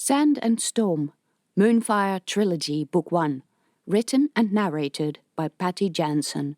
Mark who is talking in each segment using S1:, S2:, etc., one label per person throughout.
S1: Sand and Storm, Moonfire Trilogy Book 1, written and narrated by Patty Jansen.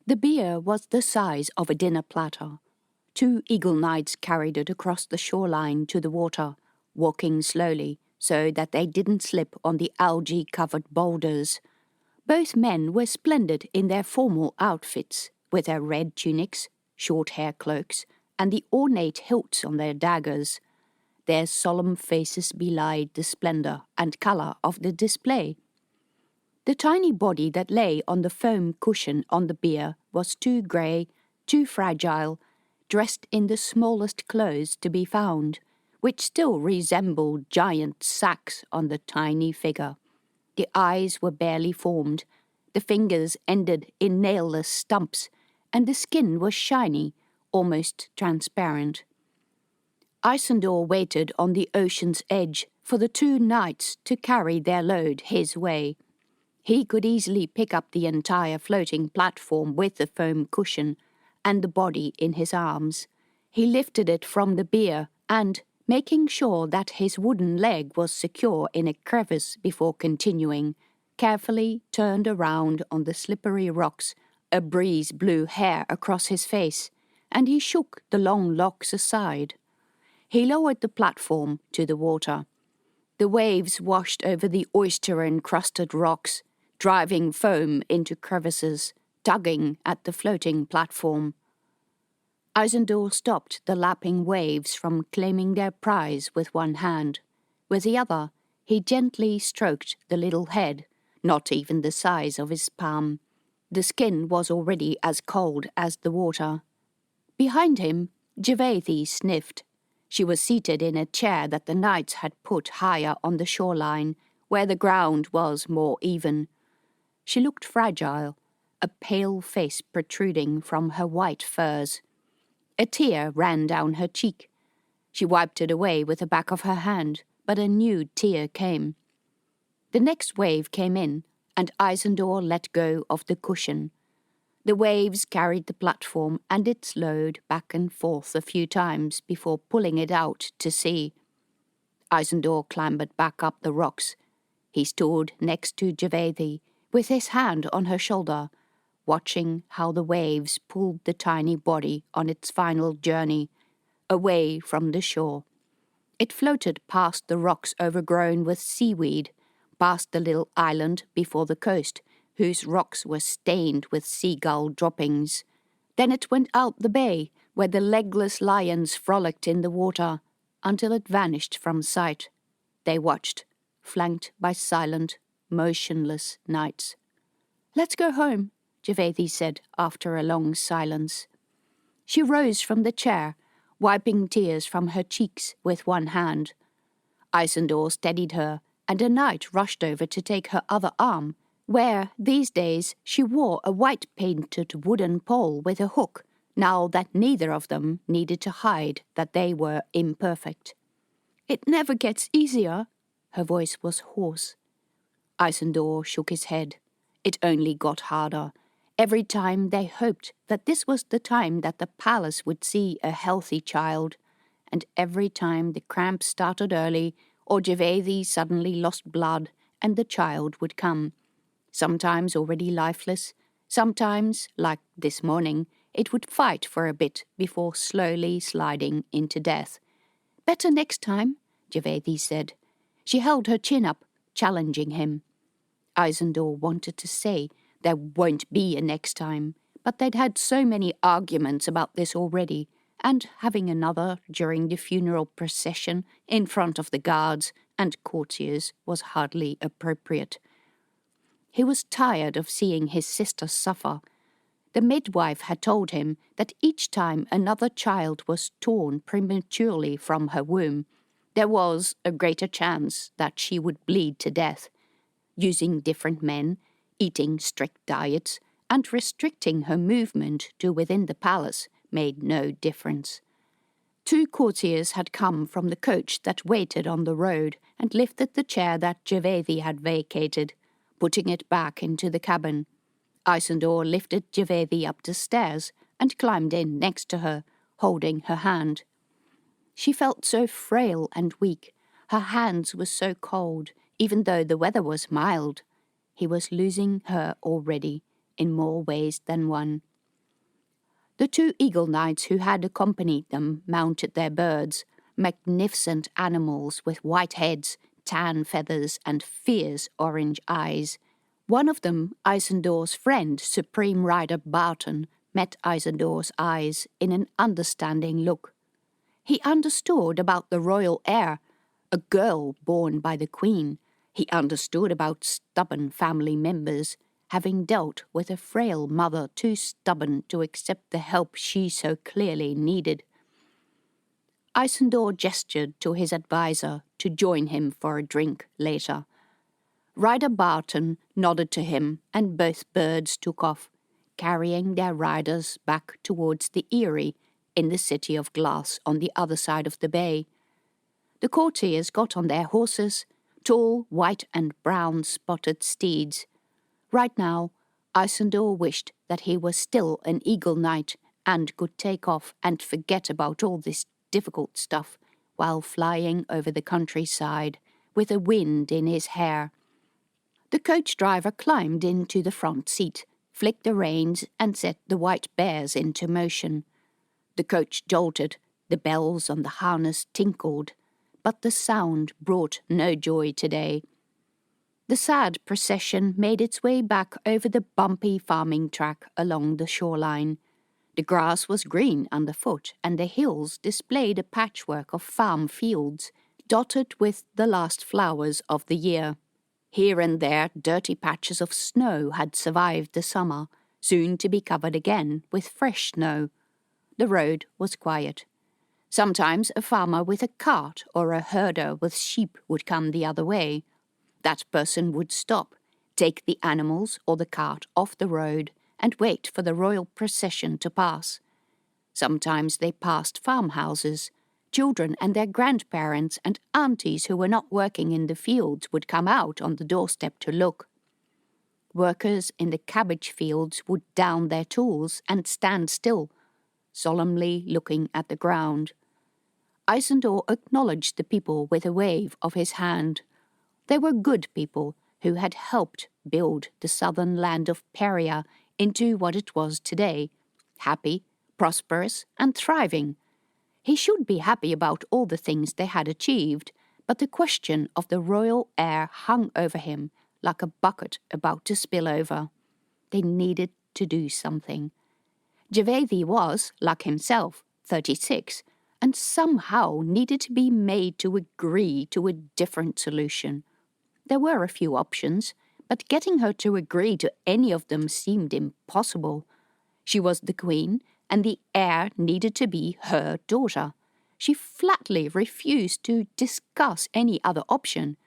S1: The bier was the size of a dinner platter. 2 eagle knights carried it across the shoreline to the water, walking slowly so that they didn't slip on the algae-covered boulders. Both men were splendid in their formal outfits, with their red tunics, short hair cloaks, and the ornate hilts on their daggers. Their solemn faces belied the splendour and colour of the display. The tiny body that lay on the foam cushion on the bier was too grey, too fragile, dressed in the smallest clothes to be found, which still resembled giant sacks on the tiny figure. The eyes were barely formed, the fingers ended in nailless stumps, and the skin was shiny, almost transparent. Isandor waited on the ocean's edge for the 2 knights to carry their load his way. He could easily pick up the entire floating platform with the foam cushion and the body in his arms. He lifted it from the bier and, making sure that his wooden leg was secure in a crevice before continuing, carefully turned around on the slippery rocks. A breeze blew hair across his face, and he shook the long locks aside. He lowered the platform to the water. The waves washed over the oyster-encrusted rocks, driving foam into crevices, tugging at the floating platform. Isandor stopped the lapping waves from claiming their prize with one hand. With the other, he gently stroked the little head, not even the size of his palm. The skin was already as cold as the water. Behind him, Javedi sniffed. She was seated in a chair that the knights had put higher on the shoreline, where the ground was more even. She looked fragile, a pale face protruding from her white furs. A tear ran down her cheek. She wiped it away with the back of her hand, but a new tear came. The next wave came in, and Isandor let go of the cushion. The waves carried the platform and its load back and forth a few times before pulling it out to sea. Isandor clambered back up the rocks. He stood next to Javedi, with his hand on her shoulder, watching how the waves pulled the tiny body on its final journey, away from the shore. It floated past the rocks overgrown with seaweed, past the little island before the coast, whose rocks were stained with seagull droppings. Then it went out the bay, where the legless lions frolicked in the water, until it vanished from sight. They watched, flanked by silent, motionless knights. "Let's go home," Javedi said after a long silence. She rose from the chair, wiping tears from her cheeks with one hand. Isandor steadied her, and a knight rushed over to take her other arm, where, these days, she wore a white-painted wooden pole with a hook, now that neither of them needed to hide that they were imperfect. "It never gets easier." Her voice was hoarse. Isandor shook his head. It only got harder. Every time they hoped that this was the time that the palace would see a healthy child, and every time the cramps started early, or Javedi suddenly lost blood, and the child would come. Sometimes already lifeless, sometimes, like this morning, it would fight for a bit before slowly sliding into death. "Better next time," Javedi said. She held her chin up, challenging him. Isandor wanted to say, "There won't be a next time," but they'd had so many arguments about this already, and having another during the funeral procession in front of the guards and courtiers was hardly appropriate. He was tired of seeing his sister suffer. The midwife had told him that each time another child was torn prematurely from her womb, there was a greater chance that she would bleed to death. Using different men, eating strict diets, and restricting her movement to within the palace made no difference. 2 courtiers had come from the coach that waited on the road and lifted the chair that Javedi had vacated, putting it back into the cabin. Isandor lifted Javedi up the stairs and climbed in next to her, holding her hand. She felt so frail and weak. Her hands were so cold, even though the weather was mild. He was losing her already, in more ways than one. The 2 eagle knights who had accompanied them mounted their birds, magnificent animals with white heads, tan feathers, and fierce orange eyes. One of them, Isandor's friend, Supreme Rider Barton, met Isandor's eyes in an understanding look. He understood about the royal heir, a girl born by the queen. He understood about stubborn family members, having dealt with a frail mother too stubborn to accept the help she so clearly needed. Isandor gestured to his adviser to join him for a drink later. Rider Barton nodded to him, and both birds took off, carrying their riders back towards the Eyrie in the city of glass on the other side of the bay. The courtiers got on their horses, tall white and brown spotted steeds. Right now, Isandor wished that he was still an eagle knight and could take off and forget about all this difficult stuff while flying over the countryside with the wind in his hair. The coach driver climbed into the front seat, flicked the reins, and set the white bears into motion. The coach jolted, the bells on the harness tinkled, but the sound brought no joy today. The sad procession made its way back over the bumpy farming track along the shoreline. The grass was green underfoot, and the hills displayed a patchwork of farm fields, dotted with the last flowers of the year. Here and there dirty patches of snow had survived the summer, soon to be covered again with fresh snow. The road was quiet. Sometimes a farmer with a cart or a herder with sheep would come the other way. That person would stop, take the animals or the cart off the road, and wait for the royal procession to pass. Sometimes they passed farmhouses. Children and their grandparents and aunties who were not working in the fields would come out on the doorstep to look. Workers in the cabbage fields would down their tools and stand still, solemnly looking at the ground. Isandor acknowledged the people with a wave of his hand. They were good people who had helped build the southern land of Peria into what it was today, happy, prosperous, and thriving. He should be happy about all the things they had achieved, but the question of the royal heir hung over him like a bucket about to spill over. They needed to do something. Javedi was, like himself, 36, and somehow needed to be made to agree to a different solution. There were a few options, but getting her to agree to any of them seemed impossible. She was the queen, and the heir needed to be her daughter. She flatly refused to discuss any other option.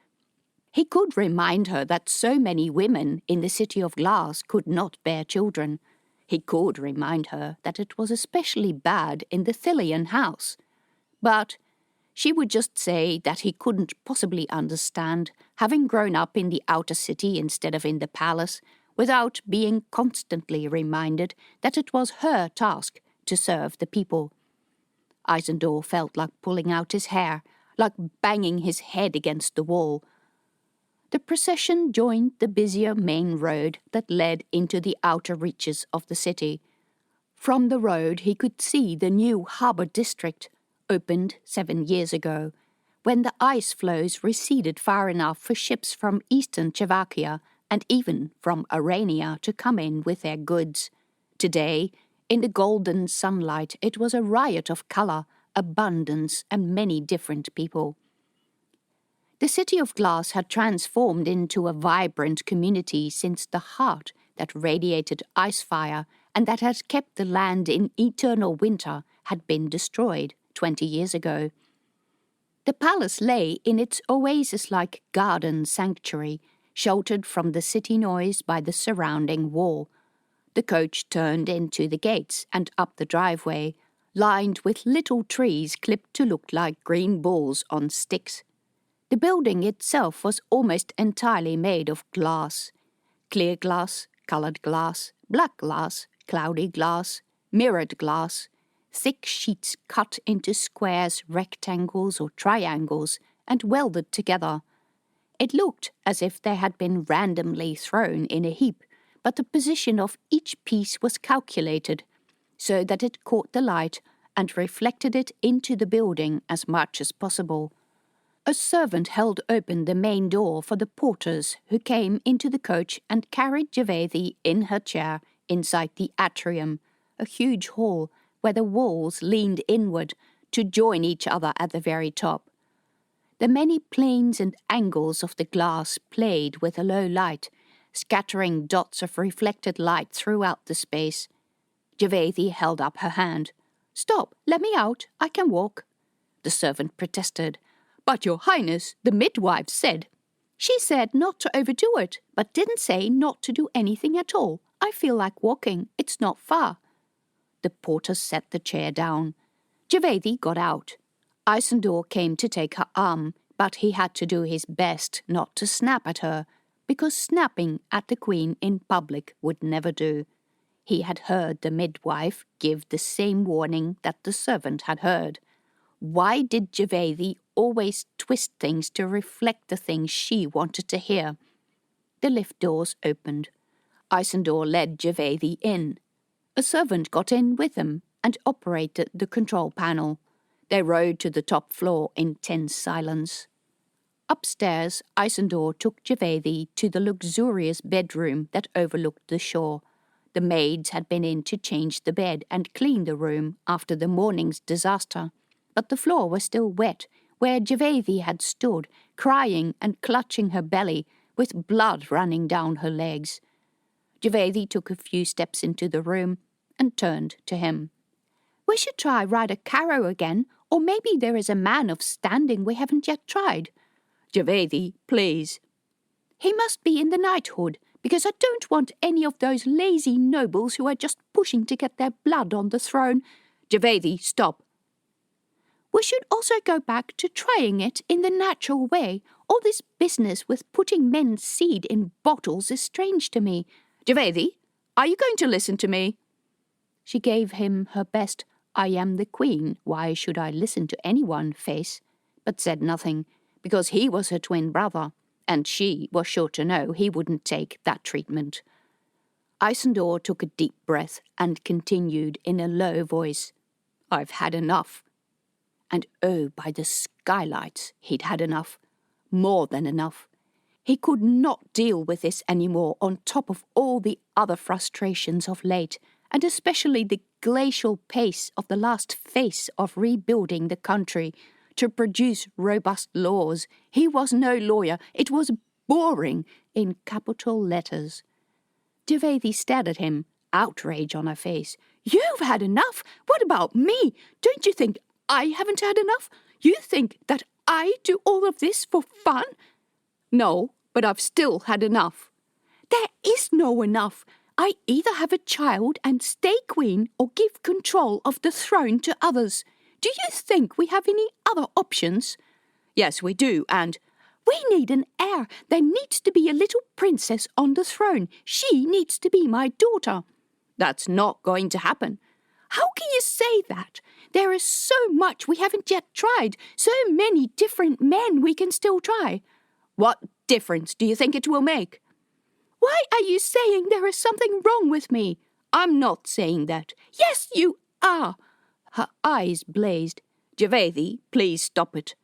S1: He could remind her that so many women in the city of glass could not bear children. He could remind her that it was especially bad in the Thillian house. But she would just say that he couldn't possibly understand, having grown up in the outer city instead of in the palace, without being constantly reminded that it was her task to serve the people. Isandor felt like pulling out his hair, like banging his head against the wall. The procession joined the busier main road that led into the outer reaches of the city. From the road he could see the new harbour district, opened 7 years ago, when the ice floes receded far enough for ships from eastern Czechoslovakia and even from Arania to come in with their goods. Today, in the golden sunlight, it was a riot of colour, abundance, and many different people. The city of glass had transformed into a vibrant community since the heart that radiated icefire and that had kept the land in eternal winter had been destroyed 20 years ago. The palace lay in its oasis-like garden sanctuary, sheltered from the city noise by the surrounding wall. The coach turned into the gates and up the driveway, lined with little trees clipped to look like green balls on sticks. The building itself was almost entirely made of glass. Clear glass, coloured glass, black glass, cloudy glass, mirrored glass, thick sheets cut into squares, rectangles, or triangles and welded together. It looked as if they had been randomly thrown in a heap, but the position of each piece was calculated. so that it caught the light and reflected it into the building as much as possible. A servant held open the main door for the porters who came into the coach and carried Javedi in her chair inside the atrium, a huge hall where the walls leaned inward to join each other at the very top. The many planes and angles of the glass played with a low light, scattering dots of reflected light throughout the space. Javedi held up her hand. "Stop, let me out, I can walk." The servant protested. "But, Your Highness, the midwife said—" "She said not to overdo it, but didn't say not to do anything at all. I feel like walking, it's not far." The porter set the chair down. Javedi got out. Isandor came to take her arm, but he had to do his best not to snap at her, because snapping at the Queen in public would never do. He had heard the midwife give the same warning that the servant had heard. Why did Javedi always twist things to reflect the things she wanted to hear? The lift doors opened. Isandor led Javedi in. A servant got in with him and operated the control panel. They rode to the top floor in tense silence. Upstairs, Isandor took Javedi to the luxurious bedroom that overlooked the shore. The maids had been in to change the bed and clean the room after the morning's disaster, but the floor was still wet, where Javedi had stood, crying and clutching her belly, with blood running down her legs. Javedi took a few steps into the room and turned to him. "We should try Rider Carrow again, or maybe there is a man of standing we haven't yet tried." "Javedi, please." "He must be in the knighthood, because I don't want any of those lazy nobles who are just pushing to get their blood on the throne." "Javedi, stop." "We should also go back to trying it in the natural way. All this business with putting men's seed in bottles is strange to me." "Javedi, are you going to listen to me?" She gave him her best "I am the Queen, why should I listen to anyone" face, but said nothing, because he was her twin brother, and she was sure to know he wouldn't take that treatment. Isandor took a deep breath and continued in a low voice, "I've had enough." And oh, by the skylights, he'd had enough. More than enough. He could not deal with this anymore on top of all the other frustrations of late, and especially the glacial pace of the last phase of rebuilding the country to produce robust laws. He was no lawyer. It was boring in capital letters. Javedi stared at him, outrage on her face. "You've had enough? What about me? Don't you think I haven't had enough? You think that I do all of this for fun?" "No, but I've still had enough." "There is no enough. I either have a child and stay queen or give control of the throne to others. Do you think we have any other options?" "Yes, we do, and—" "We need an heir. There needs to be a little princess on the throne. She needs to be my daughter." "That's not going to happen." "How can you say that? There is so much we haven't yet tried, so many different men we can still try." "What difference do you think it will make?" "Why are you saying there is something wrong with me?" "I'm not saying that." "Yes, you are." Her eyes blazed. "Javedi, please stop it."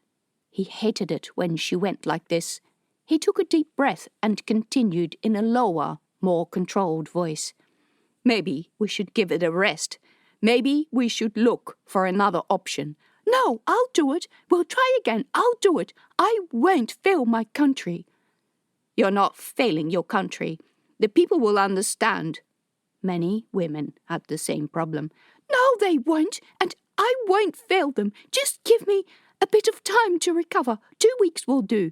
S1: He hated it when she went like this. He took a deep breath and continued in a lower, more controlled voice. "Maybe we should give it a rest. Maybe we should look for another option." "No, I'll do it. We'll try again. I'll do it. I won't fail my country." "You're not failing your country. The people will understand." Many women had the same problem. "No, they won't, and I won't fail them. Just give me a bit of time to recover. 2 weeks will do."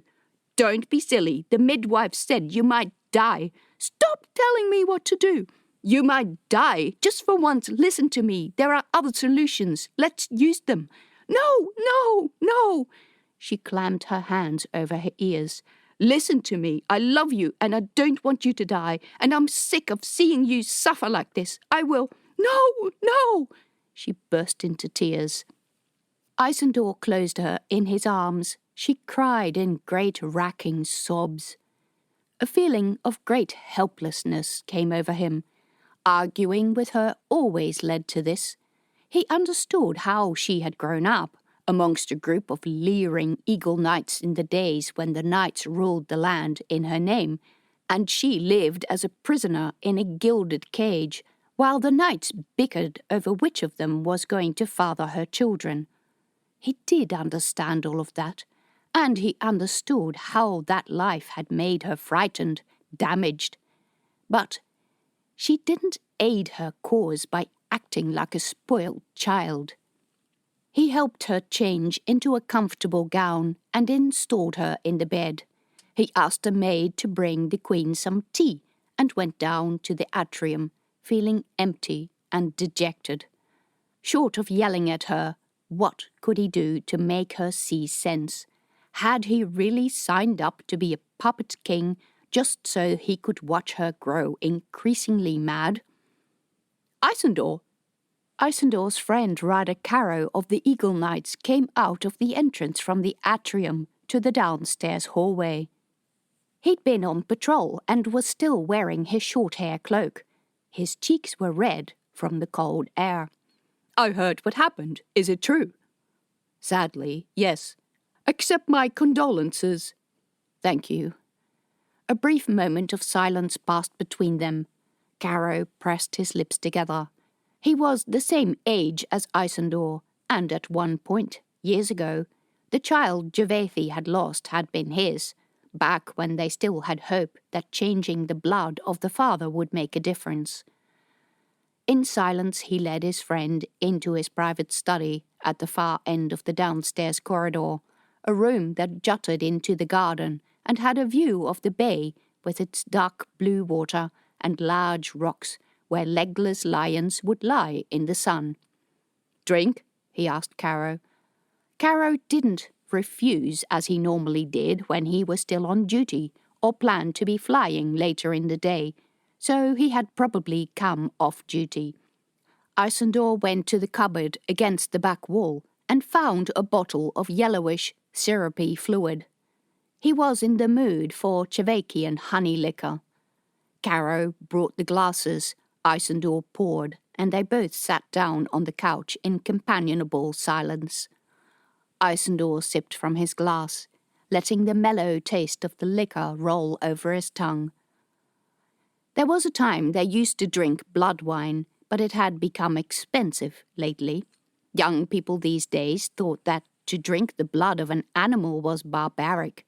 S1: "Don't be silly. The midwife said you might die." "Stop telling me what to do." "You might die. Just for once, listen to me. There are other solutions. Let's use them." "No, no, no." She clamped her hands over her ears. "Listen to me. I love you, and I don't want you to die, and I'm sick of seeing you suffer like this. I will—" "No, no." She burst into tears. Isandor closed her in his arms. She cried in great racking sobs. A feeling of great helplessness came over him. Arguing with her always led to this. He understood how she had grown up amongst a group of leering eagle knights in the days when the knights ruled the land in her name, and she lived as a prisoner in a gilded cage, while the knights bickered over which of them was going to father her children. He did understand all of that, and he understood how that life had made her frightened, damaged. But she didn't aid her cause by acting like a spoiled child. He helped her change into a comfortable gown and installed her in the bed. He asked a maid to bring the queen some tea and went down to the atrium, feeling empty and dejected. Short of yelling at her, what could he do to make her see sense? Had he really signed up to be a puppet king just so he could watch her grow increasingly mad? Isandor! Isandor's friend Rider Caro of the Eagle Knights came out of the entrance from the atrium to the downstairs hallway. He'd been on patrol and was still wearing his short hair cloak. His cheeks were red from the cold air. "I heard what happened. Is it true?" "Sadly, yes. Accept my condolences." "Thank you." A brief moment of silence passed between them. Caro pressed his lips together. He was the same age as Isandor, and at one point, years ago, the child Javethi had lost had been his, back when they still had hope that changing the blood of the father would make a difference. In silence he led his friend into his private study at the far end of the downstairs corridor, a room that jutted into the garden and had a view of the bay with its dark blue water and large rocks where legless lions would lie in the sun. "Drink?" he asked Caro. Caro didn't refuse as he normally did when he was still on duty or planned to be flying later in the day, so he had probably come off duty. Isandor went to the cupboard against the back wall and found a bottle of yellowish, syrupy fluid. He was in the mood for Chevakian honey liquor. Caro brought the glasses, Isandor poured, and they both sat down on the couch in companionable silence. Isandor sipped from his glass, letting the mellow taste of the liquor roll over his tongue. There was a time they used to drink blood wine, but it had become expensive lately. Young people these days thought that to drink the blood of an animal was barbaric.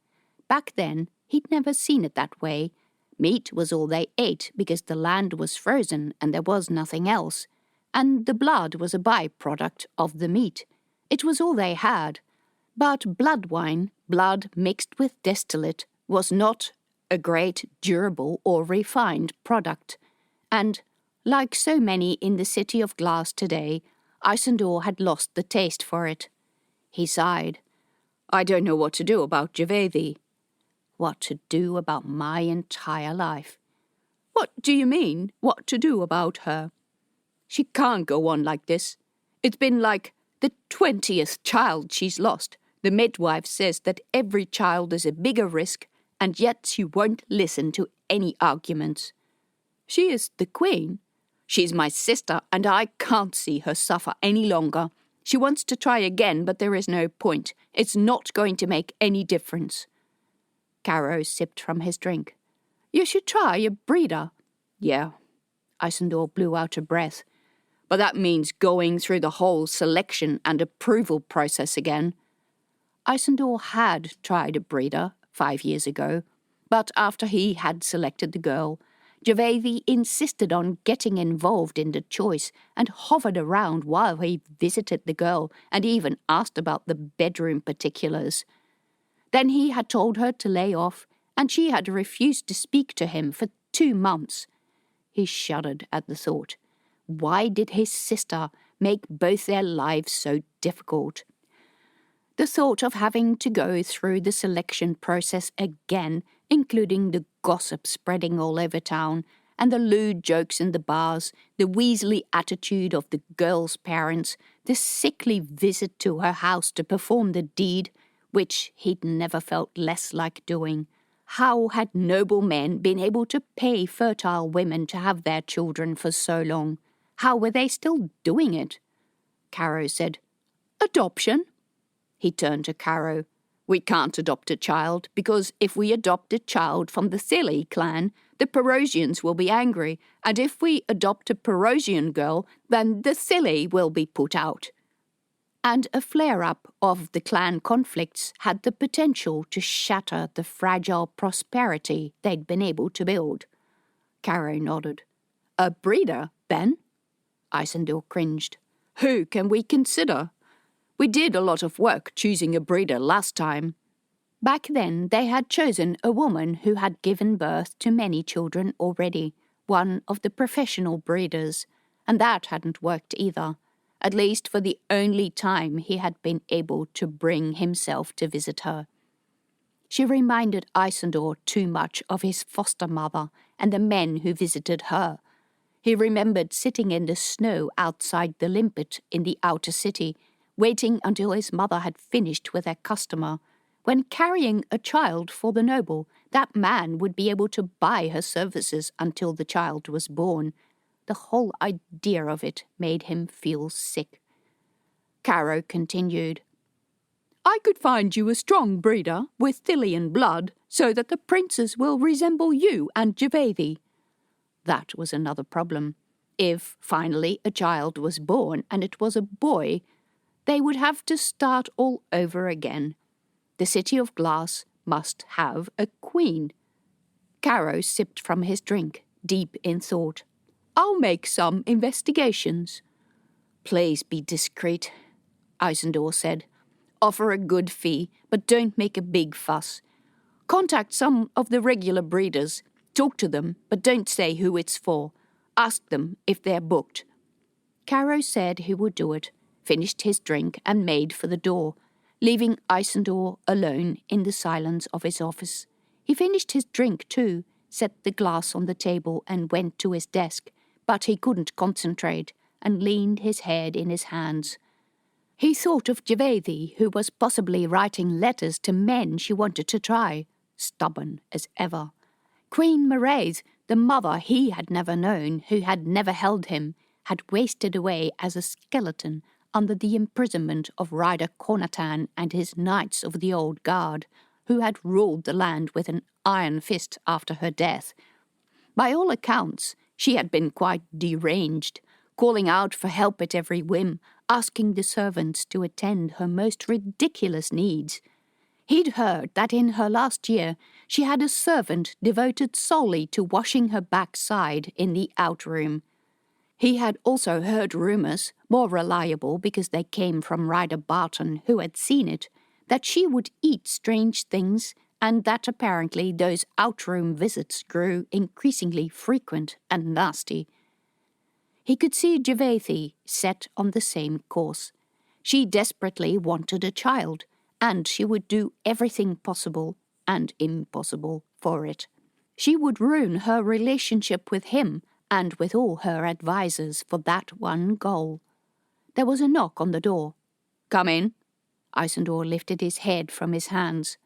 S1: Back then, he'd never seen it that way. Meat was all they ate because the land was frozen and there was nothing else, and the blood was a byproduct of the meat. It was all they had. But blood wine, blood mixed with distillate, was not a great, durable or refined product, and, like so many in the City of Glass today, Isandor had lost the taste for it. He sighed. "I don't know what to do about Javethi." "What to do about my entire life." "What do you mean, what to do about her?" "She can't go on like this. It's been like the 20th child she's lost. The midwife says that every child is a bigger risk, and yet she won't listen to any arguments." "She is the queen." "She's my sister, and I can't see her suffer any longer. She wants to try again, but there is no point. It's not going to make any difference." Caro sipped from his drink. "You should try a breeder." "Yeah." Isandor blew out a breath. "But that means going through the whole selection and approval process again." Isandor had tried a breeder 5 years ago, but after he had selected the girl, Javethi insisted on getting involved in the choice and hovered around while he visited the girl and even asked about the bedroom particulars. Then he had told her to lay off, and she had refused to speak to him for 2 months. He shuddered at the thought. Why did his sister make both their lives so difficult? The thought of having to go through the selection process again, including the gossip spreading all over town, and the lewd jokes in the bars, the weaselly attitude of the girl's parents, the sickly visit to her house to perform the deed, which he'd never felt less like doing, How had noble men been able to pay fertile women to have their children for so long? How were they still doing it? Caro said, "Adoption." He turned to Caro. "We can't adopt a child, because if we adopt a child from the Silly clan, the Perosians will be angry, and if we adopt a Perosian girl, then the Silly will be put out." And a flare-up of the clan conflicts had the potential to shatter the fragile prosperity they'd been able to build. Caro nodded. "A breeder, then?" Isandor cringed. "Who can we consider? We did a lot of work choosing a breeder last time." Back then they had chosen a woman who had given birth to many children already, one of the professional breeders, and that hadn't worked either, at least for the only time he had been able to bring himself to visit her. She reminded Isandor too much of his foster mother and the men who visited her. He remembered sitting in the snow outside the limpet in the outer city, waiting until his mother had finished with her customer. When carrying a child for the noble, that man would be able to buy her services until the child was born. The whole idea of it made him feel sick. Caro continued, "I could find you a strong breeder with Thilian blood, so that the princes will resemble you and Javethi." That was another problem. If, finally, a child was born and it was a boy, they would have to start all over again. The City of Glass must have a queen. Caro sipped from his drink, deep in thought. "I'll make some investigations." "Please be discreet," Isandor said. "Offer a good fee, but don't make a big fuss. Contact some of the regular breeders. Talk to them, but don't say who it's for. Ask them if they're booked." Caro said he would do it, finished his drink and made for the door, leaving Isandor alone in the silence of his office. He finished his drink too, set the glass on the table and went to his desk, but he couldn't concentrate and leaned his head in his hands. He thought of Javethi, who was possibly writing letters to men she wanted to try, stubborn as ever. Queen Maireys, the mother he had never known, who had never held him, had wasted away as a skeleton under the imprisonment of Rider Cornatan and his knights of the Old Guard, who had ruled the land with an iron fist after her death. By all accounts, she had been quite deranged, calling out for help at every whim, asking the servants to attend her most ridiculous needs. He'd heard that in her last year she had a servant devoted solely to washing her backside in the outroom. He had also heard rumours, more reliable because they came from Ryder Barton, who had seen it, that she would eat strange things, and that apparently those outroom visits grew increasingly frequent and nasty. He could see Javethi set on the same course. She desperately wanted a child, and she would do everything possible and impossible for it. She would ruin her relationship with him and with all her advisers for that one goal. There was a knock on the door. "Come in." Isandor lifted his head from his hands.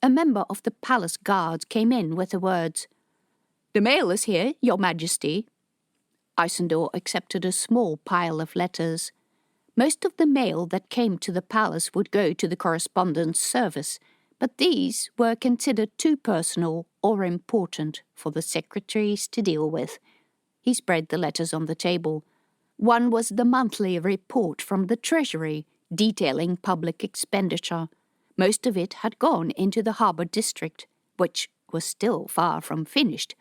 S1: A member of the palace guards came in with the words, "The mail is here, Your Majesty." Isandor accepted a small pile of letters. Most of the mail that came to the palace would go to the correspondence service, but these were considered too personal or important for the secretaries to deal with. He spread the letters on the table. One was the monthly report from the Treasury, detailing public expenditure. Most of it had gone into the harbour district, which was still far from finished,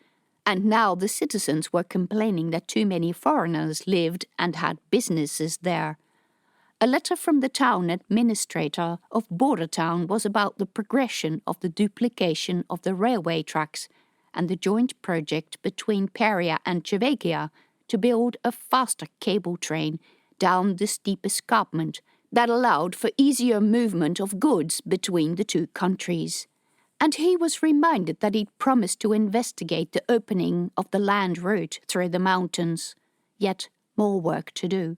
S1: and now the citizens were complaining that too many foreigners lived and had businesses there. A letter from the town administrator of Bordertown was about the progression of the duplication of the railway tracks and the joint project between Peria and Chevekia to build a faster cable train down the steep escarpment that allowed for easier movement of goods between the two countries. And he was reminded that he'd promised to investigate the opening of the land route through the mountains. Yet more work to do.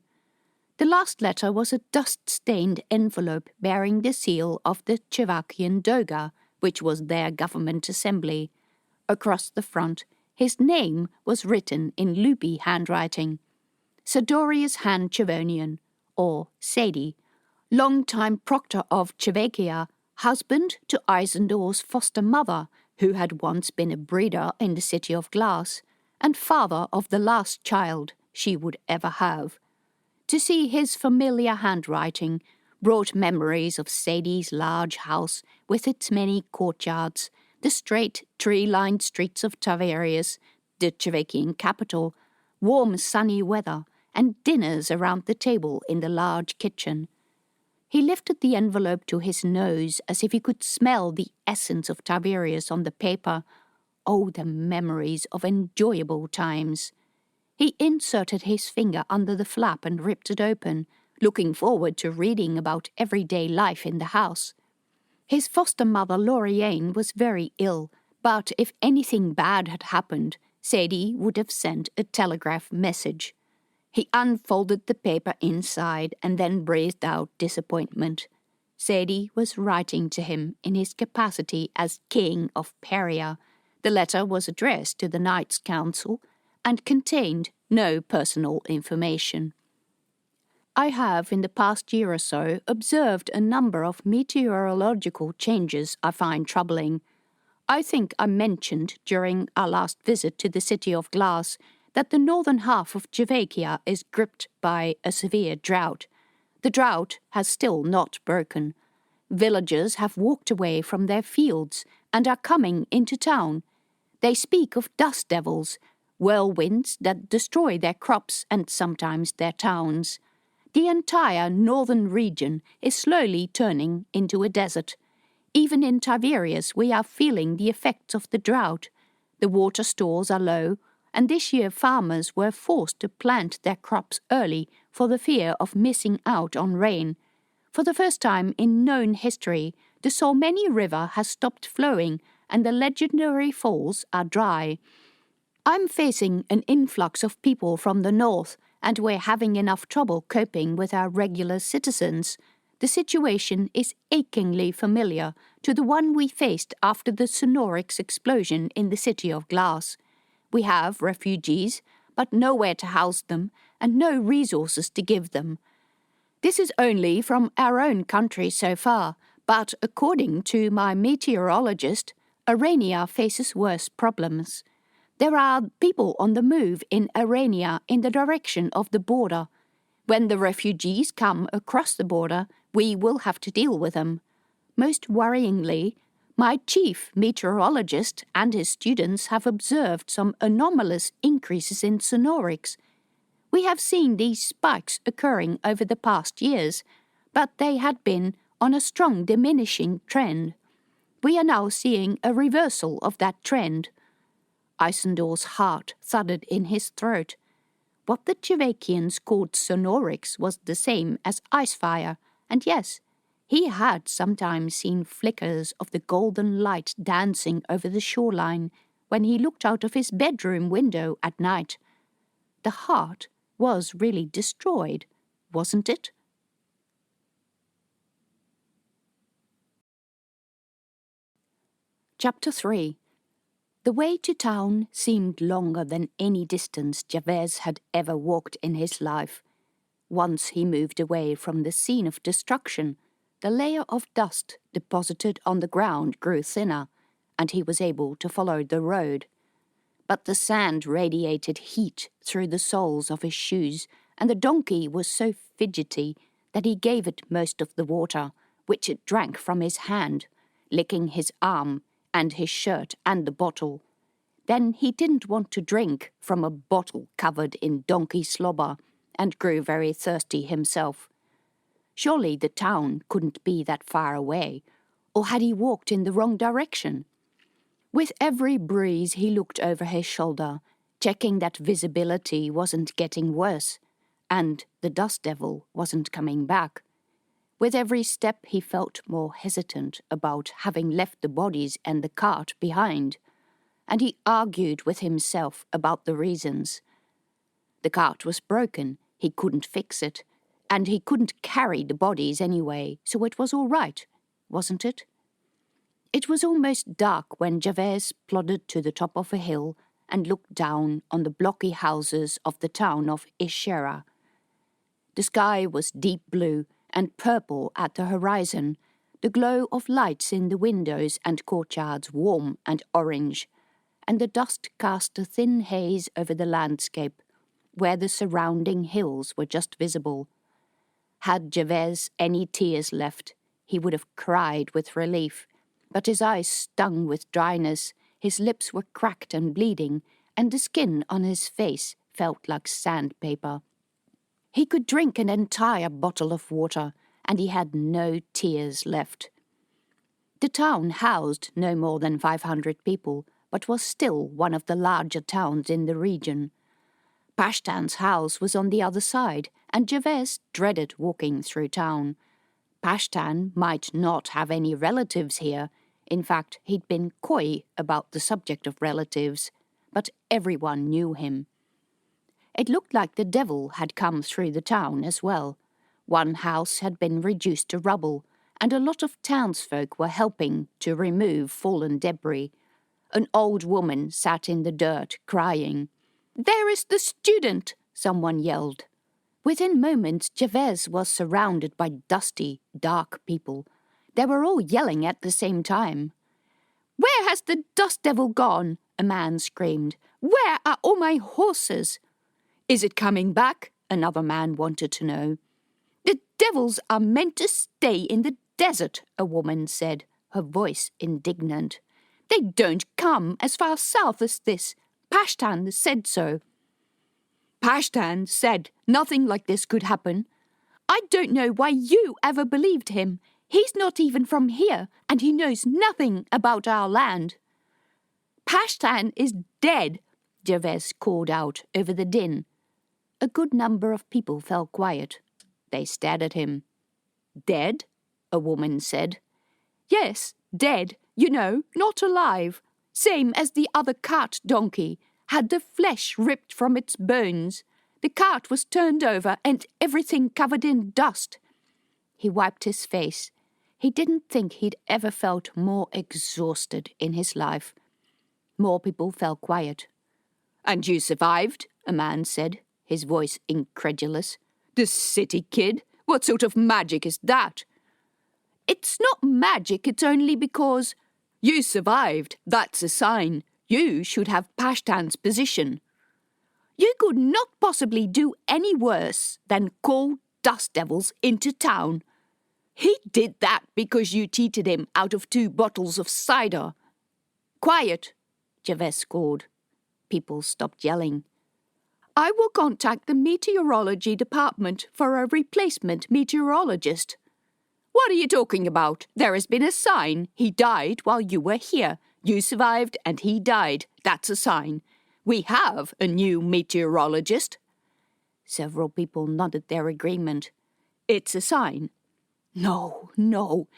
S1: The last letter was a dust-stained envelope bearing the seal of the Chevakian Doga, which was their government assembly. Across the front, his name was written in loopy handwriting. Sidorius Han Chavonian, or Sadie, long-time proctor of Chevakia, husband to Isandor's foster mother, who had once been a breeder in the City of Glass, and father of the last child she would ever have. To see his familiar handwriting brought memories of Sadie's large house with its many courtyards, the straight, tree-lined streets of Taverias, the Chevakian capital, warm sunny weather, and dinners around the table in the large kitchen. He lifted the envelope to his nose as if he could smell the essence of Tiberius on the paper. Oh, the memories of enjoyable times! He inserted his finger under the flap and ripped it open, looking forward to reading about everyday life in the house. His foster mother Lauriane was very ill, but if anything bad had happened, Sadie would have sent a telegraph message. He unfolded the paper inside and then breathed out disappointment. Sadie was writing to him in his capacity as King of Peria. The letter was addressed to the Knights' Council and contained no personal information. I have, in the past year or so, observed a number of meteorological changes I find troubling. I think I mentioned during our last visit to the City of Glass that the northern half of Chevakia is gripped by a severe drought. The drought has still not broken. Villagers have walked away from their fields and are coming into town. They speak of dust devils, whirlwinds that destroy their crops and sometimes their towns. The entire northern region is slowly turning into a desert. Even in Tiberias we are feeling the effects of the drought. The water stores are low, and this year farmers were forced to plant their crops early for the fear of missing out on rain. For the first time in known history, the Solmeni River has stopped flowing and the legendary falls are dry. I'm facing an influx of people from the north, and we're having enough trouble coping with our regular citizens. The situation is achingly familiar to the one we faced after the Sonorix explosion in the City of Glass. We have refugees, but nowhere to house them and no resources to give them. This is only from our own country so far, but according to my meteorologist, Arania faces worse problems. There are people on the move in Arania in the direction of the border. When the refugees come across the border, we will have to deal with them. Most worryingly, my chief meteorologist and his students have observed some anomalous increases in Sonorix. We have seen these spikes occurring over the past years, but they had been on a strong diminishing trend. We are now seeing a reversal of that trend. Isandor's heart thudded in his throat. What the Chevakians called Sonorix was the same as icefire, and yes, he had sometimes seen flickers of the golden light dancing over the shoreline when he looked out of his bedroom window at night. The heart was really destroyed, wasn't it? Chapter 3. The way to town seemed longer than any distance Jabez had ever walked in his life. Once he moved away from the scene of destruction, the layer of dust deposited on the ground grew thinner, and he was able to follow the road. But the sand radiated heat through the soles of his shoes, and the donkey was so fidgety that he gave it most of the water, which it drank from his hand, licking his arm and his shirt and the bottle. Then he didn't want to drink from a bottle covered in donkey slobber, and grew very thirsty himself. Surely the town couldn't be that far away, or had he walked in the wrong direction? With every breeze he looked over his shoulder, checking that visibility wasn't getting worse, and the dust devil wasn't coming back. With every step he felt more hesitant about having left the bodies and the cart behind, and he argued with himself about the reasons. The cart was broken, he couldn't fix it, and he couldn't carry the bodies anyway, so it was all right, wasn't it? It was almost dark when Jabez plodded to the top of a hill and looked down on the blocky houses of the town of Ishera. The sky was deep blue and purple at the horizon, the glow of lights in the windows and courtyards warm and orange, and the dust cast a thin haze over the landscape, where the surrounding hills were just visible. Had Jabez any tears left, he would have cried with relief, but his eyes stung with dryness, his lips were cracked and bleeding, and the skin on his face felt like sandpaper. He could drink an entire bottle of water, and he had no tears left. The town housed no more than 500 people, but was still one of the larger towns in the region. Pashtan's house was on the other side, and Jabez dreaded walking through town. Pashtan might not have any relatives here. In fact, he'd been coy about the subject of relatives, but everyone knew him. It looked like the devil had come through the town as well. One house had been reduced to rubble, and a lot of townsfolk were helping to remove fallen debris. An old woman sat in the dirt, crying. "There is the student!" someone yelled. Within moments, Jabez was surrounded by dusty, dark people. They were all yelling at the same time. "Where has the dust devil gone?" a man screamed. "Where are all my horses?" "Is it coming back?" another man wanted to know. "The devils are meant to stay in the desert," a woman said, her voice indignant. "They don't come as far south as this. Pashtan said so." "Pashtan said nothing like this could happen." "I don't know why you ever believed him. He's not even from here, and he knows nothing about our land." "Pashtan is dead," Jabez called out over the din. A good number of people fell quiet. They stared at him. "Dead?" a woman said. "Yes, dead, you know, not alive. Same as the other cart donkey. Had the flesh ripped from its bones. The cart was turned over and everything covered in dust." He wiped his face. He didn't think he'd ever felt more exhausted in his life. More people fell quiet. "And you survived?" a man said, his voice incredulous. "The city kid? What sort of magic is that?" "It's not magic, it's only because—" "You survived, that's a sign. You should have Pashtan's position." "You could not possibly do any worse than call dust devils into town." "He did that because you cheated him out of 2 bottles of cider." "Quiet," Jabez called. People stopped yelling. "I will contact the meteorology department for a replacement meteorologist." "What are you talking about? There has been a sign. He died while you were here. You survived and he died. That's a sign. We have a new meteorologist." Several people nodded their agreement. "It's a sign." No.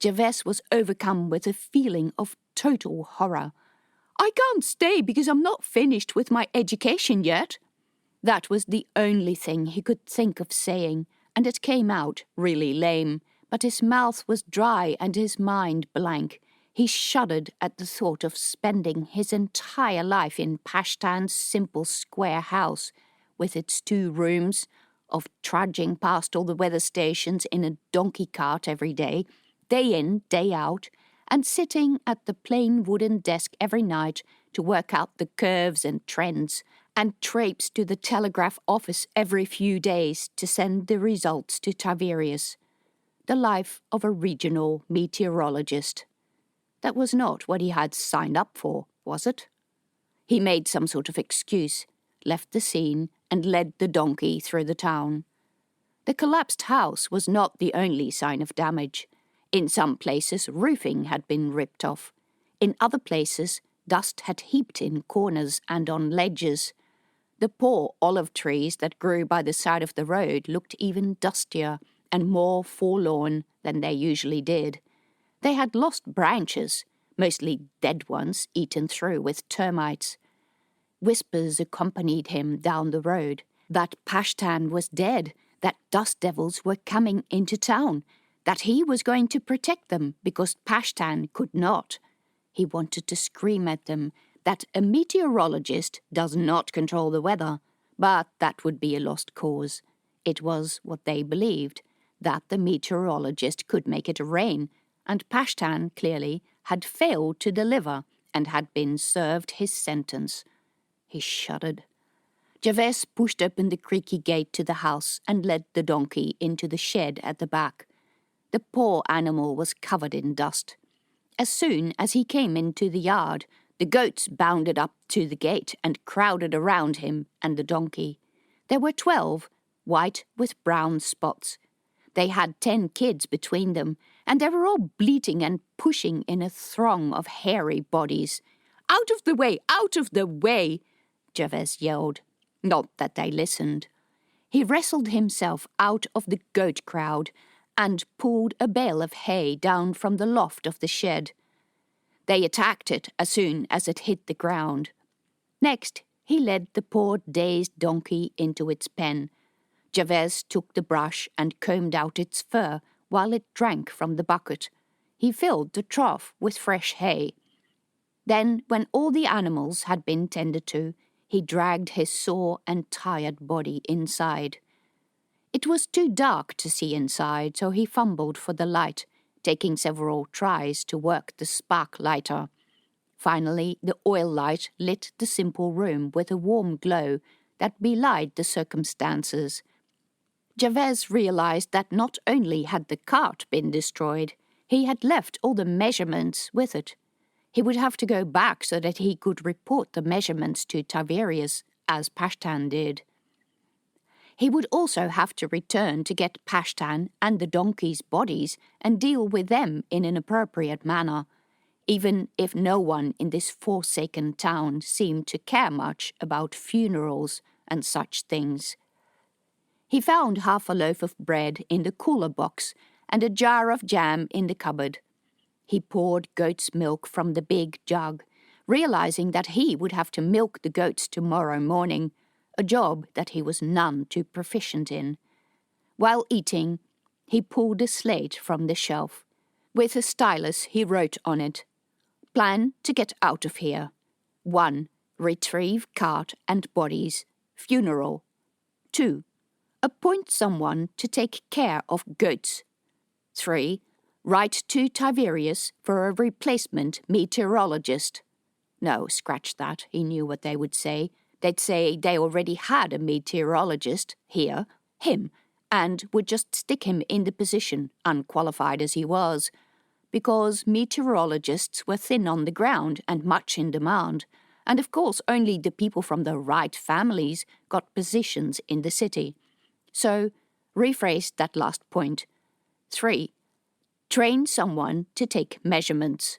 S1: Jabez was overcome with a feeling of total horror. "I can't stay because I'm not finished with my education yet." That was the only thing he could think of saying, and it came out really lame, but his mouth was dry and his mind blank. He shuddered at the thought of spending his entire life in Pashtan's simple square house, with its 2 rooms, of trudging past all the weather stations in a donkey cart every day in, day out, and sitting at the plain wooden desk every night to work out the curves and trends, and traipse to the telegraph office every few days to send the results to Tiberius. The life of a regional meteorologist. That was not what he had signed up for, was it? He made some sort of excuse, left the scene, and led the donkey through the town. The collapsed house was not the only sign of damage. In some places, roofing had been ripped off. In other places, dust had heaped in corners and on ledges. The poor olive trees that grew by the side of the road looked even dustier and more forlorn than they usually did. They had lost branches, mostly dead ones eaten through with termites. Whispers accompanied him down the road, that Pashtan was dead, that dust devils were coming into town, that he was going to protect them because Pashtan could not. He wanted to scream at them that a meteorologist does not control the weather, but that would be a lost cause. It was what they believed, that the meteorologist could make it rain, and Pashtan clearly had failed to deliver and had been served his sentence. He shuddered. Jabez pushed open the creaky gate to the house and led the donkey into the shed at the back. The poor animal was covered in dust. As soon as he came into the yard, the goats bounded up to the gate and crowded around him and the donkey. There were 12, white with brown spots. They had 10 kids between them, and they were all bleating and pushing in a throng of hairy bodies. "Out of the way! Out of the way!" Jabez yelled. Not that they listened. He wrestled himself out of the goat crowd and pulled a bale of hay down from the loft of the shed. They attacked it as soon as it hit the ground. Next, he led the poor dazed donkey into its pen. Jabez took the brush and combed out its fur while it drank from the bucket. He filled the trough with fresh hay. Then, when all the animals had been tended to, he dragged his sore and tired body inside. It was too dark to see inside, so he fumbled for the light, taking several tries to work the spark lighter. Finally, the oil light lit the simple room with a warm glow that belied the circumstances. Jabez realized that not only had the cart been destroyed, he had left all the measurements with it. He would have to go back so that he could report the measurements to Tiberius, as Pashtan did. He would also have to return to get Pashtan and the donkeys' bodies and deal with them in an appropriate manner, even if no one in this forsaken town seemed to care much about funerals and such things. He found half a loaf of bread in the cooler box and a jar of jam in the cupboard. He poured goat's milk from the big jug, realizing that he would have to milk the goats tomorrow morning, a job that he was none too proficient in. While eating, he pulled a slate from the shelf. With a stylus, he wrote on it, "Plan to get out of here. 1. Retrieve cart and bodies. Funeral. 2. Appoint someone to take care of goats. 3. Write to Tiberius for a replacement meteorologist." No, scratch that. He knew what they would say. They'd say they already had a meteorologist here, him, and would just stick him in the position, unqualified as he was, because meteorologists were thin on the ground and much in demand, and of course only the people from the right families got positions in the city. So, rephrase that last point. 3. Train someone to take measurements.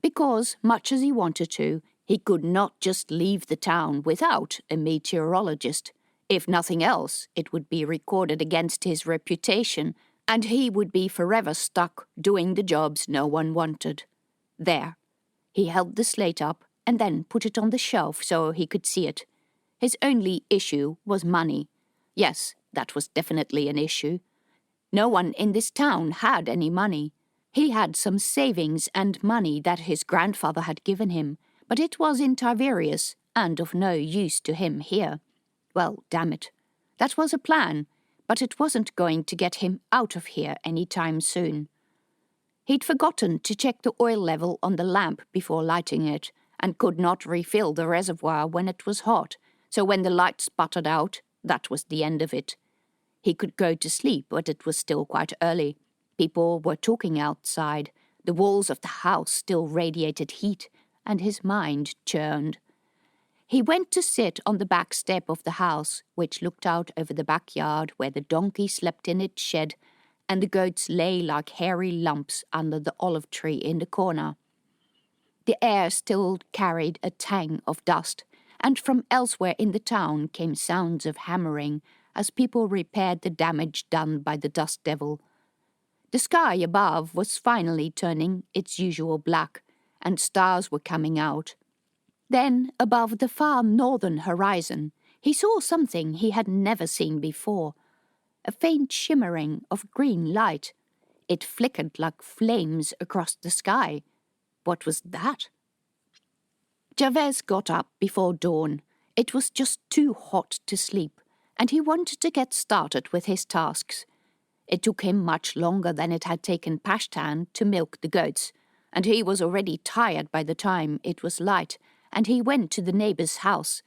S1: Because, much as he wanted to, he could not just leave the town without a meteorologist. If nothing else, it would be recorded against his reputation, and he would be forever stuck doing the jobs no one wanted. There. He held the slate up and then put it on the shelf so he could see it. His only issue was money. Yes, that was definitely an issue. No one in this town had any money. He had some savings and money that his grandfather had given him, but it was in Tiberius and of no use to him here. Well, damn it. That was a plan, but it wasn't going to get him out of here any time soon. He'd forgotten to check the oil level on the lamp before lighting it, and could not refill the reservoir when it was hot, so when the light sputtered out, that was the end of it. He could go to sleep, but it was still quite early. People were talking outside. The walls of the house still radiated heat, and his mind churned. He went to sit on the back step of the house, which looked out over the backyard where the donkey slept in its shed, and the goats lay like hairy lumps under the olive tree in the corner. The air still carried a tang of dust, and from elsewhere in the town came sounds of hammering as people repaired the damage done by the dust devil. The sky above was finally turning its usual black, and stars were coming out. Then, above the far northern horizon, he saw something he had never seen before, a faint shimmering of green light. it flickered like flames across the sky. What was that? Jabez got up before dawn. It was just too hot to sleep, and he wanted to get started with his tasks. It took him much longer than it had taken Pashtan to milk the goats, and he was already tired by the time it was light, and he went to the neighbour's house.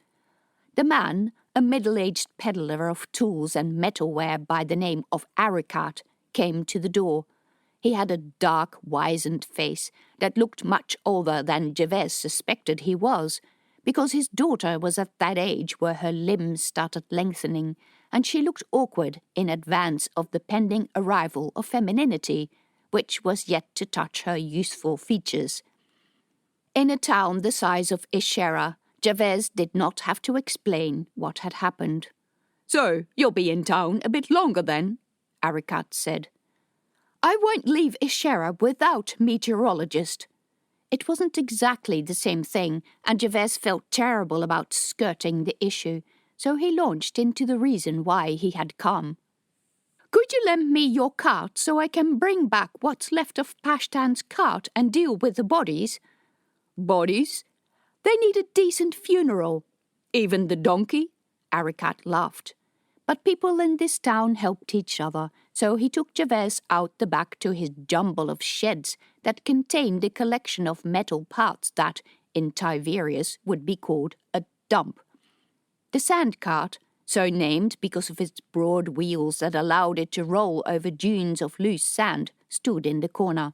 S1: The man, a middle-aged peddler of tools and metalware by the name of Arikat, came to the door. He had a dark, wizened face that looked much older than Jabez suspected he was, because his daughter was at that age where her limbs started lengthening, and she looked awkward in advance of the pending arrival of femininity, which was yet to touch her youthful features. In a town the size of Ishera, Jabez did not have to explain what had happened. "So, you'll be in town a bit longer then," Arikat said. "I won't leave Ishera without meteorologist." It wasn't exactly the same thing, and Jabez felt terrible about skirting the issue, so he launched into the reason why he had come. "Could you lend me your cart so I can bring back what's left of Pashtan's cart and deal with the bodies?" "Bodies? They need a decent funeral. Even the donkey?" Arikat laughed. But people in this town helped each other, so he took Jabez out the back to his jumble of sheds that contained a collection of metal parts that, in Tiberias, would be called a dump. The sand cart, so named because of its broad wheels that allowed it to roll over dunes of loose sand, stood in the corner.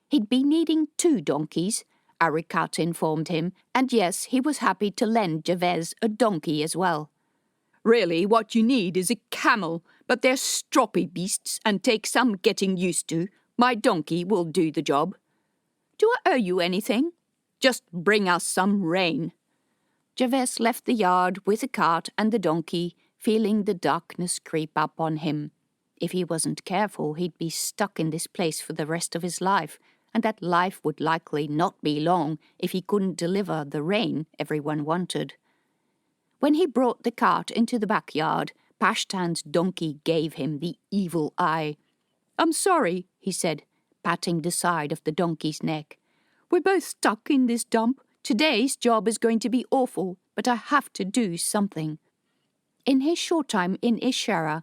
S1: He'd be needing 2 donkeys, Arikat informed him, and yes, he was happy to lend Jabez a donkey as well. "Really, what you need is a camel, but they're stroppy beasts and take some getting used to. My donkey will do the job." "Do I owe you anything?" "Just bring us some rain." Jabez left the yard with the cart and the donkey, feeling the darkness creep up on him. If he wasn't careful, he'd be stuck in this place for the rest of his life, and that life would likely not be long if he couldn't deliver the rain everyone wanted. When he brought the cart into the backyard, Pashtan's donkey gave him the evil eye. "I'm sorry," he said, patting the side of the donkey's neck. "We're both stuck in this dump. Today's job is going to be awful, but I have to do something." In his short time in Ishera,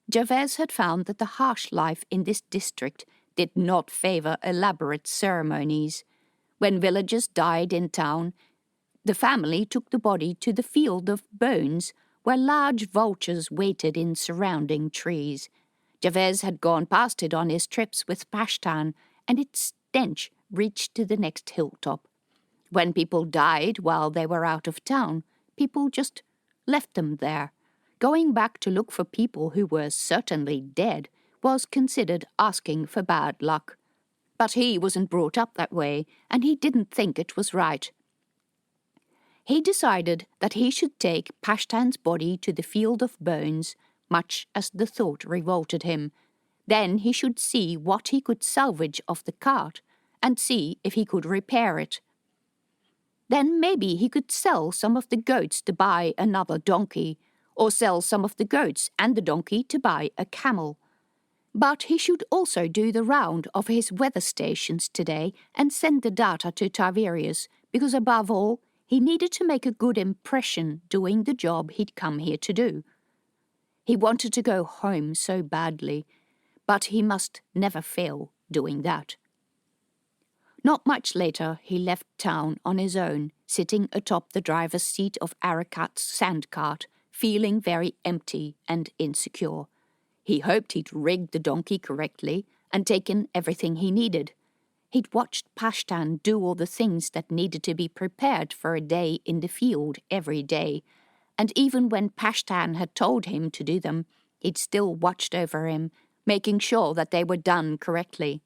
S1: Jabez had found that the harsh life in this district did not favour elaborate ceremonies. When villagers died in town, the family took the body to the field of bones, where large vultures waited in surrounding trees. Jabez had gone past it on his trips with Pashtan, and its stench reached to the next hilltop. When people died while they were out of town, people just left them there. Going back to look for people who were certainly dead was considered asking for bad luck. But he wasn't brought up that way, and he didn't think it was right. He decided that he should take Pashtan's body to the field of bones, much as the thought revolted him. Then he should see what he could salvage of the cart, and see if he could repair it. Then maybe he could sell some of the goats to buy another donkey, or sell some of the goats and the donkey to buy a camel. But he should also do the round of his weather stations today and send the data to Tiberias, because above all, he needed to make a good impression doing the job he'd come here to do. He wanted to go home so badly, but he must never fail doing that. Not much later, he left town on his own, sitting atop the driver's seat of Arakat's sand cart, feeling very empty and insecure. He hoped he'd rigged the donkey correctly and taken everything he needed. He'd watched Pashtan do all the things that needed to be prepared for a day in the field every day, and even when Pashtan had told him to do them, he'd still watched over him, making sure that they were done correctly.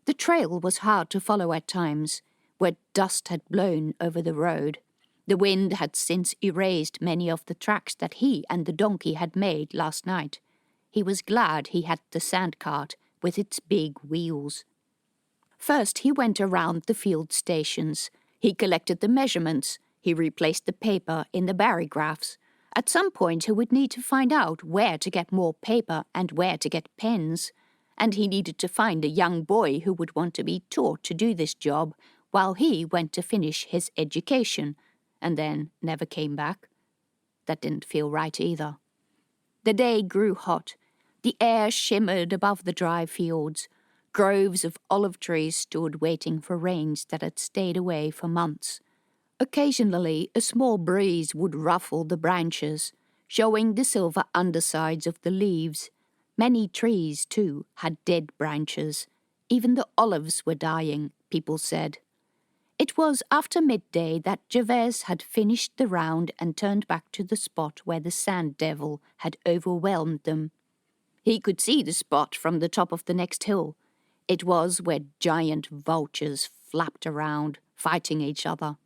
S1: The trail was hard to follow at times, where dust had blown over the road. The wind had since erased many of the tracks that he and the donkey had made last night. He was glad he had the sand cart with its big wheels. First, he went around the field stations. He collected the measurements. He replaced the paper in the barographs. At some point, he would need to find out where to get more paper and where to get pens. and he needed to find a young boy who would want to be taught to do this job while he went to finish his education, and then never came back. That didn't feel right either. The day grew hot. The air shimmered above the dry fields. Groves of olive trees stood waiting for rains that had stayed away for months. Occasionally, a small breeze would ruffle the branches, showing the silver undersides of the leaves. Many trees, too, had dead branches. Even the olives were dying, people said. It was after midday that Gervais had finished the round and turned back to the spot where the sand devil had overwhelmed them. He could see the spot from the top of the next hill. It was where giant vultures flapped around, fighting each other.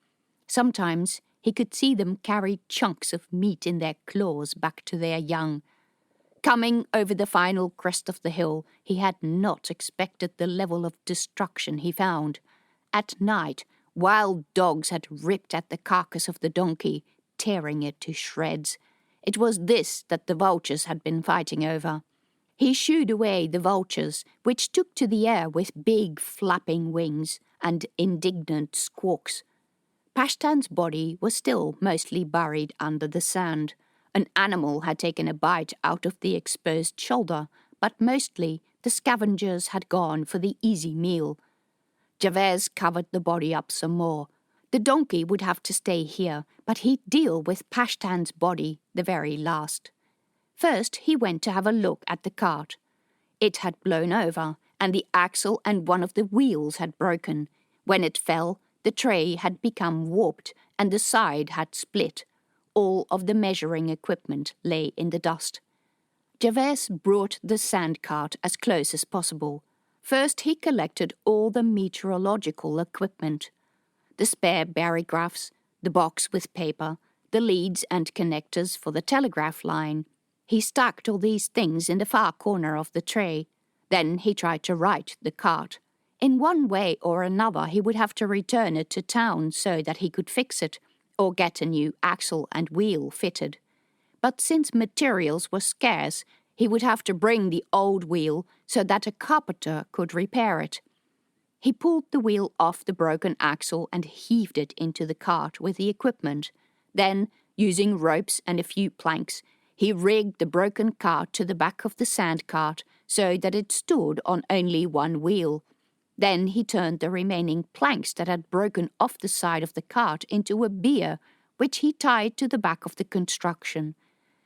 S1: Sometimes he could see them carry chunks of meat in their claws back to their young. Coming over the final crest of the hill, he had not expected the level of destruction he found. At night, wild dogs had ripped at the carcass of the donkey, tearing it to shreds. It was this that the vultures had been fighting over. He shooed away the vultures, which took to the air with big flapping wings and indignant squawks. Pashtan's body was still mostly buried under the sand. An animal had taken a bite out of the exposed shoulder, but mostly the scavengers had gone for the easy meal. Gervais covered the body up some more. The donkey would have to stay here, but he'd deal with Pashtan's body the very last. First, he went to have a look at the cart. It had blown over, and the axle and one of the wheels had broken. When it fell, the tray had become warped, and the side had split. All of the measuring equipment lay in the dust. Gervais brought the sand cart as close as possible. First, he collected all the meteorological equipment. The spare barographs, the box with paper, the leads and connectors for the telegraph line. He stacked all these things in the far corner of the tray. Then he tried to right the cart. In one way or another, he would have to return it to town so that he could fix it, or get a new axle and wheel fitted. But since materials were scarce, he would have to bring the old wheel so that a carpenter could repair it. He pulled the wheel off the broken axle and heaved it into the cart with the equipment. Then, using ropes and a few planks, he rigged the broken cart to the back of the sand cart so that it stood on only one wheel. Then he turned the remaining planks that had broken off the side of the cart into a bier, which he tied to the back of the construction.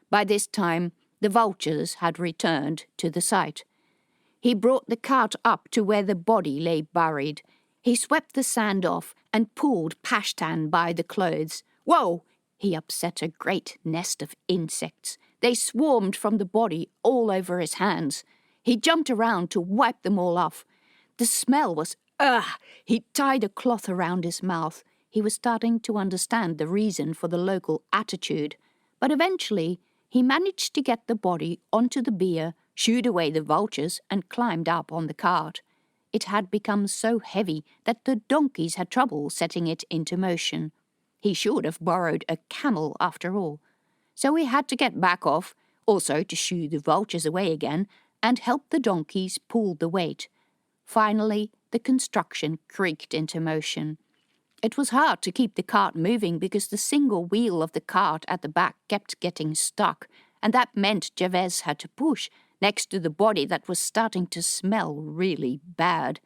S1: By this time, the vultures had returned to the site. He brought the cart up to where the body lay buried. He swept the sand off and pulled Pashtan by the clothes. Whoa! He upset a great nest of insects. They swarmed from the body all over his hands. He jumped around to wipe them all off. The smell was ugh! He tied a cloth around his mouth. He was starting to understand the reason for the local attitude. But eventually, he managed to get the body onto the bier, shooed away the vultures, and climbed up on the cart. It had become so heavy that the donkeys had trouble setting it into motion. He should have borrowed a camel after all. So he had to get back off, also to shoo the vultures away again, and help the donkeys pull the weight. Finally, the construction creaked into motion. It was hard to keep the cart moving because the single wheel of the cart at the back kept getting stuck, and that meant Gervais had to push next to the body that was starting to smell really bad.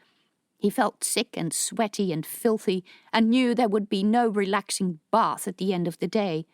S1: He felt sick and sweaty and filthy and knew there would be no relaxing bath at the end of the day.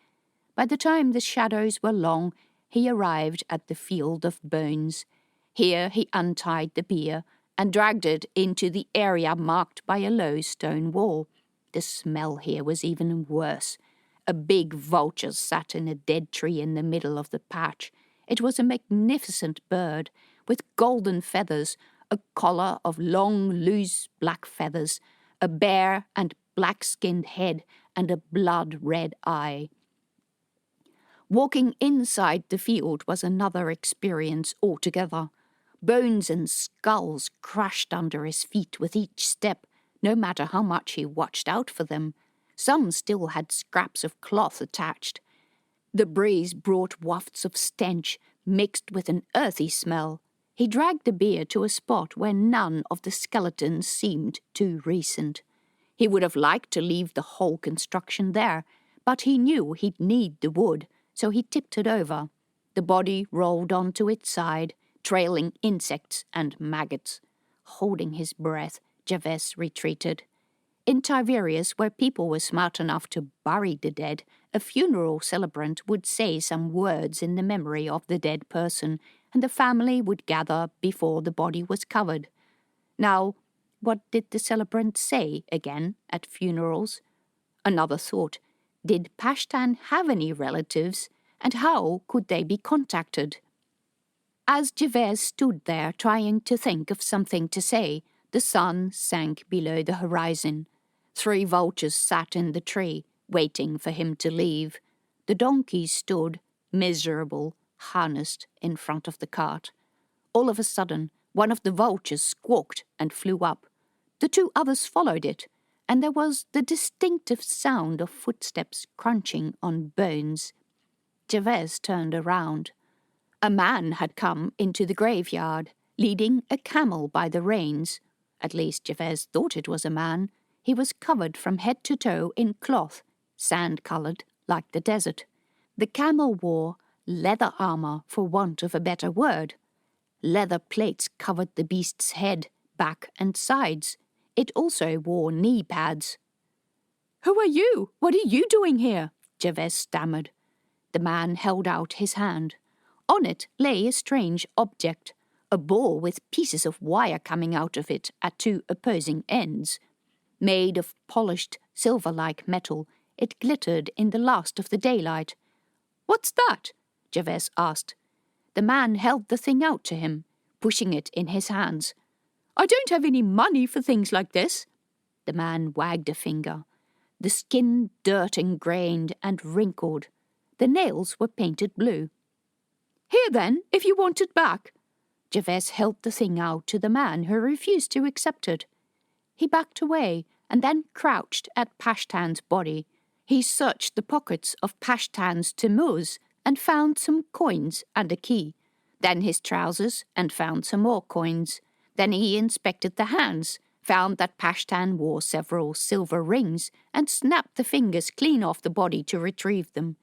S1: By the time the shadows were long, he arrived at the field of bones. Here he untied the bier and dragged it into the area marked by a low stone wall. The smell here was even worse. A big vulture sat in a dead tree in the middle of the patch. It was a magnificent bird, with golden feathers, a collar of long, loose black feathers, a bare and black-skinned head, and a blood-red eye. Walking inside the field was another experience altogether. Bones and skulls crashed under his feet with each step, no matter how much he watched out for them. Some still had scraps of cloth attached. The breeze brought wafts of stench, mixed with an earthy smell. He dragged the bier to a spot where none of the skeletons seemed too recent. He would have liked to leave the whole construction there, but he knew he'd need the wood, so he tipped it over. The body rolled onto its side, trailing insects and maggots. Holding his breath, Jevez retreated. In Tiberias, where people were smart enough to bury the dead, a funeral celebrant would say some words in the memory of the dead person, and the family would gather before the body was covered. Now, what did the celebrant say again at funerals? Another thought. Did Pashtan have any relatives, and how could they be contacted? As Jevez stood there trying to think of something to say, the sun sank below the horizon. 3 vultures sat in the tree, waiting for him to leave. The donkeys stood, miserable, harnessed in front of the cart. All of a sudden, one of the vultures squawked and flew up. The 2 others followed it, and there was the distinctive sound of footsteps crunching on bones. Jevez turned around. A man had come into the graveyard, leading a camel by the reins. At least Jevez thought it was a man. He was covered from head to toe in cloth, sand-coloured like the desert. The camel wore leather armour, for want of a better word. Leather plates covered the beast's head, back and sides. It also wore knee pads. "Who are you? What are you doing here?" Jevez stammered. The man held out his hand. On it lay a strange object, a ball with pieces of wire coming out of it at 2 opposing ends. Made of polished, silver-like metal, it glittered in the last of the daylight. "What's that?" Jevez asked. The man held the thing out to him, pushing it in his hands. "I don't have any money for things like this." The man wagged a finger. The skin dirt-ingrained and wrinkled. The nails were painted blue. "Here then, if you want it back." Jevez held the thing out to the man, who refused to accept it. He backed away and then crouched at Pashtan's body. He searched the pockets of Pashtan's tamuz and found some coins and a key. Then his trousers and found some more coins. Then he inspected the hands, found that Pashtan wore several silver rings, and snapped the fingers clean off the body to retrieve them.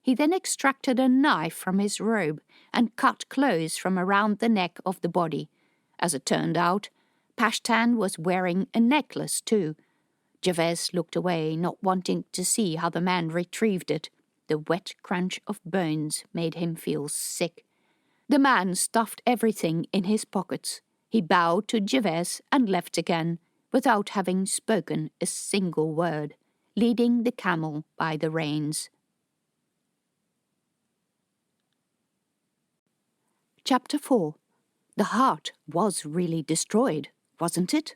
S1: He then extracted a knife from his robe and cut clothes from around the neck of the body. As it turned out, Pashtan was wearing a necklace too. Jevez looked away, not wanting to see how the man retrieved it. The wet crunch of bones made him feel sick. The man stuffed everything in his pockets. He bowed to Jevez and left again, without having spoken a single word, leading the camel by the reins. Chapter 4. The heart was really destroyed, wasn't it?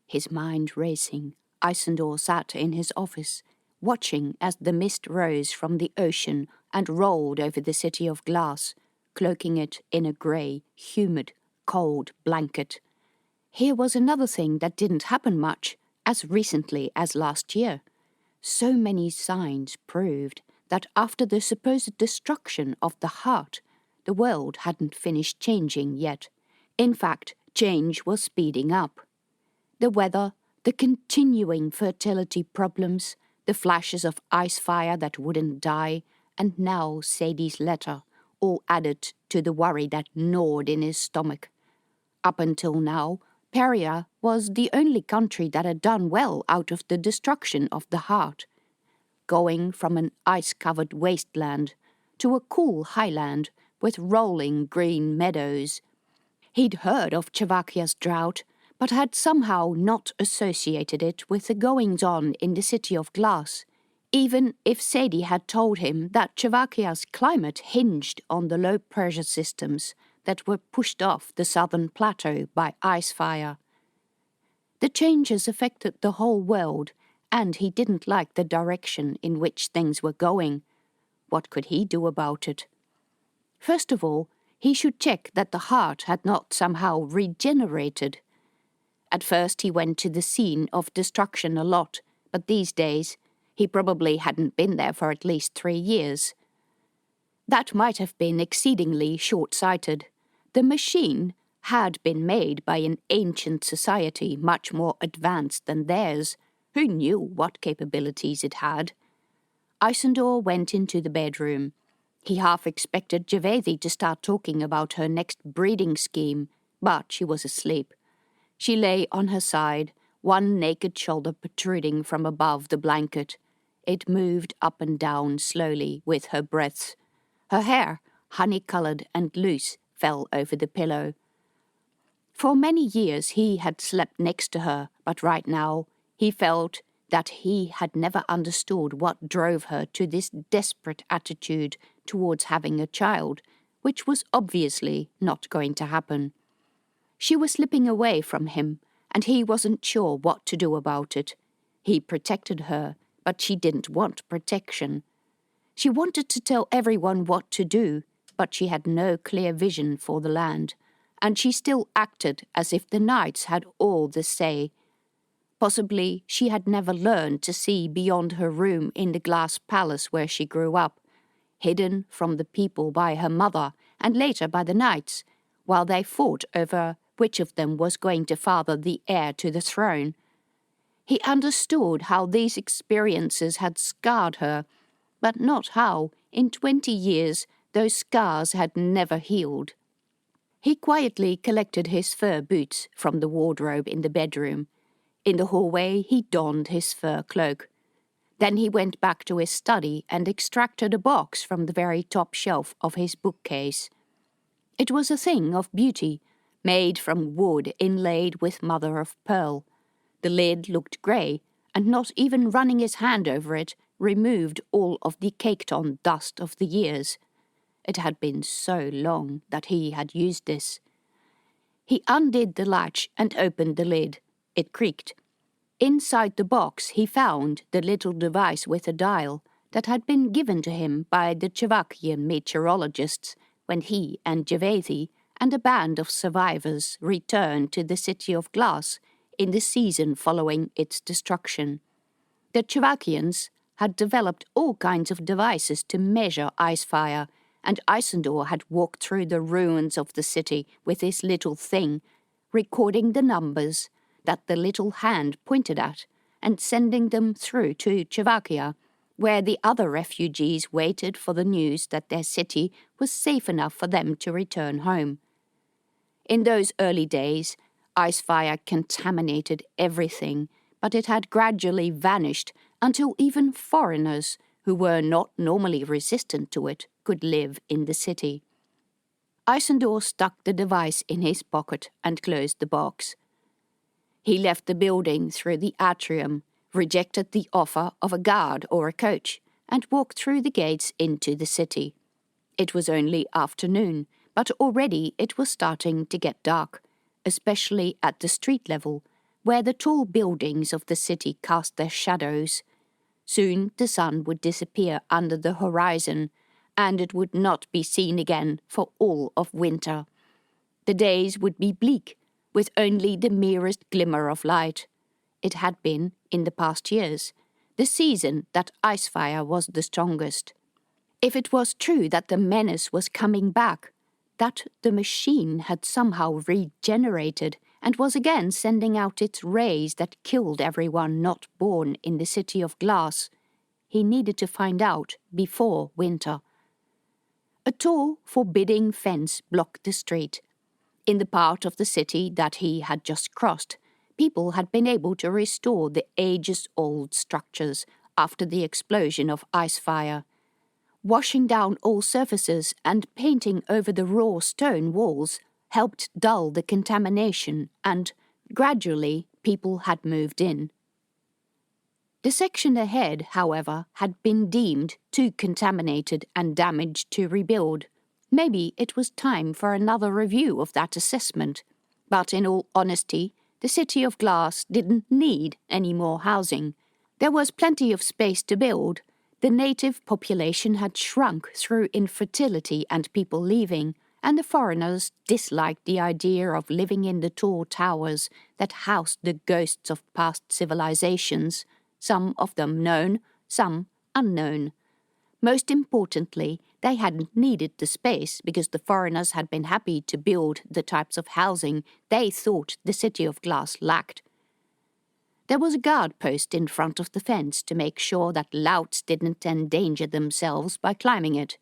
S1: His mind racing, Isandor sat in his office, watching as the mist rose from the ocean and rolled over the city of glass, cloaking it in a grey, humid, cold blanket. Here was another thing that didn't happen much, as recently as last year. So many signs proved that after the supposed destruction of the heart, the world hadn't finished changing yet. In fact, change was speeding up. The weather, the continuing fertility problems, the flashes of icefire that wouldn't die, and now Sadie's letter, all added to the worry that gnawed in his stomach. Up until now, Peria was the only country that had done well out of the destruction of the heart. Going from an ice-covered wasteland to a cool highland with rolling green meadows. He'd heard of Chavakia's drought, but had somehow not associated it with the goings-on in the city of glass, even if Sadie had told him that Chavakia's climate hinged on the low-pressure systems that were pushed off the southern plateau by icefire. The changes affected the whole world, and he didn't like the direction in which things were going. What could he do about it? First of all, he should check that the heart had not somehow regenerated. At first he went to the scene of destruction a lot, but these days he probably hadn't been there for at least 3 years. That might have been exceedingly short-sighted. The machine had been made by an ancient society much more advanced than theirs. Who knew what capabilities it had? Isandor went into the bedroom. He half expected Javethi to start talking about her next breeding scheme, but she was asleep. She lay on her side, one naked shoulder protruding from above the blanket. It moved up and down slowly with her breaths. Her hair, honey-coloured and loose, fell over the pillow. For many years he had slept next to her, but right now he felt that he had never understood what drove her to this desperate attitude towards having a child, which was obviously not going to happen. She was slipping away from him, and he wasn't sure what to do about it. He protected her, but she didn't want protection. She wanted to tell everyone what to do, but she had no clear vision for the land, and she still acted as if the knights had all the say. Possibly she had never learned to see beyond her room in the glass palace where she grew up, hidden from the people by her mother and later by the knights, while they fought over which of them was going to father the heir to the throne. He understood how these experiences had scarred her, but not how, in 20 years, those scars had never healed. He quietly collected his fur boots from the wardrobe in the bedroom. In the hallway he donned his fur cloak. Then he went back to his study and extracted a box from the very top shelf of his bookcase. It was a thing of beauty, made from wood inlaid with mother of pearl. The lid looked grey, and not even running his hand over it removed all of the caked-on dust of the years. It had been so long that he had used this. He undid the latch and opened the lid. It creaked. Inside the box he found the little device with a dial that had been given to him by the Chevakian meteorologists when he and Javethi and a band of survivors returned to the City of Glass in the season following its destruction. The Chevakians had developed all kinds of devices to measure icefire, and Isandor had walked through the ruins of the city with this little thing, recording the numbers that the little hand pointed at and sending them through to Chevakia, where the other refugees waited for the news that their city was safe enough for them to return home. In those early days, icefire contaminated everything, but it had gradually vanished until even foreigners, who were not normally resistant to it, could live in the city. Isandor stuck the device in his pocket and closed the box. He left the building through the atrium, rejected the offer of a guard or a coach, and walked through the gates into the city. It was only afternoon, but already it was starting to get dark, especially at the street level, where the tall buildings of the city cast their shadows. Soon the sun would disappear under the horizon, and it would not be seen again for all of winter. The days would be bleak, with only the merest glimmer of light. It had been, in the past years, the season that icefire was the strongest. If it was true that the menace was coming back, that the machine had somehow regenerated and was again sending out its rays that killed everyone not born in the City of Glass, he needed to find out before winter. A tall, forbidding fence blocked the street. In the part of the city that he had just crossed, people had been able to restore the ages-old structures after the explosion of icefire. Washing down all surfaces and painting over the raw stone walls helped dull the contamination, and, gradually, people had moved in. The section ahead, however, had been deemed too contaminated and damaged to rebuild. Maybe it was time for another review of that assessment. But in all honesty, the City of Glass didn't need any more housing. There was plenty of space to build. The native population had shrunk through infertility and people leaving, and the foreigners disliked the idea of living in the tall towers that housed the ghosts of past civilizations, some of them known, some unknown. Most importantly, They hadn't needed the space because the foreigners had been happy to build the types of housing they thought the City of Glass lacked. There was a guard post in front of the fence to make sure that louts didn't endanger themselves by climbing it.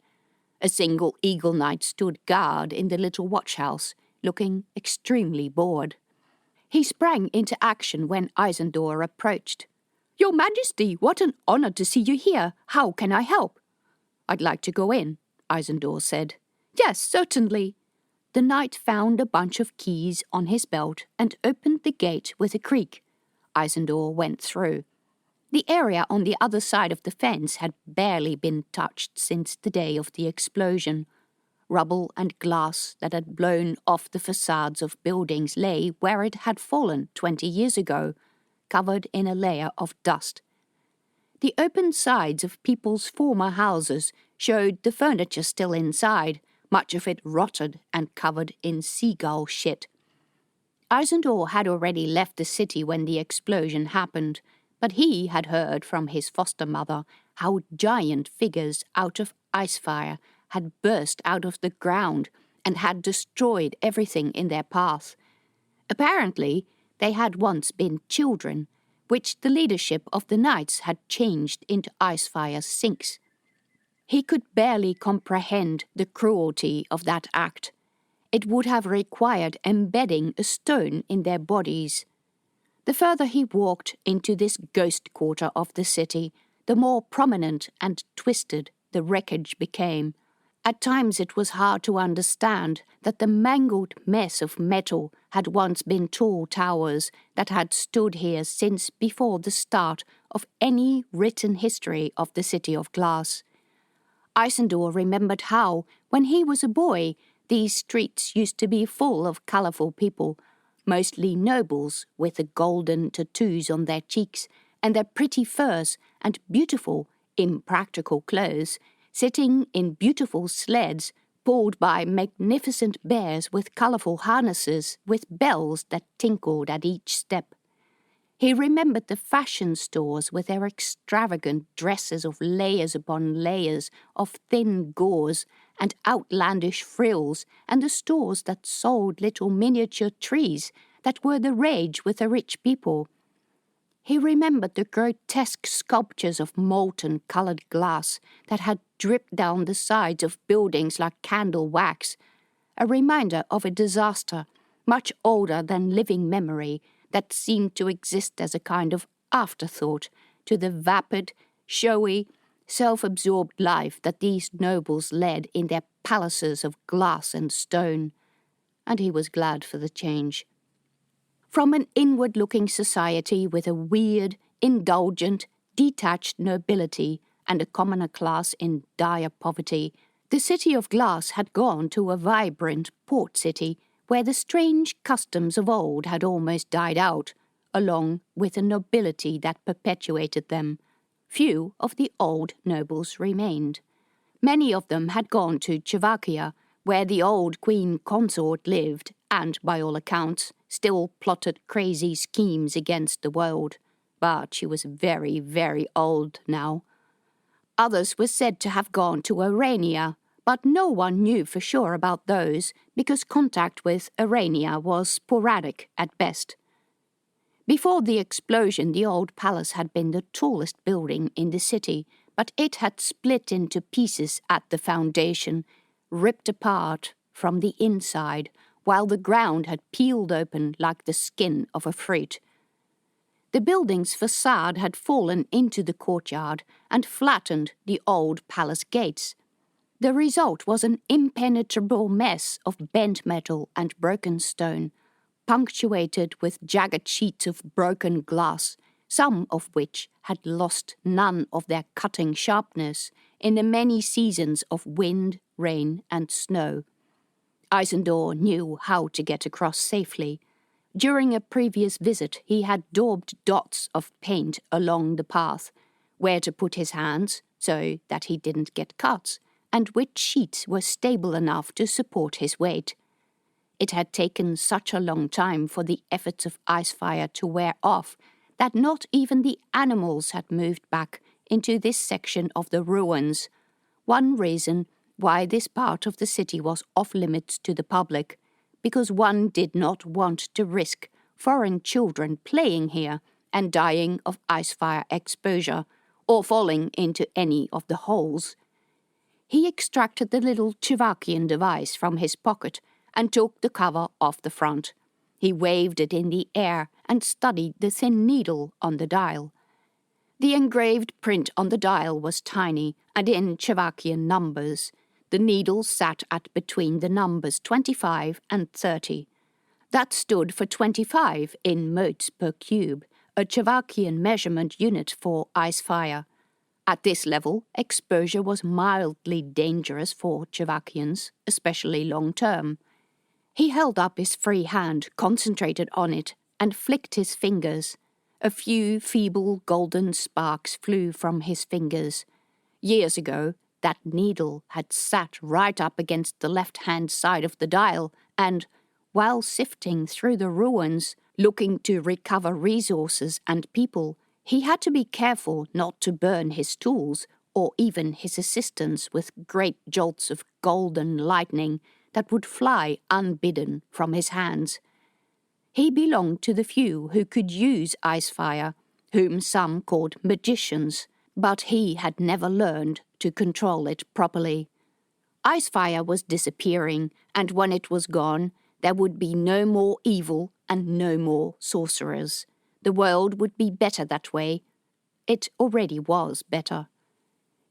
S1: A single Eagle Knight stood guard in the little watch-house, looking extremely bored. He sprang into action when Isandor approached. "Your Majesty, what an honour to see you here. How can I help?" "I'd like to go in," Isandor said. "Yes, certainly." The knight found a bunch of keys on his belt and opened the gate with a creak. Isandor went through. The area on the other side of the fence had barely been touched since the day of the explosion. Rubble and glass that had blown off the facades of buildings lay where it had fallen 20 years ago, covered in a layer of dust. The open sides of people's former houses showed the furniture still inside, much of it rotted and covered in seagull shit. Isandor had already left the city when the explosion happened, but he had heard from his foster mother how giant figures out of icefire had burst out of the ground and had destroyed everything in their path. Apparently, they had once been children, which the leadership of the knights had changed into icefire sinks. He could barely comprehend the cruelty of that act. It would have required embedding a stone in their bodies. The further he walked into this ghost quarter of the city, the more prominent and twisted the wreckage became. At times it was hard to understand that the mangled mess of metal had once been tall towers that had stood here since before the start of any written history of the City of Glass. Isandor remembered how, when he was a boy, these streets used to be full of colourful people, mostly nobles with the golden tattoos on their cheeks and their pretty furs and beautiful, impractical clothes, sitting in beautiful sleds pulled by magnificent bears with colourful harnesses with bells that tinkled at each step. He remembered the fashion stores with their extravagant dresses of layers upon layers of thin gauze and outlandish frills, and the stores that sold little miniature trees that were the rage with the rich people. He remembered the grotesque sculptures of molten coloured glass that had dripped down the sides of buildings like candle wax, a reminder of a disaster much older than living memory that seemed to exist as a kind of afterthought to the vapid, showy, self-absorbed life that these nobles led in their palaces of glass and stone. And he was glad for the change. From an inward-looking society with a weird, indulgent, detached nobility and a commoner class in dire poverty, the City of Glass had gone to a vibrant port city where the strange customs of old had almost died out, along with a nobility that perpetuated them. Few of the old nobles remained. Many of them had gone to Czechoslovakia, where the old queen consort lived and, by all accounts, still plotted crazy schemes against the world. But she was very, very old now. Others were said to have gone to Arania, but no one knew for sure about those because contact with Arania was sporadic at best. Before the explosion, the old palace had been the tallest building in the city, but it had split into pieces at the foundation, ripped apart from the inside, while the ground had peeled open like the skin of a fruit. The building's facade had fallen into the courtyard and flattened the old palace gates. The result was an impenetrable mess of bent metal and broken stone, punctuated with jagged sheets of broken glass, some of which had lost none of their cutting sharpness in the many seasons of wind, rain, and snow. Isandor knew how to get across safely. During a previous visit, he had daubed dots of paint along the path, where to put his hands so that he didn't get cuts, and which sheets were stable enough to support his weight. It had taken such a long time for the efforts of icefire to wear off that not even the animals had moved back into this section of the ruins. One reason why this part of the city was off limits to the public, because one did not want to risk foreign children playing here and dying of icefire exposure or falling into any of the holes. He extracted the little Chivakian device from his pocket and took the cover off the front. He waved it in the air and studied the thin needle on the dial. The engraved print on the dial was tiny and in Chivakian numbers. The needle sat at between the numbers 25 and 30. That stood for 25 in motes per cube, a Chivakian measurement unit for icefire. At this level, exposure was mildly dangerous for Chivakians, especially long-term. He held up his free hand, concentrated on it, and flicked his fingers. A few feeble golden sparks flew from his fingers. Years ago, that needle had sat right up against the left-hand side of the dial and, while sifting through the ruins, looking to recover resources and people, he had to be careful not to burn his tools or even his assistants with great jolts of golden lightning that would fly unbidden from his hands. He belonged to the few who could use icefire, whom some called magicians, but he had never learned to control it properly. Icefire was disappearing, and when it was gone, there would be no more evil and no more sorcerers. The world would be better that way. It already was better.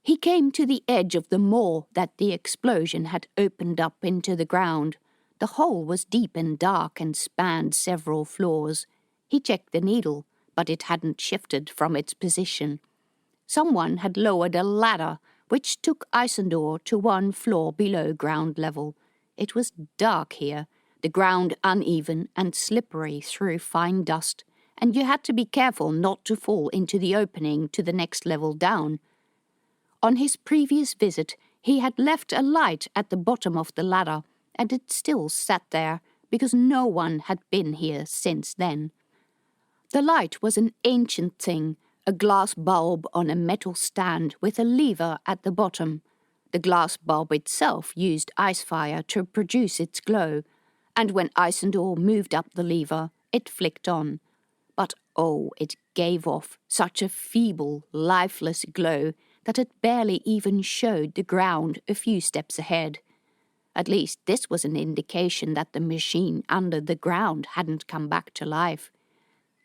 S1: He came to the edge of the moor that the explosion had opened up into the ground. The hole was deep and dark and spanned several floors. He checked the needle, but it hadn't shifted from its position. Someone had lowered a ladder which took Isandor to one floor below ground level. It was dark here, the ground uneven and slippery through fine dust, and you had to be careful not to fall into the opening to the next level down. On his previous visit, he had left a light at the bottom of the ladder, and it still sat there because no one had been here since then. The light was an ancient thing, a glass bulb on a metal stand with a lever at the bottom. The glass bulb itself used icefire to produce its glow, and when Isandor moved up the lever, it flicked on. But oh, it gave off such a feeble, lifeless glow that it barely even showed the ground a few steps ahead. At least this was an indication that the machine under the ground hadn't come back to life.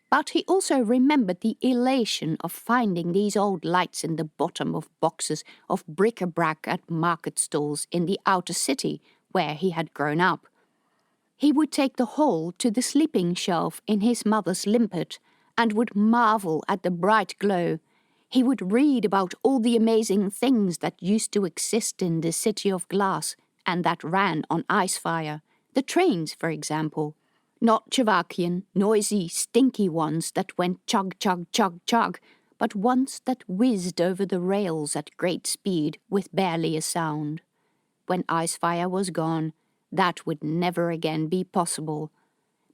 S1: But he also remembered the elation of finding these old lights in the bottom of boxes of bric-a-brac at market stalls in the outer city where he had grown up. He would take the whole to the sleeping shelf in his mother's limpet and would marvel at the bright glow. He would read about all the amazing things that used to exist in the city of glass and that ran on icefire. The trains, for example. Not Chivakian, noisy, stinky ones that went chug, chug, chug, chug, but ones that whizzed over the rails at great speed with barely a sound. When icefire was gone, that would never again be possible.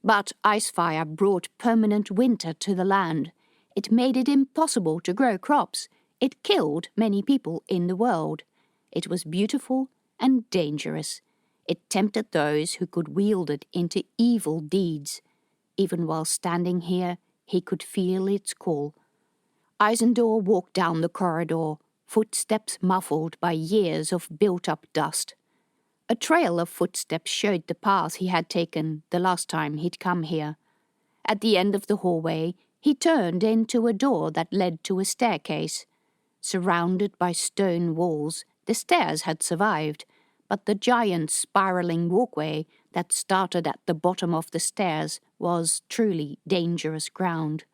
S1: But icefire brought permanent winter to the land. It made it impossible to grow crops. It killed many people in the world. It was beautiful and dangerous. It tempted those who could wield it into evil deeds. Even while standing here, he could feel its call. Isandor walked down the corridor, footsteps muffled by years of built-up dust. A trail of footsteps showed the path he had taken the last time he'd come here. At the end of the hallway, he turned into a door that led to a staircase. Surrounded by stone walls, the stairs had survived, but the giant spiraling walkway that started at the bottom of the stairs was truly dangerous ground.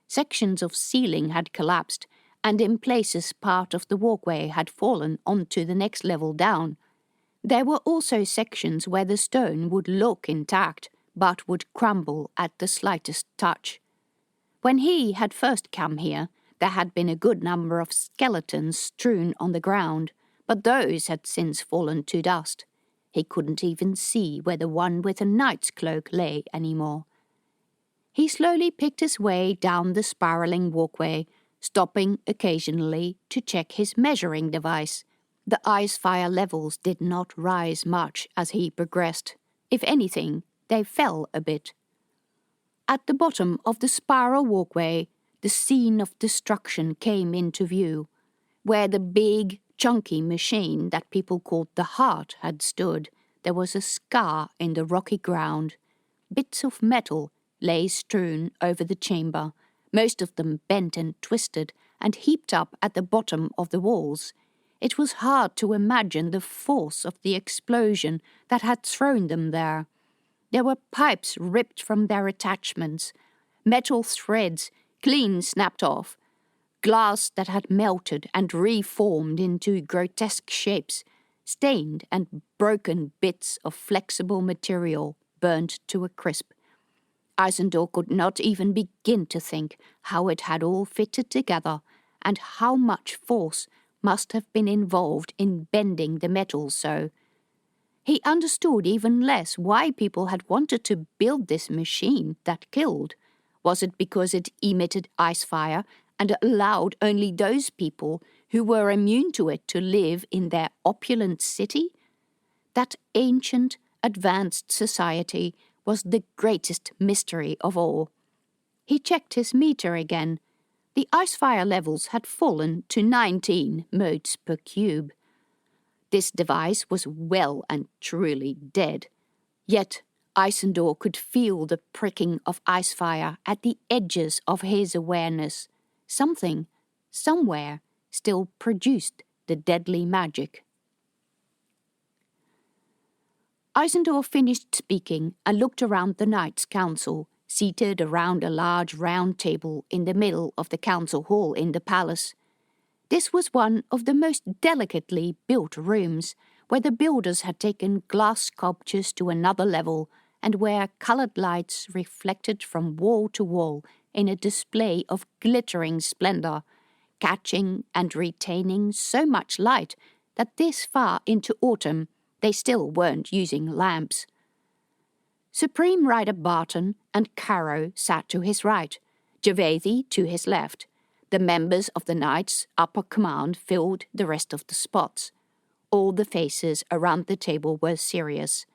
S1: Sections of ceiling had collapsed, and in places part of the walkway had fallen onto the next level down. There were also sections where the stone would look intact, but would crumble at the slightest touch. When he had first come here, there had been a good number of skeletons strewn on the ground, but those had since fallen to dust. He couldn't even see where the one with a knight's cloak lay anymore. He slowly picked his way down the spiraling walkway, stopping occasionally to check his measuring device. The icefire levels did not rise much as he progressed. If anything, they fell a bit. At the bottom of the spiral walkway, the scene of destruction came into view, where the big, chunky machine that people called the Heart had stood. There was a scar in the rocky ground. Bits of metal lay strewn over the chamber, most of them bent and twisted and heaped up at the bottom of the walls. It was hard to imagine the force of the explosion that had thrown them there. There were pipes ripped from their attachments, metal threads clean snapped off, glass that had melted and reformed into grotesque shapes, stained and broken bits of flexible material burnt to a crisp. Isandor could not even begin to think how it had all fitted together and how much force must have been involved in bending the metal so. He understood even less why people had wanted to build this machine that killed. Was it because it emitted icefire and allowed only those people who were immune to it to live in their opulent city? That ancient, advanced society was the greatest mystery of all. He checked his meter again. The icefire levels had fallen to 19 motes per cube. This device was well and truly dead. Yet Isandor could feel the pricking of icefire at the edges of his awareness. Something, somewhere, still produced the deadly magic. Isandor finished speaking and looked around the Knights' Council, seated around a large round table in the middle of the council hall in the palace. This was one of the most delicately built rooms, where the builders had taken glass sculptures to another level and where coloured lights reflected from wall to wall in a display of glittering splendour, catching and retaining so much light that this far into autumn they still weren't using lamps. Supreme Rider Barton and Caro sat to his right, Gervasi to his left. The members of the Knights' upper command filled the rest of the spots. All the faces around the table were serious.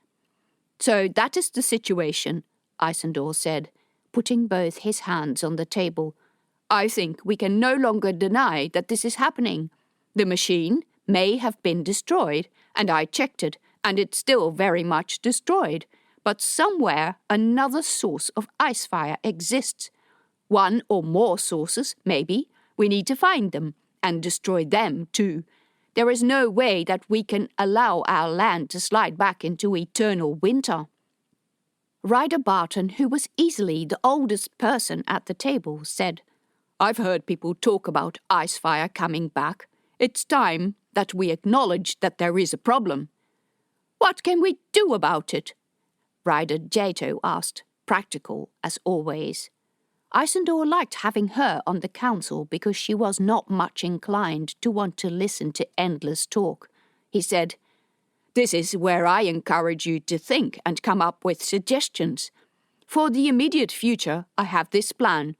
S1: "So that is the situation," Isandor said, putting both his hands on the table. "I think we can no longer deny that this is happening. The machine may have been destroyed, and I checked it, and it's still very much destroyed. But somewhere another source of icefire exists. One or more sources, maybe. We need to find them, and destroy them too. There is no way that we can allow our land to slide back into eternal winter." Ryder Barton, who was easily the oldest person at the table, said, "I've heard people talk about icefire coming back. It's time that we acknowledge that there is a problem." "What can we do about it?" Ryder Jato asked, practical as always. Isandor liked having her on the council because she was not much inclined to want to listen to endless talk. He said, "This is where I encourage you to think and come up with suggestions. For the immediate future, I have this plan.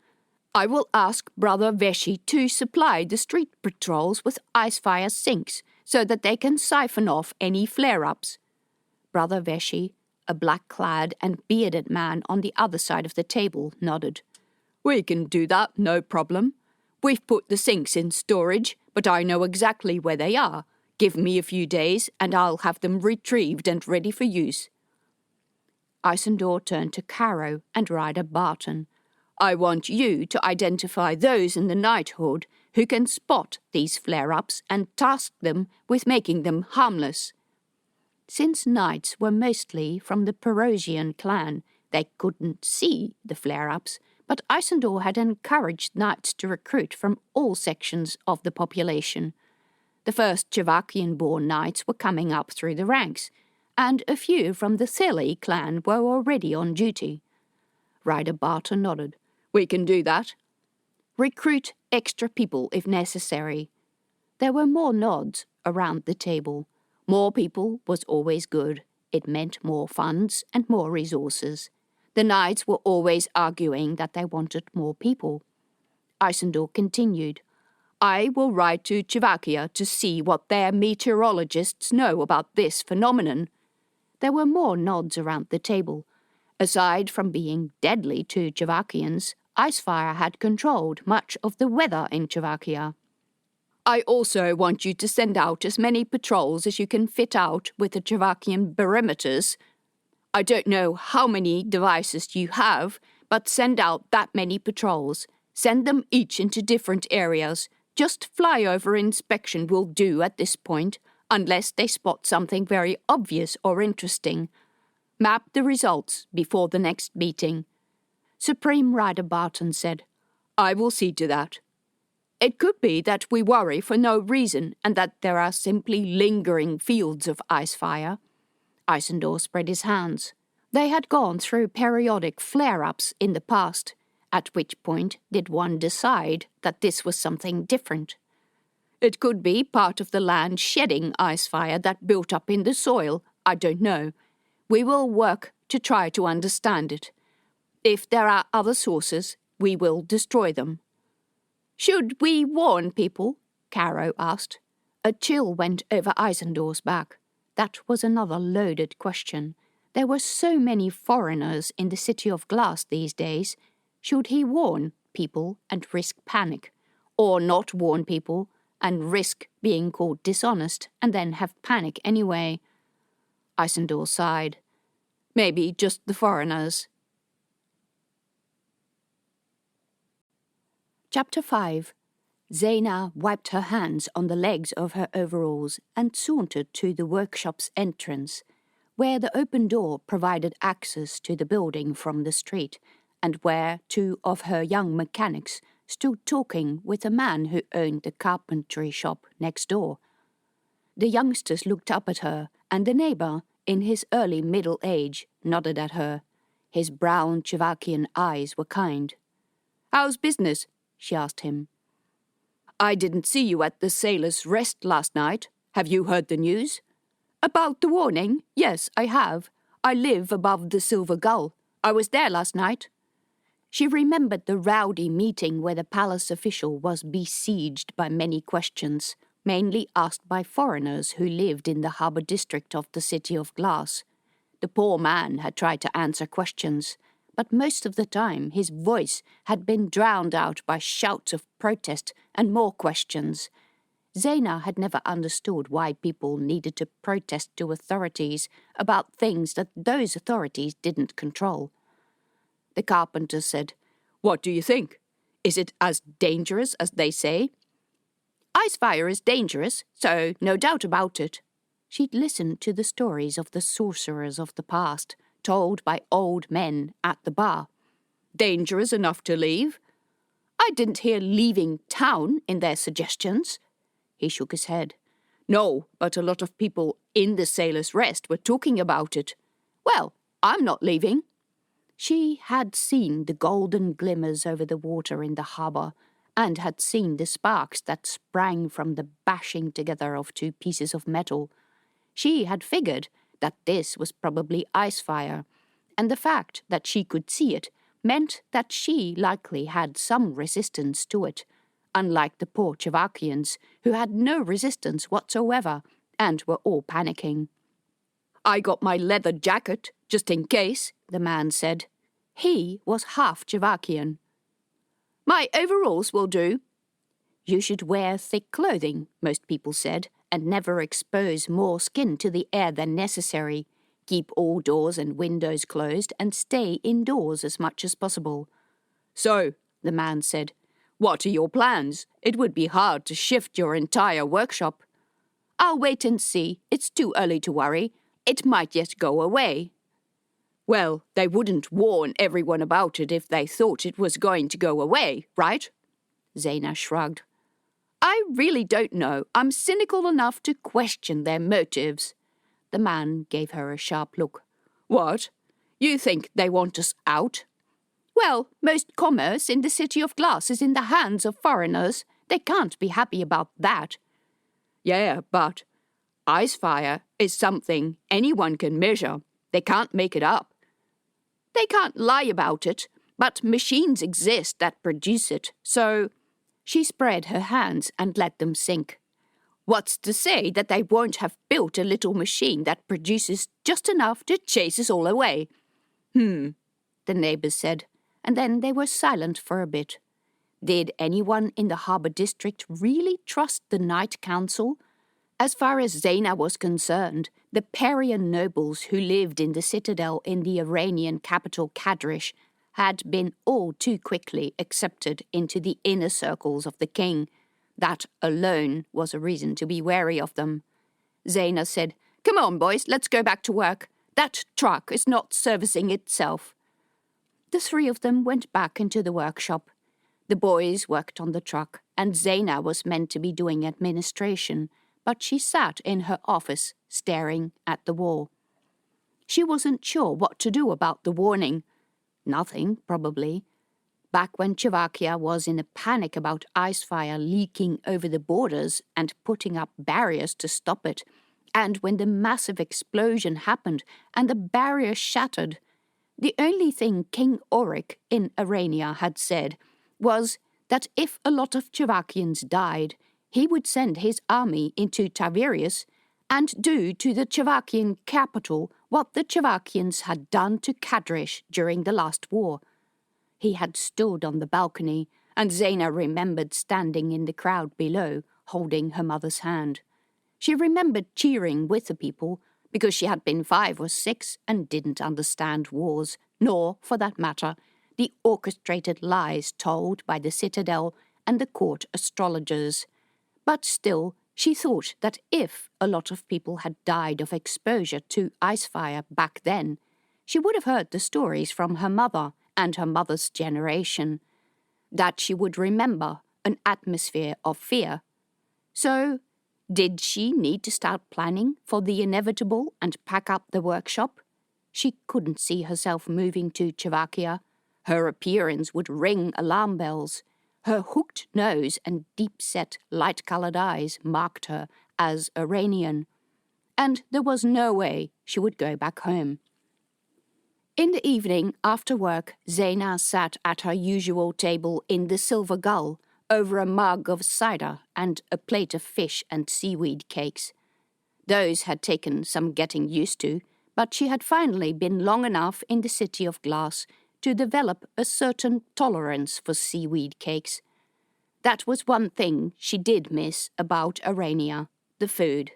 S1: I will ask Brother Veshy to supply the street patrols with icefire sinks so that they can siphon off any flare-ups." Brother Veshy, a black-clad and bearded man on the other side of the table, nodded. "We can do that, no problem. We've put the sinks in storage, but I know exactly where they are. Give me a few days, and I'll have them retrieved and ready for use." Isandor turned to Caro and Ryder Barton. "I want you to identify those in the knighthood who can spot these flare-ups and task them with making them harmless." Since knights were mostly from the Perosian clan, they couldn't see the flare-ups, but Isandor had encouraged knights to recruit from all sections of the population. The first Chavakian-born knights were coming up through the ranks, and a few from the Theli clan were already on duty. Ryder Barton nodded. "We can do that." "Recruit extra people if necessary." There were more nods around the table. More people was always good. It meant more funds and more resources. The knights were always arguing that they wanted more people. Isandor continued, I will write to Chivakia to see what their meteorologists know about this phenomenon. There were more nods around the table. Aside from being deadly to Chivakians, icefire had controlled much of the weather in Chivakia. I also want you to send out as many patrols as you can fit out with the Chivakian barometers. I don't know how many devices you have, but send out that many patrols. Send them each into different areas. Just flyover inspection will do at this point, unless they spot something very obvious or interesting. Map the results before the next meeting. Supreme Rider Barton said, I will see to that. It could be that we worry for no reason and that there are simply lingering fields of icefire. Isandor spread his hands. They had gone through periodic flare-ups in the past, at which point did one decide that this was something different. It could be part of the land shedding icefire that built up in the soil, I don't know. We will work to try to understand it. If there are other sources, we will destroy them. Should we warn people? Caro asked. A chill went over Isandor's back. That was another loaded question. There were so many foreigners in the City of Glass these days. Should he warn people and risk panic? Or not warn people and risk being called dishonest and then have panic anyway? Isandor sighed. Maybe just the foreigners. Chapter 5. Zaina wiped her hands on the legs of her overalls and sauntered to the workshop's entrance, where the open door provided access to the building from the street, and where 2 of her young mechanics stood talking with a man who owned the carpentry shop next door. The youngsters looked up at her, and the neighbour, in his early middle age, nodded at her. His brown Chivakian eyes were kind. How's business? She asked him. I didn't see you at the Sailor's Rest last night. Have you heard the news? About the warning? Yes, I have. I live above the Silver Gull. I was there last night. She remembered the rowdy meeting where the palace official was besieged by many questions, mainly asked by foreigners who lived in the harbour district of the City of Glass. The poor man had tried to answer questions, but most of the time his voice had been drowned out by shouts of protest and more questions. Zaina had never understood why people needed to protest to authorities about things that those authorities didn't control. The carpenter said, What do you think? Is it as dangerous as they say? Icefire is dangerous, so no doubt about it. She'd listened to the stories of the sorcerers of the past, told by old men at the bar. Dangerous enough to leave? I didn't hear leaving town in their suggestions. He shook his head. No, but a lot of people in the Sailor's Rest were talking about it. Well, I'm not leaving. She had seen the golden glimmers over the water in the harbour, and had seen the sparks that sprang from the bashing together of 2 pieces of metal. She had figured that this was probably icefire, and the fact that she could see it meant that she likely had some resistance to it, unlike the poor Chivakians, who had no resistance whatsoever and were all panicking. I got my leather jacket, just in case, the man said. He was half Chivakian. My overalls will do. You should wear thick clothing, most people said, and never expose more skin to the air than necessary. Keep all doors and windows closed and stay indoors as much as possible. So, the man said, what are your plans? It would be hard to shift your entire workshop. I'll wait and see. It's too early to worry. It might yet go away. Well, they wouldn't warn everyone about it if they thought it was going to go away, right? Zaina shrugged. I really don't know. I'm cynical enough to question their motives. The man gave her a sharp look. What? You think they want us out? Well, most commerce in the City of Glass is in the hands of foreigners. They can't be happy about that. Yeah, but icefire is something anyone can measure. They can't make it up. They can't lie about it, but machines exist that produce it, so She spread her hands and let them sink. What's to say that they won't have built a little machine that produces just enough to chase us all away? The neighbours said, and then they were silent for a bit. Did anyone in the harbour district really trust the Night Council? As far as Zena was concerned, the Parian nobles who lived in the citadel in the Iranian capital Kadrish had been all too quickly accepted into the inner circles of the king. That alone was a reason to be wary of them. Zena said, "Come on, boys, let's go back to work. That truck is not servicing itself." The three of them went back into the workshop. The boys worked on the truck, and Zena was meant to be doing administration, but she sat in her office, staring at the wall. She wasn't sure what to do about the warning. Nothing, probably. Back when Slovakia was in a panic about icefire leaking over the borders and putting up barriers to stop it, and when the massive explosion happened and the barrier shattered, the only thing King Auric in Arania had said was that if a lot of Slovakians died, he would send his army into Tiberias and do to the Slovakian capital what the Slovakians had done to Kadrish during the last war. He had stood on the balcony, and Zena remembered standing in the crowd below, holding her mother's hand. She remembered cheering with the people, because she had been 5 or 6 and didn't understand wars, nor, for that matter, the orchestrated lies told by the citadel and the court astrologers. But still, she thought that if a lot of people had died of exposure to icefire back then, she would have heard the stories from her mother and her mother's generation, that she would remember an atmosphere of fear. So, did she need to start planning for the inevitable and pack up the workshop? She couldn't see herself moving to Slovakia. Her appearance would ring alarm bells. Her hooked nose and deep-set, light-coloured eyes marked her as Iranian. And there was no way she would go back home. In the evening, after work, Zena sat at her usual table in the Silver Gull, over a mug of cider and a plate of fish and seaweed cakes. Those had taken some getting used to, but she had finally been long enough in the City of Glass to develop a certain tolerance for seaweed cakes. That was one thing she did miss about Arania, the food.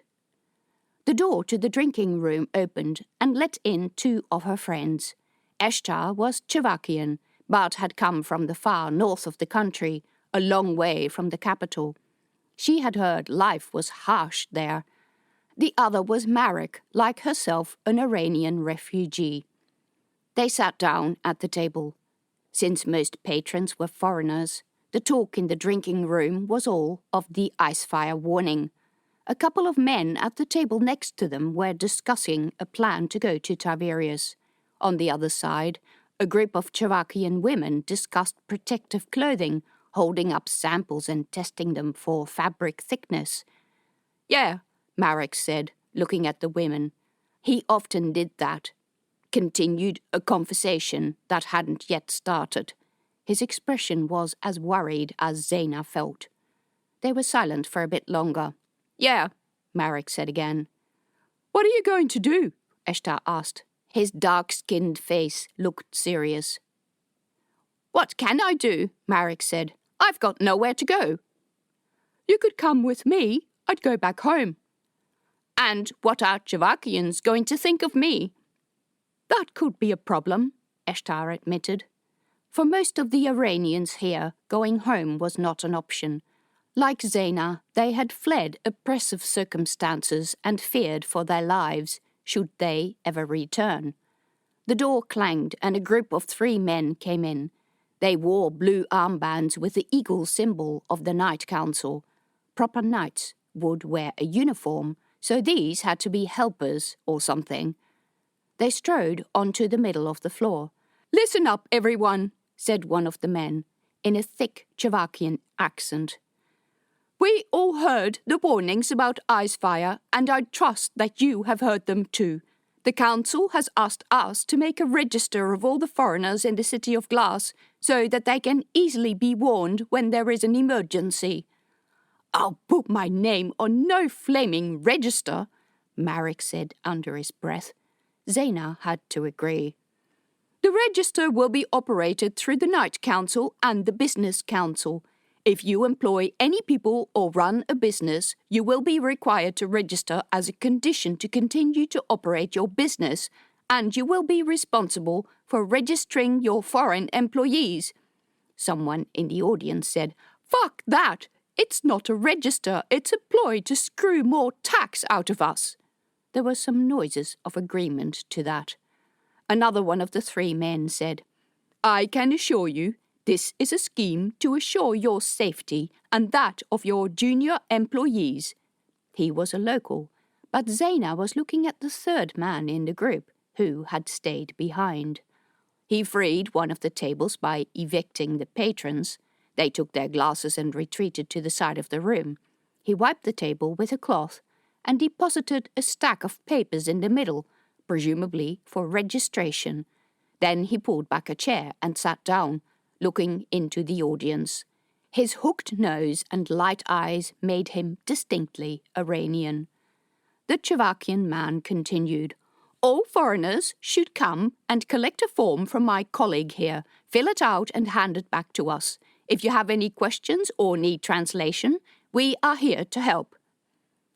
S1: The door to the drinking room opened and let in 2 of her friends. Eshtar was Slovakian, but had come from the far north of the country, a long way from the capital. She had heard life was harsh there. The other was Marek, like herself an Iranian refugee. They sat down at the table. Since most patrons were foreigners, the talk in the drinking room was all of the icefire warning. A couple of men at the table next to them were discussing a plan to go to Tiberias. On the other side, a group of Slovakian women discussed protective clothing, holding up samples and testing them for fabric thickness. "Yeah," Marek said, looking at the women. He often did that. Continued a conversation that hadn't yet started. His expression was as worried as Zena felt. They were silent for a bit longer. "Yeah," Marek said again. "What are you going to do?" Eshtar asked. His dark-skinned face looked serious. "What can I do?" Marek said. "I've got nowhere to go." "You could come with me. I'd go back home." "And what are Slovakians going to think of me?" "That could be a problem," Eshtar admitted. For most of the Iranians here, going home was not an option. Like Zena, they had fled oppressive circumstances and feared for their lives, should they ever return. The door clanged and a group of 3 men came in. They wore blue armbands with the eagle symbol of the Night Council. Proper knights would wear a uniform, so these had to be helpers or something. They strode onto the middle of the floor. "Listen up, everyone," said one of the men, in a thick Slovakian accent. "We all heard the warnings about icefire, and I trust that you have heard them too. The council has asked us to make a register of all the foreigners in the City of Glass so that they can easily be warned when there is an emergency. I'll put my name on no flaming register, Marek said under his breath. Zaina had to agree. The register will be operated through the Knight Council and the Business Council. If you employ any people or run a business, you will be required to register as a condition to continue to operate your business, and you will be responsible for registering your foreign employees. Someone in the audience said, "Fuck that! It's not a register, it's a ploy to screw more tax out of us." There were some noises of agreement to that. Another one of the three men said, "I can assure you, this is a scheme to assure your safety and that of your junior employees." He was a local, but Zaina was looking at the third man in the group, who had stayed behind. He freed one of the tables by evicting the patrons. They took their glasses and retreated to the side of the room. He wiped the table with a cloth and deposited a stack of papers in the middle, presumably for registration. Then he pulled back a chair and sat down, looking into the audience. His hooked nose and light eyes made him distinctly Aranian. The Chevakian man continued, "All foreigners should come and collect a form from my colleague here, fill it out and hand it back to us. If you have any questions or need translation, we are here to help."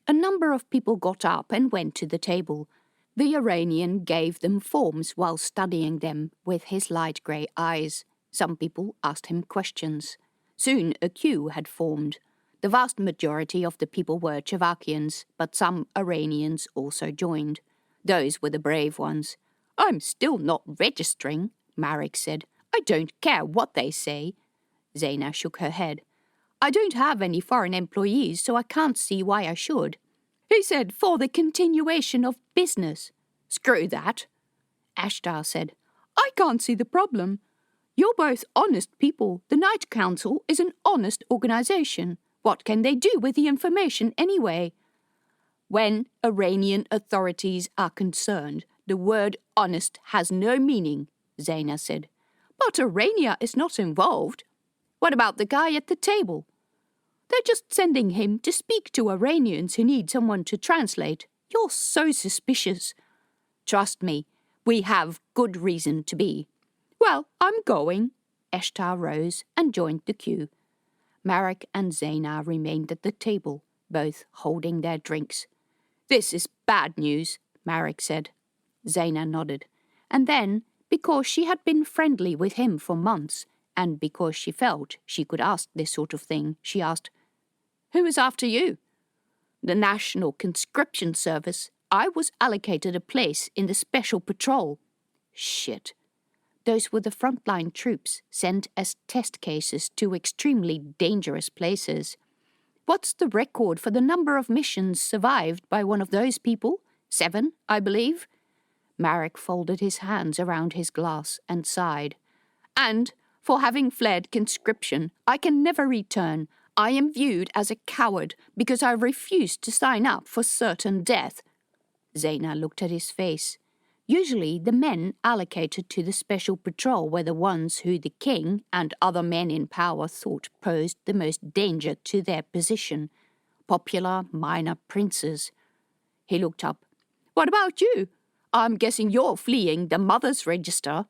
S1: A number of people got up and went to the table. The Iranian gave them forms while studying them with his light grey eyes. Some people asked him questions. Soon a queue had formed. The vast majority of the people were Chevakians, but some Iranians also joined. Those were the brave ones. "I'm still not registering," Marek said. "I don't care what they say." Zaina shook her head. "I don't have any foreign employees, so I can't see why I should." "He said for the continuation of business." "Screw that." Ashtar said, "I can't see the problem. You're both honest people. The Knight Council is an honest organisation. What can they do with the information anyway?" "When Iranian authorities are concerned, the word honest has no meaning," Zaina said. "But Arania is not involved." "What about the guy at the table?" "They're just sending him to speak to Iranians who need someone to translate. You're so suspicious." "Trust me, we have good reason to be." "Well, I'm going." Ashtar rose and joined the queue. Marek and Zaina remained at the table, both holding their drinks. "This is bad news," Marek said. Zaina nodded, and then, because she had been friendly with him for months, and because she felt she could ask this sort of thing, she asked, "Who is after you?" "The National Conscription Service. I was allocated a place in the Special Patrol." "Shit." Those were the frontline troops sent as test cases to extremely dangerous places. "What's the record for the number of missions survived by one of those people? 7, I believe." Marek folded his hands around his glass and sighed. "And for having fled conscription, I can never return. I am viewed as a coward because I refused to sign up for certain death." Zaina looked at his face. Usually the men allocated to the special patrol were the ones who the king and other men in power thought posed the most danger to their position. Popular minor princes. He looked up. "What about you? I'm guessing you're fleeing the mother's register."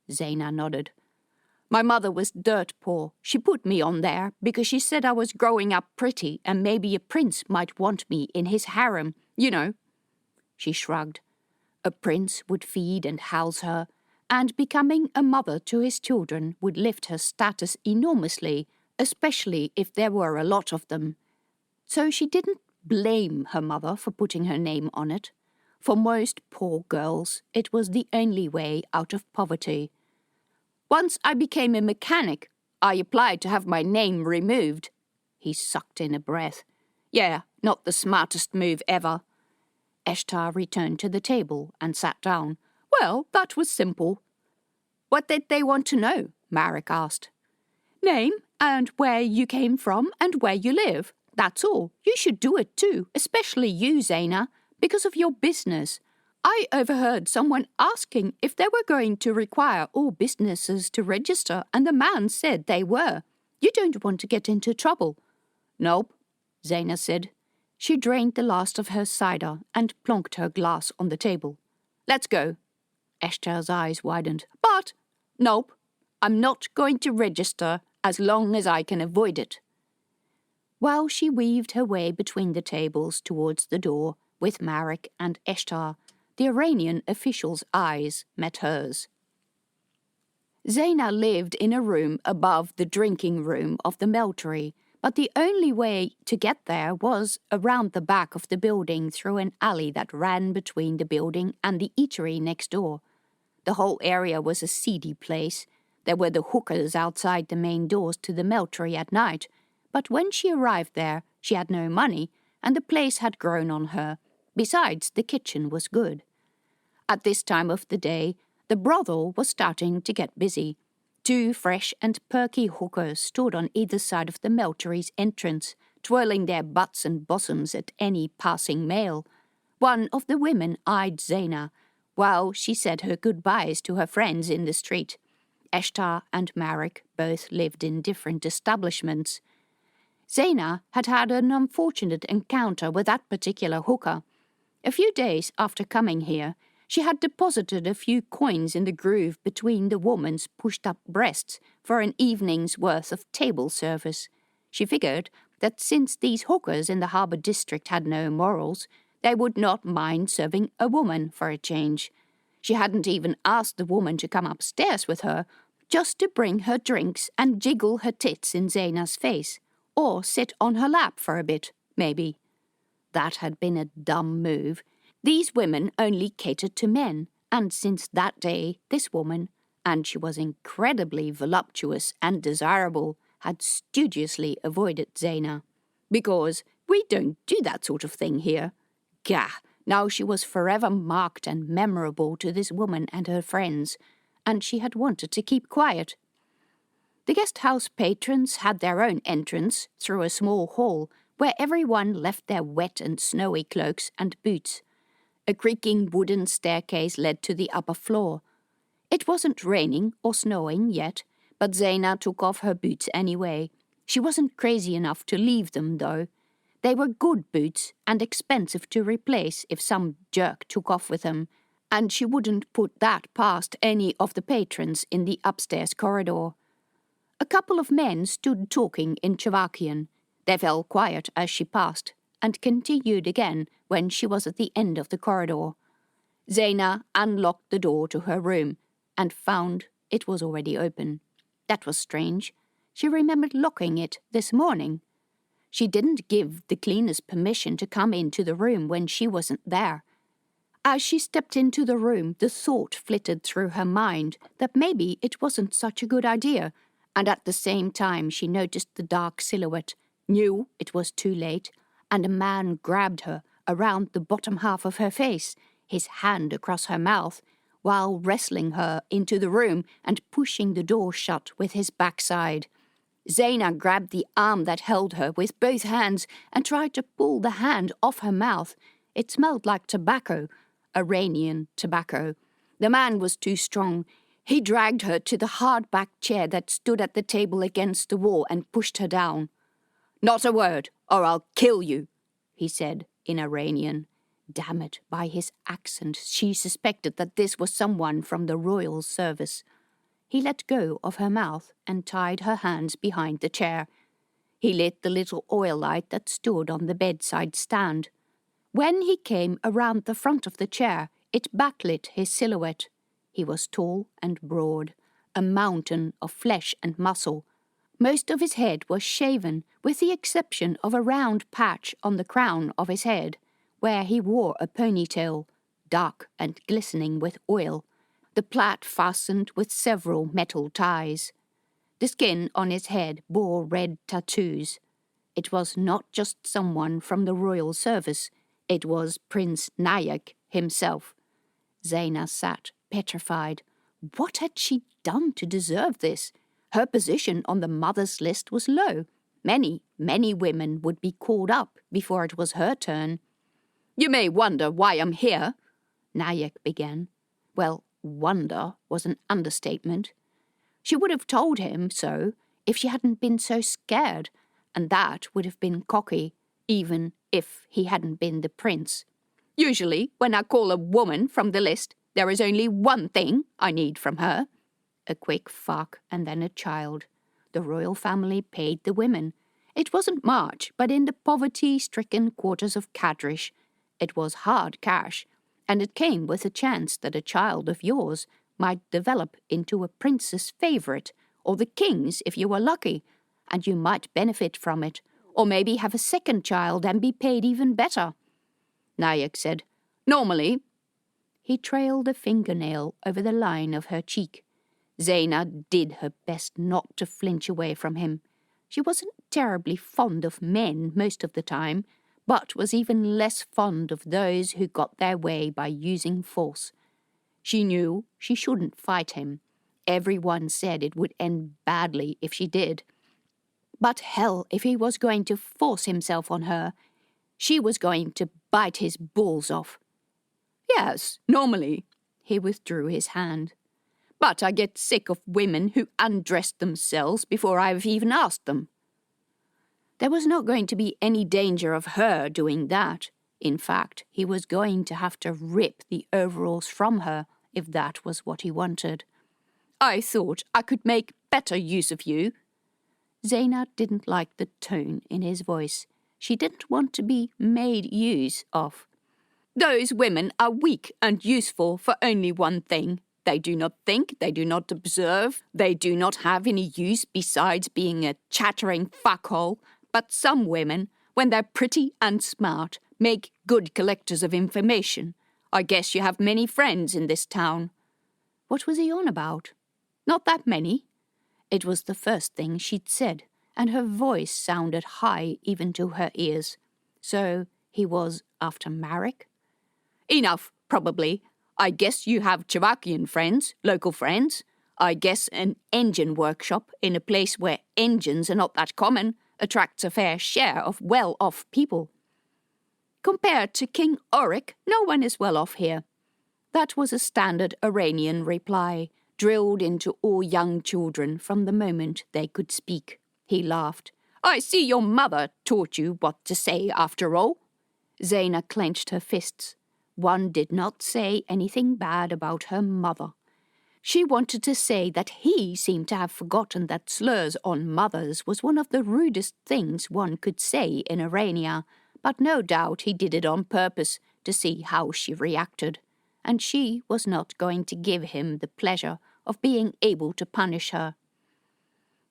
S1: Zaina nodded. "My mother was dirt poor. She put me on there because she said I was growing up pretty and maybe a prince might want me in his harem, you know." She shrugged. A prince would feed and house her, and becoming a mother to his children would lift her status enormously, especially if there were a lot of them. So she didn't blame her mother for putting her name on it. For most poor girls, it was the only way out of poverty. "Once I became a mechanic, I applied to have my name removed." He sucked in a breath. "Yeah, not the smartest move ever." Ashtar returned to the table and sat down. "Well, that was simple." "What did they want to know?" Marek asked. "Name and where you came from and where you live. That's all. You should do it too, especially you, Zaina, because of your business. I overheard someone asking if they were going to require all businesses to register, and the man said they were. You don't want to get into trouble. Nope, Zaina said. She drained the last of her cider and plonked her glass on the table. Let's go. Eshtar's eyes widened. But, nope, I'm not going to register as long as I can avoid it. While she weaved her way between the tables towards the door with Marek and Eshtar, the Aranian official's eyes met hers. Zaina lived in a room above the drinking room of the meltery, but the only way to get there was around the back of the building through an alley that ran between the building and the eatery next door. The whole area was a seedy place. There were the hookers outside the main doors to the meltery at night, but when she arrived there, she had no money, and the place had grown on her. Besides, the kitchen was good. At this time of the day, the brothel was starting to get busy. 2 fresh and perky hookers stood on either side of the meltery's entrance, twirling their butts and bosoms at any passing male. One of the women eyed Zaina, while she said her goodbyes to her friends in the street. Eshtar and Marek both lived in different establishments. Zaina had had an unfortunate encounter with that particular hooker. A few days after coming here, she had deposited a few coins in the groove between the woman's pushed-up breasts for an evening's worth of table service. She figured that since these hookers in the harbour district had no morals, they would not mind serving a woman for a change. She hadn't even asked the woman to come upstairs with her, just to bring her drinks and jiggle her tits in Zaina's face, or sit on her lap for a bit, maybe. That had been a dumb move. These women only catered to men, and since that day, this woman, and she was incredibly voluptuous and desirable, had studiously avoided Zaina. Because we don't do that sort of thing here. Gah! Now she was forever marked and memorable to this woman and her friends, and she had wanted to keep quiet. The guest house patrons had their own entrance through a small hall where everyone left their wet and snowy cloaks and boots. A creaking wooden staircase led to the upper floor. It wasn't raining or snowing yet, but Zaina took off her boots anyway. She wasn't crazy enough to leave them, though. They were good boots and expensive to replace if some jerk took off with them, and she wouldn't put that past any of the patrons in the upstairs corridor. A couple of men stood talking in Slovakian. They fell quiet as she passed, and continued again when she was at the end of the corridor. Zaina unlocked the door to her room, and found it was already open. That was strange. She remembered locking it this morning. She didn't give the cleaners permission to come into the room when she wasn't there. As she stepped into the room, the thought flitted through her mind that maybe it wasn't such a good idea, and at the same time she noticed the dark silhouette, knew it was too late, and a man grabbed her around the bottom half of her face, his hand across her mouth, while wrestling her into the room and pushing the door shut with his backside. Zaina grabbed the arm that held her with both hands and tried to pull the hand off her mouth. It smelled like tobacco, Iranian tobacco. The man was too strong. He dragged her to the hard-backed chair that stood at the table against the wall and pushed her down. "Not a word, or I'll kill you," he said in Iranian. Damn it, by his accent she suspected that this was someone from the royal service. He let go of her mouth and tied her hands behind the chair. He lit the little oil light that stood on the bedside stand. When he came around the front of the chair, it backlit his silhouette. He was tall and broad, a mountain of flesh and muscle. Most of his head was shaven, with the exception of a round patch on the crown of his head, where he wore a ponytail, dark and glistening with oil, the plait fastened with several metal ties. The skin on his head bore red tattoos. It was not just someone from the royal service, it was Prince Nayak himself. Zaina sat petrified. What had she done to deserve this? Her position on the mother's list was low. Many, many women would be called up before it was her turn. "You may wonder why I'm here," Nayek began. Well, wonder was an understatement. She would have told him so if she hadn't been so scared, and that would have been cocky, even if he hadn't been the prince. Usually, when I call a woman from the list, there is only one thing I need from her. A quick fuck and then a child. The royal family paid the women. It wasn't much, but in the poverty-stricken quarters of Kadrish, it was hard cash, and it came with a chance that a child of yours might develop into a prince's favourite, or the king's if you were lucky, and you might benefit from it, or maybe have a second child and be paid even better. Nayek said, "Normally." He trailed a fingernail over the line of her cheek. Zaina did her best not to flinch away from him. She wasn't terribly fond of men most of the time, but was even less fond of those who got their way by using force. She knew she shouldn't fight him. Everyone said it would end badly if she did. But hell, if he was going to force himself on her, she was going to bite his balls off. "Yes, normally." He withdrew his hand. "But I get sick of women who undress themselves before I've even asked them." There was not going to be any danger of her doing that. In fact, he was going to have to rip the overalls from her if that was what he wanted. "I thought I could make better use of you." Zaina didn't like the tone in his voice. She didn't want to be made use of. "Those women are weak and useful for only one thing. They do not think, they do not observe, they do not have any use besides being a chattering fuckhole. But some women, when they're pretty and smart, make good collectors of information. I guess you have many friends in this town." What was he on about? Not that many. It was the first thing she'd said, and her voice sounded high even to her ears. So he was after Marek? "Enough, probably. I guess you have Chavakian friends, local friends. I guess an engine workshop in a place where engines are not that common attracts a fair share of well-off people." "Compared to King Auric, no one is well-off here." That was a standard Aranian reply, drilled into all young children from the moment they could speak. He laughed. "I see your mother taught you what to say after all." Zaina clenched her fists. One did not say anything bad about her mother. She wanted to say that he seemed to have forgotten that slurs on mothers was one of the rudest things one could say in Arania, but no doubt he did it on purpose to see how she reacted, and she was not going to give him the pleasure of being able to punish her.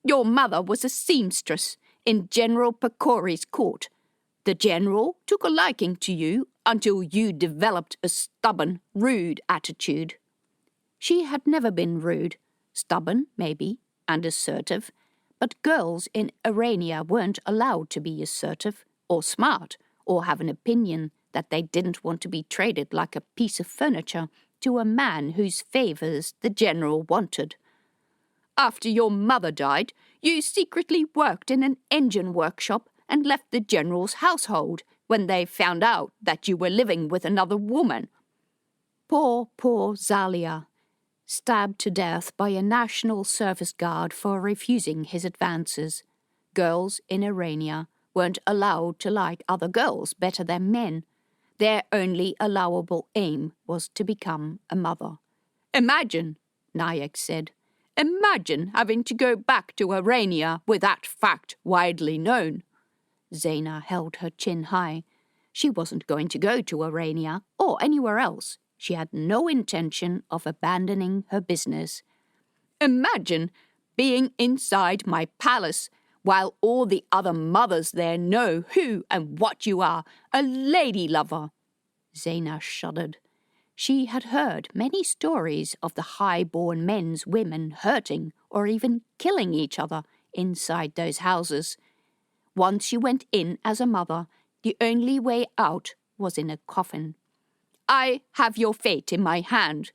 S1: "Your mother was a seamstress in General Pecori's court. The general took a liking to you until you developed a stubborn, rude attitude." She had never been rude, stubborn, maybe, and assertive, but girls in Arania weren't allowed to be assertive, or smart, or have an opinion that they didn't want to be traded like a piece of furniture to a man whose favours the general wanted. "After your mother died, you secretly worked in an engine workshop and left the general's household when they found out that you were living with another woman." Poor Zalia, stabbed to death by a National Service Guard for refusing his advances. Girls in Arania weren't allowed to like other girls better than men. Their only allowable aim was to become a mother. "Imagine," Nayek said, "imagine having to go back to Arania with that fact widely known." Zaina held her chin high. She wasn't going to go to Arania or anywhere else. She had no intention of abandoning her business. "Imagine being inside my palace while all the other mothers there know who and what you are, a lady lover." Zaina shuddered. She had heard many stories of the high-born men's women hurting or even killing each other inside those houses. Once you went in as a mother, the only way out was in a coffin. "I have your fate in my hand.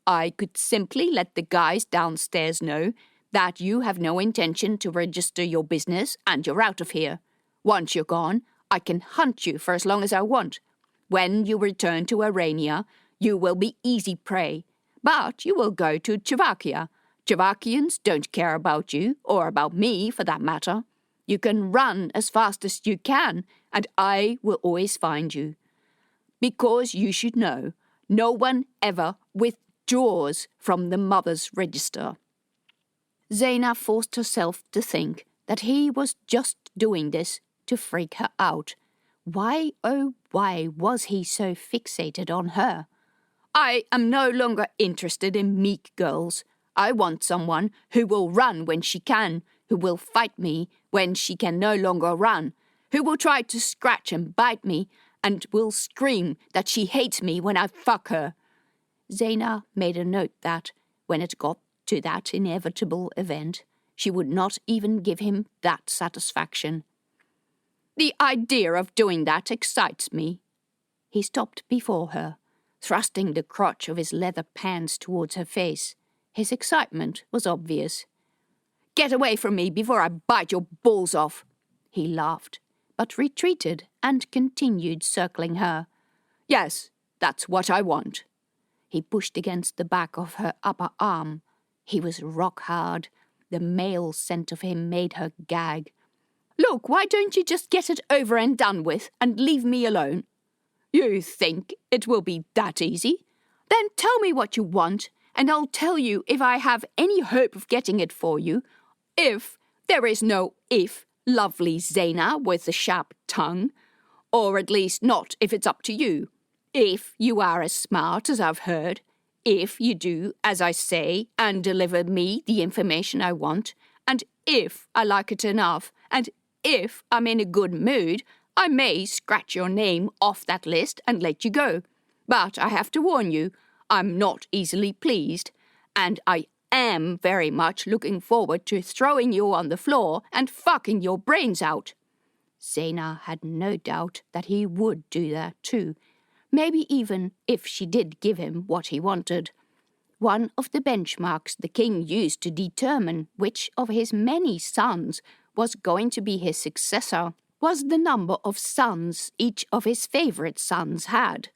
S1: I could simply let the guys downstairs know that you have no intention to register your business and you're out of here. Once you're gone, I can hunt you for as long as I want. When you return to Arania, You will be easy prey. But you will go to Czechoslovakia. Czechoslovakians don't care about you, or about me for that matter. You can run as fast as you can, and I will always find you. Because you should know, no one ever withdraws from the mother's register. Zaina forced herself to think that he was just doing this to freak her out. Why, oh why, was he so fixated on her? I am no longer interested in meek girls. I want someone who will run when she can, who will fight me when she can no longer run, who will try to scratch and bite me, and will scream that she hates me when I fuck her. Zaina made a note that, when it got to that inevitable event, she would not even give him that satisfaction. The idea of doing that excites me. He stopped before her, thrusting the crotch of his leather pants towards her face. His excitement was obvious. Get away from me before I bite your balls off, he laughed, but retreated and continued circling her. Yes, that's what I want. He pushed against the back of her upper arm. He was rock hard. The male scent of him made her gag. Look, why don't you just get it over and done with and leave me alone? You think it will be that easy? Then tell me what you want, and I'll tell you if I have any hope of getting it for you. If there is no if, lovely Zaina with the sharp tongue. Or at least not if it's up to you. If you are as smart as I've heard. If you do as I say and deliver me the information I want. And if I like it enough. And if I'm in a good mood, I may scratch your name off that list and let you go. But I have to warn you, I'm not easily pleased, and I am very much looking forward to throwing you on the floor and fucking your brains out. Zaina had no doubt that he would do that too, maybe even if she did give him what he wanted. One of the benchmarks the king used to determine which of his many sons was going to be his successor was the number of sons each of his favourite sons had.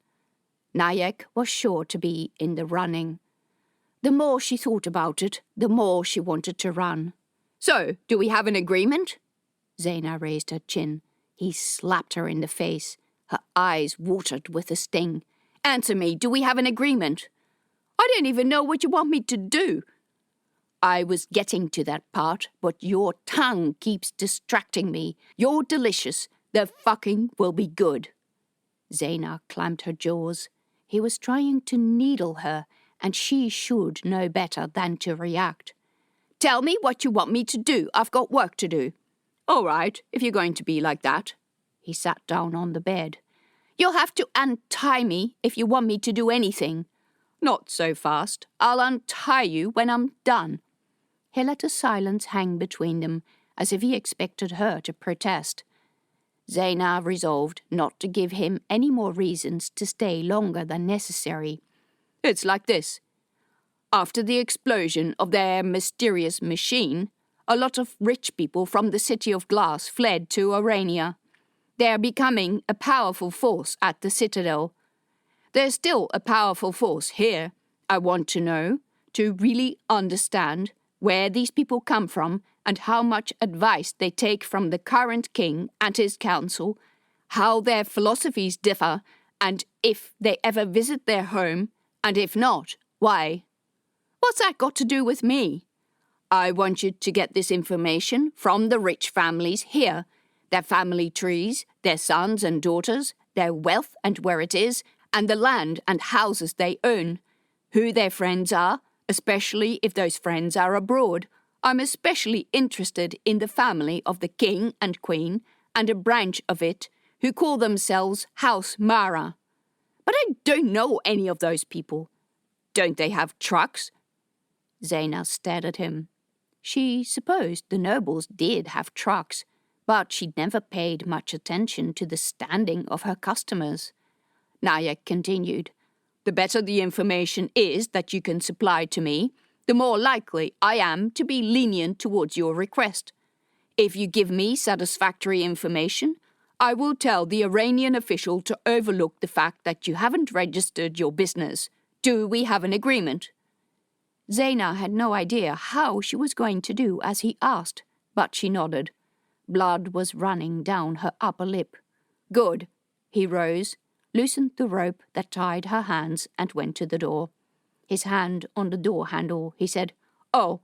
S1: Nayek was sure to be in the running. The more she thought about it, the more she wanted to run. So, do we have an agreement? Zaina raised her chin. He slapped her in the face. Her eyes watered with the sting. Answer me, do we have an agreement? I don't even know what you want me to do. I was getting to that part, but your tongue keeps distracting me. You're delicious. The fucking will be good. Zaina clamped her jaws. He was trying to needle her, and she should know better than to react. Tell me what you want me to do. I've got work to do. All right, if you're going to be like that. He sat down on the bed. You'll have to untie me if you want me to do anything. Not so fast. I'll untie you when I'm done. He let a silence hang between them, as if he expected her to protest. Zaina resolved not to give him any more reasons to stay longer than necessary. It's like this. After the explosion of their mysterious machine, a lot of rich people from the City of Glass fled to Arania. They're becoming a powerful force at the Citadel. There's still a powerful force here. I want to know, to really understand, where these people come from and how much advice they take from the current king and his council, how their philosophies differ, and if they ever visit their home, and if not, why. What's that got to do with me? I want you to get this information from the rich families here, their family trees, their sons and daughters, their wealth and where it is, and the land and houses they own, who their friends are, especially if those friends are abroad. I'm especially interested in the family of the king and queen and a branch of it who call themselves House Mara. But I don't know any of those people. Don't they have trucks? Zaina stared at him. She supposed the nobles did have trucks, but she'd never paid much attention to the standing of her customers. Nayek continued. The better the information is that you can supply to me, the more likely I am to be lenient towards your request. If you give me satisfactory information, I will tell the Iranian official to overlook the fact that you haven't registered your business. Do we have an agreement?" Zaina had no idea how she was going to do as he asked, but she nodded. Blood was running down her upper lip. "Good." He rose, loosened the rope that tied her hands, and went to the door. His hand on the door handle, he said, "Oh,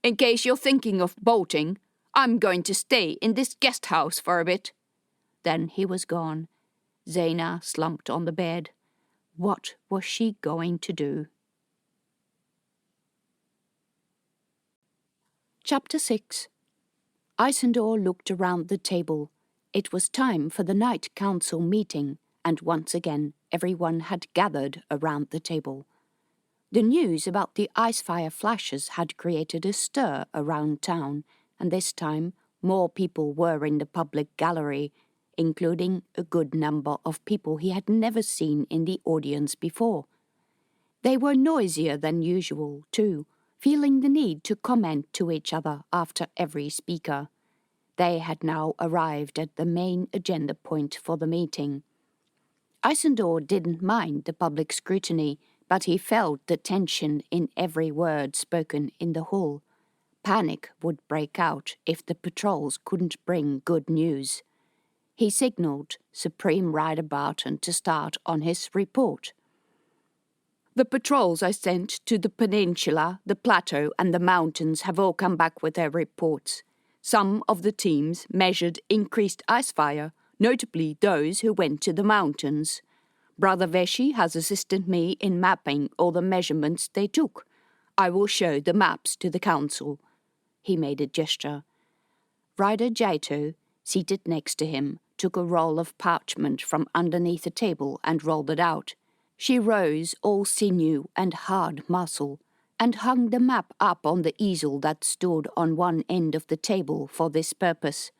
S1: in case you're thinking of bolting, I'm going to stay in this guest house for a bit." Then he was gone. Zaina slumped on the bed. What was she going to do? Chapter 6. Isandor looked around the table. It was time for the night council meeting, and once again everyone had gathered around the table. The news about the icefire flashes had created a stir around town, and this time more people were in the public gallery, including a good number of people he had never seen in the audience before. They were noisier than usual, too, feeling the need to comment to each other after every speaker. They had now arrived at the main agenda point for the meeting. Isandor didn't mind the public scrutiny, but he felt the tension in every word spoken in the hall. Panic would break out if the patrols couldn't bring good news. He signalled Supreme Rider Barton to start on his report. "The patrols I sent to the peninsula, the plateau and the mountains have all come back with their reports. Some of the teams measured increased icefire, notably those who went to the mountains. Brother Veshi has assisted me in mapping all the measurements they took. I will show the maps to the council." He made a gesture. Rider Jaito, seated next to him, took a roll of parchment from underneath the table and rolled it out. She rose, all sinew and hard muscle, and hung the map up on the easel that stood on one end of the table for this purpose.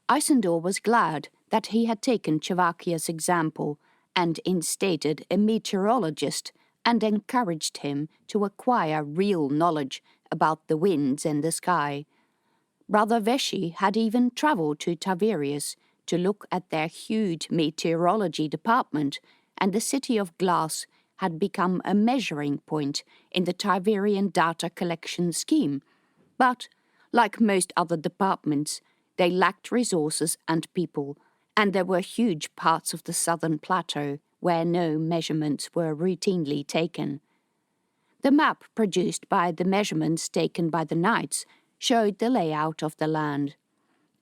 S1: Isandor was glad that he had taken Chavakia's example and instated a meteorologist and encouraged him to acquire real knowledge about the winds and the sky. Brother Veshi had even travelled to Tiberias to look at their huge meteorology department, and the city of glass had become a measuring point in the Tiberian data collection scheme. But, like most other departments, they lacked resources and people, and there were huge parts of the southern plateau where no measurements were routinely taken. The map produced by the measurements taken by the Knights showed the layout of the land.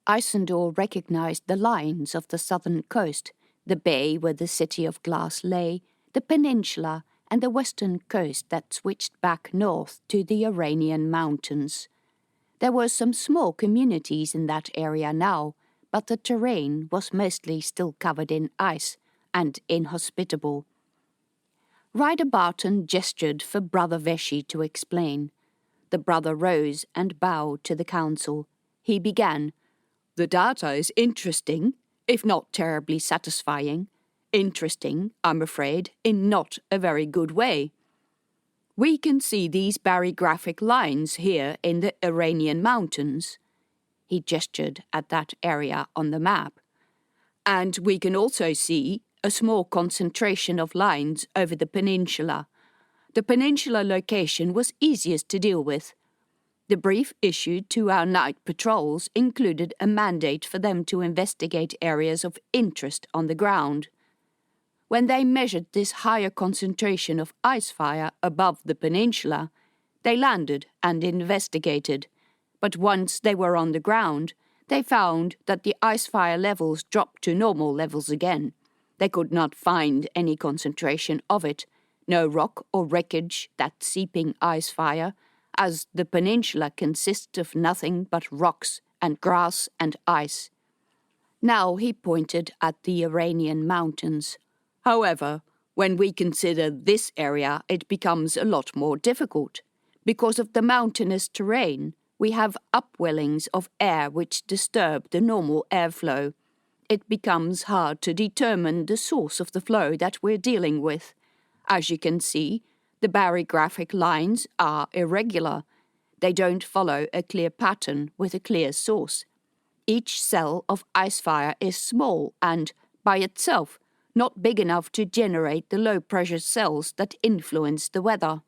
S1: Isandor recognized the lines of the southern coast, the bay where the city of glass lay, the peninsula, and the western coast that switched back north to the Iranian mountains. There were some small communities in that area now, but the terrain was mostly still covered in ice and inhospitable. Rider Barton gestured for Brother Veshi to explain. The brother rose and bowed to the council. He began, "The data is interesting, if not terribly satisfying. Interesting, I'm afraid, in not a very good way. We can see these barographic lines here in the Iranian mountains." He gestured at that area on the map. "And we can also see a small concentration of lines over the peninsula. The peninsula location was easiest to deal with. The brief issued to our night patrols included a mandate for them to investigate areas of interest on the ground. When they measured this higher concentration of icefire above the peninsula, they landed and investigated, but once they were on the ground, they found that the icefire levels dropped to normal levels again. They could not find any concentration of it, no rock or wreckage that's seeping icefire, as the peninsula consists of nothing but rocks and grass and ice." Now he pointed at the Iranian mountains. "However, when we consider this area, it becomes a lot more difficult. Because of the mountainous terrain, we have upwellings of air which disturb the normal airflow. It becomes hard to determine the source of the flow that we're dealing with. As you can see, the barographic lines are irregular. They don't follow a clear pattern with a clear source. Each cell of icefire is small and, by itself, not big enough to generate the low-pressure cells that influence the weather.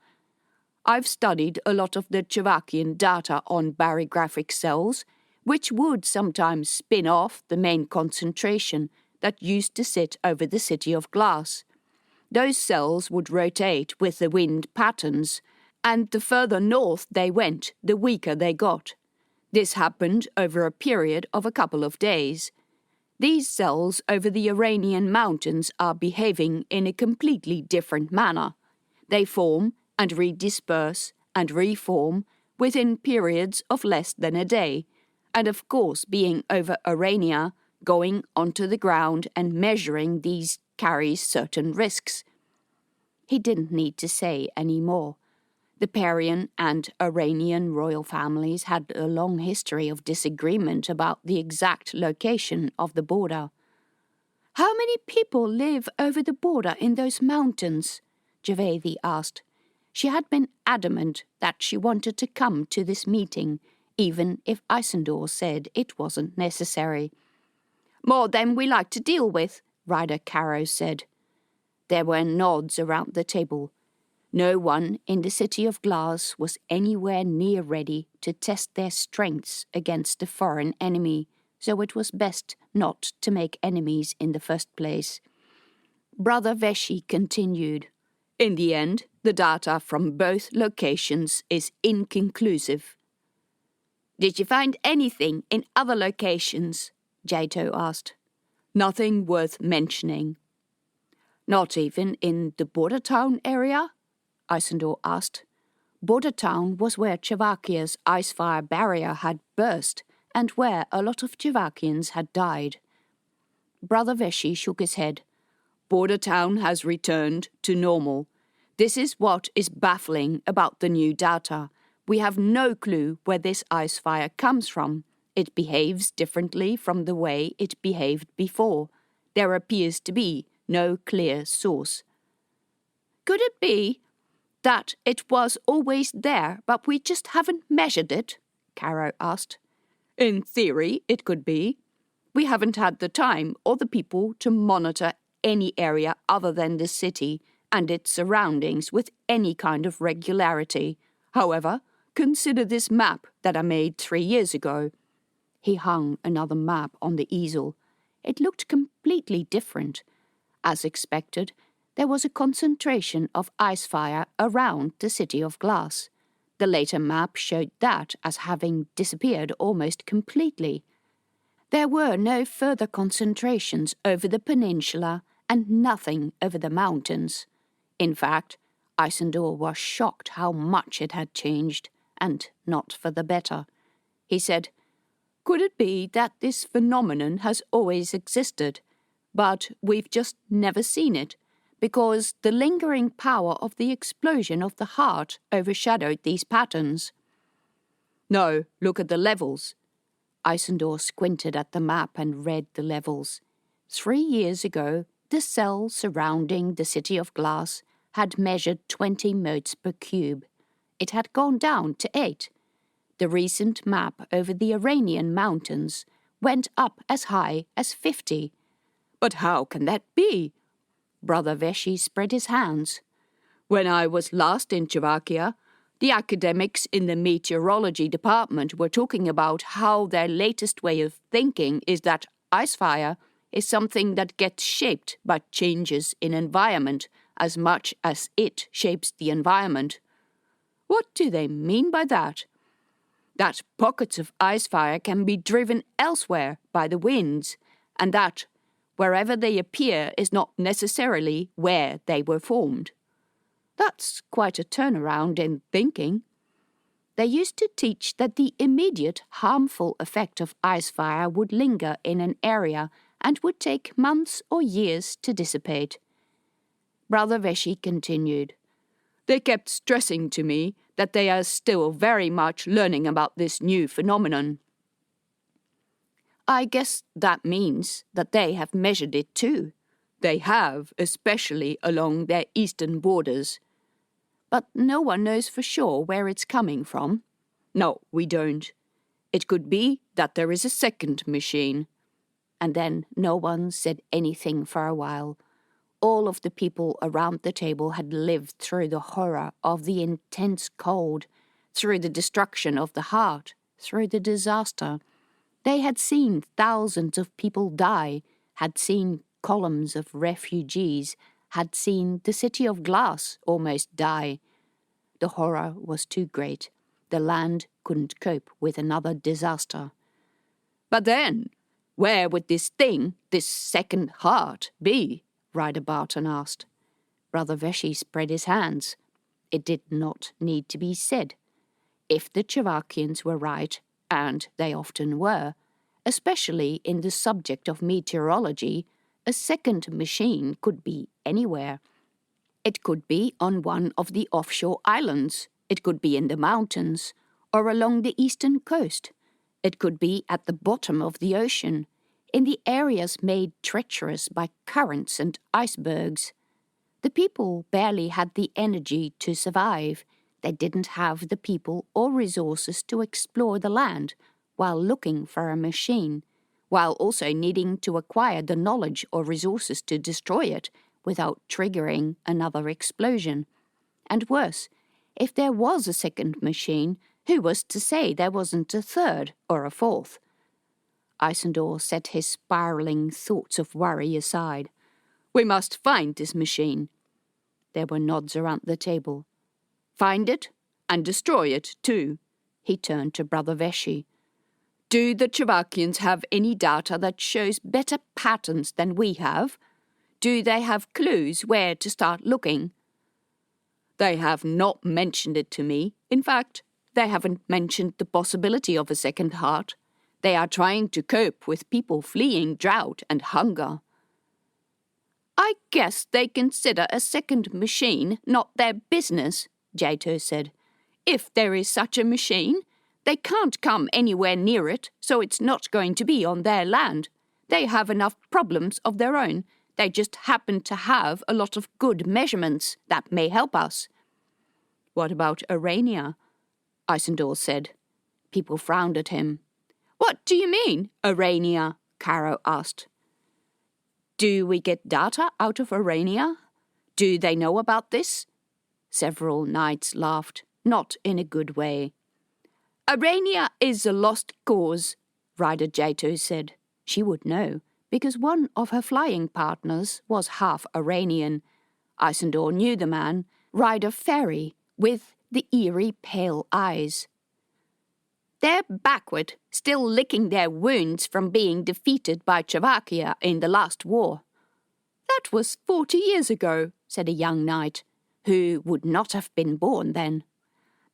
S1: I've studied a lot of the Chavakian data on barographic cells, which would sometimes spin off the main concentration that used to sit over the city of glass. Those cells would rotate with the wind patterns, and the further north they went, the weaker they got. This happened over a period of a couple of days. These cells over the Aranian mountains are behaving in a completely different manner. They form and redisperse and reform within periods of less than a day, and of course being over Arania, going onto the ground and measuring these carries certain risks. He didn't need to say any more. The Parian and Aranian royal families had a long history of disagreement about the exact location of the border. "How many people live over the border in those mountains?" Javedi asked. She had been adamant that she wanted to come to this meeting, even if Isandor said it wasn't necessary. "More than we like to deal with," Ryder Caro said. There were nods around the table. No one in the City of Glass was anywhere near ready to test their strengths against a foreign enemy, so it was best not to make enemies in the first place. Brother Veshy continued. "In the end, the data from both locations is inconclusive." "Did you find anything in other locations?" Jato asked. "Nothing worth mentioning." "Not even in the border town area?" Isandor asked. Border town was where Chavakia's icefire barrier had burst and where a lot of Chavakians had died. Brother Veshy shook his head. "Border town has returned to normal. This is what is baffling about the new data. We have no clue where this icefire comes from. It behaves differently from the way it behaved before. There appears to be no clear source." "Could it be that it was always there, but we just haven't measured it?" Caro asked. "In theory, it could be. We haven't had the time or the people to monitor any area other than the city and its surroundings with any kind of regularity. However, consider this map that I made 3 years ago." He hung another map on the easel. It looked completely different. As expected, there was a concentration of icefire around the City of Glass. The later map showed that as having disappeared almost completely. There were no further concentrations over the peninsula and nothing over the mountains. In fact, Isandor was shocked how much it had changed, and not for the better. He said, "Could it be that this phenomenon has always existed, but we've just never seen it, because the lingering power of the explosion of the heart overshadowed these patterns?" "No, look at the levels." Isandor squinted at the map and read the levels. 3 years ago, the cell surrounding the City of Glass had measured 20 motes per cube. It had gone down to 8. The recent map over the Iranian mountains went up as high as 50. "But how can that be?" Brother Veshy spread his hands. "When I was last in Chavakia, the academics in the meteorology department were talking about how their latest way of thinking is that icefire is something that gets shaped by changes in environment as much as it shapes the environment." "What do they mean by that?" "That pockets of icefire can be driven elsewhere by the winds, and that wherever they appear is not necessarily where they were formed." "That's quite a turnaround in thinking." They used to teach that the immediate harmful effect of icefire would linger in an area and would take months or years to dissipate. Brother Veshy continued. "They kept stressing to me that they are still very much learning about this new phenomenon." "I guess that means that they have measured it too." "They have, especially along their eastern borders." "But no one knows for sure where it's coming from?" "No, we don't. It could be that there is a second machine." And then no one said anything for a while. All of the people around the table had lived through the horror of the intense cold, through the destruction of the heart, through the disaster. They had seen thousands of people die, had seen columns of refugees, had seen the city of glass almost die. The horror was too great. The land couldn't cope with another disaster. "But then, where would this thing, this second heart, be?" Ryder Barton asked. Brother Veshy spread his hands. It did not need to be said. If the Chavakians were right, and they often were, especially in the subject of meteorology, a second machine could be anywhere. It could be on one of the offshore islands. It could be in the mountains, or along the eastern coast. It could be at the bottom of the ocean, in the areas made treacherous by currents and icebergs. The people barely had the energy to survive. They didn't have the people or resources to explore the land while looking for a machine, while also needing to acquire the knowledge or resources to destroy it without triggering another explosion. And worse, if there was a second machine, who was to say there wasn't a third or a fourth? Isandor set his spiralling thoughts of worry aside. "We must find this machine." There were nods around the table. "Find it and destroy it too." He turned to Brother Veshy. "Do the Chavakians have any data that shows better patterns than we have? Do they have clues where to start looking?" "They have not mentioned it to me. In fact, they haven't mentioned the possibility of a second heart. They are trying to cope with people fleeing drought and hunger." "I guess they consider a second machine not their business," Jato said. "If there is such a machine, they can't come anywhere near it, so it's not going to be on their land. They have enough problems of their own. They just happen to have a lot of good measurements that may help us." "What about Arania?" Isandor said. People frowned at him. "What do you mean, Arania?" Caro asked. "Do we get data out of Arania? Do they know about this?" Several knights laughed, not in a good way. "Arania is a lost cause," Ryder Jato said. She would know, because one of her flying partners was half Aranian. Isandor knew the man, Ryder Ferry, with the eerie pale eyes. "They're backward, still licking their wounds from being defeated by Chavakia in the last war." "That was 40 years ago," said a young knight, who would not have been born then.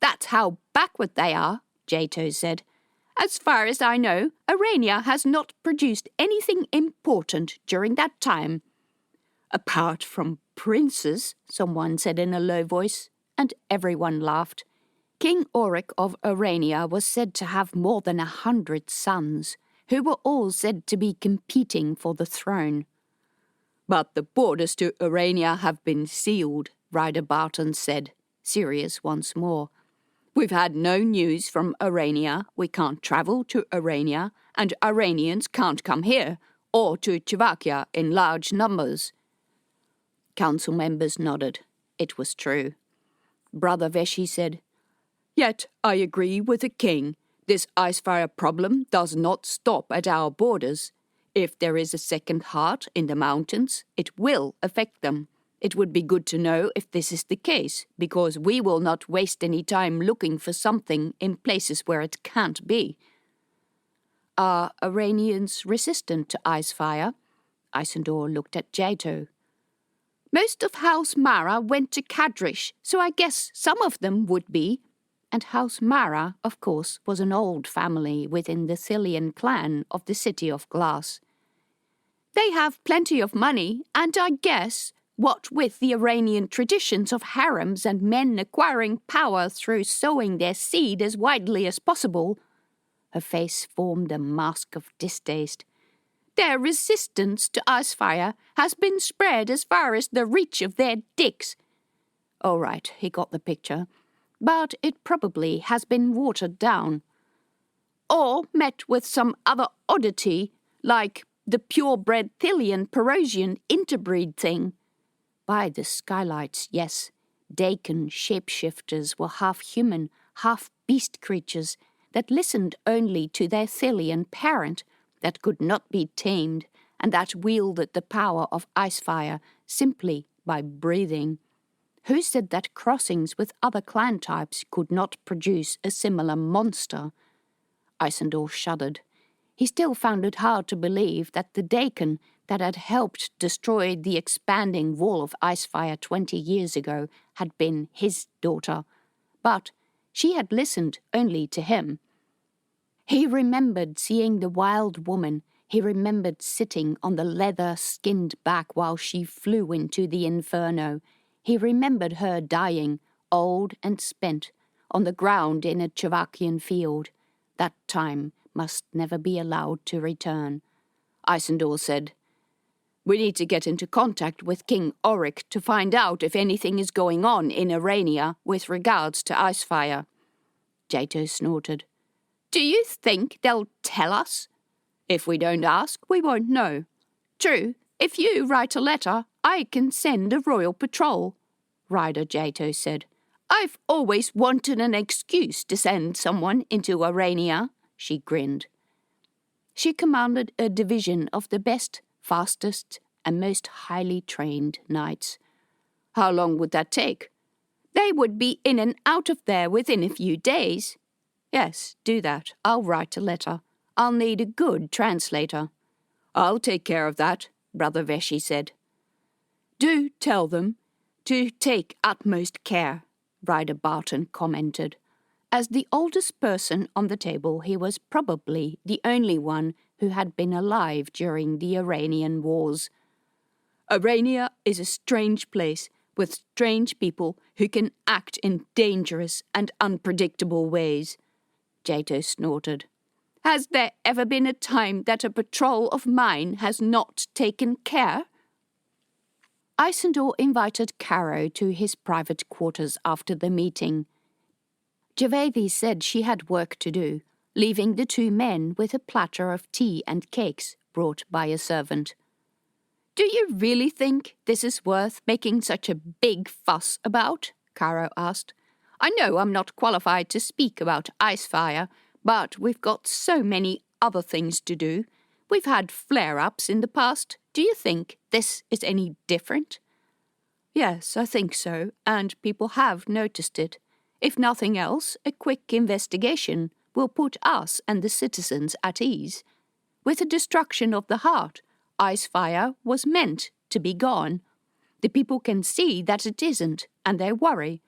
S1: "That's how backward they are," Jato said. "As far as I know, Arania has not produced anything important during that time." "Apart from princes," someone said in a low voice, and everyone laughed. King Auric of Arania was said to have more than 100 sons, who were all said to be competing for the throne. "But the borders to Arania have been sealed," Ryder Barton said, serious once more. "We've had no news from Arania, we can't travel to Arania, and Aranians can't come here, or to Chavakia in large numbers." Council members nodded. It was true. Brother Veshy said, "Yet I agree with the king. This icefire problem does not stop at our borders. If there is a second heart in the mountains, it will affect them. It would be good to know if this is the case, because we will not waste any time looking for something in places where it can't be." "Are Iranians resistant to icefire?" Isandor looked at Jato. "Most of House Mara went to Kadrish, so I guess some of them would be." And House Mara, of course, was an old family within the Thilian clan of the City of Glass. "They have plenty of money, and I guess, what with the Iranian traditions of harems and men acquiring power through sowing their seed as widely as possible," her face formed a mask of distaste, "their resistance to icefire has been spread as far as the reach of their dicks." All right, he got the picture. But it probably has been watered down. or met with some other oddity, like the purebred Thilian Perosian interbreed thing. By the skylights, yes, Dakin shapeshifters were half-human, half-beast creatures that listened only to their Thilian parent, that could not be tamed, and that wielded the power of icefire simply by breathing. Who said that crossings with other clan types could not produce a similar monster? Isandor shuddered. He still found it hard to believe that the Dakin that had helped destroy the expanding wall of icefire 20 years ago had been his daughter. But she had listened only to him. He remembered seeing the wild woman. He remembered sitting on the leather-skinned back while she flew into the inferno. He remembered her dying, old and spent, on the ground in a Chavakian field. That time must never be allowed to return. Isandor said, "We need to get into contact with King Oric to find out if anything is going on in Arania with regards to icefire." Jato snorted. "Do you think they'll tell us? If we don't ask, we won't know. True, if you write a letter, I can send a royal patrol," Rider Jato said. "I've always wanted an excuse to send someone into Arania," she grinned. She commanded a division of the best, fastest, and most highly trained knights. "How long would that take?" "They would be in and out of there within a few days." "Yes, do that. I'll write a letter. I'll need a good translator." "I'll take care of that," Brother Veshy said. "Do tell them to take utmost care," Rider Barton commented. As the oldest person on the table, he was probably the only one who had been alive during the Iranian Wars. "Arania is a strange place with strange people who can act in dangerous and unpredictable ways," Jato snorted. "Has there ever been a time that a patrol of mine has not taken care?" Isandor invited Caro to his private quarters after the meeting. Javethi said she had work to do, leaving the two men with a platter of tea and cakes brought by a servant. "Do you really think this is worth making such a big fuss about?" Caro asked. "I know I'm not qualified to speak about icefire, but we've got so many other things to do. We've had flare-ups in the past. Do you think this is any different?" "Yes, I think so, and people have noticed it. If nothing else, a quick investigation will put us and the citizens at ease. With the destruction of the heart, icefire was meant to be gone. The people can see that it isn't, and they worry.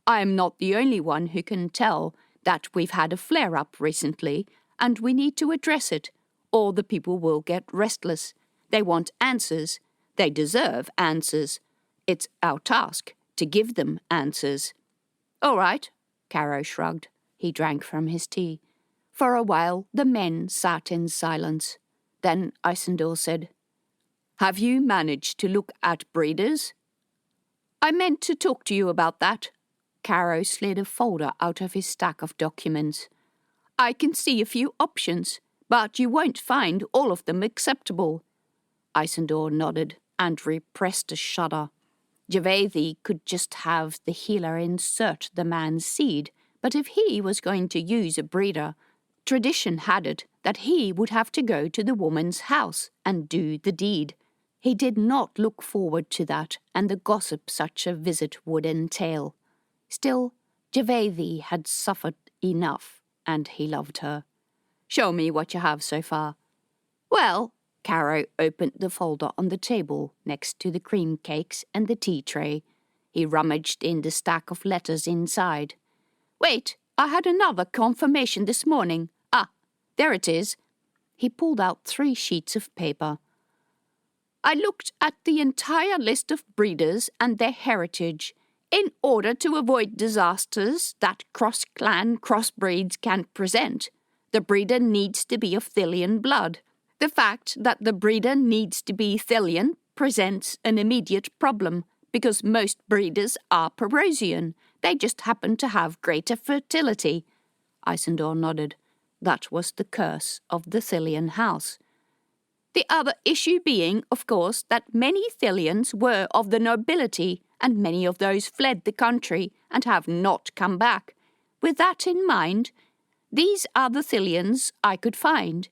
S1: I am not the only one who can tell that we've had a flare-up recently, and we need to address it, or the people will get restless. They want answers. They deserve answers. It's our task to give them answers." "All right," Caro shrugged. He drank from his tea. For a while, the men sat in silence. Then Isandor said, "Have you managed to look at breeders?" "I meant to talk to you about that." Caro slid a folder out of his stack of documents. "I can see a few options, but you won't find all of them acceptable." Isandor nodded and repressed a shudder. Javethi could just have the healer insert the man's seed, but if he was going to use a breeder, tradition had it that he would have to go to the woman's house and do the deed. He did not look forward to that and the gossip such a visit would entail. Still, Javethi had suffered enough, and he loved her. "Show me what you have so far." "Well," Caro opened the folder on the table next to the cream cakes and the tea tray. He rummaged in the stack of letters inside. "Wait, I had another confirmation this morning. Ah, there it is." He pulled out 3 sheets of paper. "I looked at the entire list of breeders and their heritage. In order to avoid disasters that cross-clan crossbreeds can present, the breeder needs to be of Thilian blood. The fact that the breeder needs to be Thilian presents an immediate problem, because most breeders are Perosian. They just happen to have greater fertility." Isandor nodded. That was the curse of the Thillian house. The other issue being, of course, that many Thillians were of the nobility, and many of those fled the country and have not come back. With that in mind, these are the Thillians I could find.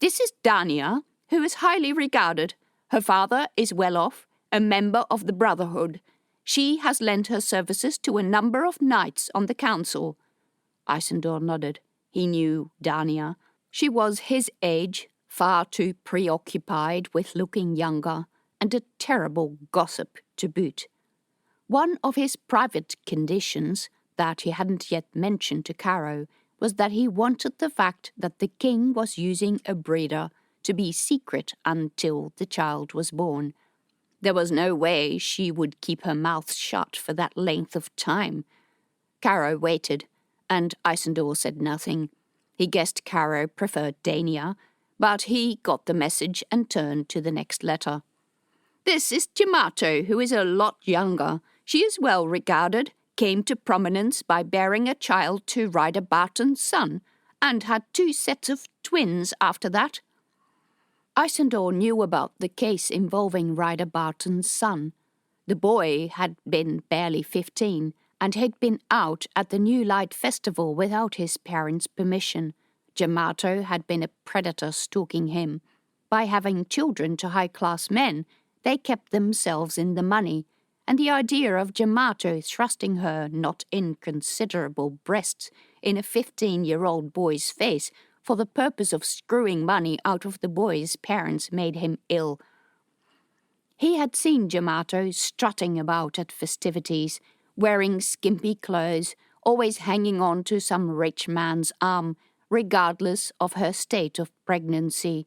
S1: This is Dania, who is highly regarded. Her father is well off, a member of the Brotherhood. She has lent her services to a number of knights on the council. Isandor nodded. He knew Dania. She was his age, far too preoccupied with looking younger, and a terrible gossip to boot. One of his private conditions, that he hadn't yet mentioned to Caro, was that he wanted the fact that the king was using a breeder to be secret until the child was born. There was no way she would keep her mouth shut for that length of time. Caro waited, and Isandor said nothing. He guessed Caro preferred Dania, but he got the message and turned to the next letter. This is Tomato, who is a lot younger. She is well regarded, came to prominence by bearing a child to Ryder Barton's son, and had 2 sets of twins after that. Isandor knew about the case involving Ryder Barton's son. The boy had been barely 15, and had been out at the New Light Festival without his parents' permission. Jamato had been a predator stalking him. By having children to high-class men, they kept themselves in the money, and the idea of Jamato thrusting her not inconsiderable breasts in a 15-year-old boy's face for the purpose of screwing money out of the boy's parents made him ill. He had seen Jamato strutting about at festivities, wearing skimpy clothes, always hanging on to some rich man's arm, regardless of her state of pregnancy.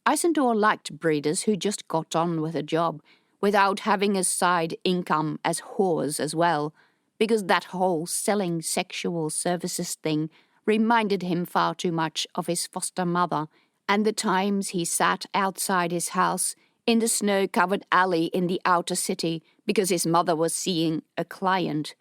S1: Isandor liked breeders who just got on with a job, without having a side income as whores as well, because that whole selling sexual services thing reminded him far too much of his foster mother, and the times he sat outside his house in the snow-covered alley in the outer city because his mother was seeing a client.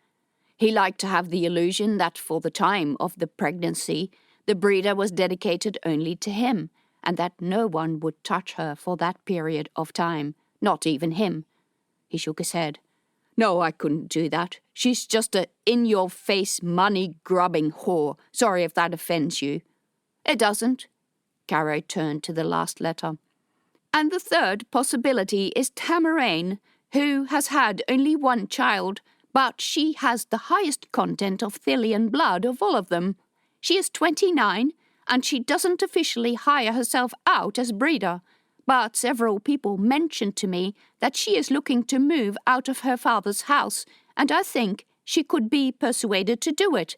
S1: He liked to have the illusion that for the time of the pregnancy, the breeder was dedicated only to him, and that no one would touch her for that period of time, not even him. He shook his head. No, I couldn't do that. She's just a in-your-face, money-grubbing whore. Sorry if that offends you. It doesn't. Caro turned to the last letter. And the third possibility is Tamarane, who has had only 1 child, but she has the highest content of Thillian blood of all of them. She is 29, and she doesn't officially hire herself out as breeder, but several people mentioned to me that she is looking to move out of her father's house, and I think she could be persuaded to do it.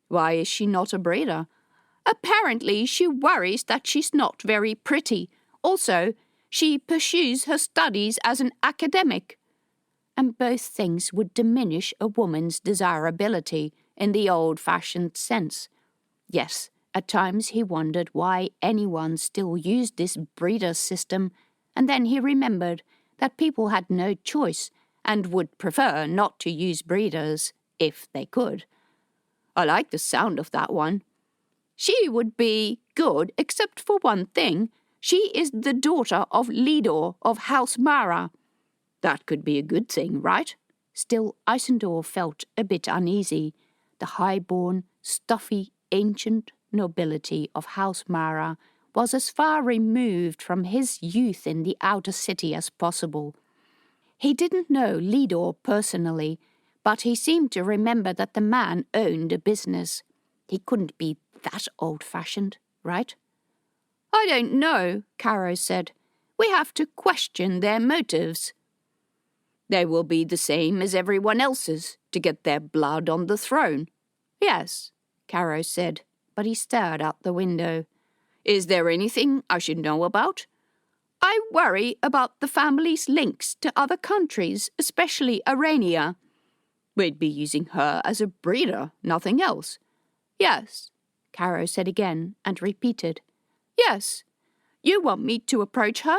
S1: Why is she not a breeder? Apparently she worries that she's not very pretty. Also, she pursues her studies as an academic. And both things would diminish a woman's desirability in the old-fashioned sense. Yes, at times he wondered why anyone still used this breeder system, and then he remembered that people had no choice and would prefer not to use breeders if they could. I like the sound of that one. She would be good except for one thing. She is the daughter of Lidor of House Mara. That could be a good thing, right? Still, Isandor felt a bit uneasy. The high-born, stuffy, ancient nobility of House Mara was as far removed from his youth in the outer city as possible. He didn't know Lidor personally, but he seemed to remember that the man owned a business. He couldn't be that old-fashioned, right? I don't know, Caro said. We have to question their motives. They will be the same as everyone else's, to get their blood on the throne. Yes, Caro said, but he stared out the window. Is there anything I should know about? I worry about the family's links to other countries, especially Arania. We'd be using her as a breeder, nothing else. Yes, Caro said again and repeated. Yes. You want me to approach her?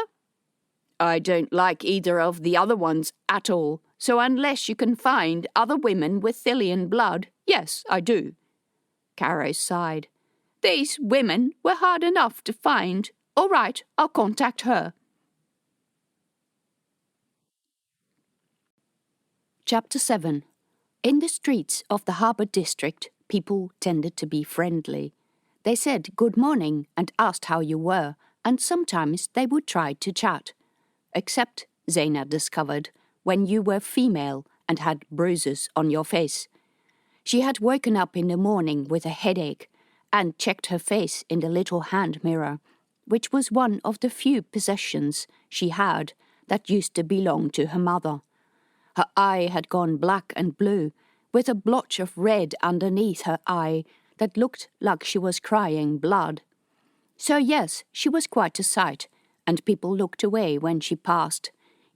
S1: I don't like either of the other ones at all, so unless you can find other women with Thillian blood, yes, I do. Caro sighed. These women were hard enough to find. All right, I'll contact her. Chapter 7. In the streets of the harbour district, people tended to be friendly. They said good morning and asked how you were, and sometimes they would try to chat. Except, Zaina discovered, when you were female and had bruises on your face. She had woken up in the morning with a headache and checked her face in the little hand mirror, which was one of the few possessions she had that used to belong to her mother. Her eye had gone black and blue, with a blotch of red underneath her eye that looked like she was crying blood. So yes, she was quite a sight, and people looked away when she passed,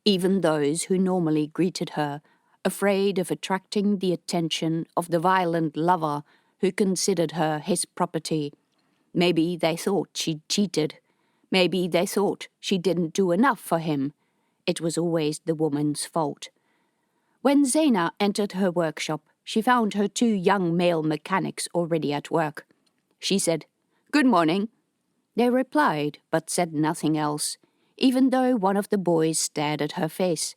S1: even those who normally greeted her, afraid of attracting the attention of the violent lover who considered her his property. Maybe they thought she'd cheated. Maybe they thought she didn't do enough for him. It was always the woman's fault. When Zaina entered her workshop, she found her 2 young male mechanics already at work. She said, "Good morning." They replied, but said nothing else, even though one of the boys stared at her face.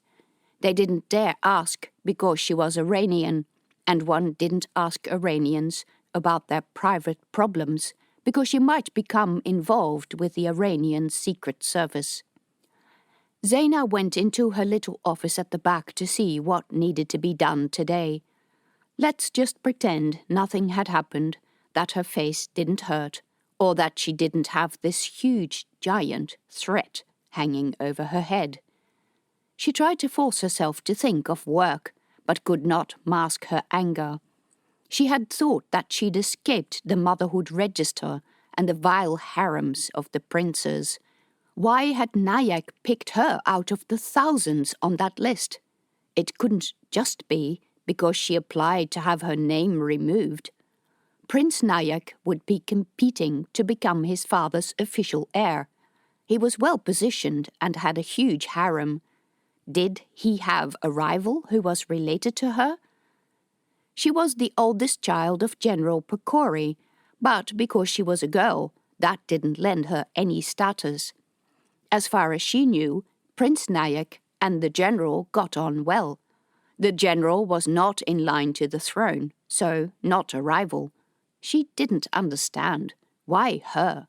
S1: They didn't dare ask because she was Iranian, and one didn't ask Iranians about their private problems because she might become involved with the Iranian Secret Service. Zaina went into her little office at the back to see what needed to be done today. Let's just pretend nothing had happened, that her face didn't hurt, or that she didn't have this huge, giant threat hanging over her head. She tried to force herself to think of work, but could not mask her anger. She had thought that she'd escaped the motherhood register and the vile harems of the princes. Why had Nayak picked her out of the thousands on that list? It couldn't just be because she applied to have her name removed. Prince Nayak would be competing to become his father's official heir. He was well positioned and had a huge harem. Did he have a rival who was related to her? She was the oldest child of General Pecori, but because she was a girl, that didn't lend her any status. As far as she knew, Prince Nayak and the general got on well. The general was not in line to the throne, so not a rival. She didn't understand. Why her?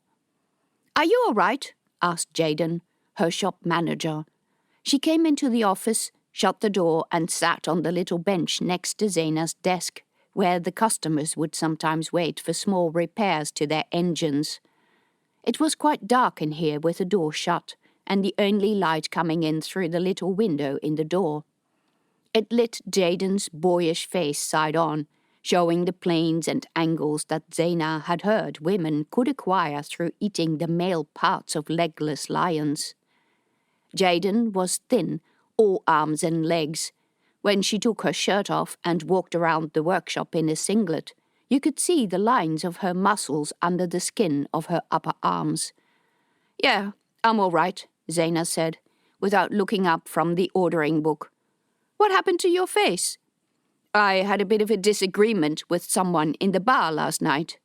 S1: "Are you all right?" asked Jaden, her shop manager. She came into the office, shut the door, and sat on the little bench next to Zaina's desk, where the customers would sometimes wait for small repairs to their engines. It was quite dark in here with the door shut, and the only light coming in through the little window in the door. It lit Jaden's boyish face side on, showing the planes and angles that Zaina had heard women could acquire through eating the male parts of legless lions. Jaden was thin, all arms and legs. When she took her shirt off and walked around the workshop in a singlet, you could see the lines of her muscles under the skin of her upper arms. "Yeah, I'm all right," Zaina said, without looking up from the ordering book. "What happened to your face?" "I had a bit of a disagreement with someone in the bar last night."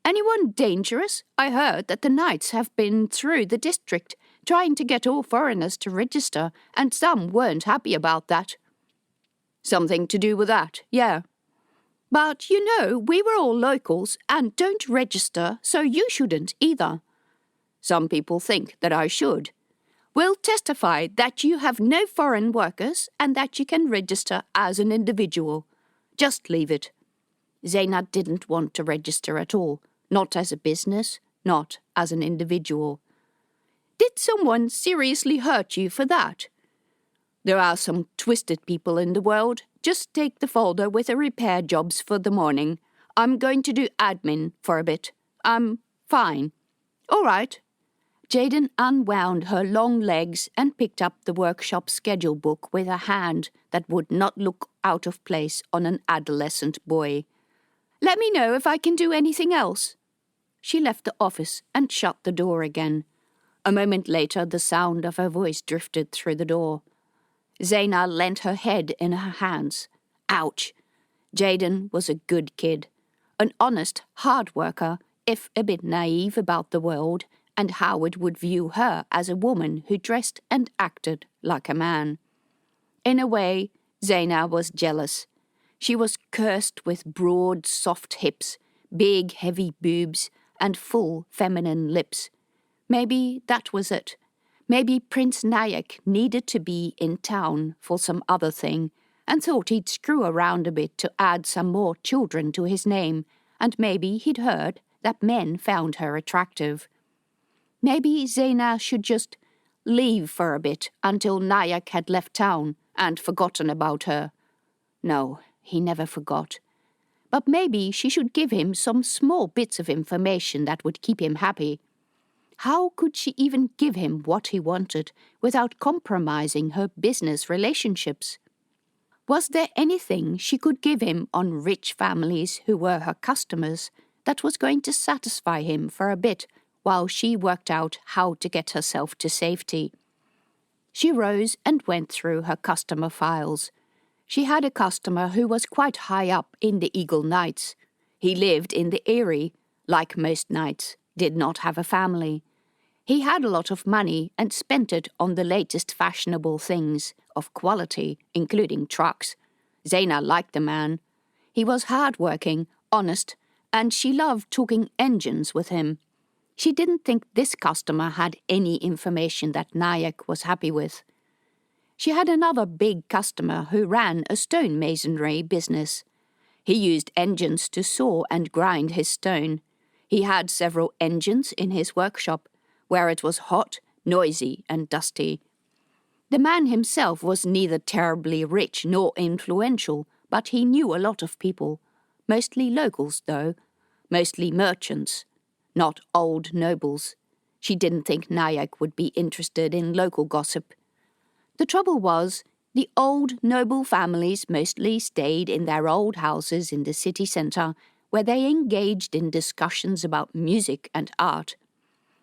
S1: "Anyone dangerous? I heard that the knights have been through the district, trying to get all foreigners to register, and some weren't happy about that." "Something to do with that, yeah." "But, you know, we were all locals and don't register, so you shouldn't either." "Some people think that I should." "We'll testify that you have no foreign workers and that you can register as an individual. Just leave it." Zaina didn't want to register at all, not as a business, not as an individual. "Did someone seriously hurt you for that?" "There are some twisted people in the world. Just take the folder with the repair jobs for the morning. I'm going to do admin for a bit. I'm fine." "All right." Jaden unwound her long legs and picked up the workshop schedule book with a hand that would not look out of place on an adolescent boy. "Let me know if I can do anything else." She left the office and shut the door again. A moment later, the sound of her voice drifted through the door. Zaina leant her head in her hands. Ouch! Jaden was a good kid. An honest, hard worker, if a bit naive about the world and how it would view her as a woman who dressed and acted like a man. In a way, Zaina was jealous. She was cursed with broad, soft hips, big, heavy boobs, and full, feminine lips. Maybe that was it. Maybe Prince Nayak needed to be in town for some other thing and thought he'd screw around a bit to add some more children to his name, and maybe he'd heard that men found her attractive. Maybe Zaina should just leave for a bit until Nayak had left town and forgotten about her. No, he never forgot. But maybe she should give him some small bits of information that would keep him happy. How could she even give him what he wanted without compromising her business relationships? Was there anything she could give him on rich families who were her customers that was going to satisfy him for a bit while she worked out how to get herself to safety? She rose and went through her customer files. She had a customer who was quite high up in the Eagle Knights. He lived in the Eyrie, like most knights, did not have a family. He had a lot of money and spent it on the latest fashionable things, of quality, including trucks. Zaina liked the man. He was hard-working, honest, and she loved talking engines with him. She didn't think this customer had any information that Nayak was happy with. She had another big customer who ran a stone masonry business. He used engines to saw and grind his stone. He had several engines in his workshop, where it was hot, noisy, and dusty. The man himself was neither terribly rich nor influential, but he knew a lot of people. Mostly locals, though. Mostly merchants. Not old nobles. She didn't think Nayak would be interested in local gossip. The trouble was, the old noble families mostly stayed in their old houses in the city centre, where they engaged in discussions about music and art.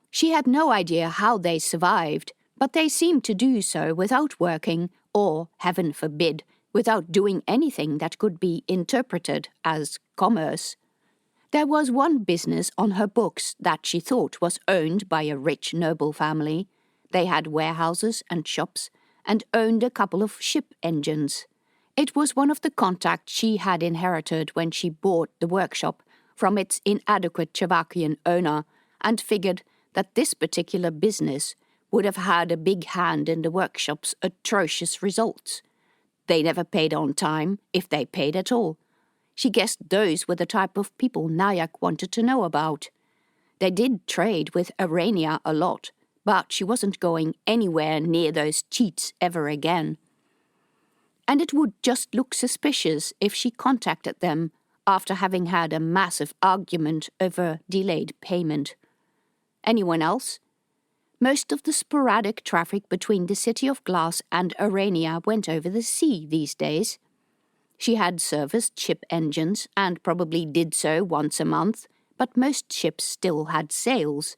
S1: She had no idea how they survived, but they seemed to do so without working, or, heaven forbid, without doing anything that could be interpreted as commerce. There was one business on her books that she thought was owned by a rich noble family. They had warehouses and shops, and owned a couple of ship engines. It was one of the contacts she had inherited when she bought the workshop from its inadequate Chavakian owner, and figured that this particular business would have had a big hand in the workshop's atrocious results. They never paid on time, if they paid at all. She guessed those were the type of people Nayak wanted to know about. They did trade with Arania a lot, but she wasn't going anywhere near those cheats ever again. And it would just look suspicious if she contacted them after having had a massive argument over delayed payment. Anyone else? Most of the sporadic traffic between the City of Glass and Arania went over the sea these days. She had serviced ship engines and probably did so once a month, but most ships still had sails.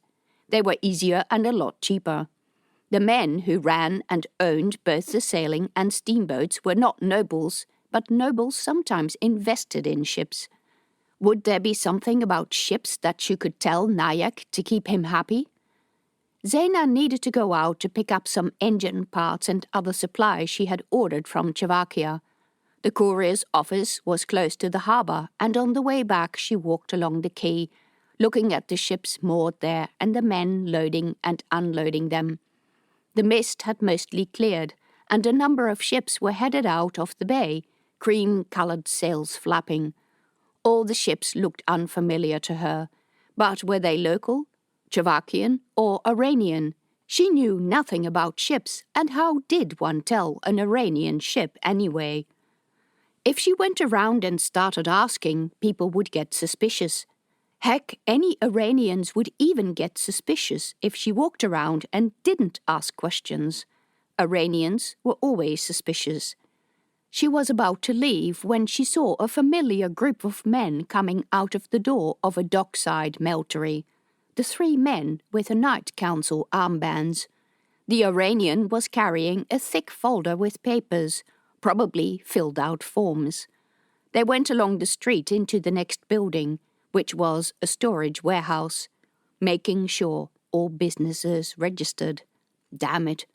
S1: They were easier and a lot cheaper. The men who ran and owned both the sailing and steamboats were not nobles, but nobles sometimes invested in ships. Would there be something about ships that she could tell Nayak to keep him happy? Zaina needed to go out to pick up some engine parts and other supplies she had ordered from Chavakia. The courier's office was close to the harbour, and on the way back she walked along the quay, looking at the ships moored there and the men loading and unloading them. The mist had mostly cleared, and a number of ships were headed out of the bay, cream-coloured sails flapping. All the ships looked unfamiliar to her, but were they local, Chavakian, or Aranian? She knew nothing about ships, and how did one tell an Aranian ship anyway? If she went around and started asking, people would get suspicious. Heck, any Iranians would even get suspicious if she walked around and didn't ask questions. Iranians were always suspicious. She was about to leave when she saw a familiar group of men coming out of the door of a dockside meltery. The three men with the Knight Council armbands. The Iranian was carrying a thick folder with papers, probably filled out forms. They went along the street into the next building, which was a storage warehouse, making sure all businesses registered. Damn it.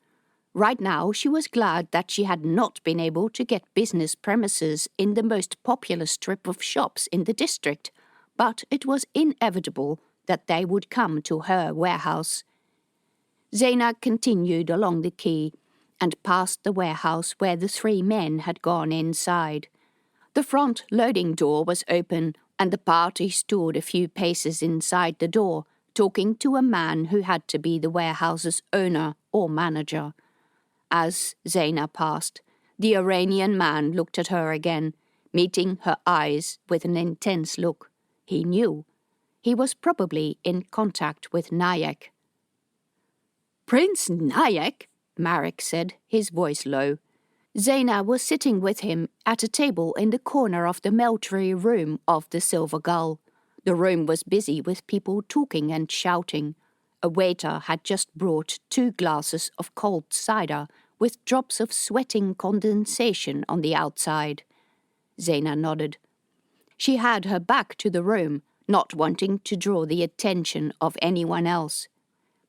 S1: Right now, she was glad that she had not been able to get business premises in the most popular strip of shops in the district, but it was inevitable that they would come to her warehouse. Zaina continued along the quay and past the warehouse where the three men had gone inside. The front loading door was open, and the party stood a few paces inside the door, talking to a man who had to be the warehouse's owner or manager. As Zaina passed, the Aranian man looked at her again, meeting her eyes with an intense look. He knew. He was probably in contact with Nayak. "Prince Nayak?" Marek said, his voice low. Zaina was sitting with him at a table in the corner of the meltery room of the Silver Gull. The room was busy with people talking and shouting. A waiter had just brought 2 glasses of cold cider with drops of sweating condensation on the outside. Zaina nodded. She had her back to the room, not wanting to draw the attention of anyone else.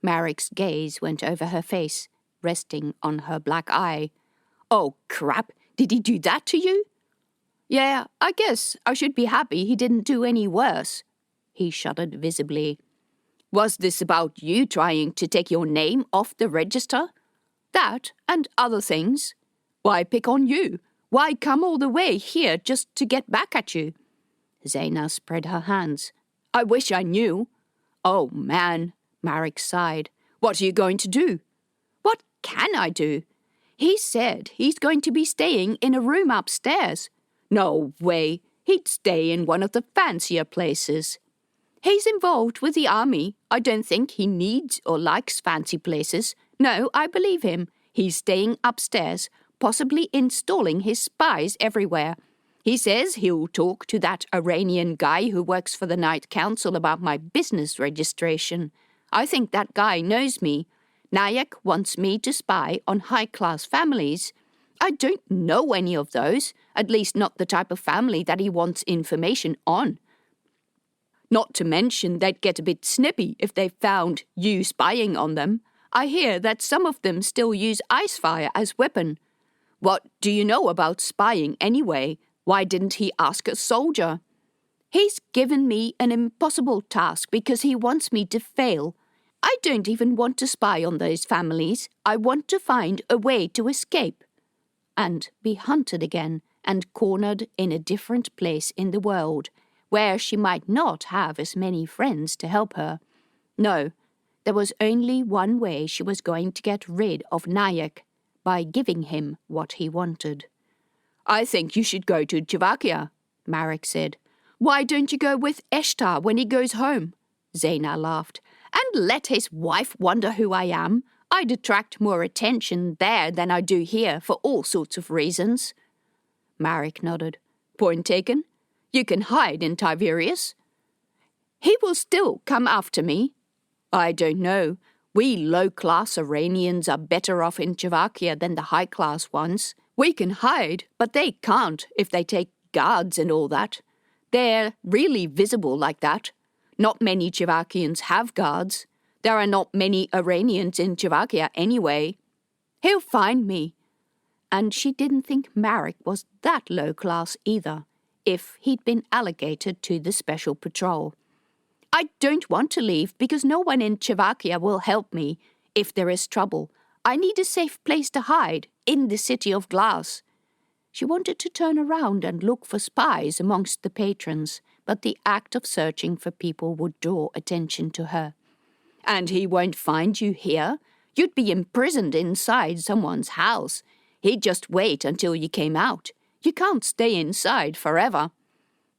S1: Marek's gaze went over her face, resting on her black eye. "Oh, crap! Did he do that to you?" "Yeah, I guess I should be happy he didn't do any worse." He shuddered visibly. "Was this about you trying to take your name off the register?" "That and other things." "Why pick on you? Why come all the way here just to get back at you?" Zaina spread her hands. "I wish I knew." "Oh, man," Marek sighed. "What are you going to do?" "What can I do? He said he's going to be staying in a room upstairs." "No way. He'd stay in one of the fancier places." "He's involved with the army. I don't think he needs or likes fancy places. No, I believe him. He's staying upstairs, possibly installing his spies everywhere. He says he'll talk to that Iranian guy who works for the Night Council about my business registration. I think that guy knows me. Nayak wants me to spy on high-class families. I don't know any of those, at least not the type of family that he wants information on. Not to mention they'd get a bit snippy if they found you spying on them. I hear that some of them still use icefire as weapon. What do you know about spying anyway? Why didn't he ask a soldier?" "He's given me an impossible task because he wants me to fail. I don't even want to spy on those families. I want to find a way to escape and be hunted again and cornered in a different place in the world, where she might not have as many friends to help her. No, there was only one way she was going to get rid of Nayak, by giving him what he wanted." "I think you should go to Javakia," Marek said. "Why don't you go with Eshtar when he goes home?" Zaina laughed. "And let his wife wonder who I am? I'd attract more attention there than I do here for all sorts of reasons." Marek nodded. "Point taken. You can hide in Tiberius." "He will still come after me." "I don't know. We low-class Iranians are better off in Javakia than the high-class ones. We can hide, but they can't if they take guards and all that. They're really visible like that. Not many Javakians have guards. There are not many Iranians in Javakia anyway. He'll find me." And she didn't think Marek was that low-class either, if he'd been allocated to the special patrol. "I don't want to leave because no one in Javakia will help me. If there is trouble, I need a safe place to hide, in the City of Glass." She wanted to turn around and look for spies amongst the patrons, but the act of searching for people would draw attention to her. "And he won't find you here? You'd be imprisoned inside someone's house. He'd just wait until you came out. You can't stay inside forever."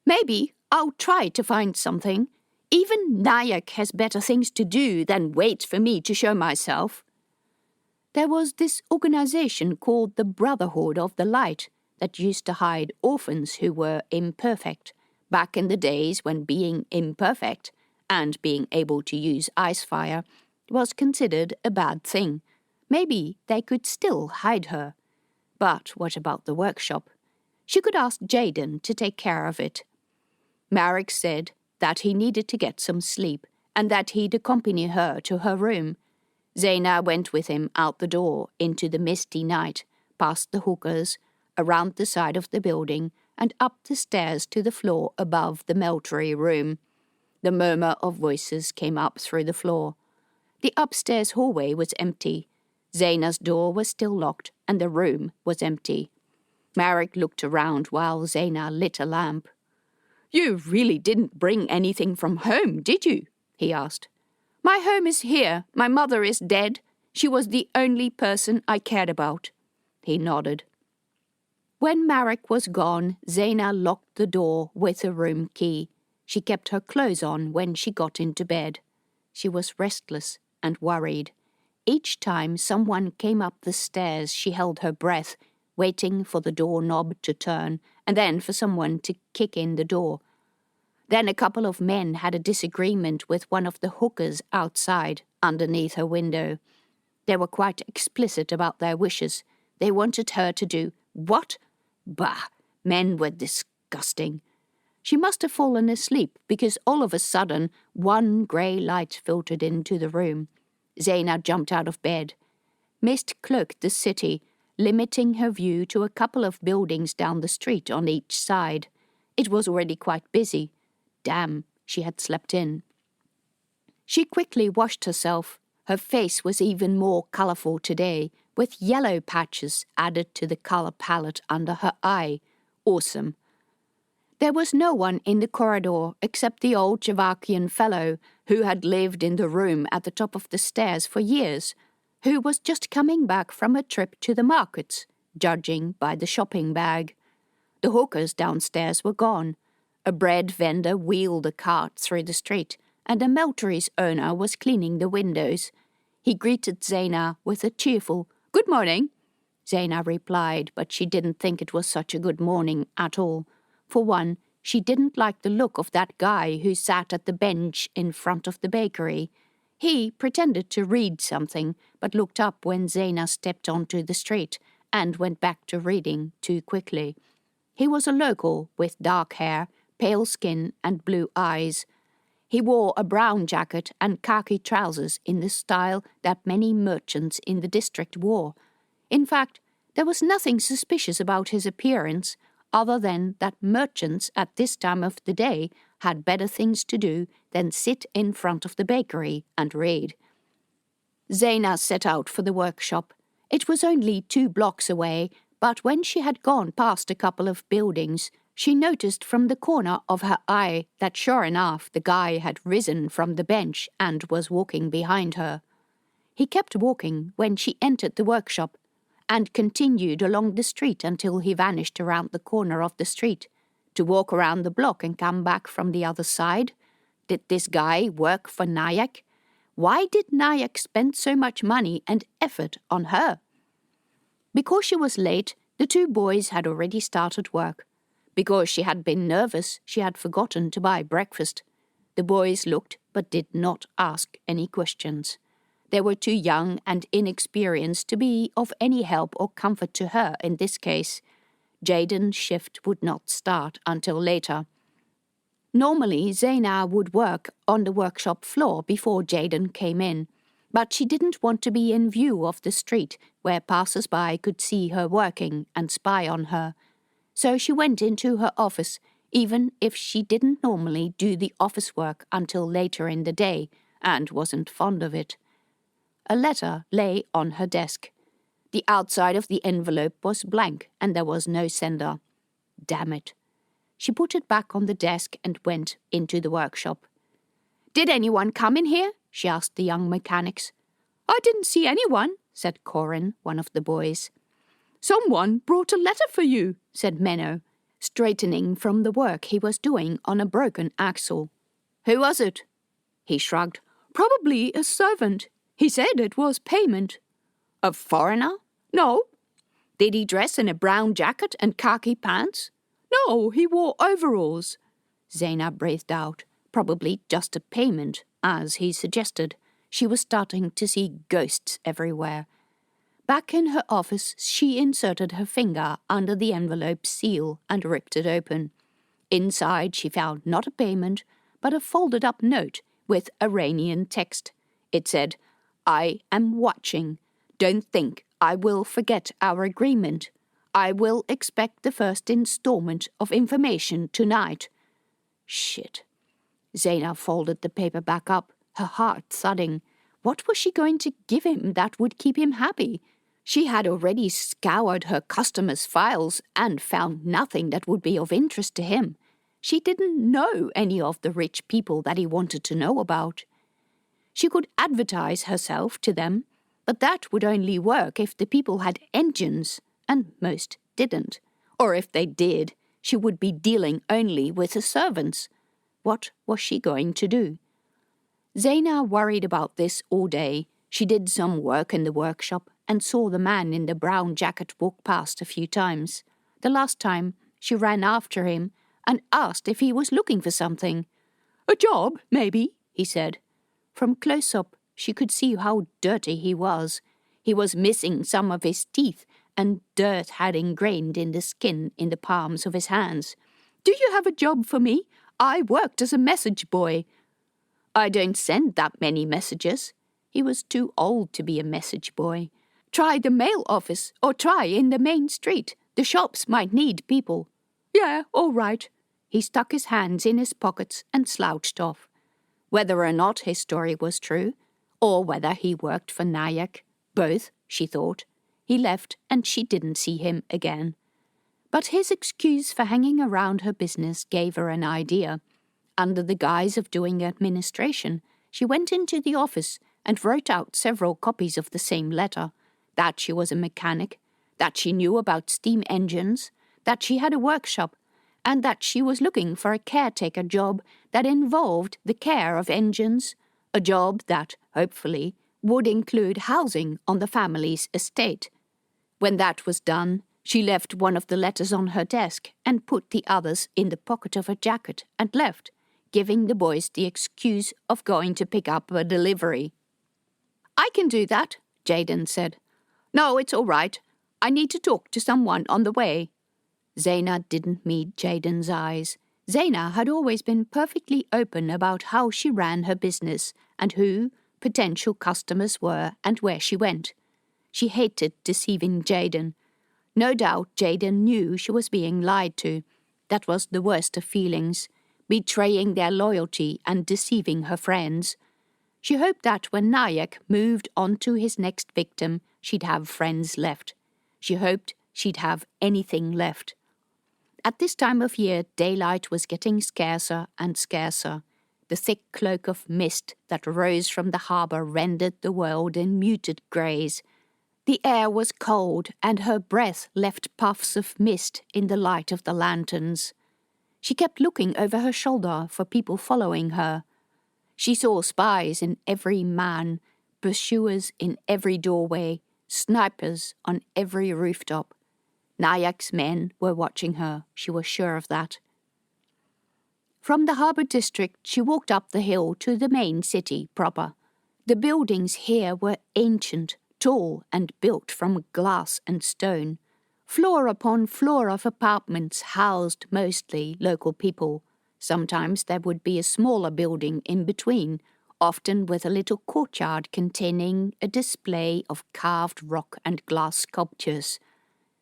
S1: "Maybe I'll try to find something. Even Nayak has better things to do than wait for me to show myself." There was this organization called the Brotherhood of the Light that used to hide orphans who were imperfect, back in the days when being imperfect and being able to use icefire was considered a bad thing. Maybe they could still hide her. But what about the workshop? She could ask Jaden to take care of it. Marek said that he needed to get some sleep and that he'd accompany her to her room. Zaina went with him out the door into the misty night, past the hookahs, around the side of the building, and up the stairs to the floor above the meltery room. The murmur of voices came up through the floor. The upstairs hallway was empty. Zaina's door was still locked, and the room was empty. Marek looked around while Zaina lit a lamp. "You really didn't bring anything from home, did you?" he asked. "My home is here. My mother is dead. She was the only person I cared about." He nodded. When Marek was gone, Zaina locked the door with a room key. She kept her clothes on when she got into bed. She was restless and worried. Each time someone came up the stairs, she held her breath, waiting for the doorknob to turn, and then for someone to kick in the door. Then a couple of men had a disagreement with one of the hookers outside, underneath her window. They were quite explicit about their wishes. They wanted her to do what? Bah! Men were disgusting. She must have fallen asleep because all of a sudden one grey light filtered into the room. Zaina jumped out of bed. Mist cloaked the city, limiting her view to a couple of buildings down the street on each side. It was already quite busy. Damn, she had slept in. She quickly washed herself. Her face was even more colourful today, with yellow patches added to the colour palette under her eye. Awesome. There was no one in the corridor except the old Javakian fellow who had lived in the room at the top of the stairs for years, who was just coming back from a trip to the markets, judging by the shopping bag. The hawkers downstairs were gone. A bread vendor wheeled a cart through the street, and a meltery's owner was cleaning the windows. He greeted Zaina with a cheerful, "Good morning." Zaina replied, but she didn't think it was such a good morning at all. For one, she didn't like the look of that guy who sat at the bench in front of the bakery. He pretended to read something, but looked up when Zaina stepped onto the street and went back to reading too quickly. He was a local with dark hair, pale skin and blue eyes. He wore a brown jacket and khaki trousers in the style that many merchants in the district wore. In fact, there was nothing suspicious about his appearance, other than that merchants at this time of the day had better things to do than sit in front of the bakery and read. Zaina set out for the workshop. It was only 2 blocks away, but when she had gone past a couple of buildings, she noticed from the corner of her eye that sure enough the guy had risen from the bench and was walking behind her. He kept walking when she entered the workshop, and continued along the street until he vanished around the corner of the street, to walk around the block and come back from the other side. Did this guy work for Nayak? Why did Nayak spend so much money and effort on her? Because she was late, the 2 boys had already started work. Because she had been nervous, she had forgotten to buy breakfast. The boys looked but did not ask any questions. They were too young and inexperienced to be of any help or comfort to her in this case. Jaden's shift would not start until later. Normally, Zaina would work on the workshop floor before Jaden came in, but she didn't want to be in view of the street where passers-by could see her working and spy on her. So she went into her office, even if she didn't normally do the office work until later in the day and wasn't fond of it. A letter lay on her desk. The outside of the envelope was blank and there was no sender. Damn it. She put it back on the desk and went into the workshop. "Did anyone come in here?" she asked the young mechanics. "I didn't see anyone," said Corin, one of the boys. "Someone brought a letter for you," said Menno, straightening from the work he was doing on a broken axle. "Who was it?" He shrugged. "Probably a servant. He said it was payment." "A foreigner?" "No." "Did he dress in a brown jacket and khaki pants?" "No, he wore overalls." Zaina breathed out. Probably just a payment, as he suggested. She was starting to see ghosts everywhere. Back in her office, she inserted her finger under the envelope's seal and ripped it open. Inside, she found not a payment, but a folded-up note with Aranian text. It said, "I am watching. Don't think I will forget our agreement. I will expect the first installment of information tonight." Shit. Zaina folded the paper back up, her heart thudding. What was she going to give him that would keep him happy? She had already scoured her customers' files and found nothing that would be of interest to him. She didn't know any of the rich people that he wanted to know about. She could advertise herself to them, but that would only work if the people had engines, and most didn't. Or if they did, she would be dealing only with the servants. What was she going to do? Zaina worried about this all day. She did some work in the workshop and saw the man in the brown jacket walk past a few times. The last time, she ran after him and asked if he was looking for something. "A job, maybe," he said. From close up, she could see how dirty he was. He was missing some of his teeth, and dirt had ingrained in the skin in the palms of his hands. "Do you have a job for me? I worked as a message boy." "I don't send that many messages." He was too old to be a message boy. "Try the mail office, or try in the main street. The shops might need people." "Yeah, all right." He stuck his hands in his pockets and slouched off. Whether or not his story was true, or whether he worked for Nayak, both, she thought, he left and she didn't see him again. But his excuse for hanging around her business gave her an idea. Under the guise of doing administration, she went into the office and wrote out several copies of the same letter, that she was a mechanic, that she knew about steam engines, that she had a workshop, and that she was looking for a caretaker job that involved the care of engines, a job that, hopefully, would include housing on the family's estate. When that was done, she left one of the letters on her desk and put the others in the pocket of her jacket and left, giving the boys the excuse of going to pick up a delivery. "I can do that," Jaden said. "No, it's all right. I need to talk to someone on the way." Zaina didn't meet Jaden's eyes. Zaina had always been perfectly open about how she ran her business and who potential customers were and where she went. She hated deceiving Jaden. No doubt Jaden knew she was being lied to. That was the worst of feelings, betraying their loyalty and deceiving her friends. She hoped that when Nayak moved on to his next victim, she'd have friends left. She hoped she'd have anything left. At this time of year, daylight was getting scarcer and scarcer. The thick cloak of mist that rose from the harbour rendered the world in muted greys. The air was cold, and her breath left puffs of mist in the light of the lanterns. She kept looking over her shoulder for people following her. She saw spies in every man, pursuers in every doorway, snipers on every rooftop. Nayak's men were watching her, she was sure of that. From the harbour district, she walked up the hill to the main city proper. The buildings here were ancient, tall, and built from glass and stone. Floor upon floor of apartments housed mostly local people. Sometimes there would be a smaller building in between, often with a little courtyard containing a display of carved rock and glass sculptures.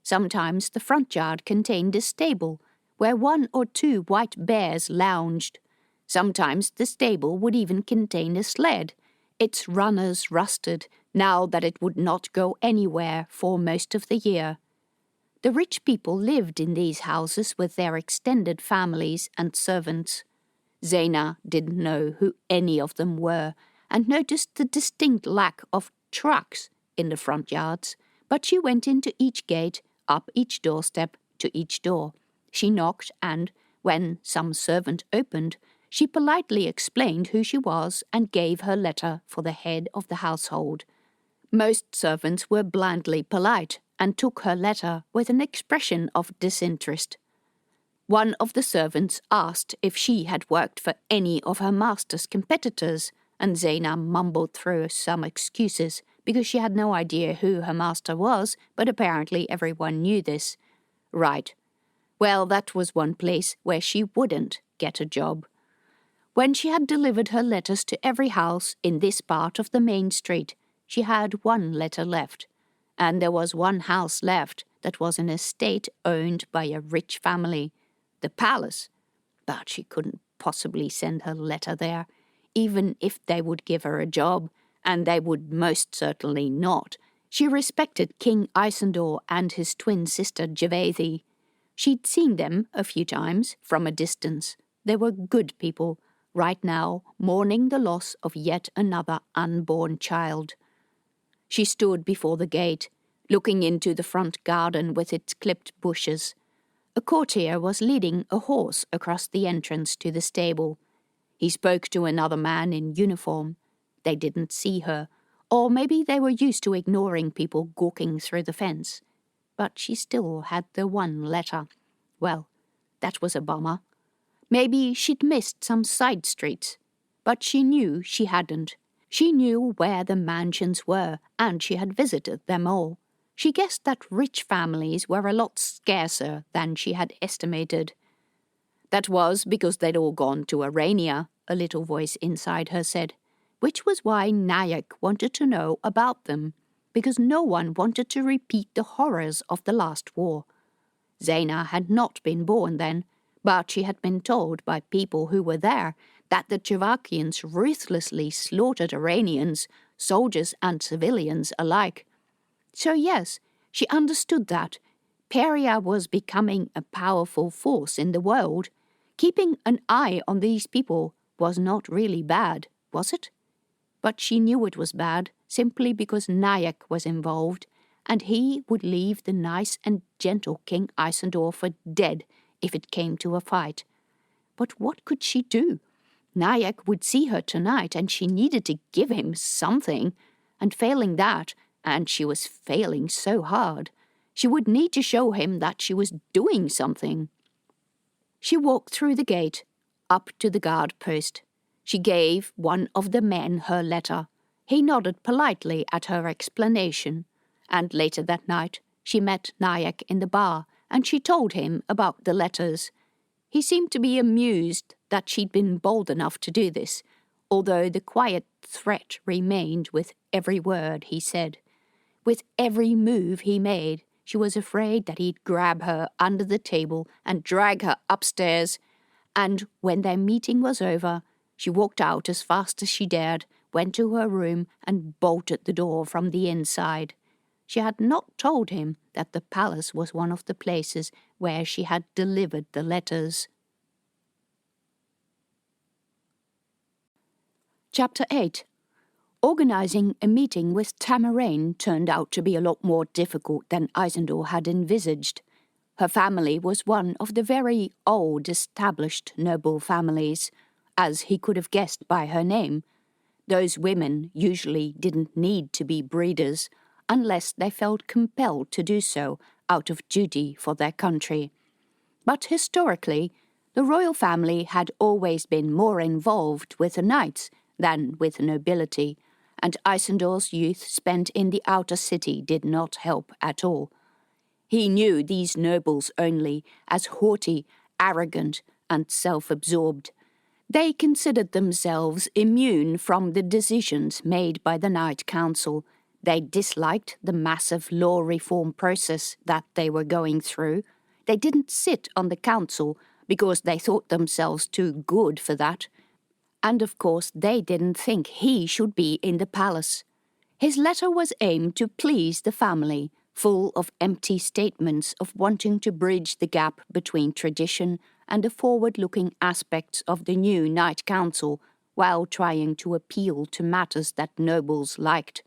S1: Sometimes the front yard contained a stable, where 1 or 2 white bears lounged. Sometimes the stable would even contain a sled, its runners rusted, now that it would not go anywhere for most of the year. The rich people lived in these houses with their extended families and servants. Zaina didn't know who any of them were, and noticed the distinct lack of trucks in the front yards, but she went into each gate, up each doorstep, to each door. She knocked and, when some servant opened, she politely explained who she was and gave her letter for the head of the household. Most servants were blandly polite and took her letter with an expression of disinterest. One of the servants asked if she had worked for any of her master's competitors, and Zaina mumbled through some excuses because she had no idea who her master was, but apparently everyone knew this. Right. Well, that was one place where she wouldn't get a job. When she had delivered her letters to every house in this part of the main street, she had one letter left, and there was one house left that was an estate owned by a rich family, the palace. But she couldn't possibly send her letter there, even if they would give her a job, and they would most certainly not. She respected King Isandor and his twin sister Javathi. She'd seen them a few times from a distance. They were good people, right now mourning the loss of yet another unborn child. She stood before the gate, looking into the front garden with its clipped bushes. A courtier was leading a horse across the entrance to the stable. He spoke to another man in uniform. They didn't see her, or maybe they were used to ignoring people gawking through the fence. But she still had the one letter. Well, that was a bummer. Maybe she'd missed some side streets, but she knew she hadn't. She knew where the mansions were, and she had visited them all. She guessed that rich families were a lot scarcer than she had estimated. That was because they'd all gone to Arania, a little voice inside her said, which was why Nyack wanted to know about them, because no one wanted to repeat the horrors of the last war. Zaina had not been born then, but she had been told by people who were there that the Chavakians ruthlessly slaughtered Iranians, soldiers and civilians alike. So yes, she understood that Peria was becoming a powerful force in the world. Keeping an eye on these people was not really bad, was it? But she knew it was bad simply because Nyack was involved, and he would leave the nice and gentle King Isandor for dead if it came to a fight. But what could she do? Nyack would see her tonight, and she needed to give him something, and failing that, and she was failing so hard, she would need to show him that she was doing something. She walked through the gate, up to the guard post. She gave one of the men her letter. He nodded politely at her explanation, and later that night she met Nyack in the bar, and she told him about the letters. He seemed to be amused that she'd been bold enough to do this, although the quiet threat remained with every word he said. With every move he made, she was afraid that he'd grab her under the table and drag her upstairs, and when their meeting was over, she walked out as fast as she dared, went to her room and bolted the door from the inside. She had not told him that the palace was one of the places where she had delivered the letters. Chapter 8. Organising a meeting with Tamarane turned out to be a lot more difficult than Isandor had envisaged. Her family was one of the very old established noble families, as he could have guessed by her name. Those women usually didn't need to be breeders, unless they felt compelled to do so out of duty for their country. But historically, the royal family had always been more involved with the knights than with the nobility, and Isandor's youth spent in the outer city did not help at all. He knew these nobles only as haughty, arrogant, and self-absorbed. They considered themselves immune from the decisions made by the Knight Council. They disliked the massive law reform process that they were going through. They didn't sit on the council because they thought themselves too good for that. And of course they didn't think he should be in the palace. His letter was aimed to please the family, full of empty statements of wanting to bridge the gap between tradition and the forward-looking aspects of the new Knight Council, while trying to appeal to matters that nobles liked.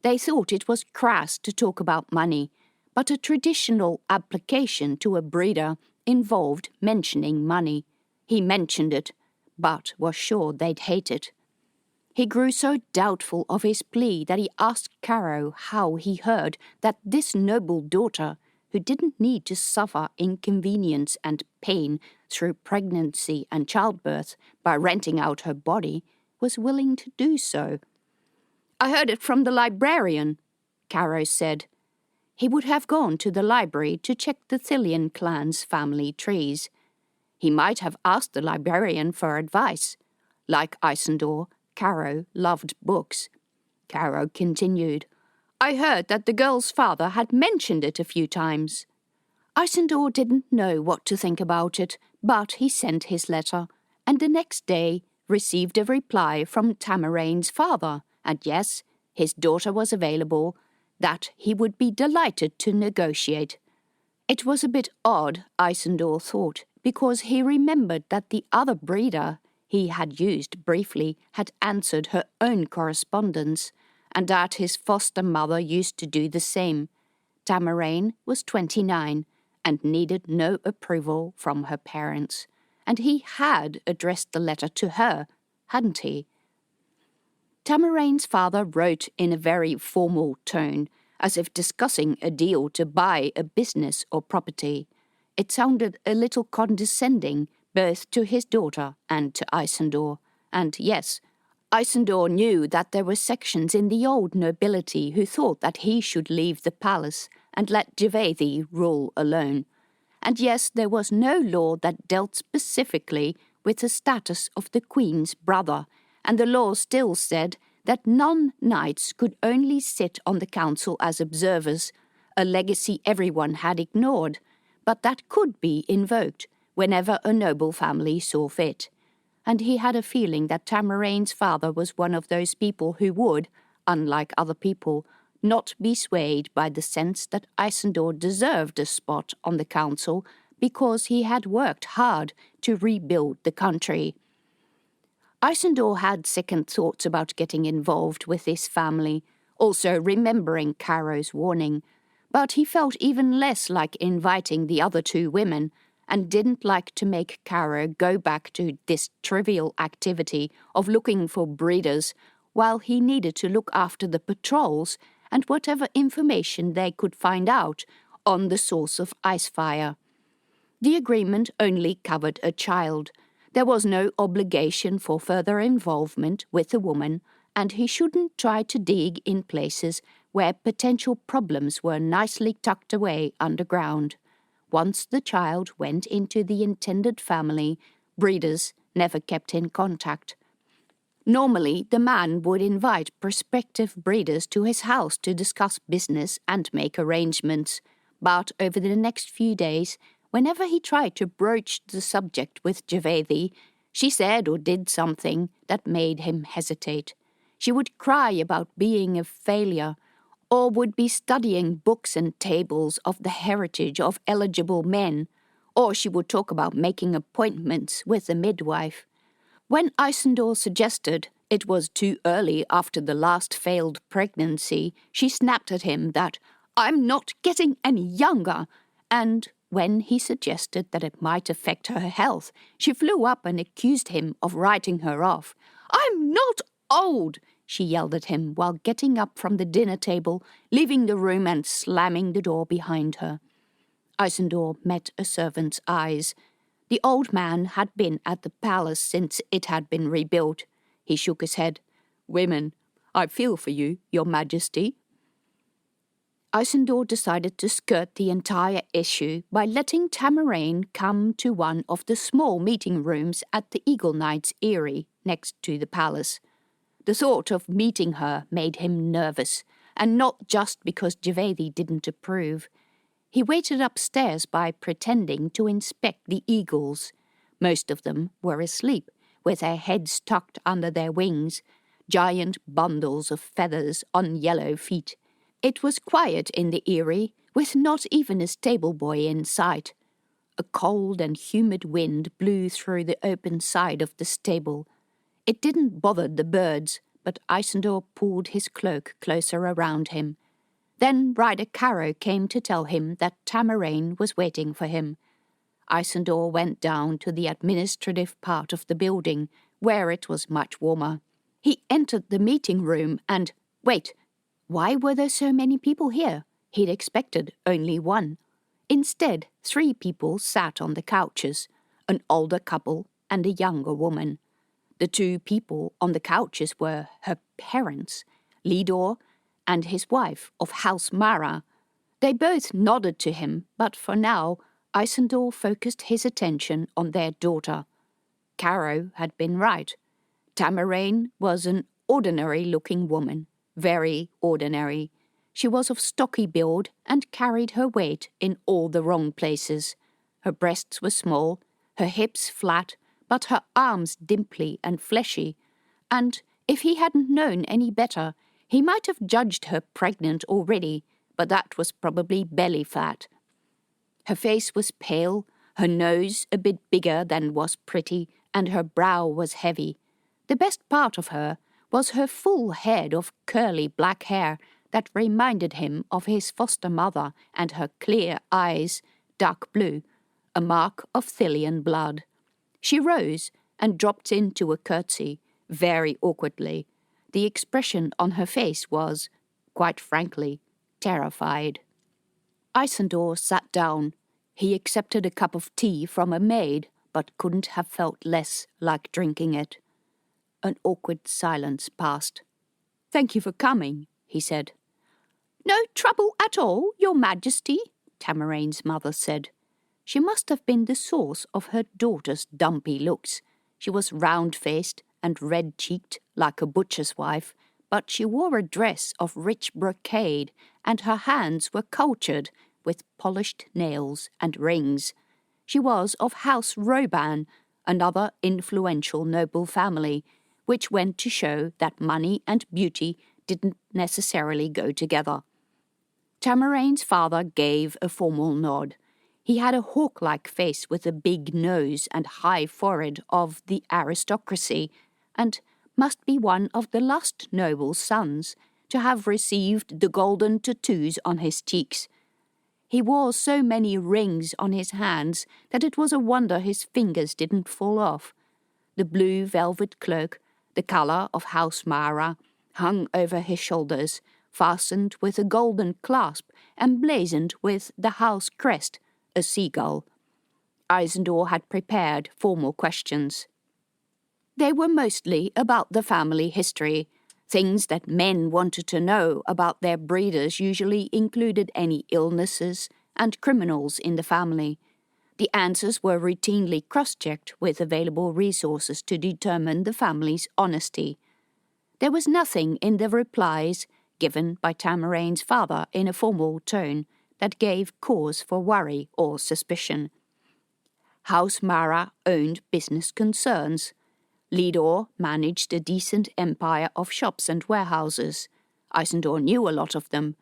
S1: They thought it was crass to talk about money, but a traditional application to a breeder involved mentioning money. He mentioned it, but was sure they'd hate it. He grew so doubtful of his plea that he asked Caro how he heard that this noble daughter, who didn't need to suffer inconvenience and pain through pregnancy and childbirth by renting out her body, was willing to do so. "I heard it from the librarian," Caro said. He would have gone to the library to check the Thillian clan's family trees. He might have asked the librarian for advice. Like Isandor, Caro loved books. Caro continued, I heard that the girl's father had mentioned it a few times. Isandor didn't know what to think about it, but he sent his letter, and the next day received a reply from Tamarane's father, and yes, his daughter was available, that he would be delighted to negotiate. It was a bit odd, Isandor thought, because he remembered that the other breeder he had used briefly had answered her own correspondence, and that his foster mother used to do the same. Tamarane was 29 and needed no approval from her parents, and he had addressed the letter to her, hadn't he? Tamarane's father wrote in a very formal tone, as if discussing a deal to buy a business or property. It sounded a little condescending, both to his daughter and to Isandor, and yes, Isandor knew that there were sections in the old nobility who thought that he should leave the palace and let Javedi rule alone. And yes, there was no law that dealt specifically with the status of the queen's brother, and the law still said that non-knights could only sit on the council as observers, a legacy everyone had ignored, but that could be invoked whenever a noble family saw fit. And he had a feeling that Tamarane's father was one of those people who would, unlike other people, not be swayed by the sense that Isandor deserved a spot on the council because he had worked hard to rebuild the country. Isandor had second thoughts about getting involved with this family, also remembering Caro's warning, but he felt even less like inviting the other two women, and didn't like to make Caro go back to this trivial activity of looking for breeders, while he needed to look after the patrols and whatever information they could find out on the source of icefire. The agreement only covered a child. There was no obligation for further involvement with the woman, and he shouldn't try to dig in places where potential problems were nicely tucked away underground. Once the child went into the intended family, breeders never kept in contact. Normally, the man would invite prospective breeders to his house to discuss business and make arrangements, but over the next few days, whenever he tried to broach the subject with Javedi, she said or did something that made him hesitate. She would cry about being a failure, or would be studying books and tables of the heritage of eligible men, or she would talk about making appointments with a midwife. When Isandor suggested it was too early after the last failed pregnancy, she snapped at him that, "I'm not getting any younger," and when he suggested that it might affect her health, she flew up and accused him of writing her off. "I'm not old," she yelled at him while getting up from the dinner table, leaving the room and slamming the door behind her. Isandor met a servant's eyes. The old man had been at the palace since it had been rebuilt. He shook his head. "Women, I feel for you, your majesty." Isandor decided to skirt the entire issue by letting Tamarane come to one of the small meeting rooms at the Eagle Knight's Eyrie next to the palace. The thought of meeting her made him nervous, and not just because Javedi didn't approve. He waited upstairs by pretending to inspect the eagles. Most of them were asleep, with their heads tucked under their wings, giant bundles of feathers on yellow feet. It was quiet in the Eyrie, with not even a stable boy in sight. A cold and humid wind blew through the open side of the stable. It didn't bother the birds, but Isandor pulled his cloak closer around him. Then Rider Caro came to tell him that Tamarane was waiting for him. Isandor went down to the administrative part of the building, where it was much warmer. He entered the meeting room and, wait, why were there so many people here? He'd expected only one. Instead, 3 people sat on the couches, an older couple and a younger woman. The 2 people on the couches were her parents, Lidor and his wife of House Mara. They both nodded to him, but for now, Isandor focused his attention on their daughter. Caro had been right. Tamarain was an ordinary-looking woman, very ordinary. She was of stocky build and carried her weight in all the wrong places. Her breasts were small, her hips flat, but her arms dimply and fleshy, and if he hadn't known any better, he might have judged her pregnant already, but that was probably belly fat. Her face was pale, her nose a bit bigger than was pretty, and her brow was heavy. The best part of her was her full head of curly black hair that reminded him of his foster mother, and her clear eyes, dark blue, a mark of Thilian blood. She rose and dropped into a curtsy, very awkwardly. The expression on her face was, quite frankly, terrified. Isandor sat down. He accepted a cup of tea from a maid, but couldn't have felt less like drinking it. An awkward silence passed. "Thank you for coming," he said. "No trouble at all, Your Majesty," Tamarain's mother said. She must have been the source of her daughter's dumpy looks. She was round-faced and red-cheeked like a butcher's wife, but she wore a dress of rich brocade, and her hands were cultured with polished nails and rings. She was of House Roban, another influential noble family, which went to show that money and beauty didn't necessarily go together. Tamarain's father gave a formal nod. He had a hawk-like face with a big nose and high forehead of the aristocracy, and must be one of the last noble sons to have received the golden tattoos on his cheeks. He wore so many rings on his hands that it was a wonder his fingers didn't fall off. The blue velvet cloak, the colour of House Mara, hung over his shoulders, fastened with a golden clasp emblazoned with the house crest, a seagull. Isandor had prepared formal questions. They were mostly about the family history. Things that men wanted to know about their breeders usually included any illnesses and criminals in the family. The answers were routinely cross-checked with available resources to determine the family's honesty. There was nothing in the replies given by Tamarain's father in a formal tone that gave cause for worry or suspicion. House Mara owned business concerns. Lidor managed a decent empire of shops and warehouses. Isandor knew a lot of them.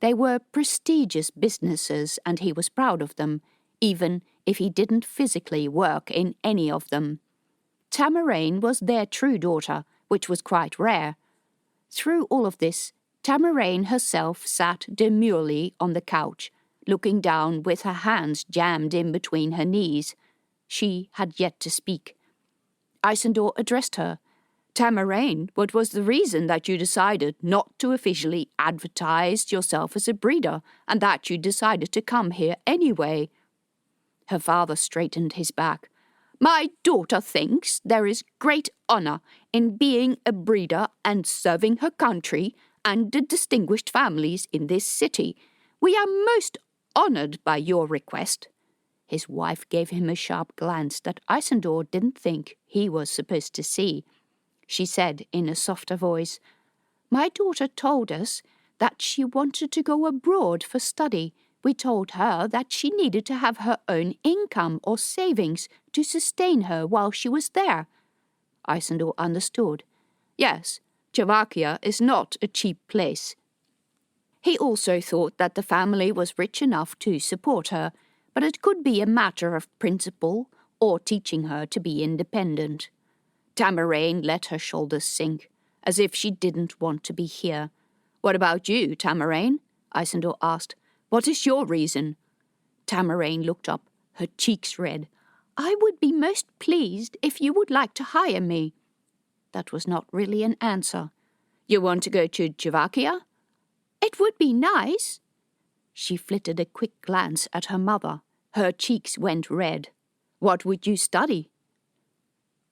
S1: They were prestigious businesses, and he was proud of them, even if he didn't physically work in any of them. Tamarain was their true daughter, which was quite rare. Through all of this, Tamarain herself sat demurely on the couch, looking down with her hands jammed in between her knees. She had yet to speak. Isandor addressed her. "Tamarain, what was the reason that you decided not to officially advertise yourself as a breeder, and that you decided to come here anyway?" Her father straightened his back. "My daughter thinks there is great honour in being a breeder and serving her country and the distinguished families in this city. We are most honoured by your request." His wife gave him a sharp glance that Isandor didn't think he was supposed to see. She said in a softer voice, "My daughter told us that she wanted to go abroad for study. We told her that she needed to have her own income or savings to sustain her while she was there." Isandor understood. Yes, Slovakia is not a cheap place. He also thought that the family was rich enough to support her, but it could be a matter of principle or teaching her to be independent. Tamarain let her shoulders sink, as if she didn't want to be here. "What about you, Tamarain?" Isandor asked. "What is your reason?" Tamarain looked up, her cheeks red. "I would be most pleased if you would like to hire me." That was not really an answer. "You want to go to Slovakia?" "It would be nice." She flitted a quick glance at her mother. Her cheeks went red. "What would you study?"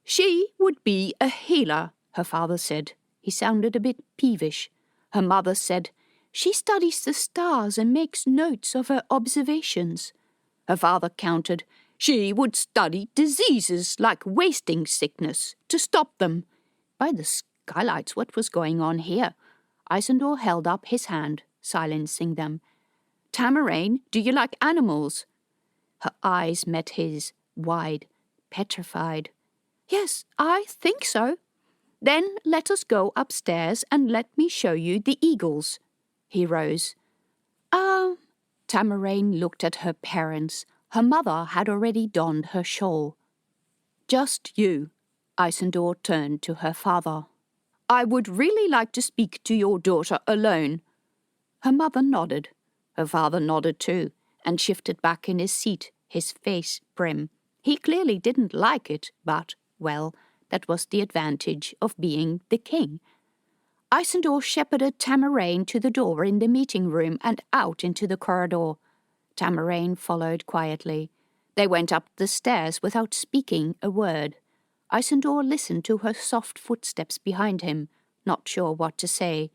S1: "She would be a healer," her father said. He sounded a bit peevish. Her mother said, "She studies the stars and makes notes of her observations." her father countered. She would study diseases like wasting sickness to stop them. By the skylights, what was going on here? Isandor held up his hand, silencing them. Tamarain, do you like animals? Her eyes met his, wide, petrified. Yes, I think so. Then let us go upstairs and let me show you the eagles. He rose. Tamarain looked at her parents. Her mother had already donned her shawl. Just you. Isandor turned to her father. I would really like to speak to your daughter alone. Her mother nodded. Her father nodded too, and shifted back in his seat, his face prim. He clearly didn't like it, but, well, that was the advantage of being the king. Isandor shepherded Tamarain to the door in the meeting room and out into the corridor. Tamarain followed quietly. They went up the stairs without speaking a word. Isandor listened to her soft footsteps behind him, not sure what to say.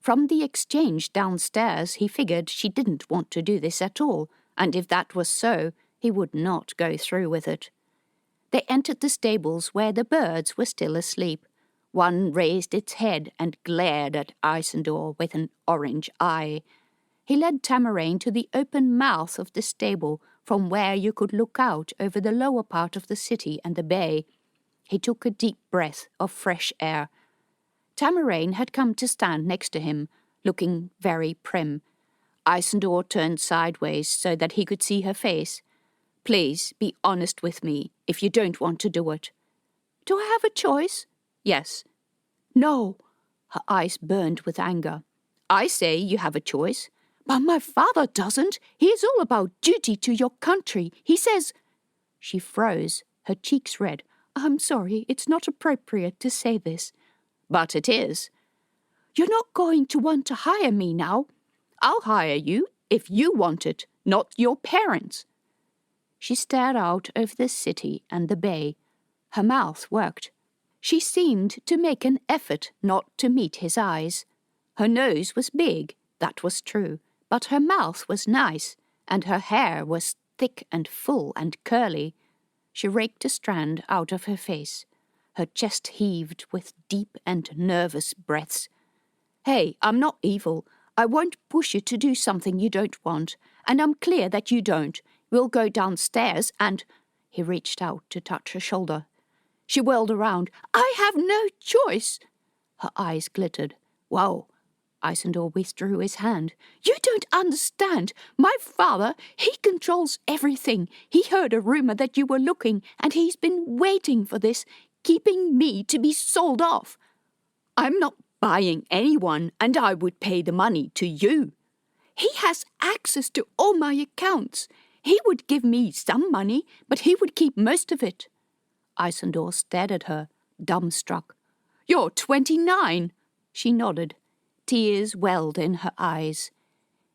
S1: From the exchange downstairs, he figured she didn't want to do this at all, and if that was so, he would not go through with it. They entered the stables where the birds were still asleep. One raised its head and glared at Isandor with an orange eye. He led Tamarain to the open mouth of the stable, from where you could look out over the lower part of the city and the bay. He took a deep breath of fresh air. Tamarain had come to stand next to him, looking very prim. Isandor turned sideways so that he could see her face. Please be honest with me if you don't want to do it. Do I have a choice? Yes. No. Her eyes burned with anger. I say you have a choice. But my father doesn't. He is all about duty to your country. He says... She froze, her cheeks red. I'm sorry, it's not appropriate to say this. But it is. You're not going to want to hire me now. I'll hire you if you want it, not your parents. She stared out over the city and the bay. Her mouth worked. She seemed to make an effort not to meet his eyes. Her nose was big, that was true, but her mouth was nice, and her hair was thick and full and curly. She raked a strand out of her face. Her chest heaved with deep and nervous breaths. Hey, I'm not evil. I won't push you to do something you don't want, and I'm clear that you don't. We'll go downstairs and... He reached out to touch her shoulder. She whirled around. I have no choice. Her eyes glittered. Whoa. Isandor withdrew his hand. You don't understand. My father, he controls everything. He heard a rumor that you were looking, and he's been waiting for this, keeping me to be sold off. I'm not buying anyone, and I would pay the money to you. He has access to all my accounts. He would give me some money, but he would keep most of it. Isandor stared at her, dumbstruck. You're 29. She nodded. Tears welled in her eyes.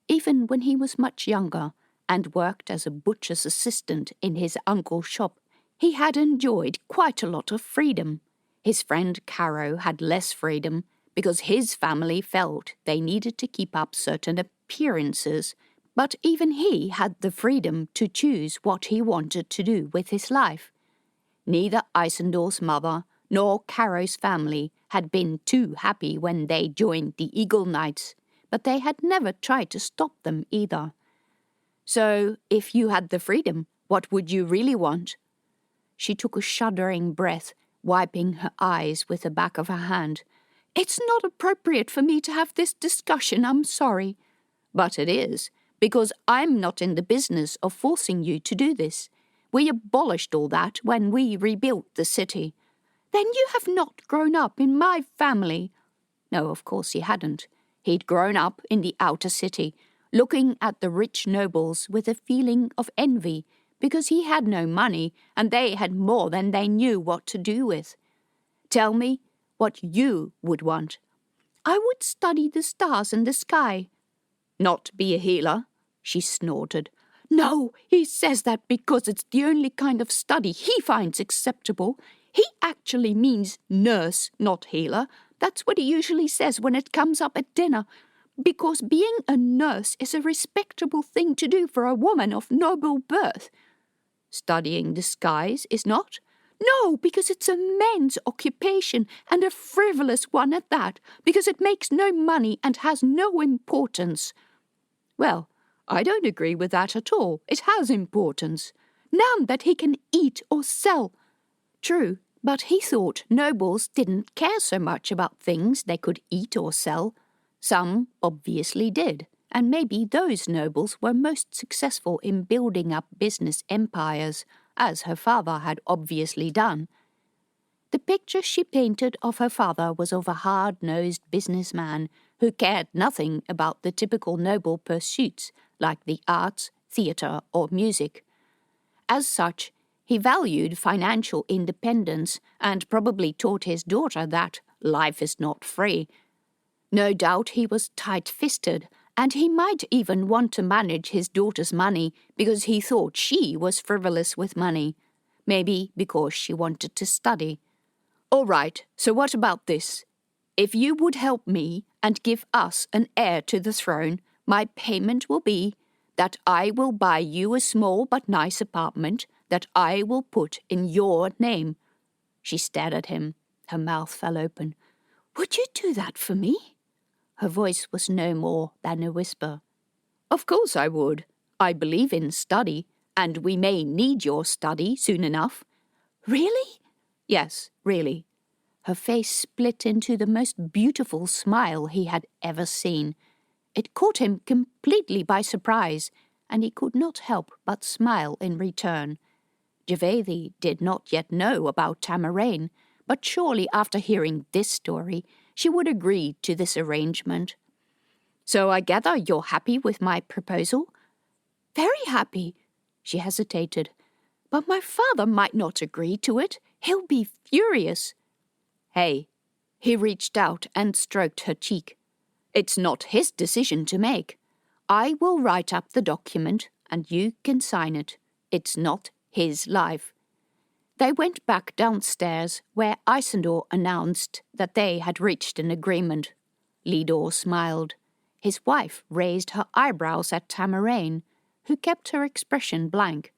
S1: Even when he was much younger and worked as a butcher's assistant in his uncle's shop, he had enjoyed quite a lot of freedom. His friend Caro had less freedom because his family felt they needed to keep up certain appearances, but even he had the freedom to choose what he wanted to do with his life. Neither Isandor's mother nor Caro's family had been too happy when they joined the Eagle Knights, but they had never tried to stop them either. So, if you had the freedom, what would you really want? She took a shuddering breath, wiping her eyes with the back of her hand. It's not appropriate for me to have this discussion, I'm sorry. But it is, because I'm not in the business of forcing you to do this. We abolished all that when we rebuilt the city. Then you have not grown up in my family. No, of course he hadn't. He'd grown up in the outer city, looking at the rich nobles with a feeling of envy, because he had no money and they had more than they knew what to do with. Tell me what you would want. I would study the stars and the sky. Not be a healer, she snorted. No, he says that because it's the only kind of study he finds acceptable. He actually means nurse, not healer. That's what he usually says when it comes up at dinner. because being a nurse is a respectable thing to do for a woman of noble birth. Studying the skies is not? No, because it's a man's occupation, and a frivolous one at that, because it makes no money and has no importance. Well, I don't agree with that at all. It has importance. None that he can eat or sell. True, but he thought nobles didn't care so much about things they could eat or sell. Some obviously did, and maybe those nobles were most successful in building up business empires, as her father had obviously done. The picture she painted of her father was of a hard-nosed businessman who cared nothing about the typical noble pursuits like the arts, theatre, or music. As such, he valued financial independence and probably taught his daughter that life is not free. No doubt he was tight-fisted, and he might even want to manage his daughter's money because he thought she was frivolous with money. Maybe because she wanted to study. All right, so what about this? If you would help me and give us an heir to the throne, my payment will be that I will buy you a small but nice apartment that I will put in your name. She stared at him. Her mouth fell open. Would you do that for me? Her voice was no more than a whisper. Of course I would. I believe in study, and we may need your study soon enough. Really? Yes, really. Her face split into the most beautiful smile he had ever seen. It caught him completely by surprise, and he could not help but smile in return. Javedi did not yet know about Tamarain, but surely after hearing this story, she would agree to this arrangement. So I gather you're happy with my proposal? Very happy. She hesitated. But my father might not agree to it. He'll be furious. Hey. He reached out and stroked her cheek. It's not his decision to make. I will write up the document, and you can sign it. It's not his life. They went back downstairs, where Isandor announced that they had reached an agreement. Lidor smiled. His wife raised her eyebrows at Tamarain, who kept her expression blank.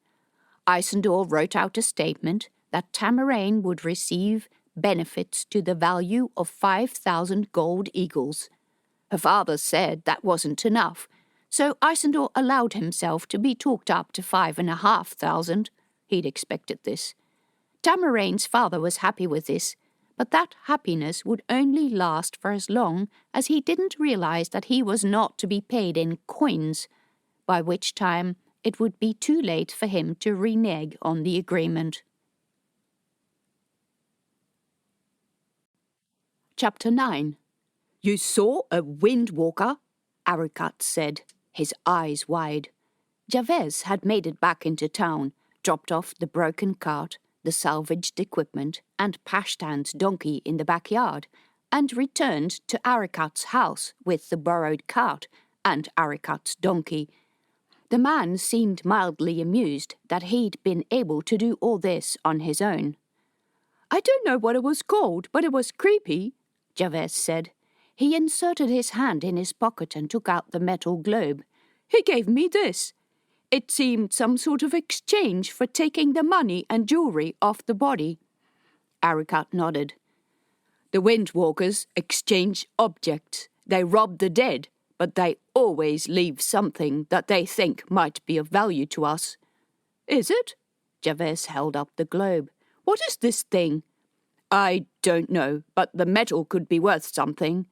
S1: Isandor wrote out a statement that Tamarain would receive benefits to the value of 5,000 gold eagles. Her father said that wasn't enough, so Isandor allowed himself to be talked up to 5,500. He'd expected this. Tamarain's father was happy with this, but that happiness would only last for as long as he didn't realize that he was not to be paid in coins, by which time it would be too late for him to renege on the agreement. Chapter 9. You saw a windwalker? Arikat said, his eyes wide. Javez had made it back into town, dropped off the broken cart, the salvaged equipment, and Pashtan's donkey in the backyard, and returned to Arikat's house with the borrowed cart and Arikat's donkey. The man seemed mildly amused that he'd been able to do all this on his own. I don't know what it was called, but it was creepy, Javez said. He inserted his hand in his pocket and took out the metal globe. He gave me this. It seemed some sort of exchange for taking the money and jewelry off the body. Arikat nodded. The windwalkers exchange objects. They rob the dead, but they always leave something that they think might be of value to us. Is it? Javez held up the globe. What is this thing? I don't know, but the metal could be worth something.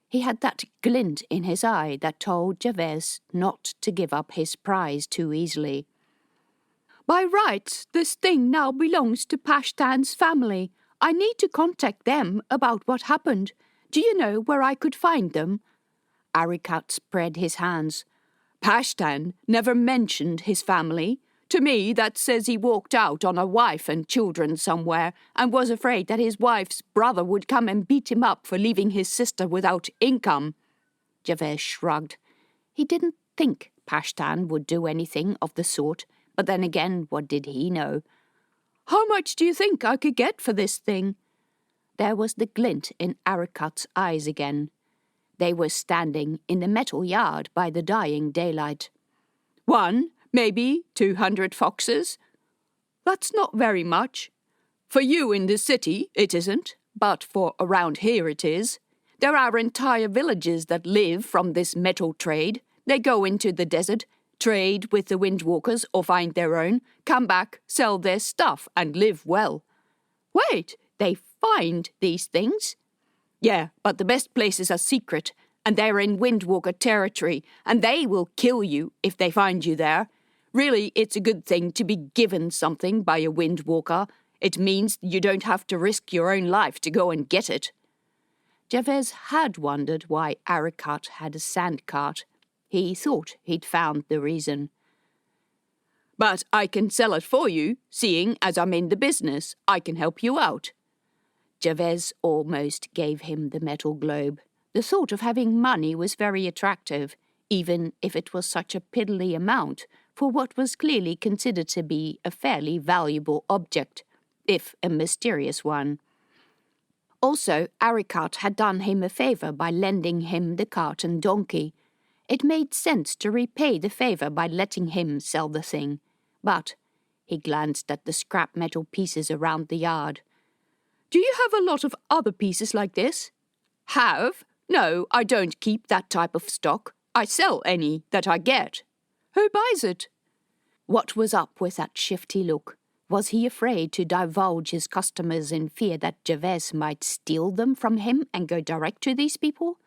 S1: He had that glint in his eye that told Javez not to give up his prize too easily. By rights, this thing now belongs to Pashtan's family. I need to contact them about what happened. Do you know where I could find them? Arikat spread his hands. Pashtan never mentioned his family. To me, that says he walked out on a wife and children somewhere and was afraid that his wife's brother would come and beat him up for leaving his sister without income. Javez shrugged. He didn't think Pashtan would do anything of the sort, but then again, what did he know? How much do you think I could get for this thing? There was the glint in Arikat's eyes again. They were standing in the metal yard by the dying daylight. 1, maybe 200 foxes. That's not very much. For you in the city, it isn't, but for around here it is. There are entire villages that live from this metal trade. They go into the desert, trade with the windwalkers or find their own, come back, sell their stuff, and live well. Wait, they find these things? Yeah, but the best places are secret, and they're in windwalker territory, and they will kill you if they find you there. Really, it's a good thing to be given something by a windwalker. It means you don't have to risk your own life to go and get it. Jabez had wondered why Arakat had a sand cart. He thought he'd found the reason. But I can sell it for you, seeing as I'm in the business. I can help you out. Jabez almost gave him the metal globe. The thought of having money was very attractive, even if it was such a piddly amount for what was clearly considered to be a fairly valuable object, if a mysterious one. Also, Arakat had done him a favour by lending him the cart and donkey. It made sense to repay the favour by letting him sell the thing. But he glanced at the scrap metal pieces around the yard. Do you have a lot of other pieces like this? Have? No, I don't keep that type of stock. I sell any that I get. Who buys it? What was up with that shifty look? Was he afraid to divulge his customers in fear that Jabez might steal them from him and go direct to these people?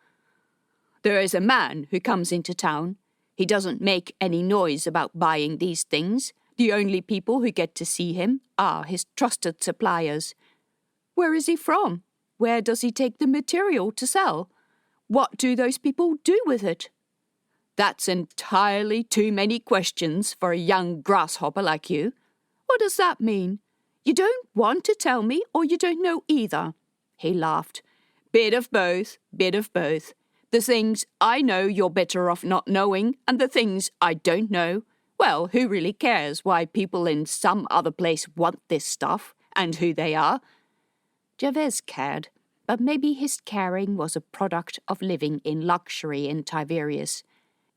S1: There is a man who comes into town. He doesn't make any noise about buying these things. The only people who get to see him are his trusted suppliers. Where is he from? Where does he take the material to sell? What do those people do with it? That's entirely too many questions for a young grasshopper like you. What does that mean? You don't want to tell me, or you don't know either. He laughed. Bit of both, bit of both. The things I know you're better off not knowing, and the things I don't know, well, who really cares why people in some other place want this stuff, and who they are? Jabez cared, but maybe his caring was a product of living in luxury in Tiberias.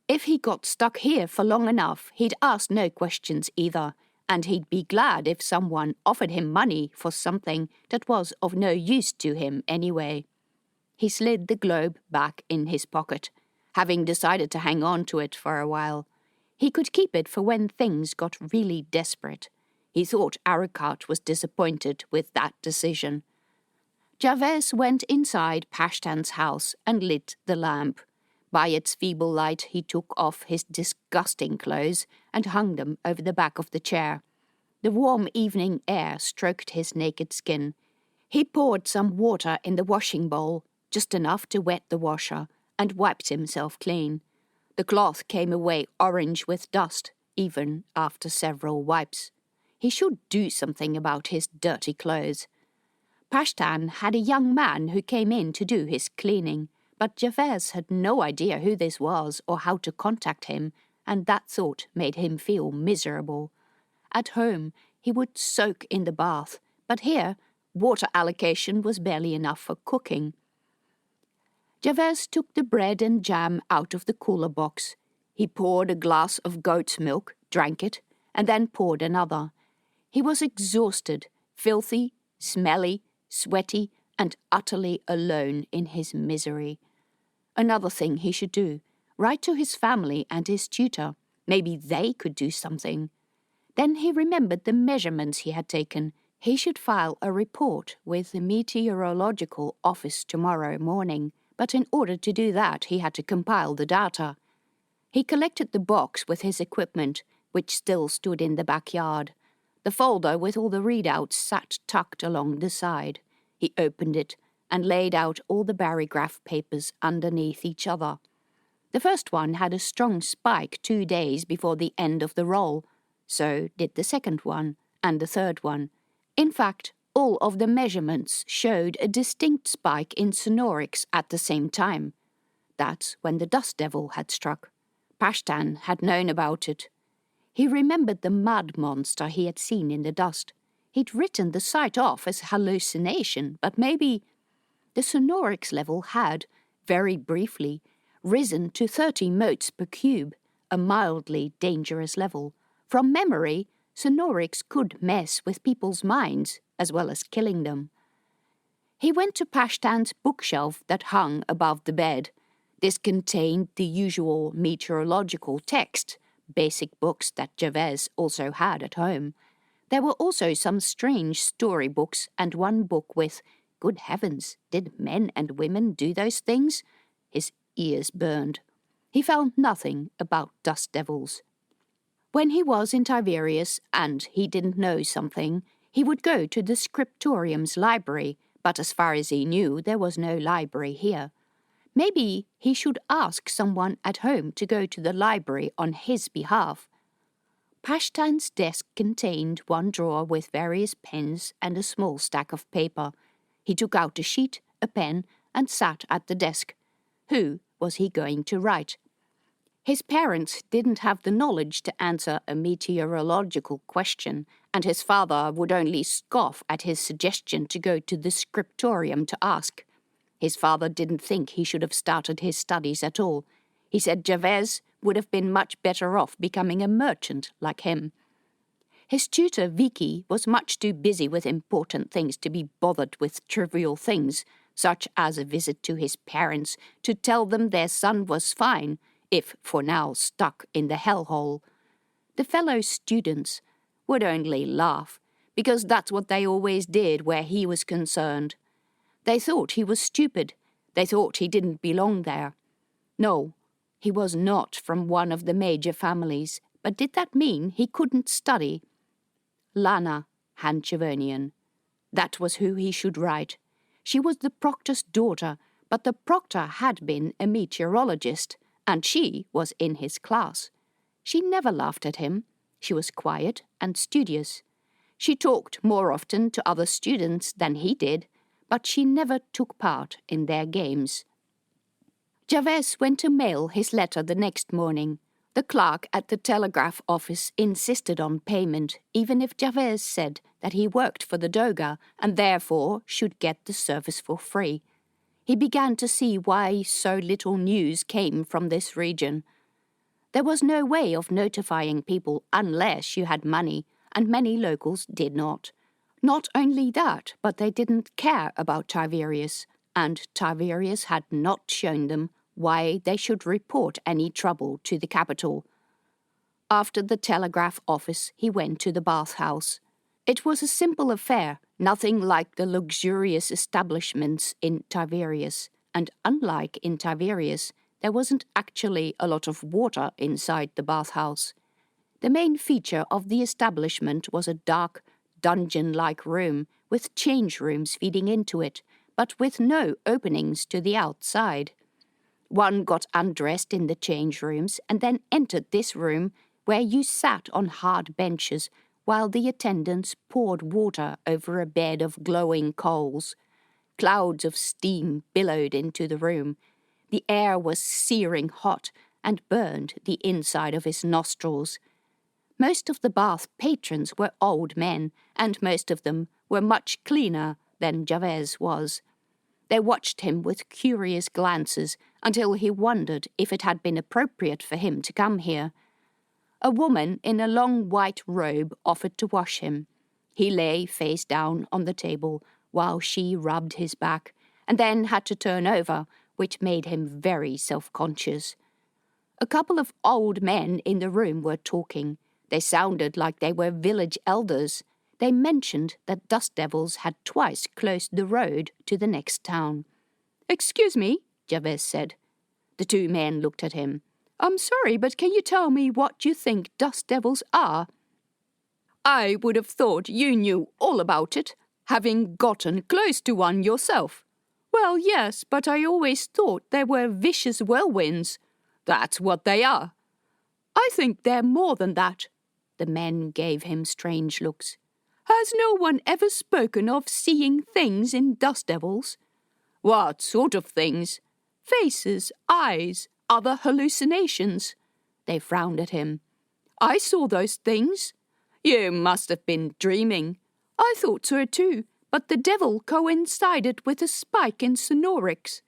S1: If he got stuck here for long enough, he'd ask no questions either, and he'd be glad if someone offered him money for something that was of no use to him anyway. He slid the globe back in his pocket, having decided to hang on to it for a while. He could keep it for when things got really desperate. He thought Arakat was disappointed with that decision. Jabez went inside Pashtan's house and lit the lamp. By its feeble light he took off his disgusting clothes and hung them over the back of the chair. The warm evening air stroked his naked skin. He poured some water in the washing bowl, just enough to wet the washer, and wiped himself clean. The cloth came away orange with dust, even after several wipes. He should do something about his dirty clothes. Pashtan had a young man who came in to do his cleaning, but Jabez had no idea who this was or how to contact him, and that thought made him feel miserable. At home, he would soak in the bath, but here, water allocation was barely enough for cooking. Jabez took the bread and jam out of the cooler box. He poured a glass of goat's milk, drank it, and then poured another. He was exhausted, filthy, smelly, sweaty, and utterly alone in his misery. Another thing he should do, write to his family and his tutor. Maybe they could do something. Then he remembered the measurements he had taken. He should file a report with the meteorological office tomorrow morning, but in order to do that he had to compile the data. He collected the box with his equipment, which still stood in the backyard. The folder with all the readouts sat tucked along the side. He opened it and laid out all the barograph papers underneath each other. The first one had a strong spike 2 days before the end of the roll. So did the second one and the third one. In fact, all of the measurements showed a distinct spike in sonorics at the same time. That's when the dust devil had struck. Pashtan had known about it. He remembered the mud monster he had seen in the dust. He'd written the sight off as hallucination, but maybe the sonorics level had, very briefly, risen to 30 motes per cube, a mildly dangerous level. From memory, sonorics could mess with people's minds, as well as killing them. He went to Pashtan's bookshelf that hung above the bed. This contained the usual meteorological text, basic books that Javaise also had at home. There were also some strange storybooks and one book with, good heavens, did men and women do those things? His ears burned. He found nothing about dust devils. When he was in Tiberias and he didn't know something, he would go to the scriptorium's library, but as far as he knew, there was no library here. Maybe he should ask someone at home to go to the library on his behalf. Pashtan's desk contained one drawer with various pens and a small stack of paper. He took out a sheet, a pen, and sat at the desk. Who was he going to write? His parents didn't have the knowledge to answer a meteorological question, and his father would only scoff at his suggestion to go to the scriptorium to ask. His father didn't think he should have started his studies at all. He said Javaise would have been much better off becoming a merchant like him. His tutor, Vicky, was much too busy with important things to be bothered with trivial things, such as a visit to his parents to tell them their son was fine, if for now stuck in the hellhole. The fellow students would only laugh, because that's what they always did where he was concerned. They thought he was stupid. They thought he didn't belong there. No, he was not from one of the major families, but did that mean he couldn't study? Lana Hanchavonian. That was who he should write. She was the proctor's daughter, but the proctor had been a meteorologist, and she was in his class. She never laughed at him. She was quiet and studious. She talked more often to other students than he did, but she never took part in their games. Javaise went to mail his letter the next morning. The clerk at the telegraph office insisted on payment, even if Javaise said that he worked for the Doga and therefore should get the service for free. He began to see why so little news came from this region. There was no way of notifying people unless you had money, and many locals did not. Not only that, but they didn't care about Tiberias, and Tiberias had not shown them why they should report any trouble to the capital. After the telegraph office, he went to the bathhouse. It was a simple affair, nothing like the luxurious establishments in Tiberias, and unlike in Tiberias, there wasn't actually a lot of water inside the bathhouse. The main feature of the establishment was a dark, dungeon-like room with change rooms feeding into it, but with no openings to the outside. One got undressed in the change rooms and then entered this room where you sat on hard benches while the attendants poured water over a bed of glowing coals. Clouds of steam billowed into the room. The air was searing hot and burned the inside of his nostrils. Most of the bath patrons were old men, and most of them were much cleaner than Javaise was. They watched him with curious glances until he wondered if it had been appropriate for him to come here. A woman in a long white robe offered to wash him. He lay face down on the table while she rubbed his back, and then had to turn over, which made him very self-conscious. A couple of old men in the room were talking. They sounded like they were village elders. They mentioned that dust devils had twice closed the road to the next town. "Excuse me," Javaise said. The two men looked at him. "I'm sorry, but can you tell me what you think dust devils are?" "I would have thought you knew all about it, having gotten close to one yourself." "Well, yes, but I always thought they were vicious whirlwinds." "That's what they are." "I think they're more than that." The men gave him strange looks. "Has no one ever spoken of seeing things in dust devils?" "What sort of things?" "Faces, eyes, other hallucinations." They frowned at him. "I saw those things." "You must have been dreaming." "I thought so too, but the devil coincided with a spike in sonorics."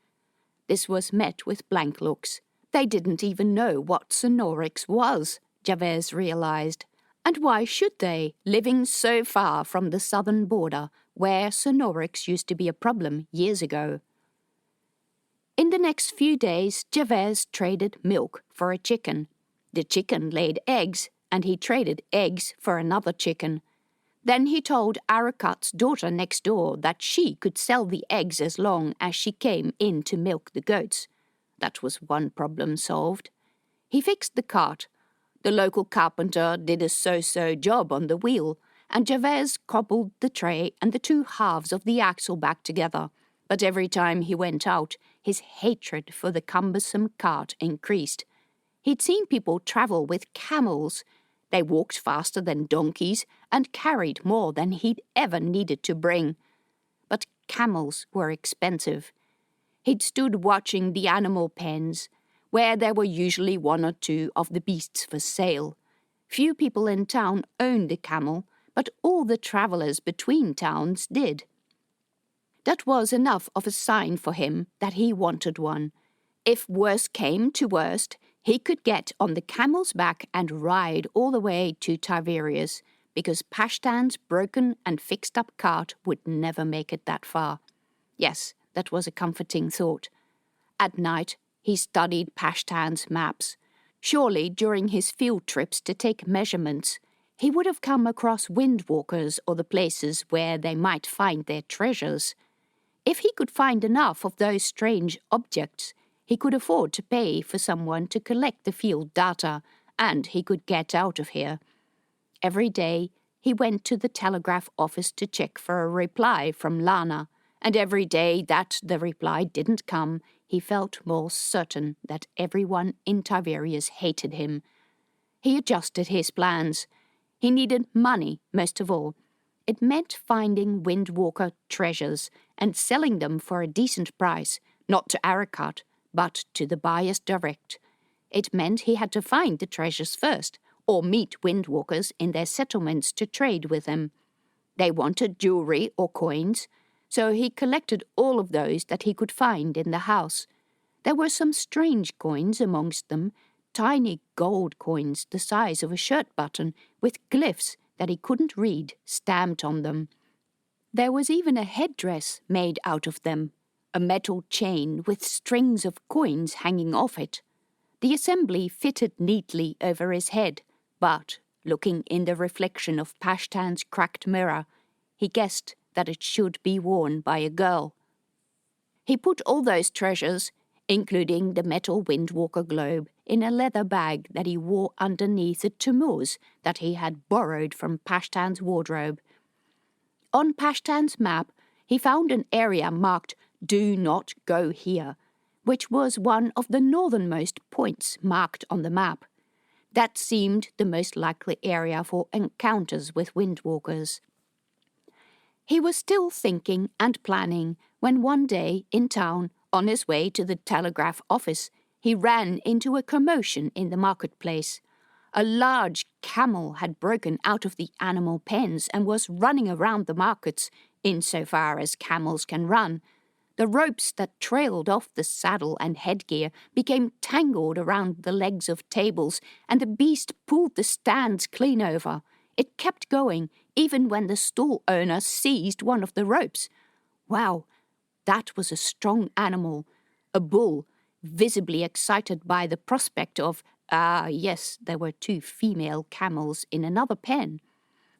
S1: This was met with blank looks. They didn't even know what Sonorix was, Javert realized. And why should they, living so far from the southern border, where Sonorix used to be a problem years ago? In the next few days, Javert traded milk for a chicken. The chicken laid eggs, and he traded eggs for another chicken. Then he told Aracat's daughter next door that she could sell the eggs as long as she came in to milk the goats. That was one problem solved. He fixed the cart. The local carpenter did a so-so job on the wheel, and Javert cobbled the tray and the two halves of the axle back together. But every time he went out, his hatred for the cumbersome cart increased. He'd seen people travel with camels. They walked faster than donkeys and carried more than he'd ever needed to bring. But camels were expensive. He'd stood watching the animal pens, where there were usually one or two of the beasts for sale. Few people in town owned a camel, but all the travellers between towns did. That was enough of a sign for him that he wanted one. If worst came to worst, he could get on the camel's back and ride all the way to Tiberias, because Pashtan's broken and fixed-up cart would never make it that far. Yes, that was a comforting thought. At night, he studied Pashtan's maps. Surely, during his field trips to take measurements, he would have come across windwalkers or the places where they might find their treasures. If he could find enough of those strange objects, he could afford to pay for someone to collect the field data, and he could get out of here. Every day, he went to the telegraph office to check for a reply from Lana, and every day that the reply didn't come, he felt more certain that everyone in Tiberias hated him. He adjusted his plans. He needed money, most of all. It meant finding Windwalker treasures and selling them for a decent price, not to Aracat, but to the buyers direct. It meant he had to find the treasures first, or meet Windwalkers in their settlements to trade with them. They wanted jewelry or coins, so he collected all of those that he could find in the house. There were some strange coins amongst them, tiny gold coins the size of a shirt button, with glyphs that he couldn't read stamped on them. There was even a headdress made out of them, a metal chain with strings of coins hanging off it. The assembly fitted neatly over his head, but, looking in the reflection of Pashtan's cracked mirror, he guessed that it should be worn by a girl. He put all those treasures, including the metal Windwalker globe, in a leather bag that he wore underneath a turnous that he had borrowed from Pashtan's wardrobe. On Pashtan's map, he found an area marked "Do Not Go Here," which was one of the northernmost points marked on the map. That seemed the most likely area for encounters with Windwalkers. He was still thinking and planning when one day in town, on his way to the telegraph office, he ran into a commotion in the marketplace. A large camel had broken out of the animal pens and was running around the markets, insofar as camels can run. The ropes that trailed off the saddle and headgear became tangled around the legs of tables, and the beast pulled the stands clean over. It kept going, even when the stall owner seized one of the ropes. Wow, that was a strong animal, a bull, visibly excited by the prospect of, yes, there were 2 female camels in another pen.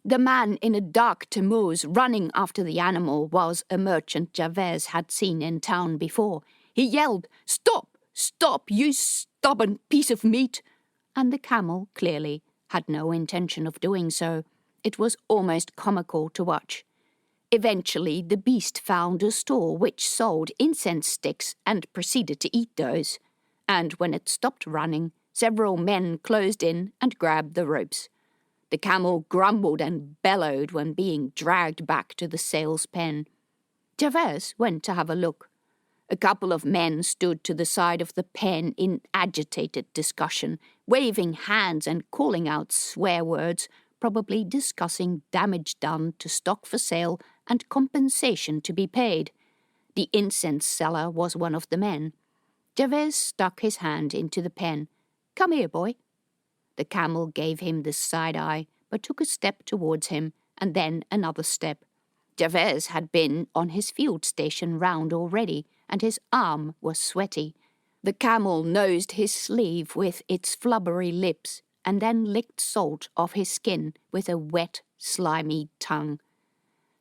S1: The man in a dark turnous running after the animal was a merchant Javert had seen in town before. He yelled, "Stop! Stop, you stubborn piece of meat!" And the camel, clearly, had no intention of doing so. It was almost comical to watch. Eventually, the beast found a stall which sold incense sticks and proceeded to eat those. And when it stopped running, several men closed in and grabbed the ropes. The camel grumbled and bellowed when being dragged back to the sales pen. Javert went to have a look. A couple of men stood to the side of the pen in agitated discussion, waving hands and calling out swear words, probably discussing damage done to stock for sale and compensation to be paid. The incense seller was one of the men. Javez stuck his hand into the pen. "Come here, boy." The camel gave him the side eye, but took a step towards him, and then another step. Javez had been on his field station round already, and his arm was sweaty. The camel nosed his sleeve with its flubbery lips, and then licked salt off his skin with a wet, slimy tongue.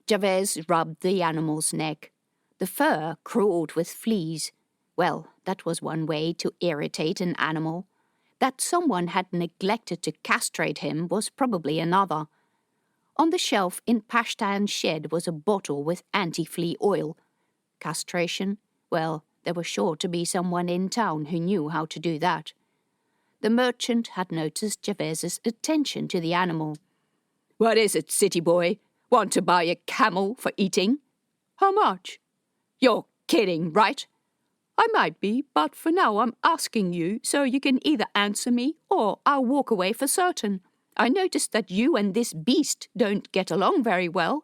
S1: Javez rubbed the animal's neck. The fur crawled with fleas. Well, that was one way to irritate an animal. That someone had neglected to castrate him was probably another. On the shelf in Pashtan's shed was a bottle with anti-flea oil. Castration? Well, there was sure to be someone in town who knew how to do that. The merchant had noticed Javez's attention to the animal. "What is it, city boy? Want to buy a camel for eating? How much?" "You're kidding, right?" "I might be, but for now I'm asking you, so you can either answer me or I'll walk away for certain. I noticed that you and this beast don't get along very well."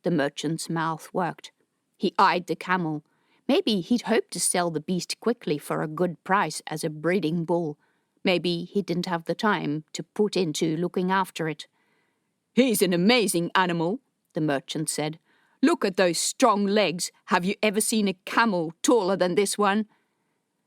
S1: The merchant's mouth worked. He eyed the camel. Maybe he'd hoped to sell the beast quickly for a good price as a breeding bull. Maybe he didn't have the time to put into looking after it. "He's an amazing animal," the merchant said. "Look at those strong legs. Have you ever seen a camel taller than this one?"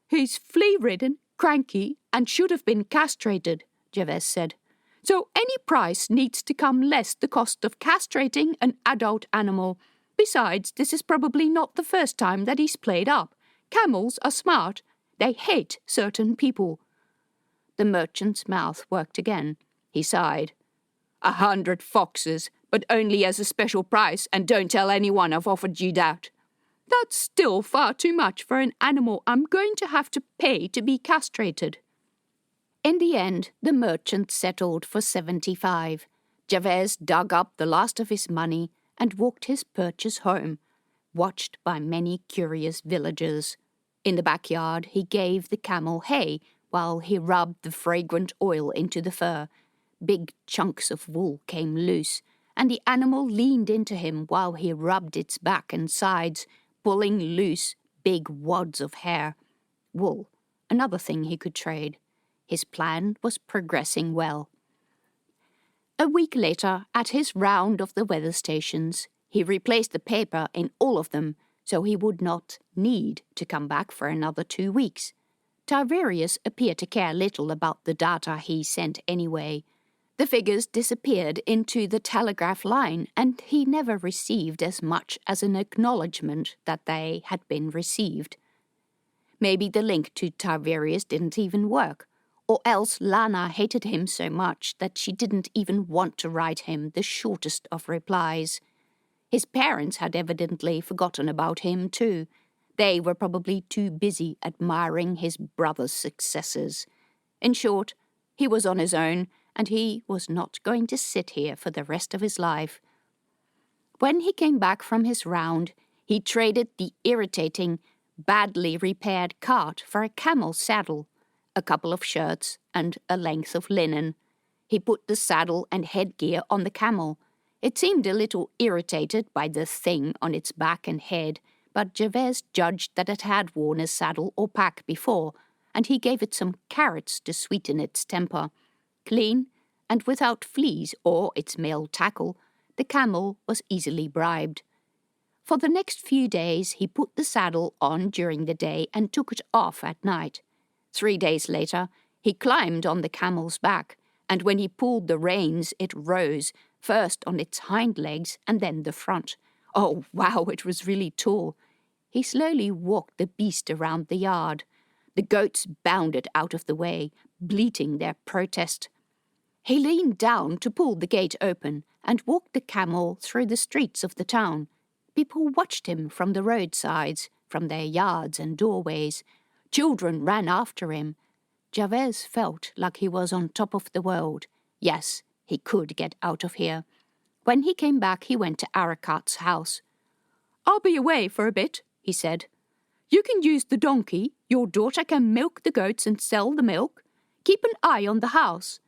S1: "He's flea-ridden, cranky, and should have been castrated," Javez said. "So any price needs to come less the cost of castrating an adult animal. Besides, this is probably not the first time that he's played up. Camels are smart. They hate certain people." The merchant's mouth worked again. He sighed. 100 foxes, but only as a special price, and don't tell anyone I've offered you that." "That's still far too much for an animal I'm going to have to pay to be castrated." In the end, the merchant settled for 75. Javez dug up the last of his money and walked his purchase home, watched by many curious villagers. In the backyard, he gave the camel hay while he rubbed the fragrant oil into the fur. Big chunks of wool came loose, and the animal leaned into him while he rubbed its back and sides, pulling loose big wads of hair. Wool, another thing he could trade. His plan was progressing well. A week later, at his round of the weather stations, he replaced the paper in all of them, so he would not need to come back for another 2 weeks. Tiberius appeared to care little about the data he sent anyway. The figures disappeared into the telegraph line, and he never received as much as an acknowledgement that they had been received. Maybe the link to Tiberius didn't even work, or else Lana hated him so much that she didn't even want to write him the shortest of replies. His parents had evidently forgotten about him too. They were probably too busy admiring his brother's successes. In short, he was on his own, and he was not going to sit here for the rest of his life. When he came back from his round, he traded the irritating, badly repaired cart for a camel saddle, a couple of shirts, and a length of linen. He put the saddle and headgear on the camel. It seemed a little irritated by the thing on its back and head, but Javez judged that it had worn a saddle or pack before, and he gave it some carrots to sweeten its temper. Clean, and without fleas or its male tackle, the camel was easily bribed. For the next few days he put the saddle on during the day and took it off at night. 3 days later, he climbed on the camel's back, and when he pulled the reins it rose, first on its hind legs and then the front. Oh, wow, it was really tall. He slowly walked the beast around the yard. The goats bounded out of the way, bleating their protest. He leaned down to pull the gate open and walked the camel through the streets of the town. People watched him from the roadsides, from their yards and doorways. Children ran after him. Javez felt like he was on top of the world. Yes, he could get out of here. When he came back, he went to Arakat's house. "I'll be away for a bit," he said. "You can use the donkey. Your daughter can milk the goats and sell the milk. Keep an eye on the house."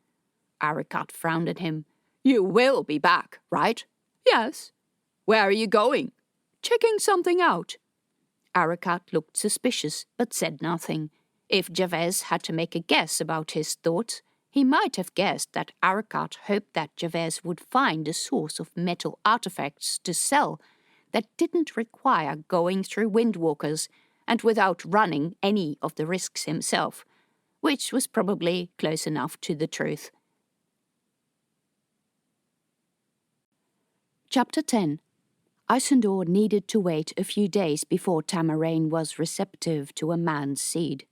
S1: Arakat frowned at him. "You will be back, right?" "Yes." "Where are you going?" "Checking something out." Arakat looked suspicious, but said nothing. If Jabez had to make a guess about his thoughts, he might have guessed that Arakat hoped that Jabez would find a source of metal artifacts to sell that didn't require going through windwalkers and without running any of the risks himself, which was probably close enough to the truth. Chapter 10. Isandor needed to wait a few days before Tamarane was receptive to a man's seed.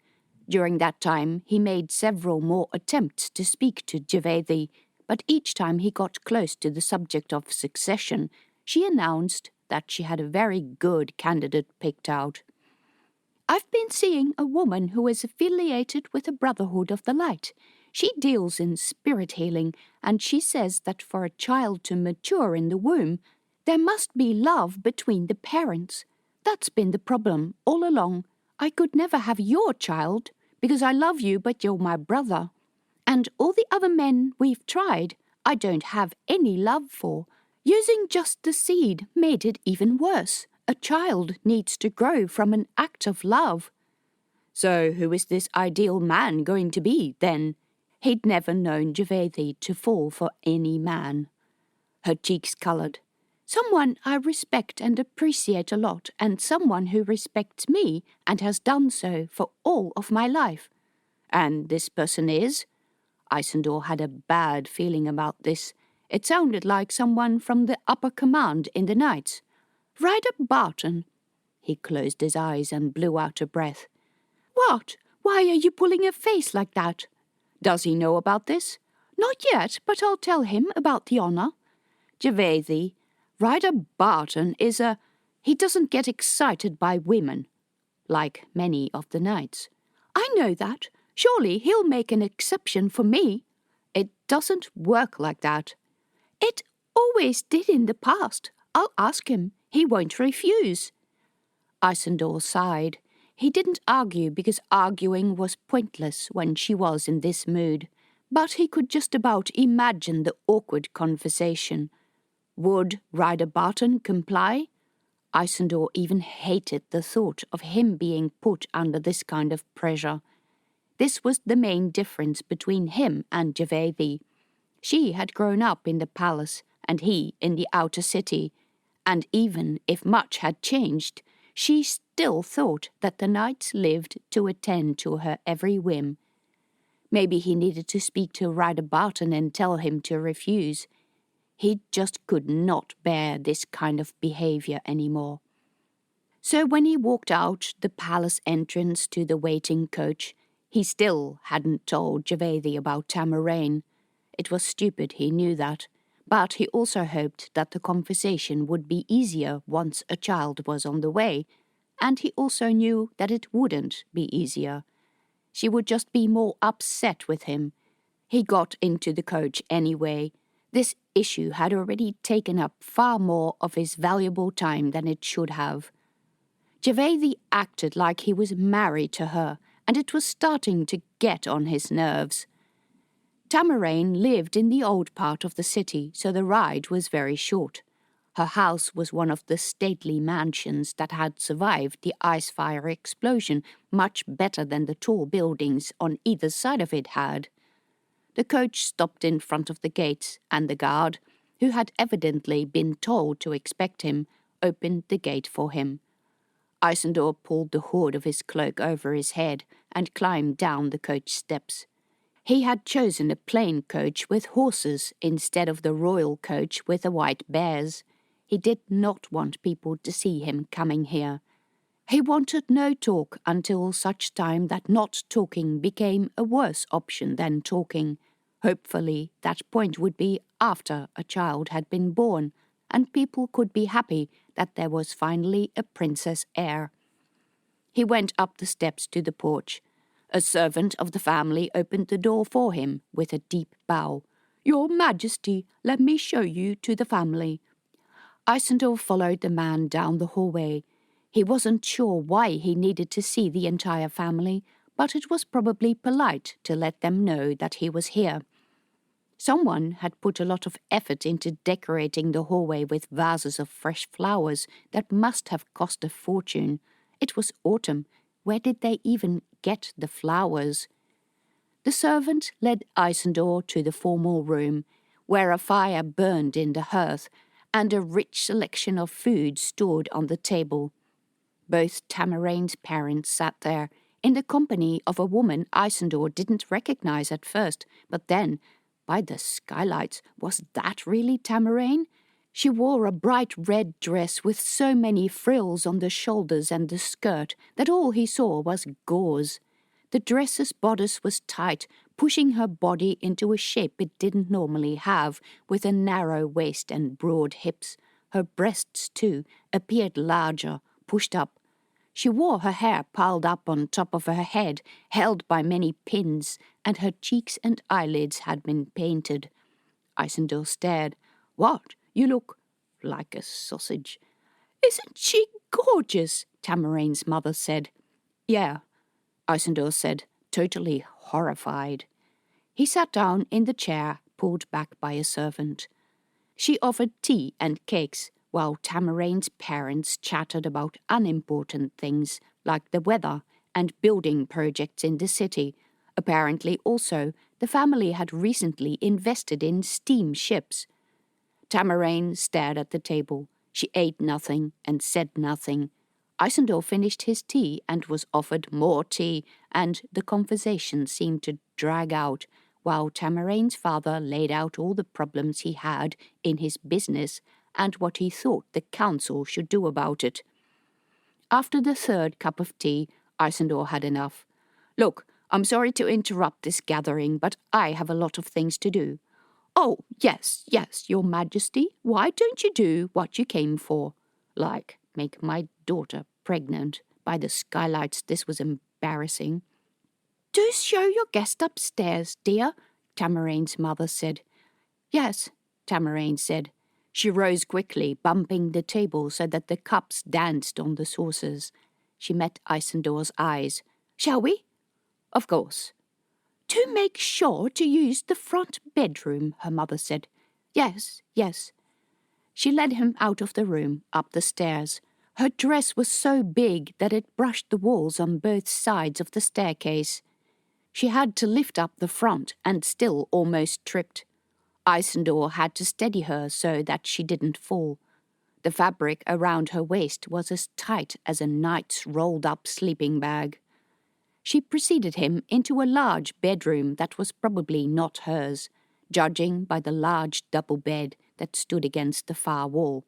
S1: During that time, he made several more attempts to speak to Javedi, but each time he got close to the subject of succession, she announced that she had a very good candidate picked out. "I've been seeing a woman who is affiliated with the Brotherhood of the Light. She deals in spirit healing, and she says that for a child to mature in the womb, there must be love between the parents. That's been the problem all along. I could never have your child, because I love you, but you're my brother. And all the other men we've tried, I don't have any love for. Using just the seed made it even worse. A child needs to grow from an act of love." So who is this ideal man going to be, then? He'd never known Javedi to fall for any man. Her cheeks coloured. "Someone I respect and appreciate a lot, and someone who respects me and has done so for all of my life." "And this person is?" Isandor had a bad feeling about this. It sounded like someone from the upper command in the Knights. "Ryder Barton." He closed his eyes and blew out a breath. "What? Why are you pulling a face like that?" "Does he know about this?" "Not yet, but I'll tell him about the honour." "Javedi, Ryder Barton is he doesn't get excited by women, like many of the knights." "I know that. Surely he'll make an exception for me." "It doesn't work like that." "It always did in the past. I'll ask him. He won't refuse." Isandor sighed. He didn't argue because arguing was pointless when she was in this mood, but he could just about imagine the awkward conversation. Would Ryder Barton comply? Isandor even hated the thought of him being put under this kind of pressure. This was the main difference between him and Javedi. She had grown up in the palace, and he in the outer city, and even if much had changed, she still thought that the knights lived to attend to her every whim. Maybe he needed to speak to Ryder Barton and tell him to refuse. He just could not bear this kind of behaviour anymore. So when he walked out the palace entrance to the waiting coach, he still hadn't told Javedi about Tamarane. It was stupid, he knew that, but he also hoped that the conversation would be easier once a child was on the way, and he also knew that it wouldn't be easier. She would just be more upset with him. He got into the coach anyway. This issue had already taken up far more of his valuable time than it should have. Javedi acted like he was married to her, and it was starting to get on his nerves. Tamarane lived in the old part of the city, so the ride was very short. Her house was one of the stately mansions that had survived the icefire explosion much better than the tall buildings on either side of it had. The coach stopped in front of the gates, and the guard, who had evidently been told to expect him, opened the gate for him. Isandor pulled the hood of his cloak over his head and climbed down the coach steps. He had chosen a plain coach with horses instead of the royal coach with the white bears. He did not want people to see him coming here. He wanted no talk until such time that not talking became a worse option than talking. Hopefully that point would be after a child had been born, and people could be happy that there was finally a princess heir. He went up the steps to the porch. A servant of the family opened the door for him with a deep bow. "Your Majesty, let me show you to the family." Isandor followed the man down the hallway. He wasn't sure why he needed to see the entire family, but it was probably polite to let them know that he was here. Someone had put a lot of effort into decorating the hallway with vases of fresh flowers that must have cost a fortune. It was autumn. Where did they even get the flowers? The servant led Isandor to the formal room, where a fire burned in the hearth, and a rich selection of food stood on the table. Both Tamarane's parents sat there, in the company of a woman Isandor didn't recognize at first, but then, by the skylights, was that really Tamarane? She wore a bright red dress with so many frills on the shoulders and the skirt that all he saw was gauze. The dress's bodice was tight, pushing her body into a shape it didn't normally have, with a narrow waist and broad hips. Her breasts, too, appeared larger, pushed up. She wore her hair piled up on top of her head, held by many pins, and her cheeks and eyelids had been painted. Isandor stared. "What? You look like a sausage." "Isn't she gorgeous?" Tamarane's mother said. "Yeah," Isandor said, totally horrified. He sat down in the chair pulled back by a servant. She offered tea and cakes, while Tamarane's parents chattered about unimportant things like the weather and building projects in the city. Apparently also, the family had recently invested in steamships. Tamarane stared at the table. She ate nothing and said nothing. Isandor finished his tea and was offered more tea, and the conversation seemed to drag out, while Tamarane's father laid out all the problems he had in his business and what he thought the council should do about it. After the third cup of tea, Isandor had enough. "Look, I'm sorry to interrupt this gathering, but I have a lot of things to do." "Oh, yes, Your Majesty. Why don't you do what you came for?" "Like, make my daughter pregnant." By the skylights, this was embarrassing. "Do show your guest upstairs, dear," Tamarane's mother said. "Yes," Tamarane said. She rose quickly, bumping the table so that the cups danced on the saucers. She met Isandor's eyes. "Shall we?" "Of course." "To make sure to use the front bedroom," her mother said. Yes. She led him out of the room, up the stairs. Her dress was so big that it brushed the walls on both sides of the staircase. She had to lift up the front and still almost tripped. Isandor had to steady her so that she didn't fall. The fabric around her waist was as tight as a knight's rolled-up sleeping bag. She preceded him into a large bedroom that was probably not hers, judging by the large double bed that stood against the far wall.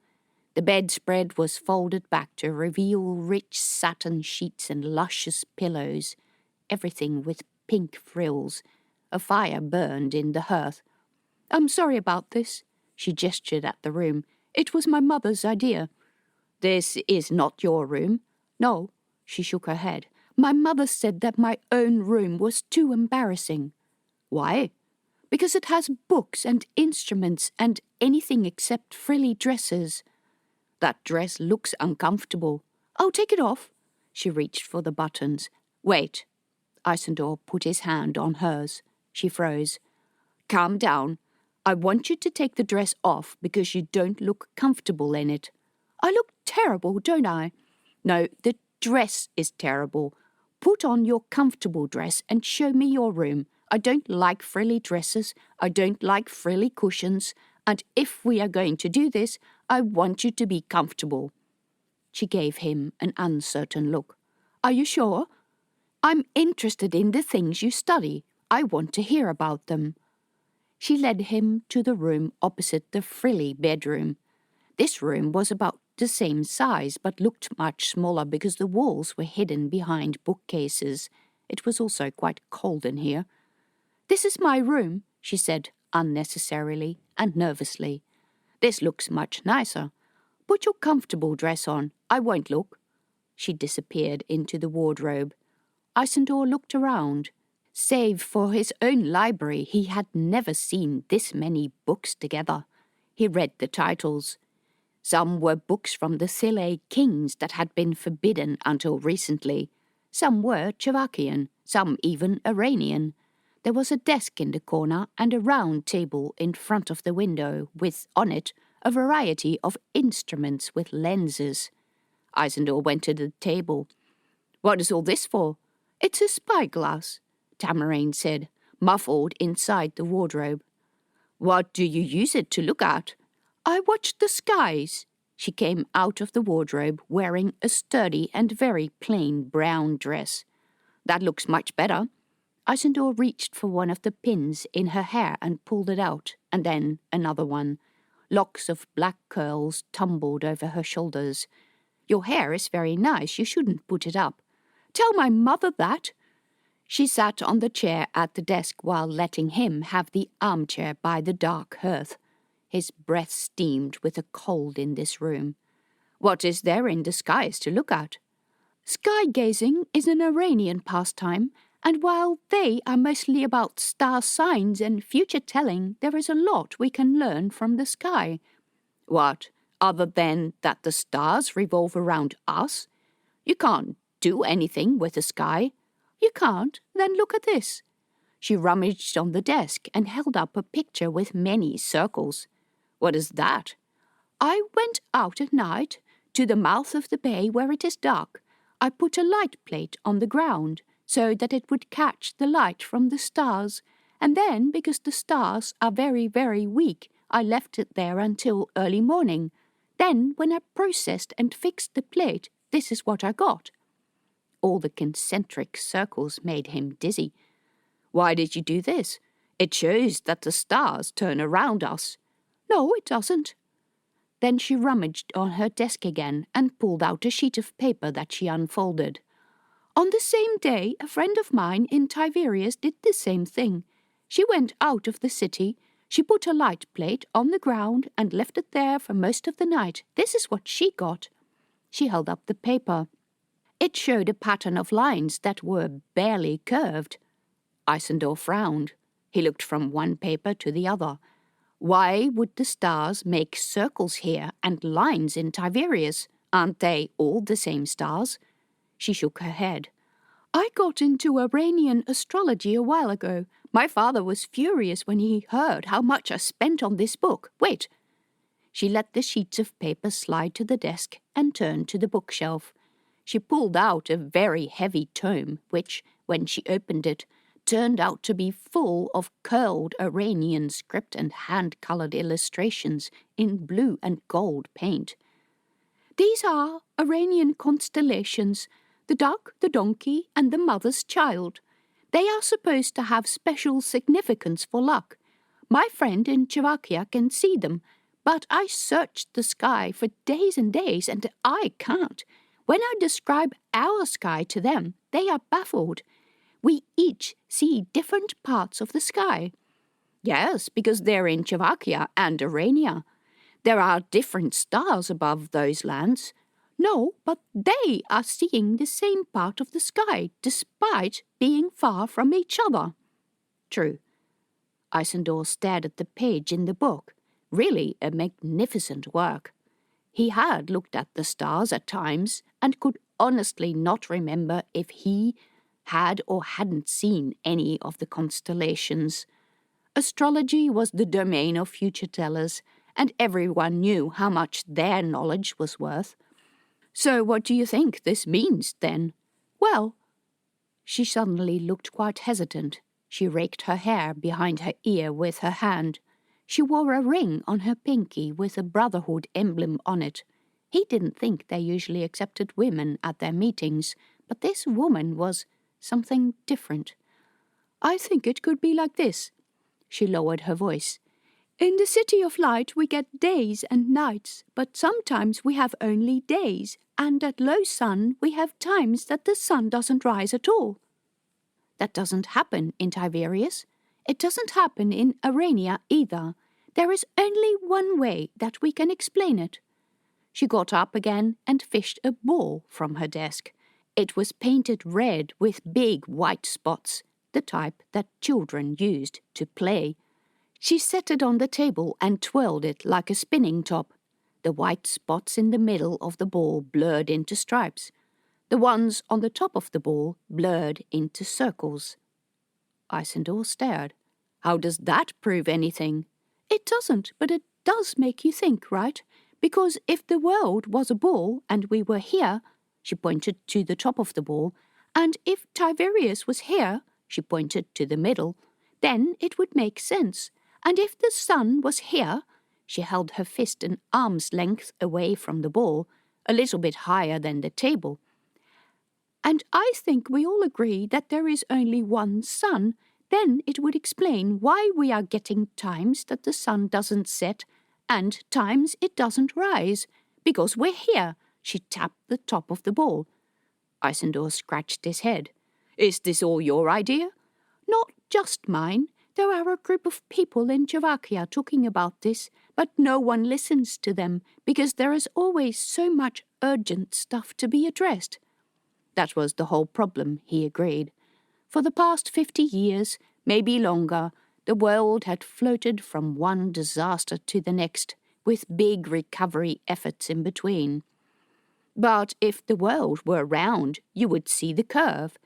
S1: The bedspread was folded back to reveal rich satin sheets and luscious pillows, everything with pink frills. A fire burned in the hearth. "I'm sorry about this," she gestured at the room. "It was my mother's idea." "This is not your room?" "No," she shook her head. "My mother said that my own room was too embarrassing." "Why?" "Because it has books and instruments and anything except frilly dresses." "That dress looks uncomfortable." "I'll take it off." She reached for the buttons. "Wait." Isandor put his hand on hers. She froze. "Calm down. I want you to take the dress off because you don't look comfortable in it." "I look terrible, don't I?" "No, the dress is terrible. Put on your comfortable dress and show me your room. I don't like frilly dresses. I don't like frilly cushions. And if we are going to do this, I want you to be comfortable." She gave him an uncertain look. "Are you sure?" "I'm interested in the things you study. I want to hear about them." She led him to the room opposite the frilly bedroom. This room was about the same size, but looked much smaller because the walls were hidden behind bookcases. It was also quite cold in here. "This is my room," she said, unnecessarily and nervously. "This looks much nicer. Put your comfortable dress on. I won't look." She disappeared into the wardrobe. Isandor looked around. Save for his own library, he had never seen this many books together. He read the titles. Some were books from the Sile kings that had been forbidden until recently. Some were Chavakian, some even Aranian. There was a desk in the corner and a round table in front of the window with, on it, a variety of instruments with lenses. Isandor went to the table. What is all this for? It's a spyglass, Tamarine said, muffled inside the wardrobe. What do you use it to look at? I watch the skies. She came out of the wardrobe wearing a sturdy and very plain brown dress. That looks much better. Isandor reached for one of the pins in her hair and pulled it out, and then another one. Locks of black curls tumbled over her shoulders. Your hair is very nice. You shouldn't put it up. Tell my mother that. She sat on the chair at the desk while letting him have the armchair by the dark hearth. His breath steamed with a cold in this room. What is there in the skies to look at? Sky-gazing is an Aranian pastime, and while they are mostly about star signs and future-telling, there is a lot we can learn from the sky. What, other than that the stars revolve around us? You can't do anything with the sky. You can't? Then look at this. She rummaged on the desk and held up a picture with many circles. What is that? I went out at night to the mouth of the bay where it is dark. I put a light plate on the ground so that it would catch the light from the stars, and then, because the stars are very, very weak, I left it there until early morning. Then, when I processed and fixed the plate, this is what I got. All the concentric circles made him dizzy. Why did you do this? It shows that the stars turn around us. No, it doesn't. Then she rummaged on her desk again and pulled out a sheet of paper that she unfolded. On the same day, a friend of mine in Tiberias did the same thing. She went out of the city. She put a light plate on the ground and left it there for most of the night. This is what she got. She held up the paper. It showed a pattern of lines that were barely curved. Isandor frowned. He looked from one paper to the other. Why would the stars make circles here and lines in Tiberias? Aren't they all the same stars? She shook her head. I got into Iranian astrology a while ago. My father was furious when he heard how much I spent on this book. Wait. She let the sheets of paper slide to the desk and turned to the bookshelf. She pulled out a very heavy tome, which, when she opened it, turned out to be full of curled Iranian script and hand-coloured illustrations in blue and gold paint. These are Iranian constellations, the duck, the donkey, and the mother's child. They are supposed to have special significance for luck. My friend in Slovakia can see them, but I searched the sky for days and days, and I can't. When I describe our sky to them, they are baffled. We each see different parts of the sky. Yes, because they're in Slovakia and Arania. There are different stars above those lands. No, but they are seeing the same part of the sky, despite being far from each other. True. Isandor stared at the page in the book. Really a magnificent work. He had looked at the stars at times and could honestly not remember if he had or hadn't seen any of the constellations. Astrology was the domain of future tellers, and everyone knew how much their knowledge was worth. So what do you think this means, then? Well, she suddenly looked quite hesitant. She raked her hair behind her ear with her hand. She wore a ring on her pinky with a Brotherhood emblem on it. He didn't think they usually accepted women at their meetings, but this woman was something different. I think it could be like this. She lowered her voice. In the City of Light we get days and nights, but sometimes we have only days, and at low sun we have times that the sun doesn't rise at all. That doesn't happen in Tiberias. It doesn't happen in Arania either. There is only one way that we can explain it. She got up again and fished a ball from her desk. It was painted red with big white spots, the type that children used to play. She set it on the table and twirled it like a spinning top. The white spots in the middle of the ball blurred into stripes. The ones on the top of the ball blurred into circles. Isandor stared. How does that prove anything? It doesn't, but it does make you think, right? Because if the world was a ball and we were here, She pointed to the top of the ball. And if Tiberius was here, she pointed to the middle, then it would make sense. And if the sun was here, she held her fist an arm's length away from the ball, a little bit higher than the table. And I think we all agree that there is only one sun, then it would explain why we are getting times that the sun doesn't set and times it doesn't rise. Because we're here. She tapped the top of the ball. Isandor scratched his head. Is this all your idea? Not just mine. There are a group of people in Slovakia talking about this, but no one listens to them because there is always so much urgent stuff to be addressed. That was the whole problem, he agreed. For the past 50 years, maybe longer, the world had floated from one disaster to the next, with big recovery efforts in between. But if the world were round, you would see the curve.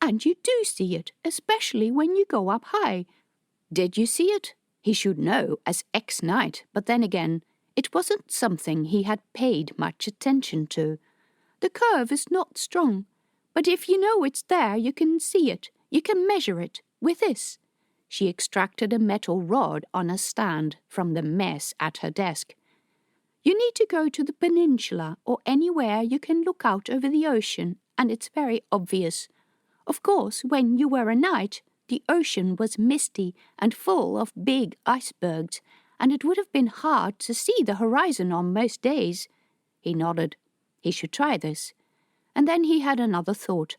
S1: And you do see it, especially when you go up high. Did you see it? He should know as ex-knight, but then again, it wasn't something he had paid much attention to. The curve is not strong, but if you know it's there, you can see it, you can measure it, with this. She extracted a metal rod on a stand from the mess at her desk. You need to go to the peninsula or anywhere you can look out over the ocean, and it's very obvious. Of course, when you were a knight, the ocean was misty and full of big icebergs, and it would have been hard to see the horizon on most days. He nodded. He should try this. And then he had another thought.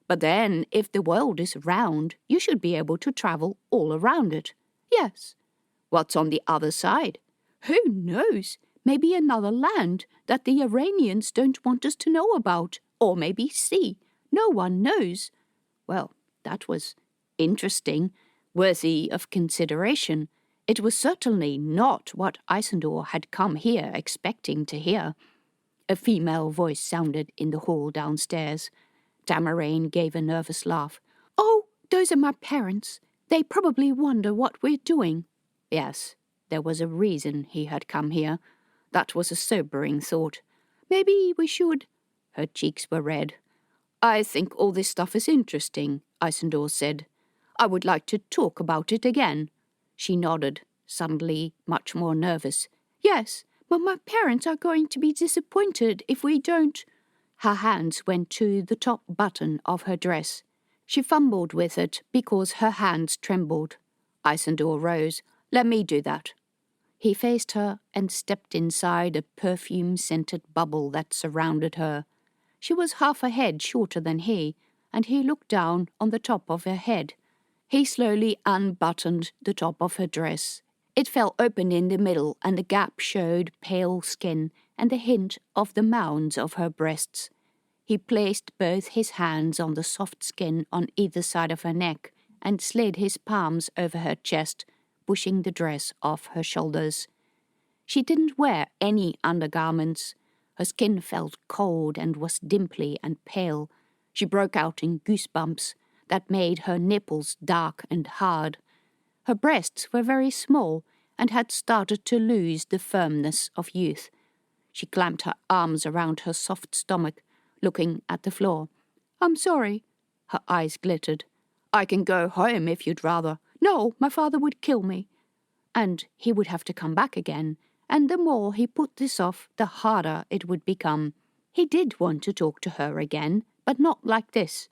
S1: But then, if the world is round, you should be able to travel all around it. Yes. What's on the other side? Who knows? Maybe another land that the Aranians don't want us to know about, or maybe see. No one knows. Well, that was interesting, worthy of consideration. It was certainly not what Isandor had come here expecting to hear. A female voice sounded in the hall downstairs. Tamarane gave a nervous laugh. Oh, those are my parents. They probably wonder what we're doing. Yes, there was a reason he had come here. That was a sobering thought. Maybe we should... Her cheeks were red. I think all this stuff is interesting, Isandor said. I would like to talk about it again. She nodded, suddenly much more nervous. Yes, but my parents are going to be disappointed if we don't... Her hands went to the top button of her dress. She fumbled with it because her hands trembled. Isandor rose. Let me do that. He faced her and stepped inside a perfume-scented bubble that surrounded her. She was half a head shorter than he, and he looked down on the top of her head. He slowly unbuttoned the top of her dress. It fell open in the middle, and the gap showed pale skin and the hint of the mounds of her breasts. He placed both his hands on the soft skin on either side of her neck and slid his palms over her chest, pushing the dress off her shoulders. She didn't wear any undergarments. Her skin felt cold and was dimply and pale. She broke out in goosebumps that made her nipples dark and hard. Her breasts were very small and had started to lose the firmness of youth. She clamped her arms around her soft stomach, looking at the floor. I'm sorry. Her eyes glittered. I can go home if you'd rather. No, my father would kill me. And he would have to come back again, and the more he put this off, the harder it would become. He did want to talk to her again, but not like this.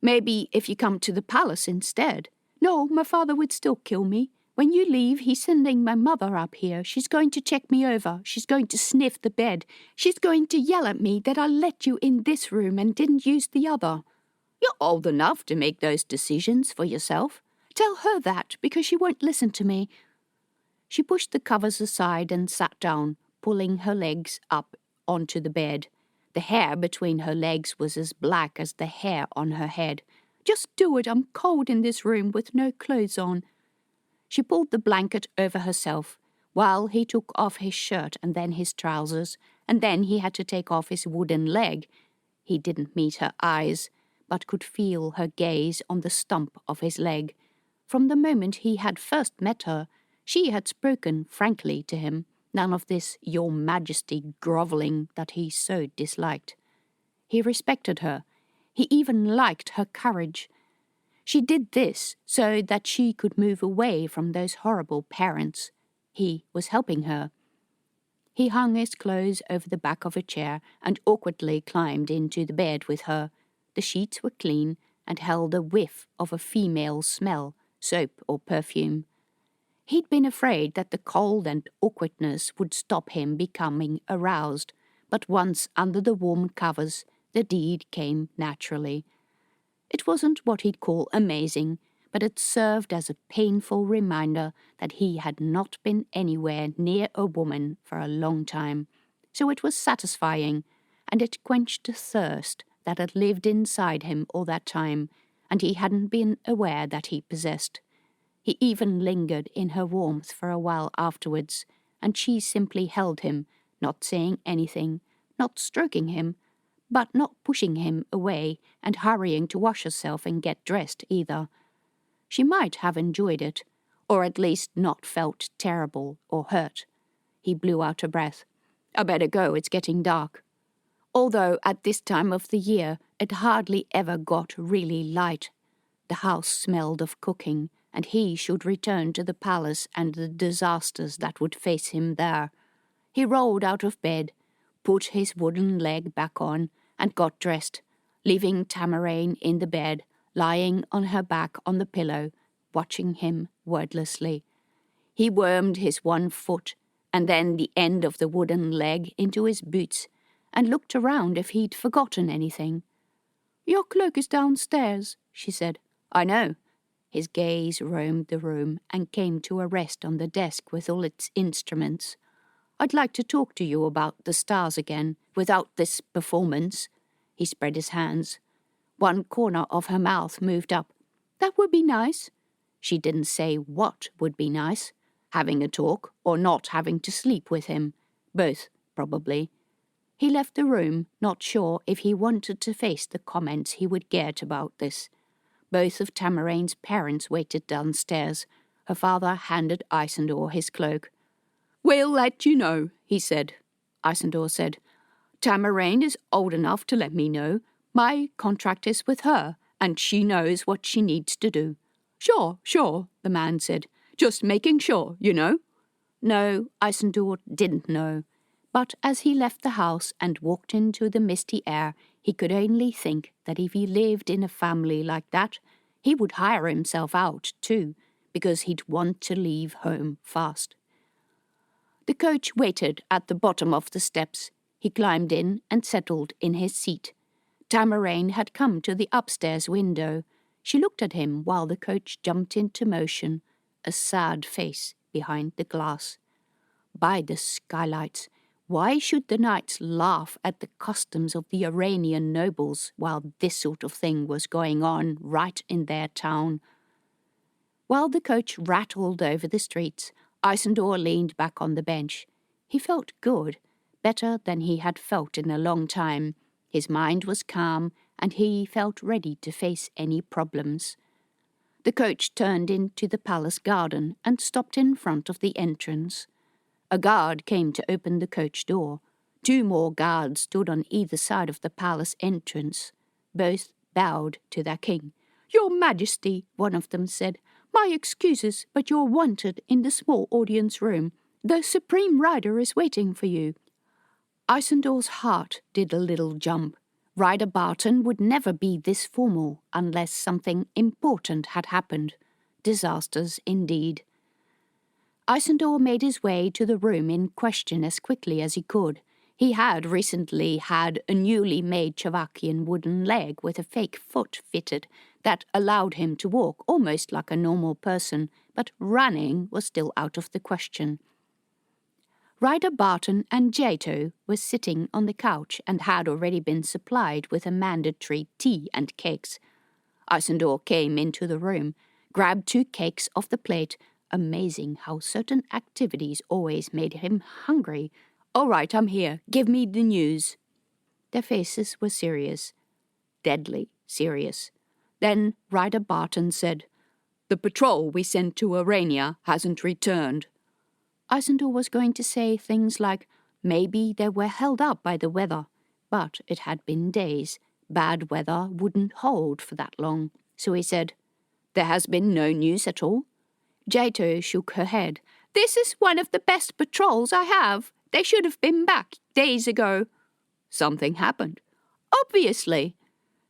S1: Maybe if you come to the palace instead. No, my father would still kill me. When you leave, he's sending my mother up here. She's going to check me over. She's going to sniff the bed. She's going to yell at me that I let you in this room and didn't use the other. You're old enough to make those decisions for yourself. Tell her that, because she won't listen to me. She pushed the covers aside and sat down, pulling her legs up onto the bed. The hair between her legs was as black as the hair on her head. Just do it. I'm cold in this room with no clothes on. She pulled the blanket over herself, while he took off his shirt and then his trousers, and then he had to take off his wooden leg. He didn't meet her eyes, but could feel her gaze on the stump of his leg. From the moment he had first met her, she had spoken frankly to him, none of this Your Majesty grovelling that he so disliked. He respected her. He even liked her courage. She did this so that she could move away from those horrible parents. He was helping her. He hung his clothes over the back of a chair and awkwardly climbed into the bed with her. The sheets were clean and held a whiff of a female smell, soap or perfume. He'd been afraid that the cold and awkwardness would stop him becoming aroused, but once under the warm covers, the deed came naturally. It wasn't what he'd call amazing, but it served as a painful reminder that he had not been anywhere near a woman for a long time. So it was satisfying, and it quenched the thirst that had lived inside him all that time, and he hadn't been aware that he possessed. He even lingered in her warmth for a while afterwards, and she simply held him, not saying anything, not stroking him, but not pushing him away and hurrying to wash herself and get dressed either. She might have enjoyed it, or at least not felt terrible or hurt. He blew out a breath. "I better go, it's getting dark." Although at this time of the year it hardly ever got really light. The house smelled of cooking, and he should return to the palace and the disasters that would face him there. He rolled out of bed, put his wooden leg back on, and got dressed, leaving Tamarain in the bed, lying on her back on the pillow, watching him wordlessly. He wormed his one foot, and then the end of the wooden leg into his boots, and looked around if he'd forgotten anything. "Your cloak is downstairs," she said. "I know." His gaze roamed the room and came to a rest on the desk with all its instruments. "I'd like to talk to you about the stars again, without this performance." He spread his hands. One corner of her mouth moved up. "That would be nice." She didn't say what would be nice. Having a talk or not having to sleep with him. Both, probably. He left the room, not sure if he wanted to face the comments he would get about this. Both of Tamarain's parents waited downstairs. Her father handed Isandor his cloak. "We'll let you know," he said. Isandor said, "Tamarain is old enough to let me know. My contract is with her, and she knows what she needs to do." Sure, the man said. "Just making sure, you know." No, Isandor didn't know. But as he left the house and walked into the misty air, he could only think that if he lived in a family like that, he would hire himself out too, because he'd want to leave home fast. The coach waited at the bottom of the steps. He climbed in and settled in his seat. Tamarain had come to the upstairs window. She looked at him while the coach jumped into motion, a sad face behind the glass. By the skylights, why should the knights laugh at the customs of the Aranian nobles while this sort of thing was going on right in their town? While the coach rattled over the streets, Isandor leaned back on the bench. He felt good, better than he had felt in a long time. His mind was calm, and he felt ready to face any problems. The coach turned into the palace garden and stopped in front of the entrance. A guard came to open the coach door. 2 more guards stood on either side of the palace entrance. Both bowed to their king. "Your Majesty," one of them said, "my excuses, but you're wanted in the small audience room. The Supreme Rider is waiting for you." Isandor's heart did a little jump. Rider Barton would never be this formal unless something important had happened. Disasters indeed. Isandor made his way to the room in question as quickly as he could. He had recently had a newly made Chavakian wooden leg with a fake foot fitted that allowed him to walk almost like a normal person, but running was still out of the question. Rider Barton and Jato were sitting on the couch and had already been supplied with a mandatory tea and cakes. Isandor came into the room, grabbed 2 cakes off the plate. Amazing how certain activities always made him hungry. "All right, I'm here. Give me the news." Their faces were serious. Deadly serious. Then Rider Barton said, "The patrol we sent to Arania hasn't returned." Isandor was going to say things like, maybe they were held up by the weather. but it had been days. Bad weather wouldn't hold for that long, so he said, "There has been no news at all?" Jato shook her head. "This is one of the best patrols I have. They should have been back days ago." "Something happened?" "Obviously."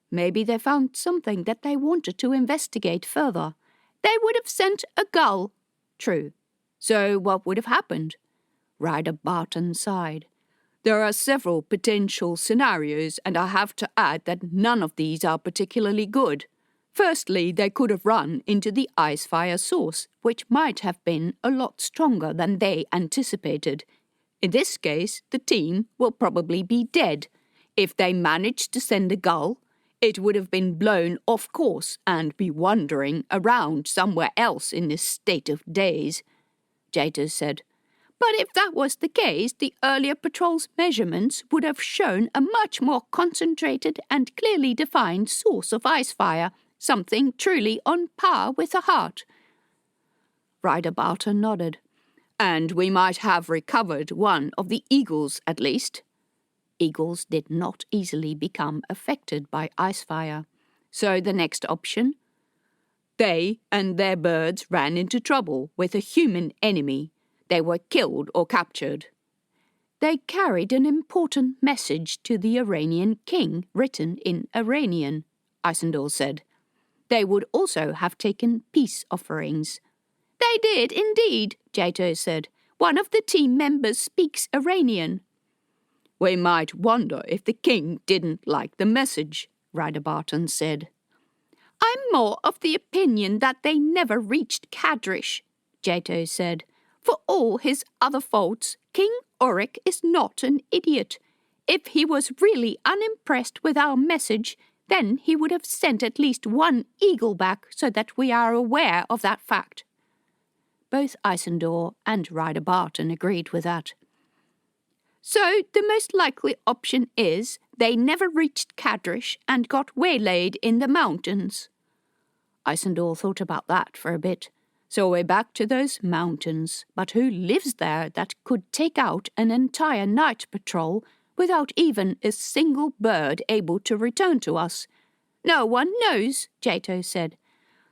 S1: "Maybe they found something that they wanted to investigate further." "They would have sent a gull." "True. So what would have happened?" Ryder Barton sighed. "There are several potential scenarios, and I have to add that none of these are particularly good. Firstly, they could have run into the icefire source, which might have been a lot stronger than they anticipated. In this case, the team will probably be dead. If they managed to send a gull, it would have been blown off course and be wandering around somewhere else in this state of daze." Jato said, "But if that was the case, the earlier patrol's measurements would have shown a much more concentrated and clearly defined source of icefire, something truly on par with a heart." Ryder Barton nodded. "And we might have recovered one of the eagles at least." Eagles did not easily become affected by icefire. So the next option? "They and their birds ran into trouble with a human enemy. They were killed or captured." "They carried an important message to the Iranian king written in Iranian," Isandor said. "They would also have taken peace offerings." "They did indeed," Jato said. "One of the team members speaks Iranian." "We might wonder if the king didn't like the message," Ryder Barton said. "I'm more of the opinion that they never reached Kadrish," Jato said. "For all his other faults, King Auric is not an idiot. If he was really unimpressed with our message, then he would have sent at least one eagle back so that we are aware of that fact." Both Isandor and Ryder Barton agreed with that. "So the most likely option is they never reached Kadrish and got waylaid in the mountains." Isandor thought about that for a bit. "So we're back to those mountains. But who lives there that could take out an entire night patrol without even a single bird able to return to us?" "No one knows," Jato said.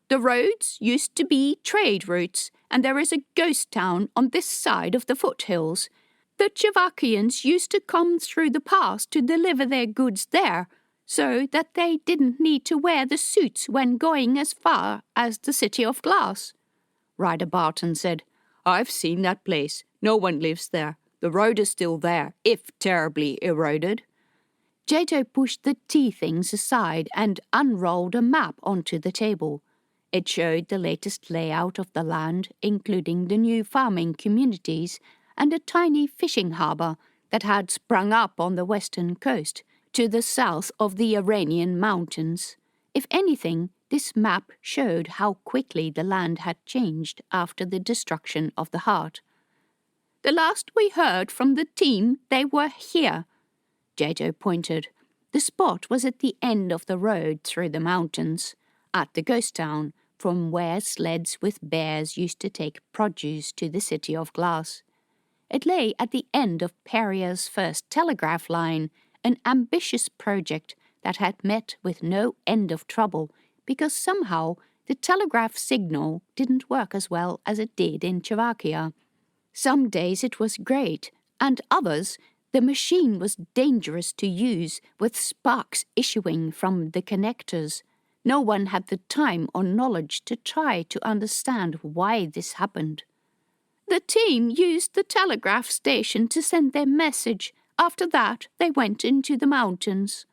S1: "The roads used to be trade routes, and there is a ghost town on this side of the foothills. The Chavakians used to come through the pass to deliver their goods there, so that they didn't need to wear the suits when going as far as the City of Glass." Ryder Barton said, "I've seen that place. No one lives there. The road is still there, if terribly eroded." Jato pushed the tea things aside and unrolled a map onto the table. It showed the latest layout of the land, including the new farming communities and a tiny fishing harbour that had sprung up on the western coast, to the south of the Iranian mountains. If anything, this map showed how quickly the land had changed after the destruction of the heart. "The last we heard from the team, they were here." Jato pointed. The spot was at the end of the road through the mountains, at the ghost town, from where sleds with bears used to take produce to the City of Glass. It lay at the end of Peria's first telegraph line, an ambitious project that had met with no end of trouble because somehow the telegraph signal didn't work as well as it did in Czechoslovakia. Some days it was great, and others the machine was dangerous to use, with sparks issuing from the connectors. No one had the time or knowledge to try to understand why this happened. "The team used the telegraph station to send their message. After that, they went into the mountains."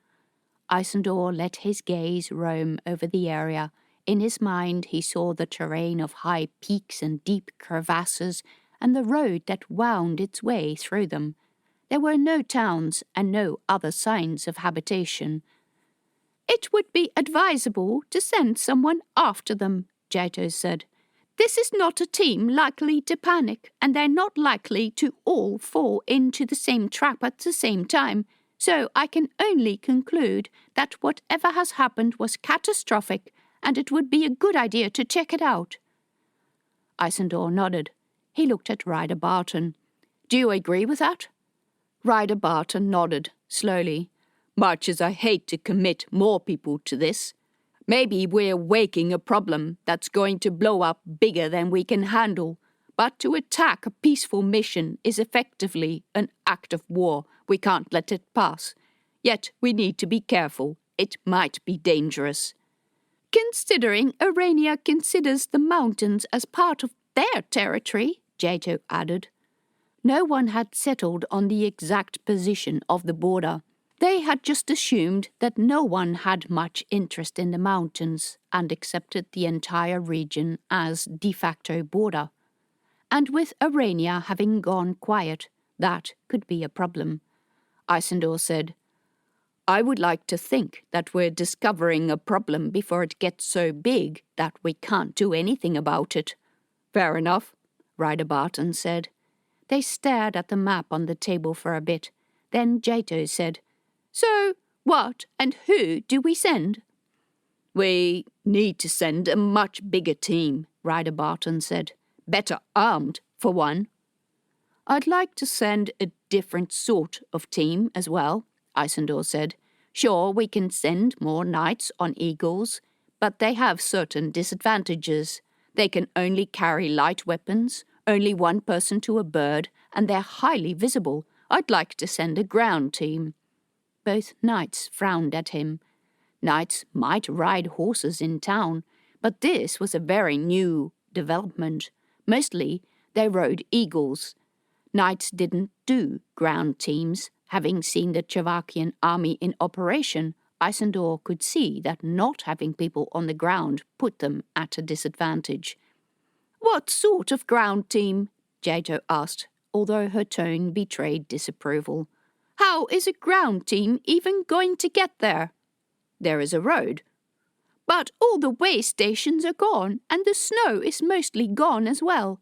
S1: Isandor let his gaze roam over the area. In his mind he saw the terrain of high peaks and deep crevasses, and the road that wound its way through them. There were no towns and no other signs of habitation. "It would be advisable to send someone after them," Jato said. "This is not a team likely to panic, and they're not likely to all fall into the same trap at the same time. So I can only conclude that whatever has happened was catastrophic, and it would be a good idea to check it out." Isandor nodded. He looked at Ryder Barton. "Do you agree with that?" Ryder Barton nodded, slowly. Much as I hate to commit more people to this, maybe we're waking a problem that's going to blow up bigger than we can handle. But to attack a peaceful mission is effectively an act of war. We can't let it pass. Yet we need to be careful. It might be dangerous. Considering Arania considers the mountains as part of their territory, Jato added. No one had settled on the exact position of the border. They had just assumed that no one had much interest in the mountains and accepted the entire region as de facto border. And with Arania having gone quiet, that could be a problem. Isandor said, I would like to think that we're discovering a problem before it gets so big that we can't do anything about it. Fair enough, Ryder Barton said. They stared at the map on the table for a bit. Then Jato said, So, what and who do we send? We need to send a much bigger team, Ryder Barton said. Better armed, for one. I'd like to send a different sort of team as well, Isandor said. Sure, we can send more knights on eagles, but they have certain disadvantages. They can only carry light weapons, only one person to a bird, and they're highly visible. I'd like to send a ground team. Both knights frowned at him. Knights might ride horses in town, but this was a very new development. Mostly, they rode eagles. Knights didn't do ground teams. Having seen the Chavakian army in operation, Isandor could see that not having people on the ground put them at a disadvantage. What sort of ground team? Jato asked, although her tone betrayed disapproval. How is a ground team even going to get there? There is a road. But all the way stations are gone, and the snow is mostly gone as well.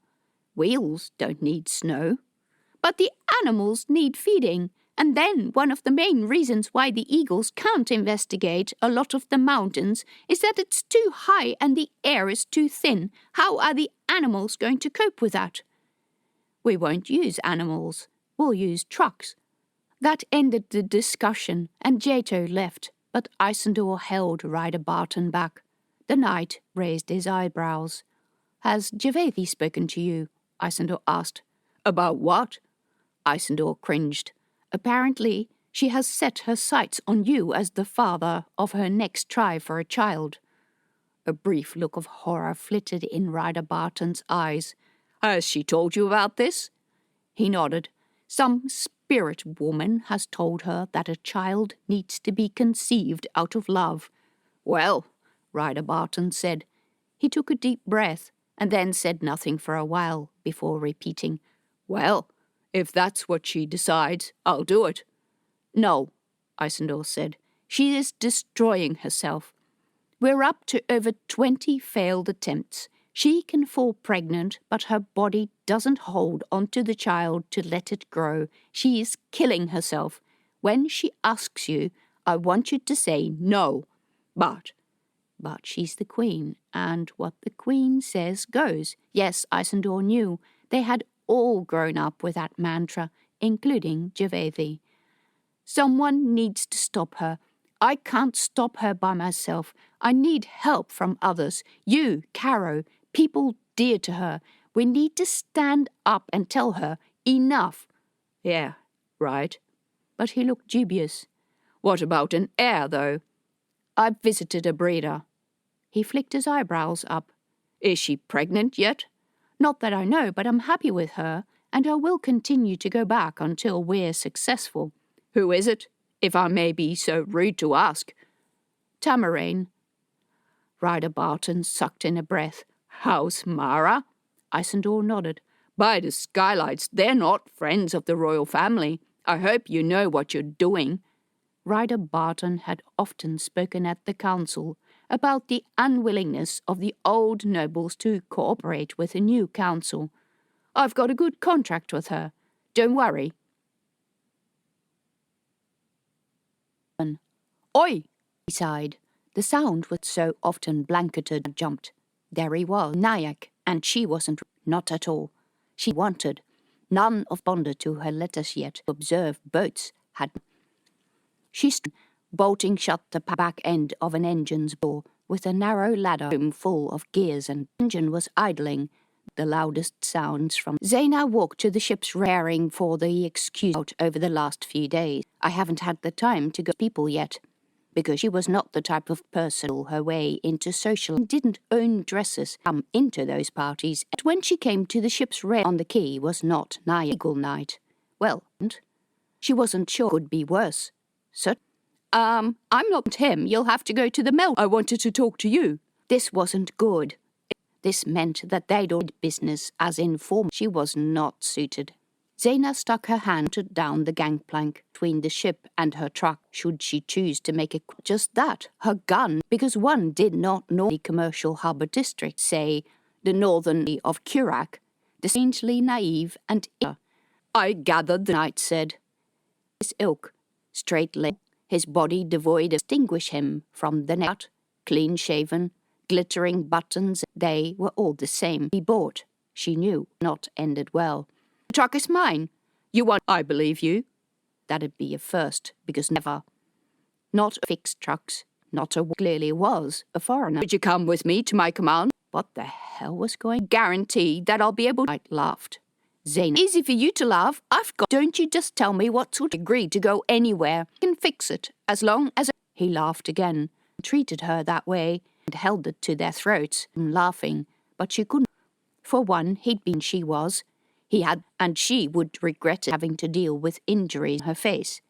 S1: Wheels don't need snow. But the animals need feeding, and then one of the main reasons why the eagles can't investigate a lot of the mountains is that it's too high and the air is too thin. How are the animals going to cope with that? We won't use animals. We'll use trucks. That ended the discussion, and Jato left, but Isandor held Ryder Barton back. The knight raised his eyebrows. Has Javethi spoken to you? Isandor asked. About what? Isandor cringed. Apparently, she has set her sights on you as the father of her next try for a child. A brief look of horror flitted in Ryder Barton's eyes. Has she told you about this? He nodded. Some spirit woman has told her that a child needs to be conceived out of love. Well, Ryder Barton said. He took a deep breath and then said nothing for a while before repeating, Well, if that's what she decides, I'll do it. No, Isandor said. She is destroying herself. We're up to over 20 failed attempts. She can fall pregnant, but her body doesn't hold onto the child to let it grow. She is killing herself. When she asks you, I want you to say no. But she's the queen, and what the queen says goes. Yes, Isandor knew. They had all grown up with that mantra, including Javethi. Someone needs to stop her. I can't stop her by myself. I need help from others. You, Caro, people dear to her. We need to stand up and tell her, enough. Yeah, right. But he looked dubious. What about an heir, though? I've visited a breeder. He flicked his eyebrows up. Is she pregnant yet? Not that I know, but I'm happy with her, and I will continue to go back until we're successful. Who is it, if I may be so rude to ask? Tamarane. Ryder Barton sucked in a breath. How's Mara? Isandor nodded. By the skylights, they're not friends of the royal family. I hope you know what you're doing. Ryder Barton had often spoken at the council about the unwillingness of the old nobles to cooperate with the new council. I've got a good contract with her. Don't worry. Oi! He sighed. The sound was so often blanketed and jumped. There he was, Nyack, and she wasn't, not at all. She wanted. None of responded to her letters yet. Observed boats had. She bolting shut the back end of an engine's door with a narrow ladder room full of gears, and the engine was idling. The loudest sounds from Zaina walked to the ship's raring for the excuse out over the last few days. I haven't had the time to go to people yet, because she was not the type of person who her way into social and didn't own dresses come into those parties. And when she came to the ship's rail on the quay was not nigh Eagle Night. Well, she wasn't sure it could be worse. So, I'm not him. You'll have to go to the mill. I wanted to talk to you. This wasn't good. This meant that they'd ordered business as informed. She was not suited. Zaina stuck her hand down the gangplank between the ship and her truck, should she choose to make it just that, her gun, because one did not know the commercial harbour district, say, the northern of Curak, the strangely naive and I gathered the knight said. His ilk, straight-legged, his body devoid of distinguish him from the net, clean-shaven, glittering buttons, they were all the same. He bought, she knew, not ended well. The truck is mine. You want, I believe you. That'd be a first, because never. Not a fixed trucks, not a clearly was a foreigner. Would you come with me to my command? What the hell was going? Guarantee that I'll be able to. I laughed. Zaina, easy for you to laugh. I've got. Don't you just tell me what sort of agree to go anywhere. I can fix it, as long as. He laughed again, treated her that way, and held it to their throats, laughing, but she couldn't. For one, he'd been she was. He had, and she would regret having to deal with injuries in her face.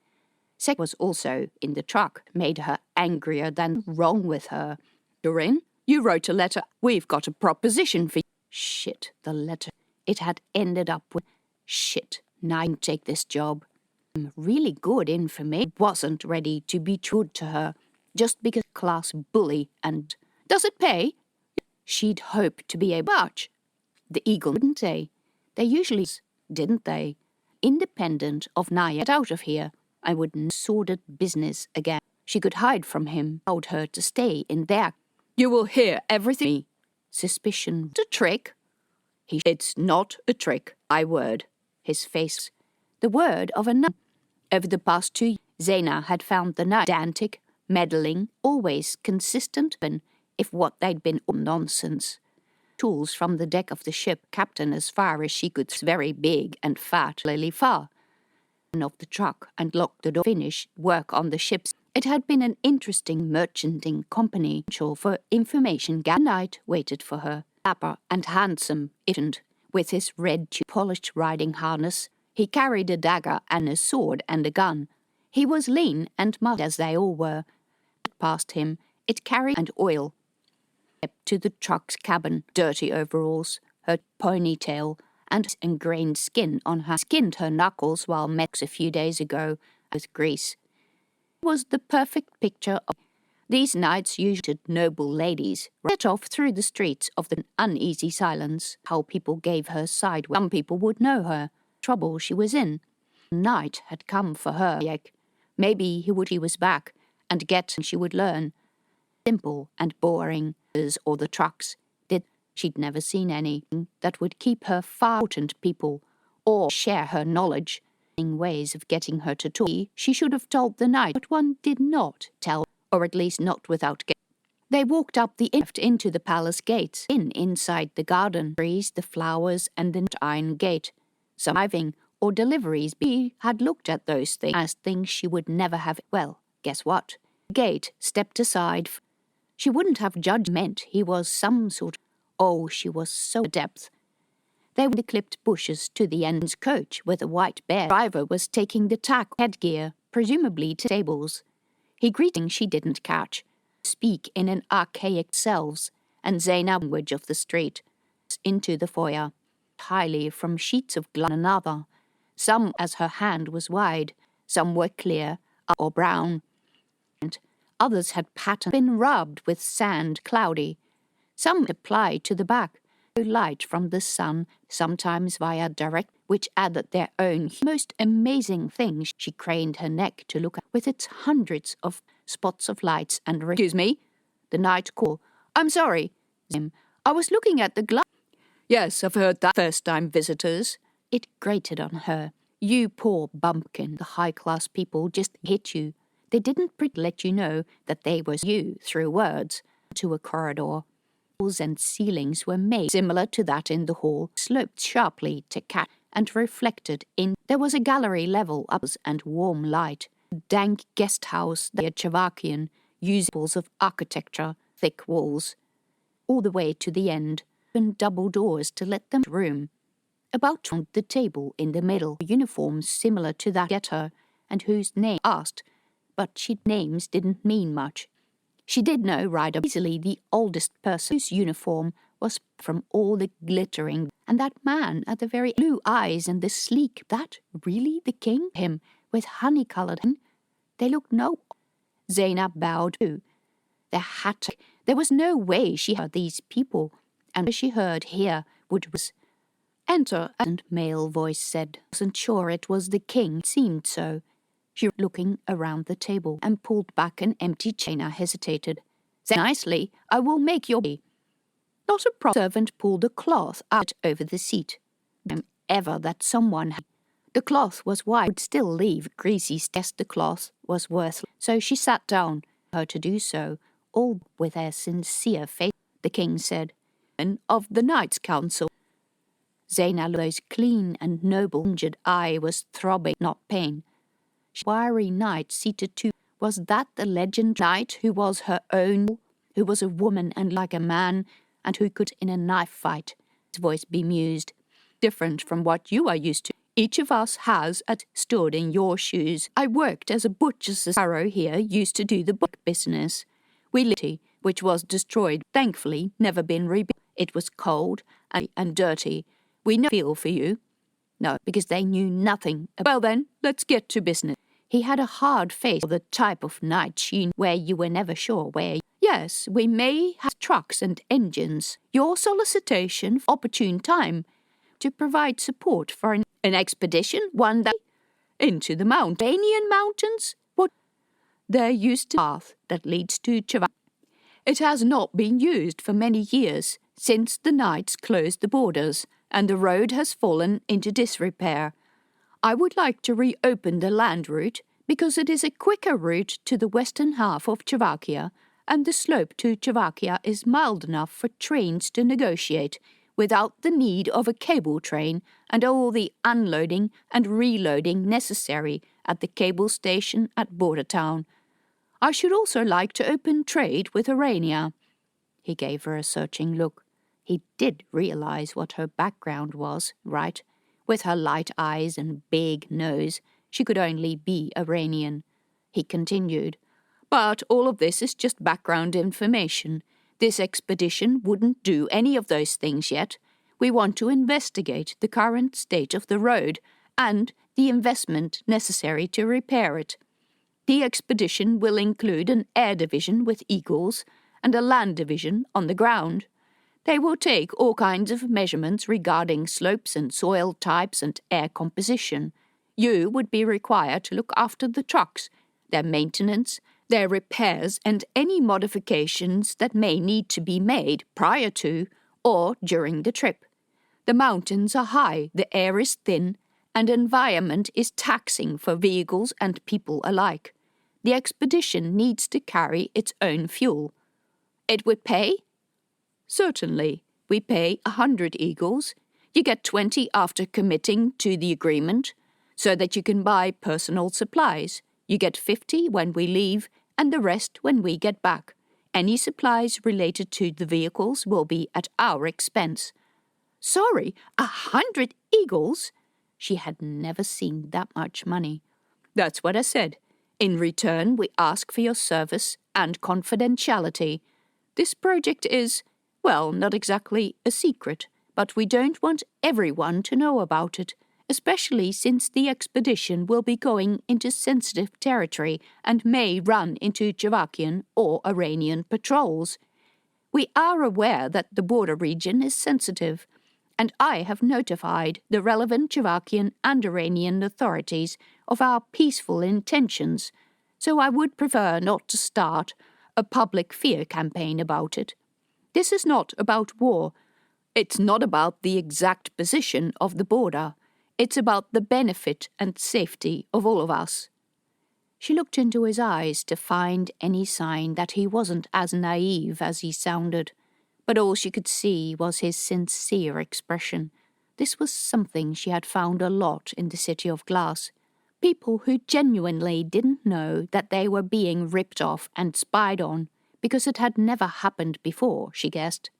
S1: Second was also in the truck, made her angrier than wrong with her. Doreen, you wrote a letter. We've got a proposition for you. Shit, the letter. It had ended up with, shit, now I can take this job. Really good information. Wasn't ready to be true to her, just because class bully and, does it pay? She'd hoped to be able to watch. The Eagle, didn't they? They usually, didn't they? Independent of Naya, get out of here. I wouldn't sordid business again. She could hide from him, allowed her to stay in there. You will hear everything. Suspicion, a trick. It's not a trick, I word. His face, the word of a nun. Over the past 2 years, Zaina had found the knight pedantic, meddling, always consistent, and if what they'd been all nonsense. Tools from the deck of the ship, captain as far as she could, very big and fat, lily far. Of the truck and locked the door. Finish work on the ships. It had been an interesting merchanting company. For information, Knight waited for her, dapper and handsome, with his red polished riding harness. He carried a dagger and a sword and a gun. He was lean and mud as they all were. Past him, it carried and oil. To the truck's cabin, dirty overalls, her ponytail, and ingrained skin on her skinned her knuckles while Mex a few days ago with grease. It was the perfect picture of these knights usually noble ladies set off through the streets of the uneasy silence. How people gave her side. Some people would know her, trouble she was in. Night had come for her. Maybe he was back and get she would learn. Simple and boring as or the trucks. She'd never seen anything that would keep her far important people or share her knowledge. In ways of getting her to talk, she should have told the knight, but one did not tell, or at least not without. They walked up the into the palace gates, inside the garden, trees, the flowers, and the iron gate. Some arriving or deliveries. He had looked at those things as things she would never have. Well, guess what? The gate stepped aside. She wouldn't have judged meant he was some sort of. Oh, she was so adept. They were the clipped bushes to the end's coach, where the white bear driver was taking the tack headgear, presumably to stables. He greeting she didn't catch, speak in an archaic selves, and Zaina language of the street, into the foyer, highly from sheets of glass another. Some as her hand was wide, some were clear or brown, and others had patterned, been rubbed with sand, cloudy. Some applied to the back, light from the sun, sometimes via direct, which added their own most amazing things. She craned her neck to look at, with its hundreds of spots of lights and excuse me, the night call. I'm sorry, I was looking at the glass. Yes, I've heard that. First-time visitors. It grated on her. You poor bumpkin, the high-class people just hit you. They didn't let you know that they were you through words to a corridor. Walls and ceilings were made similar to that in the hall, sloped sharply to cat and reflected in. There was a gallery level up and warm light. A dank guest house, the Chavakian, usables of architecture, thick walls, all the way to the end, and double doors to let them room. About the table in the middle, uniforms similar to that getter, and whose name asked, but names didn't mean much. She did know right easily the oldest person whose uniform was from all the glittering, and that man at the very blue eyes and the sleek, that really the king? Him, with honey-coloured, they looked no. Zainab bowed too. Their hat, there was no way she heard these people, and she heard here was enter, and male voice said, wasn't sure it was the king, seemed so. She looking around the table and pulled back an empty chain. Hesitated. Say nicely, I will make your tea. Not a servant pulled a cloth out over the seat. Ever that someone had. The cloth was white, would still leave greasy guess the cloth was worthless. So she sat down, her to do so, all with a sincere face. The king said, "And of the Knights' Council." Zainal's clean and noble injured eye was throbbing, not pain. Wiry knight seated too. Was that the legend knight who was her own, who was a woman and like a man, and who could in a knife fight? His voice bemused. Different from what you are used to. Each of us has stood in your shoes. I worked as a butcher's sparrow here, used to do the book business. We lived, which was destroyed, thankfully, never been rebuilt. It was cold and dirty. We no feel for you. No, because they knew nothing. Well then, let's get to business. He had a hard face, the type of night sheen where you were never sure where. Yes, we may have trucks and engines. Your solicitation for opportune time to provide support for an expedition one day into the Albanian mountains. What? There used to be a path that leads to Chavakia. It has not been used for many years since the Knights closed the borders, and the road has fallen into disrepair. I would like to reopen the land route because it is a quicker route to the western half of Chavakia, and the slope to Chavakia is mild enough for trains to negotiate without the need of a cable train and all the unloading and reloading necessary at the cable station at border town. I should also like to open trade with Arania. He gave her a searching look. He did realize what her background was, right? With her light eyes and big nose, she could only be Iranian. He continued, but all of this is just background information. This expedition wouldn't do any of those things yet. We want to investigate the current state of the road and the investment necessary to repair it. The expedition will include an air division with eagles and a land division on the ground. They will take all kinds of measurements regarding slopes and soil types and air composition. You would be required to look after the trucks, their maintenance, their repairs, and any modifications that may need to be made prior to or during the trip. The mountains are high, the air is thin, and environment is taxing for vehicles and people alike. The expedition needs to carry its own fuel. It would pay? Certainly. We pay 100 eagles. You get 20 after committing to the agreement, so that you can buy personal supplies. You get 50 when we leave, and the rest when we get back. Any supplies related to the vehicles will be at our expense. Sorry, 100 eagles? She had never seen that much money. That's what I said. In return, we ask for your service and confidentiality. This project is, well, not exactly a secret, but we don't want everyone to know about it, especially since the expedition will be going into sensitive territory and may run into Chavakian or Iranian patrols. We are aware that the border region is sensitive, and I have notified the relevant Chavakian and Iranian authorities of our peaceful intentions, so I would prefer not to start a public fear campaign about it. This is not about war. It's not about the exact position of the border. It's about the benefit and safety of all of us. She looked into his eyes to find any sign that he wasn't as naive as he sounded, but all she could see was his sincere expression. This was something she had found a lot in the City of Glass. People who genuinely didn't know that they were being ripped off and spied on, because it had never happened before, she guessed.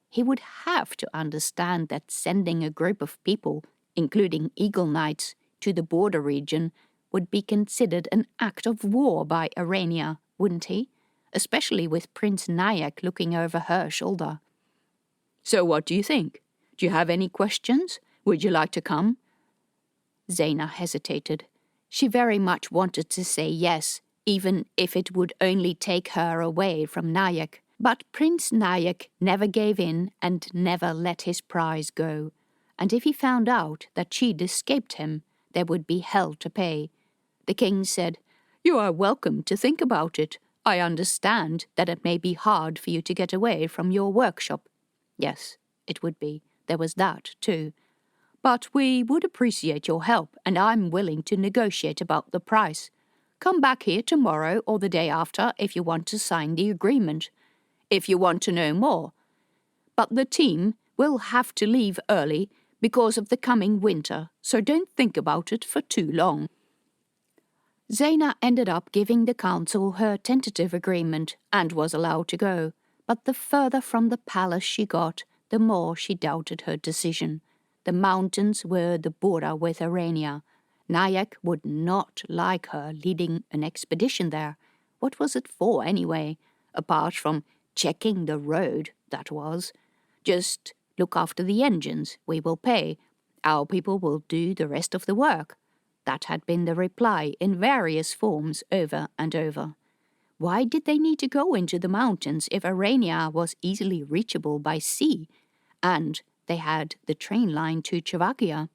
S1: He would have to understand that sending a group of people, including Eagle Knights, to the border region would be considered an act of war by Arania, wouldn't he? Especially with Prince Nyack looking over her shoulder. "So what do you think? Do you have any questions? Would you like to come?" Zaina hesitated. She very much wanted to say yes, even if it would only take her away from Nyack. But Prince Nyack never gave in and never let his prize go. And if he found out that she'd escaped him, there would be hell to pay. The king said, "You are welcome to think about it. I understand that it may be hard for you to get away from your workshop." Yes, it would be. There was that, too. "But we would appreciate your help, and I'm willing to negotiate about the price. Come back here tomorrow or the day after if you want to sign the agreement, if you want to know more. But the team will have to leave early because of the coming winter, so don't think about it for too long." Zaina ended up giving the council her tentative agreement and was allowed to go, but the further from the palace she got, the more she doubted her decision. The mountains were the border with Arania. Nyack would not like her leading an expedition there. What was it for, anyway? Apart from checking the road, that was. Just look after the engines, we will pay. Our people will do the rest of the work. That had been the reply in various forms over and over. Why did they need to go into the mountains if Arania was easily reachable by sea, and they had the train line to Czechia?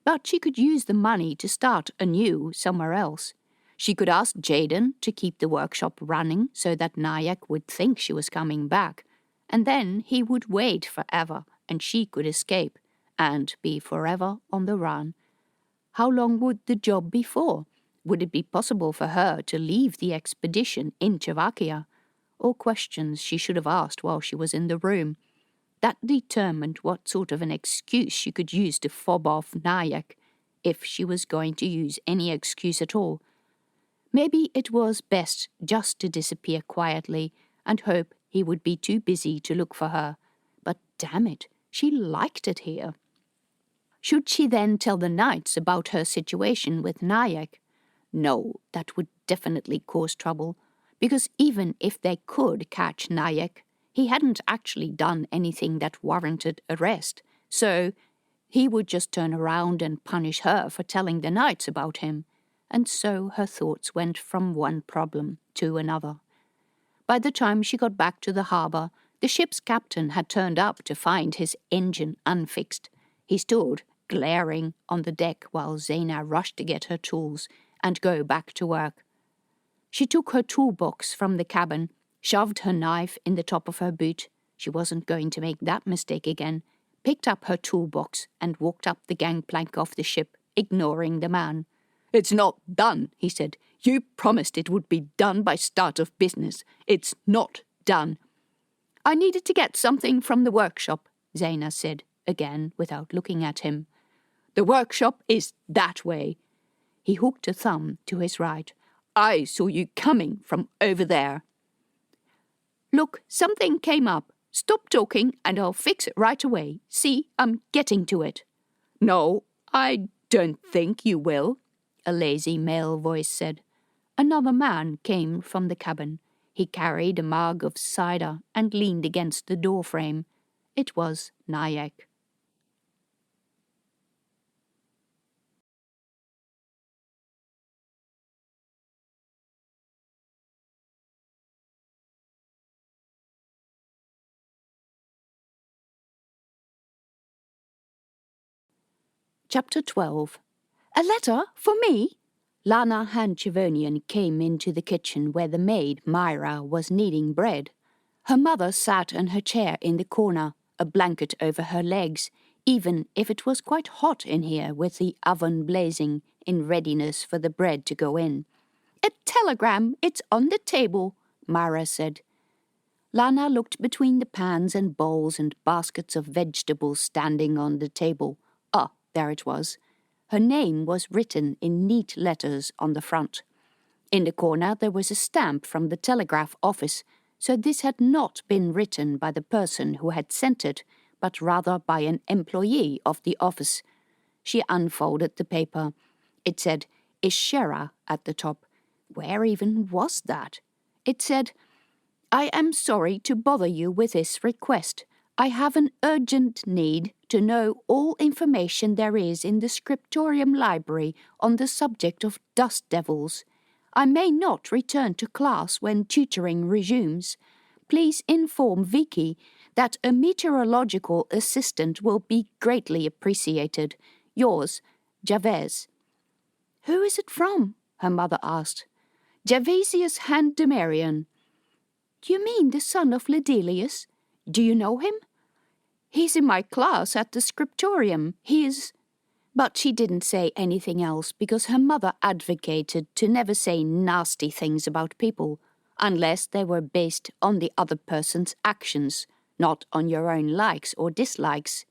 S1: But she could use the money to start anew somewhere else. She could ask Jaden to keep the workshop running so that Nyack would think she was coming back, and then he would wait forever and she could escape and be forever on the run. How long would the job be for? Would it be possible for her to leave the expedition in Czechia? All questions she should have asked while she was in the room. That determined what sort of an excuse she could use to fob off Nyack, if she was going to use any excuse at all. Maybe it was best just to disappear quietly and hope he would be too busy to look for her. But damn it, she liked it here. Should she then tell the knights about her situation with Nyack? No, that would definitely cause trouble, because even if they could catch Nyack, he hadn't actually done anything that warranted arrest, so he would just turn around and punish her for telling the knights about him. And so her thoughts went from one problem to another. By the time she got back to the harbour, the ship's captain had turned up to find his engine unfixed. He stood glaring on the deck while Zaina rushed to get her tools and go back to work. She took her toolbox from the cabin, shoved her knife in the top of her boot. She wasn't going to make that mistake again. Picked up her toolbox and walked up the gangplank of the ship, ignoring the man. "It's not done," he said. "You promised it would be done by start of business. It's not done." "I needed to get something from the workshop," Zaina said, again without looking at him. "The workshop is that way." He hooked a thumb to his right. "I saw you coming from over there." "Look, something came up. Stop talking and I'll fix it right away. See, I'm getting to it." "No, I don't think you will," a lazy male voice said. Another man came from the cabin. He carried a mug of cider and leaned against the doorframe. It was Nyack. Chapter 12. "A letter for me?" Lana Hanchivonian came into the kitchen where the maid, Myra, was kneading bread. Her mother sat in her chair in the corner, a blanket over her legs, even if it was quite hot in here with the oven blazing in readiness for the bread to go in. "A telegram. It's on the table," Mara said. Lana looked between the pans and bowls and baskets of vegetables standing on the table. Ah, there it was. Her name was written in neat letters on the front. In the corner there was a stamp from the telegraph office, so this had not been written by the person who had sent it, but rather by an employee of the office. She unfolded the paper. It said Ishera at the top. Where even was that? It said, "I am sorry to bother you with this request. I have an urgent need to know all information there is in the scriptorium library on the subject of dust devils. I may not return to class when tutoring resumes. Please inform Vicky that a meteorological assistant will be greatly appreciated. Yours, Jabez." "Who is it from?" her mother asked. "Javasius Handemarian." "Do you mean the son of Ledelius? Do you know him?" "He's in my class at the scriptorium. But she didn't say anything else because her mother advocated to never say nasty things about people, unless they were based on the other person's actions, not on your own likes or dislikes.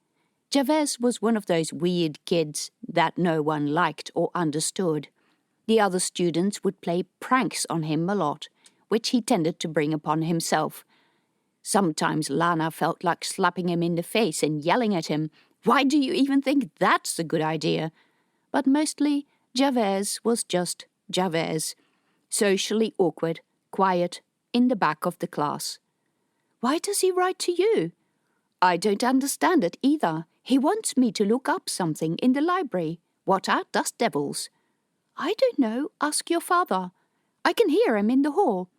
S1: Jabez was one of those weird kids that no one liked or understood. The other students would play pranks on him a lot, which he tended to bring upon himself. Sometimes Lana felt like slapping him in the face and yelling at him, "Why do you even think that's a good idea?" But mostly, Jabez was just Jabez, socially awkward, quiet, in the back of the class. "Why does he write to you?" "I don't understand it either. He wants me to look up something in the library. What are dust devils?" "I don't know. Ask your father. I can hear him in the hall."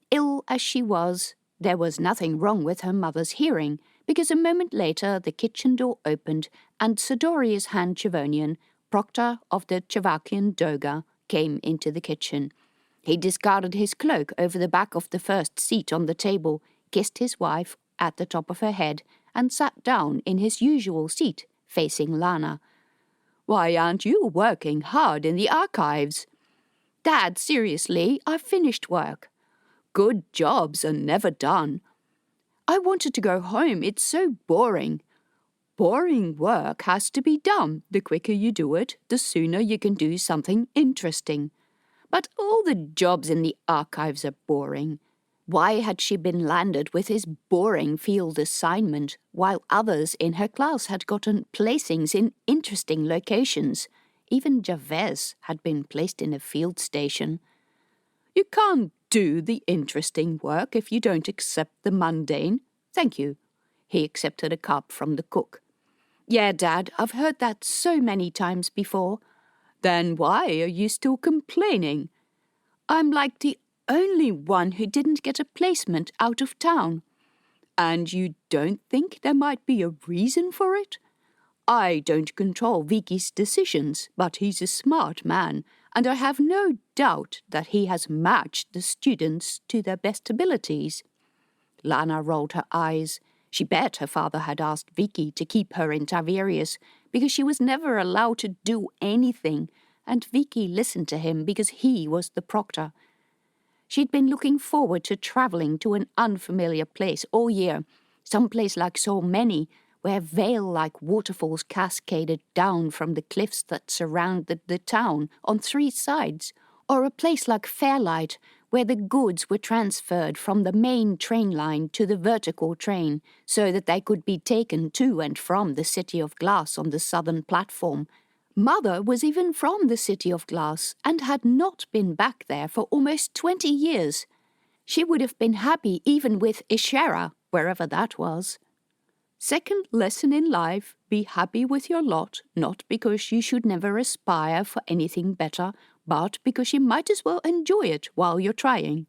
S1: Ill as she was, there was nothing wrong with her mother's hearing, because a moment later the kitchen door opened and Sidorius Handchavonian, proctor of the Chavakian Doga, came into the kitchen. He discarded his cloak over the back of the first seat on the table, kissed his wife at the top of her head, and sat down in his usual seat, facing Lana. "Why aren't you working hard in the archives?" "Dad, seriously, I've finished work." "Good jobs are never done." "I wanted to go home. It's so boring." "Boring work has to be done. The quicker you do it, the sooner you can do something interesting." "But all the jobs in the archives are boring." Why had she been landed with his boring field assignment, while others in her class had gotten placings in interesting locations? Even Jabez had been placed in a field station. "You can't do the interesting work if you don't accept the mundane." "Thank you." He accepted a cup from the cook. "Yeah, Dad, I've heard that so many times before." "Then why are you still complaining?" "I'm like the only one who didn't get a placement out of town." "And you don't think there might be a reason for it?" "I don't control Vicky's decisions, but he's a smart man, and I have no doubt that he has matched the students to their best abilities." Lana rolled her eyes. She bet her father had asked Vicky to keep her in Tiberias because she was never allowed to do anything, and Vicky listened to him because he was the proctor. She'd been looking forward to travelling to an unfamiliar place all year, some place like so many, where veil-like waterfalls cascaded down from the cliffs that surrounded the town on 3 sides, or a place like Fairlight, where the goods were transferred from the main train line to the vertical train, so that they could be taken to and from the City of Glass on the southern platform. Mother was even from the City of Glass, and had not been back there for almost 20 years. She would have been happy even with Ishera, wherever that was. Second lesson in life, be happy with your lot, not because you should never aspire for anything better, but because you might as well enjoy it while you're trying.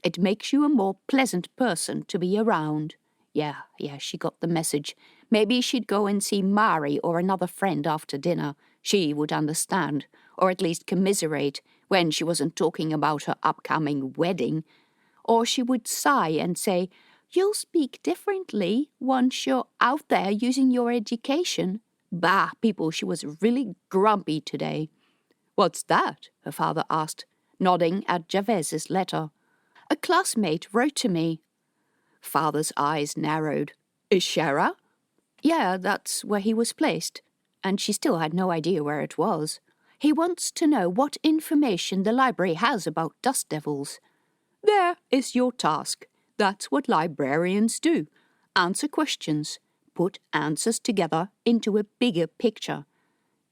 S1: It makes you a more pleasant person to be around. Yeah, she got the message. Maybe she'd go and see Mari or another friend after dinner. She would understand, or at least commiserate, when she wasn't talking about her upcoming wedding. Or she would sigh and say, "You'll speak differently once you're out there using your education." Bah, people, she was really grumpy today. "What's that?" her father asked. nodding at Javez's letter. "A classmate wrote to me." Father's eyes narrowed. "Ishara?" "Yeah, that's where he was placed." And she still had no idea where it was. "He wants to know what information the library has about dust devils." "There is your task. That's what librarians do. Answer questions. Put answers together into a bigger picture."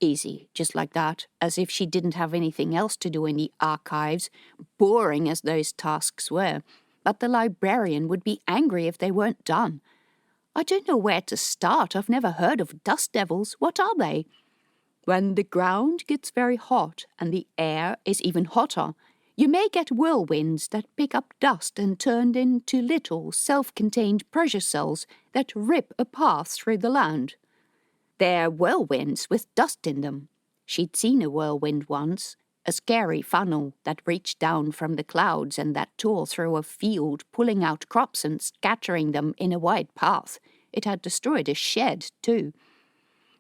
S1: Easy, just like that, as if she didn't have anything else to do in the archives, boring as those tasks were. But the librarian would be angry if they weren't done. "I don't know where to start. I've never heard of dust devils. What are they?" "When the ground gets very hot and the air is even hotter, you may get whirlwinds that pick up dust and turn into little self-contained pressure cells that rip a path through the land. They're whirlwinds with dust in them." She'd seen a whirlwind once, a scary funnel that reached down from the clouds and that tore through a field, pulling out crops and scattering them in a wide path. It had destroyed a shed, too.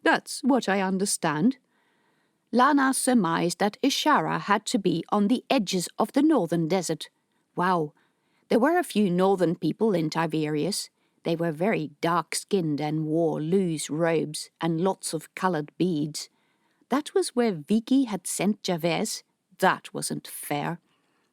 S1: "That's what I understand." Lana surmised that Ishara had to be on the edges of the northern desert. Wow, there were a few northern people in Tiberias. They were very dark-skinned and wore loose robes and lots of coloured beads. That was where Vicky had sent Javez. That wasn't fair.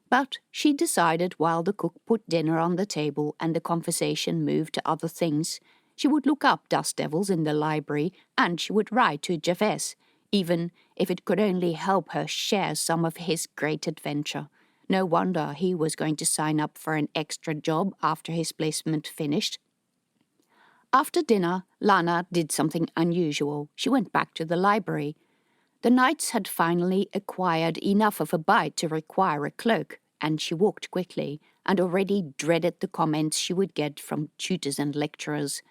S1: But she decided while the cook put dinner on the table and the conversation moved to other things, she would look up dust devils in the library and she would write to Javez, even if it could only help her share some of his great adventure. No wonder he was going to sign up for an extra job after his placement finished. After dinner, Lana did something unusual. She went back to the library. The nights had finally acquired enough of a bite to require a cloak, and she walked quickly, and already dreaded the comments she would get from tutors and lecturers.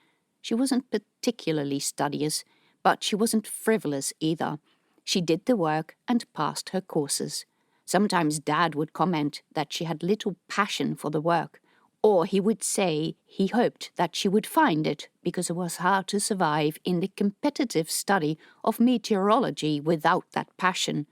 S1: She wasn't particularly studious, but she wasn't frivolous either. She did the work and passed her courses. Sometimes Dad would comment that she had little passion for the work, or he would say he hoped that she would find it because it was hard to survive in the competitive study of meteorology without that passion.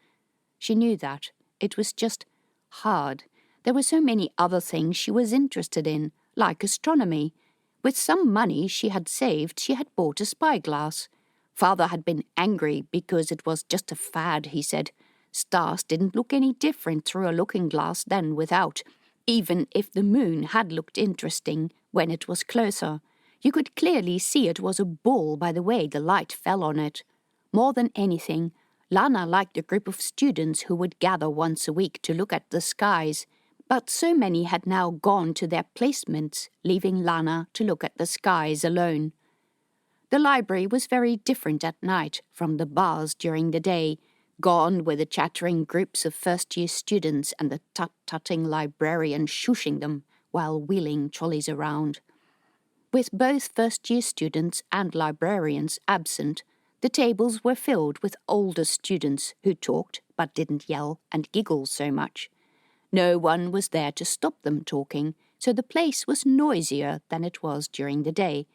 S1: She knew that. It was just hard. There were so many other things she was interested in, like astronomy. With some money she had saved, she had bought a spyglass. Father had been angry because it was just a fad, he said. Stars didn't look any different through a looking glass than without. Even if the moon had looked interesting when it was closer, you could clearly see it was a ball by the way the light fell on it. More than anything, Lana liked a group of students who would gather once a week to look at the skies, but so many had now gone to their placements, leaving Lana to look at the skies alone. The library was very different at night from the bars during the day. Gone were the chattering groups of first-year students and the tut-tutting librarian shushing them while wheeling trolleys around. With both first-year students and librarians absent, the tables were filled with older students who talked but didn't yell and giggle so much. No one was there to stop them talking, so the place was noisier than it was during the day.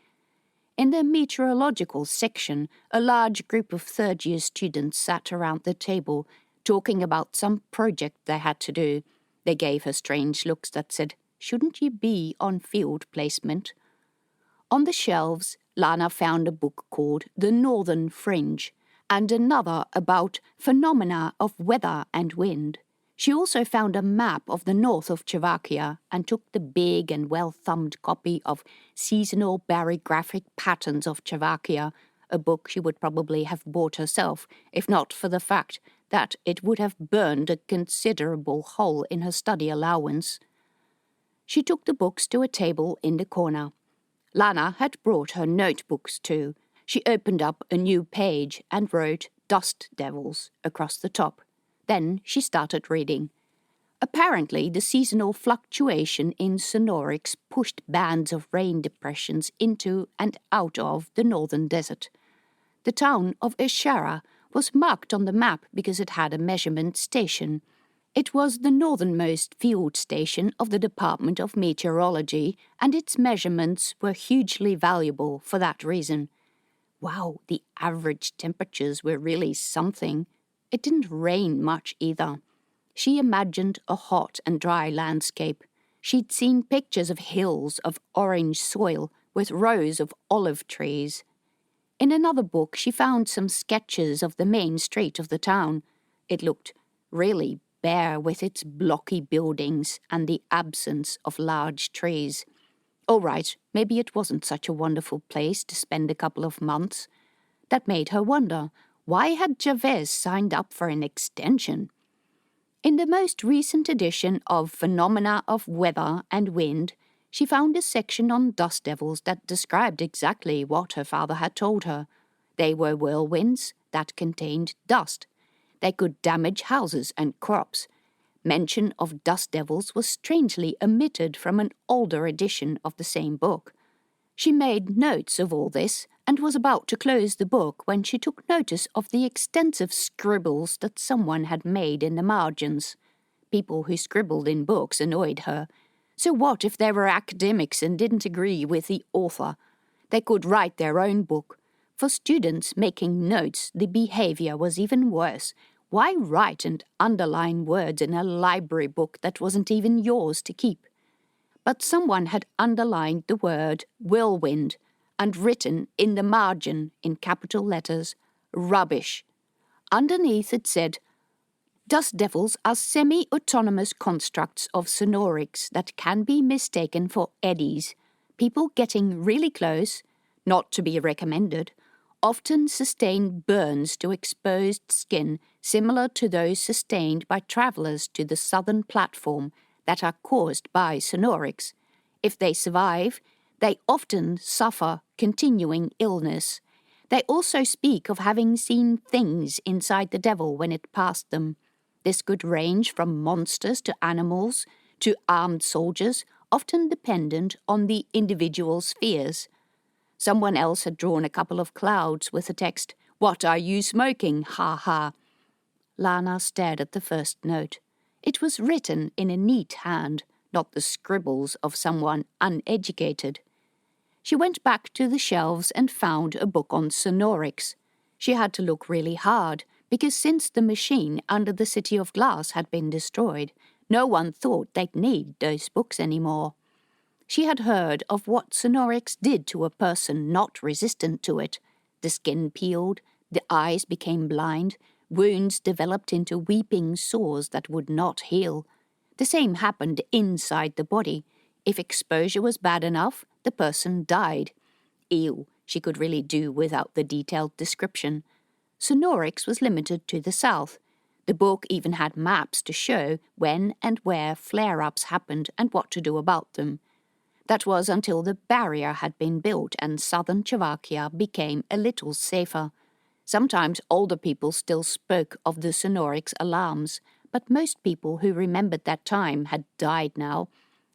S1: In the meteorological section, a large group of third-year students sat around the table, talking about some project they had to do. They gave her strange looks that said, "Shouldn't you be on field placement?" On the shelves, Lana found a book called The Northern Fringe, and another about phenomena of weather and wind. She also found a map of the north of Czechoslovakia and took the big and well-thumbed copy of Seasonal Barographic Patterns of Czechoslovakia, a book she would probably have bought herself, if not for the fact that it would have burned a considerable hole in her study allowance. She took the books to a table in the corner. Lana had brought her notebooks too. She opened up a new page and wrote "Dust Devils" across the top. Then she started reading. Apparently, the seasonal fluctuation in sonorics pushed bands of rain depressions into and out of the northern desert. The town of Ishara was marked on the map because it had a measurement station. It was the northernmost field station of the Department of Meteorology, and its measurements were hugely valuable for that reason. Wow, the average temperatures were really something. It didn't rain much either. She imagined a hot and dry landscape. She'd seen pictures of hills of orange soil with rows of olive trees. In another book, she found some sketches of the main street of the town. It looked really bare with its blocky buildings and the absence of large trees. All right, maybe it wasn't such a wonderful place to spend a couple of months. That made her wonder, why had Jabez signed up for an extension? In the most recent edition of Phenomena of Weather and Wind, she found a section on dust devils that described exactly what her father had told her. They were whirlwinds that contained dust. They could damage houses and crops. Mention of dust devils was strangely omitted from an older edition of the same book. She made notes of all this and was about to close the book when she took notice of the extensive scribbles that someone had made in the margins. People who scribbled in books annoyed her. So what if they were academics and didn't agree with the author? They could write their own book. For students making notes, the behavior was even worse. Why write and underline words in a library book that wasn't even yours to keep? But someone had underlined the word whirlwind and written in the margin in capital letters, rubbish. Underneath it said, dust devils are semi-autonomous constructs of sonorics that can be mistaken for eddies. People getting really close, not to be recommended, often sustain burns to exposed skin similar to those sustained by travellers to the southern platform that are caused by sonorics. If they survive, they often suffer continuing illness. They also speak of having seen things inside the devil when it passed them. This could range from monsters to animals to armed soldiers, often dependent on the individual's fears. Someone else had drawn a couple of clouds with the text, "What are you smoking? Ha ha." Lana stared at the first note. It was written in a neat hand, not the scribbles of someone uneducated. She went back to the shelves and found a book on sonorics. She had to look really hard, because since the machine under the City of Glass had been destroyed, no one thought they'd need those books anymore. She had heard of what sonorics did to a person not resistant to it. The skin peeled, the eyes became blind, wounds developed into weeping sores that would not heal. The same happened inside the body. If exposure was bad enough, the person died. Ew, she could really do without the detailed description. Sonorics was limited to the south. The book even had maps to show when and where flare-ups happened and what to do about them. That was until the barrier had been built and southern Slovakia became a little safer. Sometimes older people still spoke of the sonorics alarms, but most people who remembered that time had died now,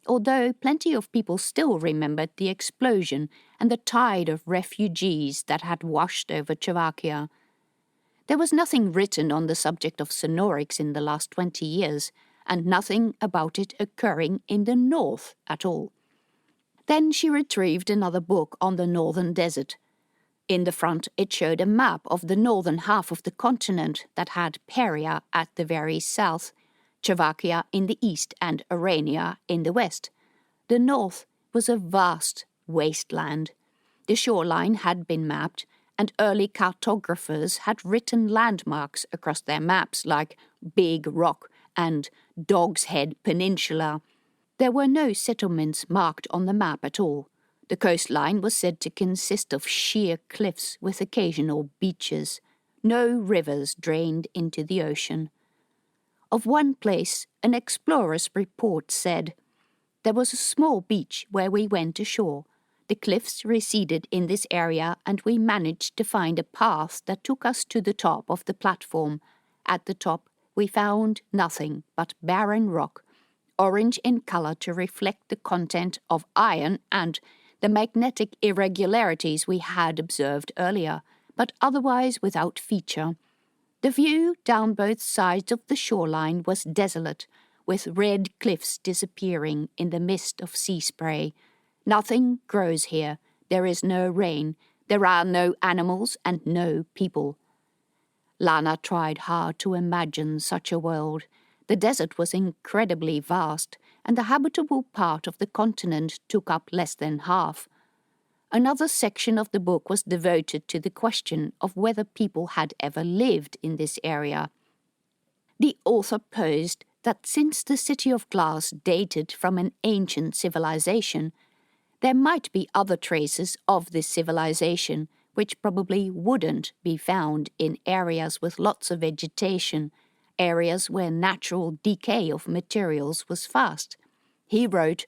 S1: although plenty of people still remembered the explosion and the tide of refugees that had washed over Slovakia. There was nothing written on the subject of sonorics in the last 20 years, and nothing about it occurring in the north at all. Then she retrieved another book on the northern desert. In the front it showed a map of the northern half of the continent that had Peria at the very south, Slovakia in the east and Arania in the west. The north was a vast wasteland. The shoreline had been mapped, and early cartographers had written landmarks across their maps like Big Rock and Dog's Head Peninsula. There were no settlements marked on the map at all. The coastline was said to consist of sheer cliffs with occasional beaches. No rivers drained into the ocean. Of one place, an explorer's report said, "There was a small beach where we went ashore. The cliffs receded in this area and we managed to find a path that took us to the top of the platform. At the top, we found nothing but barren rock, orange in color to reflect the content of iron and the magnetic irregularities we had observed earlier, but otherwise without feature. The view down both sides of the shoreline was desolate, with red cliffs disappearing in the mist of sea spray. Nothing grows here. There is no rain. There are no animals and no people." Lana tried hard to imagine such a world. The desert was incredibly vast, and the habitable part of the continent took up less than half. Another section of the book was devoted to the question of whether people had ever lived in this area. The author posed that since the City of Glass dated from an ancient civilization, there might be other traces of this civilization which probably wouldn't be found in areas with lots of vegetation, areas where natural decay of materials was fast. He wrote,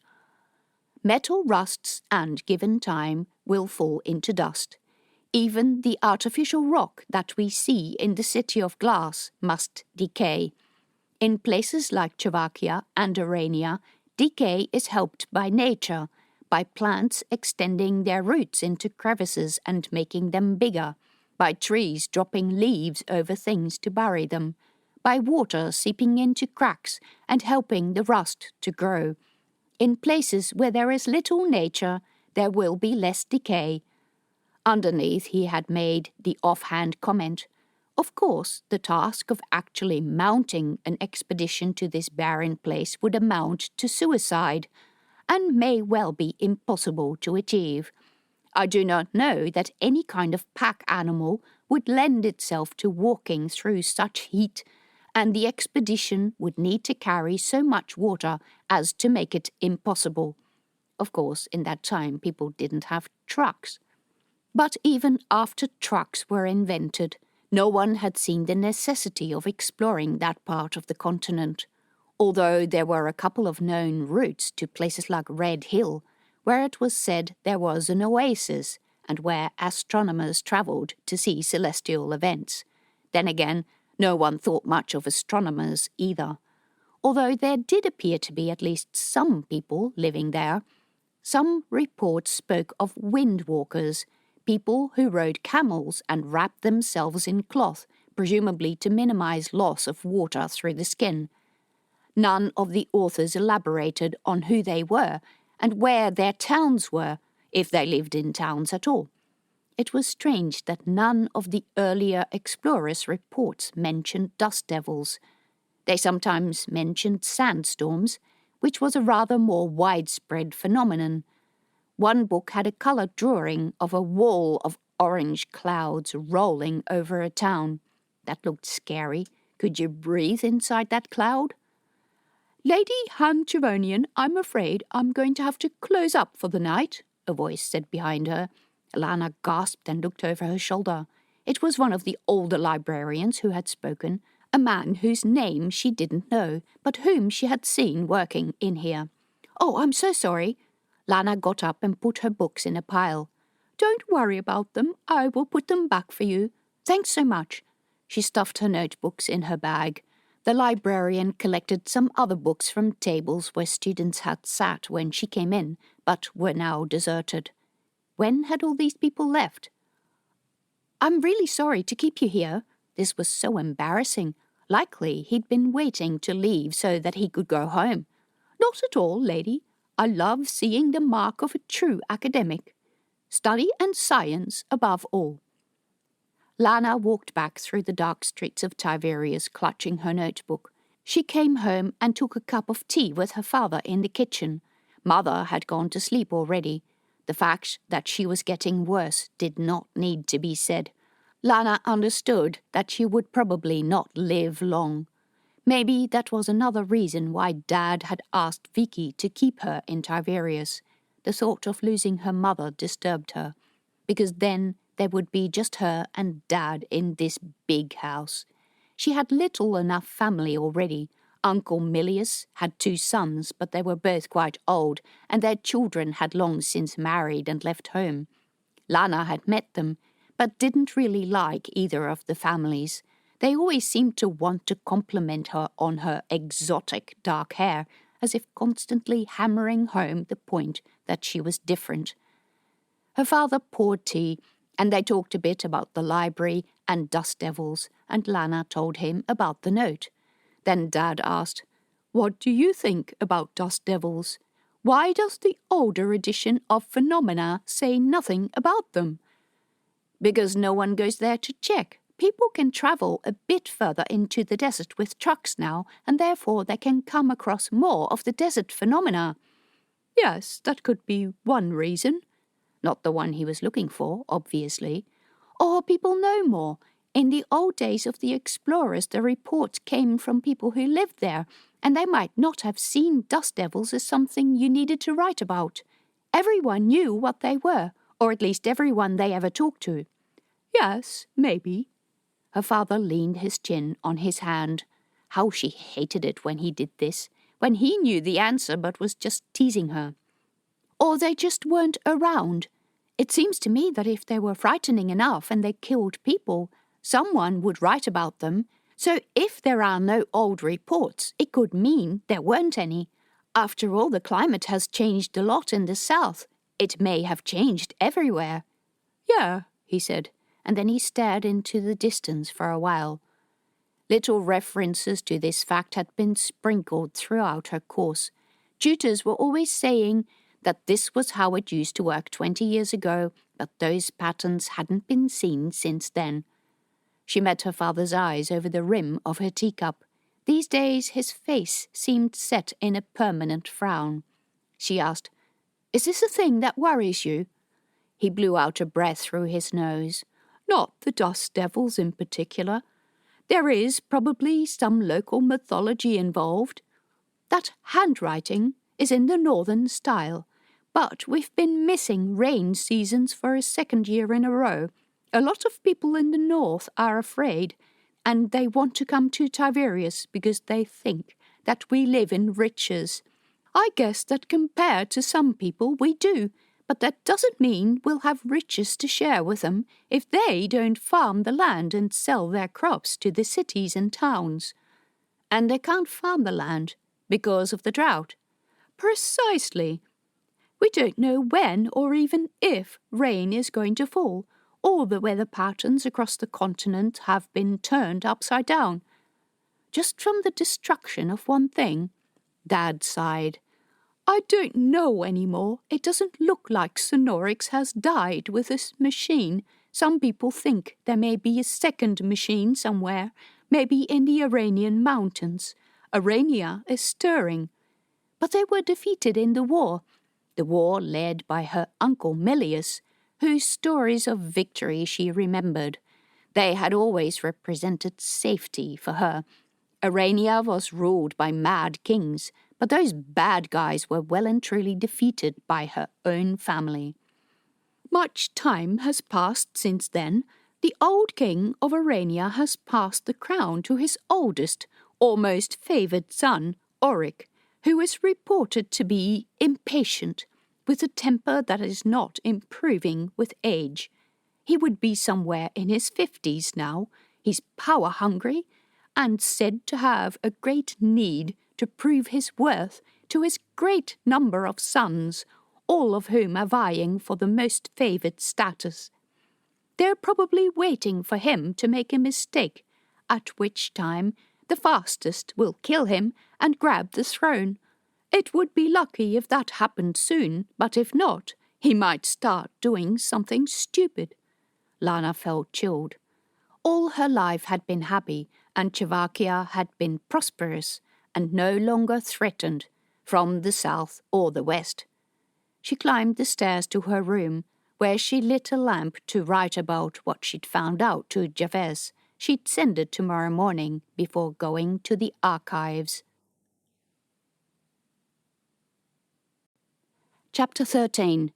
S1: "Metal rusts and, given time, will fall into dust. Even the artificial rock that we see in the City of Glass must decay. In places like Slovakia and Arania, decay is helped by nature, by plants extending their roots into crevices and making them bigger, by trees dropping leaves over things to bury them, by water seeping into cracks and helping the rust to grow. In places where there is little nature, there will be less decay." Underneath he had made the offhand comment, "Of course, the task of actually mounting an expedition to this barren place would amount to suicide, and may well be impossible to achieve. I do not know that any kind of pack animal would lend itself to walking through such heat, and the expedition would need to carry so much water as to make it impossible." Of course, in that time people didn't have trucks. But even after trucks were invented, no one had seen the necessity of exploring that part of the continent, although there were a couple of known routes to places like Red Hill, where it was said there was an oasis and where astronomers travelled to see celestial events. Then again, no one thought much of astronomers either, although there did appear to be at least some people living there. Some reports spoke of windwalkers, people who rode camels and wrapped themselves in cloth, presumably to minimize loss of water through the skin. None of the authors elaborated on who they were and where their towns were, if they lived in towns at all. It was strange that none of the earlier explorers' reports mentioned dust devils. They sometimes mentioned sandstorms, which was a rather more widespread phenomenon. One book had a coloured drawing of a wall of orange clouds rolling over a town. That looked scary. Could you breathe inside that cloud? "Lady Han-Trevonian, I'm afraid I'm going to have to close up for the night," a voice said behind her. Lana gasped and looked over her shoulder. It was one of the older librarians who had spoken, a man whose name she didn't know, but whom she had seen working in here. "Oh, I'm so sorry." Lana got up and put her books in a pile. "Don't worry about them. I will put them back for you. Thanks so much." She stuffed her notebooks in her bag. The librarian collected some other books from tables where students had sat when she came in, but were now deserted. When had all these people left? "I'm really sorry to keep you here." This was so embarrassing. Likely he'd been waiting to leave so that he could go home. "Not at all, lady. I love seeing the mark of a true academic. Study and science above all." Lana walked back through the dark streets of Tiberias, clutching her notebook. She came home and took a cup of tea with her father in the kitchen. Mother had gone to sleep already. The fact that she was getting worse did not need to be said. Lana understood that she would probably not live long. Maybe that was another reason why Dad had asked Vicky to keep her in Tiberias. The thought of losing her mother disturbed her, because then there would be just her and Dad in this big house. She had little enough family already. Uncle Milius had 2 sons, but they were both quite old, and their children had long since married and left home. Lana had met them, but didn't really like either of the families. They always seemed to want to compliment her on her exotic dark hair, as if constantly hammering home the point that she was different. Her father poured tea, and they talked a bit about the library and dust devils, and Lana told him about the note. Then Dad asked, "What do you think about dust devils? Why does the older edition of Phenomena say nothing about them?" "Because no one goes there to check," People can travel a bit further into the desert with trucks now, and therefore they can come across more of the desert phenomena. Yes, that could be one reason. Not the one he was looking for, obviously. Or people know more. In the old days of the explorers, the reports came from people who lived there, and they might not have seen dust devils as something you needed to write about. Everyone knew what they were, or at least everyone they ever talked to. Yes, maybe. Her father leaned his chin on his hand. How she hated it when he did this, when he knew the answer but was just teasing her. Or they just weren't around. It seems to me that if they were frightening enough and they killed people, someone would write about them. So if there are no old reports, it could mean there weren't any. After all, the climate has changed a lot in the south. It may have changed everywhere. Yeah, he said, and then he stared into the distance for a while. Little references to this fact had been sprinkled throughout her course. Tutors were always saying that this was how it used to work 20 years ago, but those patterns hadn't been seen since then. She met her father's eyes over the rim of her teacup. These days his face seemed set in a permanent frown. She asked, "Is this a thing that worries you?" He blew out a breath through his nose. "Not the dust devils in particular. There is probably some local mythology involved. That handwriting is in the northern style, but we've been missing rain seasons for a second year in a row. A lot of people in the north are afraid, and they want to come to Tiberius because they think that we live in riches. I guess that compared to some people we do, but that doesn't mean we'll have riches to share with them if they don't farm the land and sell their crops to the cities and towns. And they can't farm the land because of the drought. Precisely. We don't know when or even if rain is going to fall. All the weather patterns across the continent have been turned upside down. Just from the destruction of one thing." Dad sighed. "I don't know anymore. It doesn't look like Sonorix has died with this machine. Some people think there may be a second machine somewhere, maybe in the Iranian mountains. Arania is stirring. But they were defeated in the war led by her uncle Melius, whose stories of victory she remembered. They had always represented safety for her. Arania was ruled by mad kings, but those bad guys were well and truly defeated by her own family. Much time has passed since then. The old king of Arania has passed the crown to his oldest, or most favoured son, Auric, who is reported to be impatient, with a temper that is not improving with age. He would be somewhere in his 50s now. He's power-hungry and said to have a great need to prove his worth to his great number of sons, all of whom are vying for the most favoured status. They're probably waiting for him to make a mistake, at which time the fastest will kill him and grab the throne. It would be lucky if that happened soon, but if not, he might start doing something stupid." Lana felt chilled. All her life had been happy, and Czechoslovakia had been prosperous and no longer threatened from the south or the west. She climbed the stairs to her room, where she lit a lamp to write about what she'd found out to Jafes. She'd send it tomorrow morning before going to the archives. Chapter 13.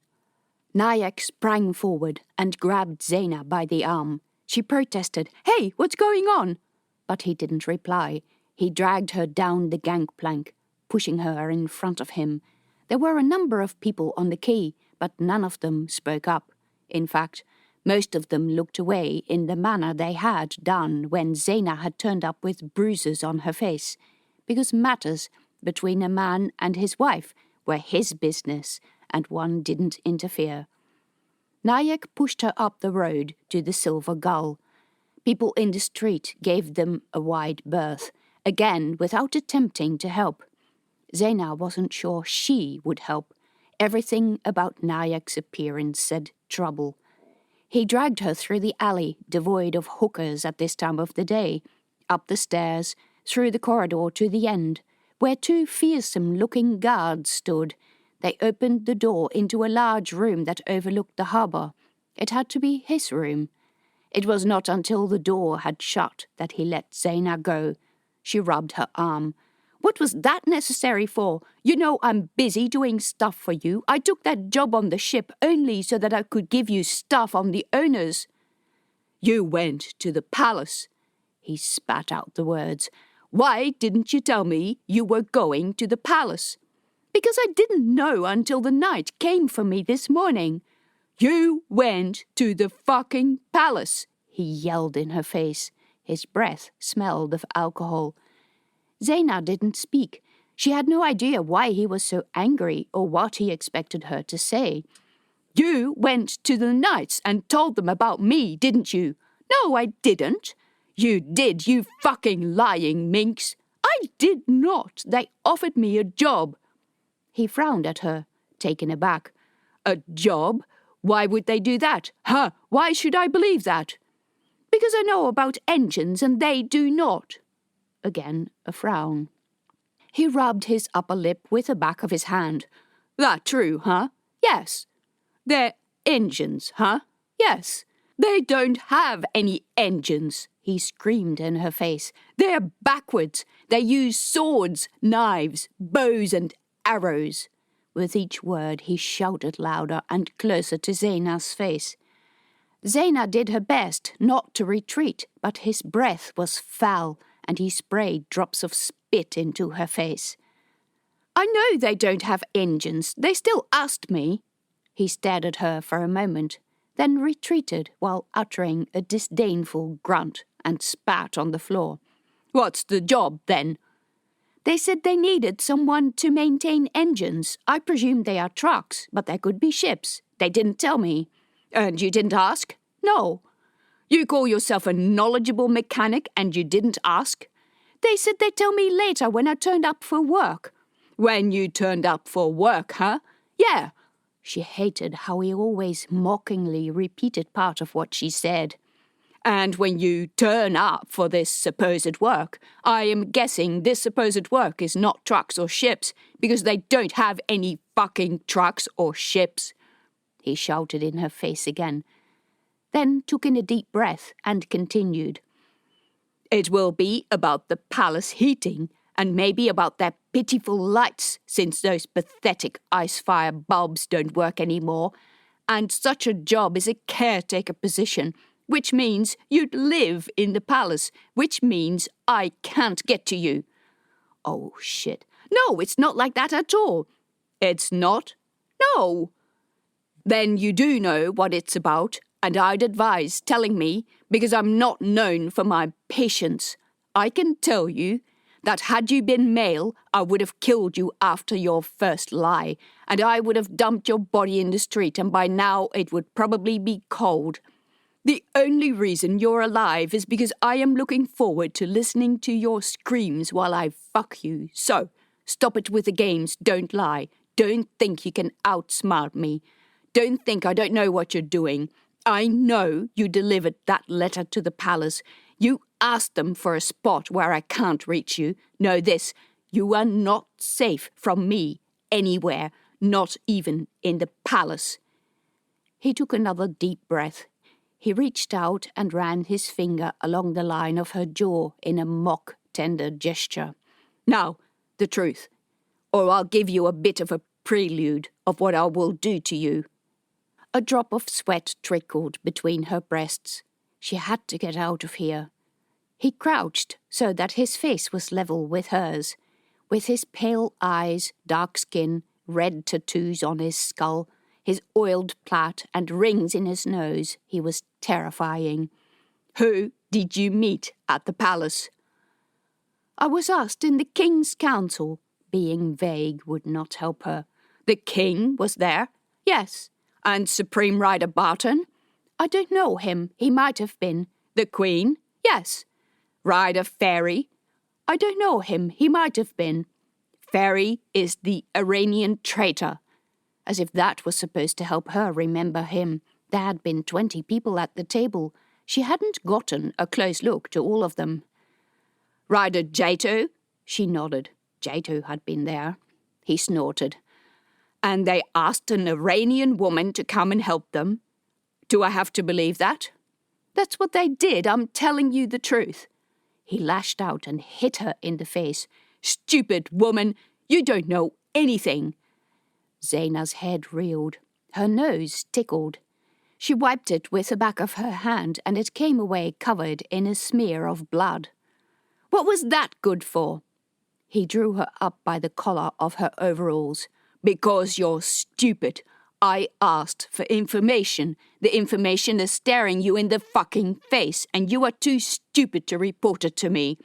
S1: Nyack sprang forward and grabbed Zena by the arm. She protested, "Hey, what's going on?" But he didn't reply. He dragged her down the gangplank, pushing her in front of him. There were a number of people on the quay, but none of them spoke up. In fact, most of them looked away in the manner they had done when Zena had turned up with bruises on her face, because matters between a man and his wife were his business, and one didn't interfere. Nyack pushed her up the road to the Silver Gull. People in the street gave them a wide berth, again without attempting to help. Zena wasn't sure she would help. Everything about Nyack's appearance said trouble. He dragged her through the alley, devoid of hookers at this time of the day, up the stairs, through the corridor to the end, where two fearsome-looking guards stood. They opened the door into a large room that overlooked the harbour. It had to be his room. It was not until the door had shut that he let Zaina go. She rubbed her arm. "What was that necessary for? You know I'm busy doing stuff for you. I took that job on the ship only so that I could give you stuff on the owners." "You went to the palace." He spat out the words. "Why didn't you tell me you were going to the palace?" "Because I didn't know until the knight came for me this morning." "You went to the fucking palace," he yelled in her face. His breath smelled of alcohol. Zaina didn't speak. She had no idea why he was so angry or what he expected her to say. "You went to the knights and told them about me, didn't you?" "No, I didn't." "You did, you fucking lying minx." "I did not. They offered me a job." He frowned at her, taken aback. "A job? Why would they do that? Huh? Why should I believe that?" "Because I know about engines and they do not." Again a frown. He rubbed his upper lip with the back of his hand. "That true, huh?" "Yes." "They're engines, huh?" "Yes." "They don't have any engines," he screamed in her face. "They're backwards. They use swords, knives, bows and arrows." With each word he shouted louder and closer to Zaina's face. Zaina did her best not to retreat, but his breath was foul, and he sprayed drops of spit into her face. "I know they don't have engines. They still asked me." He stared at her for a moment, then retreated while uttering a disdainful grunt and spat on the floor. "What's the job, then?" "They said they needed someone to maintain engines. I presume they are trucks, but they could be ships. They didn't tell me." "And you didn't ask?" "No." "You call yourself a knowledgeable mechanic and you didn't ask?" "They said they'd tell me later when I turned up for work." "When you turned up for work, huh?" "Yeah." She hated how he always mockingly repeated part of what she said. "And when you turn up for this supposed work, I am guessing this supposed work is not trucks or ships, because they don't have any fucking trucks or ships." He shouted in her face again, then took in a deep breath and continued. "It will be about the palace heating, and maybe about their pitiful lights, since those pathetic icefire bulbs don't work anymore. And such a job is a caretaker position, which means you'd live in the palace, which means I can't get to you." "Oh, shit. No, it's not like that at all." "It's not?" "No." "Then you do know what it's about, and I'd advise telling me, because I'm not known for my patience. I can tell you that had you been male, I would have killed you after your first lie, and I would have dumped your body in the street, and by now it would probably be cold. The only reason you're alive is because I am looking forward to listening to your screams while I fuck you. So, stop it with the games, don't lie. Don't think you can outsmart me. Don't think I don't know what you're doing. I know you delivered that letter to the palace. You asked them for a spot where I can't reach you. Know this, you are not safe from me anywhere, not even in the palace." He took another deep breath. He reached out and ran his finger along the line of her jaw in a mock tender gesture. "Now, the truth, or I'll give you a bit of a prelude of what I will do to you." A drop of sweat trickled between her breasts. She had to get out of here. He crouched so that his face was level with hers. With his pale eyes, dark skin, red tattoos on his skull, his oiled plait and rings in his nose, he was terrifying. "Who did you meet at the palace?" "I was asked in the King's Council." Being vague would not help her. "The King was there?" "Yes." "And Supreme Rider Barton?" "I don't know him. He might have been." "The Queen?" "Yes." "Rider Fairy?" "I don't know him. He might have been." "Fairy is the Aranian traitor." As if that was supposed to help her remember him. There had been 20 people at the table. She hadn't gotten a close look to all of them. "Rider Jato?" She nodded. Jato had been there. He snorted. "And they asked an Iranian woman to come and help them? Do I have to believe that?" "That's what they did. I'm telling you the truth." He lashed out and hit her in the face. "Stupid woman! You don't know anything!" Zaina's head reeled. Her nose tickled. She wiped it with the back of her hand, and it came away covered in a smear of blood. "What was that good for?" He drew her up by the collar of her overalls. "Because you're stupid. I asked for information. The information is staring you in the fucking face, and you are too stupid to report it to me.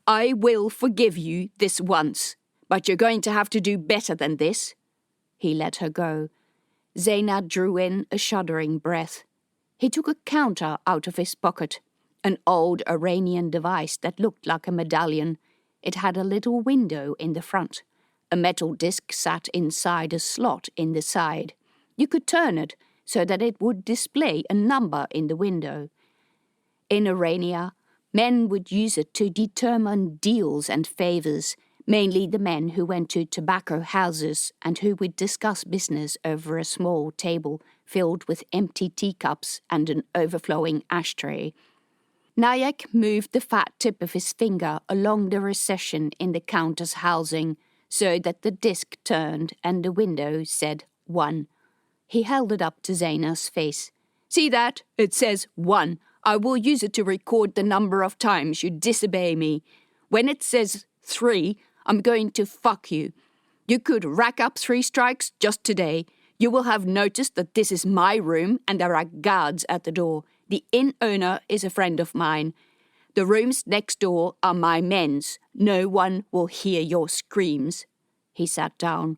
S1: I will forgive you this once, but you're going to have to do better than this." He let her go. Zaina drew in a shuddering breath. He took a counter out of his pocket, an old Iranian device that looked like a medallion. It had a little window in the front. A metal disc sat inside a slot in the side. You could turn it so that it would display a number in the window. In Arania, men would use it to determine deals and favours, mainly the men who went to tobacco houses and who would discuss business over a small table filled with empty teacups and an overflowing ashtray. Nayak moved the fat tip of his finger along the recession in the counter's housing so that the disc turned and the window said 1. He held it up to Zaina's face. "See that? It says 1. I will use it to record the number of times you disobey me. When it says 3, I'm going to fuck you. You could rack up 3 strikes just today. You will have noticed that this is my room and there are guards at the door. The inn owner is a friend of mine. The rooms next door are my men's. No one will hear your screams." He sat down.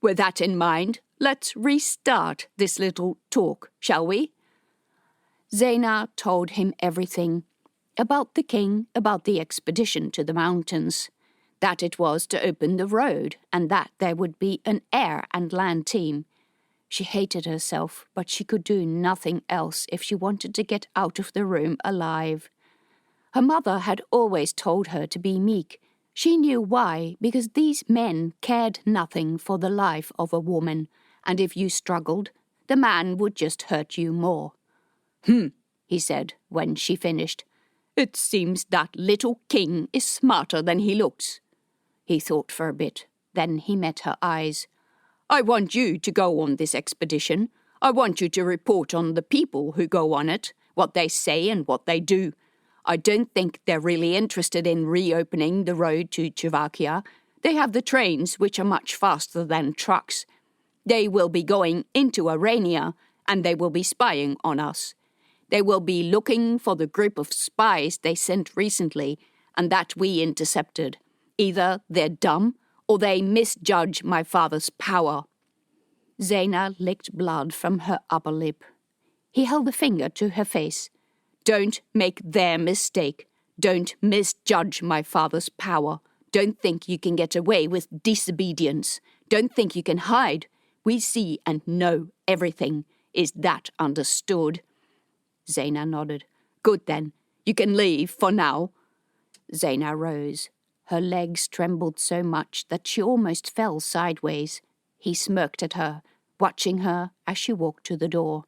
S1: "With that in mind, let's restart this little talk, shall we?" Zaina told him everything. About the king, about the expedition to the mountains. That it was to open the road, and that there would be an air and land team. She hated herself, but she could do nothing else if she wanted to get out of the room alive. Her mother had always told her to be meek. She knew why, because these men cared nothing for the life of a woman, and if you struggled, the man would just hurt you more. He said when she finished. "It seems that little king is smarter than he looks." He thought for a bit. Then he met her eyes. "I want you to go on this expedition. I want you to report on the people who go on it, what they say and what they do. I don't think they're really interested in reopening the road to Slovakia. They have the trains, which are much faster than trucks. They will be going into Arania, and they will be spying on us. They will be looking for the group of spies they sent recently, and that we intercepted. Either they're dumb, or they misjudge my father's power." Zaina licked blood from her upper lip. He held a finger to her face. "Don't make their mistake. Don't misjudge my father's power. Don't think you can get away with disobedience. Don't think you can hide. We see and know everything. Is that understood?" Zaina nodded. "Good then. You can leave for now." Zaina rose. Her legs trembled so much that she almost fell sideways. He smirked at her, watching her as she walked to the door.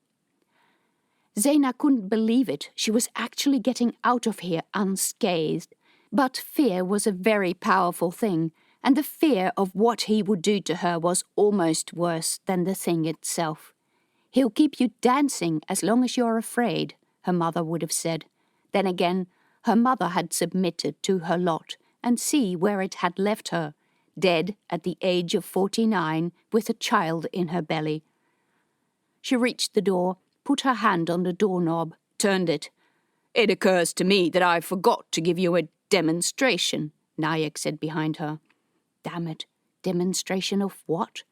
S1: Zaina couldn't believe it. She was actually getting out of here unscathed. But fear was a very powerful thing, and the fear of what he would do to her was almost worse than the thing itself. "He'll keep you dancing as long as you're afraid," her mother would have said. Then again, her mother had submitted to her lot, and see where it had left her, dead at the age of 49 with a child in her belly. She reached the door, put her hand on the doorknob, turned it. "It occurs to me that I forgot to give you a demonstration," Nayak said behind her. Damn it, demonstration of what?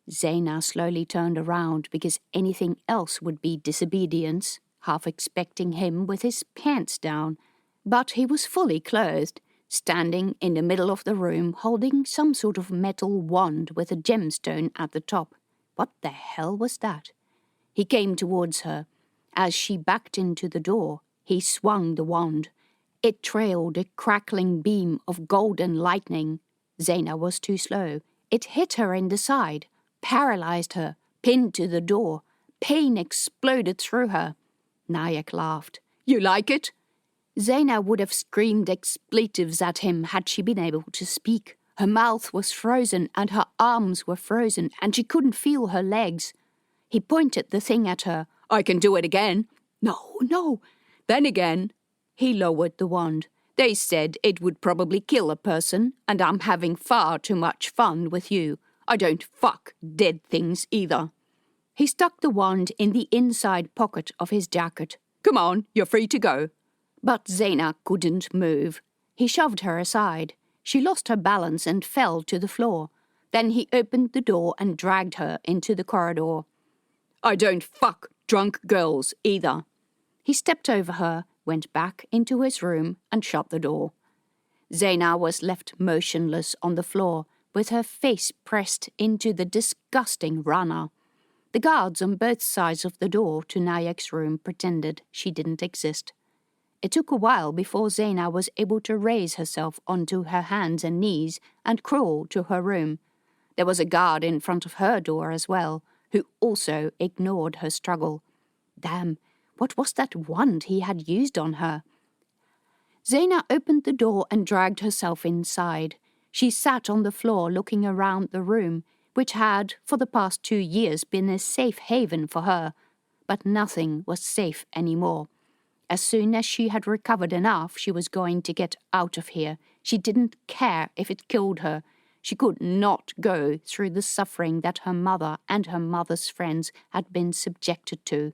S1: Zaina slowly turned around because anything else would be disobedience, half expecting him with his pants down. But he was fully clothed, standing in the middle of the room holding some sort of metal wand with a gemstone at the top. What the hell was that? He came towards her. As she backed into the door, he swung the wand. It trailed a crackling beam of golden lightning. Zaina was too slow. It hit her in the side, paralyzed her, pinned to the door. Pain exploded through her. Nayak laughed. "You like it?" Zaina would have screamed expletives at him had she been able to speak. Her mouth was frozen and her arms were frozen and she couldn't feel her legs. He pointed the thing at her. "I can do it again." No. Then again. He lowered the wand. "They said it would probably kill a person, and I'm having far too much fun with you. I don't fuck dead things either." He stuck the wand in the inside pocket of his jacket. "Come on, you're free to go." But Zaina couldn't move. He shoved her aside. She lost her balance and fell to the floor. Then he opened the door and dragged her into the corridor. "I don't fuck drunk girls either." He stepped over her, went back into his room and shut the door. Zaina was left motionless on the floor, with her face pressed into the disgusting Rana. The guards on both sides of the door to Nayak's room pretended she didn't exist. It took a while before Zaina was able to raise herself onto her hands and knees and crawl to her room. There was a guard in front of her door as well, who also ignored her struggle. Damn, what was that wand he had used on her? Zaina opened the door and dragged herself inside. She sat on the floor looking around the room, which had, for the past 2 years, been a safe haven for her. But nothing was safe anymore. As soon as she had recovered enough, she was going to get out of here. She didn't care if it killed her. She could not go through the suffering that her mother and her mother's friends had been subjected to.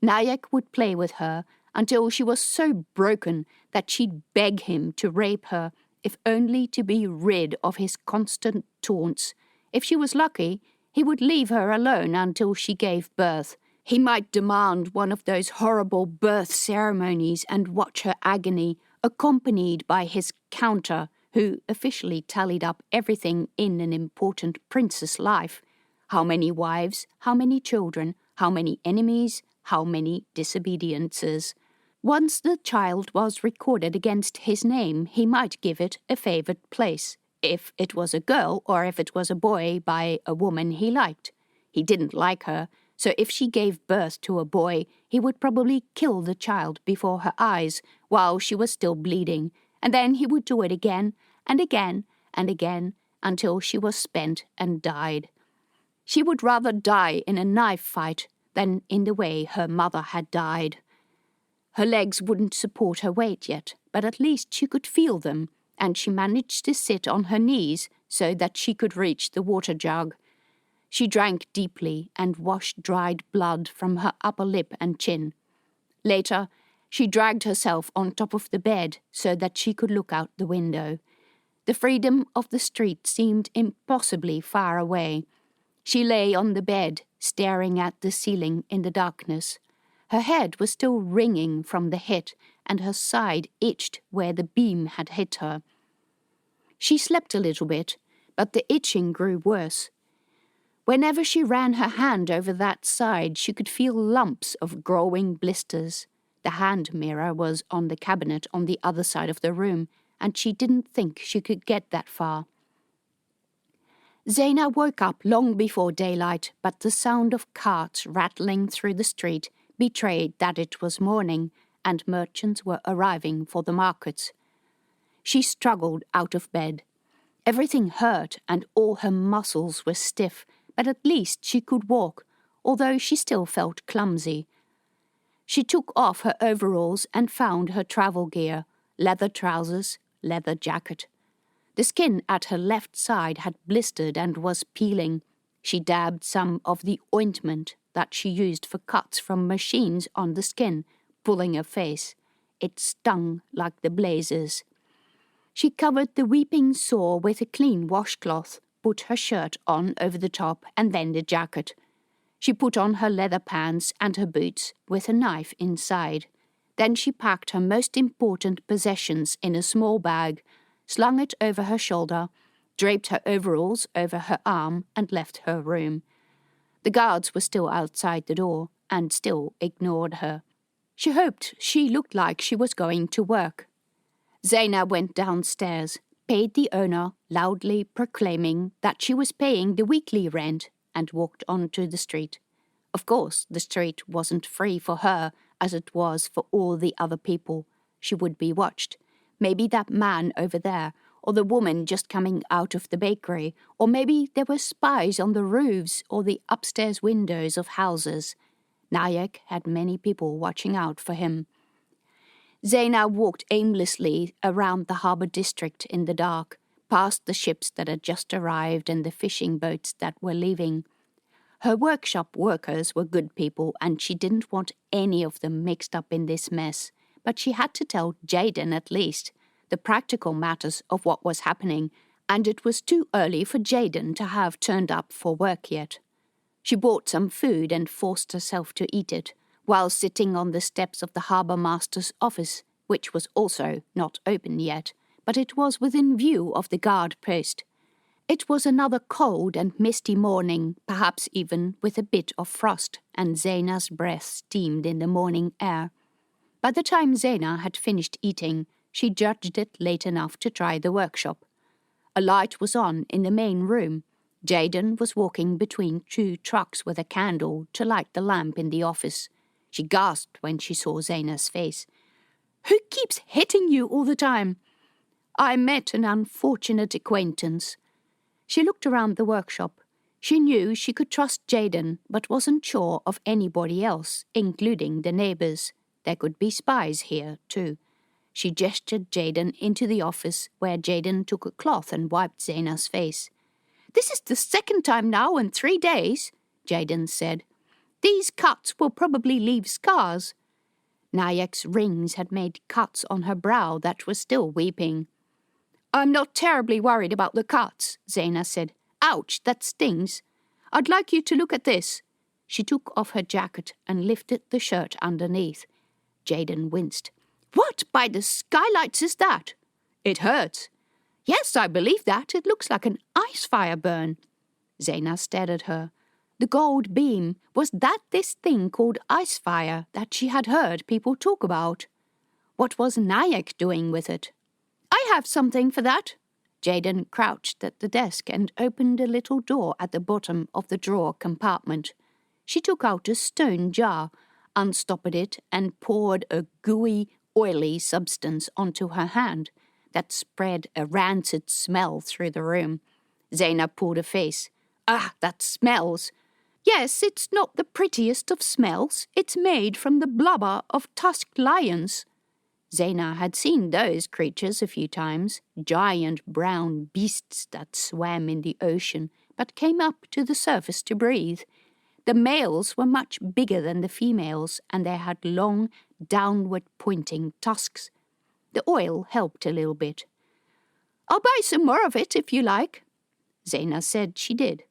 S1: Nayak would play with her until she was so broken that she'd beg him to rape her, if only to be rid of his constant taunts. If she was lucky, he would leave her alone until she gave birth. He might demand one of those horrible birth ceremonies and watch her agony, accompanied by his counter, who officially tallied up everything in an important prince's life. How many wives, how many children, how many enemies, how many disobediences. Once the child was recorded against his name, he might give it a favoured place, if it was a girl or if it was a boy by a woman he liked. He didn't like her, so if she gave birth to a boy, he would probably kill the child before her eyes while she was still bleeding, and then he would do it again and again and again until she was spent and died. She would rather die in a knife fight than in the way her mother had died. Her legs wouldn't support her weight yet, but at least she could feel them, and she managed to sit on her knees so that she could reach the water jug. She drank deeply and washed dried blood from her upper lip and chin. Later, she dragged herself on top of the bed so that she could look out the window. The freedom of the street seemed impossibly far away. She lay on the bed, staring at the ceiling in the darkness. Her head was still ringing from the hit, and her side itched where the beam had hit her. She slept a little bit, but the itching grew worse. Whenever she ran her hand over that side, she could feel lumps of growing blisters. The hand mirror was on the cabinet on the other side of the room, and she didn't think she could get that far. Zaina woke up long before daylight, but the sound of carts rattling through the street betrayed that it was morning, and merchants were arriving for the markets. She struggled out of bed. Everything hurt and all her muscles were stiff, but at least she could walk, although she still felt clumsy. She took off her overalls and found her travel gear, leather trousers, leather jacket. The skin at her left side had blistered and was peeling. She dabbed some of the ointment that she used for cuts from machines on the skin, pulling her face. It stung like the blazes. She covered the weeping sore with a clean washcloth, put her shirt on over the top and then the jacket. She put on her leather pants and her boots with a knife inside. Then she packed her most important possessions in a small bag, slung it over her shoulder, draped her overalls over her arm and left her room. The guards were still outside the door and still ignored her. She hoped she looked like she was going to work. Zaina went downstairs, paid the owner, loudly proclaiming that she was paying the weekly rent, and walked onto the street. Of course, the street wasn't free for her, as it was for all the other people. She would be watched. Maybe that man over there, or the woman just coming out of the bakery, or maybe there were spies on the roofs or the upstairs windows of houses. Nayak had many people watching out for him. Zaina walked aimlessly around the harbour district in the dark, past the ships that had just arrived and the fishing boats that were leaving. Her workshop workers were good people, and she didn't want any of them mixed up in this mess. But she had to tell Jaden at least the practical matters of what was happening, and it was too early for Jaden to have turned up for work yet. She bought some food and forced herself to eat it, while sitting on the steps of the harbour master's office, which was also not open yet, but it was within view of the guard post. It was another cold and misty morning, perhaps even with a bit of frost, and Zaina's breath steamed in the morning air. By the time Zaina had finished eating, she judged it late enough to try the workshop. A light was on in the main room. Jaden was walking between two trucks with a candle to light the lamp in the office. She gasped when she saw Zaina's face. "Who keeps hitting you all the time?" "I met an unfortunate acquaintance." She looked around the workshop. She knew she could trust Jaden, but wasn't sure of anybody else, including the neighbours. There could be spies here, too. She gestured Jaden into the office, where Jaden took a cloth and wiped Zaina's face. "This is the second time now in 3 days," Jaden said. "These cuts will probably leave scars." Nayak's rings had made cuts on her brow that were still weeping. "I'm not terribly worried about the cuts," Zaina said. "Ouch, that stings. I'd like you to look at this." She took off her jacket and lifted the shirt underneath. Jaden winced. "What by the skylights is that?" "It hurts." "Yes, I believe that. It looks like an icefire burn." Zaina stared at her. The gold beam, was that this thing called icefire that she had heard people talk about? What was Nayak doing with it? "I have something for that." Jaden crouched at the desk and opened a little door at the bottom of the drawer compartment. She took out a stone jar, unstoppered it, and poured a gooey, oily substance onto her hand that spread a rancid smell through the room. Zaina pulled a face. "Ah, that smells." "Yes, it's not the prettiest of smells. It's made from the blubber of tusked lions." Zaina had seen those creatures a few times, giant brown beasts that swam in the ocean but came up to the surface to breathe. The males were much bigger than the females, and they had long, downward-pointing tusks. The oil helped a little bit. "I'll buy some more of it if you like." Zaina said she did.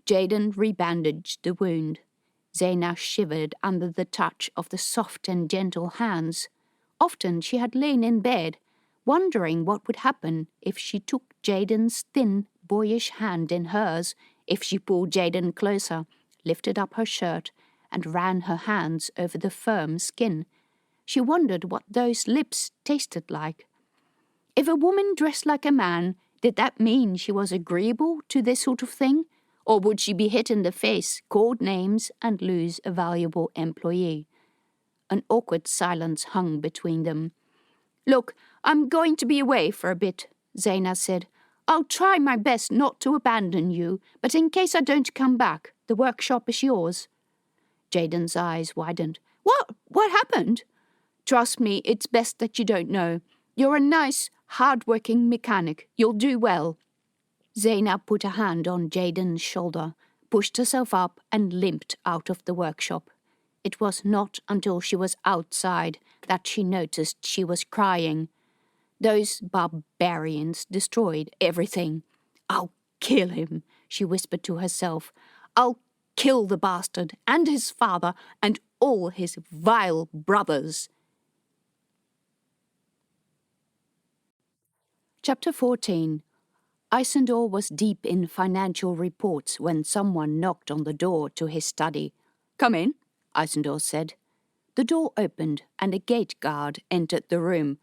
S1: Jaden rebandaged the wound. Zaina shivered under the touch of the soft and gentle hands. Often she had lain in bed, wondering what would happen if she took Jaden's thin, boyish hand in hers, if she pulled Jaden closer, lifted up her shirt, and ran her hands over the firm skin. She wondered what those lips tasted like. If a woman dressed like a man, did that mean she was agreeable to this sort of thing? Or would she be hit in the face, called names, and lose a valuable employee? An awkward silence hung between them. "Look, I'm going to be away for a bit," Zaina said. "I'll try my best not to abandon you, but in case I don't come back, the workshop is yours." Jaden's eyes widened. What happened?" "Trust me, it's best that you don't know. You're a nice, hard-working mechanic. You'll do well." Zaina put a hand on Jaden's shoulder, pushed herself up, and limped out of the workshop. It was not until she was outside that she noticed she was crying. Those barbarians destroyed everything. "I'll kill him," she whispered to herself. "I'll kill the bastard and his father and all his vile brothers." Chapter 14. Isandor was deep in financial reports when someone knocked on the door to his study. "Come in," Isandor said. The door opened and a gate guard entered the room.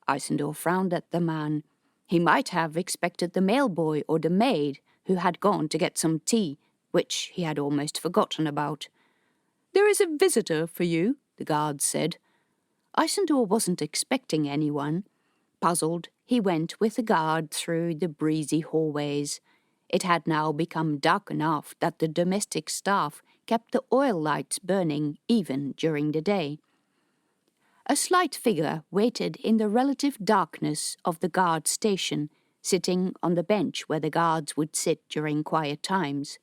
S1: Isandor frowned at the man. He might have expected the mailboy or the maid who had gone to get some tea, which he had almost forgotten about. "There is a visitor for you," the guard said. Isandor wasn't expecting anyone. Puzzled, he went with the guard through the breezy hallways. It had now become dark enough that the domestic staff kept the oil lights burning even during the day. A slight figure waited in the relative darkness of the guard station, sitting on the bench where the guards would sit during quiet times.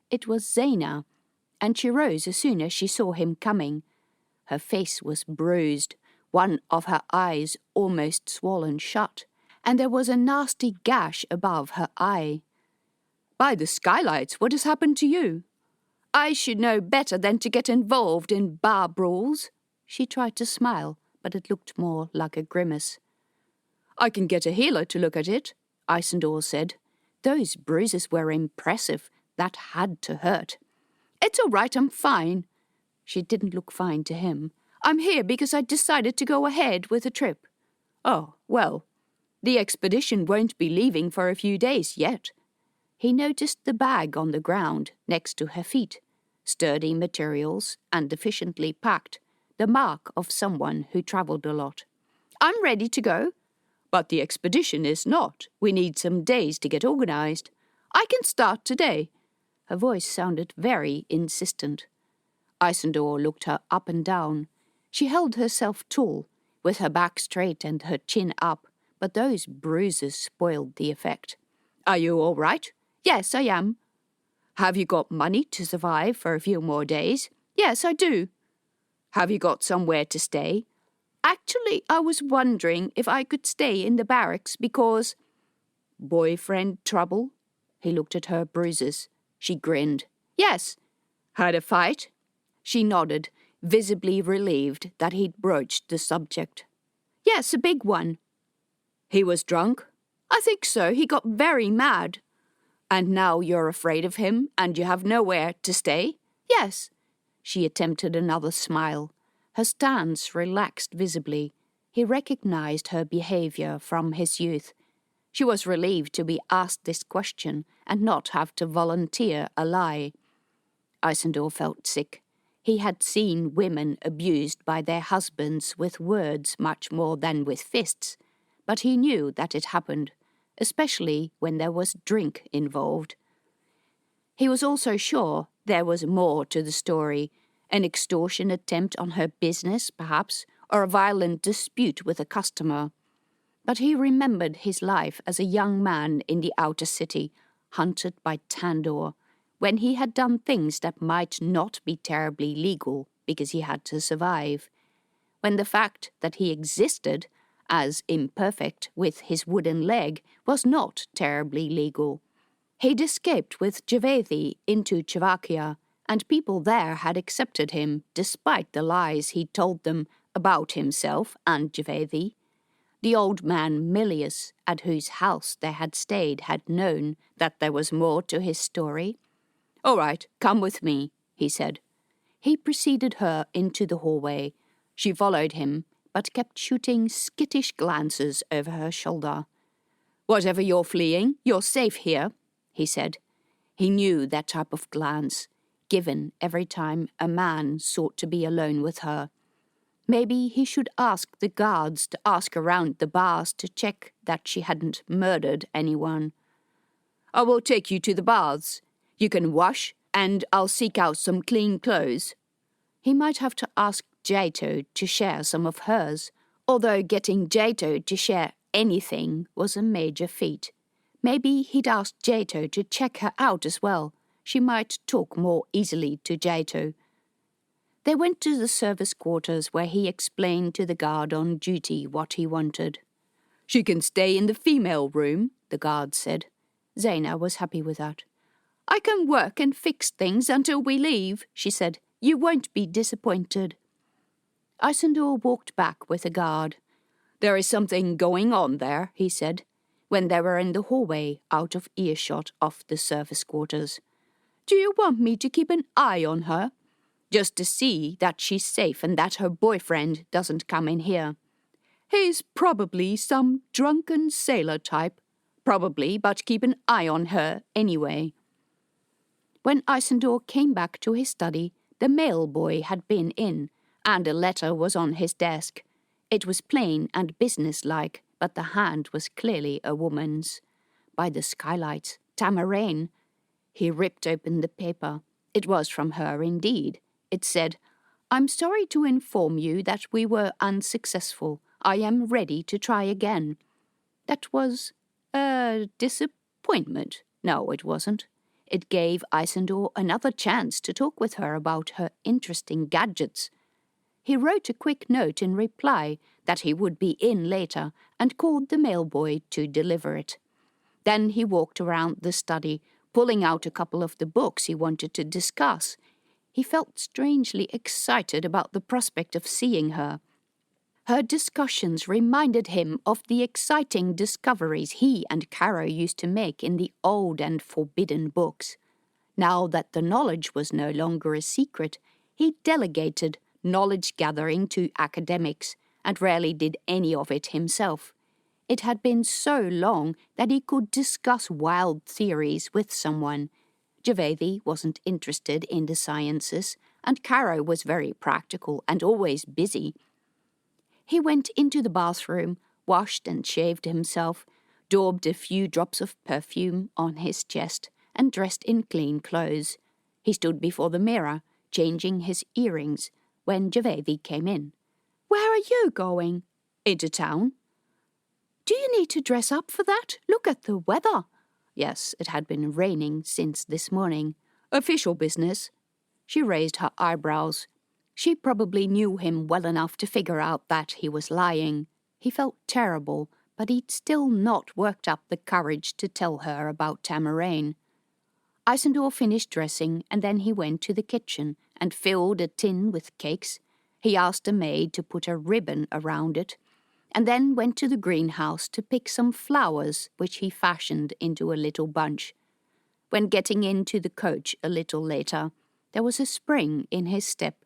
S1: It was Zaina, and she rose as soon as she saw him coming. Her face was bruised, one of her eyes almost swollen shut, and there was a nasty gash above her eye. "By the skylights, what has happened to you?" "I should know better than to get involved in bar brawls." She tried to smile, but it looked more like a grimace. "I can get a healer to look at it," Isandor said. Those bruises were impressive. That had to hurt. "It's all right, I'm fine." She didn't look fine to him. "I'm here because I decided to go ahead with the trip." "Oh, well, the expedition won't be leaving for a few days yet." He noticed the bag on the ground next to her feet. Sturdy materials and efficiently packed, the mark of someone who travelled a lot. "I'm ready to go." "But the expedition is not. We need some days to get organised." "I can start today." Her voice sounded very insistent. Isandor looked her up and down. She held herself tall, with her back straight and her chin up, but those bruises spoiled the effect. "Are you all right?" "Yes, I am." "Have you got money to survive for a few more days?" "Yes, I do." "Have you got somewhere to stay?" "Actually, I was wondering if I could stay in the barracks because—" "Boyfriend trouble?" He looked at her bruises. She grinned. "Yes." "Had a fight?" She nodded, visibly relieved that he'd broached the subject. "Yes, a big one." "He was drunk?" "I think so. He got very mad." "And now you're afraid of him and you have nowhere to stay?" "Yes." She attempted another smile. Her stance relaxed visibly. He recognized her behavior from his youth. She was relieved to be asked this question and not have to volunteer a lie. Isandor felt sick. He had seen women abused by their husbands with words much more than with fists, but he knew that it happened, especially when there was drink involved. He was also sure there was more to the story, an extortion attempt on her business, perhaps, or a violent dispute with a customer. But he remembered his life as a young man in the outer city, hunted by Tandor, when he had done things that might not be terribly legal because he had to survive. When the fact that he existed, as imperfect with his wooden leg, was not terribly legal. He'd escaped with Javethi into Czechia, and people there had accepted him despite the lies he'd told them about himself and Javethi. The old man Milius, at whose house they had stayed, had known that there was more to his story. "All right, come with me," he said. He preceded her into the hallway. She followed him, but kept shooting skittish glances over her shoulder. "Whatever you're fleeing, you're safe here," he said. He knew that type of glance, given every time a man sought to be alone with her. Maybe he should ask the guards to ask around the bars to check that she hadn't murdered anyone. "I will take you to the baths. You can wash, and I'll seek out some clean clothes." He might have to ask Jato to share some of hers, although getting Jato to share anything was a major feat. Maybe he'd ask Jato to check her out as well. She might talk more easily to Jato. They went to the service quarters where he explained to the guard on duty what he wanted. "She can stay in the female room," the guard said. Zaina was happy with that. "I can work and fix things until we leave," she said. "You won't be disappointed." Isandor walked back with the guard. "There is something going on there," he said. when they were in the hallway out of earshot of the service quarters. "Do you want me to keep an eye on her? Just to see that she's safe and that her boyfriend doesn't come in here. He's probably some drunken sailor type. Probably, but keep an eye on her anyway." When Isandor came back to his study, the mail boy had been in, and a letter was on his desk. It was plain and businesslike, but the hand was clearly a woman's. By the skylights, Tamarane. He ripped open the paper. It was from her indeed. It said, "I'm sorry to inform you that we were unsuccessful. I am ready to try again." That was a disappointment. No, it wasn't. It gave Isandor another chance to talk with her about her interesting gadgets. He wrote a quick note in reply that he would be in later and called the mailboy to deliver it. Then he walked around the study, pulling out a couple of the books he wanted to discuss. He felt strangely excited about the prospect of seeing her. Her discussions reminded him of the exciting discoveries he and Caro used to make in the old and forbidden books. Now that the knowledge was no longer a secret, he delegated knowledge-gathering to academics and rarely did any of it himself. It had been so long that he could discuss wild theories with someone. Javedi wasn't interested in the sciences, and Caro was very practical and always busy. He went into the bathroom, washed and shaved himself, daubed a few drops of perfume on his chest, and dressed in clean clothes. He stood before the mirror, changing his earrings, when Javedi came in. "Where are you going?" "Into town." "Do you need to dress up for that? Look at the weather." Yes, it had been raining since this morning. "Official business." She raised her eyebrows. She probably knew him well enough to figure out that he was lying. He felt terrible, but he'd still not worked up the courage to tell her about Tamarane. Isandor finished dressing, and then he went to the kitchen and filled a tin with cakes. He asked a maid to put a ribbon around it, and then went to the greenhouse to pick some flowers, which he fashioned into a little bunch. When getting into the coach a little later, there was a spring in his step.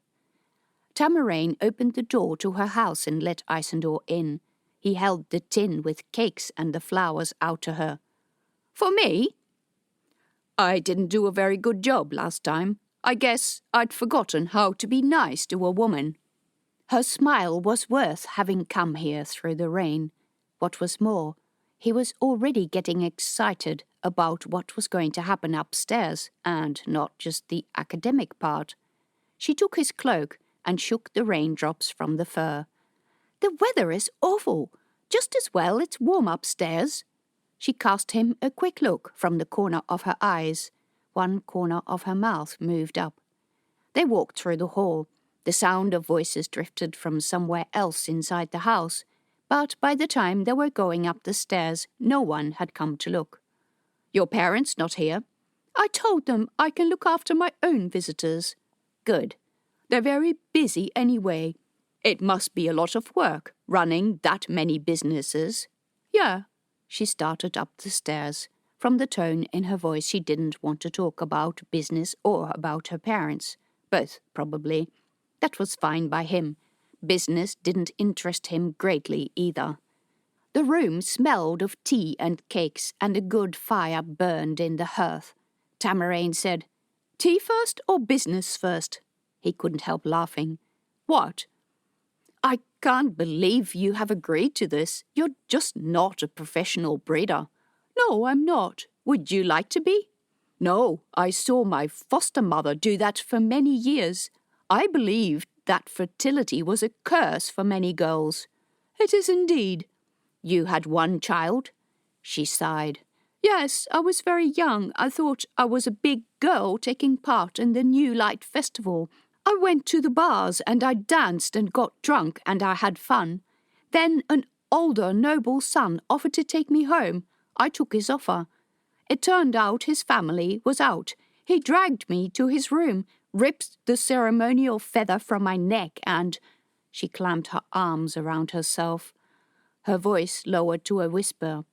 S1: Tamarane opened the door to her house and let Isandor in. He held the tin with cakes and the flowers out to her. "For me?" "I didn't do a very good job last time. I guess I'd forgotten how to be nice to a woman." Her smile was worth having come here through the rain. What was more, he was already getting excited about what was going to happen upstairs, and not just the academic part. She took his cloak and shook the raindrops from the fur. "The weather is awful. Just as well it's warm upstairs." She cast him a quick look from the corner of her eyes. One corner of her mouth moved up. They walked through the hall. The sound of voices drifted from somewhere else inside the house, but by the time they were going up the stairs, no one had come to look. "Your parents not here?" "I told them I can look after my own visitors." "Good. They're very busy anyway. It must be a lot of work, running that many businesses." "Yeah." She started up the stairs. From the tone in her voice, she didn't want to talk about business or about her parents. Both, probably. That was fine by him. Business didn't interest him greatly either. The room smelled of tea and cakes, and a good fire burned in the hearth. Tamarane said, "Tea first or business first?" He couldn't help laughing. "What?" "I can't believe you have agreed to this. You're just not a professional breeder." "No, I'm not. Would you like to be?" "No, I saw my foster mother do that for many years. I believed that fertility was a curse for many girls." "It is indeed." "You had one child?" She sighed. "Yes, I was very young. I thought I was a big girl taking part in the New Light Festival. I went to the bars and I danced and got drunk and I had fun. Then an older, noble son offered to take me home. I took his offer. It turned out his family was out. He dragged me to his room, ripped the ceremonial feather from my neck and—" She clamped her arms around herself. Her voice lowered to a whisper.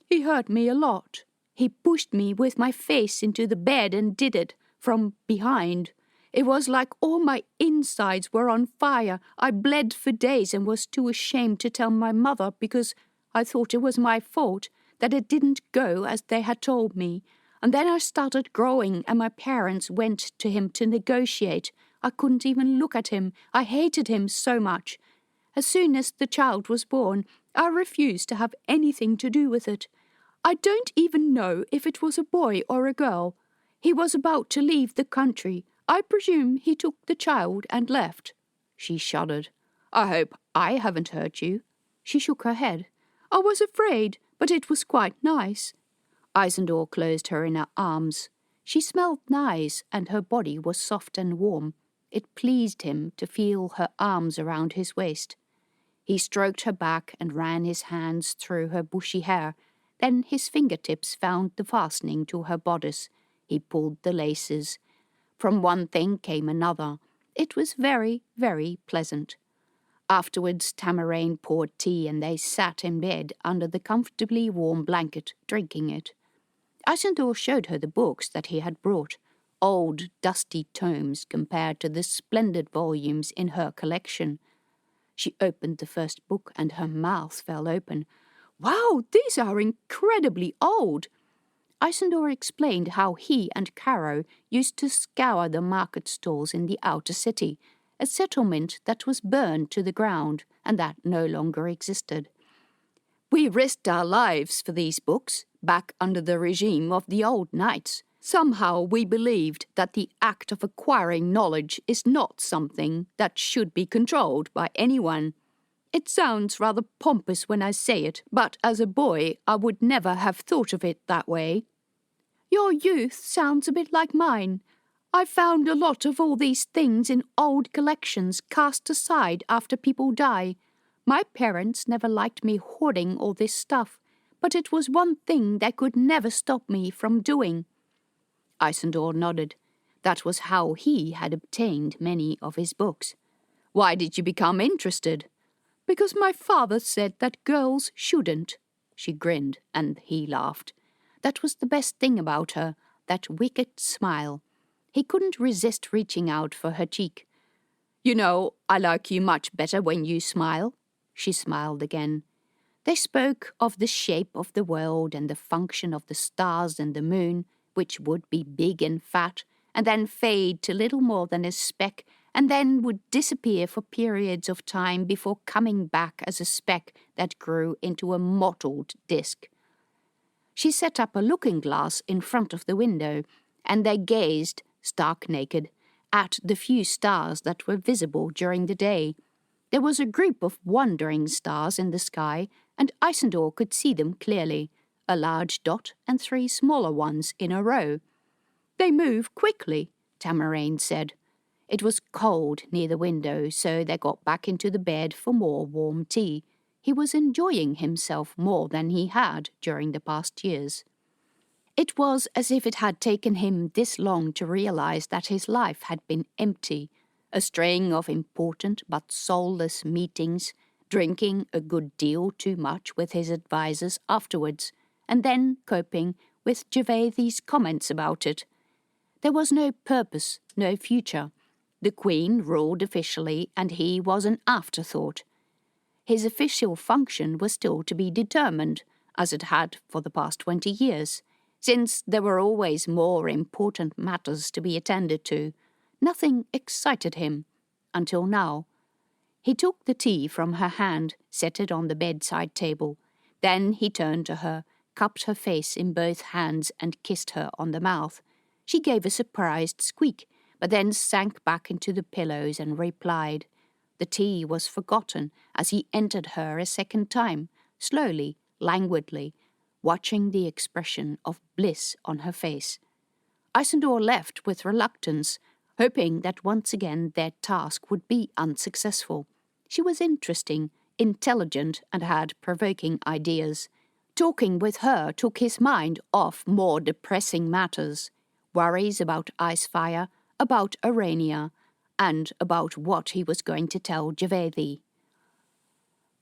S1: He hurt me a lot. He pushed me with my face into the bed and did it from behind. It was like all my insides were on fire. I bled for days and was too ashamed to tell my mother because I thought it was my fault that it didn't go as they had told me. And then I started growing and my parents went to him to negotiate. I couldn't even look at him. I hated him so much. As soon as the child was born, I refused to have anything to do with it. I don't even know if it was a boy or a girl. He was about to leave the country. I presume he took the child and left. She shuddered. I hope I haven't hurt you. She shook her head. I was afraid, but it was quite nice. Isandor closed her in her arms. She smelled nice, and her body was soft and warm. It pleased him to feel her arms around his waist. He stroked her back and ran his hands through her bushy hair. Then his fingertips found the fastening to her bodice. He pulled the laces. From one thing came another. It was very, very pleasant. Afterwards, Tamarain poured tea and they sat in bed under the comfortably warm blanket, drinking it. Isandor showed her the books that he had brought, old, dusty tomes compared to the splendid volumes in her collection. She opened the first book and her mouth fell open. Wow, these are incredibly old. Isandor explained how he and Caro used to scour the market stalls in the outer city, a settlement that was burned to the ground and that no longer existed. We risked our lives for these books, back under the regime of the old knights. Somehow we believed that the act of acquiring knowledge is not something that should be controlled by anyone. It sounds rather pompous when I say it, but as a boy I would never have thought of it that way. Your youth sounds a bit like mine. I found a lot of all these things in old collections cast aside after people die. My parents never liked me hoarding all this stuff, but it was one thing they could never stop me from doing. Isandor nodded. That was how he had obtained many of his books. Why did you become interested? Because my father said that girls shouldn't. She grinned, and he laughed. That was the best thing about her, that wicked smile. He couldn't resist reaching out for her cheek. You know, I like you much better when you smile. She smiled again. They spoke of the shape of the world and the function of the stars and the moon, which would be big and fat, and then fade to little more than a speck, and then would disappear for periods of time before coming back as a speck that grew into a mottled disk. She set up a looking-glass in front of the window, and they gazed, stark naked, at the few stars that were visible during the day. There was a group of wandering stars in the sky, and Isandor could see them clearly, a large dot and 3 smaller ones in a row. They move quickly, Tamarain said. It was cold near the window, so they got back into the bed for more warm tea. He was enjoying himself more than he had during the past years. It was as if it had taken him this long to realize that his life had been empty, a string of important but soulless meetings, drinking a good deal too much with his advisers afterwards, and then coping with Gervaisy's comments about it. There was no purpose, no future. The Queen ruled officially, and he was an afterthought. His official function was still to be determined, as it had for the past 20 years, since there were always more important matters to be attended to. Nothing excited him, until now. He took the tea from her hand, set it on the bedside table. Then he turned to her, cupped her face in both hands and kissed her on the mouth. She gave a surprised squeak, but then sank back into the pillows and replied. The tea was forgotten as he entered her a second time, slowly, languidly, watching the expression of bliss on her face. Isandor left with reluctance, hoping that once again their task would be unsuccessful. She was interesting, intelligent, and had provoking ideas. Talking with her took his mind off more depressing matters, worries about icefire, about Arania, and about what he was going to tell Gervaisy.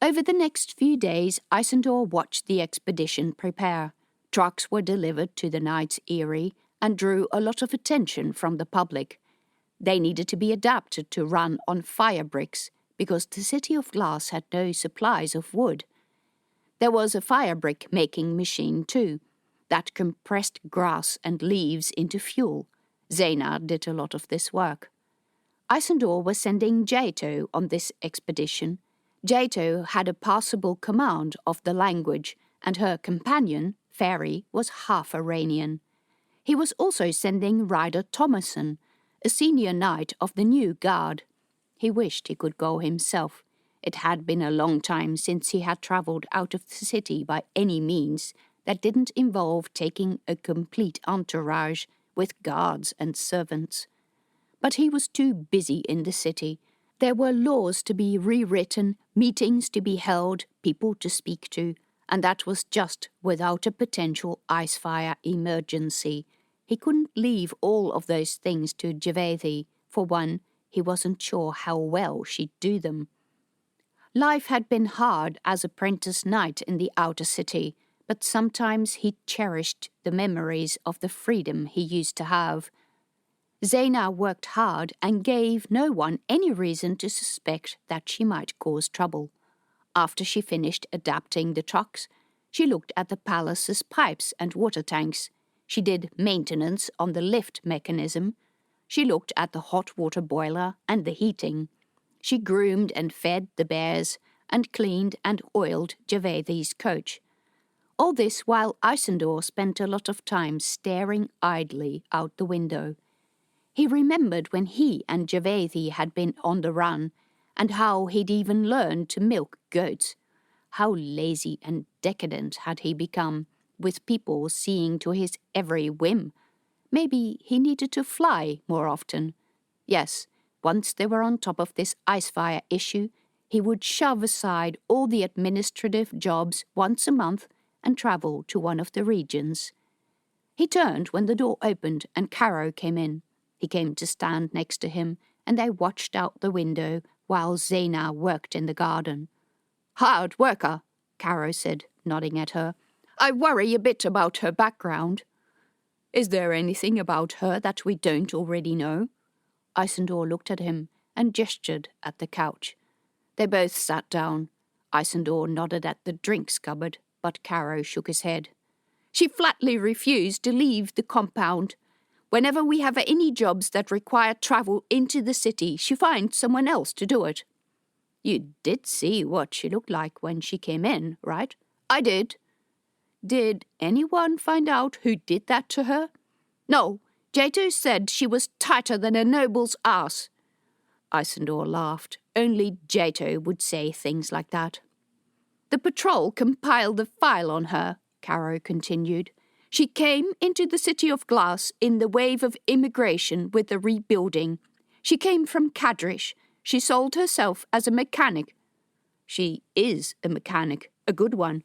S1: Over the next few days, Isandor watched the expedition prepare. Trucks were delivered to the Knight's Eyrie and drew a lot of attention from the public. They needed to be adapted to run on fire bricks because the City of Glass had no supplies of wood. There was a fire brick making machine too, that compressed grass and leaves into fuel. Zena did a lot of this work. Isandor was sending Jato on this expedition. Jato had a passable command of the language, and her companion, Fairy, was half Aranian. He was also sending Ryder Thomason, a senior knight of the new guard. He wished he could go himself. It had been a long time since he had travelled out of the city by any means that didn't involve taking a complete entourage with guards and servants. But he was too busy in the city. There were laws to be rewritten, meetings to be held, people to speak to, and that was just without a potential icefire emergency. He couldn't leave all of those things to Javethi. For one, he wasn't sure how well she'd do them. Life had been hard as apprentice knight in the outer city, but sometimes he cherished the memories of the freedom he used to have. Zena worked hard and gave no one any reason to suspect that she might cause trouble. After she finished adapting the trucks, she looked at the palace's pipes and water tanks. She did maintenance on the lift mechanism. She looked at the hot water boiler and the heating. She groomed and fed the bears and cleaned and oiled Javethi's coach. All this while Isandor spent a lot of time staring idly out the window. He remembered when he and Javethi had been on the run, and how he'd even learned to milk goats. How lazy and decadent had he become, with people seeing to his every whim. Maybe he needed to fly more often. Yes, once they were on top of this icefire issue, he would shove aside all the administrative jobs once a month and travel to one of the regions. He turned when the door opened and Caro came in. He came to stand next to him, and they watched out the window while Zena worked in the garden. "Hard worker," Caro said, nodding at her. "I worry a bit about her background." "Is there anything about her that we don't already know?" Isandor looked at him and gestured at the couch. They both sat down. Isandor nodded at the drinks cupboard, but Caro shook his head. "She flatly refused to leave the compound. Whenever we have any jobs that require travel into the city, she finds someone else to do it." "You did see what she looked like when she came in, right?" "I did." "Did anyone find out who did that to her?" "No. Jato said she was tighter than a noble's ass." Isandor laughed. Only Jato would say things like that. "The patrol compiled a file on her," Caro continued. "She came into the City of Glass in the wave of immigration with the rebuilding. She came from Kadrish. She sold herself as a mechanic." "She is a mechanic, a good one."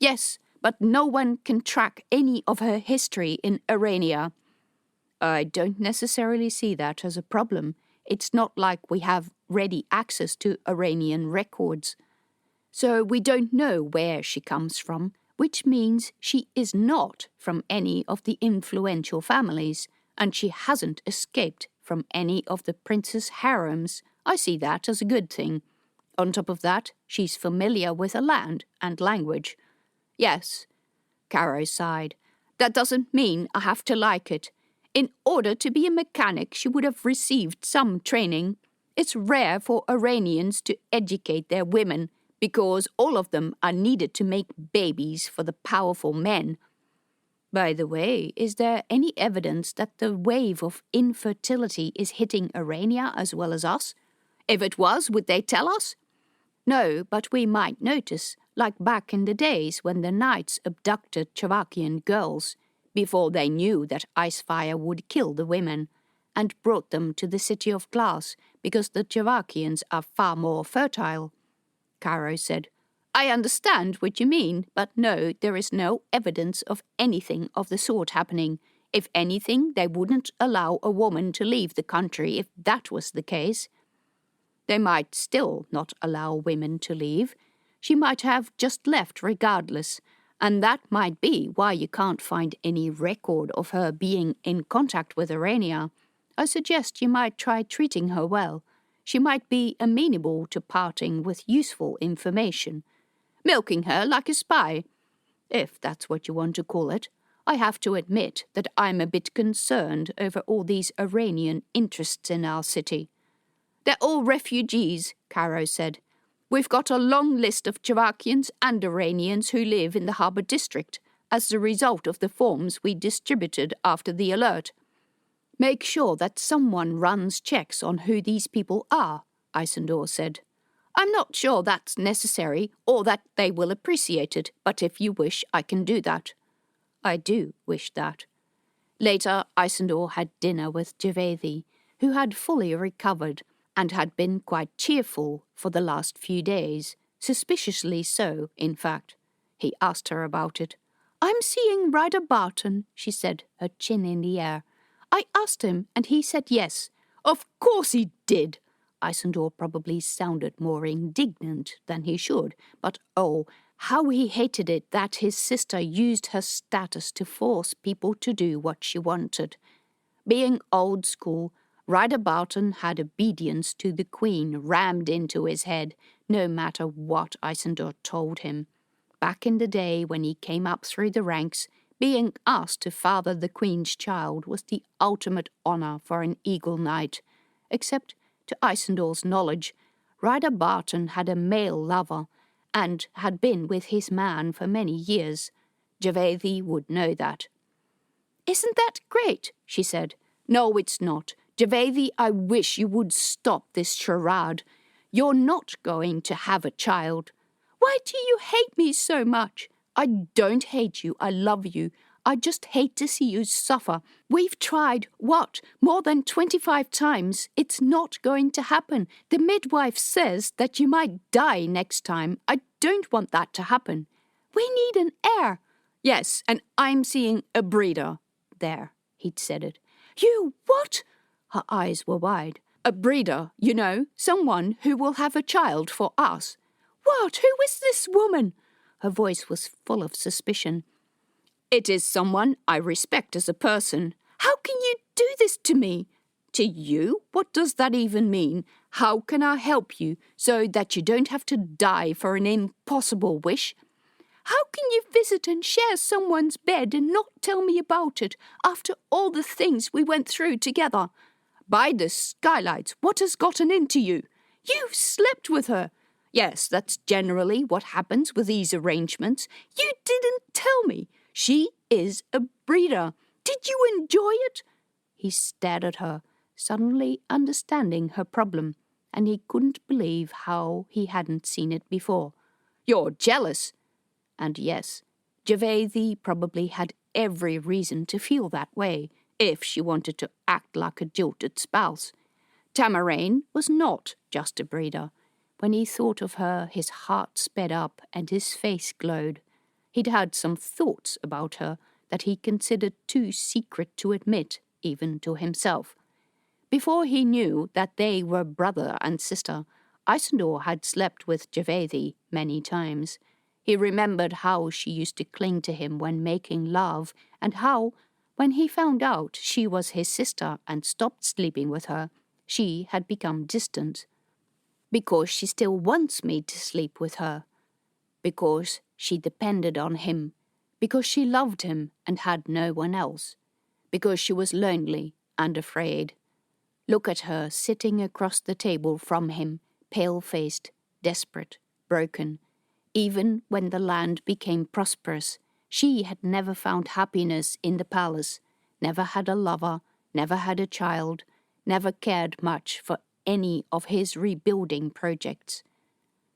S1: "Yes, but no one can track any of her history in Arania." "I don't necessarily see that as a problem. It's not like we have ready access to Aranian records. So we don't know where she comes from, which means she is not from any of the influential families, and she hasn't escaped from any of the prince's harems. I see that as a good thing. On top of that, she's familiar with the land and language." "Yes," Caro sighed. "That doesn't mean I have to like it. In order to be a mechanic, she would have received some training. It's rare for Iranians to educate their women, because all of them are needed to make babies for the powerful men. By the way, is there any evidence that the wave of infertility is hitting Arania as well as us? If it was, would they tell us?" "No, but we might notice, like back in the days when the knights abducted Chavakian girls, before they knew that icefire would kill the women, and brought them to the City of Glass because the Chavakians are far more fertile." Caro said, "I understand what you mean, but no, there is no evidence of anything of the sort happening. If anything, they wouldn't allow a woman to leave the country if that was the case." "They might still not allow women to leave. She might have just left regardless, and that might be why you can't find any record of her being in contact with Arania. I suggest you might try treating her well. She might be amenable to parting with useful information. Milking her like a spy, if that's what you want to call it. I have to admit that I'm a bit concerned over all these Iranian interests in our city. They're all refugees, Caro said. We've got a long list of Javakians and Iranians who live in the harbour district as the result of the forms we distributed after the alert. Make sure that someone runs checks on who these people are, Isandor said. I'm not sure that's necessary or that they will appreciate it, but if you wish, I can do that. I do wish that. Later, Isandor had dinner with Javedi, who had fully recovered and had been quite cheerful for the last few days, suspiciously so, in fact. He asked her about it. I'm seeing Ryder Barton, she said, her chin in the air. I asked him, and he said yes. Of course he did. Isandor probably sounded more indignant than he should, but oh, how he hated it that his sister used her status to force people to do what she wanted. Being old school, Ryder Barton had obedience to the Queen rammed into his head, no matter what Isandor told him. Back in the day when he came up through the ranks, being asked to father the Queen's child was the ultimate honour for an Eagle Knight. Except, to Isandor's knowledge, Ryder Barton had a male lover, and had been with his man for many years. Javedi would know that. Isn't that great? She said. No, it's not. Javedi, I wish you would stop this charade. You're not going to have a child. Why do you hate me so much? I don't hate you. I love you. I just hate to see you suffer. We've tried, more than 25 times. It's not going to happen. The midwife says that you might die next time. I don't want that to happen. We need an heir. Yes, and I'm seeing a breeder. There, he'd said it. You what? Her eyes were wide. A breeder, you know, someone who will have a child for us. What? Who is this woman? Her voice was full of suspicion. It is someone I respect as a person. How can you do this to me? To you? What does that even mean? How can I help you so that you don't have to die for an impossible wish? How can you visit and share someone's bed and not tell me about it after all the things we went through together? By the skylights, what has gotten into you? You've slept with her. Yes, that's generally what happens with these arrangements. You didn't tell me. She is a breeder. Did you enjoy it? He stared at her, suddenly understanding her problem, and he couldn't believe how he hadn't seen it before. You're jealous. And yes, Javedi probably had every reason to feel that way, if she wanted to act like a jilted spouse. Tamarain was not just a breeder. When he thought of her, his heart sped up and his face glowed. He'd had some thoughts about her that he considered too secret to admit, even to himself. Before he knew that they were brother and sister, Isandor had slept with Javedi many times. He remembered how she used to cling to him when making love, and how, when he found out she was his sister and stopped sleeping with her, she had become distant. Because she still wants me to sleep with her. Because she depended on him. Because she loved him and had no one else. Because she was lonely and afraid. Look at her sitting across the table from him, pale-faced, desperate, broken. Even when the land became prosperous, she had never found happiness in the palace, never had a lover, never had a child, never cared much for any of his rebuilding projects.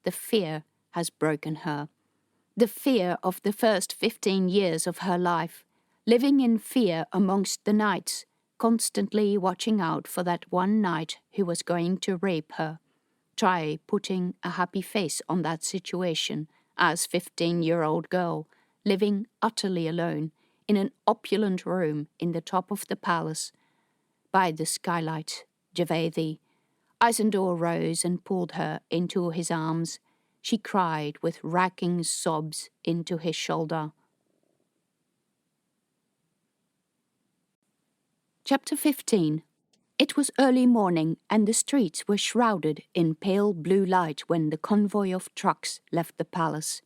S1: The fear has broken her. The fear of the first 15 years of her life, living in fear amongst the knights, constantly watching out for that one knight who was going to rape her. Try putting a happy face on that situation as 15-year-old girl, living utterly alone in an opulent room in the top of the palace. By the skylight, Javedi. Isandor rose and pulled her into his arms. she cried with racking sobs into his shoulder. Chapter 15. It was early morning, and the streets were shrouded in pale blue light when the convoy of trucks left the palace.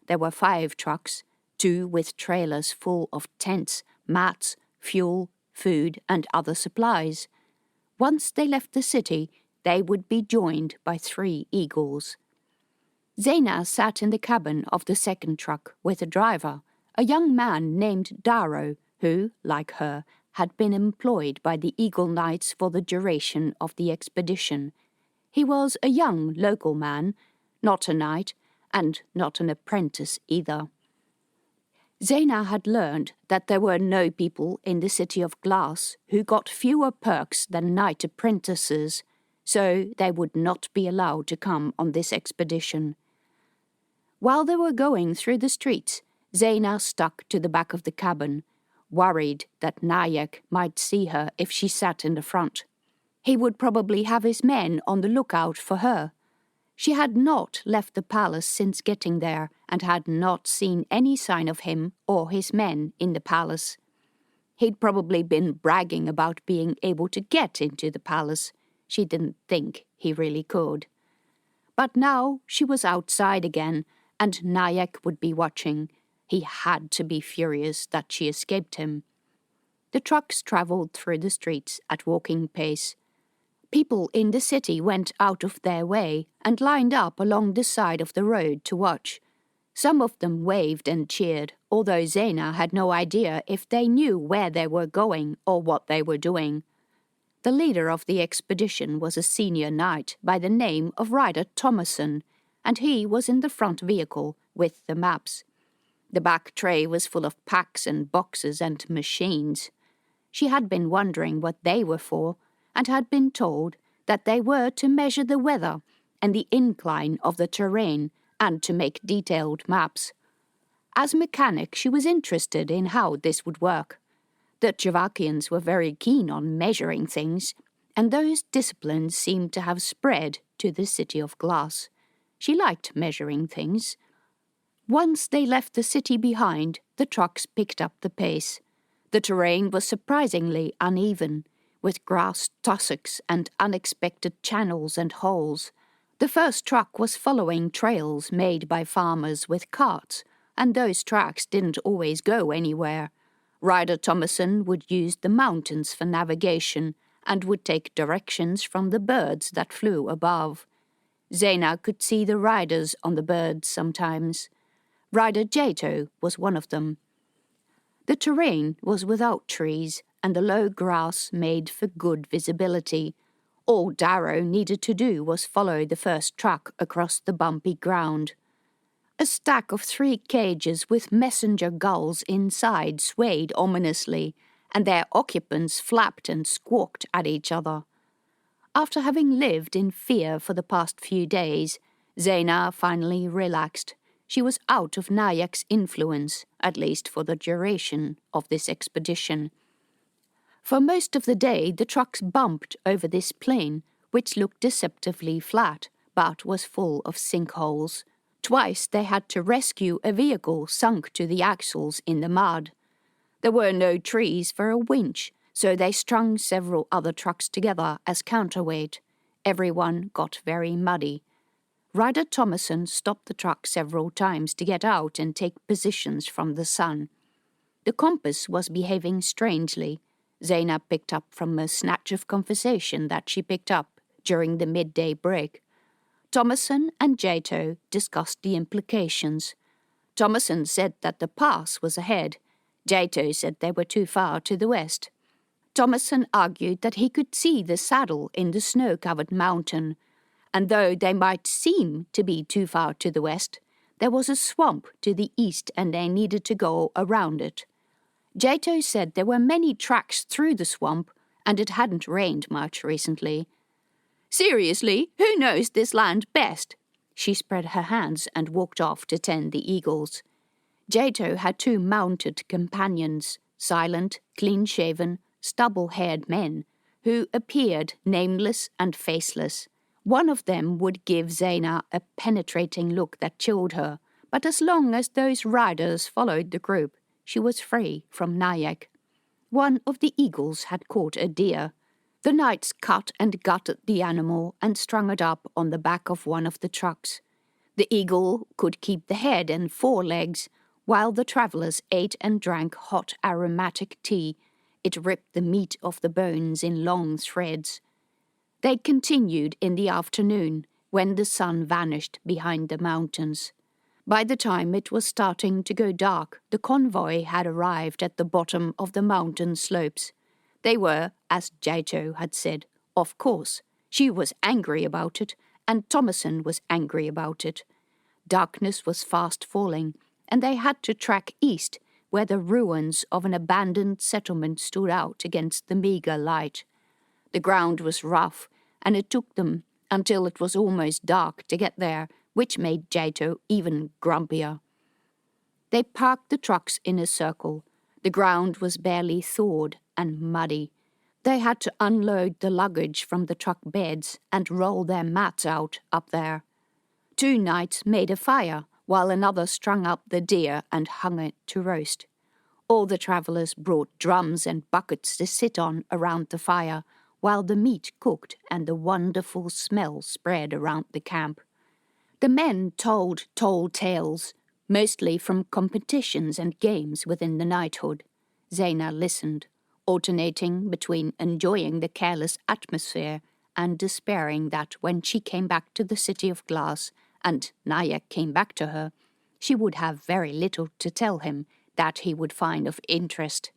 S1: There were 5 trucks, 2 with trailers full of tents, mats, fuel, food, and other supplies. Once they left the city, they would be joined by 3 eagles. Zena sat in the cabin of the second truck with a driver, a young man named Darrow, who, like her, had been employed by the Eagle Knights for the duration of the expedition. He was a young local man, not a knight, and not an apprentice either. Zena had learned that there were no people in the City of Glass who got fewer perks than knight apprentices, so they would not be allowed to come on this expedition. While they were going through the streets, Zena stuck to the back of the cabin, worried that Nayak might see her if she sat in the front. He would probably have his men on the lookout for her. She had not left the palace since getting there, and had not seen any sign of him or his men in the palace. He'd probably been bragging about being able to get into the palace. She didn't think he really could. But now she was outside again, and Nayak would be watching. He had to be furious that she escaped him. The trucks travelled through the streets at walking pace. People in the city went out of their way and lined up along the side of the road to watch. Some of them waved and cheered, although Zena had no idea if they knew where they were going or what they were doing. The leader of the expedition was a senior knight by the name of Ryder Thomason, and he was in the front vehicle with the maps. The back tray was full of packs and boxes and machines. She had been wondering what they were for, and had been told that they were to measure the weather and the incline of the terrain and to make detailed maps. As a mechanic, she was interested in how this would work. The Chavakians were very keen on measuring things, and those disciplines seemed to have spread to the City of Glass. She liked measuring things. Once they left the city behind, the trucks picked up the pace. The terrain was surprisingly uneven, with grass tussocks and unexpected channels and holes. The first truck was following trails made by farmers with carts, and those tracks didn't always go anywhere. Ryder Thomason would use the mountains for navigation and would take directions from the birds that flew above. Zena could see the riders on the birds sometimes. Ryder Jato was one of them. The terrain was without trees, and the low grass made for good visibility. All Darrow needed to do was follow the first truck across the bumpy ground. A stack of 3 cages with messenger gulls inside swayed ominously, and their occupants flapped and squawked at each other. After having lived in fear for the past few days, Zena finally relaxed. She was out of Nayak's influence, at least for the duration of this expedition. For most of the day, the trucks bumped over this plain, which looked deceptively flat, but was full of sinkholes. Twice they had to rescue a vehicle sunk to the axles in the mud. There were no trees for a winch, so they strung several other trucks together as counterweight. Everyone got very muddy. Ryder Thomason stopped the truck several times to get out and take positions from the sun. The compass was behaving strangely. Zena picked up from a snatch of conversation that she picked up during the midday break. Thomason and Jato discussed the implications. Thomason said that the pass was ahead. Jato said they were too far to the west. Thomason argued that he could see the saddle in the snow-covered mountain, and though they might seem to be too far to the west, there was a swamp to the east and they needed to go around it. Jato said there were many tracks through the swamp, and it hadn't rained much recently. "Seriously, who knows this land best?" She spread her hands and walked off to tend the eagles. Jato had 2 mounted companions, silent, clean-shaven, stubble-haired men, who appeared nameless and faceless. One of them would give Zaina a penetrating look that chilled her, but as long as those riders followed the group, she was free from Nyack. One of the eagles had caught a deer. The knights cut and gutted the animal and strung it up on the back of one of the trucks. The eagle could keep the head and 4 legs, while the travellers ate and drank hot aromatic tea. It ripped the meat off the bones in long threads. They continued in the afternoon, when the sun vanished behind the mountains. By the time it was starting to go dark, the convoy had arrived at the bottom of the mountain slopes. They were, as Jaito had said, of course. She was angry about it, and Thomason was angry about it. Darkness was fast falling, and they had to track east, where the ruins of an abandoned settlement stood out against the meagre light. The ground was rough, and it took them until it was almost dark to get there, which made Jaito even grumpier. They parked the trucks in a circle. The ground was barely thawed and muddy. They had to unload the luggage from the truck beds and roll their mats out up there. 2 knights made a fire, while another strung up the deer and hung it to roast. All the travellers brought drums and buckets to sit on around the fire, while the meat cooked and the wonderful smell spread around the camp. The men told tall tales, mostly from competitions and games within the knighthood. Zaina listened, alternating between enjoying the careless atmosphere and despairing that when she came back to the City of Glass and Nyack came back to her, she would have very little to tell him that he would find of interest.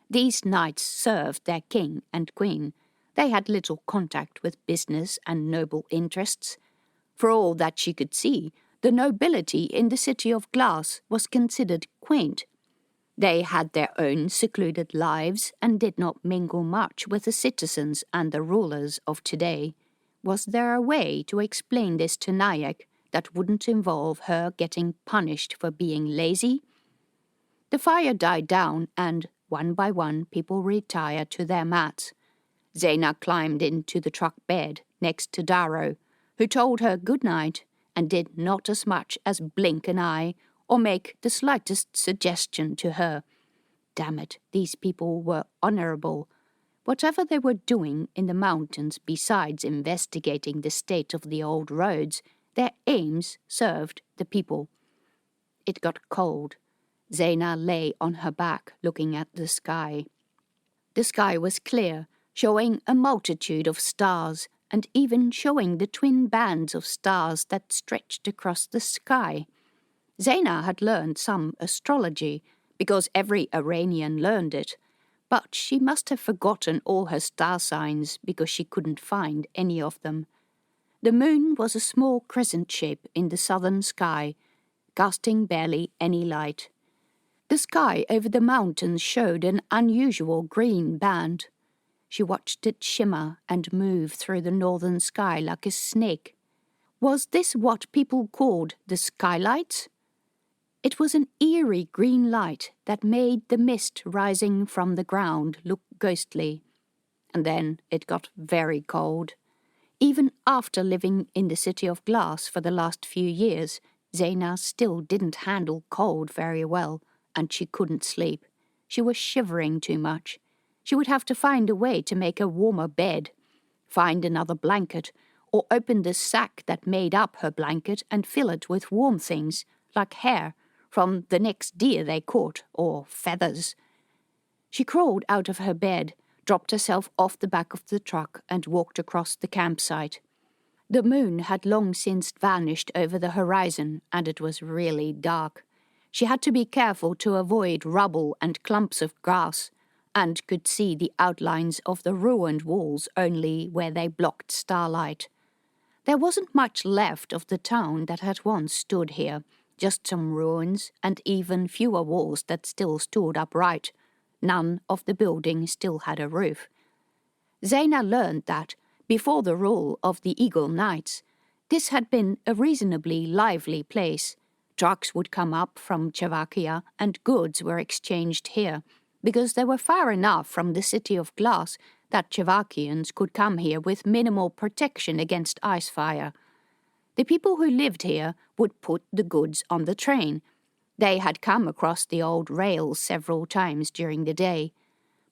S1: These knights served their king and queen. They had little contact with business and noble interests. For all that she could see, the nobility in the City of Glass was considered quaint. They had their own secluded lives and did not mingle much with the citizens and the rulers of today. Was there a way to explain this to Nyack that wouldn't involve her getting punished for being lazy? The fire died down and, one by one, people retired to their mats. Zaina climbed into the truck bed next to Darrow, who told her good night and did not as much as blink an eye or make the slightest suggestion to her. Damn it, these people were honourable. Whatever they were doing in the mountains besides investigating the state of the old roads, their aims served the people. It got cold. Zaina lay on her back looking at the sky. The sky was clear, showing a multitude of stars, and even showing the twin bands of stars that stretched across the sky. Zaina had learned some astrology, because every Aranian learned it, but she must have forgotten all her star signs because she couldn't find any of them. The moon was a small crescent shape in the southern sky, casting barely any light. The sky over the mountains showed an unusual green band. She watched it shimmer and move through the northern sky like a snake. Was this what people called the skylights? It was an eerie green light that made the mist rising from the ground look ghostly. And then it got very cold. Even after living in the City of Glass for the last few years, Zaina still didn't handle cold very well, and she couldn't sleep. She was shivering too much. She would have to find a way to make a warmer bed, find another blanket, or open the sack that made up her blanket and fill it with warm things, like hair from the next deer they caught, or feathers. She crawled out of her bed, dropped herself off the back of the truck, and walked across the campsite. The moon had long since vanished over the horizon, and it was really dark. She had to be careful to avoid rubble and clumps of grass, and could see the outlines of the ruined walls only where they blocked starlight. There wasn't much left of the town that had once stood here, just some ruins and even fewer walls that still stood upright. None of the buildings still had a roof. Zaina learned that, before the rule of the Eagle Knights, this had been a reasonably lively place. Trucks would come up from Chavakia and goods were exchanged here, because they were far enough from the City of Glass that Chevakians could come here with minimal protection against icefire. The people who lived here would put the goods on the train. They had come across the old rails several times during the day.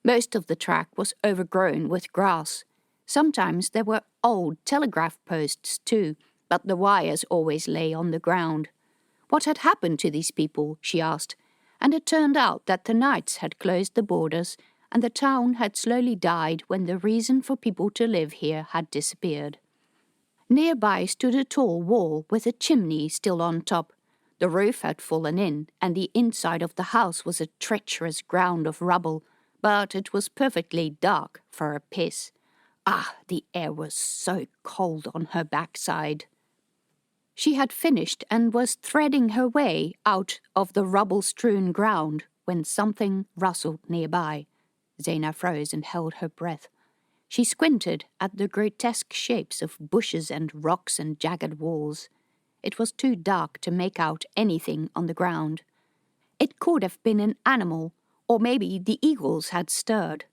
S1: Most of the track was overgrown with grass. Sometimes there were old telegraph posts too, but the wires always lay on the ground. What had happened to these people, she asked, and it turned out that the knights had closed the borders and the town had slowly died when the reason for people to live here had disappeared. Nearby stood a tall wall with a chimney still on top. The roof had fallen in, and the inside of the house was a treacherous ground of rubble, but it was perfectly dark for a piss. Ah, the air was so cold on her backside. She had finished and was threading her way out of the rubble-strewn ground when something rustled nearby. Zaina froze and held her breath. She squinted at the grotesque shapes of bushes and rocks and jagged walls. It was too dark to make out anything on the ground. It could have been an animal, or maybe the eagles had stirred.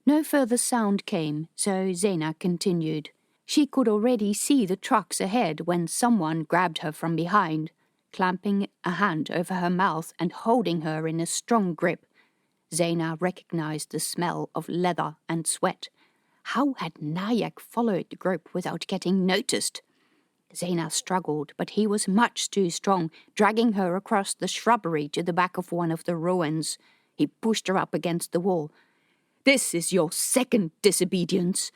S1: No further sound came, so Zaina continued. She could already see the trucks ahead when someone grabbed her from behind, clamping a hand over her mouth and holding her in a strong grip. Zaina recognized the smell of leather and sweat. How had Nayak followed the group without getting noticed? Zaina struggled, but he was much too strong, dragging her across the shrubbery to the back of one of the ruins. He pushed her up against the wall. "This is your second disobedience."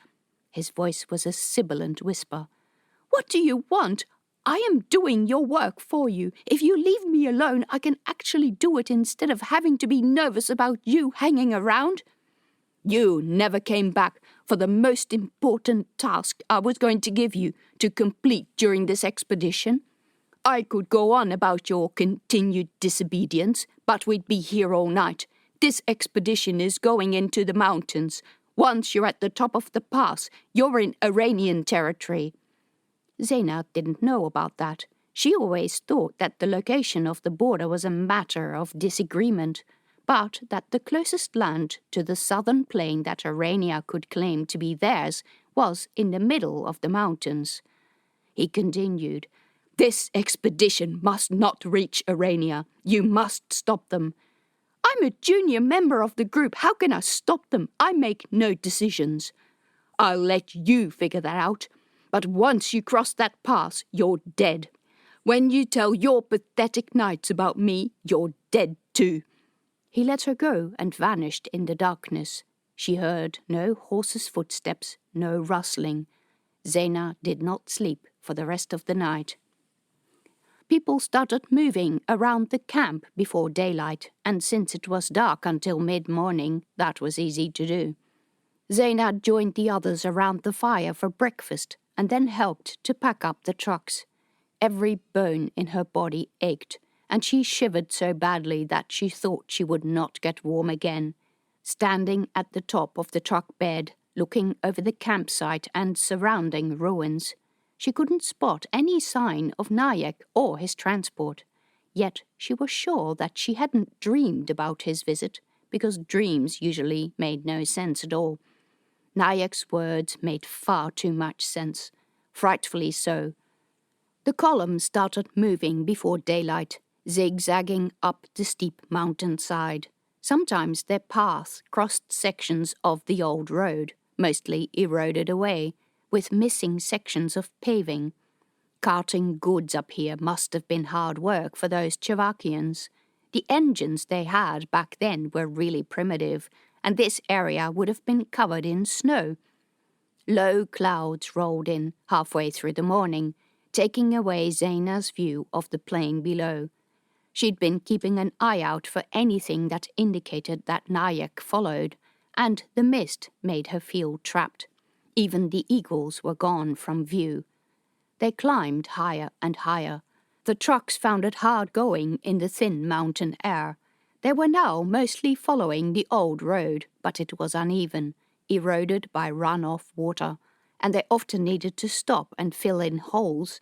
S1: His voice was a sibilant whisper. "What do you want? I am doing your work for you. If you leave me alone, I can actually do it instead of having to be nervous about you hanging around. You never came back for the most important task I was going to give you to complete during this expedition. I could go on about your continued disobedience, but we'd be here all night. This expedition is going into the mountains. Once you're at the top of the pass, you're in Aranian territory." Zaina didn't know about that. She always thought that the location of the border was a matter of disagreement, but that the closest land to the southern plain that Arania could claim to be theirs was in the middle of the mountains. He continued, "This expedition must not reach Arania. You must stop them." "I'm a junior member of the group. How can I stop them? I make no decisions." "I'll let you figure that out. But once you cross that pass, you're dead. When you tell your pathetic knights about me, you're dead too." He let her go and vanished in the darkness. She heard no horse's footsteps, no rustling. Zaina did not sleep for the rest of the night. People started moving around the camp before daylight, and since it was dark until mid-morning, that was easy to do. Zaina joined the others around the fire for breakfast and then helped to pack up the trucks. Every bone in her body ached, and she shivered so badly that she thought she would not get warm again. Standing at the top of the truck bed, looking over the campsite and surrounding ruins, she couldn't spot any sign of Nayak or his transport. Yet she was sure that she hadn't dreamed about his visit, because dreams usually made no sense at all. Nayak's words made far too much sense, frightfully so. The column started moving before daylight, zigzagging up the steep mountainside. Sometimes their path crossed sections of the old road, mostly eroded away, with missing sections of paving. Carting goods up here must have been hard work for those Chevakians. The engines they had back then were really primitive, and this area would have been covered in snow. Low clouds rolled in halfway through the morning, taking away Zaina's view of the plain below. She'd been keeping an eye out for anything that indicated that Nayak followed, and the mist made her feel trapped. Even the eagles were gone from view. They climbed higher and higher. The trucks found it hard going in the thin mountain air. They were now mostly following the old road, but it was uneven, eroded by runoff water, and they often needed to stop and fill in holes.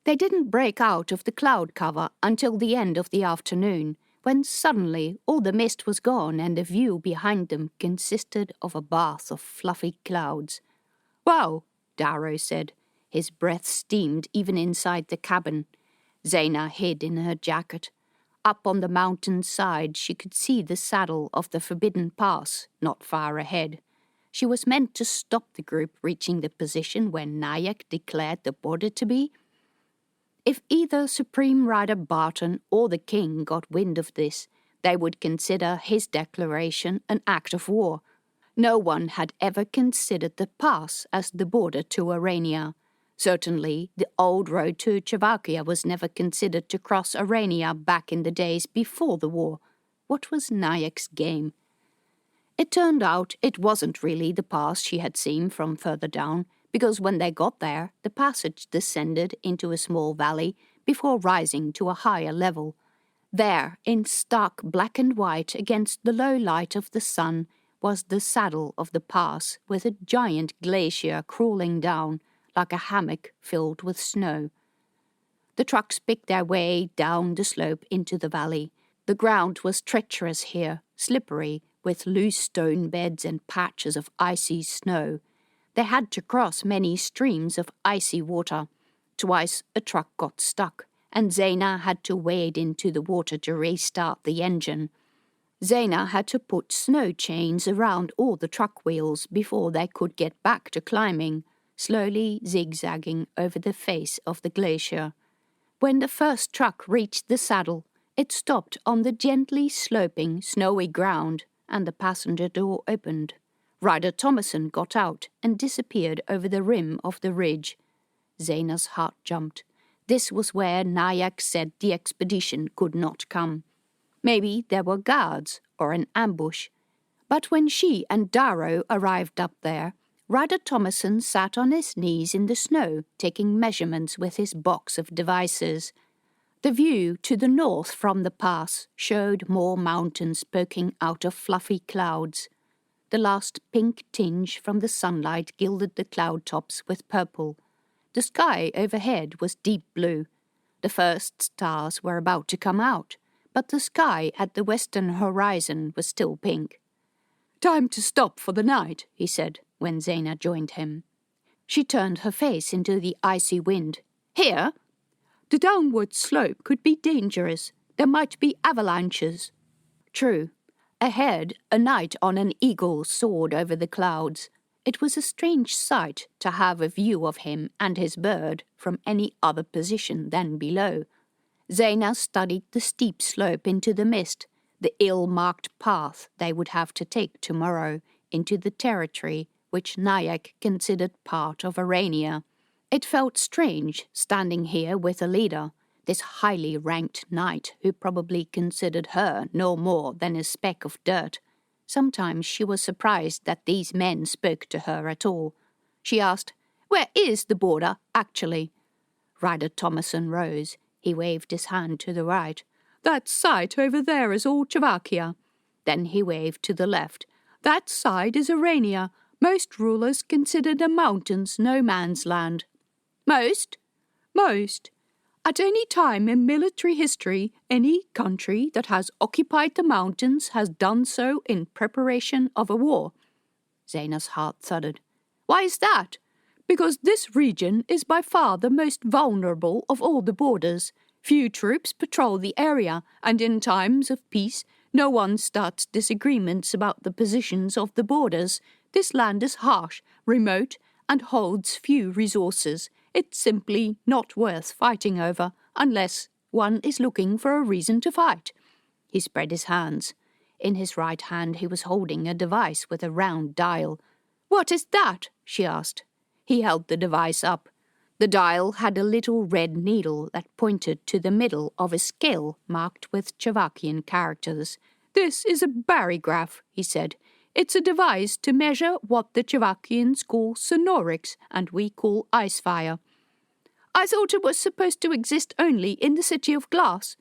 S1: They didn't break out of the cloud cover until the end of the afternoon, when suddenly all the mist was gone and the view behind them consisted of a bath of fluffy clouds. "Wow," Darrow said. His breath steamed even inside the cabin. Zaina hid in her jacket. Up on the mountain side she could see the saddle of the Forbidden Pass, not far ahead. She was meant to stop the group reaching the position where Nayak declared the border to be. If either Supreme Rider Barton or the king got wind of this, they would consider his declaration an act of war. No one had ever considered the pass as the border to Arania. Certainly, the old road to Chavakia was never considered to cross Arania back in the days before the war. What was Nayak's game? It turned out it wasn't really the pass she had seen from further down, because when they got there, the passage descended into a small valley before rising to a higher level. There, in stark black and white against the low light of the sun, was the saddle of the pass with a giant glacier crawling down like a hammock filled with snow. The trucks picked their way down the slope into the valley. The ground was treacherous here, slippery, with loose stone beds and patches of icy snow. They had to cross many streams of icy water. Twice a truck got stuck, and Zaina had to wade into the water to restart the engine. Zaina had to put snow chains around all the truck wheels before they could get back to climbing, slowly zigzagging over the face of the glacier. When the first truck reached the saddle, it stopped on the gently sloping, snowy ground, and the passenger door opened. Ryder Thomason got out and disappeared over the rim of the ridge. Zaina's heart jumped. This was where Nayak said the expedition could not come. Maybe there were guards or an ambush. But when she and Darrow arrived up there, Ryder Thomason sat on his knees in the snow, taking measurements with his box of devices. The view to the north from the pass showed more mountains poking out of fluffy clouds. The last pink tinge from the sunlight gilded the cloud tops with purple. The sky overhead was deep blue. The first stars were about to come out, but the sky at the western horizon was still pink. "Time to stop for the night," he said, when Zaina joined him. She turned her face into the icy wind. "Here? The downward slope could be dangerous. There might be avalanches." True. Ahead, a knight on an eagle soared over the clouds. It was a strange sight to have a view of him and his bird from any other position than below. Zaina studied the steep slope into the mist, the ill-marked path they would have to take tomorrow into the territory which Nayak considered part of Arania. It felt strange standing here with a leader, this highly ranked knight who probably considered her no more than a speck of dirt. Sometimes she was surprised that these men spoke to her at all. She asked, "Where is the border, actually?" Ryder Thomason rose. He waved his hand to the right. "That side over there is all Chavakia." Then he waved to the left. "That side is Arania. Most rulers consider the mountains no man's land." "Most?" "Most. At any time in military history, any country that has occupied the mountains has done so in preparation of a war." Zaina's heart thudded. "Why is that?" "Because this region is by far the most vulnerable of all the borders. Few troops patrol the area, and in times of peace, no one starts disagreements about the positions of the borders. This land is harsh, remote, and holds few resources. It's simply not worth fighting over, unless one is looking for a reason to fight." He spread his hands. In his right hand he was holding a device with a round dial. "What is that?" she asked. He held the device up. The dial had a little red needle that pointed to the middle of a scale marked with Chavakian characters. "This is a barograph," he said. "It's a device to measure what the Chavakians call sonorics and we call icefire." "I thought it was supposed to exist only in the City of Glass."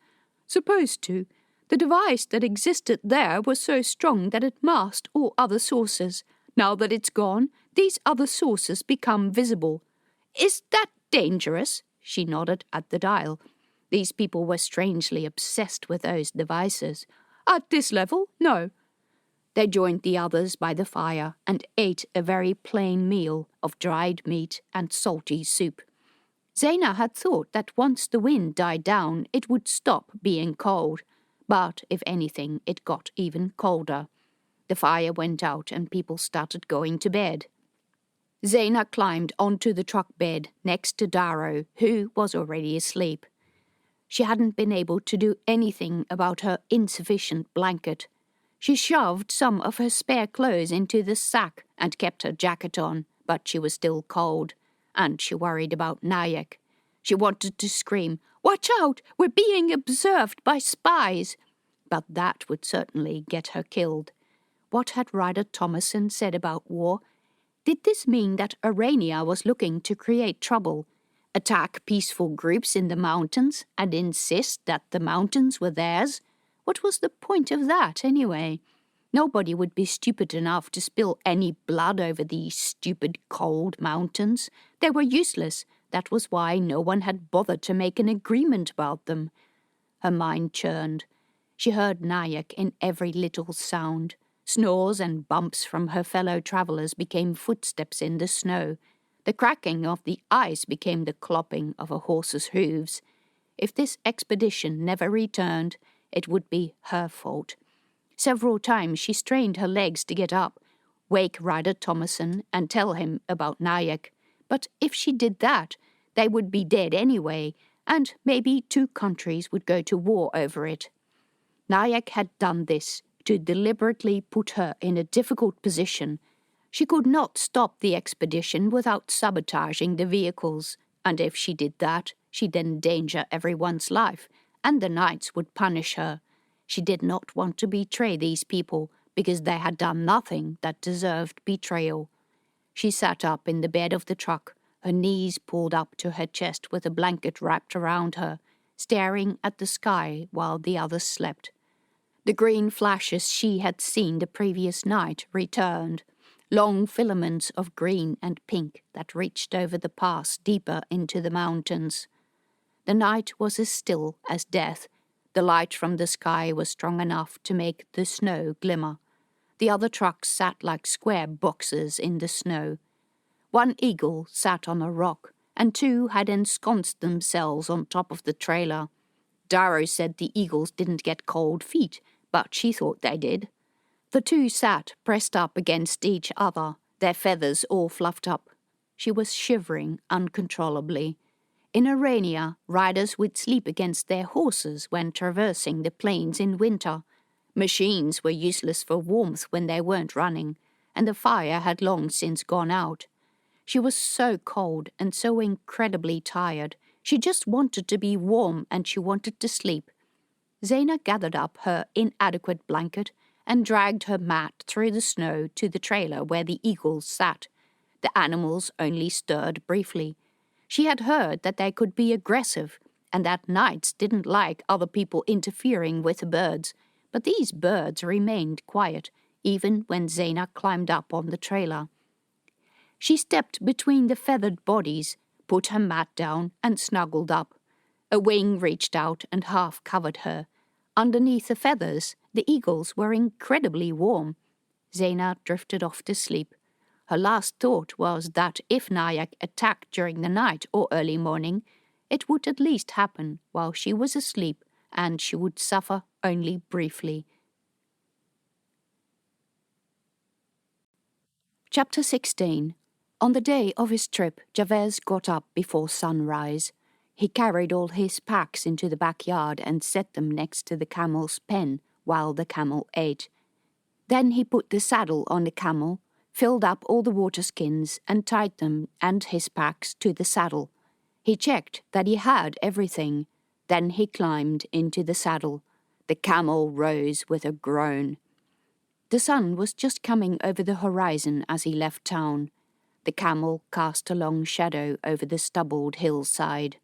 S1: "Supposed to. The device that existed there was so strong that it masked all other sources. Now that it's gone, these other sources become visible." "Is that dangerous?" She nodded at the dial. These people were strangely obsessed with those devices. At this level, no. They joined the others by the fire and ate a very plain meal of dried meat and salty soup. Zaina had thought that once the wind died down, it would stop being cold. But, if anything, it got even colder. The fire went out and people started going to bed. Zaina climbed onto the truck bed next to Darrow, who was already asleep. She hadn't been able to do anything about her insufficient blanket. She shoved some of her spare clothes into the sack and kept her jacket on, but she was still cold, and she worried about Nayak. She wanted to scream, "Watch out! We're being observed by spies!" But that would certainly get her killed. What had Ryder Thomason said about war? Did this mean that Arania was looking to create trouble, attack peaceful groups in the mountains, and insist that the mountains were theirs? What was the point of that, anyway? Nobody would be stupid enough to spill any blood over these stupid cold mountains. They were useless. That was why no one had bothered to make an agreement about them. Her mind churned. She heard Nayak in every little sound. Snores and bumps from her fellow travellers became footsteps in the snow. The cracking of the ice became the clopping of a horse's hooves. If this expedition never returned, it would be her fault. Several times she strained her legs to get up, wake Ryder Thomason and tell him about Nayak. But if she did that, they would be dead anyway, and maybe 2 countries would go to war over it. Nayak had done this to deliberately put her in a difficult position. She could not stop the expedition without sabotaging the vehicles, and if she did that, she'd endanger everyone's life, and the knights would punish her. She did not want to betray these people, because they had done nothing that deserved betrayal. She sat up in the bed of the truck, her knees pulled up to her chest with a blanket wrapped around her, staring at the sky while the others slept. The green flashes she had seen the previous night returned, long filaments of green and pink that reached over the pass deeper into the mountains. The night was as still as death. The light from the sky was strong enough to make the snow glimmer. The other trucks sat like square boxes in the snow. One eagle sat on a rock, and 2 had ensconced themselves on top of the trailer. Darrow said the eagles didn't get cold feet, but she thought they did. The 2 sat pressed up against each other, their feathers all fluffed up. She was shivering uncontrollably. In Arania, riders would sleep against their horses when traversing the plains in winter. Machines were useless for warmth when they weren't running, and the fire had long since gone out. She was so cold and so incredibly tired. She just wanted to be warm and she wanted to sleep. Zaina gathered up her inadequate blanket and dragged her mat through the snow to the trailer where the eagles sat. The animals only stirred briefly. She had heard that they could be aggressive and that knights didn't like other people interfering with the birds, but these birds remained quiet even when Zaina climbed up on the trailer. She stepped between the feathered bodies, put her mat down and snuggled up. A wing reached out and half covered her. Underneath the feathers, the eagles were incredibly warm. Zaina drifted off to sleep. Her last thought was that if Nayak attacked during the night or early morning, it would at least happen while she was asleep, and she would suffer only briefly. Chapter 16. On the day of his trip, Javez got up before sunrise. He carried all his packs into the backyard and set them next to the camel's pen while the camel ate. Then he put the saddle on the camel, filled up all the water skins and tied them and his packs to the saddle. He checked that he had everything. Then he climbed into the saddle. The camel rose with a groan. The sun was just coming over the horizon as he left town. The camel cast a long shadow over the stubbled hillside.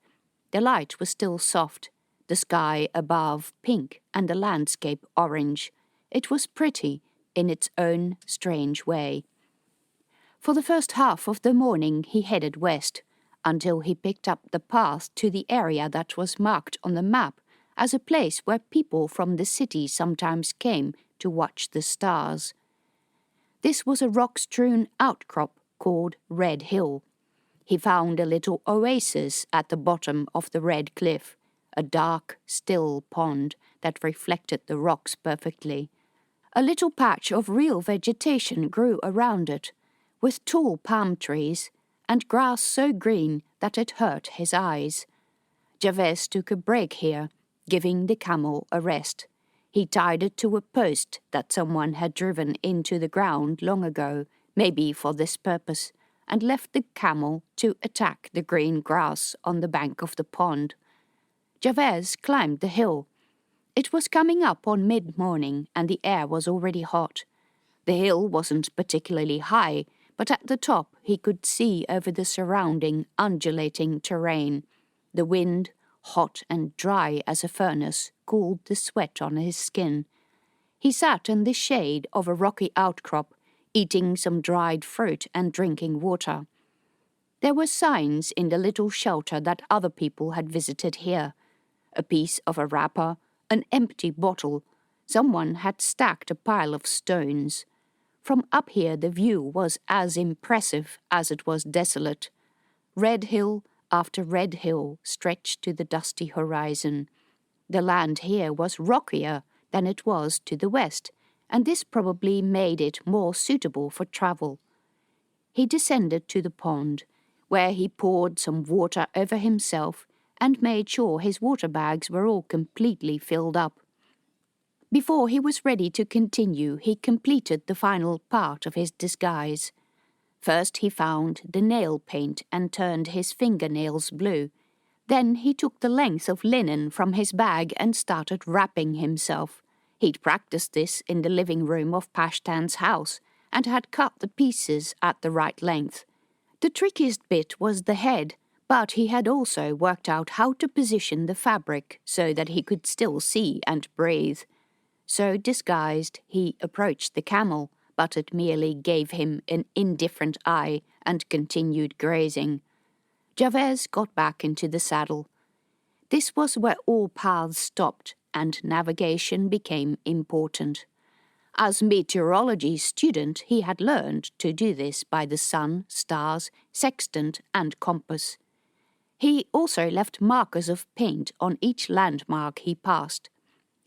S1: The light was still soft, the sky above pink and the landscape orange. It was pretty in its own strange way. For the first half of the morning he headed west. until he picked up the path to the area that was marked on the map as a place where people from the city sometimes came to watch the stars. This was a rock-strewn outcrop called Red Hill. He found a little oasis at the bottom of the red cliff, a dark, still pond that reflected the rocks perfectly. A little patch of real vegetation grew around it, with tall palm trees and grass so green that it hurt his eyes. Jabez took a break here, giving the camel a rest. He tied it to a post that someone had driven into the ground long ago, maybe for this purpose, and left the camel to attack the green grass on the bank of the pond. Jabez climbed the hill. It was coming up on mid-morning and the air was already hot. The hill wasn't particularly high, but at the top he could see over the surrounding undulating terrain. The wind, hot and dry as a furnace, cooled the sweat on his skin. He sat in the shade of a rocky outcrop, eating some dried fruit and drinking water. There were signs in the little shelter that other people had visited here. A piece of a wrapper, an empty bottle. Someone had stacked a pile of stones. From up here the view was as impressive as it was desolate. Red hill after red hill stretched to the dusty horizon. The land here was rockier than it was to the west, and this probably made it more suitable for travel. He descended to the pond, where he poured some water over himself and made sure his water bags were all completely filled up. Before he was ready to continue, he completed the final part of his disguise. First he found the nail paint and turned his fingernails blue. Then he took the length of linen from his bag and started wrapping himself. He'd practiced this in the living room of Pashtan's house and had cut the pieces at the right length. The trickiest bit was the head, but he had also worked out how to position the fabric so that he could still see and breathe. So disguised, he approached the camel, but it merely gave him an indifferent eye and continued grazing. Jabez got back into the saddle. This was where all paths stopped and navigation became important. As meteorology student, he had learned to do this by the sun, stars, sextant, and compass. He also left markers of paint on each landmark he passed.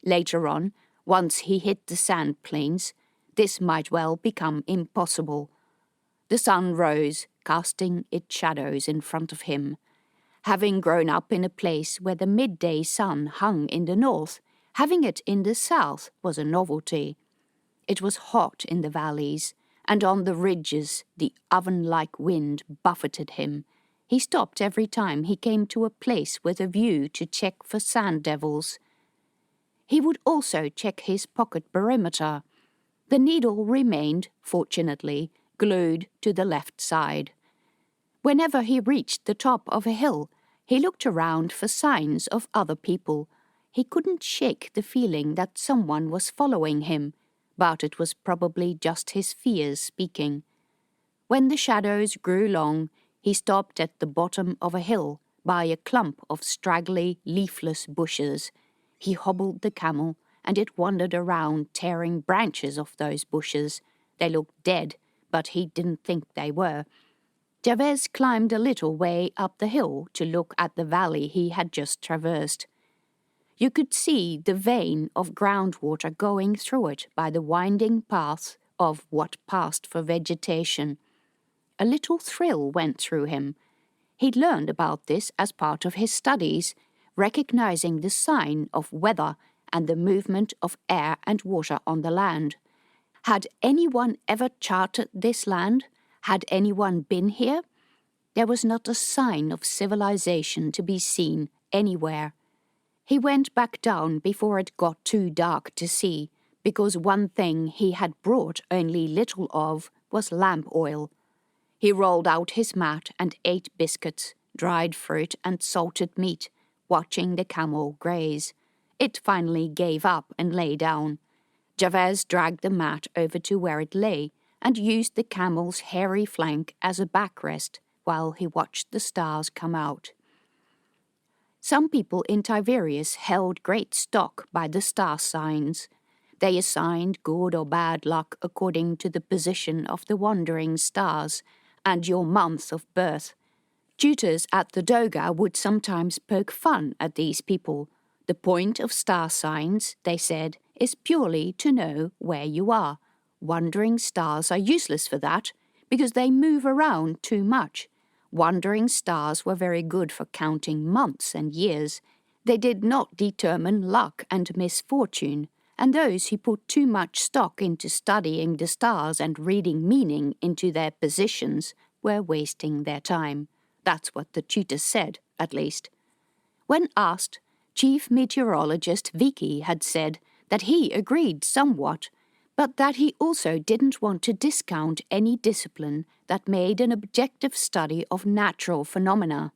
S1: Later on, once he hit the sand plains, this might well become impossible. The sun rose, casting its shadows in front of him. Having grown up in a place where the midday sun hung in the north, having it in the south was a novelty. It was hot in the valleys, and on the ridges the oven-like wind buffeted him. He stopped every time he came to a place with a view to check for sand devils. He would also check his pocket barometer. The needle remained, fortunately, glued to the left side. Whenever he reached the top of a hill, he looked around for signs of other people. He couldn't shake the feeling that someone was following him, but it was probably just his fears speaking. When the shadows grew long, he stopped at the bottom of a hill by a clump of straggly, leafless bushes. He hobbled the camel, and it wandered around tearing branches off those bushes. They looked dead, but he didn't think they were. Jabez climbed a little way up the hill to look at the valley he had just traversed. You could see the vein of groundwater going through it by the winding paths of what passed for vegetation. A little thrill went through him. He'd learned about this as part of his studies, recognizing the sign of weather and the movement of air and water on the land. Had anyone ever charted this land? Had anyone been here? There was not a sign of civilization to be seen anywhere. He went back down before it got too dark to see, because one thing he had brought only little of was lamp oil. He rolled out his mat and ate biscuits, dried fruit and salted meat, watching the camel graze. It finally gave up and lay down. Jabez dragged the mat over to where it lay and used the camel's hairy flank as a backrest, while he watched the stars come out. Some people in Tiberias held great stock by the star signs. They assigned good or bad luck according to the position of the wandering stars and your month of birth. Tutors at the Doga would sometimes poke fun at these people. The point of star signs, they said, is purely to know where you are. Wandering stars are useless for that, because they move around too much. Wandering stars were very good for counting months and years. They did not determine luck and misfortune, and those who put too much stock into studying the stars and reading meaning into their positions were wasting their time. That's what the tutor said, at least. When asked, Chief Meteorologist Vicky had said that he agreed somewhat, but that he also didn't want to discount any discipline that made an objective study of natural phenomena.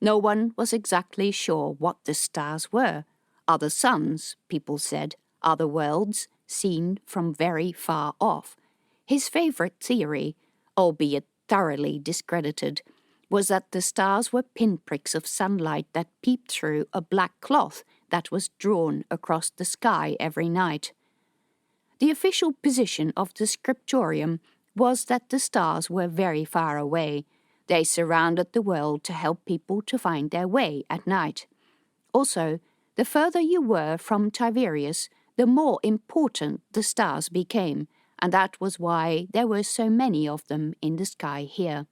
S1: No one was exactly sure what the stars were. Other suns, people said, other worlds, seen from very far off. His favourite theory, albeit thoroughly discredited, was that the stars were pinpricks of sunlight that peeped through a black cloth that was drawn across the sky every night. The official position of the scriptorium was that the stars were very far away. They surrounded the world to help people to find their way at night. Also, the further you were from Tiberias, the more important the stars became, and that was why there were so many of them in the sky here.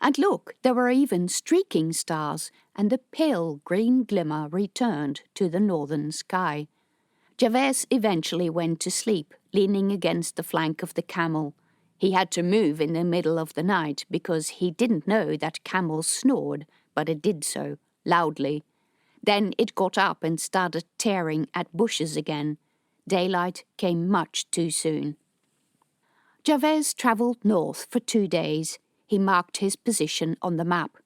S1: And look, there were even streaking stars, and the pale green glimmer returned to the northern sky. Gervais eventually went to sleep, leaning against the flank of the camel. He had to move in the middle of the night because he didn't know that camels snored, but it did so, loudly. Then it got up and started tearing at bushes again. Daylight came much too soon. Gervais travelled north for 2 days. He marked his position on the map.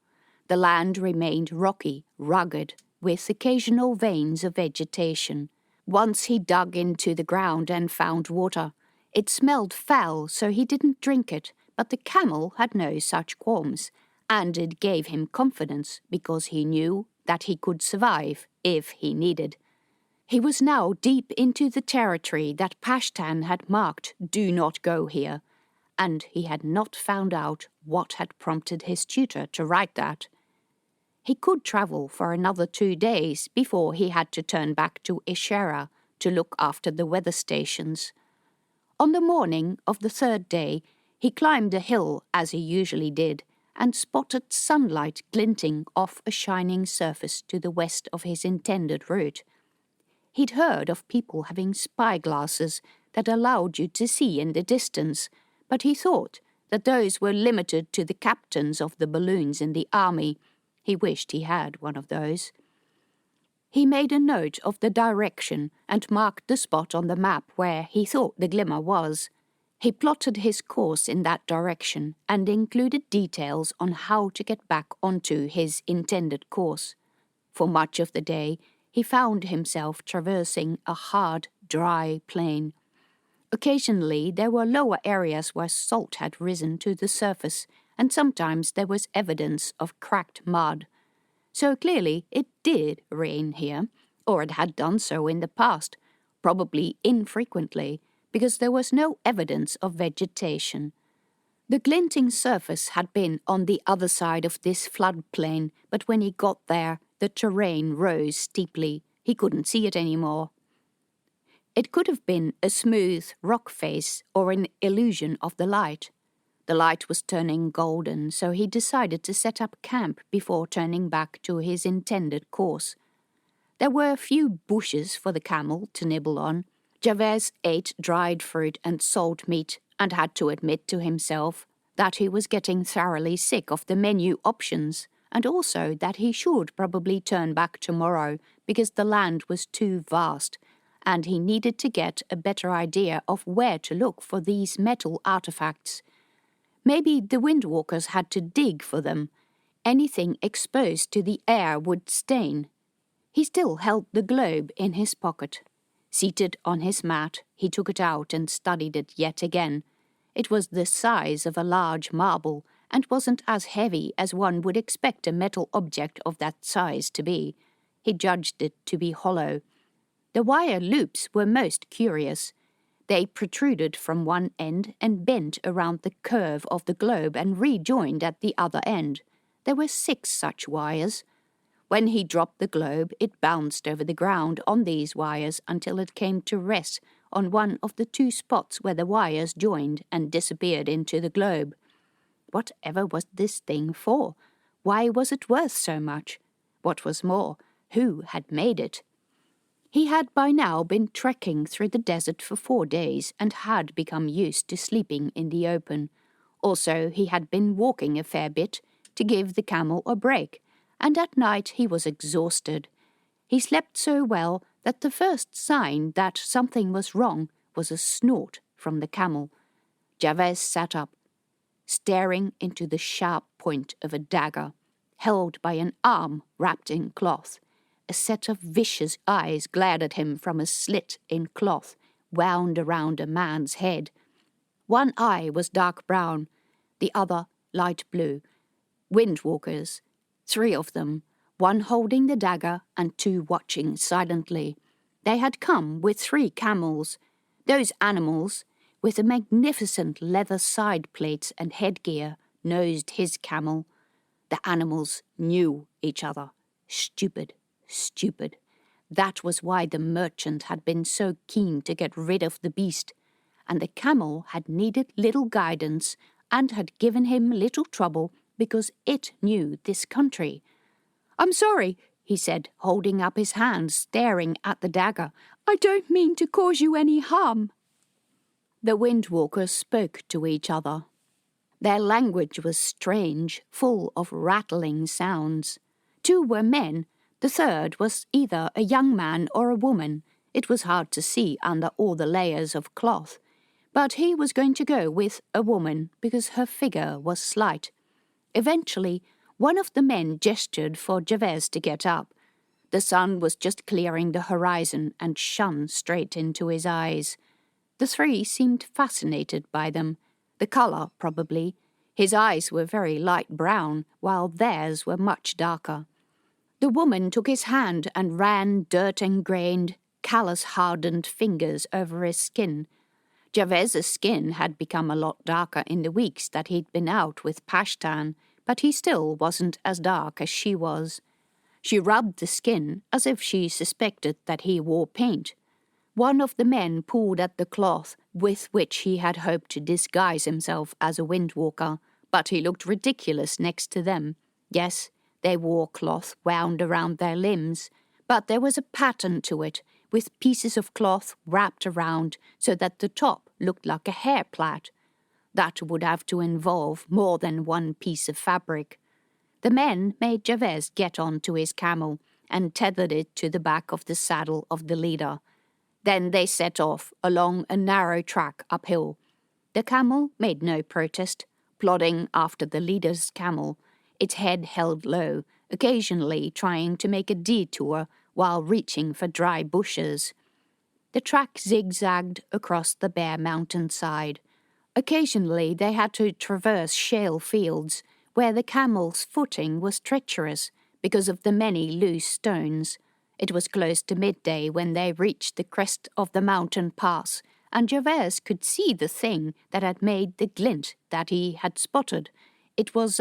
S1: The land remained rocky, rugged, with occasional veins of vegetation. Once he dug into the ground and found water. It smelled foul, so he didn't drink it, but the camel had no such qualms, and it gave him confidence because he knew that he could survive if he needed. He was now deep into the territory that Pashtan had marked "Do not go here," and he had not found out what had prompted his tutor to write that. He could travel for another 2 days before he had to turn back to Ishera to look after the weather stations. On the morning of the 3rd day, he climbed a hill as he usually did and spotted sunlight glinting off a shining surface to the west of his intended route. He'd heard of people having spyglasses that allowed you to see in the distance, but he thought that those were limited to the captains of the balloons in the army. He wished he had one of those. He made a note of the direction and marked the spot on the map where he thought the glimmer was. He plotted his course in that direction and included details on how to get back onto his intended course. For much of the day, he found himself traversing a hard, dry plain. Occasionally, there were lower areas where salt had risen to the surface, and sometimes there was evidence of cracked mud. So clearly it did rain here, or it had done so in the past, probably infrequently, because there was no evidence of vegetation. The glinting surface had been on the other side of this floodplain, but when he got there, the terrain rose steeply. He couldn't see it anymore. It could have been a smooth rock face or an illusion of the light. The light was turning golden, so he decided to set up camp before turning back to his intended course. There were a few bushes for the camel to nibble on. Gervais ate dried fruit and salt meat and had to admit to himself that he was getting thoroughly sick of the menu options, and also that he should probably turn back tomorrow because the land was too vast, and he needed to get a better idea of where to look for these metal artifacts. Maybe the windwalkers had to dig for them. Anything exposed to the air would stain. He still held the globe in his pocket. Seated on his mat, he took it out and studied it yet again. It was the size of a large marble, and wasn't as heavy as one would expect a metal object of that size to be. He judged it to be hollow. The wire loops were most curious. They protruded from one end and bent around the curve of the globe and rejoined at the other end. There were 6 such wires. When he dropped the globe, it bounced over the ground on these wires until it came to rest on one of the 2 spots where the wires joined and disappeared into the globe. Whatever was this thing for? Why was it worth so much? What was more, who had made it? He had by now been trekking through the desert for 4 days and had become used to sleeping in the open. Also, he had been walking a fair bit to give the camel a break, and at night he was exhausted. He slept so well that the first sign that something was wrong was a snort from the camel. Jabez sat up, staring into the sharp point of a dagger, held by an arm wrapped in cloth. A set of vicious eyes glared at him from a slit in cloth wound around a man's head. One eye was dark brown, the other light blue. Windwalkers, 3 of them, one holding the dagger and 2 watching silently. They had come with 3 camels. Those animals, with the magnificent leather side plates and headgear, nosed his camel. The animals knew each other. Stupid. That was why the merchant had been so keen to get rid of the beast, and the camel had needed little guidance and had given him little trouble because it knew this country. "I'm sorry," he said, holding up his hands, staring at the dagger. "I don't mean to cause you any harm." The windwalkers spoke to each other. Their language was strange, full of rattling sounds. 2 were men. The third was either a young man or a woman. It was hard to see under all the layers of cloth. But he was going to go with a woman because her figure was slight. Eventually, one of the men gestured for Jabez to get up. The sun was just clearing the horizon and shone straight into his eyes. The 3 seemed fascinated by them. The colour, probably. His eyes were very light brown, while theirs were much darker. The woman took his hand and ran dirt-engrained, callus-hardened fingers over his skin. Javez's skin had become a lot darker in the weeks that he'd been out with Pashtan, but he still wasn't as dark as she was. She rubbed the skin as if she suspected that he wore paint. One of the men pulled at the cloth with which he had hoped to disguise himself as a windwalker, but he looked ridiculous next to them. Yes, they wore cloth wound around their limbs, but there was a pattern to it, with pieces of cloth wrapped around so that the top looked like a hair plait. That would have to involve more than one piece of fabric. The men made Jabez get onto his camel and tethered it to the back of the saddle of the leader. Then they set off along a narrow track uphill. The camel made no protest, plodding after the leader's camel, its head held low, occasionally trying to make a detour while reaching for dry bushes. The track zigzagged across the bare mountainside. Occasionally they had to traverse shale fields, where the camel's footing was treacherous because of the many loose stones. It was close to midday when they reached the crest of the mountain pass, and Jabez could see the thing that had made the glint that he had spotted. It was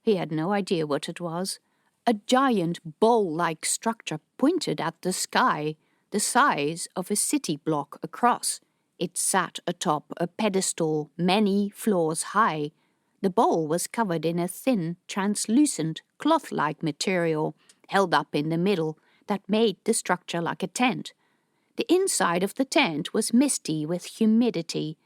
S1: he had no idea what it was. A giant bowl-like structure pointed at the sky, the size of a city block across. It sat atop a pedestal many floors high. The bowl was covered in a thin, translucent, cloth-like material, held up in the middle, that made the structure like a tent. The inside of the tent was misty with humidity.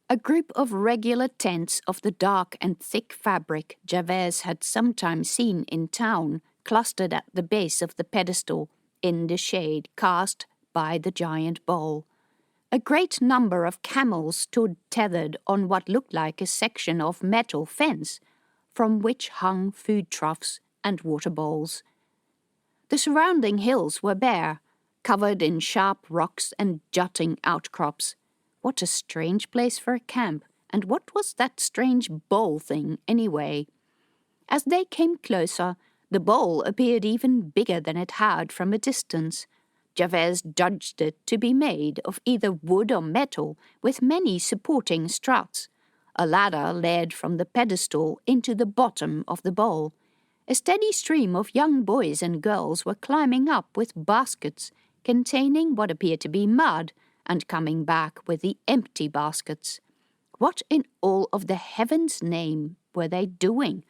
S1: A group of regular tents of the dark and thick fabric Jabez had sometimes seen in town clustered at the base of the pedestal, in the shade cast by the giant bowl. A great number of camels stood tethered on what looked like a section of metal fence, from which hung food troughs and water bowls. The surrounding hills were bare, covered in sharp rocks and jutting outcrops. What a strange place for a camp, And what was that strange bowl thing, anyway? As they came closer, the bowl appeared even bigger than it had from a distance. Gervaise judged it to be made of either wood or metal, with many supporting struts. A ladder led from the pedestal into the bottom of the bowl. A steady stream of young boys and girls were climbing up with baskets containing what appeared to be mud, and coming back with the empty baskets. What in all of the heavens' name were they doing?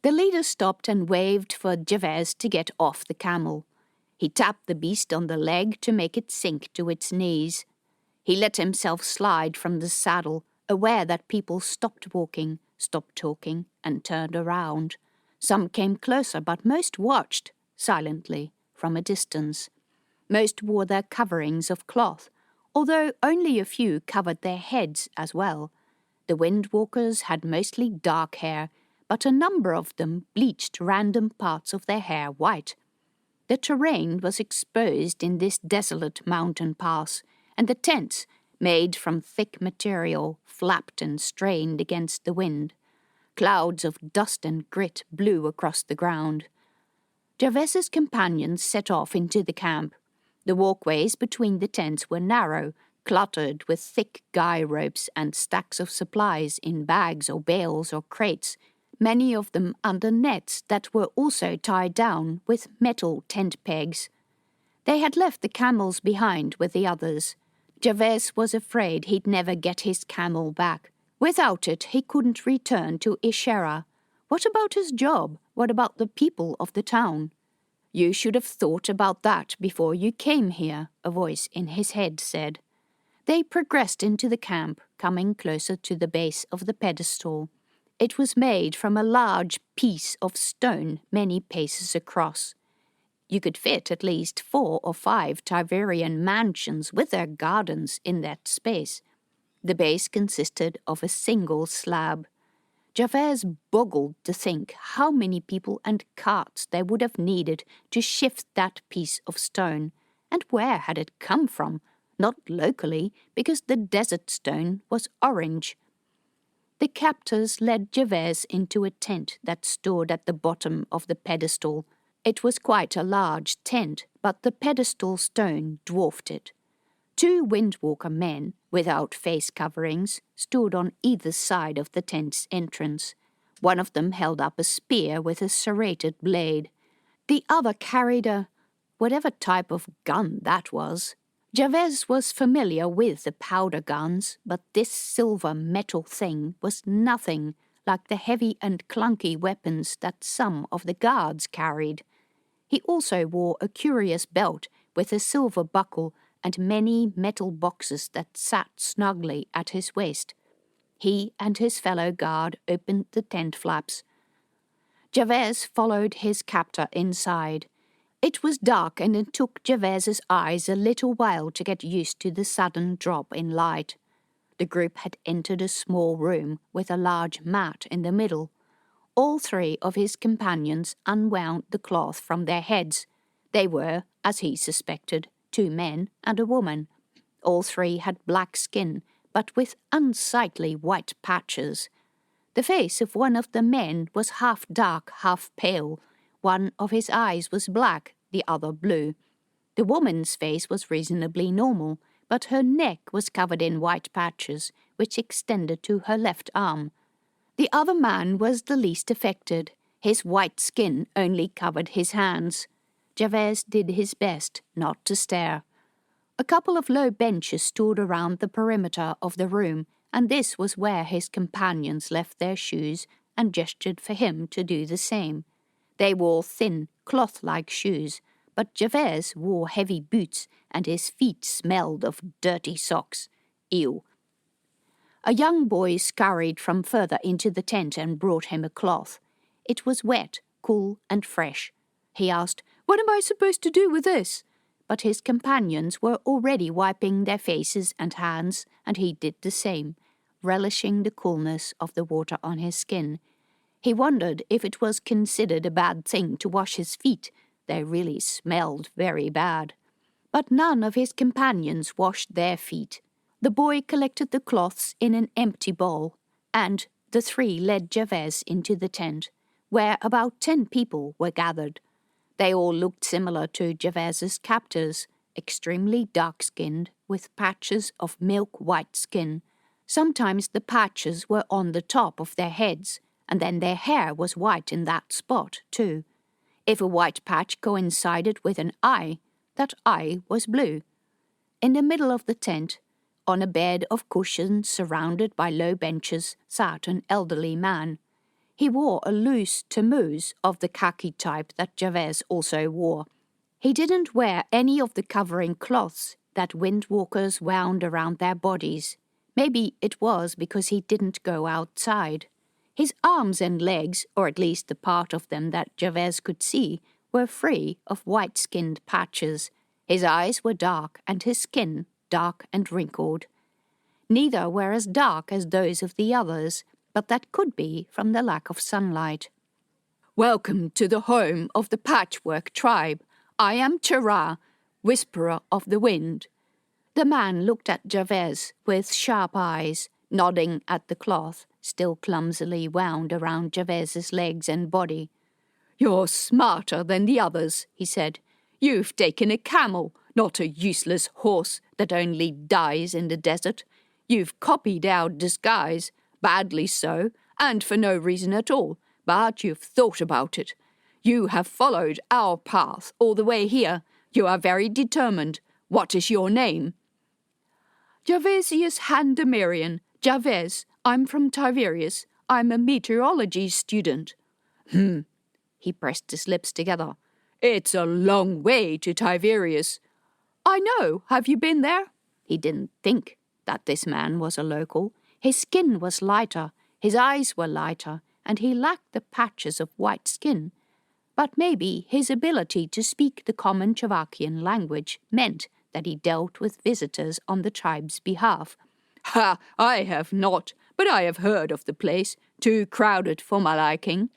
S1: The leader stopped and waved for Gervaise to get off the camel. He tapped the beast on the leg to make it sink to its knees. He let himself slide from the saddle, aware that people stopped walking, stopped talking, and turned around. Some came closer, but most watched, silently, from a distance. Most wore their coverings of cloth, although only a few covered their heads as well. The windwalkers had mostly dark hair, but a number of them bleached random parts of their hair white. The terrain was exposed in this desolate mountain pass, and the tents, made from thick material, flapped and strained against the wind. Clouds of dust and grit blew across the ground. Gervaise's companions set off into the camp. The walkways between the tents were narrow, cluttered with thick guy ropes and stacks of supplies in bags or bales or crates, many of them under nets that were also tied down with metal tent pegs. They had left the camels behind with the others. Gervaise was afraid he'd never get his camel back. Without it, he couldn't return to Ishera. What about his job? What about the people of the town? "You should have thought about that before you came here," a voice in his head said. They progressed into the camp, coming closer to the base of the pedestal. It was made from a large piece of stone many paces across. You could fit at least 4 or 5 Tiverian mansions with their gardens in that space. The base consisted of a single slab. Gervaise boggled to think how many people and carts they would have needed to shift that piece of stone, and where had it come from? Not locally, because the desert stone was orange. The captors led Gervaise into a tent that stood at the bottom of the pedestal. It was quite a large tent, but the pedestal stone dwarfed it. 2 windwalker men, without face coverings, stood on either side of the tent's entrance. One of them held up a spear with a serrated blade. The other carried whatever type of gun that was. Gervaise was familiar with the powder guns, but this silver metal thing was nothing like the heavy and clunky weapons that some of the guards carried. He also wore a curious belt with a silver buckle and many metal boxes that sat snugly at his waist. He and his fellow guard opened the tent flaps. Gervaise followed his captor inside. It was dark, and it took Gervaise's eyes a little while to get used to the sudden drop in light. The group had entered a small room with a large mat in the middle. All 3 of his companions unwound the cloth from their heads. They were, as he suspected, 2 men and a woman. All 3 had black skin, but with unsightly white patches. The face of one of the men was half dark, half pale. One of his eyes was black, the other blue. The woman's face was reasonably normal, but her neck was covered in white patches, which extended to her left arm. The other man was the least affected. His white skin only covered his hands. Gervaise did his best not to stare. A couple of low benches stood around the perimeter of the room, and this was where his companions left their shoes and gestured for him to do the same. They wore thin, cloth-like shoes, but Gervaise wore heavy boots, and his feet smelled of dirty socks. Ew. A young boy scurried from further into the tent and brought him a cloth. It was wet, cool, and fresh. He asked, "What am I supposed to do with this?" But his companions were already wiping their faces and hands, and he did the same, relishing the coolness of the water on his skin. He wondered if it was considered a bad thing to wash his feet. They really smelled very bad. But none of his companions washed their feet. The boy collected the cloths in an empty bowl, and the three led Jabez into the tent, where about 10 people were gathered. They all looked similar to Javez's captors, extremely dark-skinned, with patches of milk-white skin. Sometimes the patches were on the top of their heads, and then their hair was white in that spot, too. If a white patch coincided with an eye, that eye was blue. In the middle of the tent, on a bed of cushions surrounded by low benches, sat an elderly man. He wore a loose temmuz of the khaki type that Jabez also wore. He didn't wear any of the covering cloths that windwalkers wound around their bodies. Maybe it was because he didn't go outside. His arms and legs, or at least the part of them that Jabez could see, were free of white-skinned patches. His eyes were dark and his skin dark and wrinkled. Neither were as dark as those of the others, but that could be from the lack of sunlight. "Welcome to the home of the Patchwork tribe. I am Chara, Whisperer of the Wind." The man looked at Jabez with sharp eyes, nodding at the cloth, still clumsily wound around Javez's legs and body. "You're smarter than the others," he said. "You've taken a camel, not a useless horse that only dies in the desert. You've copied our disguise, badly so, and for no reason at all, but you've thought about it. You have followed our path all the way here. You are very determined. What is your name?" "Javesius Handamirian. Javez. I'm from Tiberias. I'm a meteorology student." He pressed his lips together. "It's a long way to Tiberias." "I know. Have you been there?" He didn't think that this man was a local. His skin was lighter, his eyes were lighter, and he lacked the patches of white skin. But maybe his ability to speak the common Chavakian language meant that he dealt with visitors on the tribe's behalf. "Ha! I have not, but I have heard of the place. Too crowded for my liking."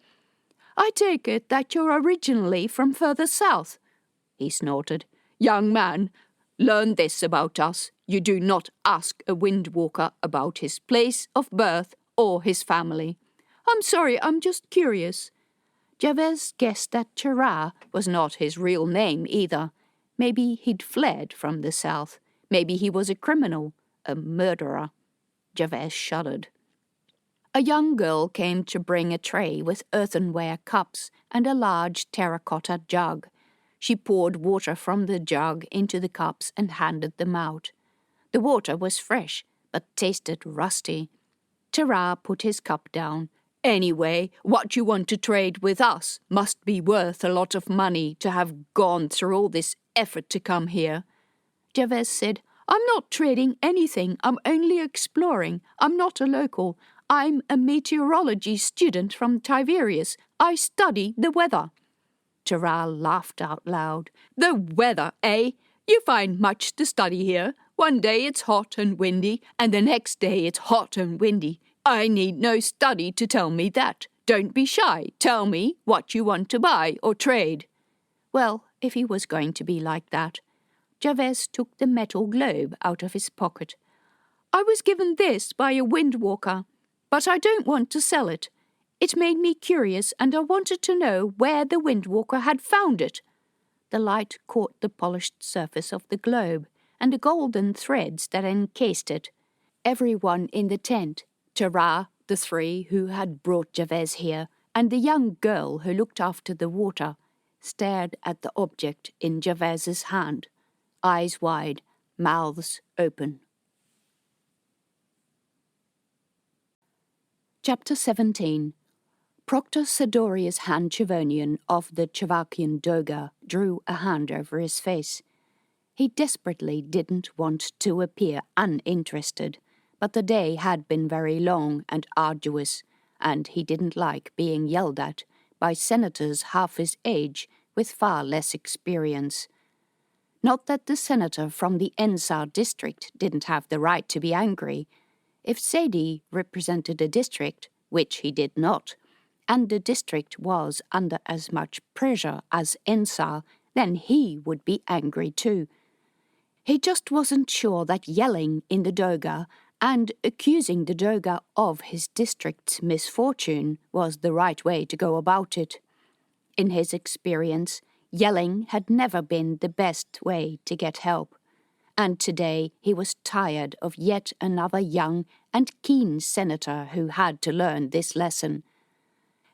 S1: "I take it that you're originally from further south." He snorted. "Young man, learn this about us. You do not ask a windwalker about his place of birth or his family." "I'm sorry, I'm just curious." Jabez guessed that Chara was not his real name either. Maybe he'd fled from the south. Maybe he was a criminal, a murderer. Jabez shuddered. A young girl came to bring a tray with earthenware cups and a large terracotta jug. She poured water from the jug into the cups and handed them out. The water was fresh, but tasted rusty. Chara put his cup down. "Anyway, what you want to trade with us must be worth a lot of money to have gone through all this effort to come here." Jabez said, "I'm not trading anything. I'm only exploring. I'm not a local. I'm a meteorology student from Tiberias. I study the weather." Chara laughed out loud. "The weather, eh? You find much to study here. One day it's hot and windy, and the next day it's hot and windy. I need no study to tell me that. Don't be shy. Tell me what you want to buy or trade." Well, if he was going to be like that. Jabez took the metal globe out of his pocket. "I was given this by a windwalker, but I don't want to sell it. It made me curious, and I wanted to know where the windwalker had found it." The light caught the polished surface of the globe and the golden threads that encased it. Everyone in the tent, Chara, the three who had brought Jabez here, and the young girl who looked after the water, stared at the object in Javez's hand, eyes wide, mouths open. Chapter 17. Proctor Sidorius Han Chivonian of the Chavakian Doga drew a hand over his face. He desperately didn't want to appear uninterested, but the day had been very long and arduous, and he didn't like being yelled at by senators half his age with far less experience. Not that the senator from the Ensar district didn't have the right to be angry. If Sadie represented a district, which he did not, and the district was under as much pressure as Ensar, then he would be angry too. He just wasn't sure that yelling in the Doga and accusing the Doga of his district's misfortune was the right way to go about it. In his experience, yelling had never been the best way to get help, and today he was tired of yet another young and keen senator who had to learn this lesson.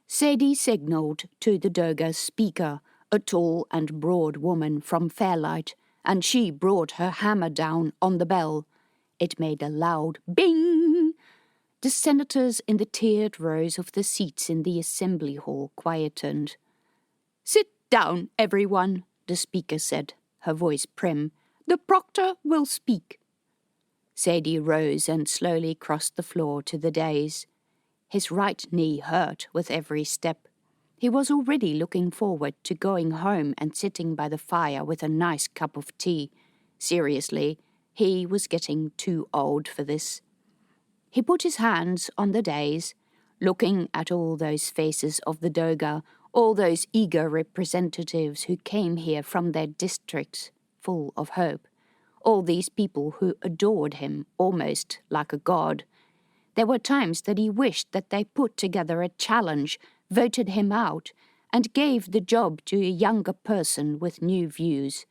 S1: Sadie signalled to the Doga's speaker, a tall and broad woman from Fairlight, and she brought her hammer down on the bell. It made a loud bing. The senators in the tiered rows of the seats in the assembly hall quietened. "Sit down, everyone," the speaker said, her voice prim. "The proctor will speak." Sadie rose and slowly crossed the floor to the dais. His right knee hurt with every step. He was already looking forward to going home and sitting by the fire with a nice cup of tea. Seriously, he was getting too old for this. He put his hands on the dais, looking at all those faces of the Doga, all those eager representatives who came here from their districts, full of hope, all these people who adored him almost like a god. There were times that he wished that they put together a challenge, voted him out, and gave the job to a younger person with new views.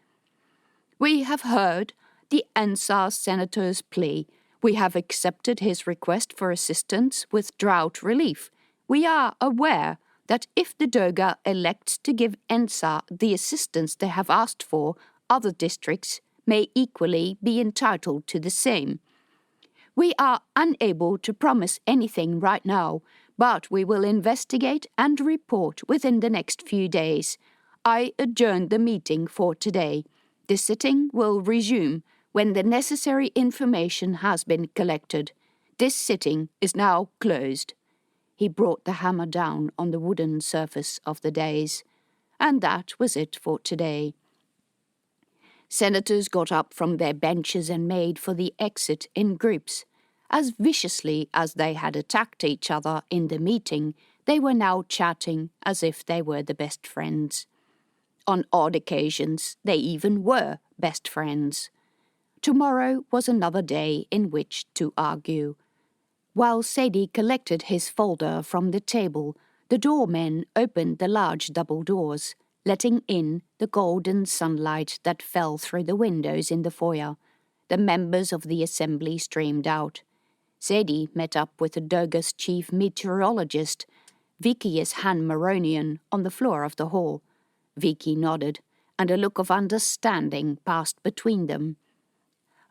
S1: "We have heard the Ansar senator's plea. We have accepted his request for assistance with drought relief. We are aware that if the Doga elects to give Ansar the assistance they have asked for, other districts may equally be entitled to the same. We are unable to promise anything right now, but we will investigate and report within the next few days. I adjourn the meeting for today. The sitting will resume when the necessary information has been collected. This sitting is now closed." He brought the hammer down on the wooden surface of the dais. And that was it for today. Senators got up from their benches and made for the exit in groups. As viciously as they had attacked each other in the meeting, they were now chatting as if they were the best friends. On odd occasions, they even were best friends. Tomorrow was another day in which to argue. While Sadie collected his folder from the table, the doormen opened the large double doors, letting in the golden sunlight that fell through the windows in the foyer. The members of the assembly streamed out. Sadie met up with the Doga's chief meteorologist, Vickius Han Maronian, on the floor of the hall. Vicky nodded, and a look of understanding passed between them.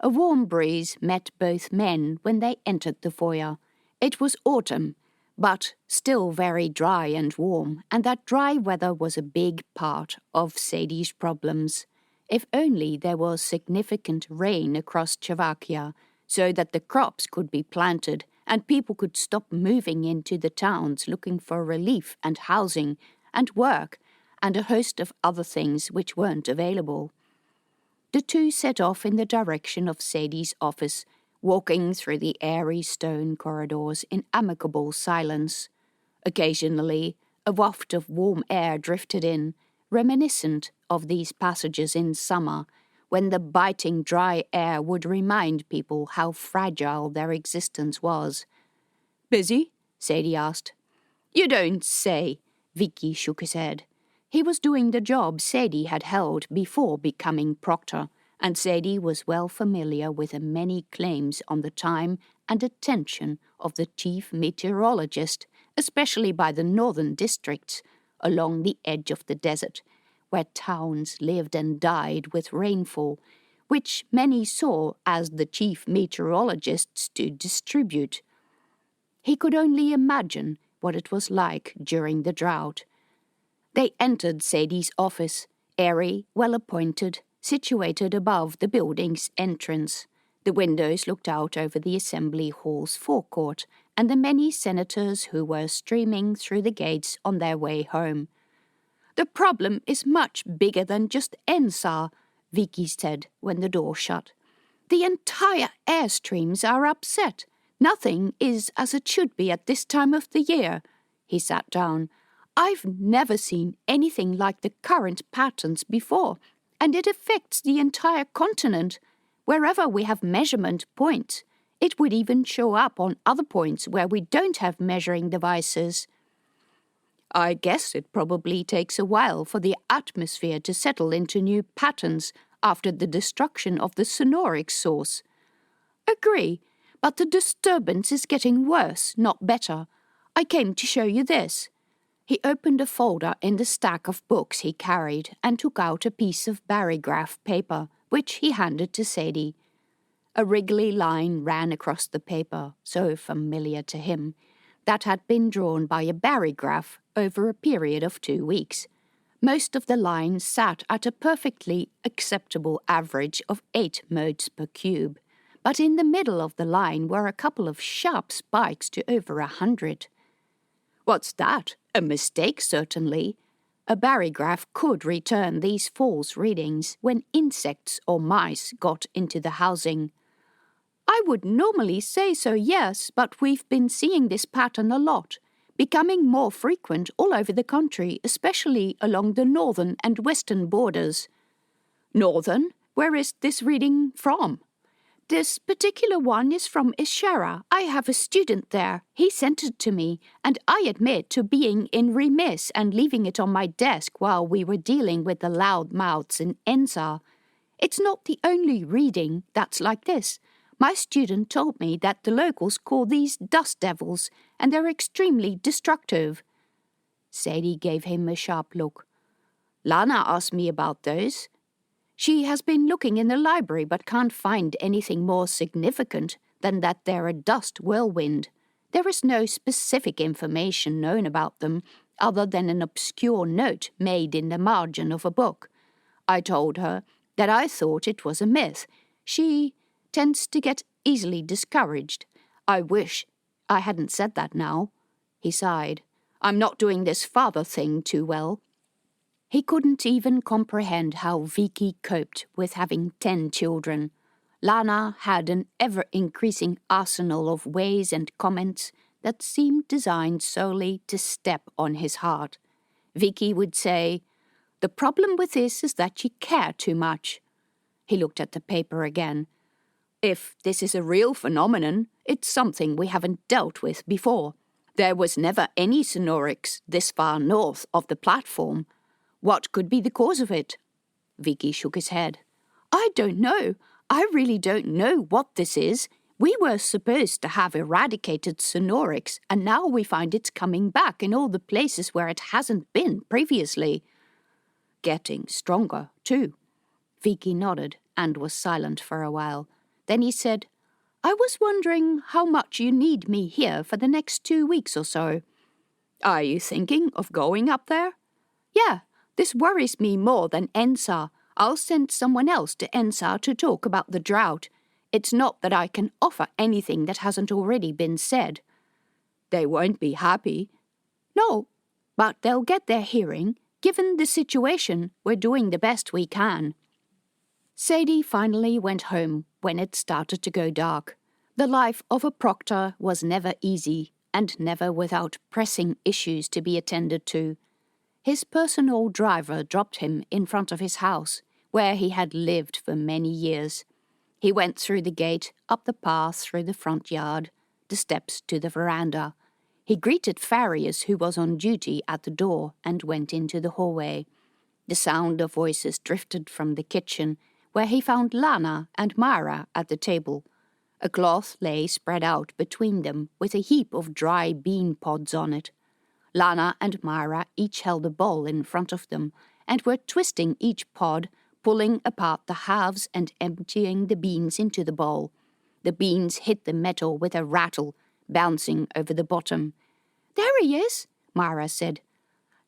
S1: A warm breeze met both men when they entered the foyer. It was autumn, but still very dry and warm, and that dry weather was a big part of Sadie's problems. If only there was significant rain across Slovakia, so that the crops could be planted and people could stop moving into the towns looking for relief and housing and work and a host of other things which weren't available. The two set off in the direction of Sadie's office, walking through the airy stone corridors in amicable silence. Occasionally, a waft of warm air drifted in, reminiscent of these passages in summer, when the biting dry air would remind people how fragile their existence was. "Busy?" Sadie asked. "You don't say." Vicky shook his head. He was doing the job Sadie had held before becoming proctor, and Sadie was well familiar with the many claims on the time and attention of the chief meteorologist, especially by the northern districts, along the edge of the desert, where towns lived and died with rainfall, which many saw as the chief meteorologists to distribute. He could only imagine what it was like during the drought. They entered Sadie's office, airy, well-appointed, situated above the building's entrance. The windows looked out over the assembly hall's forecourt and the many senators who were streaming through the gates on their way home. "The problem is much bigger than just Ensar," Vicky said when the door shut. "The entire airstreams are upset. Nothing is as it should be at this time of the year." He sat down. "I've never seen anything like the current patterns before, and it affects the entire continent. wherever we have measurement points. It would even show up on other points where we don't have measuring devices. I guess it probably takes a while for the atmosphere to settle into new patterns after the destruction of the sonoric source. Agree, but the disturbance is getting worse, not better. I came to show you this. He opened a folder in the stack of books he carried and took out a piece of barograph paper, which he handed to Sadie. A wriggly line ran across the paper, so familiar to him, that had been drawn by a barograph over a period of 2 weeks. Most of the lines sat at a perfectly acceptable average of 8 modes per cube, but in the middle of the line were a couple of sharp spikes to over 100. What's that? A mistake, certainly. A barograph could return these false readings when insects or mice got into the housing. I would normally say so, yes, but we've been seeing this pattern a lot, becoming more frequent all over the country, especially along the northern and western borders. Northern? Where is this reading from? This particular one is from Ishara. I have a student there. He sent it to me, and I admit to being in remiss and leaving it on my desk while we were dealing with the loud mouths in Ensar. It's not the only reading that's like this. My student told me that the locals call these dust devils, and they're extremely destructive. Sadie gave him a sharp look. Lana asked me about those. She has been looking in the library but can't find anything more significant than that they're a dust whirlwind. There is no specific information known about them other than an obscure note made in the margin of a book. I told her that I thought it was a myth. She tends to get easily discouraged. I wish I hadn't said that now. He sighed. I'm not doing this father thing too well. He couldn't even comprehend how Vicky coped with having 10 children. Lana had an ever-increasing arsenal of ways and comments that seemed designed solely to step on his heart. Vicky would say, "The problem with this is that you care too much." He looked at the paper again. If this is a real phenomenon, it's something we haven't dealt with before. There was never any sonorics this far north of the platform. What could be the cause of it? Vicky shook his head. I don't know. I really don't know what this is. We were supposed to have eradicated sonorics, and now we find it's coming back in all the places where it hasn't been previously. Getting stronger, too. Vicky nodded and was silent for a while. Then he said, I was wondering how much you need me here for the next 2 weeks or so. Are you thinking of going up there? Yeah, this worries me more than Ensar. I'll send someone else to Ensar to talk about the drought. It's not that I can offer anything that hasn't already been said. They won't be happy. No, but they'll get their hearing. Given the situation, we're doing the best we can. Sadie finally went home when it started to go dark. The life of a proctor was never easy and never without pressing issues to be attended to. His personal driver dropped him in front of his house, where he had lived for many years. He went through the gate, up the path through the front yard, the steps to the veranda. He greeted Farius, who was on duty at the door, and went into the hallway. The sound of voices drifted from the kitchen, where he found Lana and Myra at the table. A cloth lay spread out between them with a heap of dry bean pods on it. Lana and Myra each held a bowl in front of them and were twisting each pod, pulling apart the halves and emptying the beans into the bowl. The beans hit the metal with a rattle, bouncing over the bottom. There he is, Myra said.